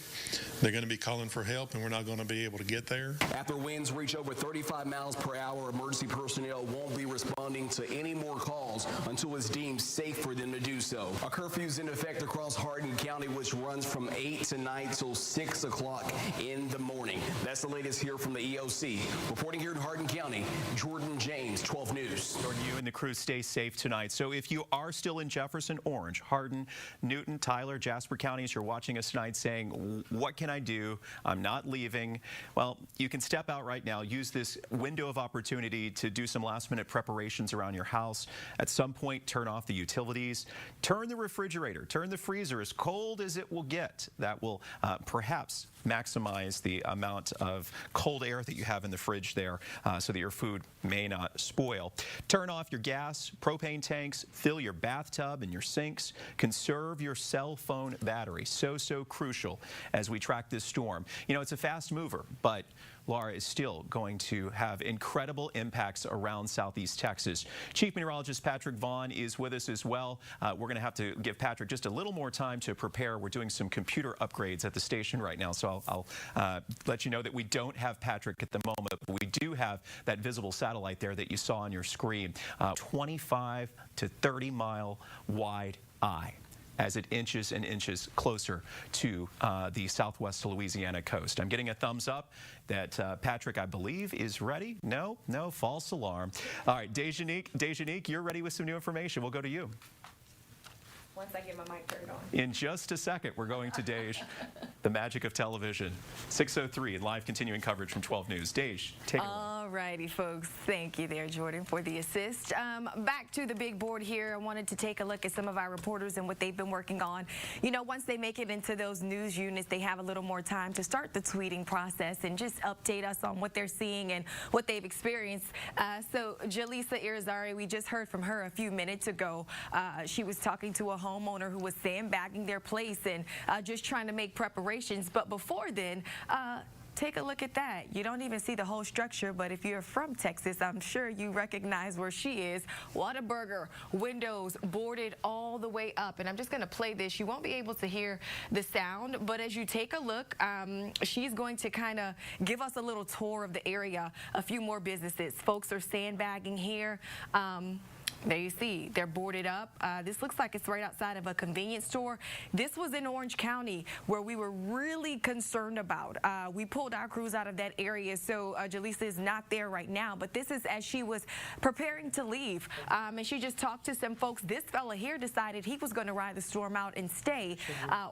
They're going to be calling for help, and we're not going to be able to get there. After winds reach over 35 miles per hour, emergency personnel won't be responding to any more calls until it's deemed safe for them to do so. A curfew is in effect across Hardin County, which runs from 8 tonight till 6 o'clock in the morning. That's the latest here from the EOC. Reporting here in Hardin County, Jordan James, 12 News. Jordan, you and the crew stay safe tonight. So if you are still in Jefferson, Orange, Hardin, Newton, Tyler, Jasper counties, you're watching us tonight saying, what can I do? I'm not leaving. Well, you can step out right now. Use this window of opportunity to do some last-minute preparations around your house. At some point, turn off the utilities. Turn the refrigerator, turn the freezer as cold as it will get. That will perhaps maximize the amount of cold air that you have in the fridge there so that your food may not spoil. Turn off your gas, propane tanks, fill your bathtub and your sinks. Conserve your cell phone battery. So crucial as we track this storm. You know, it's a fast mover, but Laura is still going to have incredible impacts around southeast Texas. Chief Meteorologist Patrick Vaughn is with us as well. We're going to have to give Patrick just a little more time to prepare. We're doing some computer upgrades at the station right now, so I'll let you know that we don't have Patrick at the moment, but we do have that visible satellite there that you saw on your screen. 25 to 30 mile wide eye as it inches and inches closer to the southwest Louisiana coast. I'm getting a thumbs up that Patrick, I believe, is ready. No, false alarm. All right, Dejanique, you're ready with some new information. We'll go to you. Once I get my mic turned on. In just a second, we're going to Dej. The magic of television. 6:03, live continuing coverage from 12 News. Dej, take it away. All righty, folks. Thank you there, Jordan, for the assist. Back to the big board here. I wanted to take a look at some of our reporters and what they've been working on. You know, once they make it into those news units, they have a little more time to start the tweeting process and just update us on what they're seeing and what they've experienced. So Jaleesa Irizarry, we just heard from her a few minutes ago. She was talking to a homeowner who was sandbagging their place and just trying to make preparations. But before then, take a look at that. You don't even see the whole structure, but if you're from Texas, I'm sure you recognize where she is. Whataburger, windows boarded all the way up. And I'm just going to play this. You won't be able to hear the sound, but as you take a look, she's going to kind of give us a little tour of the area. A few more businesses. Folks are sandbagging here. There you see, they're boarded up. This looks like it's right outside of a convenience store. This was in Orange County where we were really concerned about. We pulled our crews out of that area, so Jaleesa is not there right now, but this is as she was preparing to leave. And she just talked to some folks. This fella here decided he was going to ride the storm out and stay.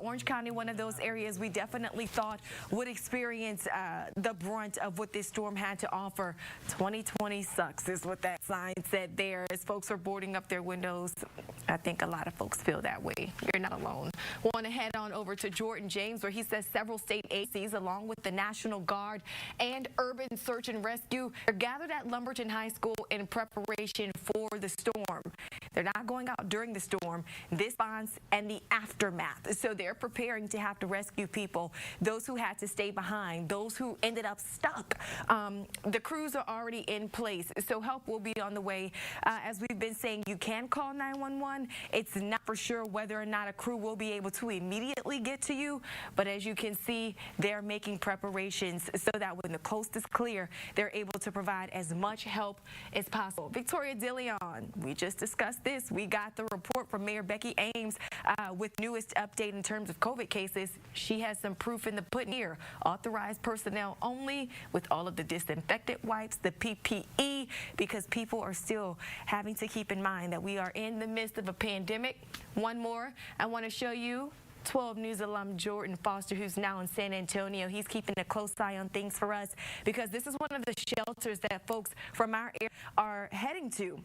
Orange County, one of those areas we definitely thought would experience the brunt of what this storm had to offer. 2020 sucks is what that sign said there as folks are boarding up their windows. I think a lot of folks feel that way. You're not alone. Want to head on over to Jordan James, where he says several state agencies, along with the National Guard and Urban Search and Rescue, are gathered at Lumberton High School in preparation for the storm. They're not going out during the storm, this response and the aftermath. So they're preparing to have to rescue people, those who had to stay behind, those who ended up stuck. The crews are already in place, so help will be on the way. As we've been saying, you can call 911. It's not for sure whether or not a crew will be able to immediately get to you, but as you can see, they're making preparations so that when the coast is clear, they're able to provide as much help as possible. Victoria DeLeon, we just discussed this. We got the report from Mayor Becky Ames with newest update in terms of COVID cases. She has some proof in the pudding here. Authorized personnel only with all of the disinfectant wipes, the PPE, because people are still having to keep in mind that we are in the midst of a pandemic. One more, I want to show you 12 News alum Jordan Foster, who's now in San Antonio. He's keeping a close eye on things for us because this is one of the shelters that folks from our area are heading to.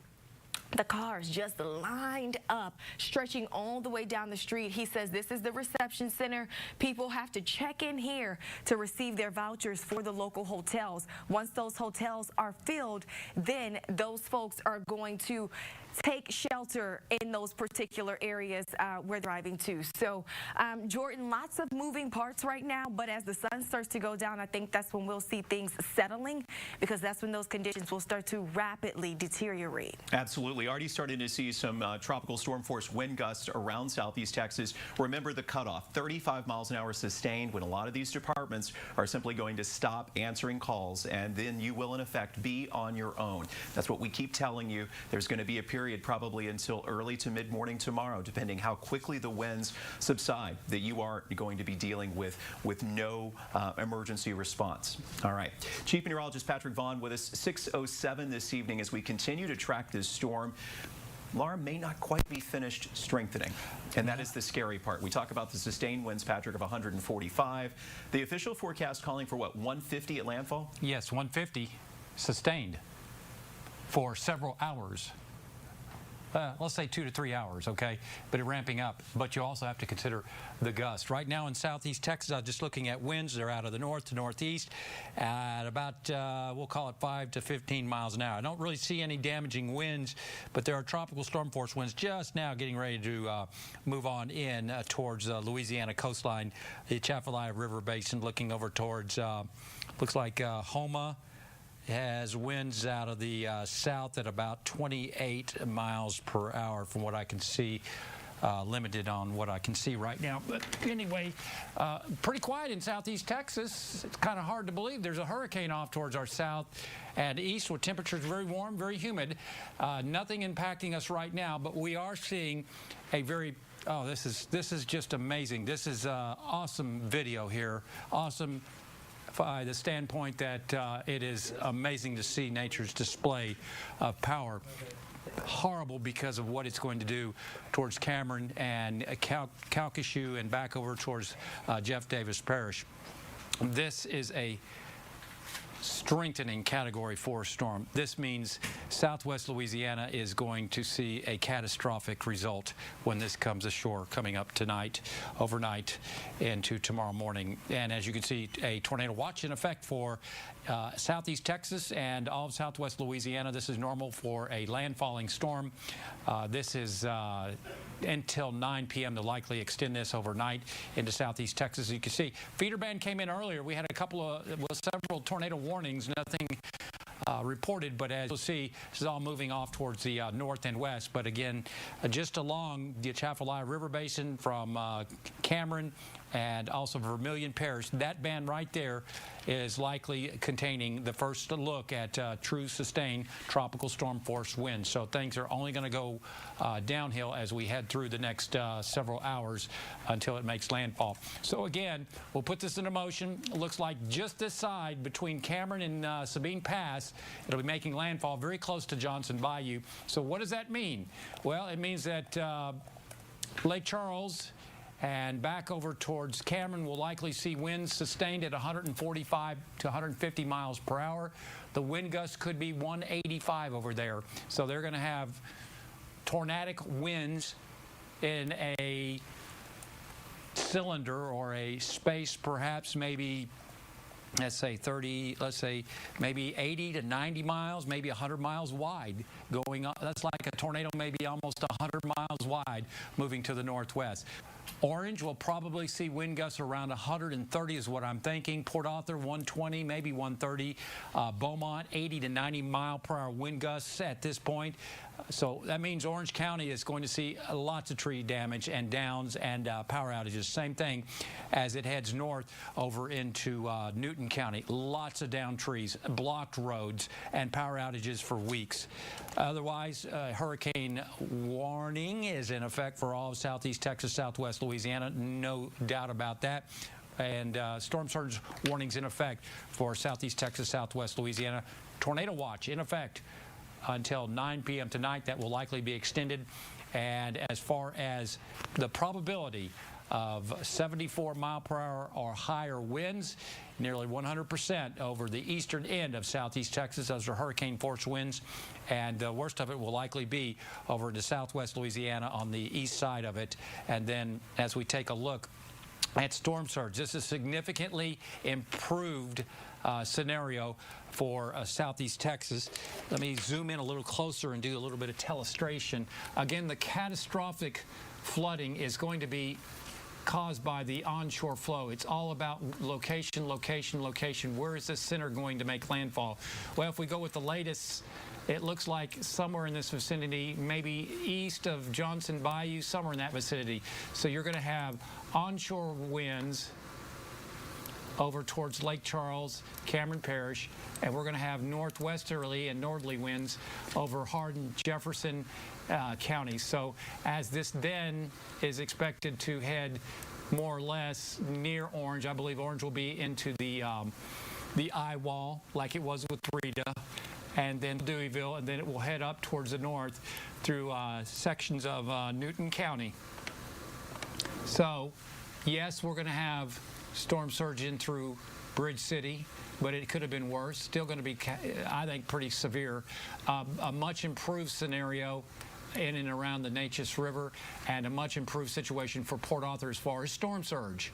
The cars just lined up, stretching all the way down the street. He says this is the reception center. People have to check in here to receive their vouchers for the local hotels. Once those hotels are filled, then those folks are going to take shelter in those particular areas where they're driving to. So, Jordan, lots of moving parts right now, but as the sun starts to go down, I think that's when we'll see things settling, because that's when those conditions will start to rapidly deteriorate. Absolutely. Already starting to see some tropical storm force wind gusts around southeast Texas. Remember the cutoff, 35 miles an hour sustained, when a lot of these departments are simply going to stop answering calls, and then you will in effect be on your own. That's what we keep telling you. There's going to be a period probably until early to mid-morning tomorrow, depending how quickly the winds subside, that you are going to be dealing with no emergency response. All right. Chief Meteorologist Patrick Vaughn with us, 6:07 this evening as we continue to track this storm. Laura may not quite be finished strengthening, and that is the scary part. We talk about the sustained winds, Patrick, of 145. The official forecast calling for what, 150 at landfall? Yes, 150 sustained for several hours. Let's say 2 to 3 hours, okay? But it ramping up. But you also have to consider the gust. Right now in southeast Texas, I'm just looking at winds. They're out of the north to northeast at about, we'll call it 5 to 15 miles an hour. I don't really see any damaging winds, but there are tropical storm force winds just now getting ready to move on in towards the Louisiana coastline, the Atchafalaya River Basin, looking over towards, looks like Houma. Has winds out of the south at about 28 miles per hour from what I can see. Limited on what I can see right now. But anyway, pretty quiet in southeast Texas. It's kind of hard to believe. There's a hurricane off towards our south and east with temperatures very warm, very humid. Nothing impacting us right now, but we are seeing a very this is just amazing. This is awesome video here. Awesome by the standpoint that it is amazing to see nature's display of power. horrible because of what it's going to do towards Cameron and Calcasieu and back over towards Jeff Davis Parish. This is a strengthening Category 4 storm. This means southwest Louisiana is going to see a catastrophic result when this comes ashore, coming up tonight, overnight, into tomorrow morning. And as you can see, a tornado watch in effect for southeast Texas and all of southwest Louisiana. This is normal for a landfalling storm. This is until 9 p.m. to likely extend this overnight into southeast Texas. As you can see, feeder band came in earlier. We had several tornado warnings, nothing reported, but as you'll see, this is all moving off towards the north and west. But again, just along the Atchafalaya River Basin from Cameron and also Vermilion Parish, that band right there is likely containing the first look at true sustained tropical storm force winds. So things are only going to go downhill as we head through the next several hours until it makes landfall. So again, we'll put this into motion. It looks like just this side between Cameron and Sabine Pass, it'll be making landfall very close to Johnson Bayou. So what does that mean? Well, it means that Lake Charles and back over towards Cameron will likely see winds sustained at 145 to 150 miles per hour. The wind gust could be 185 over there. So they're going to have tornadic winds in a cylinder or a space, perhaps maybe, let's say maybe 80 to 90 miles, maybe 100 miles wide going up. That's like a tornado maybe almost 100 miles wide moving to the northwest. Orange will probably see wind gusts around 130 is what I'm thinking. Port Arthur 120, maybe 130. Beaumont 80 to 90 mile per hour wind gusts at this point. So that means Orange County is going to see lots of tree damage and downs and power outages. Same thing as it heads north over into Newton County. Lots of downed trees, blocked roads, and power outages for weeks. Otherwise, hurricane warning is in effect for all of southeast Texas, southwest Louisiana. No doubt about that. And storm surge warnings in effect for southeast Texas, southwest Louisiana. Tornado watch in effect until 9 p.m. tonight. That will likely be extended. And as far as the probability of 74 mile per hour or higher winds, nearly 100% over the eastern end of southeast Texas. Those are hurricane force winds, and the worst of it will likely be over to southwest Louisiana on the east side of it. And then as we take a look at storm surge, this is significantly improved scenario for southeast Texas. Let me zoom in a little closer and do a little bit of telestration. Again, the catastrophic flooding is going to be caused by the onshore flow. It's all about location, location, location. Where is this center going to make landfall? Well, if we go with the latest, it looks like somewhere in this vicinity, maybe east of Johnson Bayou, somewhere in that vicinity. So you're going to have onshore winds over towards Lake Charles, Cameron Parish, and we're going to have northwesterly and northerly winds over Hardin, Jefferson counties. So as this then is expected to head more or less near Orange, I believe Orange will be into the eye wall like it was with Rita, and then Deweyville, and then it will head up towards the north through sections of Newton County. So yes, we're going to have storm surge in through Bridge City, but it could have been worse. Still going to be, I think, pretty severe. A much improved scenario in and around the Neches River, and a much improved situation for Port Arthur as far as storm surge.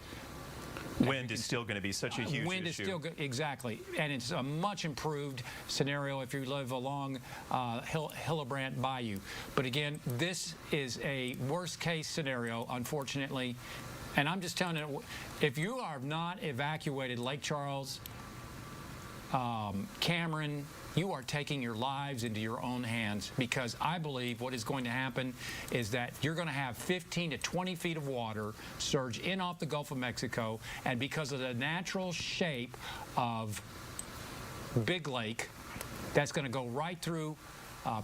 Wind is still going to be such a huge wind issue. Is still good, exactly, and it's a much improved scenario if you live along Hillebrand Bayou. But again, this is a worst case scenario, unfortunately. And I'm just telling you, if you are not evacuated Lake Charles, Cameron, you are taking your lives into your own hands, because I believe what is going to happen is that you're going to have 15 to 20 feet of water surge in off the Gulf of Mexico, and because of the natural shape of Big Lake, that's going to go right through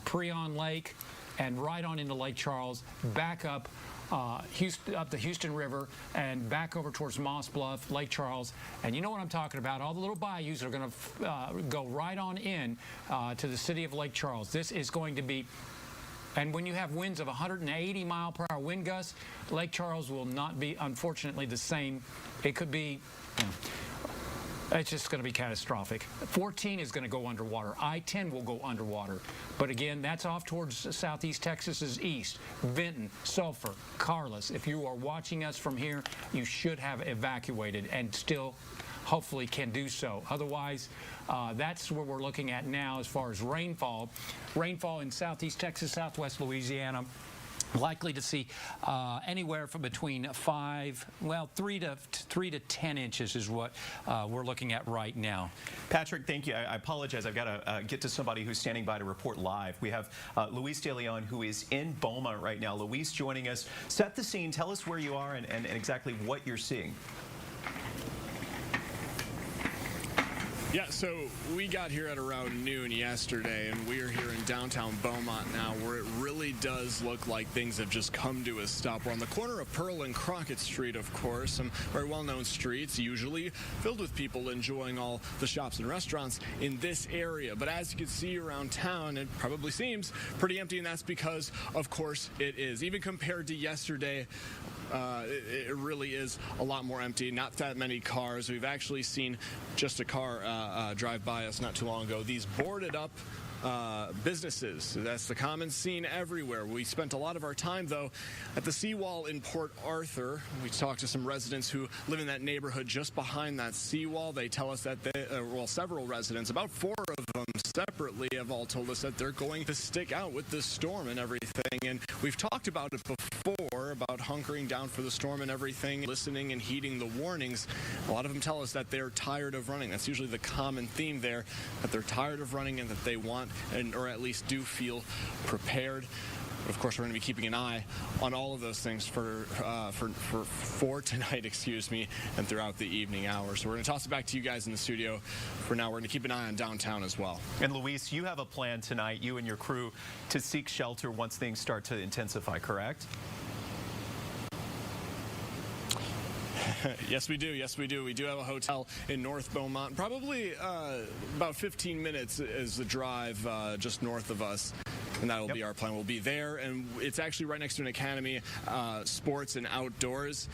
Preon Lake and right on into Lake Charles, back up up the Houston River and back over towards Moss Bluff, Lake Charles. And you know what I'm talking about. All the little bayous are going to go right on in to the city of Lake Charles. This is going to be And when you have winds of 180-mile-per-hour wind gusts, Lake Charles will not be, unfortunately, the same. It could be, it's just going to be catastrophic. 14 is going to go underwater. I-10 will go underwater. But again, that's off towards southeast Texas's east. Benton, Sulphur, Carlos. If you are watching us from here, you should have evacuated and still hopefully can do so. Otherwise, that's what we're looking at now as far as rainfall. Rainfall in southeast Texas, southwest Louisiana. Likely to see anywhere from between 3 to 10 inches is what we're looking at right now. Patrick, thank you. I apologize. I've got to get to somebody who's standing by to report live. We have Luis De Leon, who is in Beaumont right now. Luis joining us. Set the scene. Tell us where you are and exactly what you're seeing. Yeah, so we got here at around noon yesterday, and we are here in downtown Beaumont now, where it really does look like things have just come to a stop. We're on the corner of Pearl and Crockett Street, of course, some very well-known streets, usually filled with people enjoying all the shops and restaurants in this area. But as you can see around town, it probably seems pretty empty, and that's because, of course, it is. Even compared to yesterday, it really is a lot more empty. Not that many cars. We've actually seen just a car drive by us not too long ago. These boarded up businesses. That's the common scene everywhere. We spent a lot of our time, though, at the seawall in Port Arthur. We talked to some residents who live in that neighborhood just behind that seawall. They tell us that several residents, about 4 of them separately, have all told us that they're going to stick out with this storm and everything. And we've talked about it before, about hunkering down for the storm and everything, listening and heeding the warnings. A lot of them tell us that they're tired of running. That's usually the common theme there, that they're tired of running and that they want or at least do feel prepared. Of course, we're going to be keeping an eye on all of those things for tonight, and throughout the evening hours. So we're going to toss it back to you guys in the studio. For now, we're going to keep an eye on downtown as well. And Luis, you have a plan tonight, you and your crew, to seek shelter once things start to intensify, correct? Yes, we do. Yes, we do. We do have a hotel in North Beaumont. Probably about 15 minutes is the drive just north of us. And that'll be our plan. We'll be there, and it's actually right next to an academy, sports and outdoors.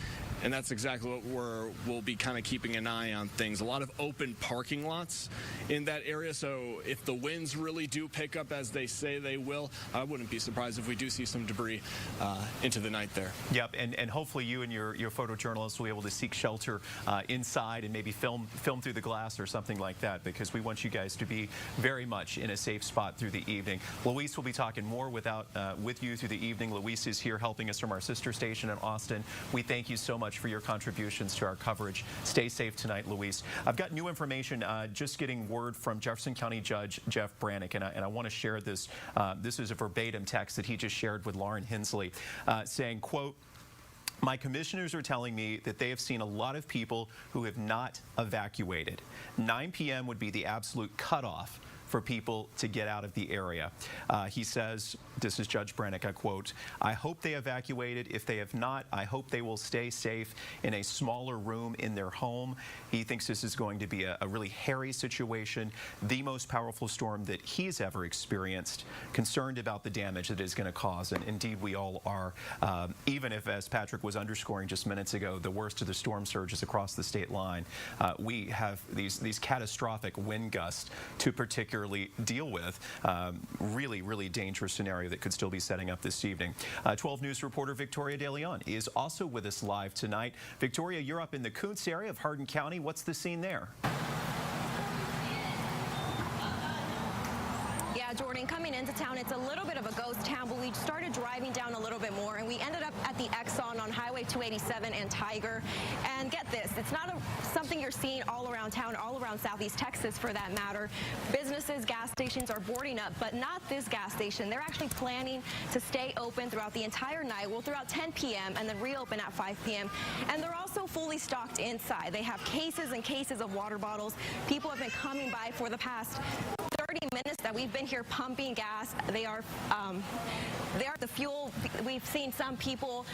And that's exactly what we'll be kind of keeping an eye on things. A lot of open parking lots in that area. So if the winds really do pick up as they say they will, I wouldn't be surprised if we do see some debris into the night there. Yep, and hopefully you and your photojournalists will be able to seek shelter inside and maybe film through the glass or something like that, because we want you guys to be very much in a safe spot through the evening. Luis will be talking more with you through the evening. Luis is here helping us from our sister station in Austin. We thank you so much for your contributions to our coverage. Stay safe tonight, Luis. I've got new information, just getting word from Jefferson County Judge Jeff Brannick, and I want to share this. This is a verbatim text that he just shared with Lauren Hensley, saying, quote, "My commissioners are telling me that they have seen a lot of people who have not evacuated. 9 p.m. would be the absolute cutoff for people to get out of the area." He says, this is Judge Brannick, I quote, "I hope they evacuated. If they have not, I hope they will stay safe in a smaller room in their home." He thinks this is going to be a really hairy situation, the most powerful storm that he's ever experienced, concerned about the damage that it's going to cause. And indeed, we all are, even if, as Patrick was underscoring just minutes ago, the worst of the storm surges across the state line, we have these catastrophic wind gusts to particularly deal with. Really, really dangerous scenario that could still be setting up this evening. 12 News reporter Victoria De Leon is also with us live tonight. Victoria, you're up in the Kuntz area of Hardin County. What's the scene there? Yeah, Jordan, coming into town, it's a little bit of a ghost town, but we started driving down a little bit more, and we ended up at the Exxon on Highway 287 and Tiger. And get this, it's not something you're seeing all around town, all around Southeast Texas for that matter. Businesses, gas stations are boarding up, but not this gas station. They're actually planning to stay open throughout the entire night, well, throughout 10 p.m. and then reopen at 5 p.m. And they're also fully stocked inside. They have cases and cases of water bottles. People have been coming by for the past 30 minutes that we've been here pumping gas. They are the fuel. We've seen some people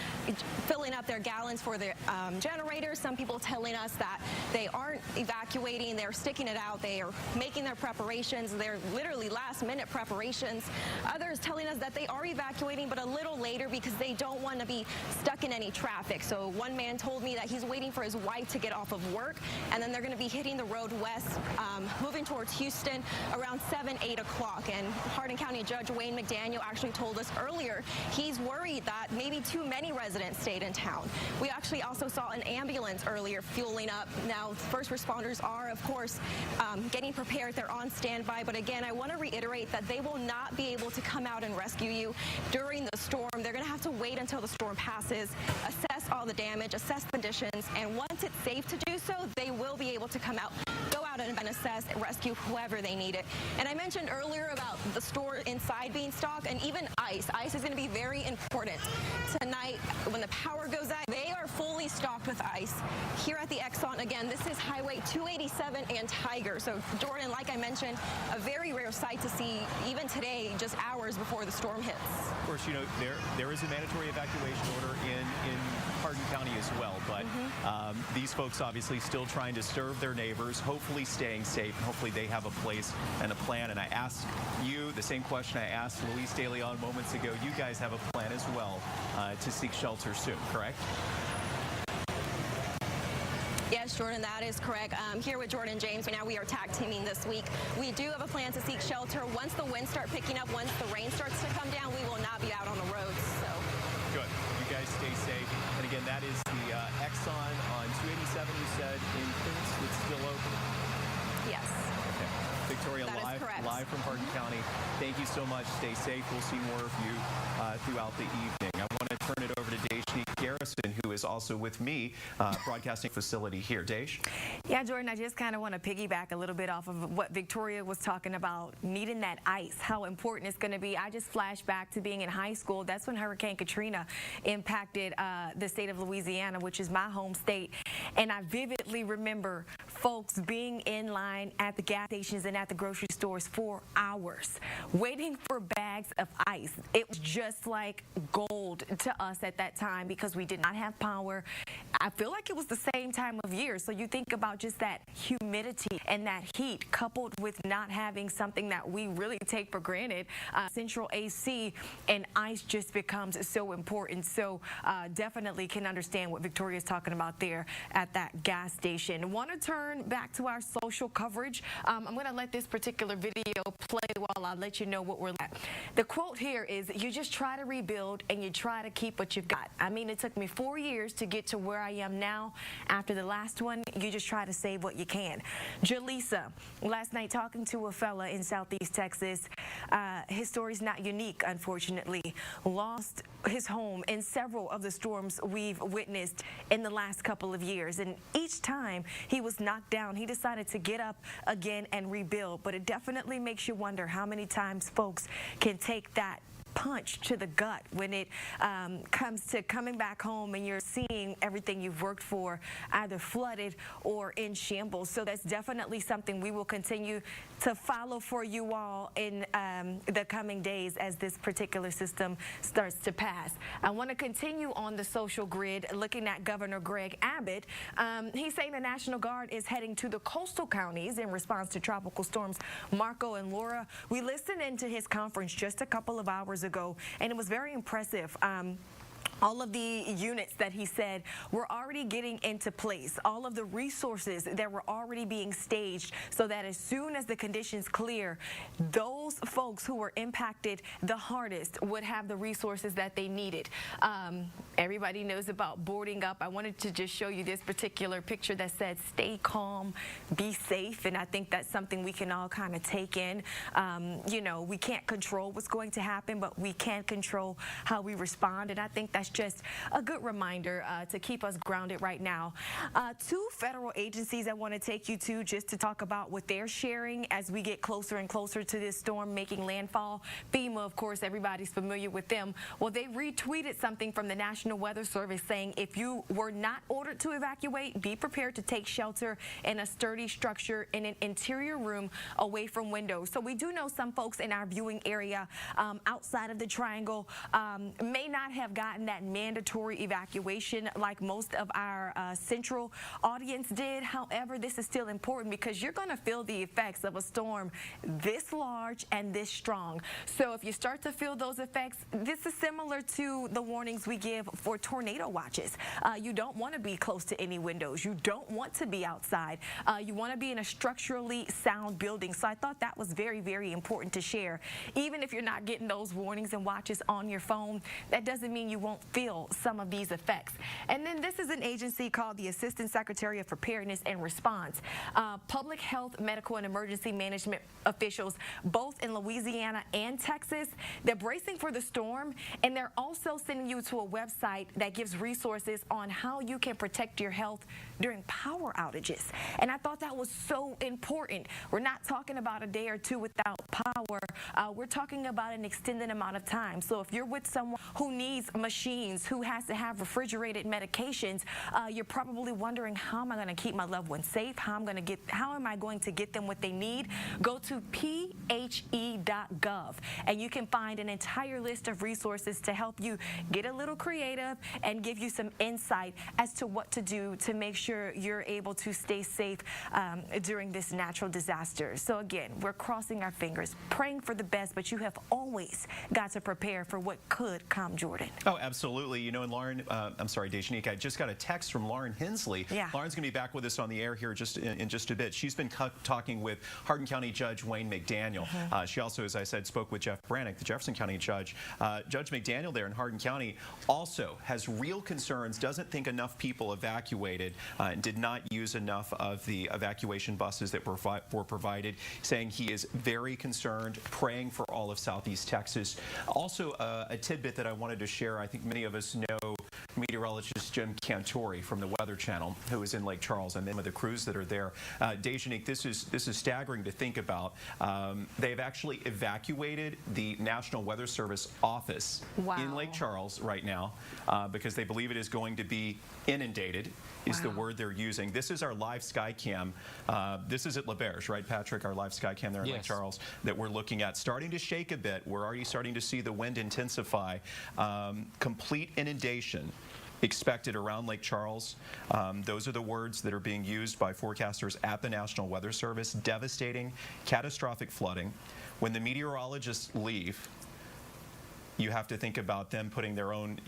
filling up their gallons for their generators. Some people telling us that they aren't evacuating. They're sticking it out. They are making their preparations. They're literally last-minute preparations. Others telling us that they are evacuating, but a little later because they don't want to be stuck in any traffic. So one man told me that he's waiting for his wife to get off of work, and then they're going to be hitting the road west, moving towards Houston around 7, 8 o'clock. And Hardin County Judge Wayne McDaniel actually told us earlier he's worried that maybe too many residents stayed in town. We actually also saw an ambulance earlier fueling up. Now, first responders are, of course, getting prepared. They're on standby. But again, I want to reiterate that they will not be able to come out and rescue you during the storm. They're going to have to wait until the storm passes, assess all the damage, assess conditions, and once it's safe to do so, they will be able to come out, go out and assess and rescue whoever they need it. And I mentioned earlier about the store inside being stocked, and even ice. Ice is going to be very important. Tonight, when the power goes out, they are fully stocked with ice. Here at the Exxon, again, this is Highway 287 and Tiger. So, Jordan, like I mentioned, a very rare sight to see even today, just hours before the storm hits. Of course, you know, there is a mandatory evacuation order in Hardin County as well, but these folks obviously still trying to serve their neighbors, hopefully staying safe, and hopefully they have a place and a plan. And I asked you the same question I asked Luis De Leon moments ago. You guys have a plan as well to seek shelter soon, correct? Yes, Jordan, that is correct. Here with Jordan James, now we are tag teaming this week. We do have a plan to seek shelter. Once the winds start picking up, once the rain starts to come down, we will not be out on the roads. So. Good. You guys stay safe. And again, that is the Exxon on 287, you said, in Phoenix. It's still open? Yes. Okay. Victoria, live from Hardin County. Thank you so much. Stay safe. We'll see more of you throughout the evening. I want to turn it over to Deshni Garrison, who is also with me, broadcasting facility here. Desh? Yeah, Jordan, I just kind of want to piggyback a little bit off of what Victoria was talking about, needing that ice, how important it's going to be. I just flashed back to being in high school. That's when Hurricane Katrina impacted the state of Louisiana, which is my home state. And I vividly remember folks being in line at the gas stations and at the grocery stores for hours, waiting for bags of ice. It was just like gold to us at that time because we did not have power. I feel like it was the same time of year. So you think about just that humidity and that heat coupled with not having something that we really take for granted. Central AC and ice just becomes so important. So definitely can understand what Victoria's talking about there at that gas station. Want to turn back to our social coverage. I'm going to let this particular video play while I let you know what we're at. The quote here is, you just try to rebuild and you try to keep what you've got. I mean, it took me 4 years to get to where I am now. After the last one, you just try to save what you can. Jaleesa, last night talking to a fella in Southeast Texas, his story's not unique, unfortunately. Lost his home in several of the storms we've witnessed in the last couple of years. And each time he was knocked down, he decided to get up again and rebuild. But it definitely makes you wonder how many times folks can take that punch to the gut when it comes to coming back home and you're seeing everything you've worked for either flooded or in shambles. So that's definitely something we will continue to follow for you all in the coming days as this particular system starts to pass. I want to continue on the social grid looking at Governor Greg Abbott. He's saying the National Guard is heading to the coastal counties in response to tropical storms Marco and Laura. We listened into his conference just a couple of hours ago, and it was very impressive. All of the units that he said were already getting into place, all of the resources that were already being staged so that as soon as the conditions clear, those folks who were impacted the hardest would have the resources that they needed. Everybody knows about boarding up. I wanted to just show you this particular picture that said, stay calm, be safe, and I think that's something we can all kind of take in. You know, we can't control what's going to happen, but we can control how we respond, and I think that's that's just a good reminder to keep us grounded right now. Two federal agencies I want to take you to just to talk about what they're sharing as we get closer and closer to this storm making landfall. FEMA, of course, everybody's familiar with them. Well, they retweeted something from the National Weather Service saying if you were not ordered to evacuate, be prepared to take shelter in a sturdy structure in an interior room away from windows. So we do know some folks in our viewing area outside of the Triangle may not have gotten that mandatory evacuation like most of our central audience did. However, this is still important because you're going to feel the effects of a storm this large and this strong. So if you start to feel those effects, this is similar to the warnings we give for tornado watches. You don't want to be close to any windows. You don't want to be outside. You want to be in a structurally sound building. So I thought that was very, very important to share. Even if you're not getting those warnings and watches on your phone, that doesn't mean you won't feel some of these effects. And then this is an agency called the Assistant Secretary of Preparedness and Response. Public health, medical, and emergency management officials, both in Louisiana and Texas, they're bracing for the storm, and they're also sending you to a website that gives resources on how you can protect your health during power outages. And I thought that was so important. We're not talking about a day or two without power. We're talking about an extended amount of time. So if you're with someone who needs machines, who has to have refrigerated medications, you're probably wondering, how am I going to keep my loved ones safe? How am I going to get them what they need? Go to phe.gov, and you can find an entire list of resources to help you get a little creative and give you some insight as to what to do to make sure you're able to stay safe during this natural disaster. So again, we're crossing our fingers, praying for the best, but you have always got to prepare for what could come, Jordan. Oh, absolutely. You know, and Lauren, I'm sorry, Dejanique, I just got a text from Lauren Hensley. Yeah. Lauren's going to be back with us on the air here in just a bit. She's been talking with Hardin County Judge Wayne McDaniel. She also, as I said, spoke with Jeff Brannick, the Jefferson County Judge. Judge McDaniel there in Hardin County also has real concerns, doesn't think enough people evacuated, and did not use enough of the evacuation buses that were provided, saying he is very concerned, praying for all of Southeast Texas. Also, a tidbit that I wanted to share, I think many of us know meteorologist Jim Cantori from the Weather Channel, who is in Lake Charles, and some of the crews that are there. Dejanique, this is staggering to think about. They've actually evacuated the National Weather Service office in Lake Charles right now because they believe it is going to be inundated, is the word they're using. This is our live sky cam. This is at LaBerge, right, Patrick? Our live sky cam there in Lake Charles that we're looking at. Starting to shake a bit. We're already starting to see the wind intensify. Complete inundation expected around Lake Charles. Those are the words that are being used by forecasters at the National Weather Service. Devastating, catastrophic flooding. When the meteorologists leave, you have to think about them putting their own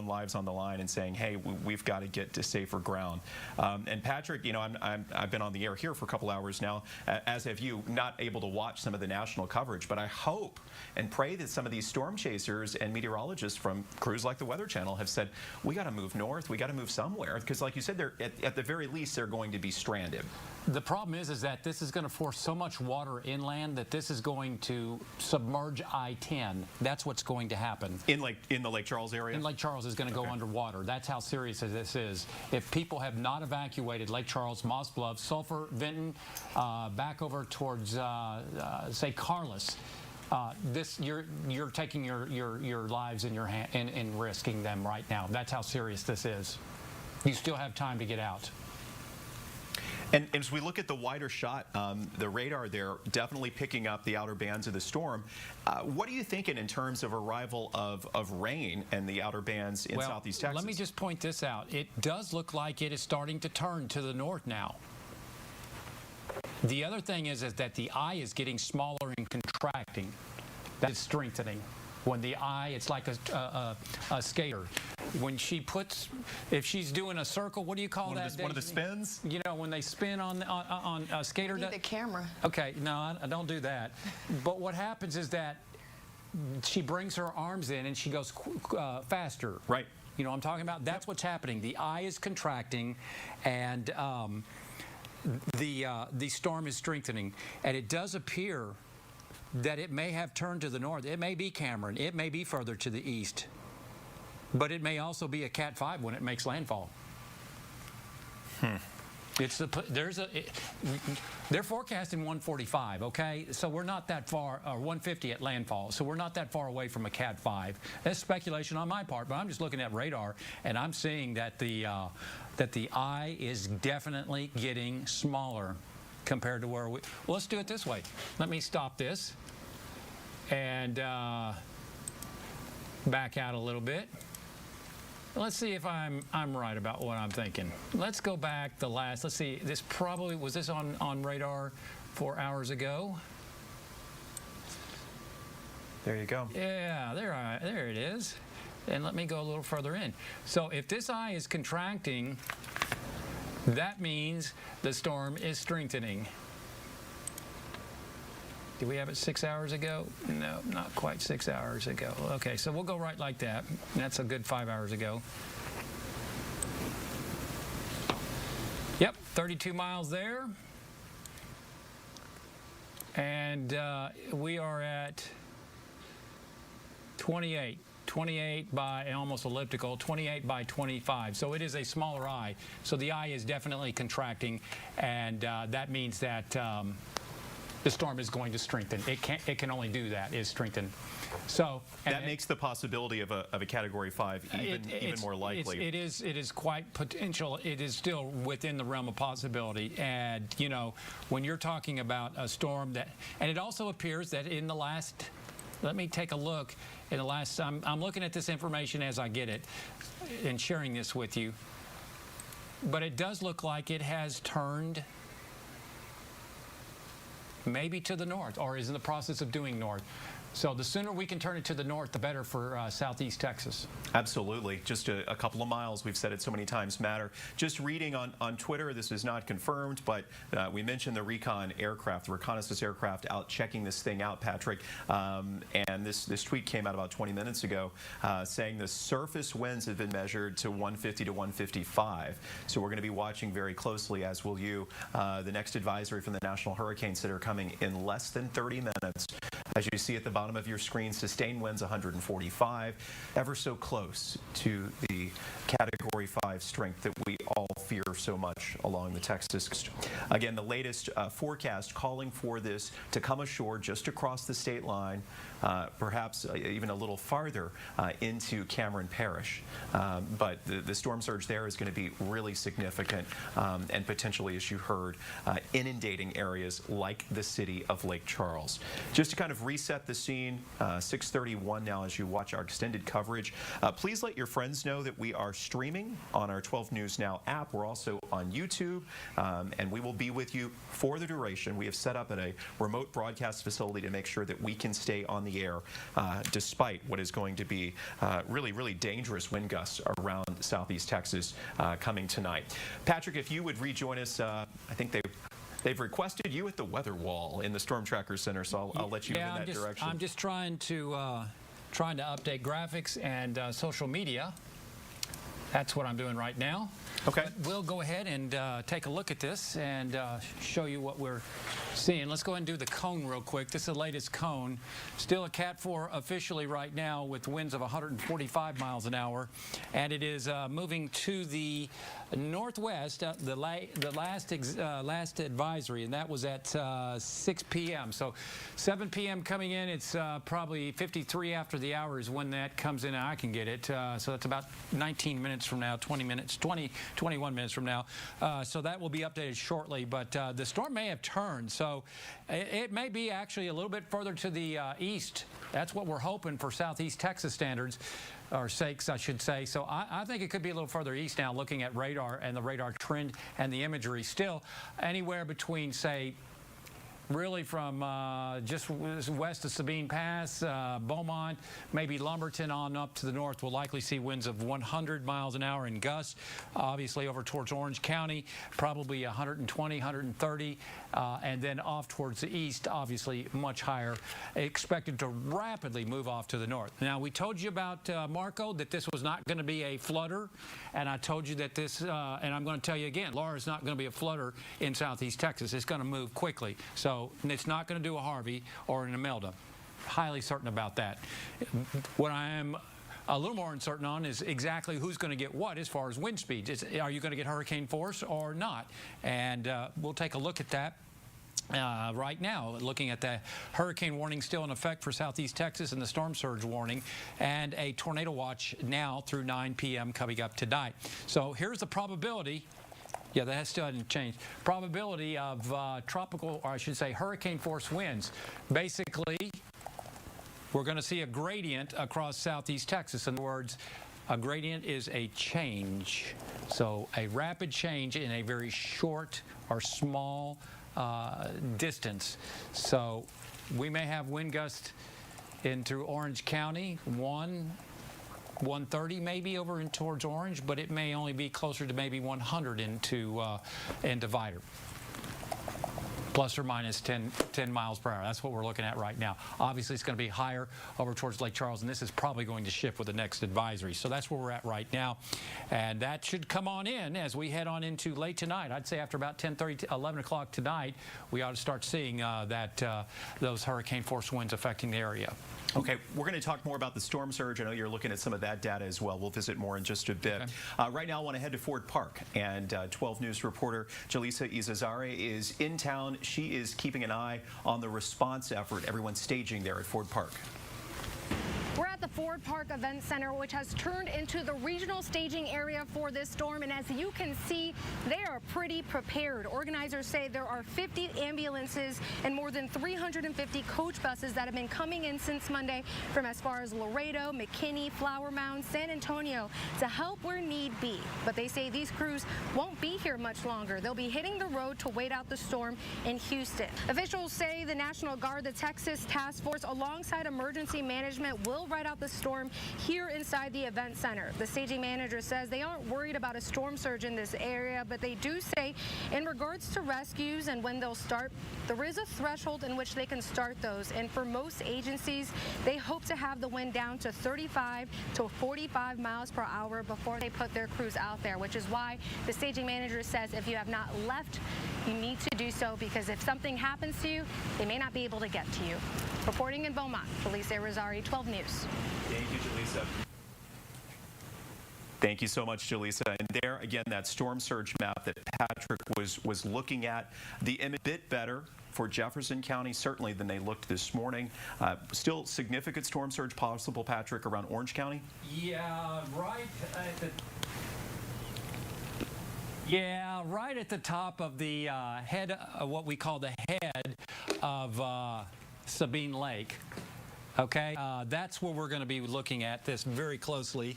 lives on the line and saying, hey, we've got to get to safer ground. And Patrick, you know, I've been on the air here for a couple hours now, as have you, not able to watch some of the national coverage, but I hope and pray that some of these storm chasers and meteorologists from crews like the Weather Channel have said, we got to move north, we got to move somewhere, because like you said, they're at the very least they're going to be stranded. The problem is that this is going to force so much water inland that this is going to submerge I-10. That's what's going to happen. In the Lake Charles area? In Lake Charles is going to go underwater. That's how serious this is. If people have not evacuated Lake Charles, Moss Bluff, Sulphur, Vinton, back over towards, say, Carlos, you're taking your lives in your hand and risking them right now. That's how serious this is. You still have time to get out. And as we look at the wider shot, the radar there definitely picking up the outer bands of the storm. What are you thinking in terms of arrival of rain and the outer bands in Southeast Texas? Let me just point this out. It does look like it is starting to turn to the north now. The other thing is that the eye is getting smaller and contracting. That is strengthening. When the eye, it's like a skater. When she puts, if she's doing a circle, what do you call that? One of the spins? You know, when they spin on a skater. You need the camera. Okay, no, I don't do that. But what happens is that she brings her arms in and she goes faster. Right. You know what I'm talking about? That's what's happening. The eye is contracting, and the storm is strengthening, and it does appear that it may have turned to the north. It may be Cameron. It may be further to the east. but it may also be a Cat 5 when it makes landfall. They're forecasting 145, okay? So we're not that far, or 150 at landfall, so we're not that far away from a Cat 5. That's speculation on my part, but I'm just looking at radar, and I'm seeing that the eye is definitely getting smaller compared to where we... Well, let's do it this way. Let me stop this and back out a little bit. Let's see if I'm right about what I'm thinking. Let's go back the last, let's see, this probably, was this on radar 4 hours ago? There you go. Yeah, there it is. And let me go a little further in. So if this eye is contracting, that means the storm is strengthening. Did we have it 6 hours ago? No, not quite 6 hours ago. Okay, so we'll go right like that. That's a good 5 hours ago. Yep, 32 miles there. And we are at 28. 28 by almost elliptical, 28 by 25. So it is a smaller eye. So the eye is definitely contracting, and that means that the storm is going to strengthen. It can only do that, is strengthen. So that makes the possibility of a Category 5 even more likely. It is quite potential. It is still within the realm of possibility. And you know, when you're talking about a storm that, and it also appears that in the last, let me take a look. In the last, I'm looking at this information as I get it and sharing this with you. But it does look like it has turned maybe to the north, or is in the process of doing north. So the sooner we can turn it to the north, the better for southeast Texas. Absolutely. Just a couple of miles, we've said it so many times, matter. Just reading on Twitter, this is not confirmed, but we mentioned the recon aircraft, the reconnaissance aircraft out checking this thing out, Patrick. And this tweet came out about 20 minutes ago saying the surface winds have been measured to 150 to 155. So we're going to be watching very closely, as will you. The next advisory from the National Hurricane Center coming in less than 30 minutes. As you see at the bottom of your screen, sustained winds 145, ever so close to the Category 5 strength that we all fear so much along the Texas coast. Again, the latest forecast calling for this to come ashore just across the state line, perhaps even a little farther into Cameron Parish. But the storm surge there is going to be really significant and potentially, as you heard, inundating areas like the city of Lake Charles. Just to kind of reset the scene, 6:31 now as you watch our extended coverage. Please let your friends know that we are streaming on our 12 News Now app. We're also on YouTube, and we will be with you for the duration. We have set up at a remote broadcast facility to make sure that we can stay on the air despite what is going to be really, really dangerous wind gusts around southeast Texas coming tonight. Patrick, if you would rejoin us, I think they've requested you at the weather wall in the Storm Tracker Center, so I'll let you in that direction. I'm just trying to update graphics and social media. That's what I'm doing right now. Okay. But we'll go ahead and take a look at this and show you what we're seeing. Let's go ahead and do the cone real quick. This is the latest cone. Still a Cat 4 officially right now with winds of 145 miles an hour. And it is moving to the northwest, the last advisory, and that was at 6 p.m. So 7 p.m. coming in, it's probably 53 after the hour is when that comes in. I can get it. So that's about 19 minutes from now, 21 minutes from now. So that will be updated shortly. But the storm may have turned. So it may be actually a little bit further to the east. That's what we're hoping for southeast Texas standards. Or sakes, I should say. So I think it could be a little further east now, looking at radar and the radar trend and the imagery. Still anywhere between, say, really from just west of Sabine Pass, Beaumont, maybe Lumberton on up to the north. We'll likely see winds of 100 miles an hour in gusts. Obviously over towards Orange County, probably 120, 130. And then off towards the east, obviously much higher, expected to rapidly move off to the north. Now, we told you about Marco, that this was not going to be a flooder, and I told you that this, and I'm going to tell you again, Laura's not going to be a flooder in southeast Texas. It's going to move quickly. So it's not going to do a Harvey or an Imelda. Highly certain about that. What I am a little more uncertain on is exactly who's going to get what as far as wind speeds. Are you going to get hurricane force or not? And we'll take a look at that. Right now, looking at the hurricane warning still in effect for southeast Texas and the storm surge warning, and a tornado watch now through 9 p.m. coming up tonight. So here's the probability. Yeah, that still hasn't changed. Probability of tropical, or I should say hurricane force winds. Basically, we're going to see a gradient across southeast Texas. In other words, a gradient is a change. So a rapid change in a very short or small distance. So we may have wind gusts in through Orange County, 130 maybe over in towards Orange, but it may only be closer to maybe 100 into Divider. Plus or minus 10 miles per hour. That's what we're looking at right now. Obviously, it's going to be higher over towards Lake Charles, and this is probably going to shift with the next advisory. So that's where we're at right now. And that should come on in as we head on into late tonight. I'd say after about 10:30 to 11 o'clock tonight, we ought to start seeing those hurricane force winds affecting the area. Okay, we're going to talk more about the storm surge. I know you're looking at some of that data as well. We'll visit more in just a bit. Okay. Right now, I want to head to Ford Park, and 12 News reporter Jaleesa Izazare is in town. She is keeping an eye on the response effort everyone's staging there at Ford Park. We're at the Ford Park Event Center, which has turned into the regional staging area for this storm. And as you can see, they are pretty prepared. Organizers say there are 50 ambulances and more than 350 coach buses that have been coming in since Monday from as far as Laredo, McKinney, Flower Mound, San Antonio to help where need be. But they say these crews won't be here much longer. They'll be hitting the road to wait out the storm in Houston. Officials say the National Guard, the Texas Task Force, alongside emergency management, will ride out the storm here inside the event center. The staging manager says they aren't worried about a storm surge in this area, but they do say in regards to rescues and when they'll start, there is a threshold in which they can start those. And for most agencies, they hope to have the wind down to 35 to 45 miles per hour before they put their crews out there, which is why the staging manager says if you have not left, you need to do so, because if something happens to you, they may not be able to get to you. Reporting in Beaumont, Jaleesa Izazare, 12 News. Thank you, Jaleesa. Thank you so much, Jaleesa. And there, again, that storm surge map that Patrick was looking at, the image a bit better for Jefferson County, certainly, than they looked this morning. Still significant storm surge possible, Patrick, around Orange County? Yeah, right at the top of the head, what we call the head of Sabine Lake. Okay, that's where we're going to be looking at this very closely.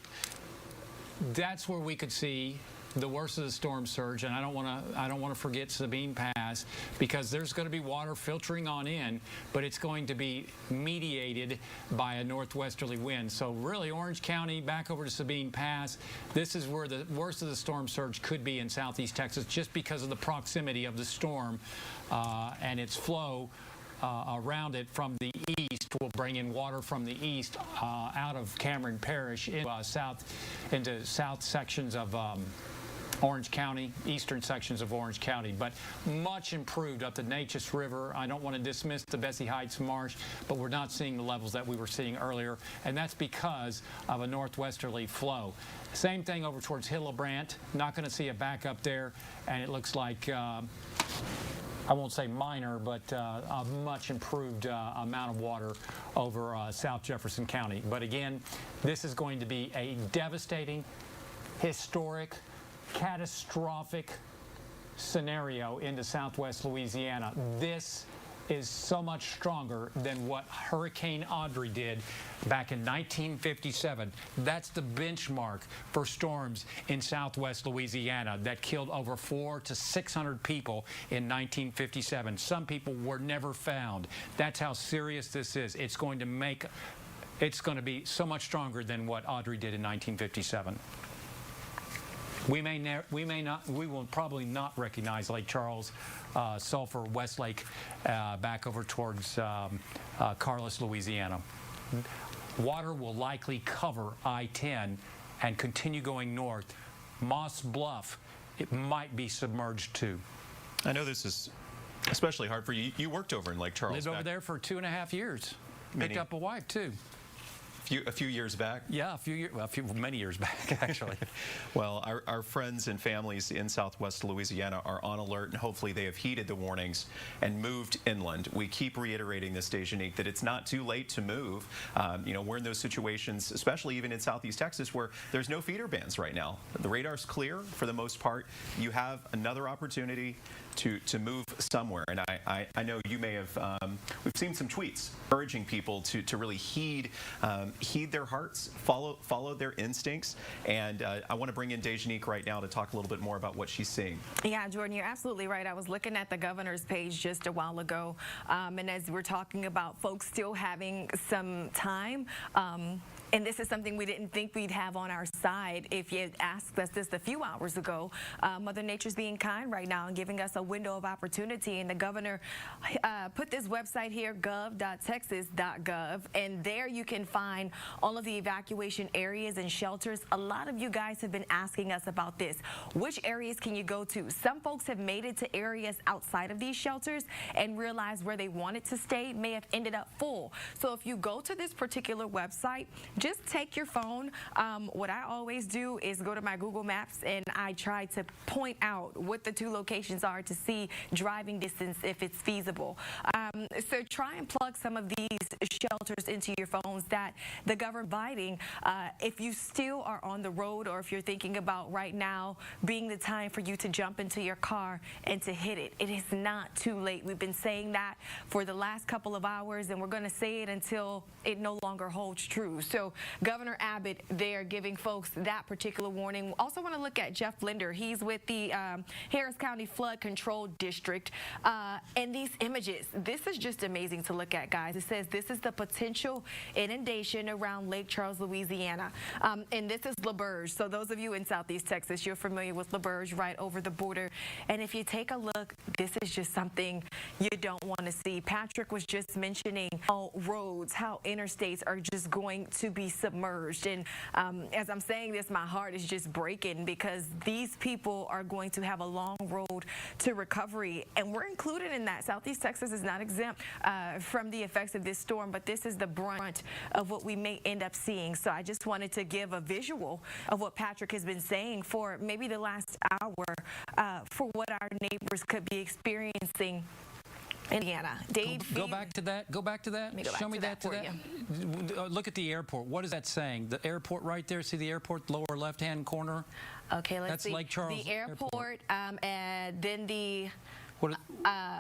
That's where we could see the worst of the storm surge, and I don't want to forget Sabine Pass, because there's going to be water filtering on in, but it's going to be mediated by a northwesterly wind. So really, Orange County back over to Sabine Pass, this is where the worst of the storm surge could be in southeast Texas, just because of the proximity of the storm and its flow around it from the east. Will bring in water from the east out of Cameron Parish into south sections of Orange County, eastern sections of Orange County, but much improved up the Neches River. I don't want to dismiss the Bessie Heights Marsh, but we're not seeing the levels that we were seeing earlier, and that's because of a northwesterly flow. Same thing over towards Hillebrand. Not going to see a backup there, and it looks like I won't say minor, but a much improved amount of water over South Jefferson County. But again, this is going to be a devastating, historic, catastrophic scenario into southwest Louisiana. This is so much stronger than what Hurricane Audrey did back in 1957. That's the benchmark for storms in southwest Louisiana that killed over 400 to 600 people in 1957. Some people were never found. That's how serious this is. It's going to be so much stronger than what Audrey did in 1957. We will probably not recognize Lake Charles, Sulphur, Westlake, back over towards Carlos, Louisiana. Water will likely cover I-10 and continue going north. Moss Bluff, it might be submerged too. I know this is especially hard for you. You worked over in Lake Charles. Lived over there for 2.5 years. Picked up a wife too. A few years back? Yeah, many years back, actually. Well, our friends and families in southwest Louisiana are on alert, and hopefully they have heeded the warnings and moved inland. We keep reiterating this, Dejanique, that it's not too late to move. We're in those situations, especially even in southeast Texas, where there's no feeder bands right now. The radar's clear for the most part. You have another opportunity to move somewhere, and I know you may have, we've seen some tweets urging people to really heed their hearts, follow their instincts, and I want to bring in Dejanique right now to talk a little bit more about what she's seeing. Yeah, Jordan, you're absolutely right. I was looking at the governor's page just a while ago, and as we're talking about folks still having some time, and this is something we didn't think we'd have on our side if you had asked us this a few hours ago. Mother Nature's being kind right now and giving us a window of opportunity, and the governor put this website here, gov.texas.gov, and there you can find all of the evacuation areas and shelters. A lot of you guys have been asking us about this. Which areas can you go to? Some folks have made it to areas outside of these shelters and realized where they wanted to stay may have ended up full. So if you go to this particular website, just take your phone. What I always do is go to my Google Maps and I try to point out what the two locations are to see driving distance if it's feasible. So try and plug some of these shelters into your phones that the government providing. If you still are on the road, or if you're thinking about right now being the time for you to jump into your car and to hit it, it is not too late. We've been saying that for the last couple of hours, and we're going to say it until it no longer holds true. So Governor Abbott there giving folks that particular warning. Also want to look at Jeff Linder. He's with the Harris County Flood Control District. And these images, this is just amazing to look at, guys. It says this is the potential inundation around Lake Charles, Louisiana. And this is LaBerge. So those of you in southeast Texas, you're familiar with LaBerge, right over the border. And if you take a look, this is just something you don't want to see. Patrick was just mentioning how roads, how interstates are just going to be submerged. And as I'm saying this, my heart is just breaking, because these people are going to have a long road to recovery, and we're included in that. Southeast Texas is not exempt from the effects of this storm, but this is the brunt of what we may end up seeing. So I just wanted to give a visual of what Patrick has been saying for maybe the last hour for what our neighbors could be experiencing. Indiana. Dave, go back to that. Go back to that. Show me that. Look at the airport. What is that saying? The airport right there. See the airport, lower left-hand corner. Okay, let's see. That's Lake Charles. The airport, and then the.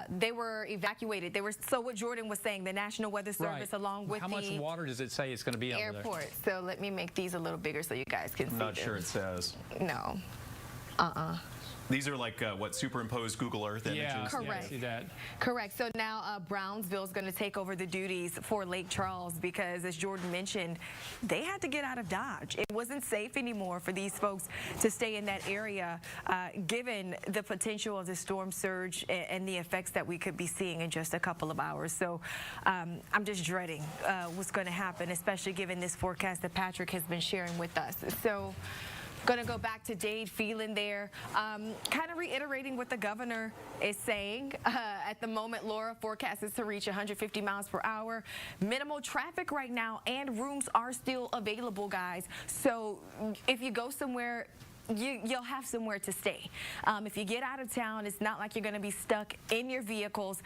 They were evacuated. So what Jordan was saying, the National Weather Service, along with how much water does it say it's going to be over there? Airport. So let me make these a little bigger so you guys can see. I'm not sure it says. No. These are like what, superimposed Google Earth images? Yeah, correct. Yeah, see that. Correct. So now Brownsville is going to take over the duties for Lake Charles, because, as Jordan mentioned, they had to get out of Dodge. It wasn't safe anymore for these folks to stay in that area, given the potential of the storm surge and the effects that we could be seeing in just a couple of hours. So I'm just dreading what's going to happen, especially given this forecast that Patrick has been sharing with us. So going to go back to Dade Phelan there, kind of reiterating what the governor is saying. At the moment, Laura forecasts to reach 150 miles per hour. Minimal traffic right now, and rooms are still available, guys. So if you go somewhere, you'll have somewhere to stay. If you get out of town, it's not like you're going to be stuck in your vehicles,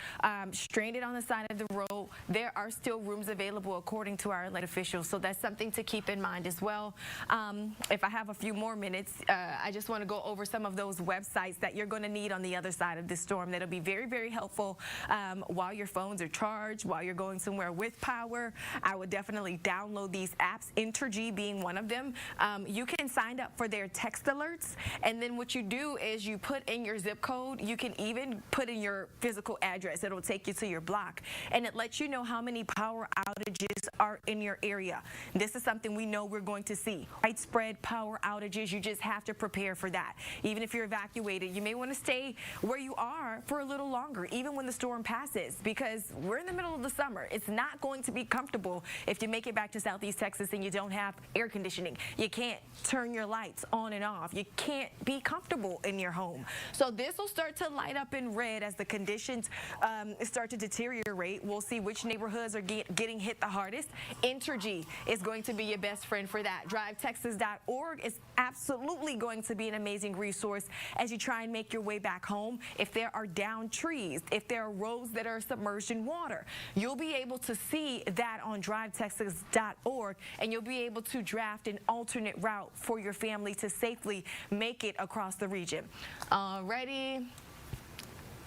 stranded on the side of the road. There are still rooms available according to our elected officials, so that's something to keep in mind as well. If I have a few more minutes, I just want to go over some of those websites that you're going to need on the other side of this storm that'll be very, very helpful while your phones are charged, while you're going somewhere with power. I would definitely download these apps, Entergy being one of them. You can sign up for their text alerts, and then what you do is you put in your zip code. You can even put in your physical address. It'll take you to your block, and it lets you know how many power outages are in your area. This is something we know we're going to see. Widespread power outages. You just have to prepare for that. Even if you're evacuated, you may want to stay where you are for a little longer, even when the storm passes, because we're in the middle of the summer. It's not going to be comfortable if you make it back to southeast Texas and you don't have air conditioning. You can't turn your lights on and off. off. You can't be comfortable in your home. So this will start to light up in red as the conditions start to deteriorate. We'll see which neighborhoods are getting hit the hardest. Entergy is going to be your best friend for that. DriveTexas.org is absolutely going to be an amazing resource as you try and make your way back home. If there are downed trees, if there are roads that are submerged in water, you'll be able to see that on DriveTexas.org, and you'll be able to draft an alternate route for your family to safely make it across the region. Ready?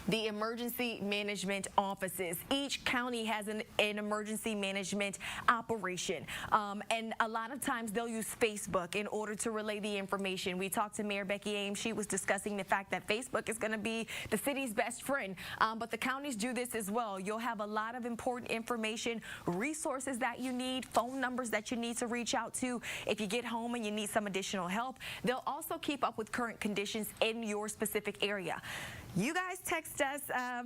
The emergency management offices. Each county has an emergency management operation. And a lot of times they'll use Facebook in order to relay the information. We talked to Mayor Becky Ames. She was discussing the fact that Facebook is going to be the city's best friend. But the counties do this as well. You'll have a lot of important information, resources that you need, phone numbers that you need to reach out to if you get home and you need some additional help. They'll also keep up with current conditions in your specific area. You guys text us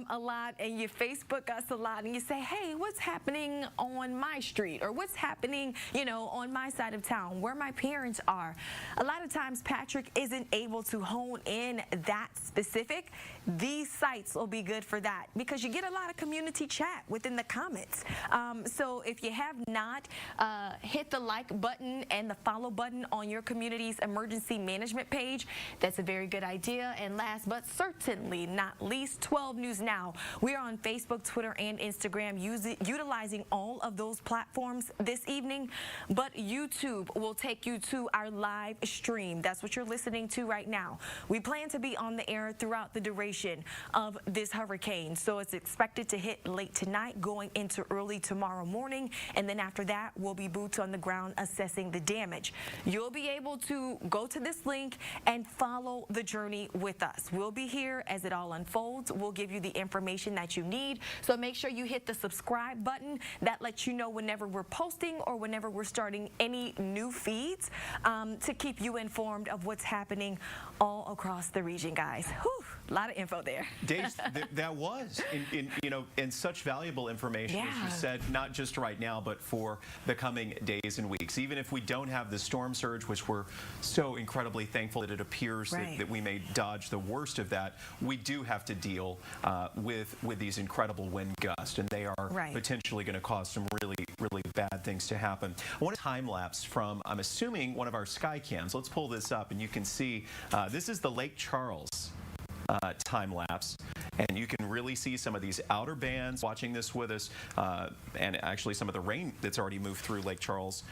a lot and you Facebook us a lot and you say, hey, what's happening on my street, or what's happening, you know, on my side of town where my parents are. A lot of times Patrick isn't able to hone in that specific. These sites will be good for that because you get a lot of community chat within the comments. So if you have not hit the like button and the follow button on your community's emergency management page, that's a very good idea. And last but certainly not least, 12 News Now. We are on Facebook, Twitter, and Instagram, utilizing all of those platforms this evening. But YouTube will take you to our live stream. That's what you're listening to right now. We plan to be on the air throughout the duration of this hurricane. So it's expected to hit late tonight, going into early tomorrow morning. And then after that, we'll be boots on the ground assessing the damage. You'll be able to go to this link and follow the journey with us. We'll be here as it all unfolds. We'll give you the information that you need. So make sure you hit the subscribe button. That lets you know whenever we're posting or whenever we're starting any new feeds to keep you informed of what's happening all across the region, guys. Whew, a lot of info there. Dave, that was, in such valuable information, as you said, not just right now, but for the coming days and weeks. Even if we don't have the storm surge, which we're so incredibly thankful that it appears that we may dodge the worst of that, we do have to deal with these incredible wind gusts, and they are potentially going to cause some really bad things to happen. I want a time lapse from, I'm assuming, one of our sky cams. Let's pull this up, and you can see this is the Lake Charles time lapse, and you can really see some of these outer bands watching this with us, and actually some of the rain that's already moved through Lake Charles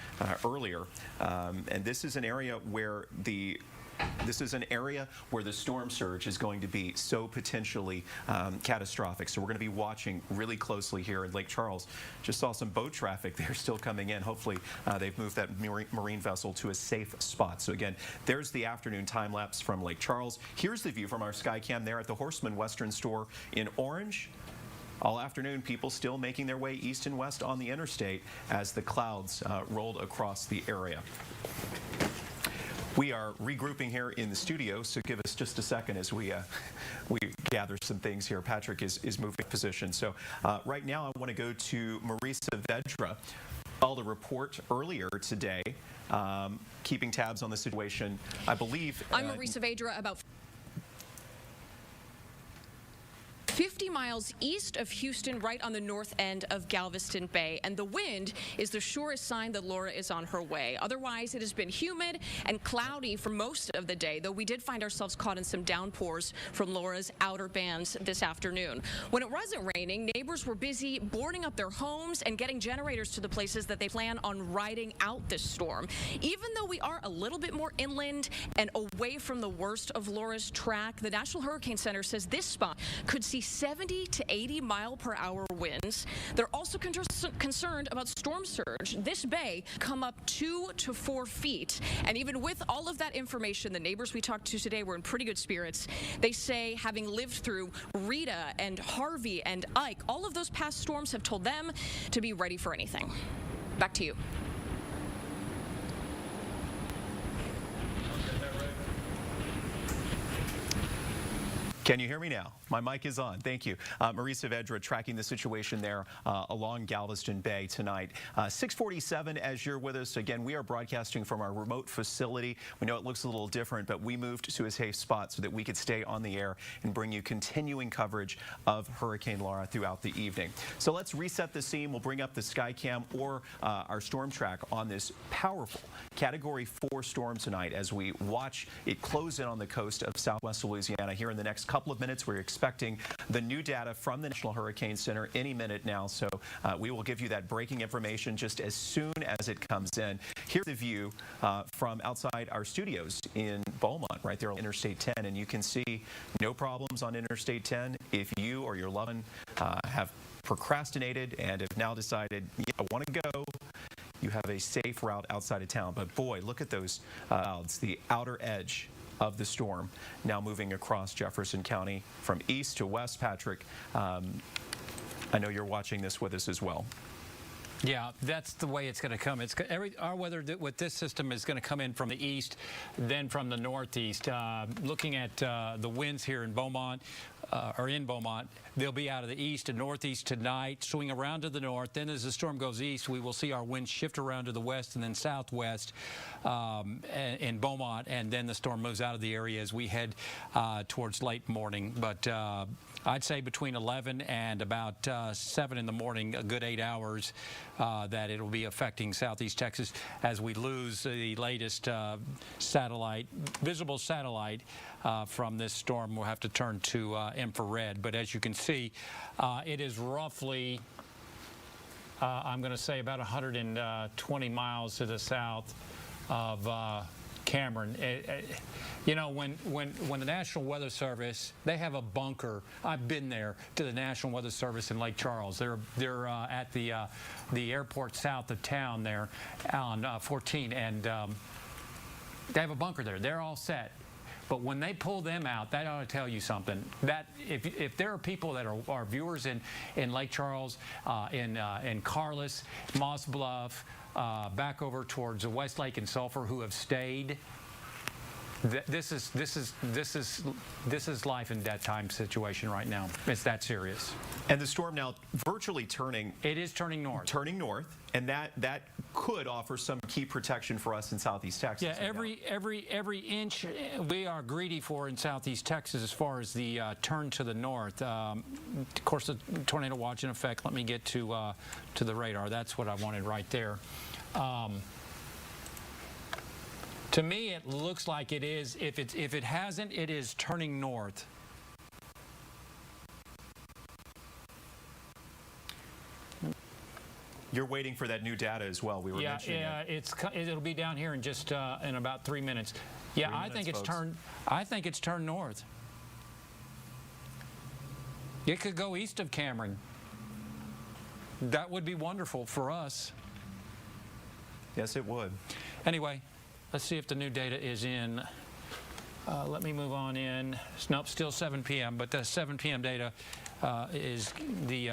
earlier. And this is an area where the storm surge is going to be so potentially catastrophic. So we're going to be watching really closely here in Lake Charles. Just saw some boat traffic there still coming in. Hopefully they've moved that marine vessel to a safe spot. So again, there's the afternoon time lapse from Lake Charles. Here's the view from our Skycam there at the Horseman Western Store in Orange. All afternoon, people still making their way east and west on the interstate as the clouds rolled across the area. We are regrouping here in the studio, so give us just a second as we gather some things here. Patrick is moving position. So right now I want to go to Mauriceville. All the report earlier today, keeping tabs on the situation. I believe I'm Mauriceville, about 50 miles east of Houston, right on the north end of Galveston Bay. And the wind is the surest sign that Laura is on her way. Otherwise, it has been humid and cloudy for most of the day, though we did find ourselves caught in some downpours from Laura's outer bands this afternoon. When it wasn't raining, neighbors were busy boarding up their homes and getting generators to the places that they plan on riding out this storm. Even though we are a little bit more inland and away from the worst of Laura's track, the National Hurricane Center says this spot could see 70 to 80 mile per hour winds. They're also concerned about storm surge. This bay come up 2 to 4 feet. And even with all of that information, the neighbors we talked to today were in pretty good spirits. They say, having lived through Rita and Harvey and Ike, all of those past storms have told them to be ready for anything. Back to you. Can you hear me now? My mic is on. Thank you. Mauriceville tracking the situation there along Galveston Bay tonight. 6:47 as you're with us. Again, we are broadcasting from our remote facility. We know it looks a little different, but we moved to a safe spot so that we could stay on the air and bring you continuing coverage of Hurricane Laura throughout the evening. So let's reset the scene. We'll bring up the Skycam or our storm track on this powerful Category 4 storm tonight as we watch it close in on the coast of southwest Louisiana. Here in the next couple of minutes, we're expecting the new data from the National Hurricane Center any minute now. So we will give you that breaking information just as soon as it comes in. Here's the view from outside our studios in Beaumont, right there on Interstate 10. And you can see no problems on Interstate 10. If you or your loved one have procrastinated and have now decided, yeah, I want to go, you have a safe route outside of town. But boy, look at those clouds, the outer edge of the storm now moving across Jefferson County from east to west. Patrick, I know you're watching this with us as well. Yeah, that's the way it's going to come. Our weather with this system is going to come in from the east, then from the northeast. Looking at the winds here in Beaumont, they'll be out of the east and northeast tonight, swing around to the north. Then as the storm goes east, we will see our winds shift around to the west and then southwest in Beaumont, and then the storm moves out of the area as we head towards late morning. But I'd say between 11 and about 7 in the morning, a good 8 hours, that it'll be affecting southeast Texas as we lose the latest visible satellite from this storm. We'll have to turn to infrared. But as you can see, it is roughly, I'm going to say about 120 miles to the south of Cameron. You know, when the National Weather Service, they have a bunker. I've been there to the National Weather Service in Lake Charles. They're at the airport south of town there on 14, and they have a bunker there. They're all set. But when they pull them out, that ought to tell you something. That if there are people that are viewers in Lake Charles, in Carlis, Moss Bluff, back over towards Westlake and Sulphur who have stayed, this is life and death time situation right now. It's that serious. And the storm now virtually turning. It is turning north. Turning north, and that could offer some key protection for us in southeast Texas. Yeah, every inch we are greedy for in southeast Texas as far as the turn to the north. Of course, the tornado watch in effect. Let me get to the radar. That's what I wanted right there. To me, it looks like it is. If it hasn't, it is turning north. You're waiting for that new data as well. We were mentioning it. It'll be down here in just in about 3 minutes. Yeah, I think it's turned north. It could go east of Cameron. That would be wonderful for us. Yes, it would. Anyway, let's see if the new data is in. Let me move on in. Nope, still 7 p.m., but the 7 p.m. data is the,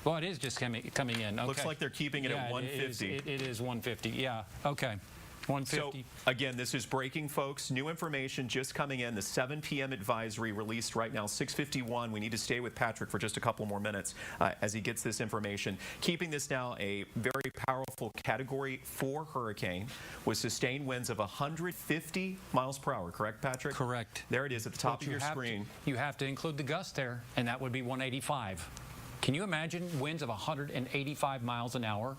well, it is just coming in. Okay. Looks like they're keeping it at 150. It is 150, yeah, okay. 150. So, again, this is breaking, folks. New information just coming in. The 7 p.m. advisory released right now, 6:51. We need to stay with Patrick for just a couple more minutes as he gets this information. Keeping this now a very powerful Category 4 hurricane with sustained winds of 150 miles per hour. Correct, Patrick? Correct. There it is at the top of your screen. You have to include the gust there, and that would be 185. Can you imagine winds of 185 miles an hour?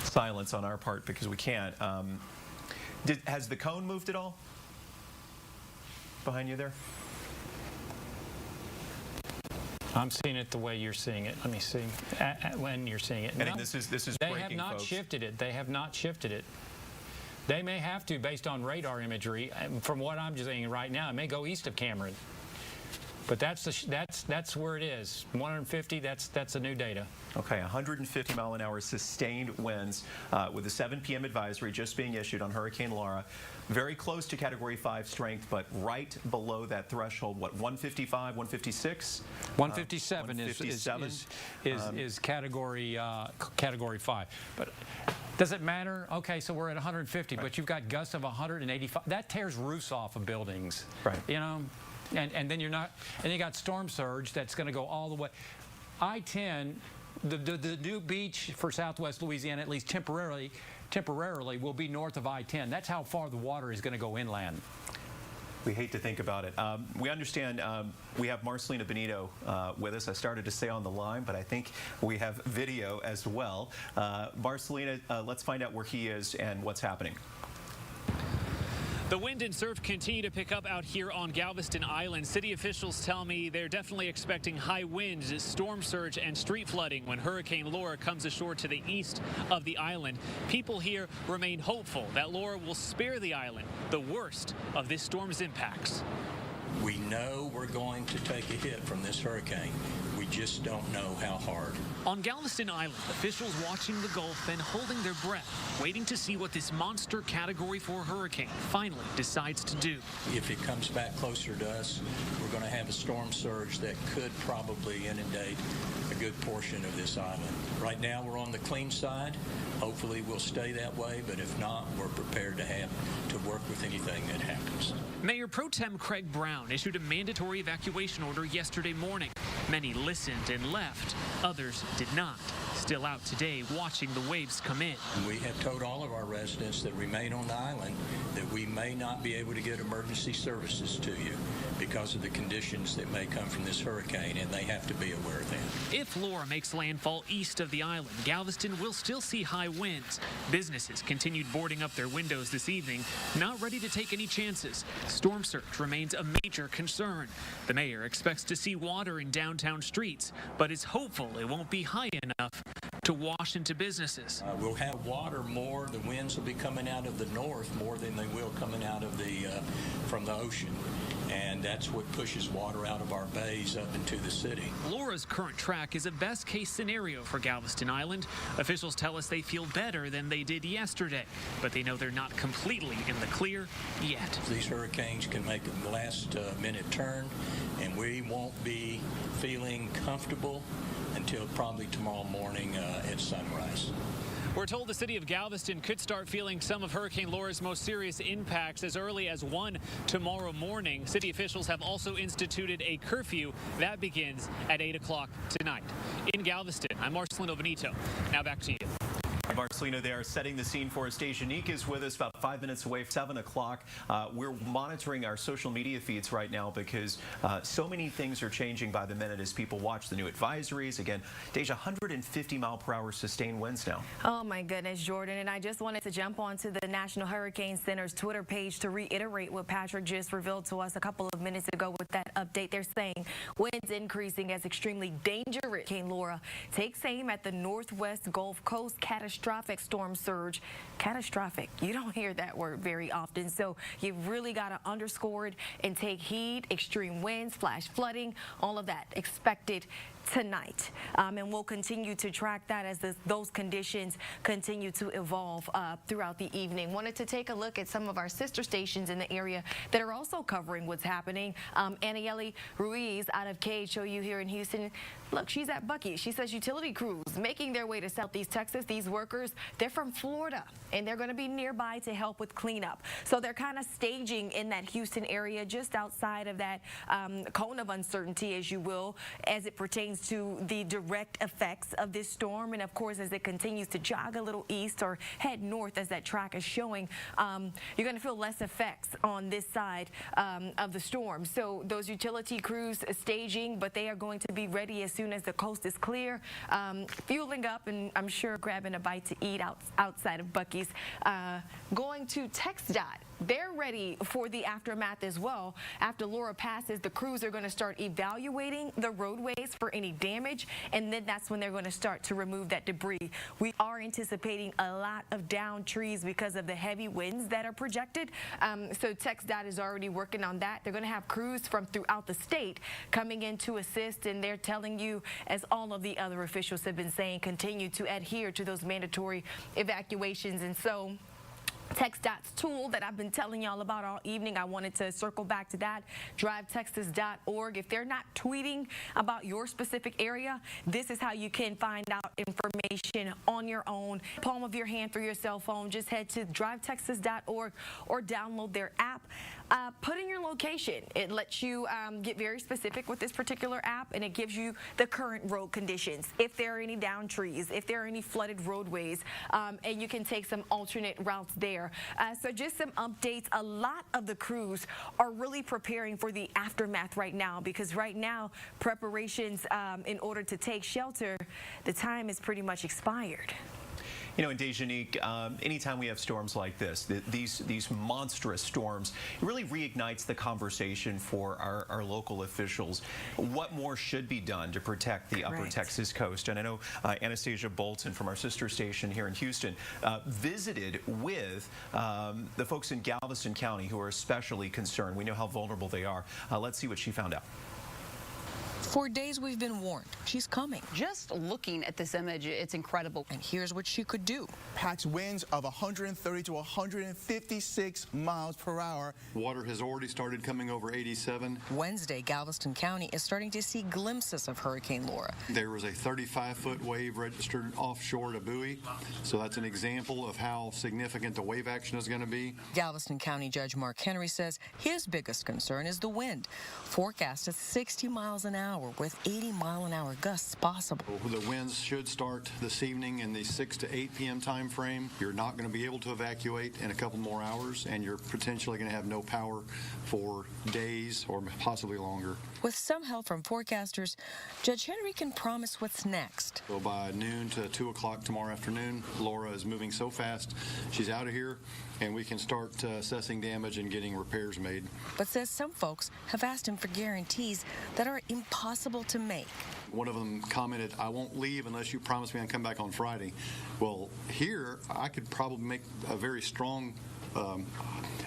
Silence on our part because we can't. Has the cone moved at all? Behind you there? I'm seeing it the way you're seeing it. Let me see. When you're seeing it. And no, this is they breaking, have not folks. shifted it. They have not shifted it. They may have to based on radar imagery. From what I'm just saying right now, it may go east of Cameron. But that's where it is. 150. That's the new data. Okay, 150 mile an hour sustained winds with a 7 p.m. advisory just being issued on Hurricane Laura. Very close to Category 5 strength, but right below that threshold. What, 155, 156? 157 is Category 5. But Does it matter? Okay, so we're at 150, but you've got gusts of 185. That tears roofs off of buildings. Right. You know, and then you're not, and you got storm surge that's going to go all the way. I-10, the new beach for Southwest Louisiana, at least temporarily, will be north of I-10. That's how far the water is going to go inland. We hate to think about it. We understand we have Marcelino Benito with us. I started to say on the line, but I think we have video as well. Marcelino, let's find out where he is and what's happening. The wind and surf continue to pick up out here on Galveston Island. City officials tell me they're definitely expecting high winds, storm surge, and street flooding when Hurricane Laura comes ashore to the east of the island. People here remain hopeful that Laura will spare the island the worst of this storm's impacts. We know we're going to take a hit from this hurricane. We just don't know how hard. On Galveston Island, officials watching the Gulf and holding their breath, waiting to see what this monster Category 4 hurricane finally decides to do. If it comes back closer to us, we're going to have a storm surge that could probably inundate a good portion of this island. Right now, we're on the clean side. Hopefully, we'll stay that way, but if not, we're prepared to work with anything that happens. Mayor Pro Tem Craig Brown issued a mandatory evacuation order yesterday morning. Many listened and left. Others did not. Still out today watching the waves come in. We have told all of our residents that remain on the island that we may not be able to get emergency services to you because of the conditions that may come from this hurricane, and they have to be aware of that. If Laura makes landfall east of the island, Galveston will still see high winds. Businesses continued boarding up their windows this evening, not ready to take any chances. Storm surge remains a major concern. The mayor expects to see water in downtown streets, but is hopeful it won't be high enough to wash into businesses. We'll have water more. The winds will be coming out of the north more than they will coming out of from the ocean. And that's what pushes water out of our bays up into the city. Laura's current track is a best-case scenario for Galveston Island. Officials tell us they feel better than they did yesterday, but they know they're not completely in the clear yet. These hurricanes can make a last-minute turn, and we won't be feeling comfortable until probably tomorrow morning at sunrise. We're told the city of Galveston could start feeling some of Hurricane Laura's most serious impacts as early as 1 tomorrow morning. City officials have also instituted a curfew that begins at 8 o'clock tonight. In Galveston, I'm Marcelino Benito. Now back to you. Marcelino, they are setting the scene for us. Dejanik is with us about 5 minutes away, 7 o'clock. We're monitoring our social media feeds right now because so many things are changing by the minute as people watch the new advisories. Again, Deja, 150 mile per hour sustained winds now. Oh my goodness, Jordan. And I just wanted to jump onto the National Hurricane Center's Twitter page to reiterate what Patrick just revealed to us a couple of minutes ago with that update. They're saying winds increasing as extremely dangerous. Hurricane Laura takes aim at the northwest Gulf Coast. Catastrophic storm surge. Catastrophic. You don't hear that word very often, so you've really got to underscore it and take heed. Extreme winds, flash flooding, all of that expected tonight. And we'll continue to track that as those conditions continue to evolve throughout the evening. Wanted to take a look at some of our sister stations in the area that are also covering what's happening. Anieli Ruiz out of KHOU here in Houston. Look, she's at Bucky. She says utility crews making their way to Southeast Texas. These workers, they're from Florida, and they're going to be nearby to help with cleanup. So they're kind of staging in that Houston area, just outside of that cone of uncertainty, as you will, as it pertains to the direct effects of this storm. And of course, as it continues to jog a little east or head north, as that track is showing, you're going to feel less effects on this side of the storm. So those utility crews staging, but they are going to be ready as soon as the coast is clear, fueling up, and I'm sure grabbing a bite to eat outside of Buc-ee's. Going to TxDOT. They're ready for the aftermath as well. After Laura passes, the crews are going to start evaluating the roadways for any damage, and then that's when they're going to start to remove that debris. We are anticipating a lot of downed trees because of the heavy winds that are projected. So TxDOT is already working on that. They're going to have crews from throughout the state coming in to assist, and they're telling you, as all of the other officials have been saying, continue to adhere to those mandatory evacuations. And so TxDOT's tool that I've been telling y'all about all evening. I wanted to circle back to that. DriveTexas.org. If they're not tweeting about your specific area, this is how you can find out information on your own. Palm of your hand through your cell phone. Just head to DriveTexas.org or download their app. Put in your location. It lets you get very specific with this particular app, and it gives you the current road conditions, if there are any down trees, if there are any flooded roadways, and you can take some alternate routes there. So just some updates. A lot of the crews are really preparing for the aftermath right now, because right now preparations in order to take shelter, the time is pretty much expired. You know, and Dejanique, anytime we have storms like this, these monstrous storms, it really reignites the conversation for our local officials. What more should be done to protect the upper Texas coast? And I know Anastasia Bolton from our sister station here in Houston visited with the folks in Galveston County who are especially concerned. We know how vulnerable they are. Let's see what she found out. For days we've been warned she's coming. Just looking at this image, it's incredible. And here's what she could do. Patch winds of 130 to 156 miles per hour. Water has already started coming over 87. Wednesday, Galveston County is starting to see glimpses of Hurricane Laura. There was a 35-foot wave registered offshore to Bowie, so that's an example of how significant the wave action is going to be. Galveston County Judge Mark Henry says his biggest concern is the wind, forecast at 60 miles an hour with 80-mile-an-hour gusts possible. The winds should start this evening in the 6 to 8 p.m. time frame. You're not going to be able to evacuate in a couple more hours, and you're potentially going to have no power for days or possibly longer. With some help from forecasters, Judge Henry can promise what's next. So by noon to 2 o'clock tomorrow afternoon, Laura is moving so fast, she's out of here, and we can start assessing damage and getting repairs made. But says some folks have asked him for guarantees that are impossible to make. One of them commented, "I won't leave unless you promise me I'll come back on Friday." Well, here I could probably make a very strong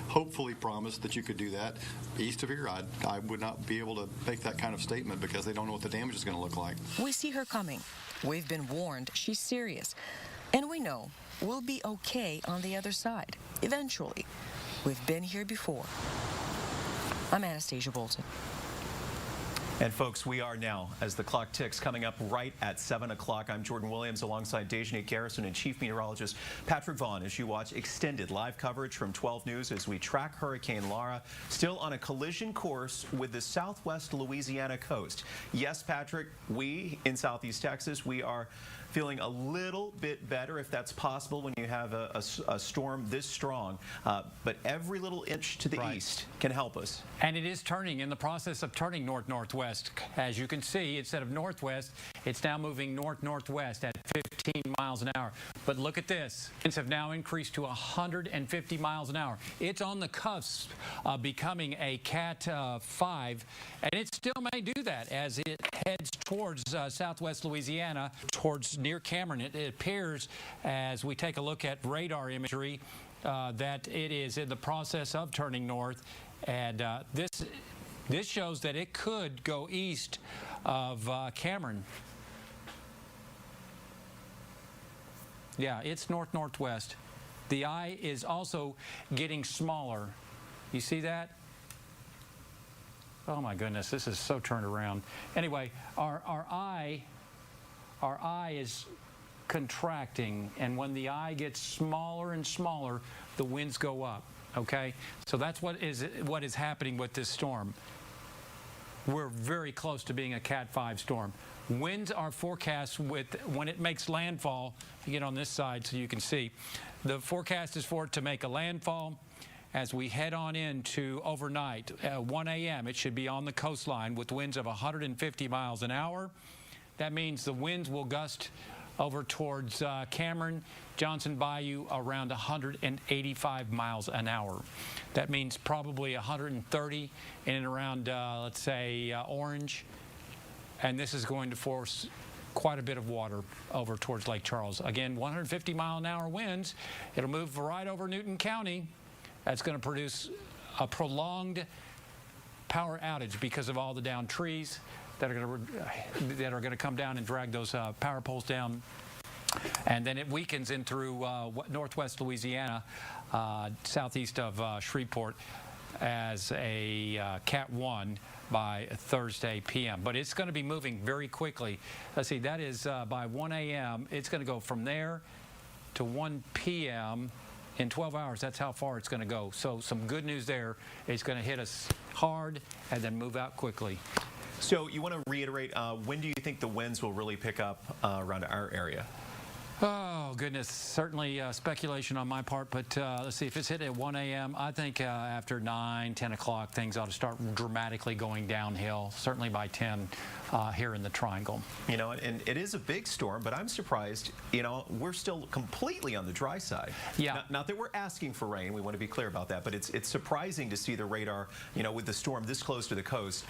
hopefully promise that you could do that. East of here, I would not be able to make that kind of statement because they don't know what the damage is going to look like. We see her coming. We've been warned she's serious. And we know we'll be okay on the other side. Eventually. We've been here before. I'm Anastasia Bolton. And folks, we are now, as the clock ticks, coming up right at 7 o'clock. I'm Jordan Williams alongside Dejanique Garrison and Chief Meteorologist Patrick Vaughn as you watch extended live coverage from 12 News as we track Hurricane Laura, still on a collision course with the southwest Louisiana coast. Yes, Patrick, we in southeast Texas, we are feeling a little bit better, if that's possible, when you have a storm this strong. But every little inch to the east can help us. And it is turning, in the process of turning north-northwest. As you can see, instead of northwest, it's now moving north-northwest at 15 miles an hour. But look at this. Winds have now increased to 150 miles an hour. It's on the cusp of becoming a Cat 5, and it still may do that as it heads towards southwest Louisiana, towards near Cameron. It appears, as we take a look at radar imagery, that it is in the process of turning north, and this shows that it could go east of Cameron. Yeah, it's north-northwest. The eye is also getting smaller. You see that? Oh my goodness, this is so turned around. Anyway, our eye is contracting, and when the eye gets smaller and smaller, the winds go up. Okay, so that's what is happening with this storm. We're very close to being a Cat 5 storm. Winds are forecast when it makes landfall. You get on this side so you can see. The forecast is for it to make a landfall as we head on into overnight. 1 a.m. it should be on the coastline with winds of 150 miles an hour. That means the winds will gust over towards Cameron, Johnson Bayou, around 185 miles an hour. That means probably 130 in and around, let's say, Orange. And this is going to force quite a bit of water over towards Lake Charles. Again, 150 mile an hour winds. It'll move right over Newton County. That's going to produce a prolonged power outage because of all the downed trees that are going to come down and drag those power poles down And then it weakens in through northwest Louisiana, southeast of Shreveport, as a Cat 1 by Thursday p.m. But it's going to be moving very quickly. Let's see, that is by 1 a.m. It's going to go from there to 1 p.m. in 12 hours. That's how far it's going to go. So some good news there. It's going to hit us hard and then move out quickly. So you want to reiterate, when do you think the winds will really pick up around our area? Oh, goodness. Certainly speculation on my part, but let's see. If it's hit at 1 a.m., I think after 9, 10 o'clock, things ought to start dramatically going downhill, certainly by 10 here in the Triangle. You know, and it is a big storm, but I'm surprised, you know, we're still completely on the dry side. Yeah. Not that we're asking for rain. We want to be clear about that, but it's surprising to see the radar, you know, with the storm this close to the coast,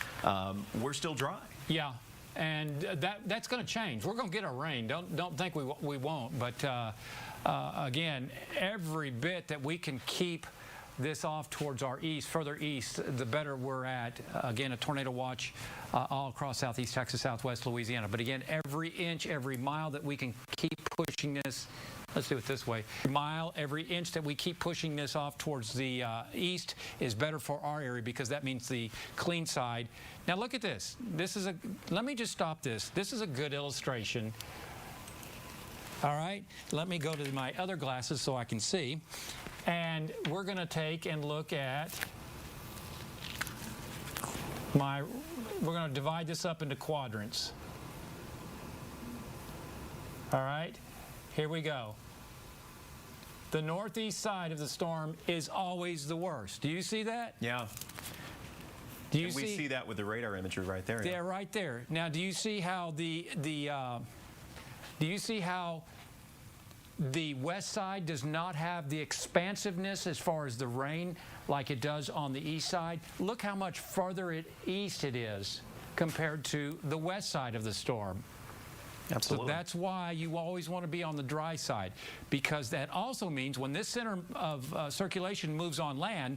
we're still dry. Yeah. And that's going to change. We're going to get our rain. Don't think we won't. But again, every bit that we can keep this off towards our east, further east, the better we're at. Again, a tornado watch all across southeast Texas, southwest Louisiana. But again, every inch, every mile that we can keep pushing this. Let's do it this way. Every inch that we keep pushing this off towards the east is better for our area, because that means the clean side. Now look at this. Let me just stop this. This is a good illustration. All right, let me go to my other glasses so I can see. And we're going to take and look at we're going to divide this up into quadrants. All right. Here we go. The northeast side of the storm is always the worst. Do you see that? Yeah. Do you we see that with the radar imagery right there? Yeah, right there. Now, do you see how the west side does not have the expansiveness as far as the rain like it does on the east side? Look how much further east it is compared to the west side of the storm. Absolutely. So that's why you always want to be on the dry side, because that also means when this center of circulation moves on land,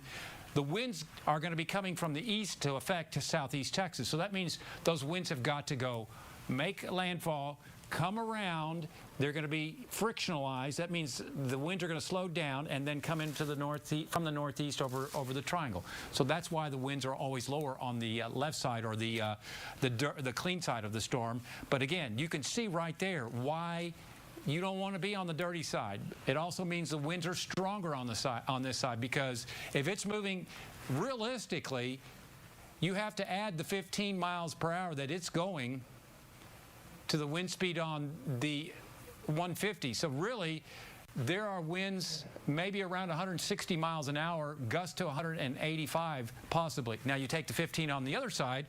the winds are going to be coming from the east to affect southeast Texas. So that means those winds have got to go make landfall, come around. They're going to be frictionalized. That means the winds are going to slow down and then come into the from the northeast over the Triangle. So that's why the winds are always lower on the left side, or the clean side of the storm. But again, you can see right there why you don't want to be on the dirty side. It also means the winds are stronger on this side, because if it's moving realistically, you have to add the 15 miles per hour that it's going to the wind speed on the 150. So really, there are winds maybe around 160 miles an hour, gusts to 185 possibly. Now you take the 15 on the other side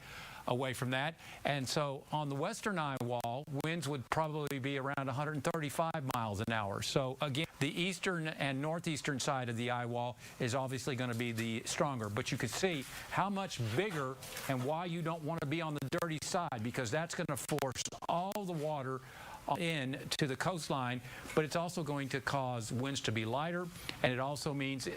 away from that, and so on the western eye wall, winds would probably be around 135 miles an hour. So again, the eastern and northeastern side of the eye wall is obviously going to be the stronger, but you can see how much bigger and why you don't want to be on the dirty side, because that's going to force all the water in to the coastline, but it's also going to cause winds to be lighter, and it also means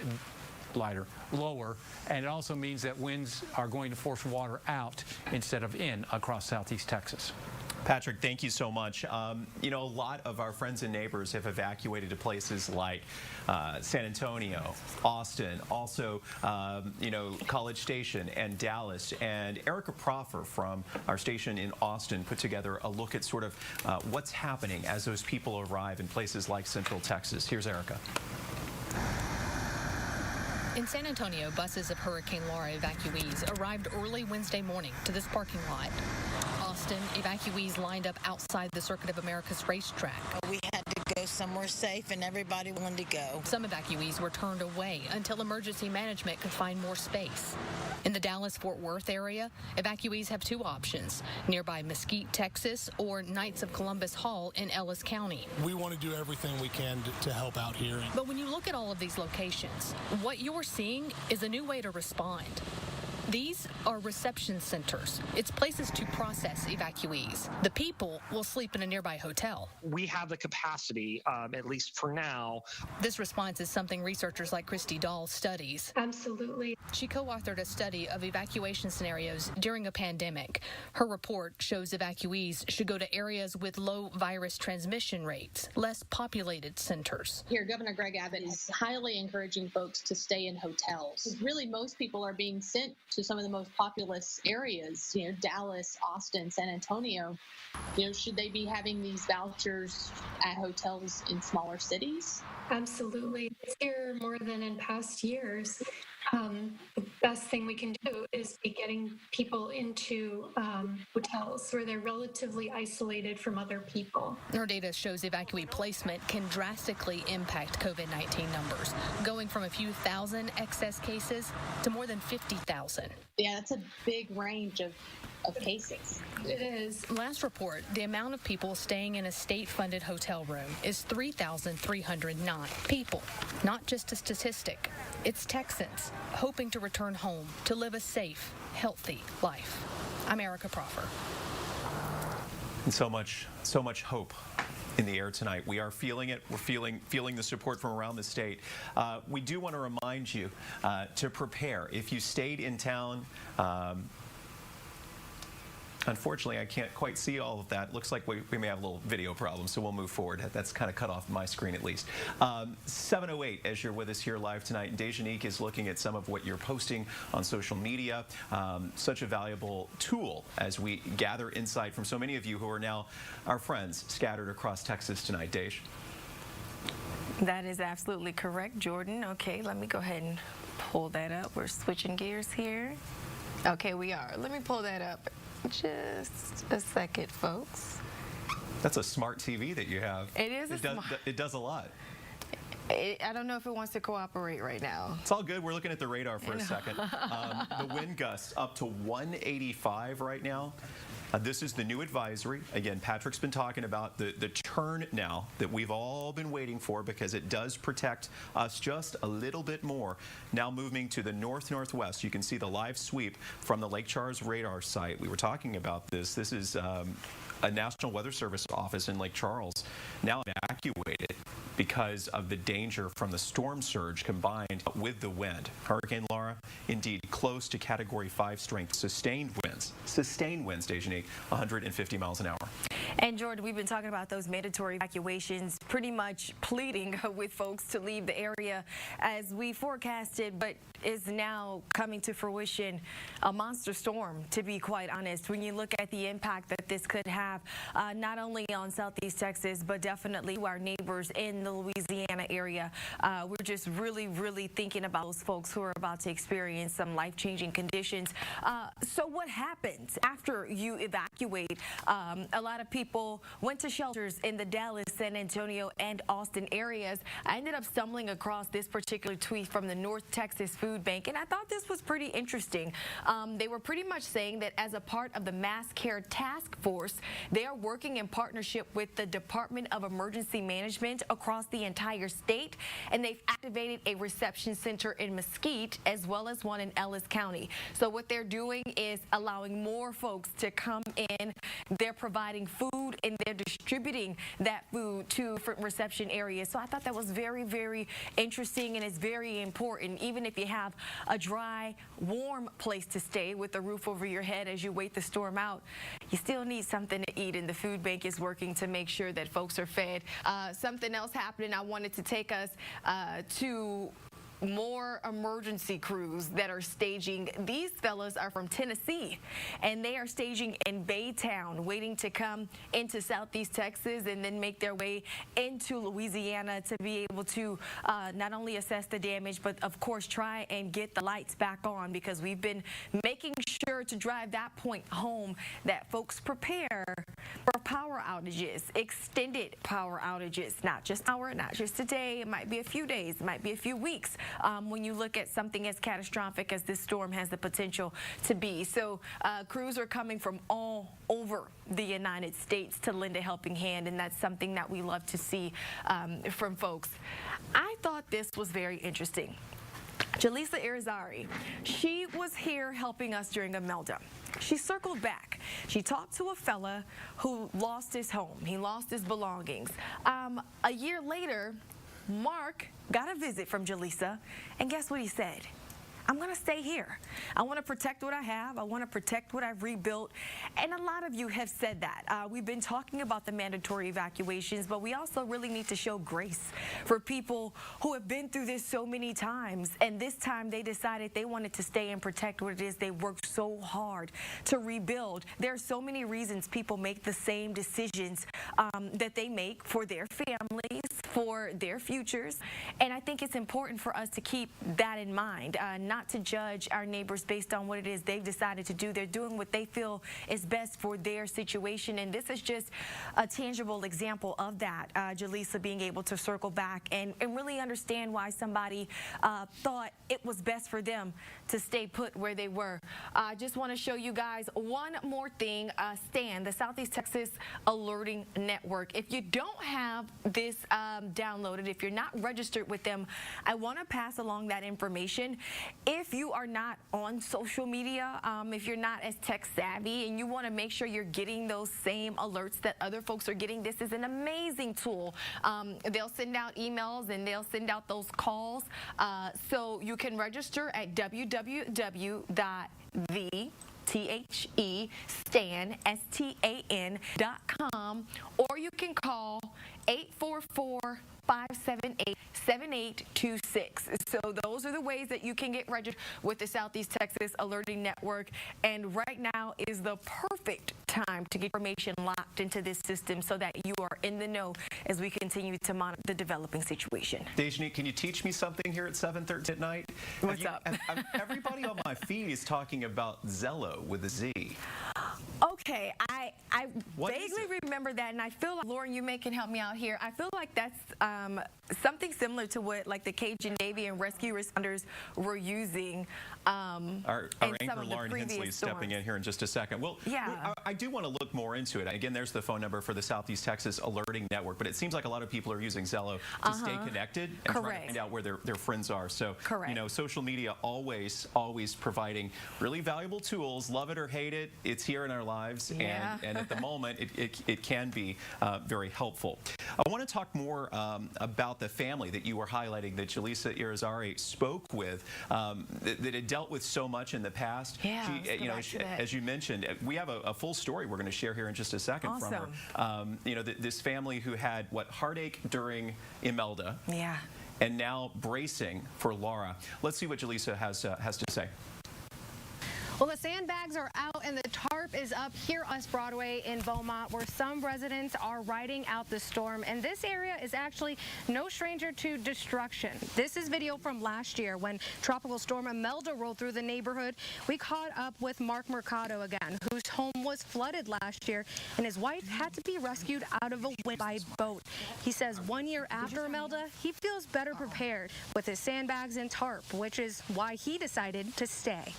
lower, and it also means that winds are going to force water out instead of in across southeast Texas. Patrick, thank you so much. You know, a lot of our friends and neighbors have evacuated to places like San Antonio, Austin, also, you know, College Station and Dallas. And Erica Proffer from our station in Austin put together a look at sort of what's happening as those people arrive in places like Central Texas. Here's Erica. In San Antonio, buses of Hurricane Laura evacuees arrived early Wednesday morning to this parking lot. Austin, evacuees lined up outside the Circuit of America's racetrack. We had to go somewhere safe, and everybody wanted to go. Some evacuees were turned away until emergency management could find more space. In the Dallas-Fort Worth area, evacuees have two options: nearby Mesquite, Texas, or Knights of Columbus Hall in Ellis County. We want to do everything we can to help out here. But when you look at all of these locations, what you're seeing is a new way to respond. These are reception centers. It's places to process evacuees. The people will sleep in a nearby hotel. We have the capacity, at least for now. This response is something researchers like Christy Dahl studies. Absolutely. She co-authored a study of evacuation scenarios during a pandemic. Her report shows evacuees should go to areas with low virus transmission rates, less populated centers. Here, Governor Greg Abbott is highly encouraging folks to stay in hotels. Really, most people are being sent to some of the most populous areas, Dallas, Austin, San Antonio. Should they be having these vouchers at hotels in smaller cities? Absolutely. This year, more than in past years, the best thing we can do is be getting people into hotels where they're relatively isolated from other people. Our data shows evacuee placement can drastically impact COVID-19 numbers, going from a few thousand excess cases to more than 50,000. Yeah, that's a big range of cases. It is. Last report, the amount of people staying in a state-funded hotel room is 3,309 people. Not just a statistic. It's Texans hoping to return home to live a safe, healthy life. I'm Erica Proffer. And so much hope in the air tonight. We are feeling it. We're feeling the support from around the state. We do want to remind you to prepare. If you stayed in town, unfortunately, I can't quite see all of that. Looks like we may have a little video problem, so we'll move forward. That's kind of cut off my screen at least. 7:08 as you're with us here live tonight. Dejanique is looking at some of what you're posting on social media. Such a valuable tool as we gather insight from so many of you who are now our friends scattered across Texas tonight. Dej. That is absolutely correct, Jordan. Okay, let me go ahead and pull that up. We're switching gears here. Okay, we are. Let me pull that up. Just a second, folks. That's a smart TV that you have. It is It does a lot. I don't know if it wants to cooperate right now. It's all good. We're looking at the radar for a second. The wind gusts up to 185 right now. This is the new advisory. Again, Patrick's been talking about the turn now that we've all been waiting for because it does protect us just a little bit more. Now moving to the north-northwest. You can see the live sweep from the Lake Charles radar site. We were talking about this. This is a National Weather Service office in Lake Charles now evacuated because of the danger from the storm surge combined with the wind. Hurricane Laura, indeed, close to Category 5 strength. Sustained winds, Dejanique, 150 miles an hour. And Jordan, we've been talking about those mandatory evacuations, pretty much pleading with folks to leave the area as we forecasted, but is now coming to fruition. A monster storm, to be quite honest, when you look at the impact that this could have, not only on Southeast Texas, but definitely our neighbors in the Louisiana area. We're just really thinking about those folks who are about to experience some life-changing conditions. So what happens after you evacuate? A lot of people went to shelters in the Dallas, San Antonio, and Austin areas. I ended up stumbling across this particular tweet from the North Texas Food Bank, and I thought this was pretty interesting. They were pretty much saying that as a part of the Mass Care Task Force, they are working in partnership with the Department of Emergency Management across the entire state, and they've activated a reception center in Mesquite as well as one in Ellis County. So what they're doing is allowing more folks to come in. They're providing food and they're distributing that food to different reception areas. So I thought that was very interesting, and it's very important. Even if you have a dry, warm place to stay with a roof over your head as you wait the storm out, you still need something to eat, and the food bank is working to make sure that folks are fed. Something else happening, I wanted to take us to more emergency crews that are staging. These fellas are from Tennessee, and they are staging in Baytown, waiting to come into Southeast Texas and then make their way into Louisiana to be able to not only assess the damage, but of course try and get the lights back on, because we've been making sure to drive that point home that folks prepare for power outages, extended power outages, not just hour, not just today. It might be a few days, it might be a few weeks. When you look at something as catastrophic as this storm has the potential to be. So crews are coming from all over the United States to lend a helping hand, and that's something that we love to see from folks. I thought this was very interesting. Jaleesa Irizarry, she was here helping us during Imelda. She circled back. She talked to a fella who lost his home. He lost his belongings. A year later, Mark got a visit from Jaleesa, and guess what he said? I'm going to stay here. I want to protect what I have. I want to protect what I've rebuilt. And a lot of you have said that. We've been talking about the mandatory evacuations, but we also really need to show grace for people who have been through this so many times. And this time they decided they wanted to stay and protect what it is they worked so hard to rebuild. There are so many reasons people make the same decisions that they make for their families, for their futures. And I think it's important for us to keep that in mind, not to judge our neighbors based on what it is they've decided to do. They're doing what they feel is best for their situation, and this is just a tangible example of that. Jaleesa being able to circle back and really understand why somebody thought it was best for them to stay put where they were. I just want to show you guys one more thing. STAN, the Southeast Texas Alerting Network. If you don't have this downloaded, if you're not registered with them, I want to pass along that information. If you are not on social media, if you're not as tech savvy and you want to make sure you're getting those same alerts that other folks are getting, this is an amazing tool. They'll send out emails and they'll send out those calls. So you can register at www.TheStan.com, or you can call 844-578-7826. So those are the ways that you can get registered with the Southeast Texas Alerting Network. And right now is the perfect time to get information locked into this system so that you are in the know as we continue to monitor the developing situation. Dejani, can you teach me something here at 7:13 at night? What's up? Everybody on my feed is talking about Zello with a Z. Okay, I vaguely remember that, and I feel like, Lauren, you can help me out here. I feel like that's something similar to what like the Cajun Navy and rescue responders were using. Our anchor Lauren Hensley is stepping in here in just a second. Well, yeah. I do want to look more into it. Again, there's the phone number for the Southeast Texas Alerting Network, but it seems like a lot of people are using Zello to stay connected and try to find out where their friends are. So, you know, social media always providing really valuable tools. Love it or hate it, it's here in our lives, and at the moment, it can be very helpful. I want to talk more about the family that you were highlighting, that Jaleesa Irizarry spoke with, that had dealt with so much in the past. Yeah, as you mentioned, we have a full story we're going to share here in just a second from her. You know, this family who had heartache during Imelda, and now bracing for Laura. Let's see what Jaleesa has to say. Well, the sandbags are out and the tarp is up here on Broadway in Beaumont, where some residents are riding out the storm. And this area is actually no stranger to destruction. This is video from last year when Tropical Storm Imelda rolled through the neighborhood. We caught up with Mark Mercado again, whose home was flooded last year, and his wife had to be rescued out of a wind by boat. He says 1 year after Imelda, he feels better prepared with his sandbags and tarp, which is why he decided to stay.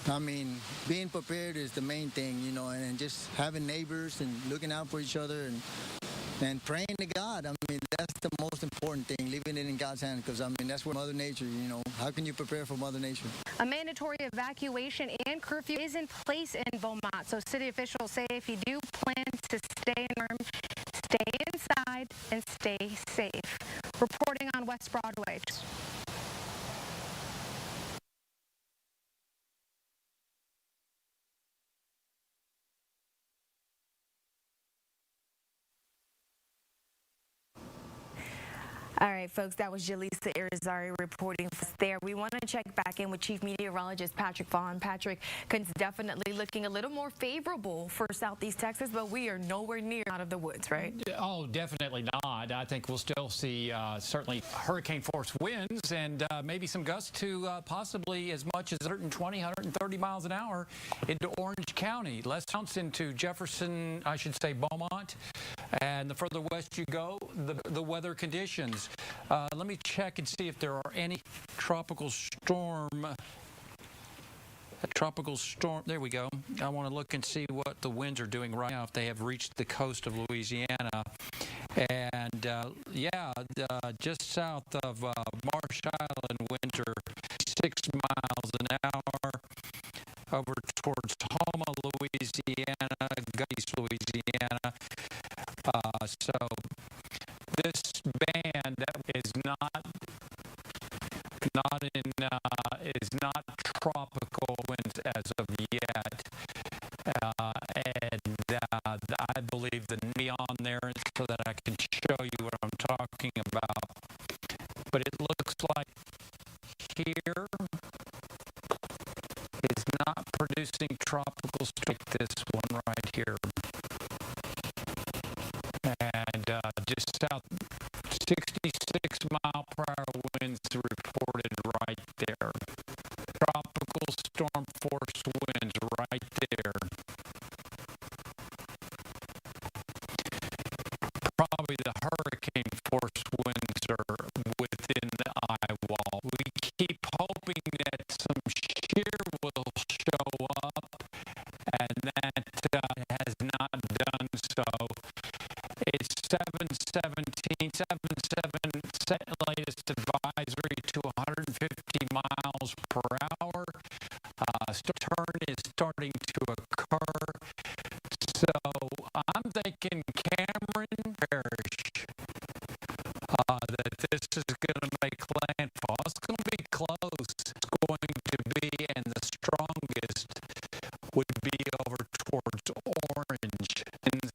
I mean, being prepared is the main thing, you know, and just having neighbors and looking out for each other and praying to God. I mean, that's the most important thing, leaving it in God's hands, because, I mean, that's where Mother Nature, you know, how can you prepare for Mother Nature? A mandatory evacuation and curfew is in place in Beaumont, so city officials say if you do plan to stay warm, stay inside and stay safe. Reporting on West Broadway. All right, folks, that was Jaleesa Irizarry reporting there. We want to check back in with Chief Meteorologist Patrick Vaughn. Patrick, it's definitely looking a little more favorable for Southeast Texas, but we are nowhere near out of the woods, right? Oh, definitely not. I think we'll still see certainly hurricane force winds and maybe some gusts to possibly as much as 120, 130 miles an hour into Orange County. Less counts into Jefferson, I should say Beaumont. And the further west you go, the weather conditions. Let me check and see if there are any tropical storm. There we go. I want to look and see what the winds are doing right now, if they have reached the coast of Louisiana. And just south of Marsh Island, winter, 6 miles an hour over towards Houma, Louisiana, East Louisiana. So this band is not tropical winds as of yet. I believe the neon there so that I can show you what I'm talking about. But it looks like here is not producing tropical like this one right here. And just south, 66 mile per hour winds reported right there. Tropical storm force winds right there. Probably the hurricane force winds are within the eye wall. We keep hoping that some shear will show up, and that has not done so. It's 717, 77 latest advisory to 150 miles per hour. Turn is starting to occur. So I'm thinking Cameron Parish, that this is going to make landfall. It's going to be close. It's going to be, and the strongest would be over towards Orange. And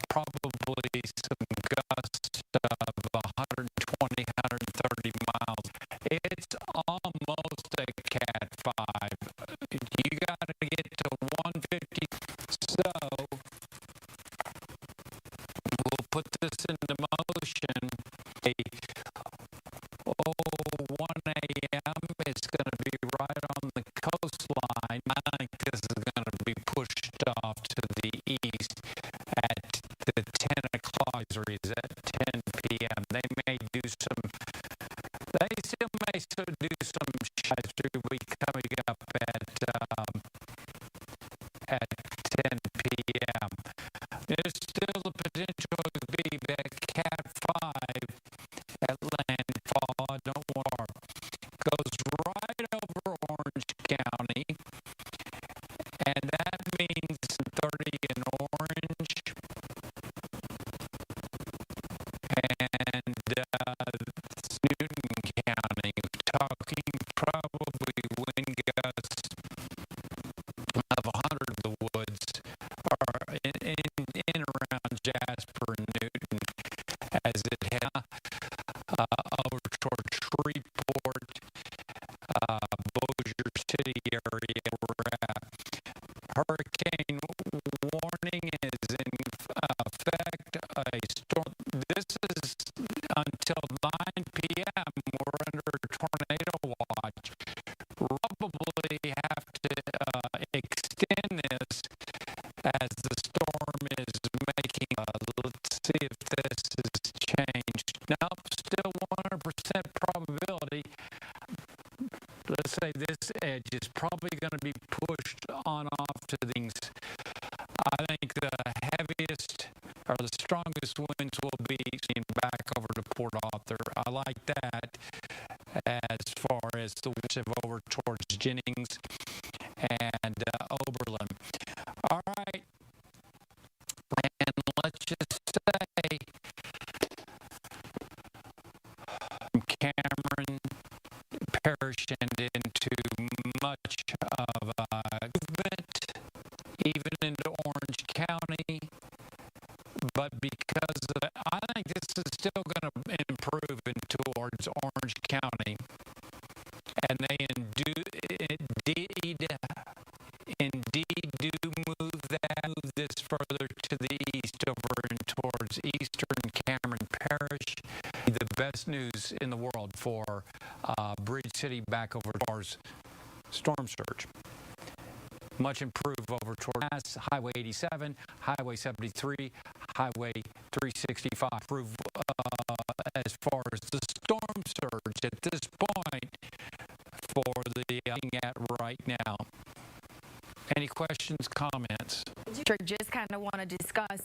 probably some gusts of 120, 130 miles. It's almost a Cat 5. You got to get to 150. So we'll put this into motion. 1 a.m. It's going to be right on the coastline. I think this is going to be pushed off to the east at the 10 o'clock advisories at 10 p.m. They may do some. They still may do some advisory week coming up at 10 p.m. There's still the potential to be that Cat 5 at landfall. Don't worry. Goes right over Orange County, and that means 30 in Orange, and Newton County. Talking probably wind gusts of 100 of the woods are in around Jasper and Newton as it heads over toward Shreveport, Bossier City area we're at. Hurricane warning is in effect. A storm. This is until 9 p.m. We're under tornado watch. Probably have to extend this as the storm is making. Let's see if this has changed. Nope, still 100% probability. Let's say this edge is probably going to be pushed on off to things. I think the heaviest or the strongest winds will be seen back over to Port Arthur. I like that as far as the winds over towards Jennings and Oberlin. All right. And let's just say Cameron Parish and into much of movement, even into Orange County. But because of that, I think this is still going to improve towards Orange County. And they indeed do move this further to the east over and towards eastern Cameron Parish. The best news in the world for Bridge City back over towards storm surge. Much improved over towards Highway 87, Highway 73, Highway 365. Improve as far as the storm surge at this point for the looking at right now. Any questions, comments? Just kind of want to discuss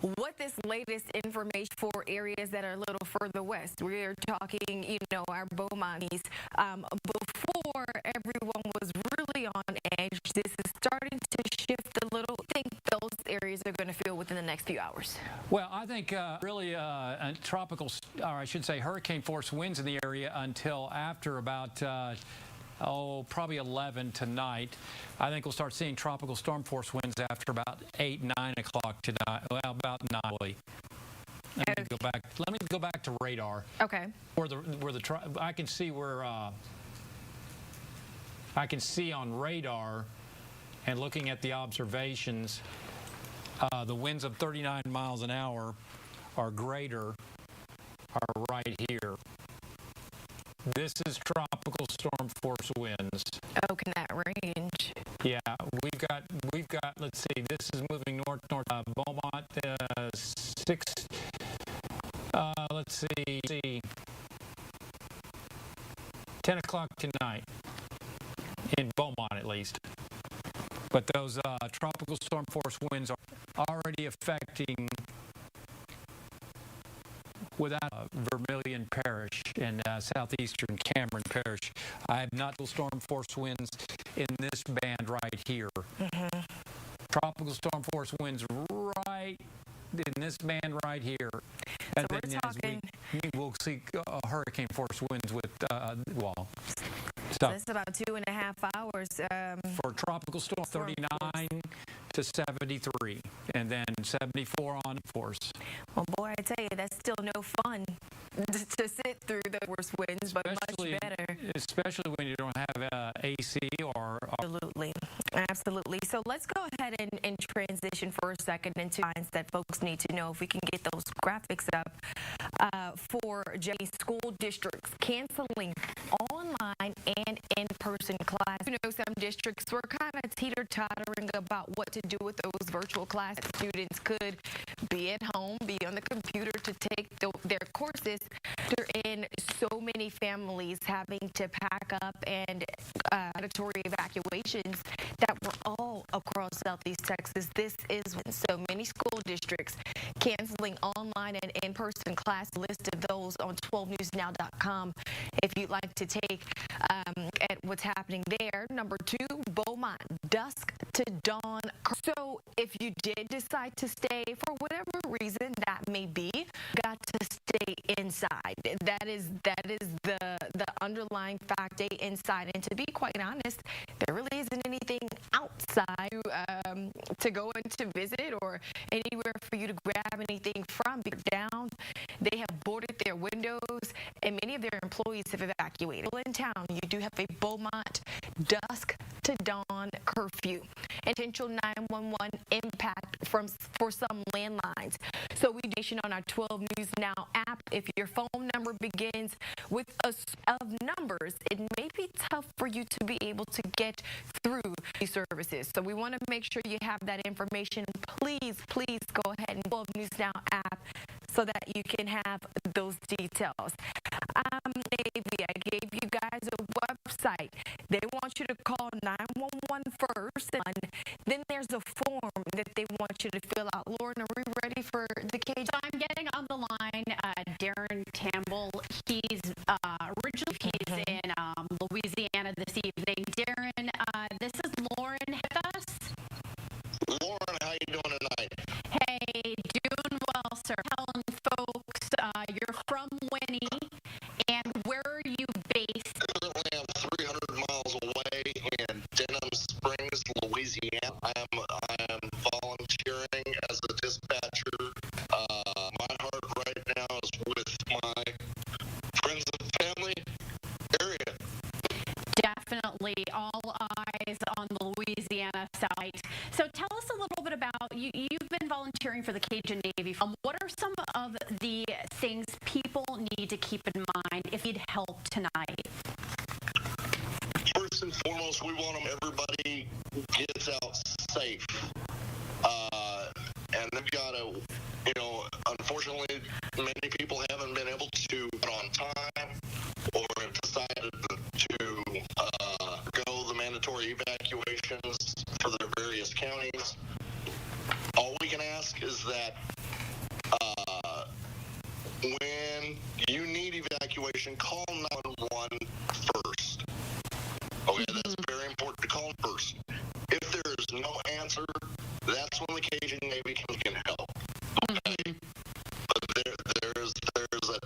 what this latest information for areas that are a little further west. We're talking, our Beaumont. Before everyone was really on edge, this is starting to shift a little. I think those areas are going to feel within the next few hours. Well, I think really tropical, or I should say hurricane force winds in the area until after about probably 11 tonight. I think we'll start seeing tropical storm force winds after about 8, 9 o'clock tonight. Well, about 9. Let me go back to radar. Okay. I can see where I can see on radar, and looking at the observations, the winds of 39 miles an hour or greater are right here. This is tropical storm force winds. Oh, can that range? Yeah, we've got. Let's see. This is moving north. Beaumont 6. Let's see. 10 o'clock tonight in Beaumont, at least. But those tropical storm force winds are already affecting without Vermilion Parish and southeastern Cameron Parish. I have not storm force winds in this band right here. Mm-hmm. Tropical storm force winds right in this band right here. And so then we're talking, we'll see hurricane force winds with So that's about 2.5 hours. For tropical storm, 39 to 73, and then 74 on force. Well, boy, I tell you, that's still no fun to sit through the worst winds, but much better. Especially when you don't have AC or... Absolutely. So let's go ahead and transition for a second into lines that folks need to know. If we can get those graphics up for school districts canceling online and in-person class. Some districts were kind of teeter-tottering about what to do with those virtual classes. Students could be at home, be on the computer to take their courses. And so many families having to pack up and mandatory evacuations that were all across Southeast Texas. This is when so many school districts canceling online and in-person class. List of those on 12newsnow.com if you'd like to take at what's happening there. Number 2, Beaumont, dusk to dawn. So if you did decide to stay for whatever reason that may be, got to stay inside. That is the underlying fact. Stay inside. And to be quite honest, there really isn't anything outside to go and to visit or anywhere for you to grab anything from. Down, they have boarded their windows, and many of their employees have evacuated. In town, you do have a Beaumont dusk to dawn curfew. Potential 911 impact for some landlines. So we nation on our 12 News Now app. If your phone number begins with a of numbers, it may be tough for you to be able to get through these services. So we want to make sure you have that information. Please go ahead and 12 News Now app so that you can have those details. I gave you guys a website. They want you to call 911 first, and then there's a form that they want you to fill out. Lauren, are we ready for the cage? So I'm getting on the line Darren Campbell. He's originally in Louisiana this evening. Darren, this is Lauren with us. Lauren, how you doing tonight? Hey, doing well, sir. Telling folks you're from Winnie, and where are you based? Currently, I'm 300 miles away in Denham Springs, Louisiana. I am volunteering as a dispatcher. My heart right now is with my friends and family area. Definitely, all eyes on the Louisiana site. So tell us a little bit about you've been volunteering for the Cajun Navy. What are some of the things people need to keep in mind if you need help tonight? First and foremost, we want everybody gets out safe. And they've got to, unfortunately, many people haven't been able to get on time or have decided to go the mandatory evacuations for their various counties. can ask is that when you need evacuation, call 911 first. Okay, that's very important to call first. If there's no answer, that's when the Cajun Navy can help. Okay, but there's a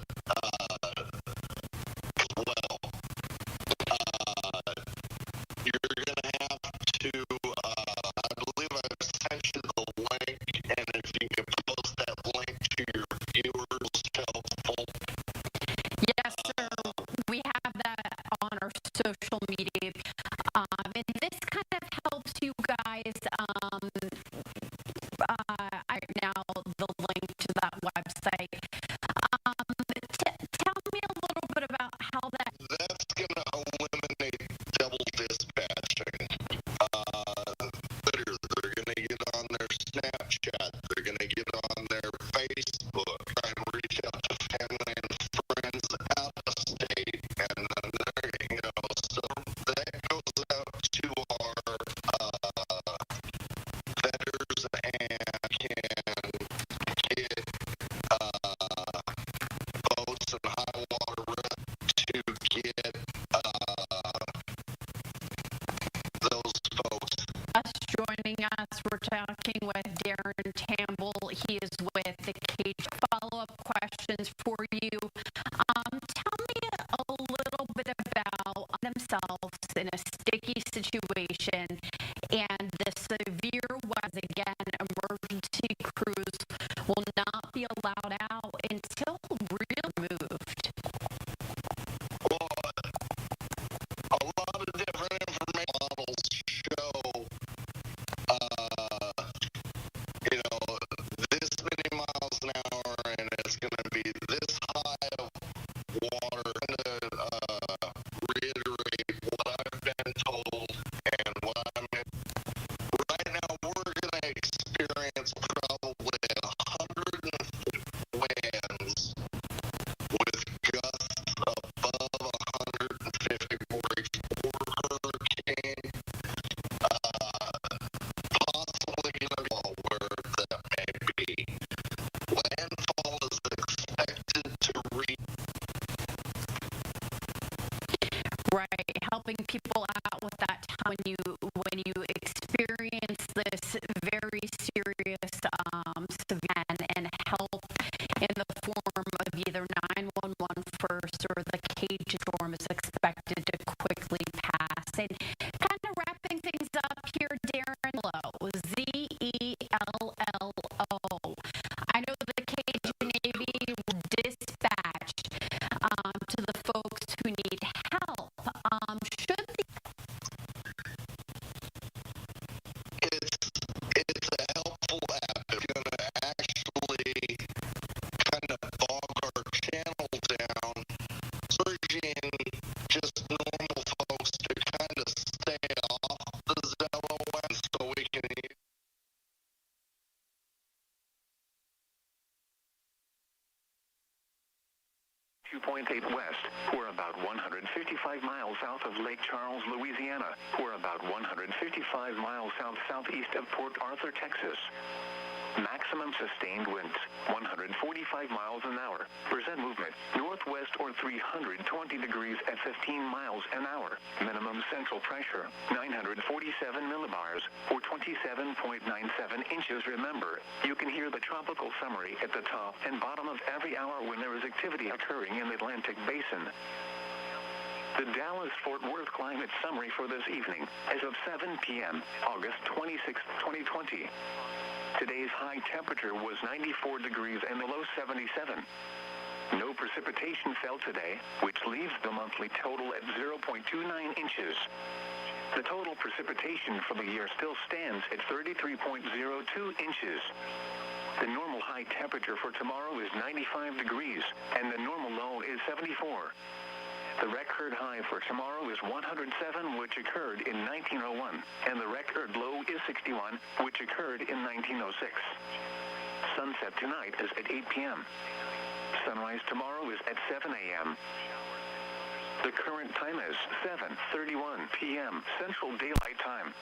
you're gonna have to. I believe I've sent you the link, and if you can post that link to your viewers, helpful. Yes, sir. We have that on our social media. And this kind of helps you guys. Now the link to that website. Tell me a little bit about how That's going to eliminate double dispatching. They're going to get on their Snapchat. They're going to get on their Facebook. Try and reach out to family and friends out of state. And then so that goes out to our vetters and can get boats and high water risk to get those folks. joining us. We're talking with Darren Tamble. He is with the Cage. Follow-up questions for you. Tell me a little bit about themselves in a sticky situation and the severe weather. Again, emergency crews will not be allowed out until really moved. Well, a lot of different information models show, this many miles an hour, and it's going to be this high of water. I'm going to reiterate what I've been told and what I'm in. Right now, we're going to experience probably 150 winds with gusts above 150 breaks for hurricane, possibly going to go where that may be. Landfall is expected to reach. Right, helping people out with that time when you experience this very serious event, and help in the form of either 911 first or the Cage storm is expected to quickly pass. And kind of wrapping things up here, Darren, Zelllo. I know that the Cage Navy dispatched to the folks who need help. It's a helpful app. It's going to actually kind of bog our channel down, urging just normal folks to kind of stay off the Zelllo app so we can 2.8 west. We're about 155 miles south of Lake Charles, Louisiana. We're about 155 miles southeast of Port Arthur, Texas. Maximum sustained winds, 145 miles an hour. Percent movement, northwest or 320 degrees at 15 miles an hour. Minimum central pressure, 947 millibars, or 27.97 inches. Remember, you can hear the tropical summary at the top and bottom of every hour when there is activity occurring in the Atlantic Basin. The Dallas-Fort Worth climate summary for this evening as of 7 p.m., August 26, 2020. Today's high temperature was 94 degrees and the low 77. No precipitation fell today, which leaves the monthly total at 0.29 inches. The total precipitation for the year still stands at 33.02 inches. The normal high temperature for tomorrow is 95 degrees, and the normal low is 74. The record high for tomorrow is 107, which occurred in 1901, and the record low is 61, which occurred in 1906. Sunset tonight is at 8 p.m. Sunrise tomorrow is at 7 a.m. The current time is 7:31 p.m. Central Daylight Time.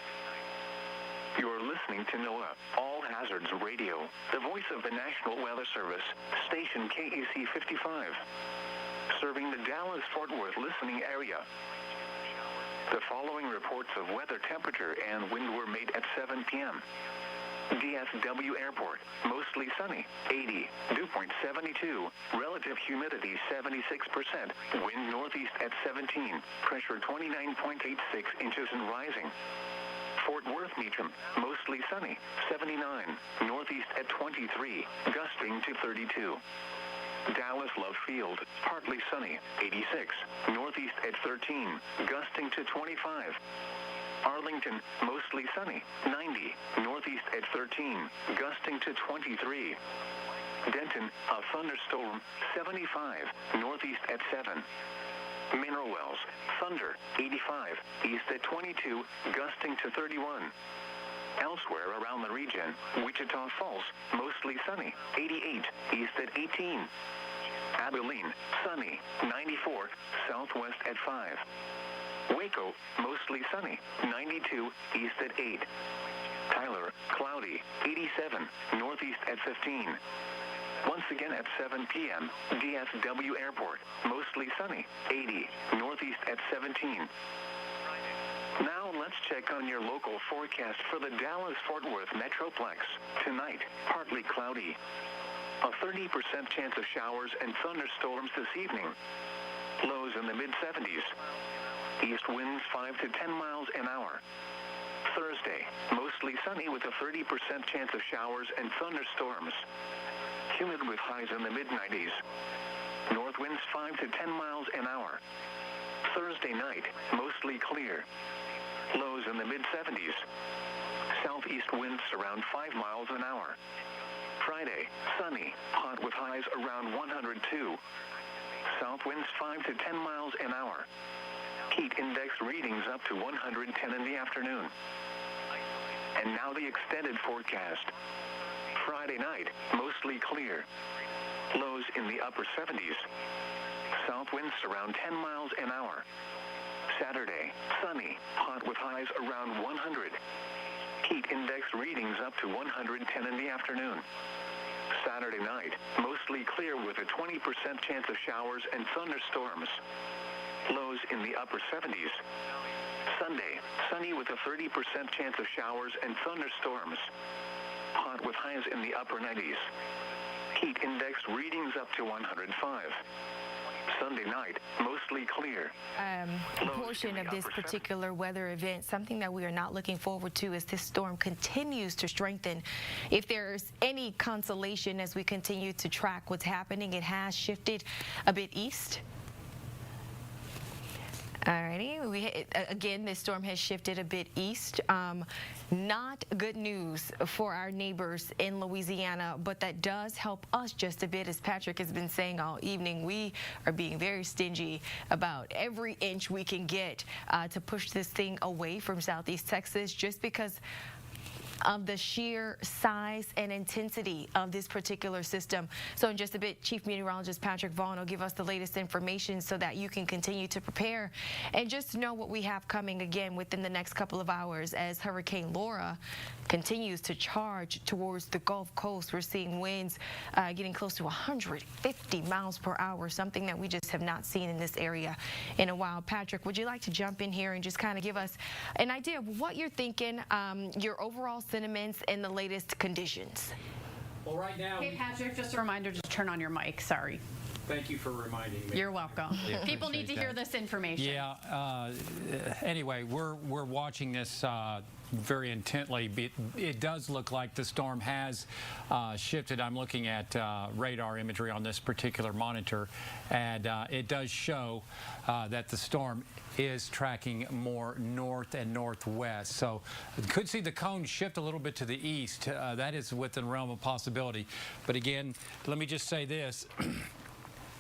You're listening to NOAA All Hazards Radio, the voice of the National Weather Service, station KEC 55, serving the Dallas-Fort Worth listening area. The following reports of weather, temperature, and wind were made at 7 p.m. DFW Airport, mostly sunny, 80, dew point 72, relative humidity 76%, wind northeast at 17, pressure 29.86 inches and rising. Fort Worth Meacham, mostly sunny, 79, northeast at 23, gusting to 32. Dallas Love Field, partly sunny, 86, northeast at 13, gusting to 25. Arlington, mostly sunny, 90, northeast at 13, gusting to 23. Denton, a thunderstorm, 75, northeast at 7. Mineral Wells, thunder, 85, east at 22, gusting to 31. Elsewhere around the region, Wichita Falls, mostly sunny, 88, east at 18. Abilene, sunny, 94, southwest at 5. Waco, mostly sunny, 92, east at 8. Tyler, cloudy, 87, northeast at 15. Once again at 7 p.m., DFW Airport, mostly sunny, 80, northeast at 17. Now let's check on your local forecast for the Dallas-Fort Worth Metroplex. Tonight, partly cloudy. A 30% chance of showers and thunderstorms this evening. Lows in the mid-70s. East winds 5 to 10 miles an hour. Thursday, mostly sunny with a 30% chance of showers and thunderstorms. Humid with highs in the mid-90s. North winds 5 to 10 miles an hour. Thursday night, mostly clear. Lows in the mid-70s. Southeast winds around 5 miles an hour. Friday, sunny, hot with highs around 102. South winds 5 to 10 miles an hour. Heat index readings up to 110 in the afternoon. And now the extended forecast. Friday night, mostly clear. Lows in the upper 70s. South winds around 10 miles an hour. Saturday, sunny, hot with highs around 100. Heat index readings up to 110 in the afternoon. Saturday night, mostly clear with a 20% chance of showers and thunderstorms. Lows in the upper 70s. Sunday, sunny with a 30% chance of showers and thunderstorms. Hot with highs in the upper 90s. Heat index readings up to 105. Sunday night, mostly clear. A portion of this particular weather event, something that we are not looking forward to as this storm continues to strengthen. If there's any consolation as we continue to track what's happening, it has shifted a bit east. Alrighty, again, this storm has shifted a bit east. Not good news for our neighbors in Louisiana, but that does help us just a bit. As Patrick has been saying all evening, we are being very stingy about every inch we can get to push this thing away from Southeast Texas, just because of the sheer size and intensity of this particular system. So in just a bit, Chief Meteorologist Patrick Vaughn will give us the latest information so that you can continue to prepare and just know what we have coming again within the next couple of hours as Hurricane Laura continues to charge towards the Gulf Coast. We're seeing winds getting close to 150 miles per hour, something that we just have not seen in this area in a while. Patrick, would you like to jump in here and just kind of give us an idea of what you're thinking, your overall sentiments and the latest conditions? Well, right now... Hey, Patrick, just a reminder to turn on your mic. Sorry. Thank you for reminding me. You're welcome. Yeah, people need to hear this information. Yeah. Anyway, we're watching this very intently. It does look like the storm has shifted. I'm looking at radar imagery on this particular monitor, and it does show that the storm is tracking more north and northwest. So could see the cone shift a little bit to the east. That is within the realm of possibility. But again, let me just say this.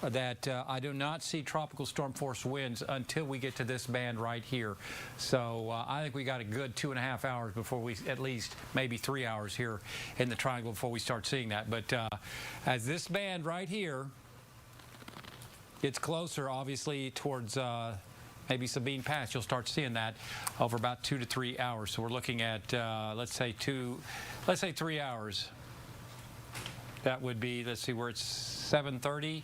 That I do not see tropical storm force winds until we get to this band right here. So I think we got a good 2.5 hours before we, at least maybe 3 hours here in the triangle before we start seeing that. But as this band right here gets closer, obviously towards maybe Sabine Pass. You'll start seeing that over about 2 to 3 hours. So we're looking at, let's say 3 hours. That would be, let's see, where it's 7:30.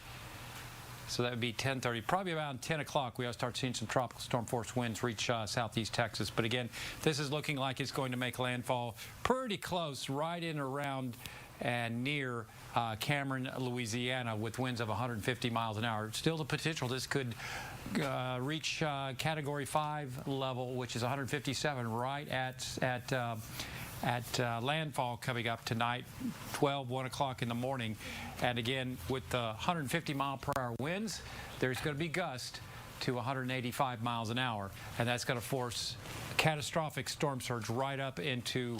So that would be 10:30. Probably around 10 o'clock, we ought to start seeing some tropical storm force winds reach southeast Texas. But again, this is looking like it's going to make landfall pretty close, right in around and near Cameron, Louisiana, with winds of 150 miles an hour. Still the potential this could reach Category 5 level, which is 157, right at landfall coming up tonight, 1 o'clock in the morning. And again, with the 150 mile per hour winds, there's going to be gusts to 185 miles an hour, and that's going to force a catastrophic storm surge right up into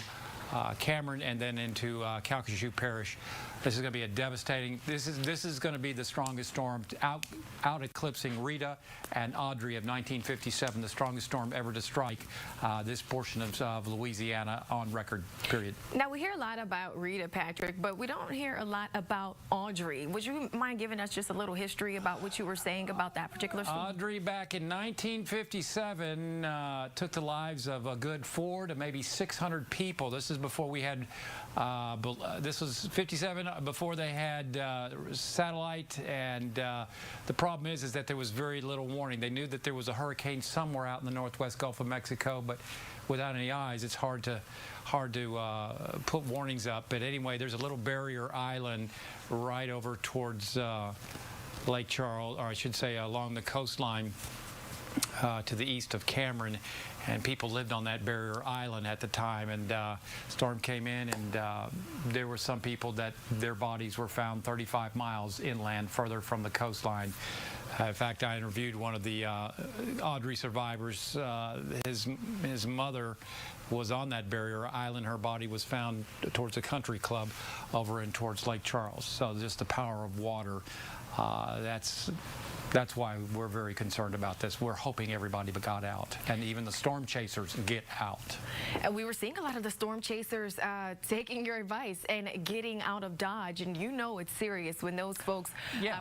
Cameron and then into Calcasieu Parish. This is going to be a devastating. This is going to be the strongest storm, out eclipsing Rita and Audrey of 1957, the strongest storm ever to strike this portion of Louisiana on record. Period. Now we hear a lot about Rita, Patrick, but we don't hear a lot about Audrey. Would you mind giving us just a little history about what you were saying about that particular storm? Audrey, back in 1957, took the lives of a good 400 to maybe 600 people. This is before we had. This was 57 before they had satellite, and the problem is that there was very little warning. They knew that there was a hurricane somewhere out in the northwest Gulf of Mexico, but without any eyes, it's hard to put warnings up. But anyway, there's a little barrier island right over towards Lake Charles, or I should say along the coastline to the east of Cameron. And people lived on that barrier island at the time, and storm came in, and there were some people that their bodies were found 35 miles inland, further from the coastline. In fact, I interviewed one of the Audrey survivors. His mother was on that barrier island. Her body was found towards a country club over and towards Lake Charles. So just the power of water. That's why we're very concerned about this. We're hoping everybody got out, and even the storm chasers get out. And we were seeing a lot of the storm chasers taking your advice and getting out of Dodge, and you know it's serious when those folks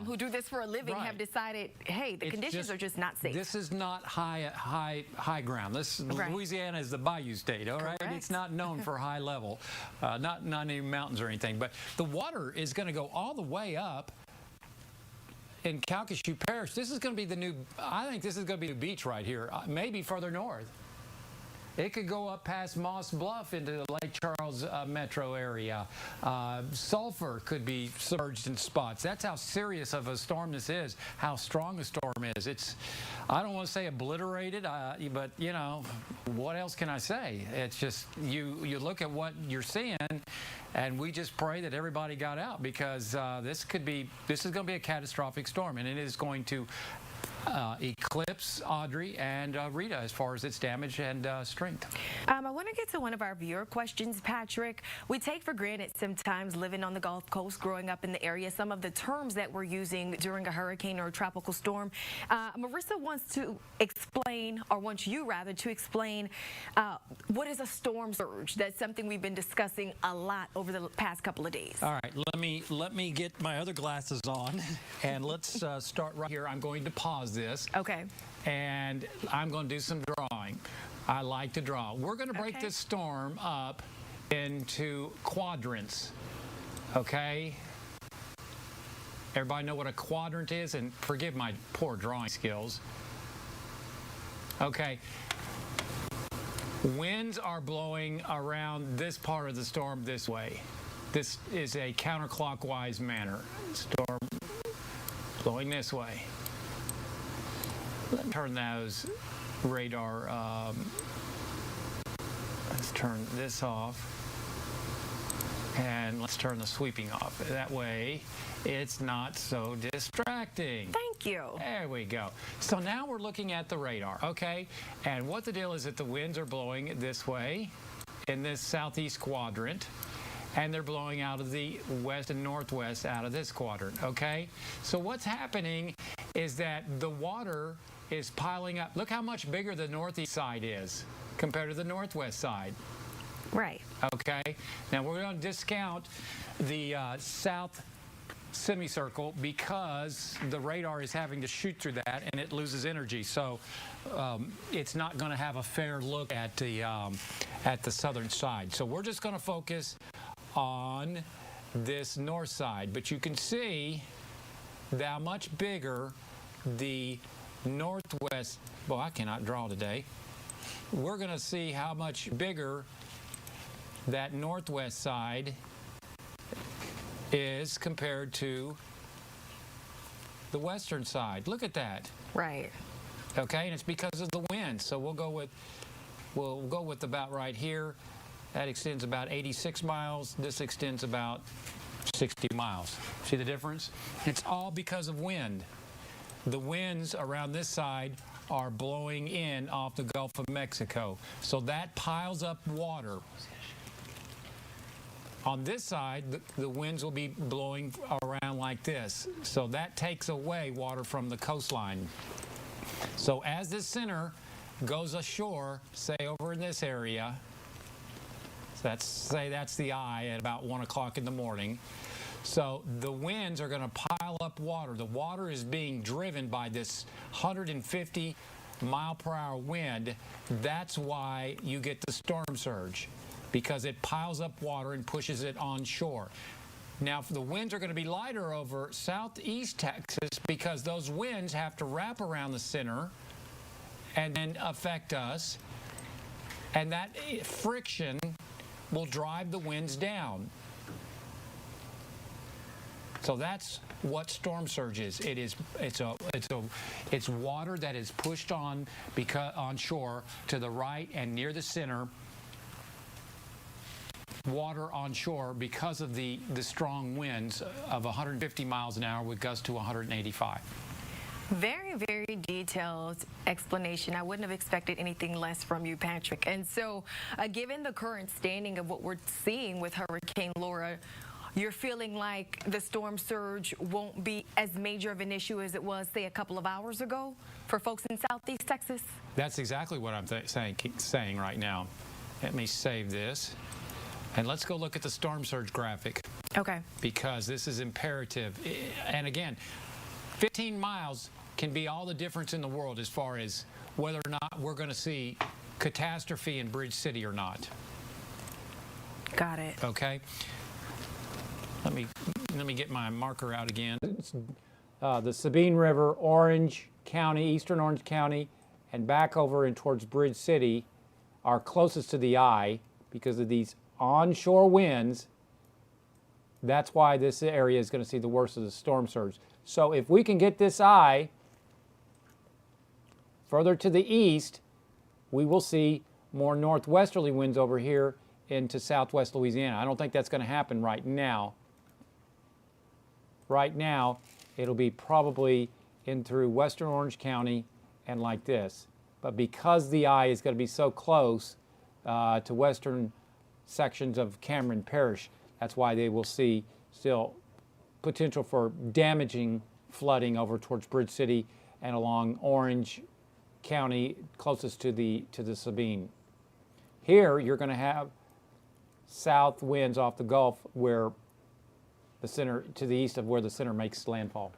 who do this for a living have decided, hey, the conditions are just not safe. This is not high ground. Louisiana is the bayou state, all right? It's not known for high level, not any mountains or anything, but the water is going to go all the way up in Calcasieu Parish. This is going to be the new, I think this is going to be the beach right here, maybe further north. It could go up past Moss Bluff into the Lake Charles metro area. Sulphur could be submerged in spots. That's how serious of a storm this is, how strong a storm is. It's, I don't want to say obliterated, but, you know, what else can I say? It's just, you look at what you're seeing, and we just pray that everybody got out, because this is going to be a catastrophic storm, and it is going to eclipse Audrey and Rita as far as its damage and strength. I want to get to one of our viewer questions, Patrick. We take for granted sometimes, living on the Gulf Coast, growing up in the area, some of the terms that we're using during a hurricane or a tropical storm. Marissa wants to explain, or wants you rather to explain, what is a storm surge? That's something we've been discussing a lot over the past couple of days. All right, let me get my other glasses on, and let's start right here. I'm going to pause this. Okay. And I'm going to do some drawing. I like to draw. We're going to break this storm up into quadrants. Okay? Everybody know what a quadrant is? And forgive my poor drawing skills. Okay. Winds are blowing around this part of the storm this way. This is a counterclockwise manner. Storm blowing this way. Let's turn those radar, let's turn this off, and let's turn the sweeping off. That way, it's not so distracting. Thank you. There we go. So now we're looking at the radar, okay? And what the deal is that the winds are blowing this way in this southeast quadrant, and they're blowing out of the west and northwest out of this quadrant, okay? So what's happening is that the water is piling up. Look how much bigger the northeast side is compared to the northwest side. Right. Okay. Now we're going to discount the semicircle because the radar is having to shoot through that and it loses energy. So it's not going to have a fair look at the southern side. So we're just going to focus on this north side. But you can see how much bigger the northwest, well, I cannot draw today. We're going to see how much bigger that northwest side is compared to the western side. Look at that. Right. Okay, and it's because of the wind. So we'll go with about right here. That extends about 86 miles. This extends about 60 miles. See the difference? It's all because of wind. The winds around this side are blowing in off the Gulf of Mexico. So that piles up water. On this side, the winds will be blowing around like this. So that takes away water from the coastline. So as the center goes ashore, say over in this area, say that's the eye at about 1 o'clock in the morning. So the winds are going to pile up water. The water is being driven by this 150 mile per hour wind. That's why you get the storm surge, because it piles up water and pushes it onshore. Now, the winds are going to be lighter over southeast Texas because those winds have to wrap around the center and then affect us. And that friction will drive the winds down. So that's what storm surge is. It's water that is pushed onshore to the right and near the center. Water onshore because of the strong winds of 150 miles an hour with gusts to 185. Very, very detailed explanation. I wouldn't have expected anything less from you, Patrick. And so, given the current standing of what we're seeing with Hurricane Laura, you're feeling like the storm surge won't be as major of an issue as it was, say, a couple of hours ago for folks in southeast Texas? That's exactly what I'm saying right now. Let me save this. And let's go look at the storm surge graphic. Okay. Because this is imperative. And again, 15 miles can be all the difference in the world as far as whether or not we're going to see catastrophe in Bridge City or not. Got it. Okay. Let me get my marker out again. The Sabine River, Orange County, eastern Orange County, and back over and towards Bridge City are closest to the eye because of these onshore winds. That's why this area is going to see the worst of the storm surge. So if we can get this eye further to the east, we will see more northwesterly winds over here into southwest Louisiana. I don't think that's going to happen right now. Right now, it'll be probably in through western Orange County and like this. But because the eye is going to be so close to western sections of Cameron Parish, that's why they will see still potential for damaging flooding over towards Bridge City and along Orange County closest to the Sabine. Here you're going to have south winds off the Gulf where the center, to the east of where the center makes landfall.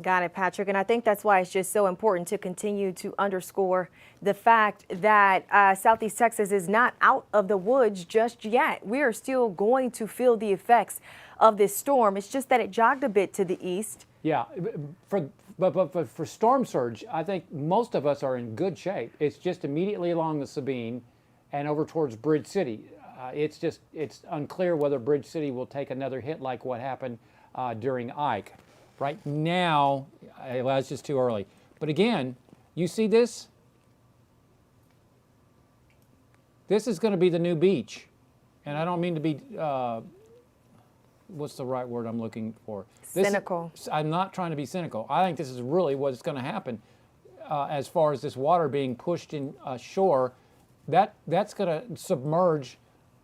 Got it, Patrick. And I think that's why it's just so important to continue to underscore the fact that Southeast Texas is not out of the woods just yet. We are still going to feel the effects of this storm. It's just that it jogged a bit to the east. Yeah, but for storm surge, I think most of us are in good shape. It's just immediately along the Sabine and over towards Bridge City. It's unclear whether Bridge City will take another hit like what happened during Ike. Right now, well, it's just too early. But again, you see this? This is going to be the new beach. And I don't mean to be, what's the right word I'm looking for? Cynical. I'm not trying to be cynical. I think this is really what's going to happen as far as this water being pushed in ashore. That's going to submerge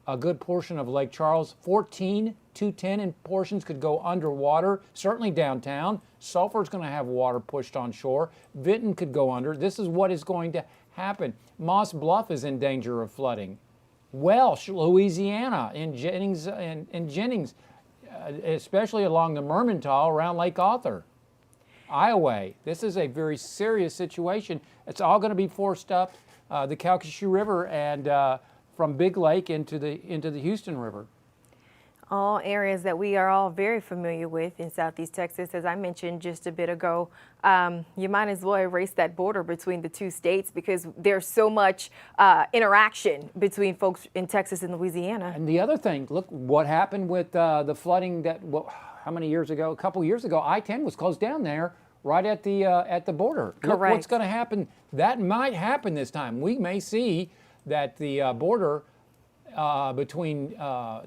a good portion of Lake Charles. 14 to 10 in portions could go underwater, certainly downtown. Sulphur's going to have water pushed on shore. Vinton could go under. This is what is going to happen. Moss Bluff is in danger of flooding. Welsh, Louisiana, in Jennings, especially along the Mermentau around Lake Arthur, Iowa. This is a very serious situation. It's all going to be forced up the Calcasieu River and from Big Lake into the Houston River. All areas that we are all very familiar with in Southeast Texas. As I mentioned just a bit ago, you might as well erase that border between the two states because there's so much interaction between folks in Texas and Louisiana. And the other thing, look what happened with the flooding that, how many years ago? A couple years ago, I-10 was closed down there right at the border. Correct. Look what's going to happen. That might happen this time. We may see that the border between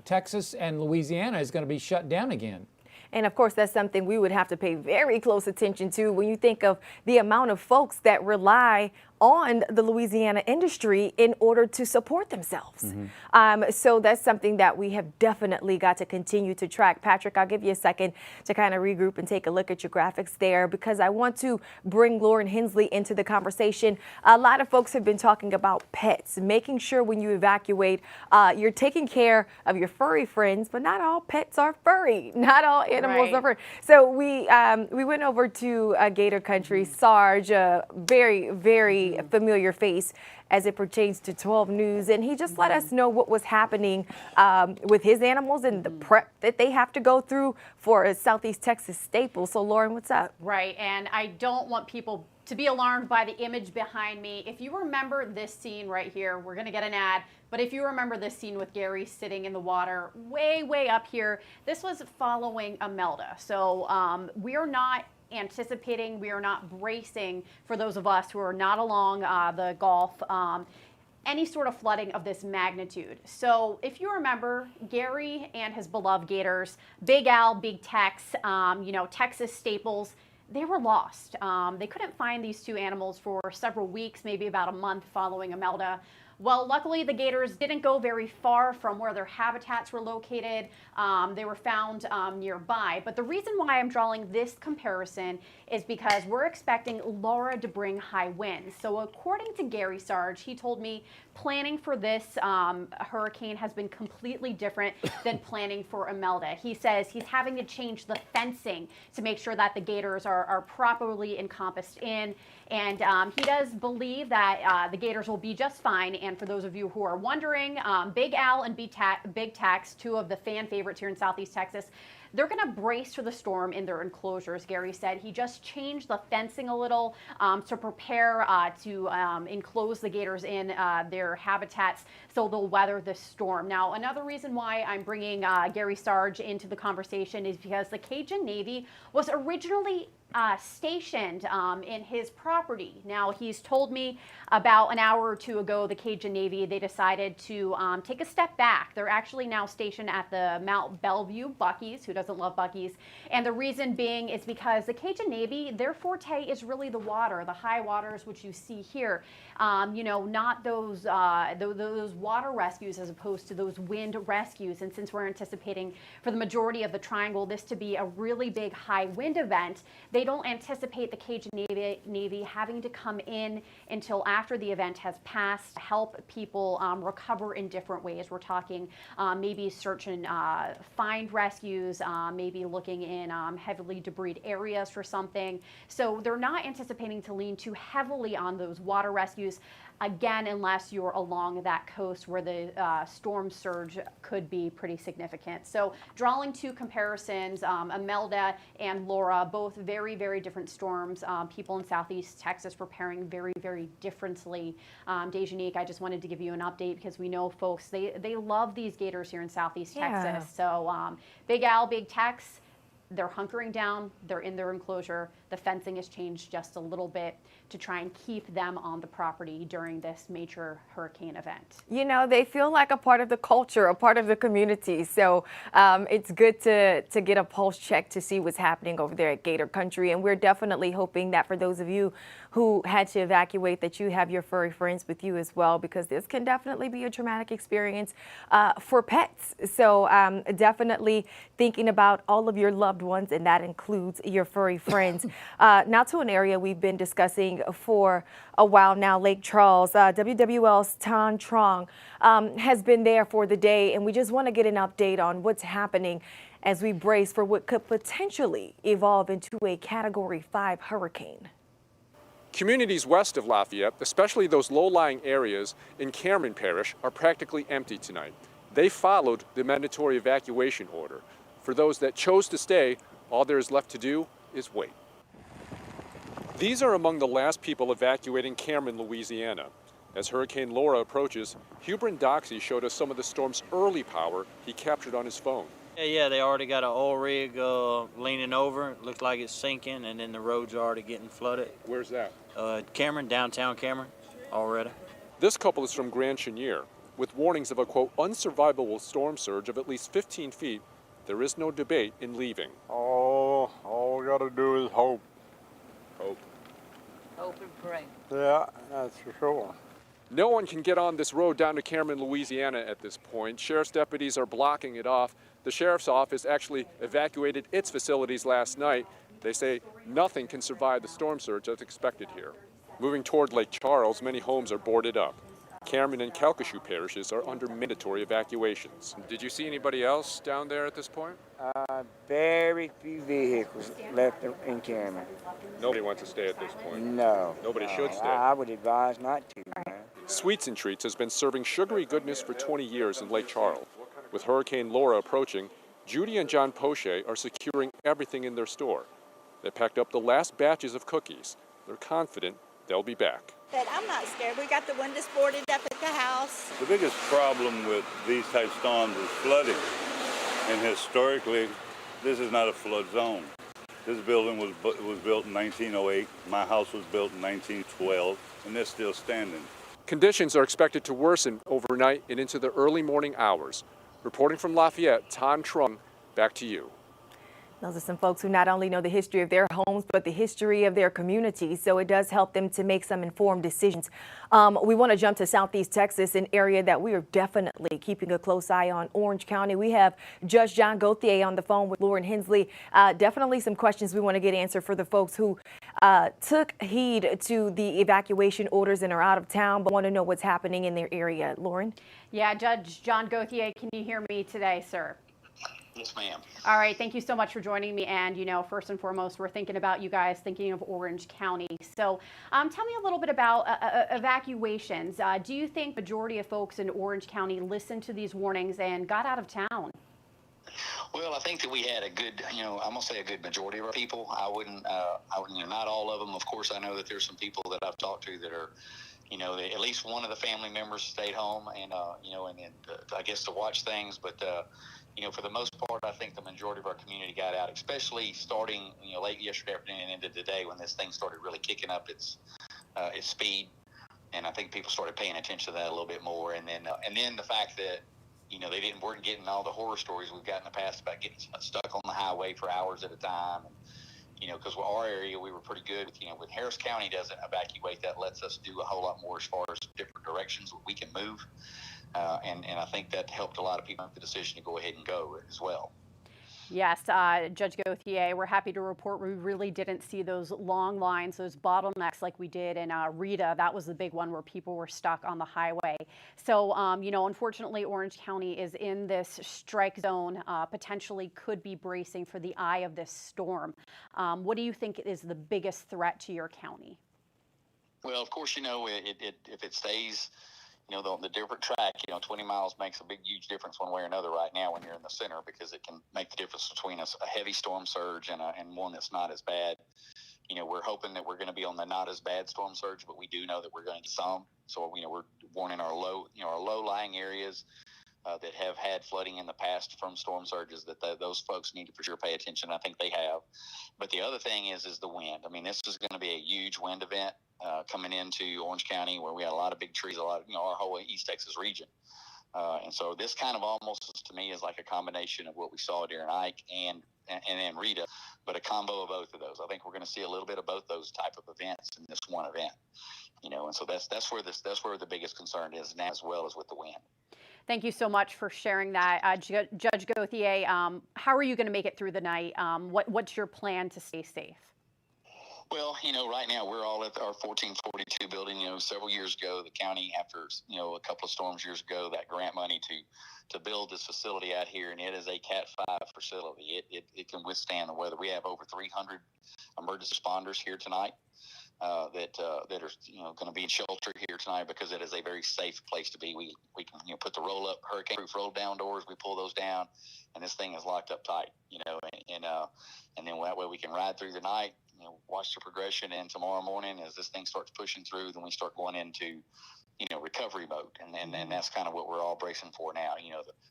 Texas and Louisiana is going to be shut down again. And of course, that's something we would have to pay very close attention to when you think of the amount of folks that rely on the Louisiana industry in order to support themselves. So that's something that we have definitely got to continue to track. Patrick, I'll give you a second to kind of regroup and take a look at your graphics there because I want to bring Lauren Hensley into the conversation. A lot of folks have been talking about pets, making sure when you evacuate, you're taking care of your furry friends, but not all pets are furry. Not all animals are furry. So we went over to Gator Country. Sarge, very, very familiar face as it pertains to 12 News, and he just let us know what was happening with his animals and the prep that they have to go through for a Southeast Texas staple. So Lauren, what's up? Right, and I don't want people to be alarmed by the image behind me. If you remember this scene right here, we're gonna get an ad, but if you remember this scene with Gary sitting in the water way, way up here, this was following Imelda. So we are not anticipating, we are not bracing, for those of us who are not along the Gulf, any sort of flooding of this magnitude. So if you remember, Gary and his beloved Gators, Big Al, Big Tex, Texas staples, they were lost. They couldn't find these two animals for several weeks, maybe about a month following Imelda. Well, luckily the Gators didn't go very far from where their habitats were located. They were found nearby. But the reason why I'm drawing this comparison is because we're expecting Laura to bring high winds. So according to Gary Sarge, he told me planning for this hurricane has been completely different than planning for Imelda. He says he's having to change the fencing to make sure that the Gators are properly encompassed in. And he does believe that the Gators will be just fine. And for those of you who are wondering, Big Al and Big Tex, two of the fan favorites here in Southeast Texas, they're going to brace for the storm in their enclosures. Gary said he just changed the fencing a little to prepare to enclose the Gators in their habitats so they'll weather this storm. Now, another reason why I'm bringing Gary Sarge into the conversation is because the Cajun Navy was originally stationed in his property. Now, he's told me about an hour or two ago, the Cajun Navy, they decided to take a step back. They're actually now stationed at the Mount Bellevue Buc-ee's. Who doesn't love Buc-ee's? And the reason being is because the Cajun Navy, their forte is really the water, the high waters, which you see here. Not those water rescues as opposed to those wind rescues. And since we're anticipating for the majority of the triangle this to be a really big high wind event, they don't anticipate the Cajun Navy having to come in until after the event has passed to help people recover in different ways. We're talking maybe search and find rescues, maybe looking in heavily debris areas for something. So they're not anticipating to lean too heavily on those water rescues. Again, unless you're along that coast where the storm surge could be pretty significant. So drawing two comparisons, Imelda and Laura, both very, very different storms. People in Southeast Texas preparing very, very differently. Dejanique, I just wanted to give you an update because we know folks, they love these Gators here in Southeast Texas. So Big Al, Big Tex, they're hunkering down, they're in their enclosure. The fencing has changed just a little bit to try and keep them on the property during this major hurricane event. They feel like a part of the culture, a part of the community. So it's good to get a pulse check to see what's happening over there at Gator Country. And we're definitely hoping that for those of you who had to evacuate, that you have your furry friends with you as well, because this can definitely be a traumatic experience for pets. So definitely thinking about all of your loved ones, and that includes your furry friends. Now to an area we've been discussing for a while now, Lake Charles. WWL's Tan Trong has been there for the day, and we just want to get an update on what's happening as we brace for what could potentially evolve into a Category 5 hurricane. Communities west of Lafayette, especially those low-lying areas in Cameron Parish, are practically empty tonight. They followed the mandatory evacuation order. For those that chose to stay, all there is left to do is wait. These are among the last people evacuating Cameron, Louisiana. As Hurricane Laura approaches, Hubrin Doxey showed us some of the storm's early power he captured on his phone. Yeah, they already got an oil rig leaning over. It looks like it's sinking, and then the roads are already getting flooded. Where's that? Cameron, downtown Cameron, already. This couple is from Grand Chenier. With warnings of a, quote, unsurvivable storm surge of at least 15 feet, there is no debate in leaving. Oh, all we got to do is hope. Hope. Hope and pray. Yeah, that's for sure. No one can get on this road down to Cameron, Louisiana at this point. Sheriff's deputies are blocking it off. The sheriff's office actually evacuated its facilities last night. They say nothing can survive the storm surge that's expected here. Moving toward Lake Charles, many homes are boarded up. Cameron and Calcasieu parishes are under mandatory evacuations. Did you see anybody else down there at this point? Very few vehicles left in Cameron. Nobody wants to stay at this point. No. Nobody should stay. I would advise not to. Sweets and Treats has been serving sugary goodness for 20 years in Lake Charles. With Hurricane Laura approaching, Judy and John Poche are securing everything in their store. They packed up the last batches of cookies. They're confident they'll be back. But I'm not scared. We got the windows boarded up at the house. The biggest problem with these type storms is flooding. And historically, this is not a flood zone. This building was built in 1908. My house was built in 1912, and they're still standing. Conditions are expected to worsen overnight and into the early morning hours. Reporting from Lafayette, Tan Trung, back to you. Those are some folks who not only know the history of their homes, but the history of their communities. So it does help them to make some informed decisions. We want to jump to Southeast Texas, an area that we are definitely keeping a close eye on, Orange County. We have Judge John Gauthier on the phone with Lauren Hensley. Definitely some questions we want to get answered for the folks who took heed to the evacuation orders and are out of town, but want to know what's happening in their area. Lauren? Yeah, Judge John Gauthier, can you hear me today, sir? Yes, ma'am. All right. Thank you so much for joining me. And, you know, first and foremost, we're thinking about you guys, thinking of Orange County. So tell me a little bit about evacuations. Do you think majority of folks in Orange County listened to these warnings and got out of town? Well, I think that we had a good, I'm going to say a good majority of our people. I wouldn't, not all of them. Of course, I know that there's some people that I've talked to that are, at least one of the family members stayed home and, I guess to watch things. But, for the most part, I think the majority of our community got out, especially starting, late yesterday afternoon and into today when this thing started really kicking up its speed. And I think people started paying attention to that a little bit more. And then the fact that, they weren't getting all the horror stories we've got in the past about getting stuck on the highway for hours at a time. And, because with our area, we were pretty good with, with Harris County doesn't evacuate. That lets us do a whole lot more as far as different directions we can move. And I think that helped a lot of people make the decision to go ahead and go as well. Yes, Judge Gauthier, we're happy to report we really didn't see those long lines, those bottlenecks like we did in Rita. That was the big one where people were stuck on the highway. So, unfortunately, Orange County is in this strike zone, potentially could be bracing for the eye of this storm. What do you think is the biggest threat to your county? Well, of course, if it stays, the different track, 20 miles makes a huge difference one way or another right now when you're in the center, because it can make the difference between a heavy storm surge and one that's not as bad. We're hoping that we're going to be on the not as bad storm surge, but we do know that we're going to get some. So, we're warning our low-lying areas that have had flooding in the past from storm surges that those folks need to for sure pay attention. I think they have. But the other thing is the wind. I mean, this is going to be a huge wind event coming into Orange County, where we had a lot of big trees, a lot of, our whole East Texas region. And so this kind of almost, to me, is like a combination of what we saw during Ike and then Rita, but a combo of both of those. I think we're going to see a little bit of both those type of events in this one event. And so that's where the biggest concern is now, as well as with the wind. Thank you so much for sharing that. Judge Gauthier, how are you going to make it through the night? What's your plan to stay safe? Well, right now we're all at our 1442 building. Several years ago, the county, after, a couple of storms years ago, that grant money to build this facility out here, and it is a Cat 5 facility. It can withstand the weather. We have over 300 emergency responders here tonight that are, going to be in shelter here tonight because it is a very safe place to be. We can, put the roll-up hurricane-proof roll-down doors. We pull those down, and this thing is locked up tight, and then that way we can ride through the night, watch the progression, and tomorrow morning as this thing starts pushing through, then we start going into, recovery mode. And that's kind of what we're all bracing for now.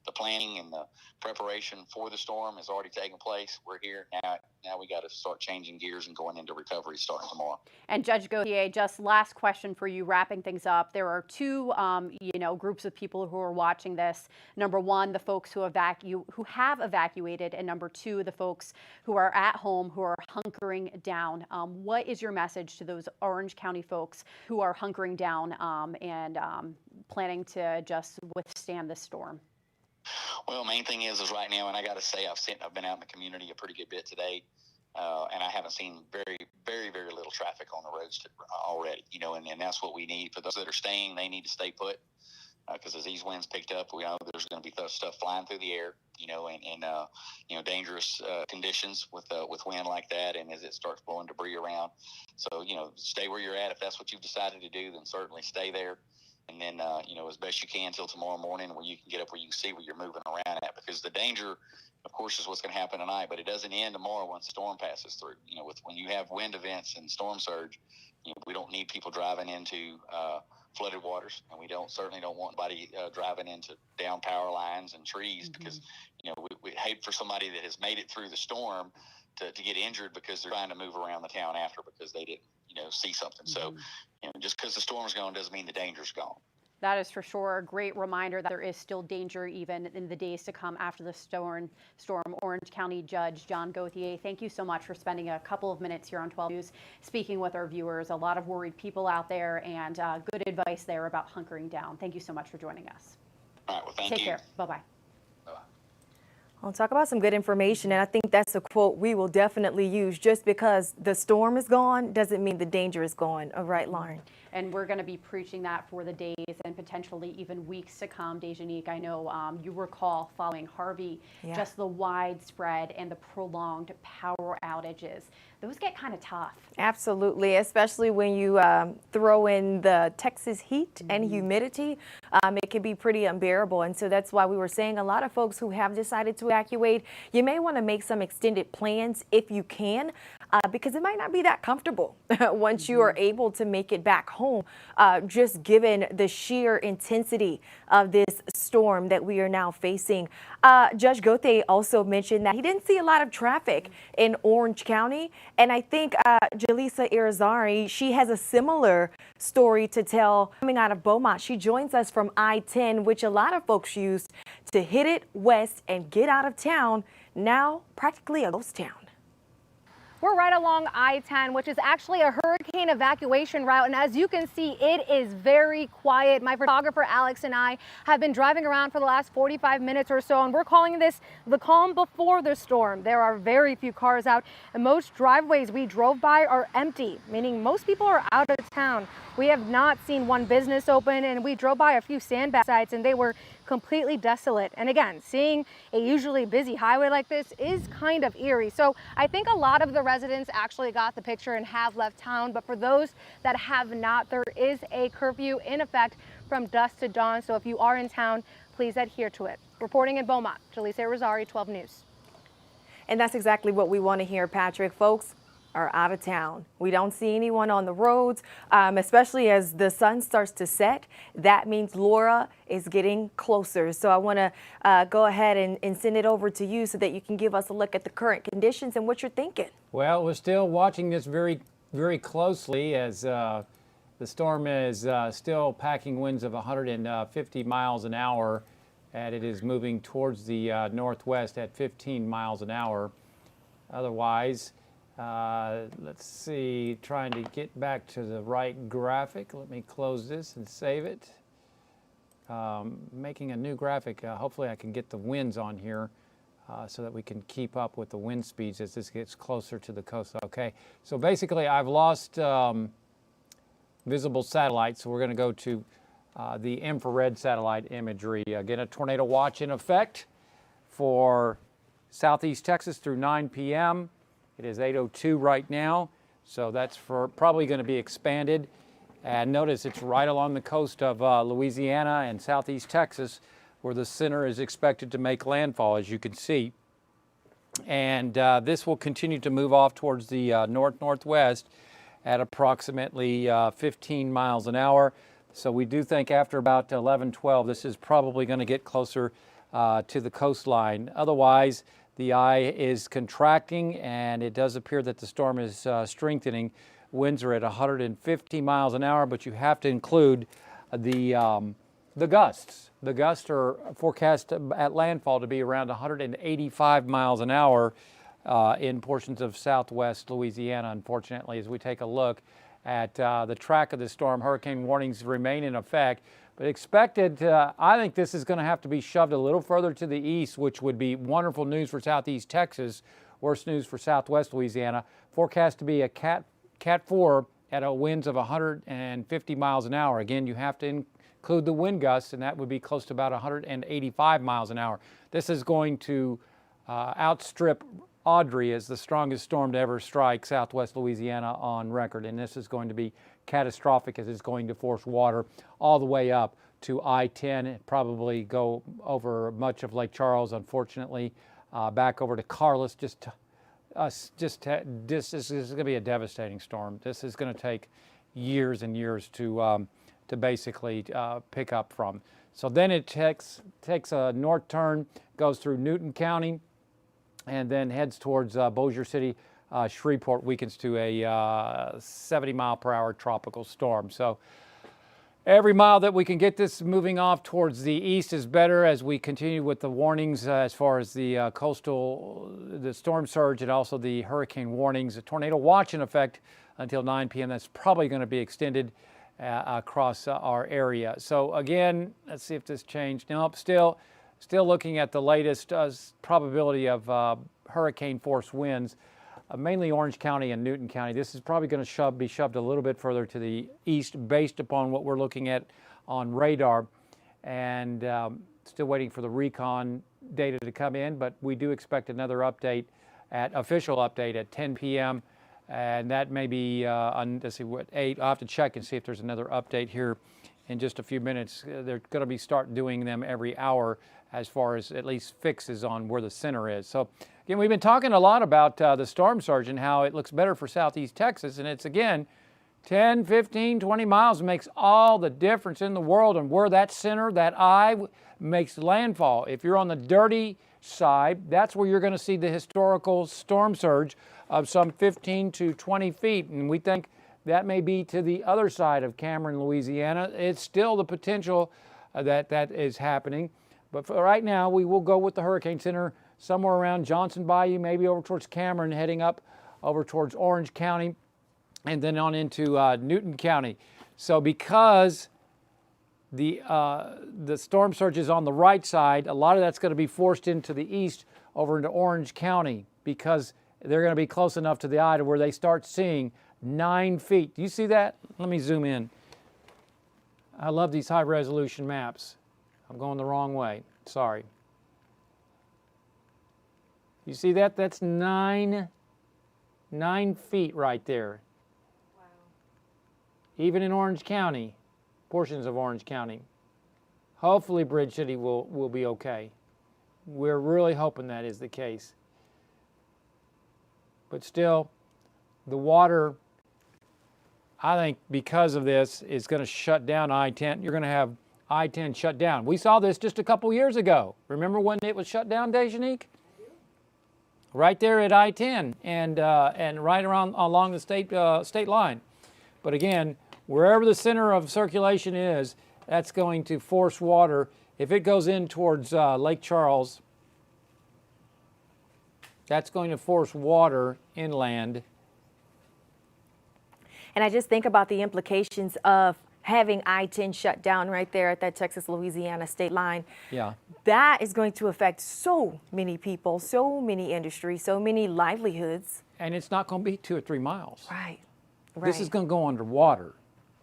The planning and the preparation for the storm has already taken place. We're here now. Now we got to start changing gears and going into recovery starting tomorrow. And Judge Gauthier, just last question for you, wrapping things up. There are two, groups of people who are watching this. Number one, the folks who have evacuated, and number two, the folks who are at home who are hunkering down. What is your message to those Orange County folks who are hunkering down and planning to just withstand this storm? Well, main thing is right now, and I got to say, I've been out in the community a pretty good bit today, and I haven't seen very, very, very little traffic on the roads already. And that's what we need. For those that are staying, they need to stay put, because as these winds picked up, we know there's going to be stuff flying through the air, and dangerous conditions with wind like that, and as it starts blowing debris around. So stay where you're at. If that's what you've decided to do, then certainly stay there. And then, as best you can till tomorrow morning, where you can get up where you can see where you're moving around at, because the danger, of course, is what's going to happen tonight, but it doesn't end tomorrow once the storm passes through. When you have wind events and storm surge, we don't need people driving into flooded waters, and we certainly don't want anybody driving into down power lines and trees, because we hate for somebody that has made it through the storm to get injured because they're trying to move around the town after because they didn't see something. So just because the storm's gone doesn't mean the danger's gone. That is for sure a great reminder that there is still danger even in the days to come after the storm. Orange County Judge John Gauthier, thank you so much for spending a couple of minutes here on 12 News speaking with our viewers. A lot of worried people out there, and good advice there about hunkering down. Thank you so much for joining us. All right, well, thank you. Take care. Bye-bye. I'll talk about some good information, and I think that's a quote we will definitely use. Just because the storm is gone doesn't mean the danger is gone. All right, Lauren. And we're going to be preaching that for the days and potentially even weeks to come. Dejanique, I know you recall following Harvey, just the widespread and the prolonged power outages. Those get kind of tough. Absolutely, especially when you throw in the Texas heat and humidity. It can be pretty unbearable. And so that's why we were saying a lot of folks who have decided to evacuate, you may want to make some extended plans if you can, because it might not be that comfortable once you are able to make it back home, just given the sheer intensity of this storm that we are now facing. Judge Gauthier also mentioned that he didn't see a lot of traffic in Orange County. And I think Jaleesa Irizarry, she has a similar story to tell coming out of Beaumont. She joins us from I-10, which a lot of folks use to hit it west and get out of town. Now practically a ghost town. We're right along I-10, which is actually a hurricane evacuation route. And as you can see, it is very quiet. My photographer, Alex, and I have been driving around for the last 45 minutes or so, and we're calling this the calm before the storm. There are very few cars out, and most driveways we drove by are empty, meaning most people are out of town. We have not seen one business open, and we drove by a few sandbag sites, and they were completely desolate. And again, seeing a usually busy highway like this is kind of eerie. So I think a lot of the residents actually got the picture and have left town. But for those that have not, there is a curfew in effect from dusk to dawn. So if you are in town, please adhere to it. Reporting in Beaumont, Jaleesa Irizarry, 12 News. And that's exactly what we want to hear, Patrick. Folks are out of town. We don't see anyone on the roads, especially as the sun starts to set. That means Laura is getting closer. So I want to go ahead and send it over to you so that you can give us a look at the current conditions and what you're thinking. Well, we're still watching this very, very closely as the storm is still packing winds of 150 miles an hour, and it is moving towards the northwest at 15 miles an hour. Otherwise, let's see, trying to get back to the right graphic. Let me close this and save it. Making a new graphic. Hopefully I can get the winds on here. so that we can keep up with the wind speeds as this gets closer to the coast. Okay, so basically I've lost visible satellites, so we're going to go to the infrared satellite imagery. Again, a tornado watch in effect for southeast Texas through 9 p.m. It is 8:02 right now, so that's probably going to be expanded. And notice it's right along the coast of Louisiana and southeast Texas, where the center is expected to make landfall, as you can see. And this will continue to move off towards the north-northwest at approximately 15 miles an hour. So we do think after about 11:12, this is probably going to get closer to the coastline. Otherwise, the eye is contracting, and it does appear that the storm is strengthening. Winds are at 150 miles an hour, but you have to include the gusts. The gusts are forecast at landfall to be around 185 miles an hour in portions of southwest Louisiana. Unfortunately, as we take a look at the track of the storm, hurricane warnings remain in effect, but expected, I think this is going to have to be shoved a little further to the east, which would be wonderful news for southeast Texas, worse news for southwest Louisiana. Forecast to be a Cat 4 at a winds of 150 miles an hour. Again, you have to include the wind gusts, and that would be close to about 185 miles an hour. This is going to outstrip Audrey as the strongest storm to ever strike southwest Louisiana on record, and this is going to be catastrophic as it's going to force water all the way up to I-10, probably go over much of Lake Charles, unfortunately, back over to Carlos. This is going to be a devastating storm. This is going to take years and years to basically pick up from. So then it takes a north turn, goes through Newton County, and then heads towards Bossier City, Shreveport, weakens to a 70-mile-per-hour tropical storm. So every mile that we can get this moving off towards the east is better as we continue with the warnings as far as the the storm surge, and also the hurricane warnings. A tornado watch in effect until 9 p.m. That's probably going to be extended across our area. So again, let's see if this changed. Nope, still looking at the latest probability of hurricane force winds, mainly Orange County and Newton County. This is probably going to be shoved a little bit further to the east based upon what we're looking at on radar, and still waiting for the recon data to come in, but we do expect another official update at 10 p.m. and that may be on, let's see, what, 8. I'll have to check and see if there's another update here in just a few minutes. They're going to start doing them every hour as far as at least fixes on where the center is. So again, we've been talking a lot about the storm surge and how it looks better for southeast Texas, and it's again 10, 15, 20 miles makes all the difference in the world, and where that center, that eye, makes landfall. If you're on the dirty side, that's where you're going to see the historical storm surge of some 15 to 20 feet, and we think that may be to the other side of Cameron, Louisiana. It's still the potential that is happening, but for right now, we will go with the Hurricane Center somewhere around Johnson Bayou, maybe over towards Cameron, heading up over towards Orange County, and then on into Newton County. So because the storm surge is on the right side, a lot of that's going to be forced into the east over into Orange County, because they're going to be close enough to the eye to where they start seeing 9 feet. Do you see that? Let me zoom in. I love these high resolution maps. I'm going the wrong way. Sorry. You see that? That's 9 feet right there. Wow. Even in Orange County, portions of Orange County. Hopefully Bridge City will be okay. We're really hoping that is the case. But still, the water, I think because of this, is going to shut down I-10. You're going to have I-10 shut down. We saw this just a couple years ago. Remember when it was shut down, Dejanique? Right there at I-10 and right around along the state line. But again, wherever the center of circulation is, that's going to force water. If it goes in towards Lake Charles, that's going to force water inland. And I just think about the implications of having I-10 shut down right there at that Texas-Louisiana state line. Yeah. That is going to affect so many people, so many industries, so many livelihoods. And it's not going to be 2 or 3 miles. Right. This is going to go underwater.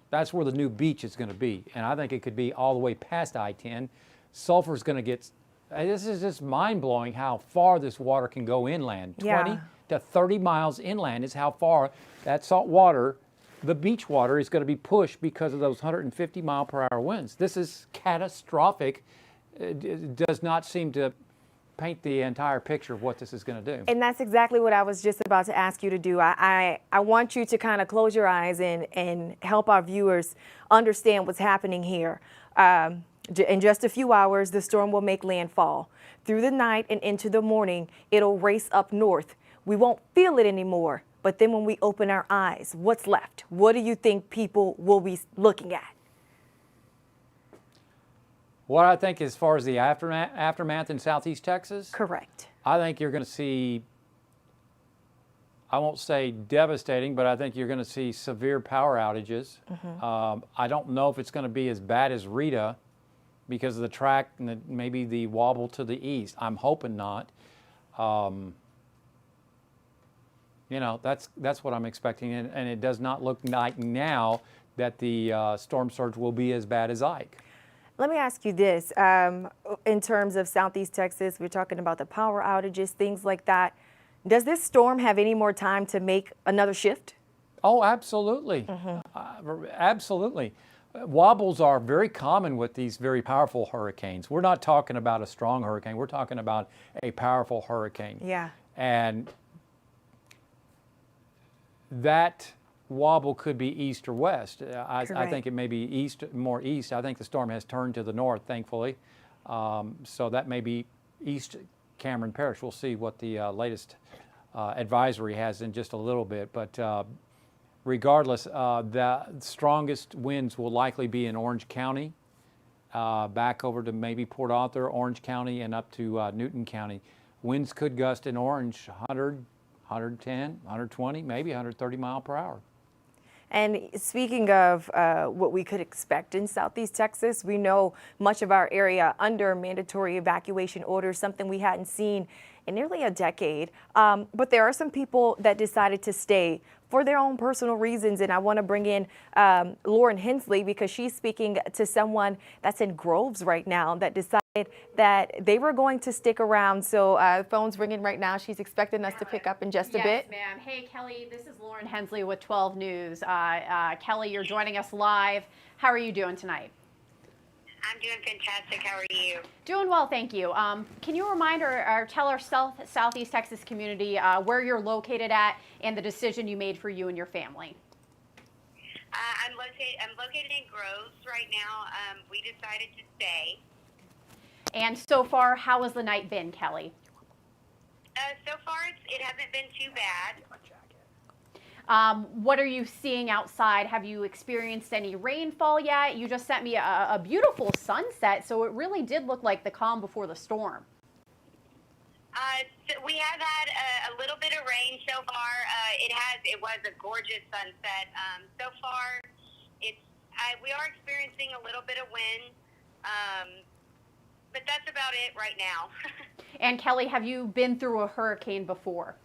That's where the new beach is going to be. And I think it could be all the way past I-10. Sulfur's going to get, this is just mind-blowing how far this water can go inland. 20 to 30 miles inland is how far that salt water, the beach water, is going to be pushed because of those 150-mile-per-hour winds. This is catastrophic. It does not seem to paint the entire picture of what this is going to do. And that's exactly what I was just about to ask you to do. I want you to kind of close your eyes and help our viewers understand what's happening here. In just a few hours, the storm will make landfall. Through the night and into the morning, it'll race up north. We won't feel it anymore. But then when we open our eyes, what's left? What do you think people will be looking at? What I think as far as the aftermath in southeast Texas? Correct. I think you're going to see, I won't say devastating, but I think you're going to see severe power outages. I don't know if it's going to be as bad as Rita because of the track and maybe the wobble to the east. I'm hoping not. You know, that's what I'm expecting, and it does not look like now that the storm surge will be as bad as Ike. Let me ask you this, in terms of southeast Texas, we're talking about the power outages, things like that. Does this storm have any more time to make another shift? Oh, absolutely. Absolutely. Wobbles are very common with these very powerful hurricanes. We're not talking about a strong hurricane. We're talking about a powerful hurricane. Yeah. And that wobble could be east or west. I think it may be east, more east. I think the storm has turned to the north, thankfully. So that may be east Cameron Parish. We'll see what the latest advisory has in just a little bit. But regardless, the strongest winds will likely be in Orange County, back over to maybe Port Arthur, Orange County, and up to Newton County. Winds could gust in Orange 100, 110, 120, maybe 130 mile per hour. And speaking of what we could expect in southeast Texas, we know much of our area under mandatory evacuation orders, something we hadn't seen in nearly a decade. But there are some people that decided to stay for their own personal reasons. And I want to bring in Lauren Hensley because she's speaking to someone that's in Groves right now that decided that they were going to stick around. So phone's ringing right now. She's expecting us to pick up in just a bit. Yes, ma'am. Hey, Kelly, this is Lauren Hensley with 12 News. Kelly, you're joining us live. How are you doing tonight? I'm doing fantastic. How are you? Doing well, thank you. Can you remind or tell our Southeast Texas community where you're located at and the decision you made for you and your family? I'm located in Groves right now. We decided to stay. And so far, how has the night been, Kelly? So far, it hasn't been too bad. What are you seeing outside? Have you experienced any rainfall yet? You just sent me a beautiful sunset, so it really did look like the calm before the storm. So we have had a little bit of rain so far. It was a gorgeous sunset. So far, we are experiencing a little bit of wind, but that's about it right now. And Kelly, have you been through a hurricane before?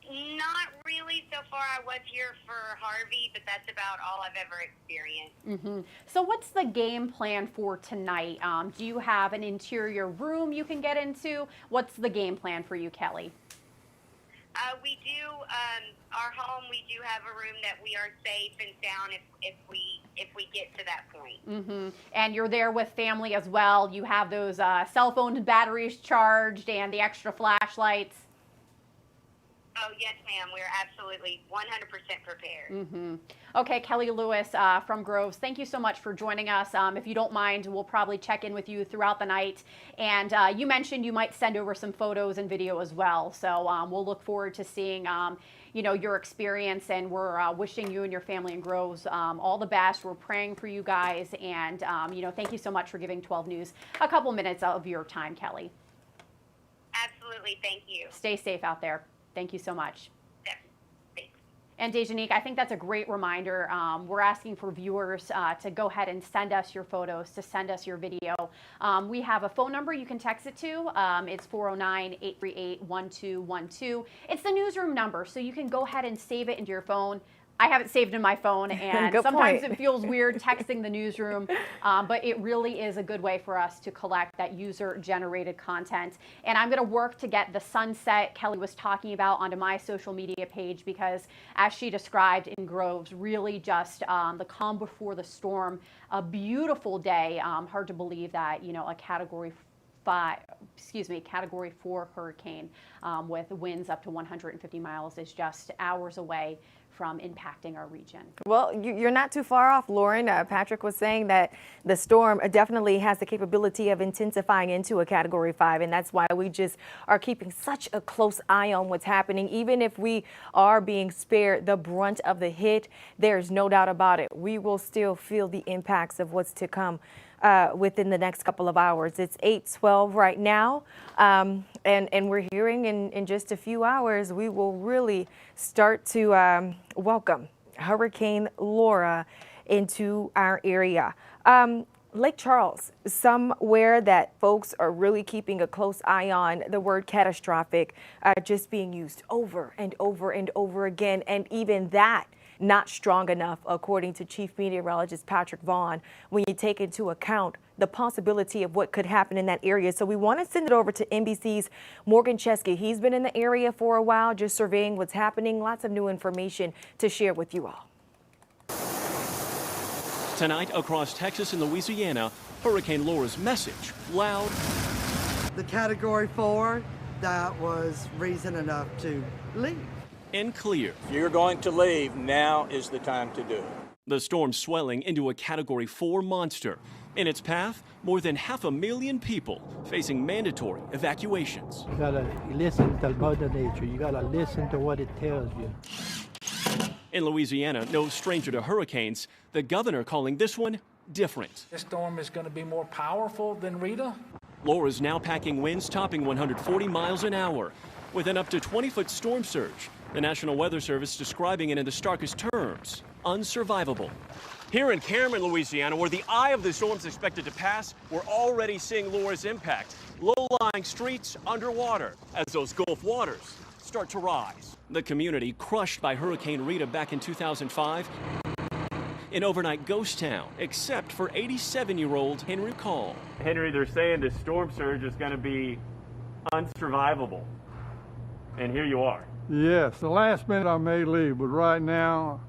Not really so far. I was here for Harvey, but that's about all I've ever experienced. So what's the game plan for tonight? Do you have an interior room you can get into? What's the game plan for you, Kelly? We do, our home, we do have a room that we are safe and sound if we get to that point. And you're there with family as well. You have those cell phone batteries charged and the extra flashlights. Oh, yes, ma'am. We're absolutely 100% prepared. Okay, Kelly Lewis from Groves, thank you so much for joining us. If you don't mind, we'll probably check in with you throughout the night. And you mentioned you might send over some photos and video as well. So we'll look forward to seeing your experience, and we're wishing you and your family in Groves all the best. We're praying for you guys. And, thank you so much for giving 12 News a couple minutes of your time, Kelly. Absolutely. Thank you. Stay safe out there. Thank you so much. Yeah, thanks. And Dejanique, I think that's a great reminder. We're asking for viewers to go ahead and send us your photos, to send us your video. We have a phone number you can text it to. It's 409-838-1212. It's the newsroom number, so you can go ahead and save it into your phone. I have it saved in my phone, and sometimes it feels weird texting the newsroom, but it really is a good way for us to collect that user-generated content. And I'm going to work to get the sunset Kelly was talking about onto my social media page, because as she described in Groves, really just the calm before the storm, a beautiful day. Hard to believe that, you know, a Category 4 hurricane with winds up to 150 miles is just hours away from impacting our region. Well, you're not too far off, Lauren. Patrick was saying that the storm definitely has the capability of intensifying into a Category 5, and that's why we just are keeping such a close eye on what's happening. Even if we are being spared the brunt of the hit, there's no doubt about it. We will still feel the impacts of what's to come within the next couple of hours. It's 8:12 right now, and we're hearing in just a few hours we will really start to welcome Hurricane Laura into our area. Lake Charles, somewhere that folks are really keeping a close eye on. The word catastrophic just being used over and over and over again, and even that not strong enough, according to Chief Meteorologist Patrick Vaughn, when you take into account the possibility of what could happen in that area. So we want to send it over to NBC's Morgan Chesky. He's been in the area for a while, just surveying what's happening. Lots of new information to share with you all. Tonight across Texas and Louisiana, Hurricane Laura's message loud. The Category 4, that was reason enough to leave. And clear. If you're going to leave, now is the time to do it. The storm swelling into a Category 4 monster. In its path, more than 500,000 people facing mandatory evacuations. You gotta listen to Mother Nature. You gotta listen to what it tells you. In Louisiana, no stranger to hurricanes, the governor calling this one different. This storm is going to be more powerful than Rita. Laura's now packing winds topping 140 miles an hour with an up to 20-foot storm surge. The National Weather Service describing it in the starkest terms, unsurvivable. Here in Cameron, Louisiana, where the eye of the storm is expected to pass, we're already seeing Laura's impact. Low-lying streets underwater as those Gulf waters start to rise. The community crushed by Hurricane Rita back in 2005. An overnight ghost town, except for 87-year-old Henry Call. Henry, they're saying this storm surge is going to be unsurvivable. And here you are. Yes, the last minute I may leave, but right now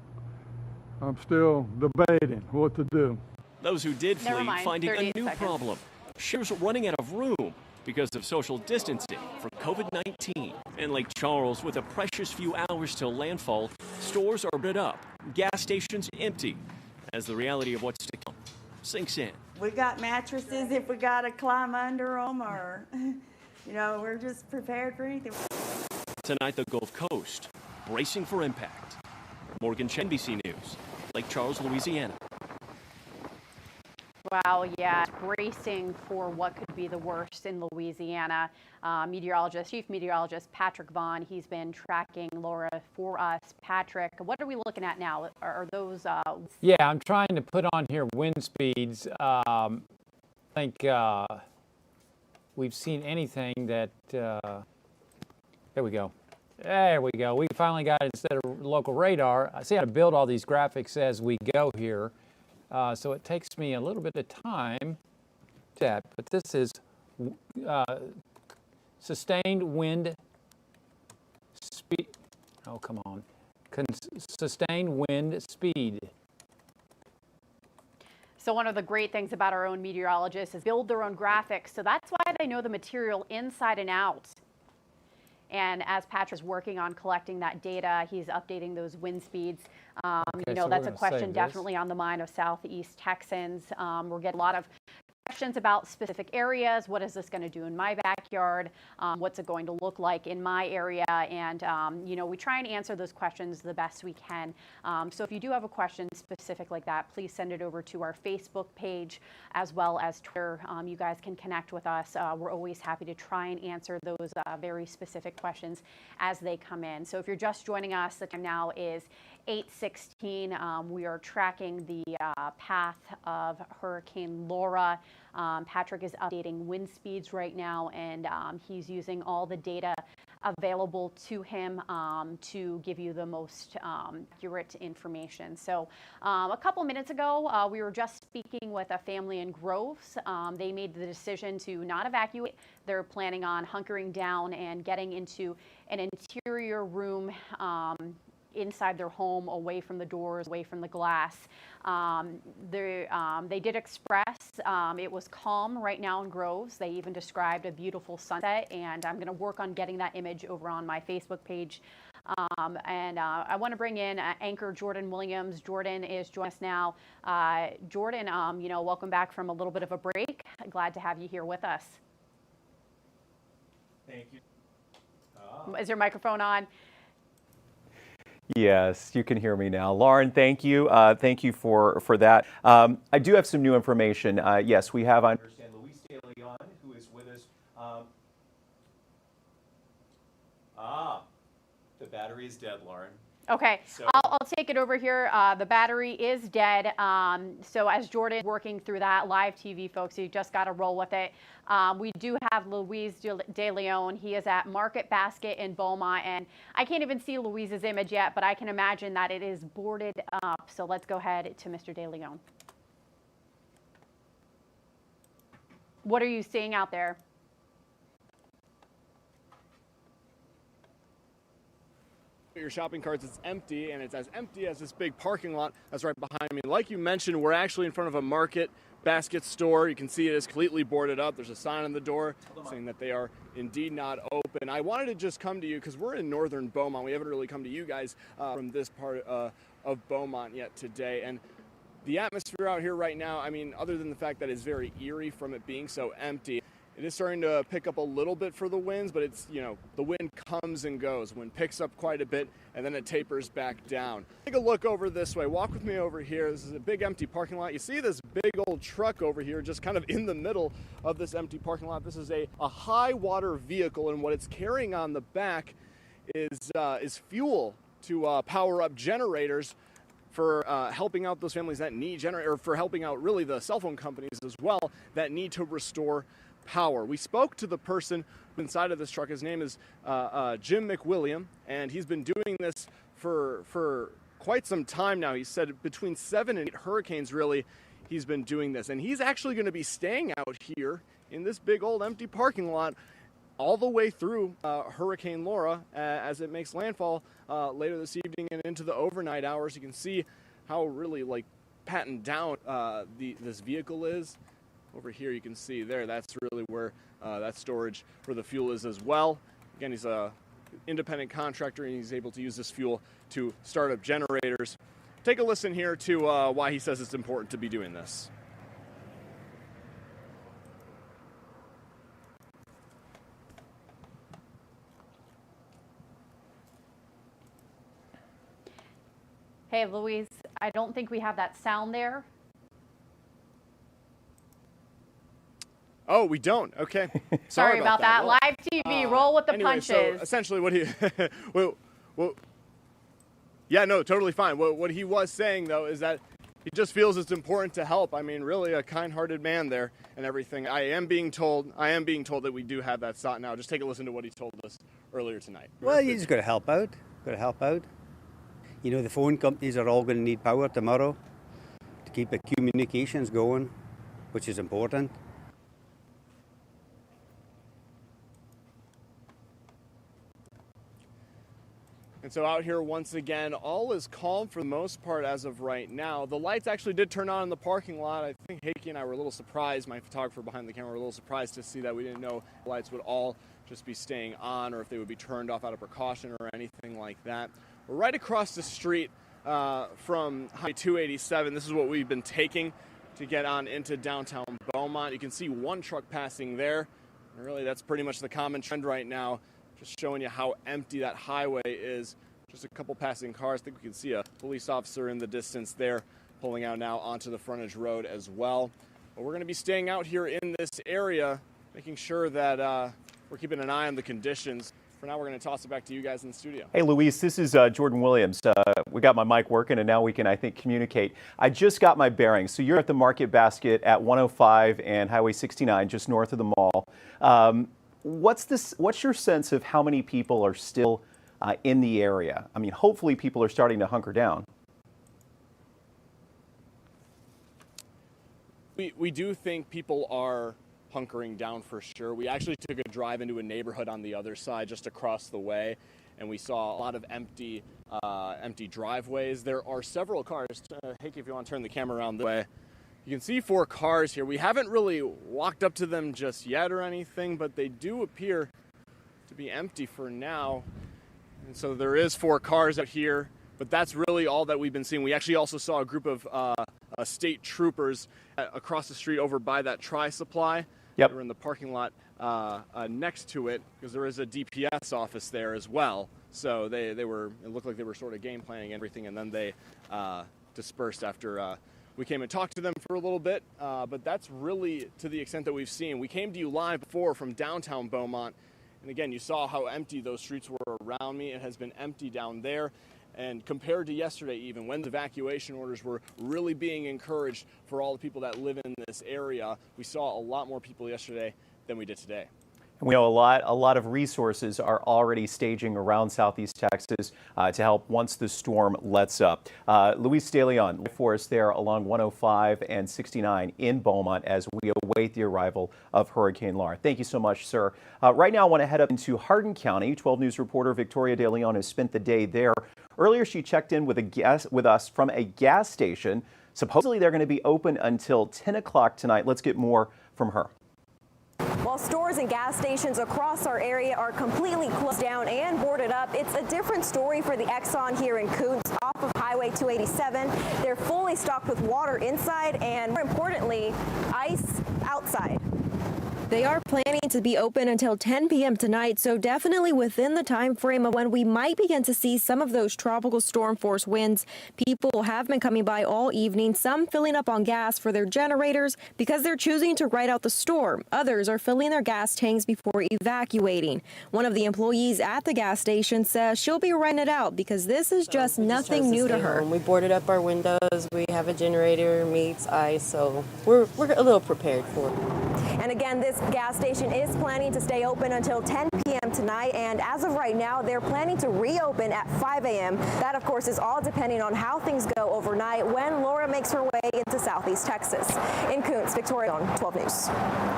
I'm still debating what to do. Those who did flee finding a new problem. Shippers running out of room because of social distancing for COVID-19. In Lake Charles, with a precious few hours till landfall, stores are lit up, gas stations empty, as the reality of what's to come sinks in. We got mattresses if we got to climb under them, or, you know, we're just prepared for anything. Tonight, the Gulf Coast bracing for impact. Morgan Chen, NBC News, Lake Charles, Louisiana. Wow, yeah, bracing for what could be the worst in Louisiana. Chief Meteorologist Patrick Vaughn, he's been tracking Laura for us. Patrick, what are we looking at now? Are those? Yeah, I'm trying to put on here wind speeds. I think we've seen anything that. There we go. There we go. We finally got it instead of local radar. I see how to build all these graphics as we go here. So it takes me a little bit of time to that, but this is sustained wind speed. Oh, come on. Sustained wind speed. So one of the great things about our own meteorologists is build their own graphics. So that's why they know the material inside and out. And as Patrick's working on collecting that data, he's updating those wind speeds. Okay, you know, so that's a question definitely on the mind of Southeast Texans. We're getting a lot of questions about specific areas. What is this going to do in my backyard? What's it going to look like in my area? And, we try and answer those questions the best we can. So if you do have a question specific like that, please send it over to our Facebook page as well as Twitter. You guys can connect with us. We're always happy to try and answer those very specific questions as they come in. So if you're just joining us, the time now is 8:16. We are tracking the path of Hurricane Laura. Patrick is updating wind speeds right now, and he's using all the data available to him to give you the most accurate information. So a couple minutes ago, we were just speaking with a family in Groves. They made the decision to not evacuate. They're planning on hunkering down and getting into an interior room inside their home, away from the doors, away from the glass. They did express it was calm right now in Groves. They even described a beautiful sunset, and I'm going to work on getting that image over on my Facebook page. I want to bring in anchor Jordan Williams. Jordan is joining us now. Jordan, welcome back from a little bit of a break. Glad to have you here with us. Thank you. Is your microphone on? Yes, you can hear me now. Lauren, thank you. Thank you for that. I do have some new information. Yes, we have, I understand, Luis De Leon, who is with us. The battery is dead, Lauren. Okay, So, I'll take it over here. The battery is dead. So as Jordan is working through that, live TV, folks, you just got to roll with it. We do have Luis De Leon. He is at Market Basket in Beaumont, and I can't even see Luis's image yet, but I can imagine that it is boarded up. So let's go ahead to Mr. De Leon. What are you seeing out there? Your shopping carts, it's empty, and it's as empty as this big parking lot that's right behind me. Like you mentioned, we're actually in front of a Market Basket store. You can see it is completely boarded up. There's a sign on the door saying that they are indeed not open. I wanted to just come to you because we're in northern Beaumont. We haven't really come to you guys from this part of Beaumont yet today. And the atmosphere out here right now, I mean, other than the fact that it's very eerie from it being so empty, it is starting to pick up a little bit for the winds, but it's, the wind comes and goes. Wind picks up quite a bit, and then it tapers back down. Take a look over this way. Walk with me over here. This is a big empty parking lot. You see this big old truck over here just kind of in the middle of this empty parking lot. This is a high water vehicle, and what it's carrying on the back is fuel to power up generators for helping out those families that need generators, or for helping out really the cell phone companies as well that need to restore power. We spoke to the person inside of this truck. His name is Jim McWilliam, and he's been doing this for quite some time now. He said between 7 and 8 hurricanes, really, he's been doing this. And he's actually going to be staying out here in this big old empty parking lot all the way through Hurricane Laura as it makes landfall later this evening and into the overnight hours. You can see how really patting down this vehicle is. Over here you can see there, that's really where that storage where the fuel is as well. Again, he's an independent contractor, and he's able to use this fuel to start up generators. Take a listen here to why he says it's important to be doing this. Hey, Louise, I don't think we have that sound there. Oh, we don't. Okay. Sorry about that. Well, live TV, roll with the punches. So essentially what he, yeah, no, totally fine. What he was saying, though, is that he just feels it's important to help. I mean, really a kind-hearted man there and everything. I am being told that we do have that slot now. Just take a listen to what he told us earlier tonight. Well, you just got to help out. The phone companies are all going to need power tomorrow to keep the communications going, which is important. And so out here, once again, all is calm for the most part as of right now. The lights actually did turn on in the parking lot. I think Heike and I were a little surprised, my photographer behind the camera, were a little surprised to see that. We didn't know the lights would all just be staying on or if they would be turned off out of precaution or anything like that. We're right across the street from Highway 287. This is what we've been taking to get on into downtown Beaumont. You can see one truck passing there. And really, that's pretty much the common trend right now, just showing you how empty that highway is. Just a couple passing cars. I think we can see a police officer in the distance there pulling out now onto the frontage road as well. But we're going to be staying out here in this area, making sure that we're keeping an eye on the conditions. For now, we're going to toss it back to you guys in the studio. Hey, Luis, this is Jordan Williams. We got my mic working, and now we can, I think, communicate. I just got my bearings. So you're at the Market Basket at 105 and Highway 69, just north of the mall. What's your sense of how many people are still in the area? I mean, hopefully people are starting to hunker down. We do think people are hunkering down for sure. We actually took a drive into a neighborhood on the other side, just across the way, and we saw a lot of empty driveways. There are several cars. Hickey, if you want to turn the camera around this way, you can see 4 cars here. We haven't really walked up to them just yet or anything, but they do appear to be empty for now. And so there is 4 cars out here, but that's really all that we've been seeing. We actually also saw a group of state troopers across the street over by that Tri-Supply. Yep. They were in the parking lot next to it, because there is a DPS office there as well. So it looked like they were sort of game planning everything, and then they dispersed after we came and talked to them for a little bit. But that's really to the extent that we've seen. We came to you live before from downtown Beaumont, and again, you saw how empty those streets were around me. It has been empty down there. And compared to yesterday, even when the evacuation orders were really being encouraged for all the people that live in this area, we saw a lot more people yesterday than we did today. And we know a lot of resources are already staging around Southeast Texas to help once the storm lets up. Luis De Leon for us there along 105 and 69 in Beaumont as we await the arrival of Hurricane Laura. Thank you so much, sir. Right now, I want to head up into Hardin County. 12 News reporter Victoria De Leon has spent the day there. Earlier, she checked in with us from a gas station. Supposedly, they're going to be open until 10 o'clock tonight. Let's get more from her. While stores and gas stations across our area are completely closed down and boarded up, it's a different story for the Exxon here in Koontz off of Highway 287. They're fully stocked with water inside and, more importantly, ice outside. They are planning to be open until 10 p.m. tonight, so definitely within the time frame of when we might begin to see some of those tropical storm force winds. People have been coming by all evening, some filling up on gas for their generators because they're choosing to ride out the storm. Others are filling their gas tanks before evacuating. One of the employees at the gas station says she'll be riding it out because this is just nothing new to her. We boarded up our windows, we have a generator, meets ice, so we're a little prepared for it. And again, this gas station is planning to stay open until 10 p.m. tonight, and as of right now, they're planning to reopen at 5 a.m. That, of course, is all depending on how things go overnight when Laura makes her way into Southeast Texas. In Koontz, Victoria on 12 News.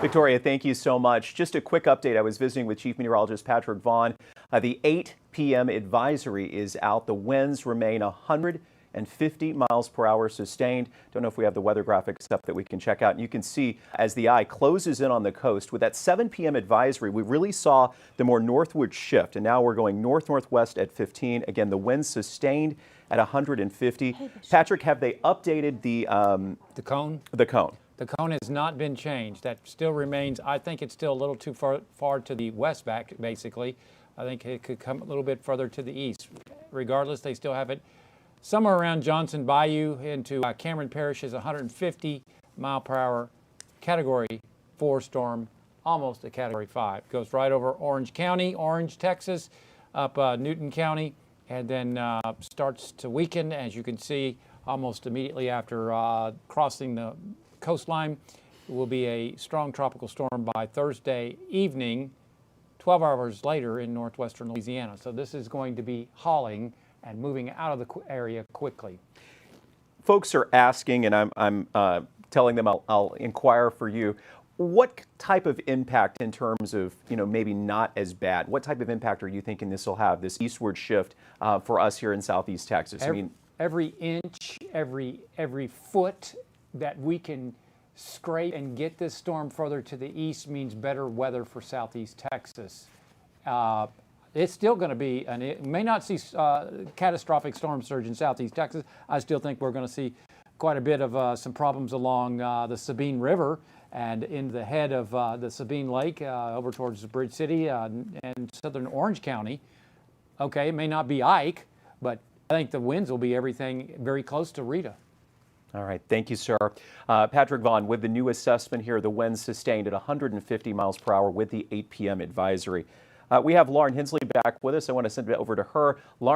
Victoria, thank you so much. Just a quick update. I was visiting with Chief Meteorologist Patrick Vaughn. The 8 p.m. advisory is out. The winds remain 150 miles per hour sustained. Don't know if we have the weather graphics up that we can check out. And you can see as the eye closes in on the coast with that 7 p.m. advisory, we really saw the more northward shift. And now we're going north-northwest at 15. Again, the winds sustained at 150. Patrick, have they updated the cone? The cone. The cone has not been changed. That still remains. I think it's still a little too far to the west back, basically. I think it could come a little bit further to the east. Regardless, they still have it somewhere around Johnson Bayou into Cameron Parish is 150 mile per hour Category 4 storm, almost a Category 5. Goes right over Orange County, Orange, Texas, up Newton County, and then starts to weaken, as you can see, almost immediately after crossing the coastline. It will be a strong tropical storm by Thursday evening, 12 hours later in northwestern Louisiana. So this is going to be hauling and moving out of the area quickly. Folks are asking, and I'm telling them I'll inquire for you, what type of impact in terms of, maybe not as bad, what type of impact are you thinking this will have, this eastward shift for us here in Southeast Texas? Every inch, every foot that we can scrape and get this storm further to the east means better weather for Southeast Texas. It's still going to be, it may not see catastrophic storm surge in Southeast Texas. I still think we're going to see quite a bit of some problems along the Sabine River and in the head of the Sabine Lake over towards Bridge City and southern Orange County. Okay, it may not be Ike, but I think the winds will be everything very close to Rita. All right, thank you, sir. Patrick Vaughn, with the new assessment here, the winds sustained at 150 miles per hour with the 8 p.m. advisory. We have Lauren Hensley back with us. I want to send it over to her. Lauren,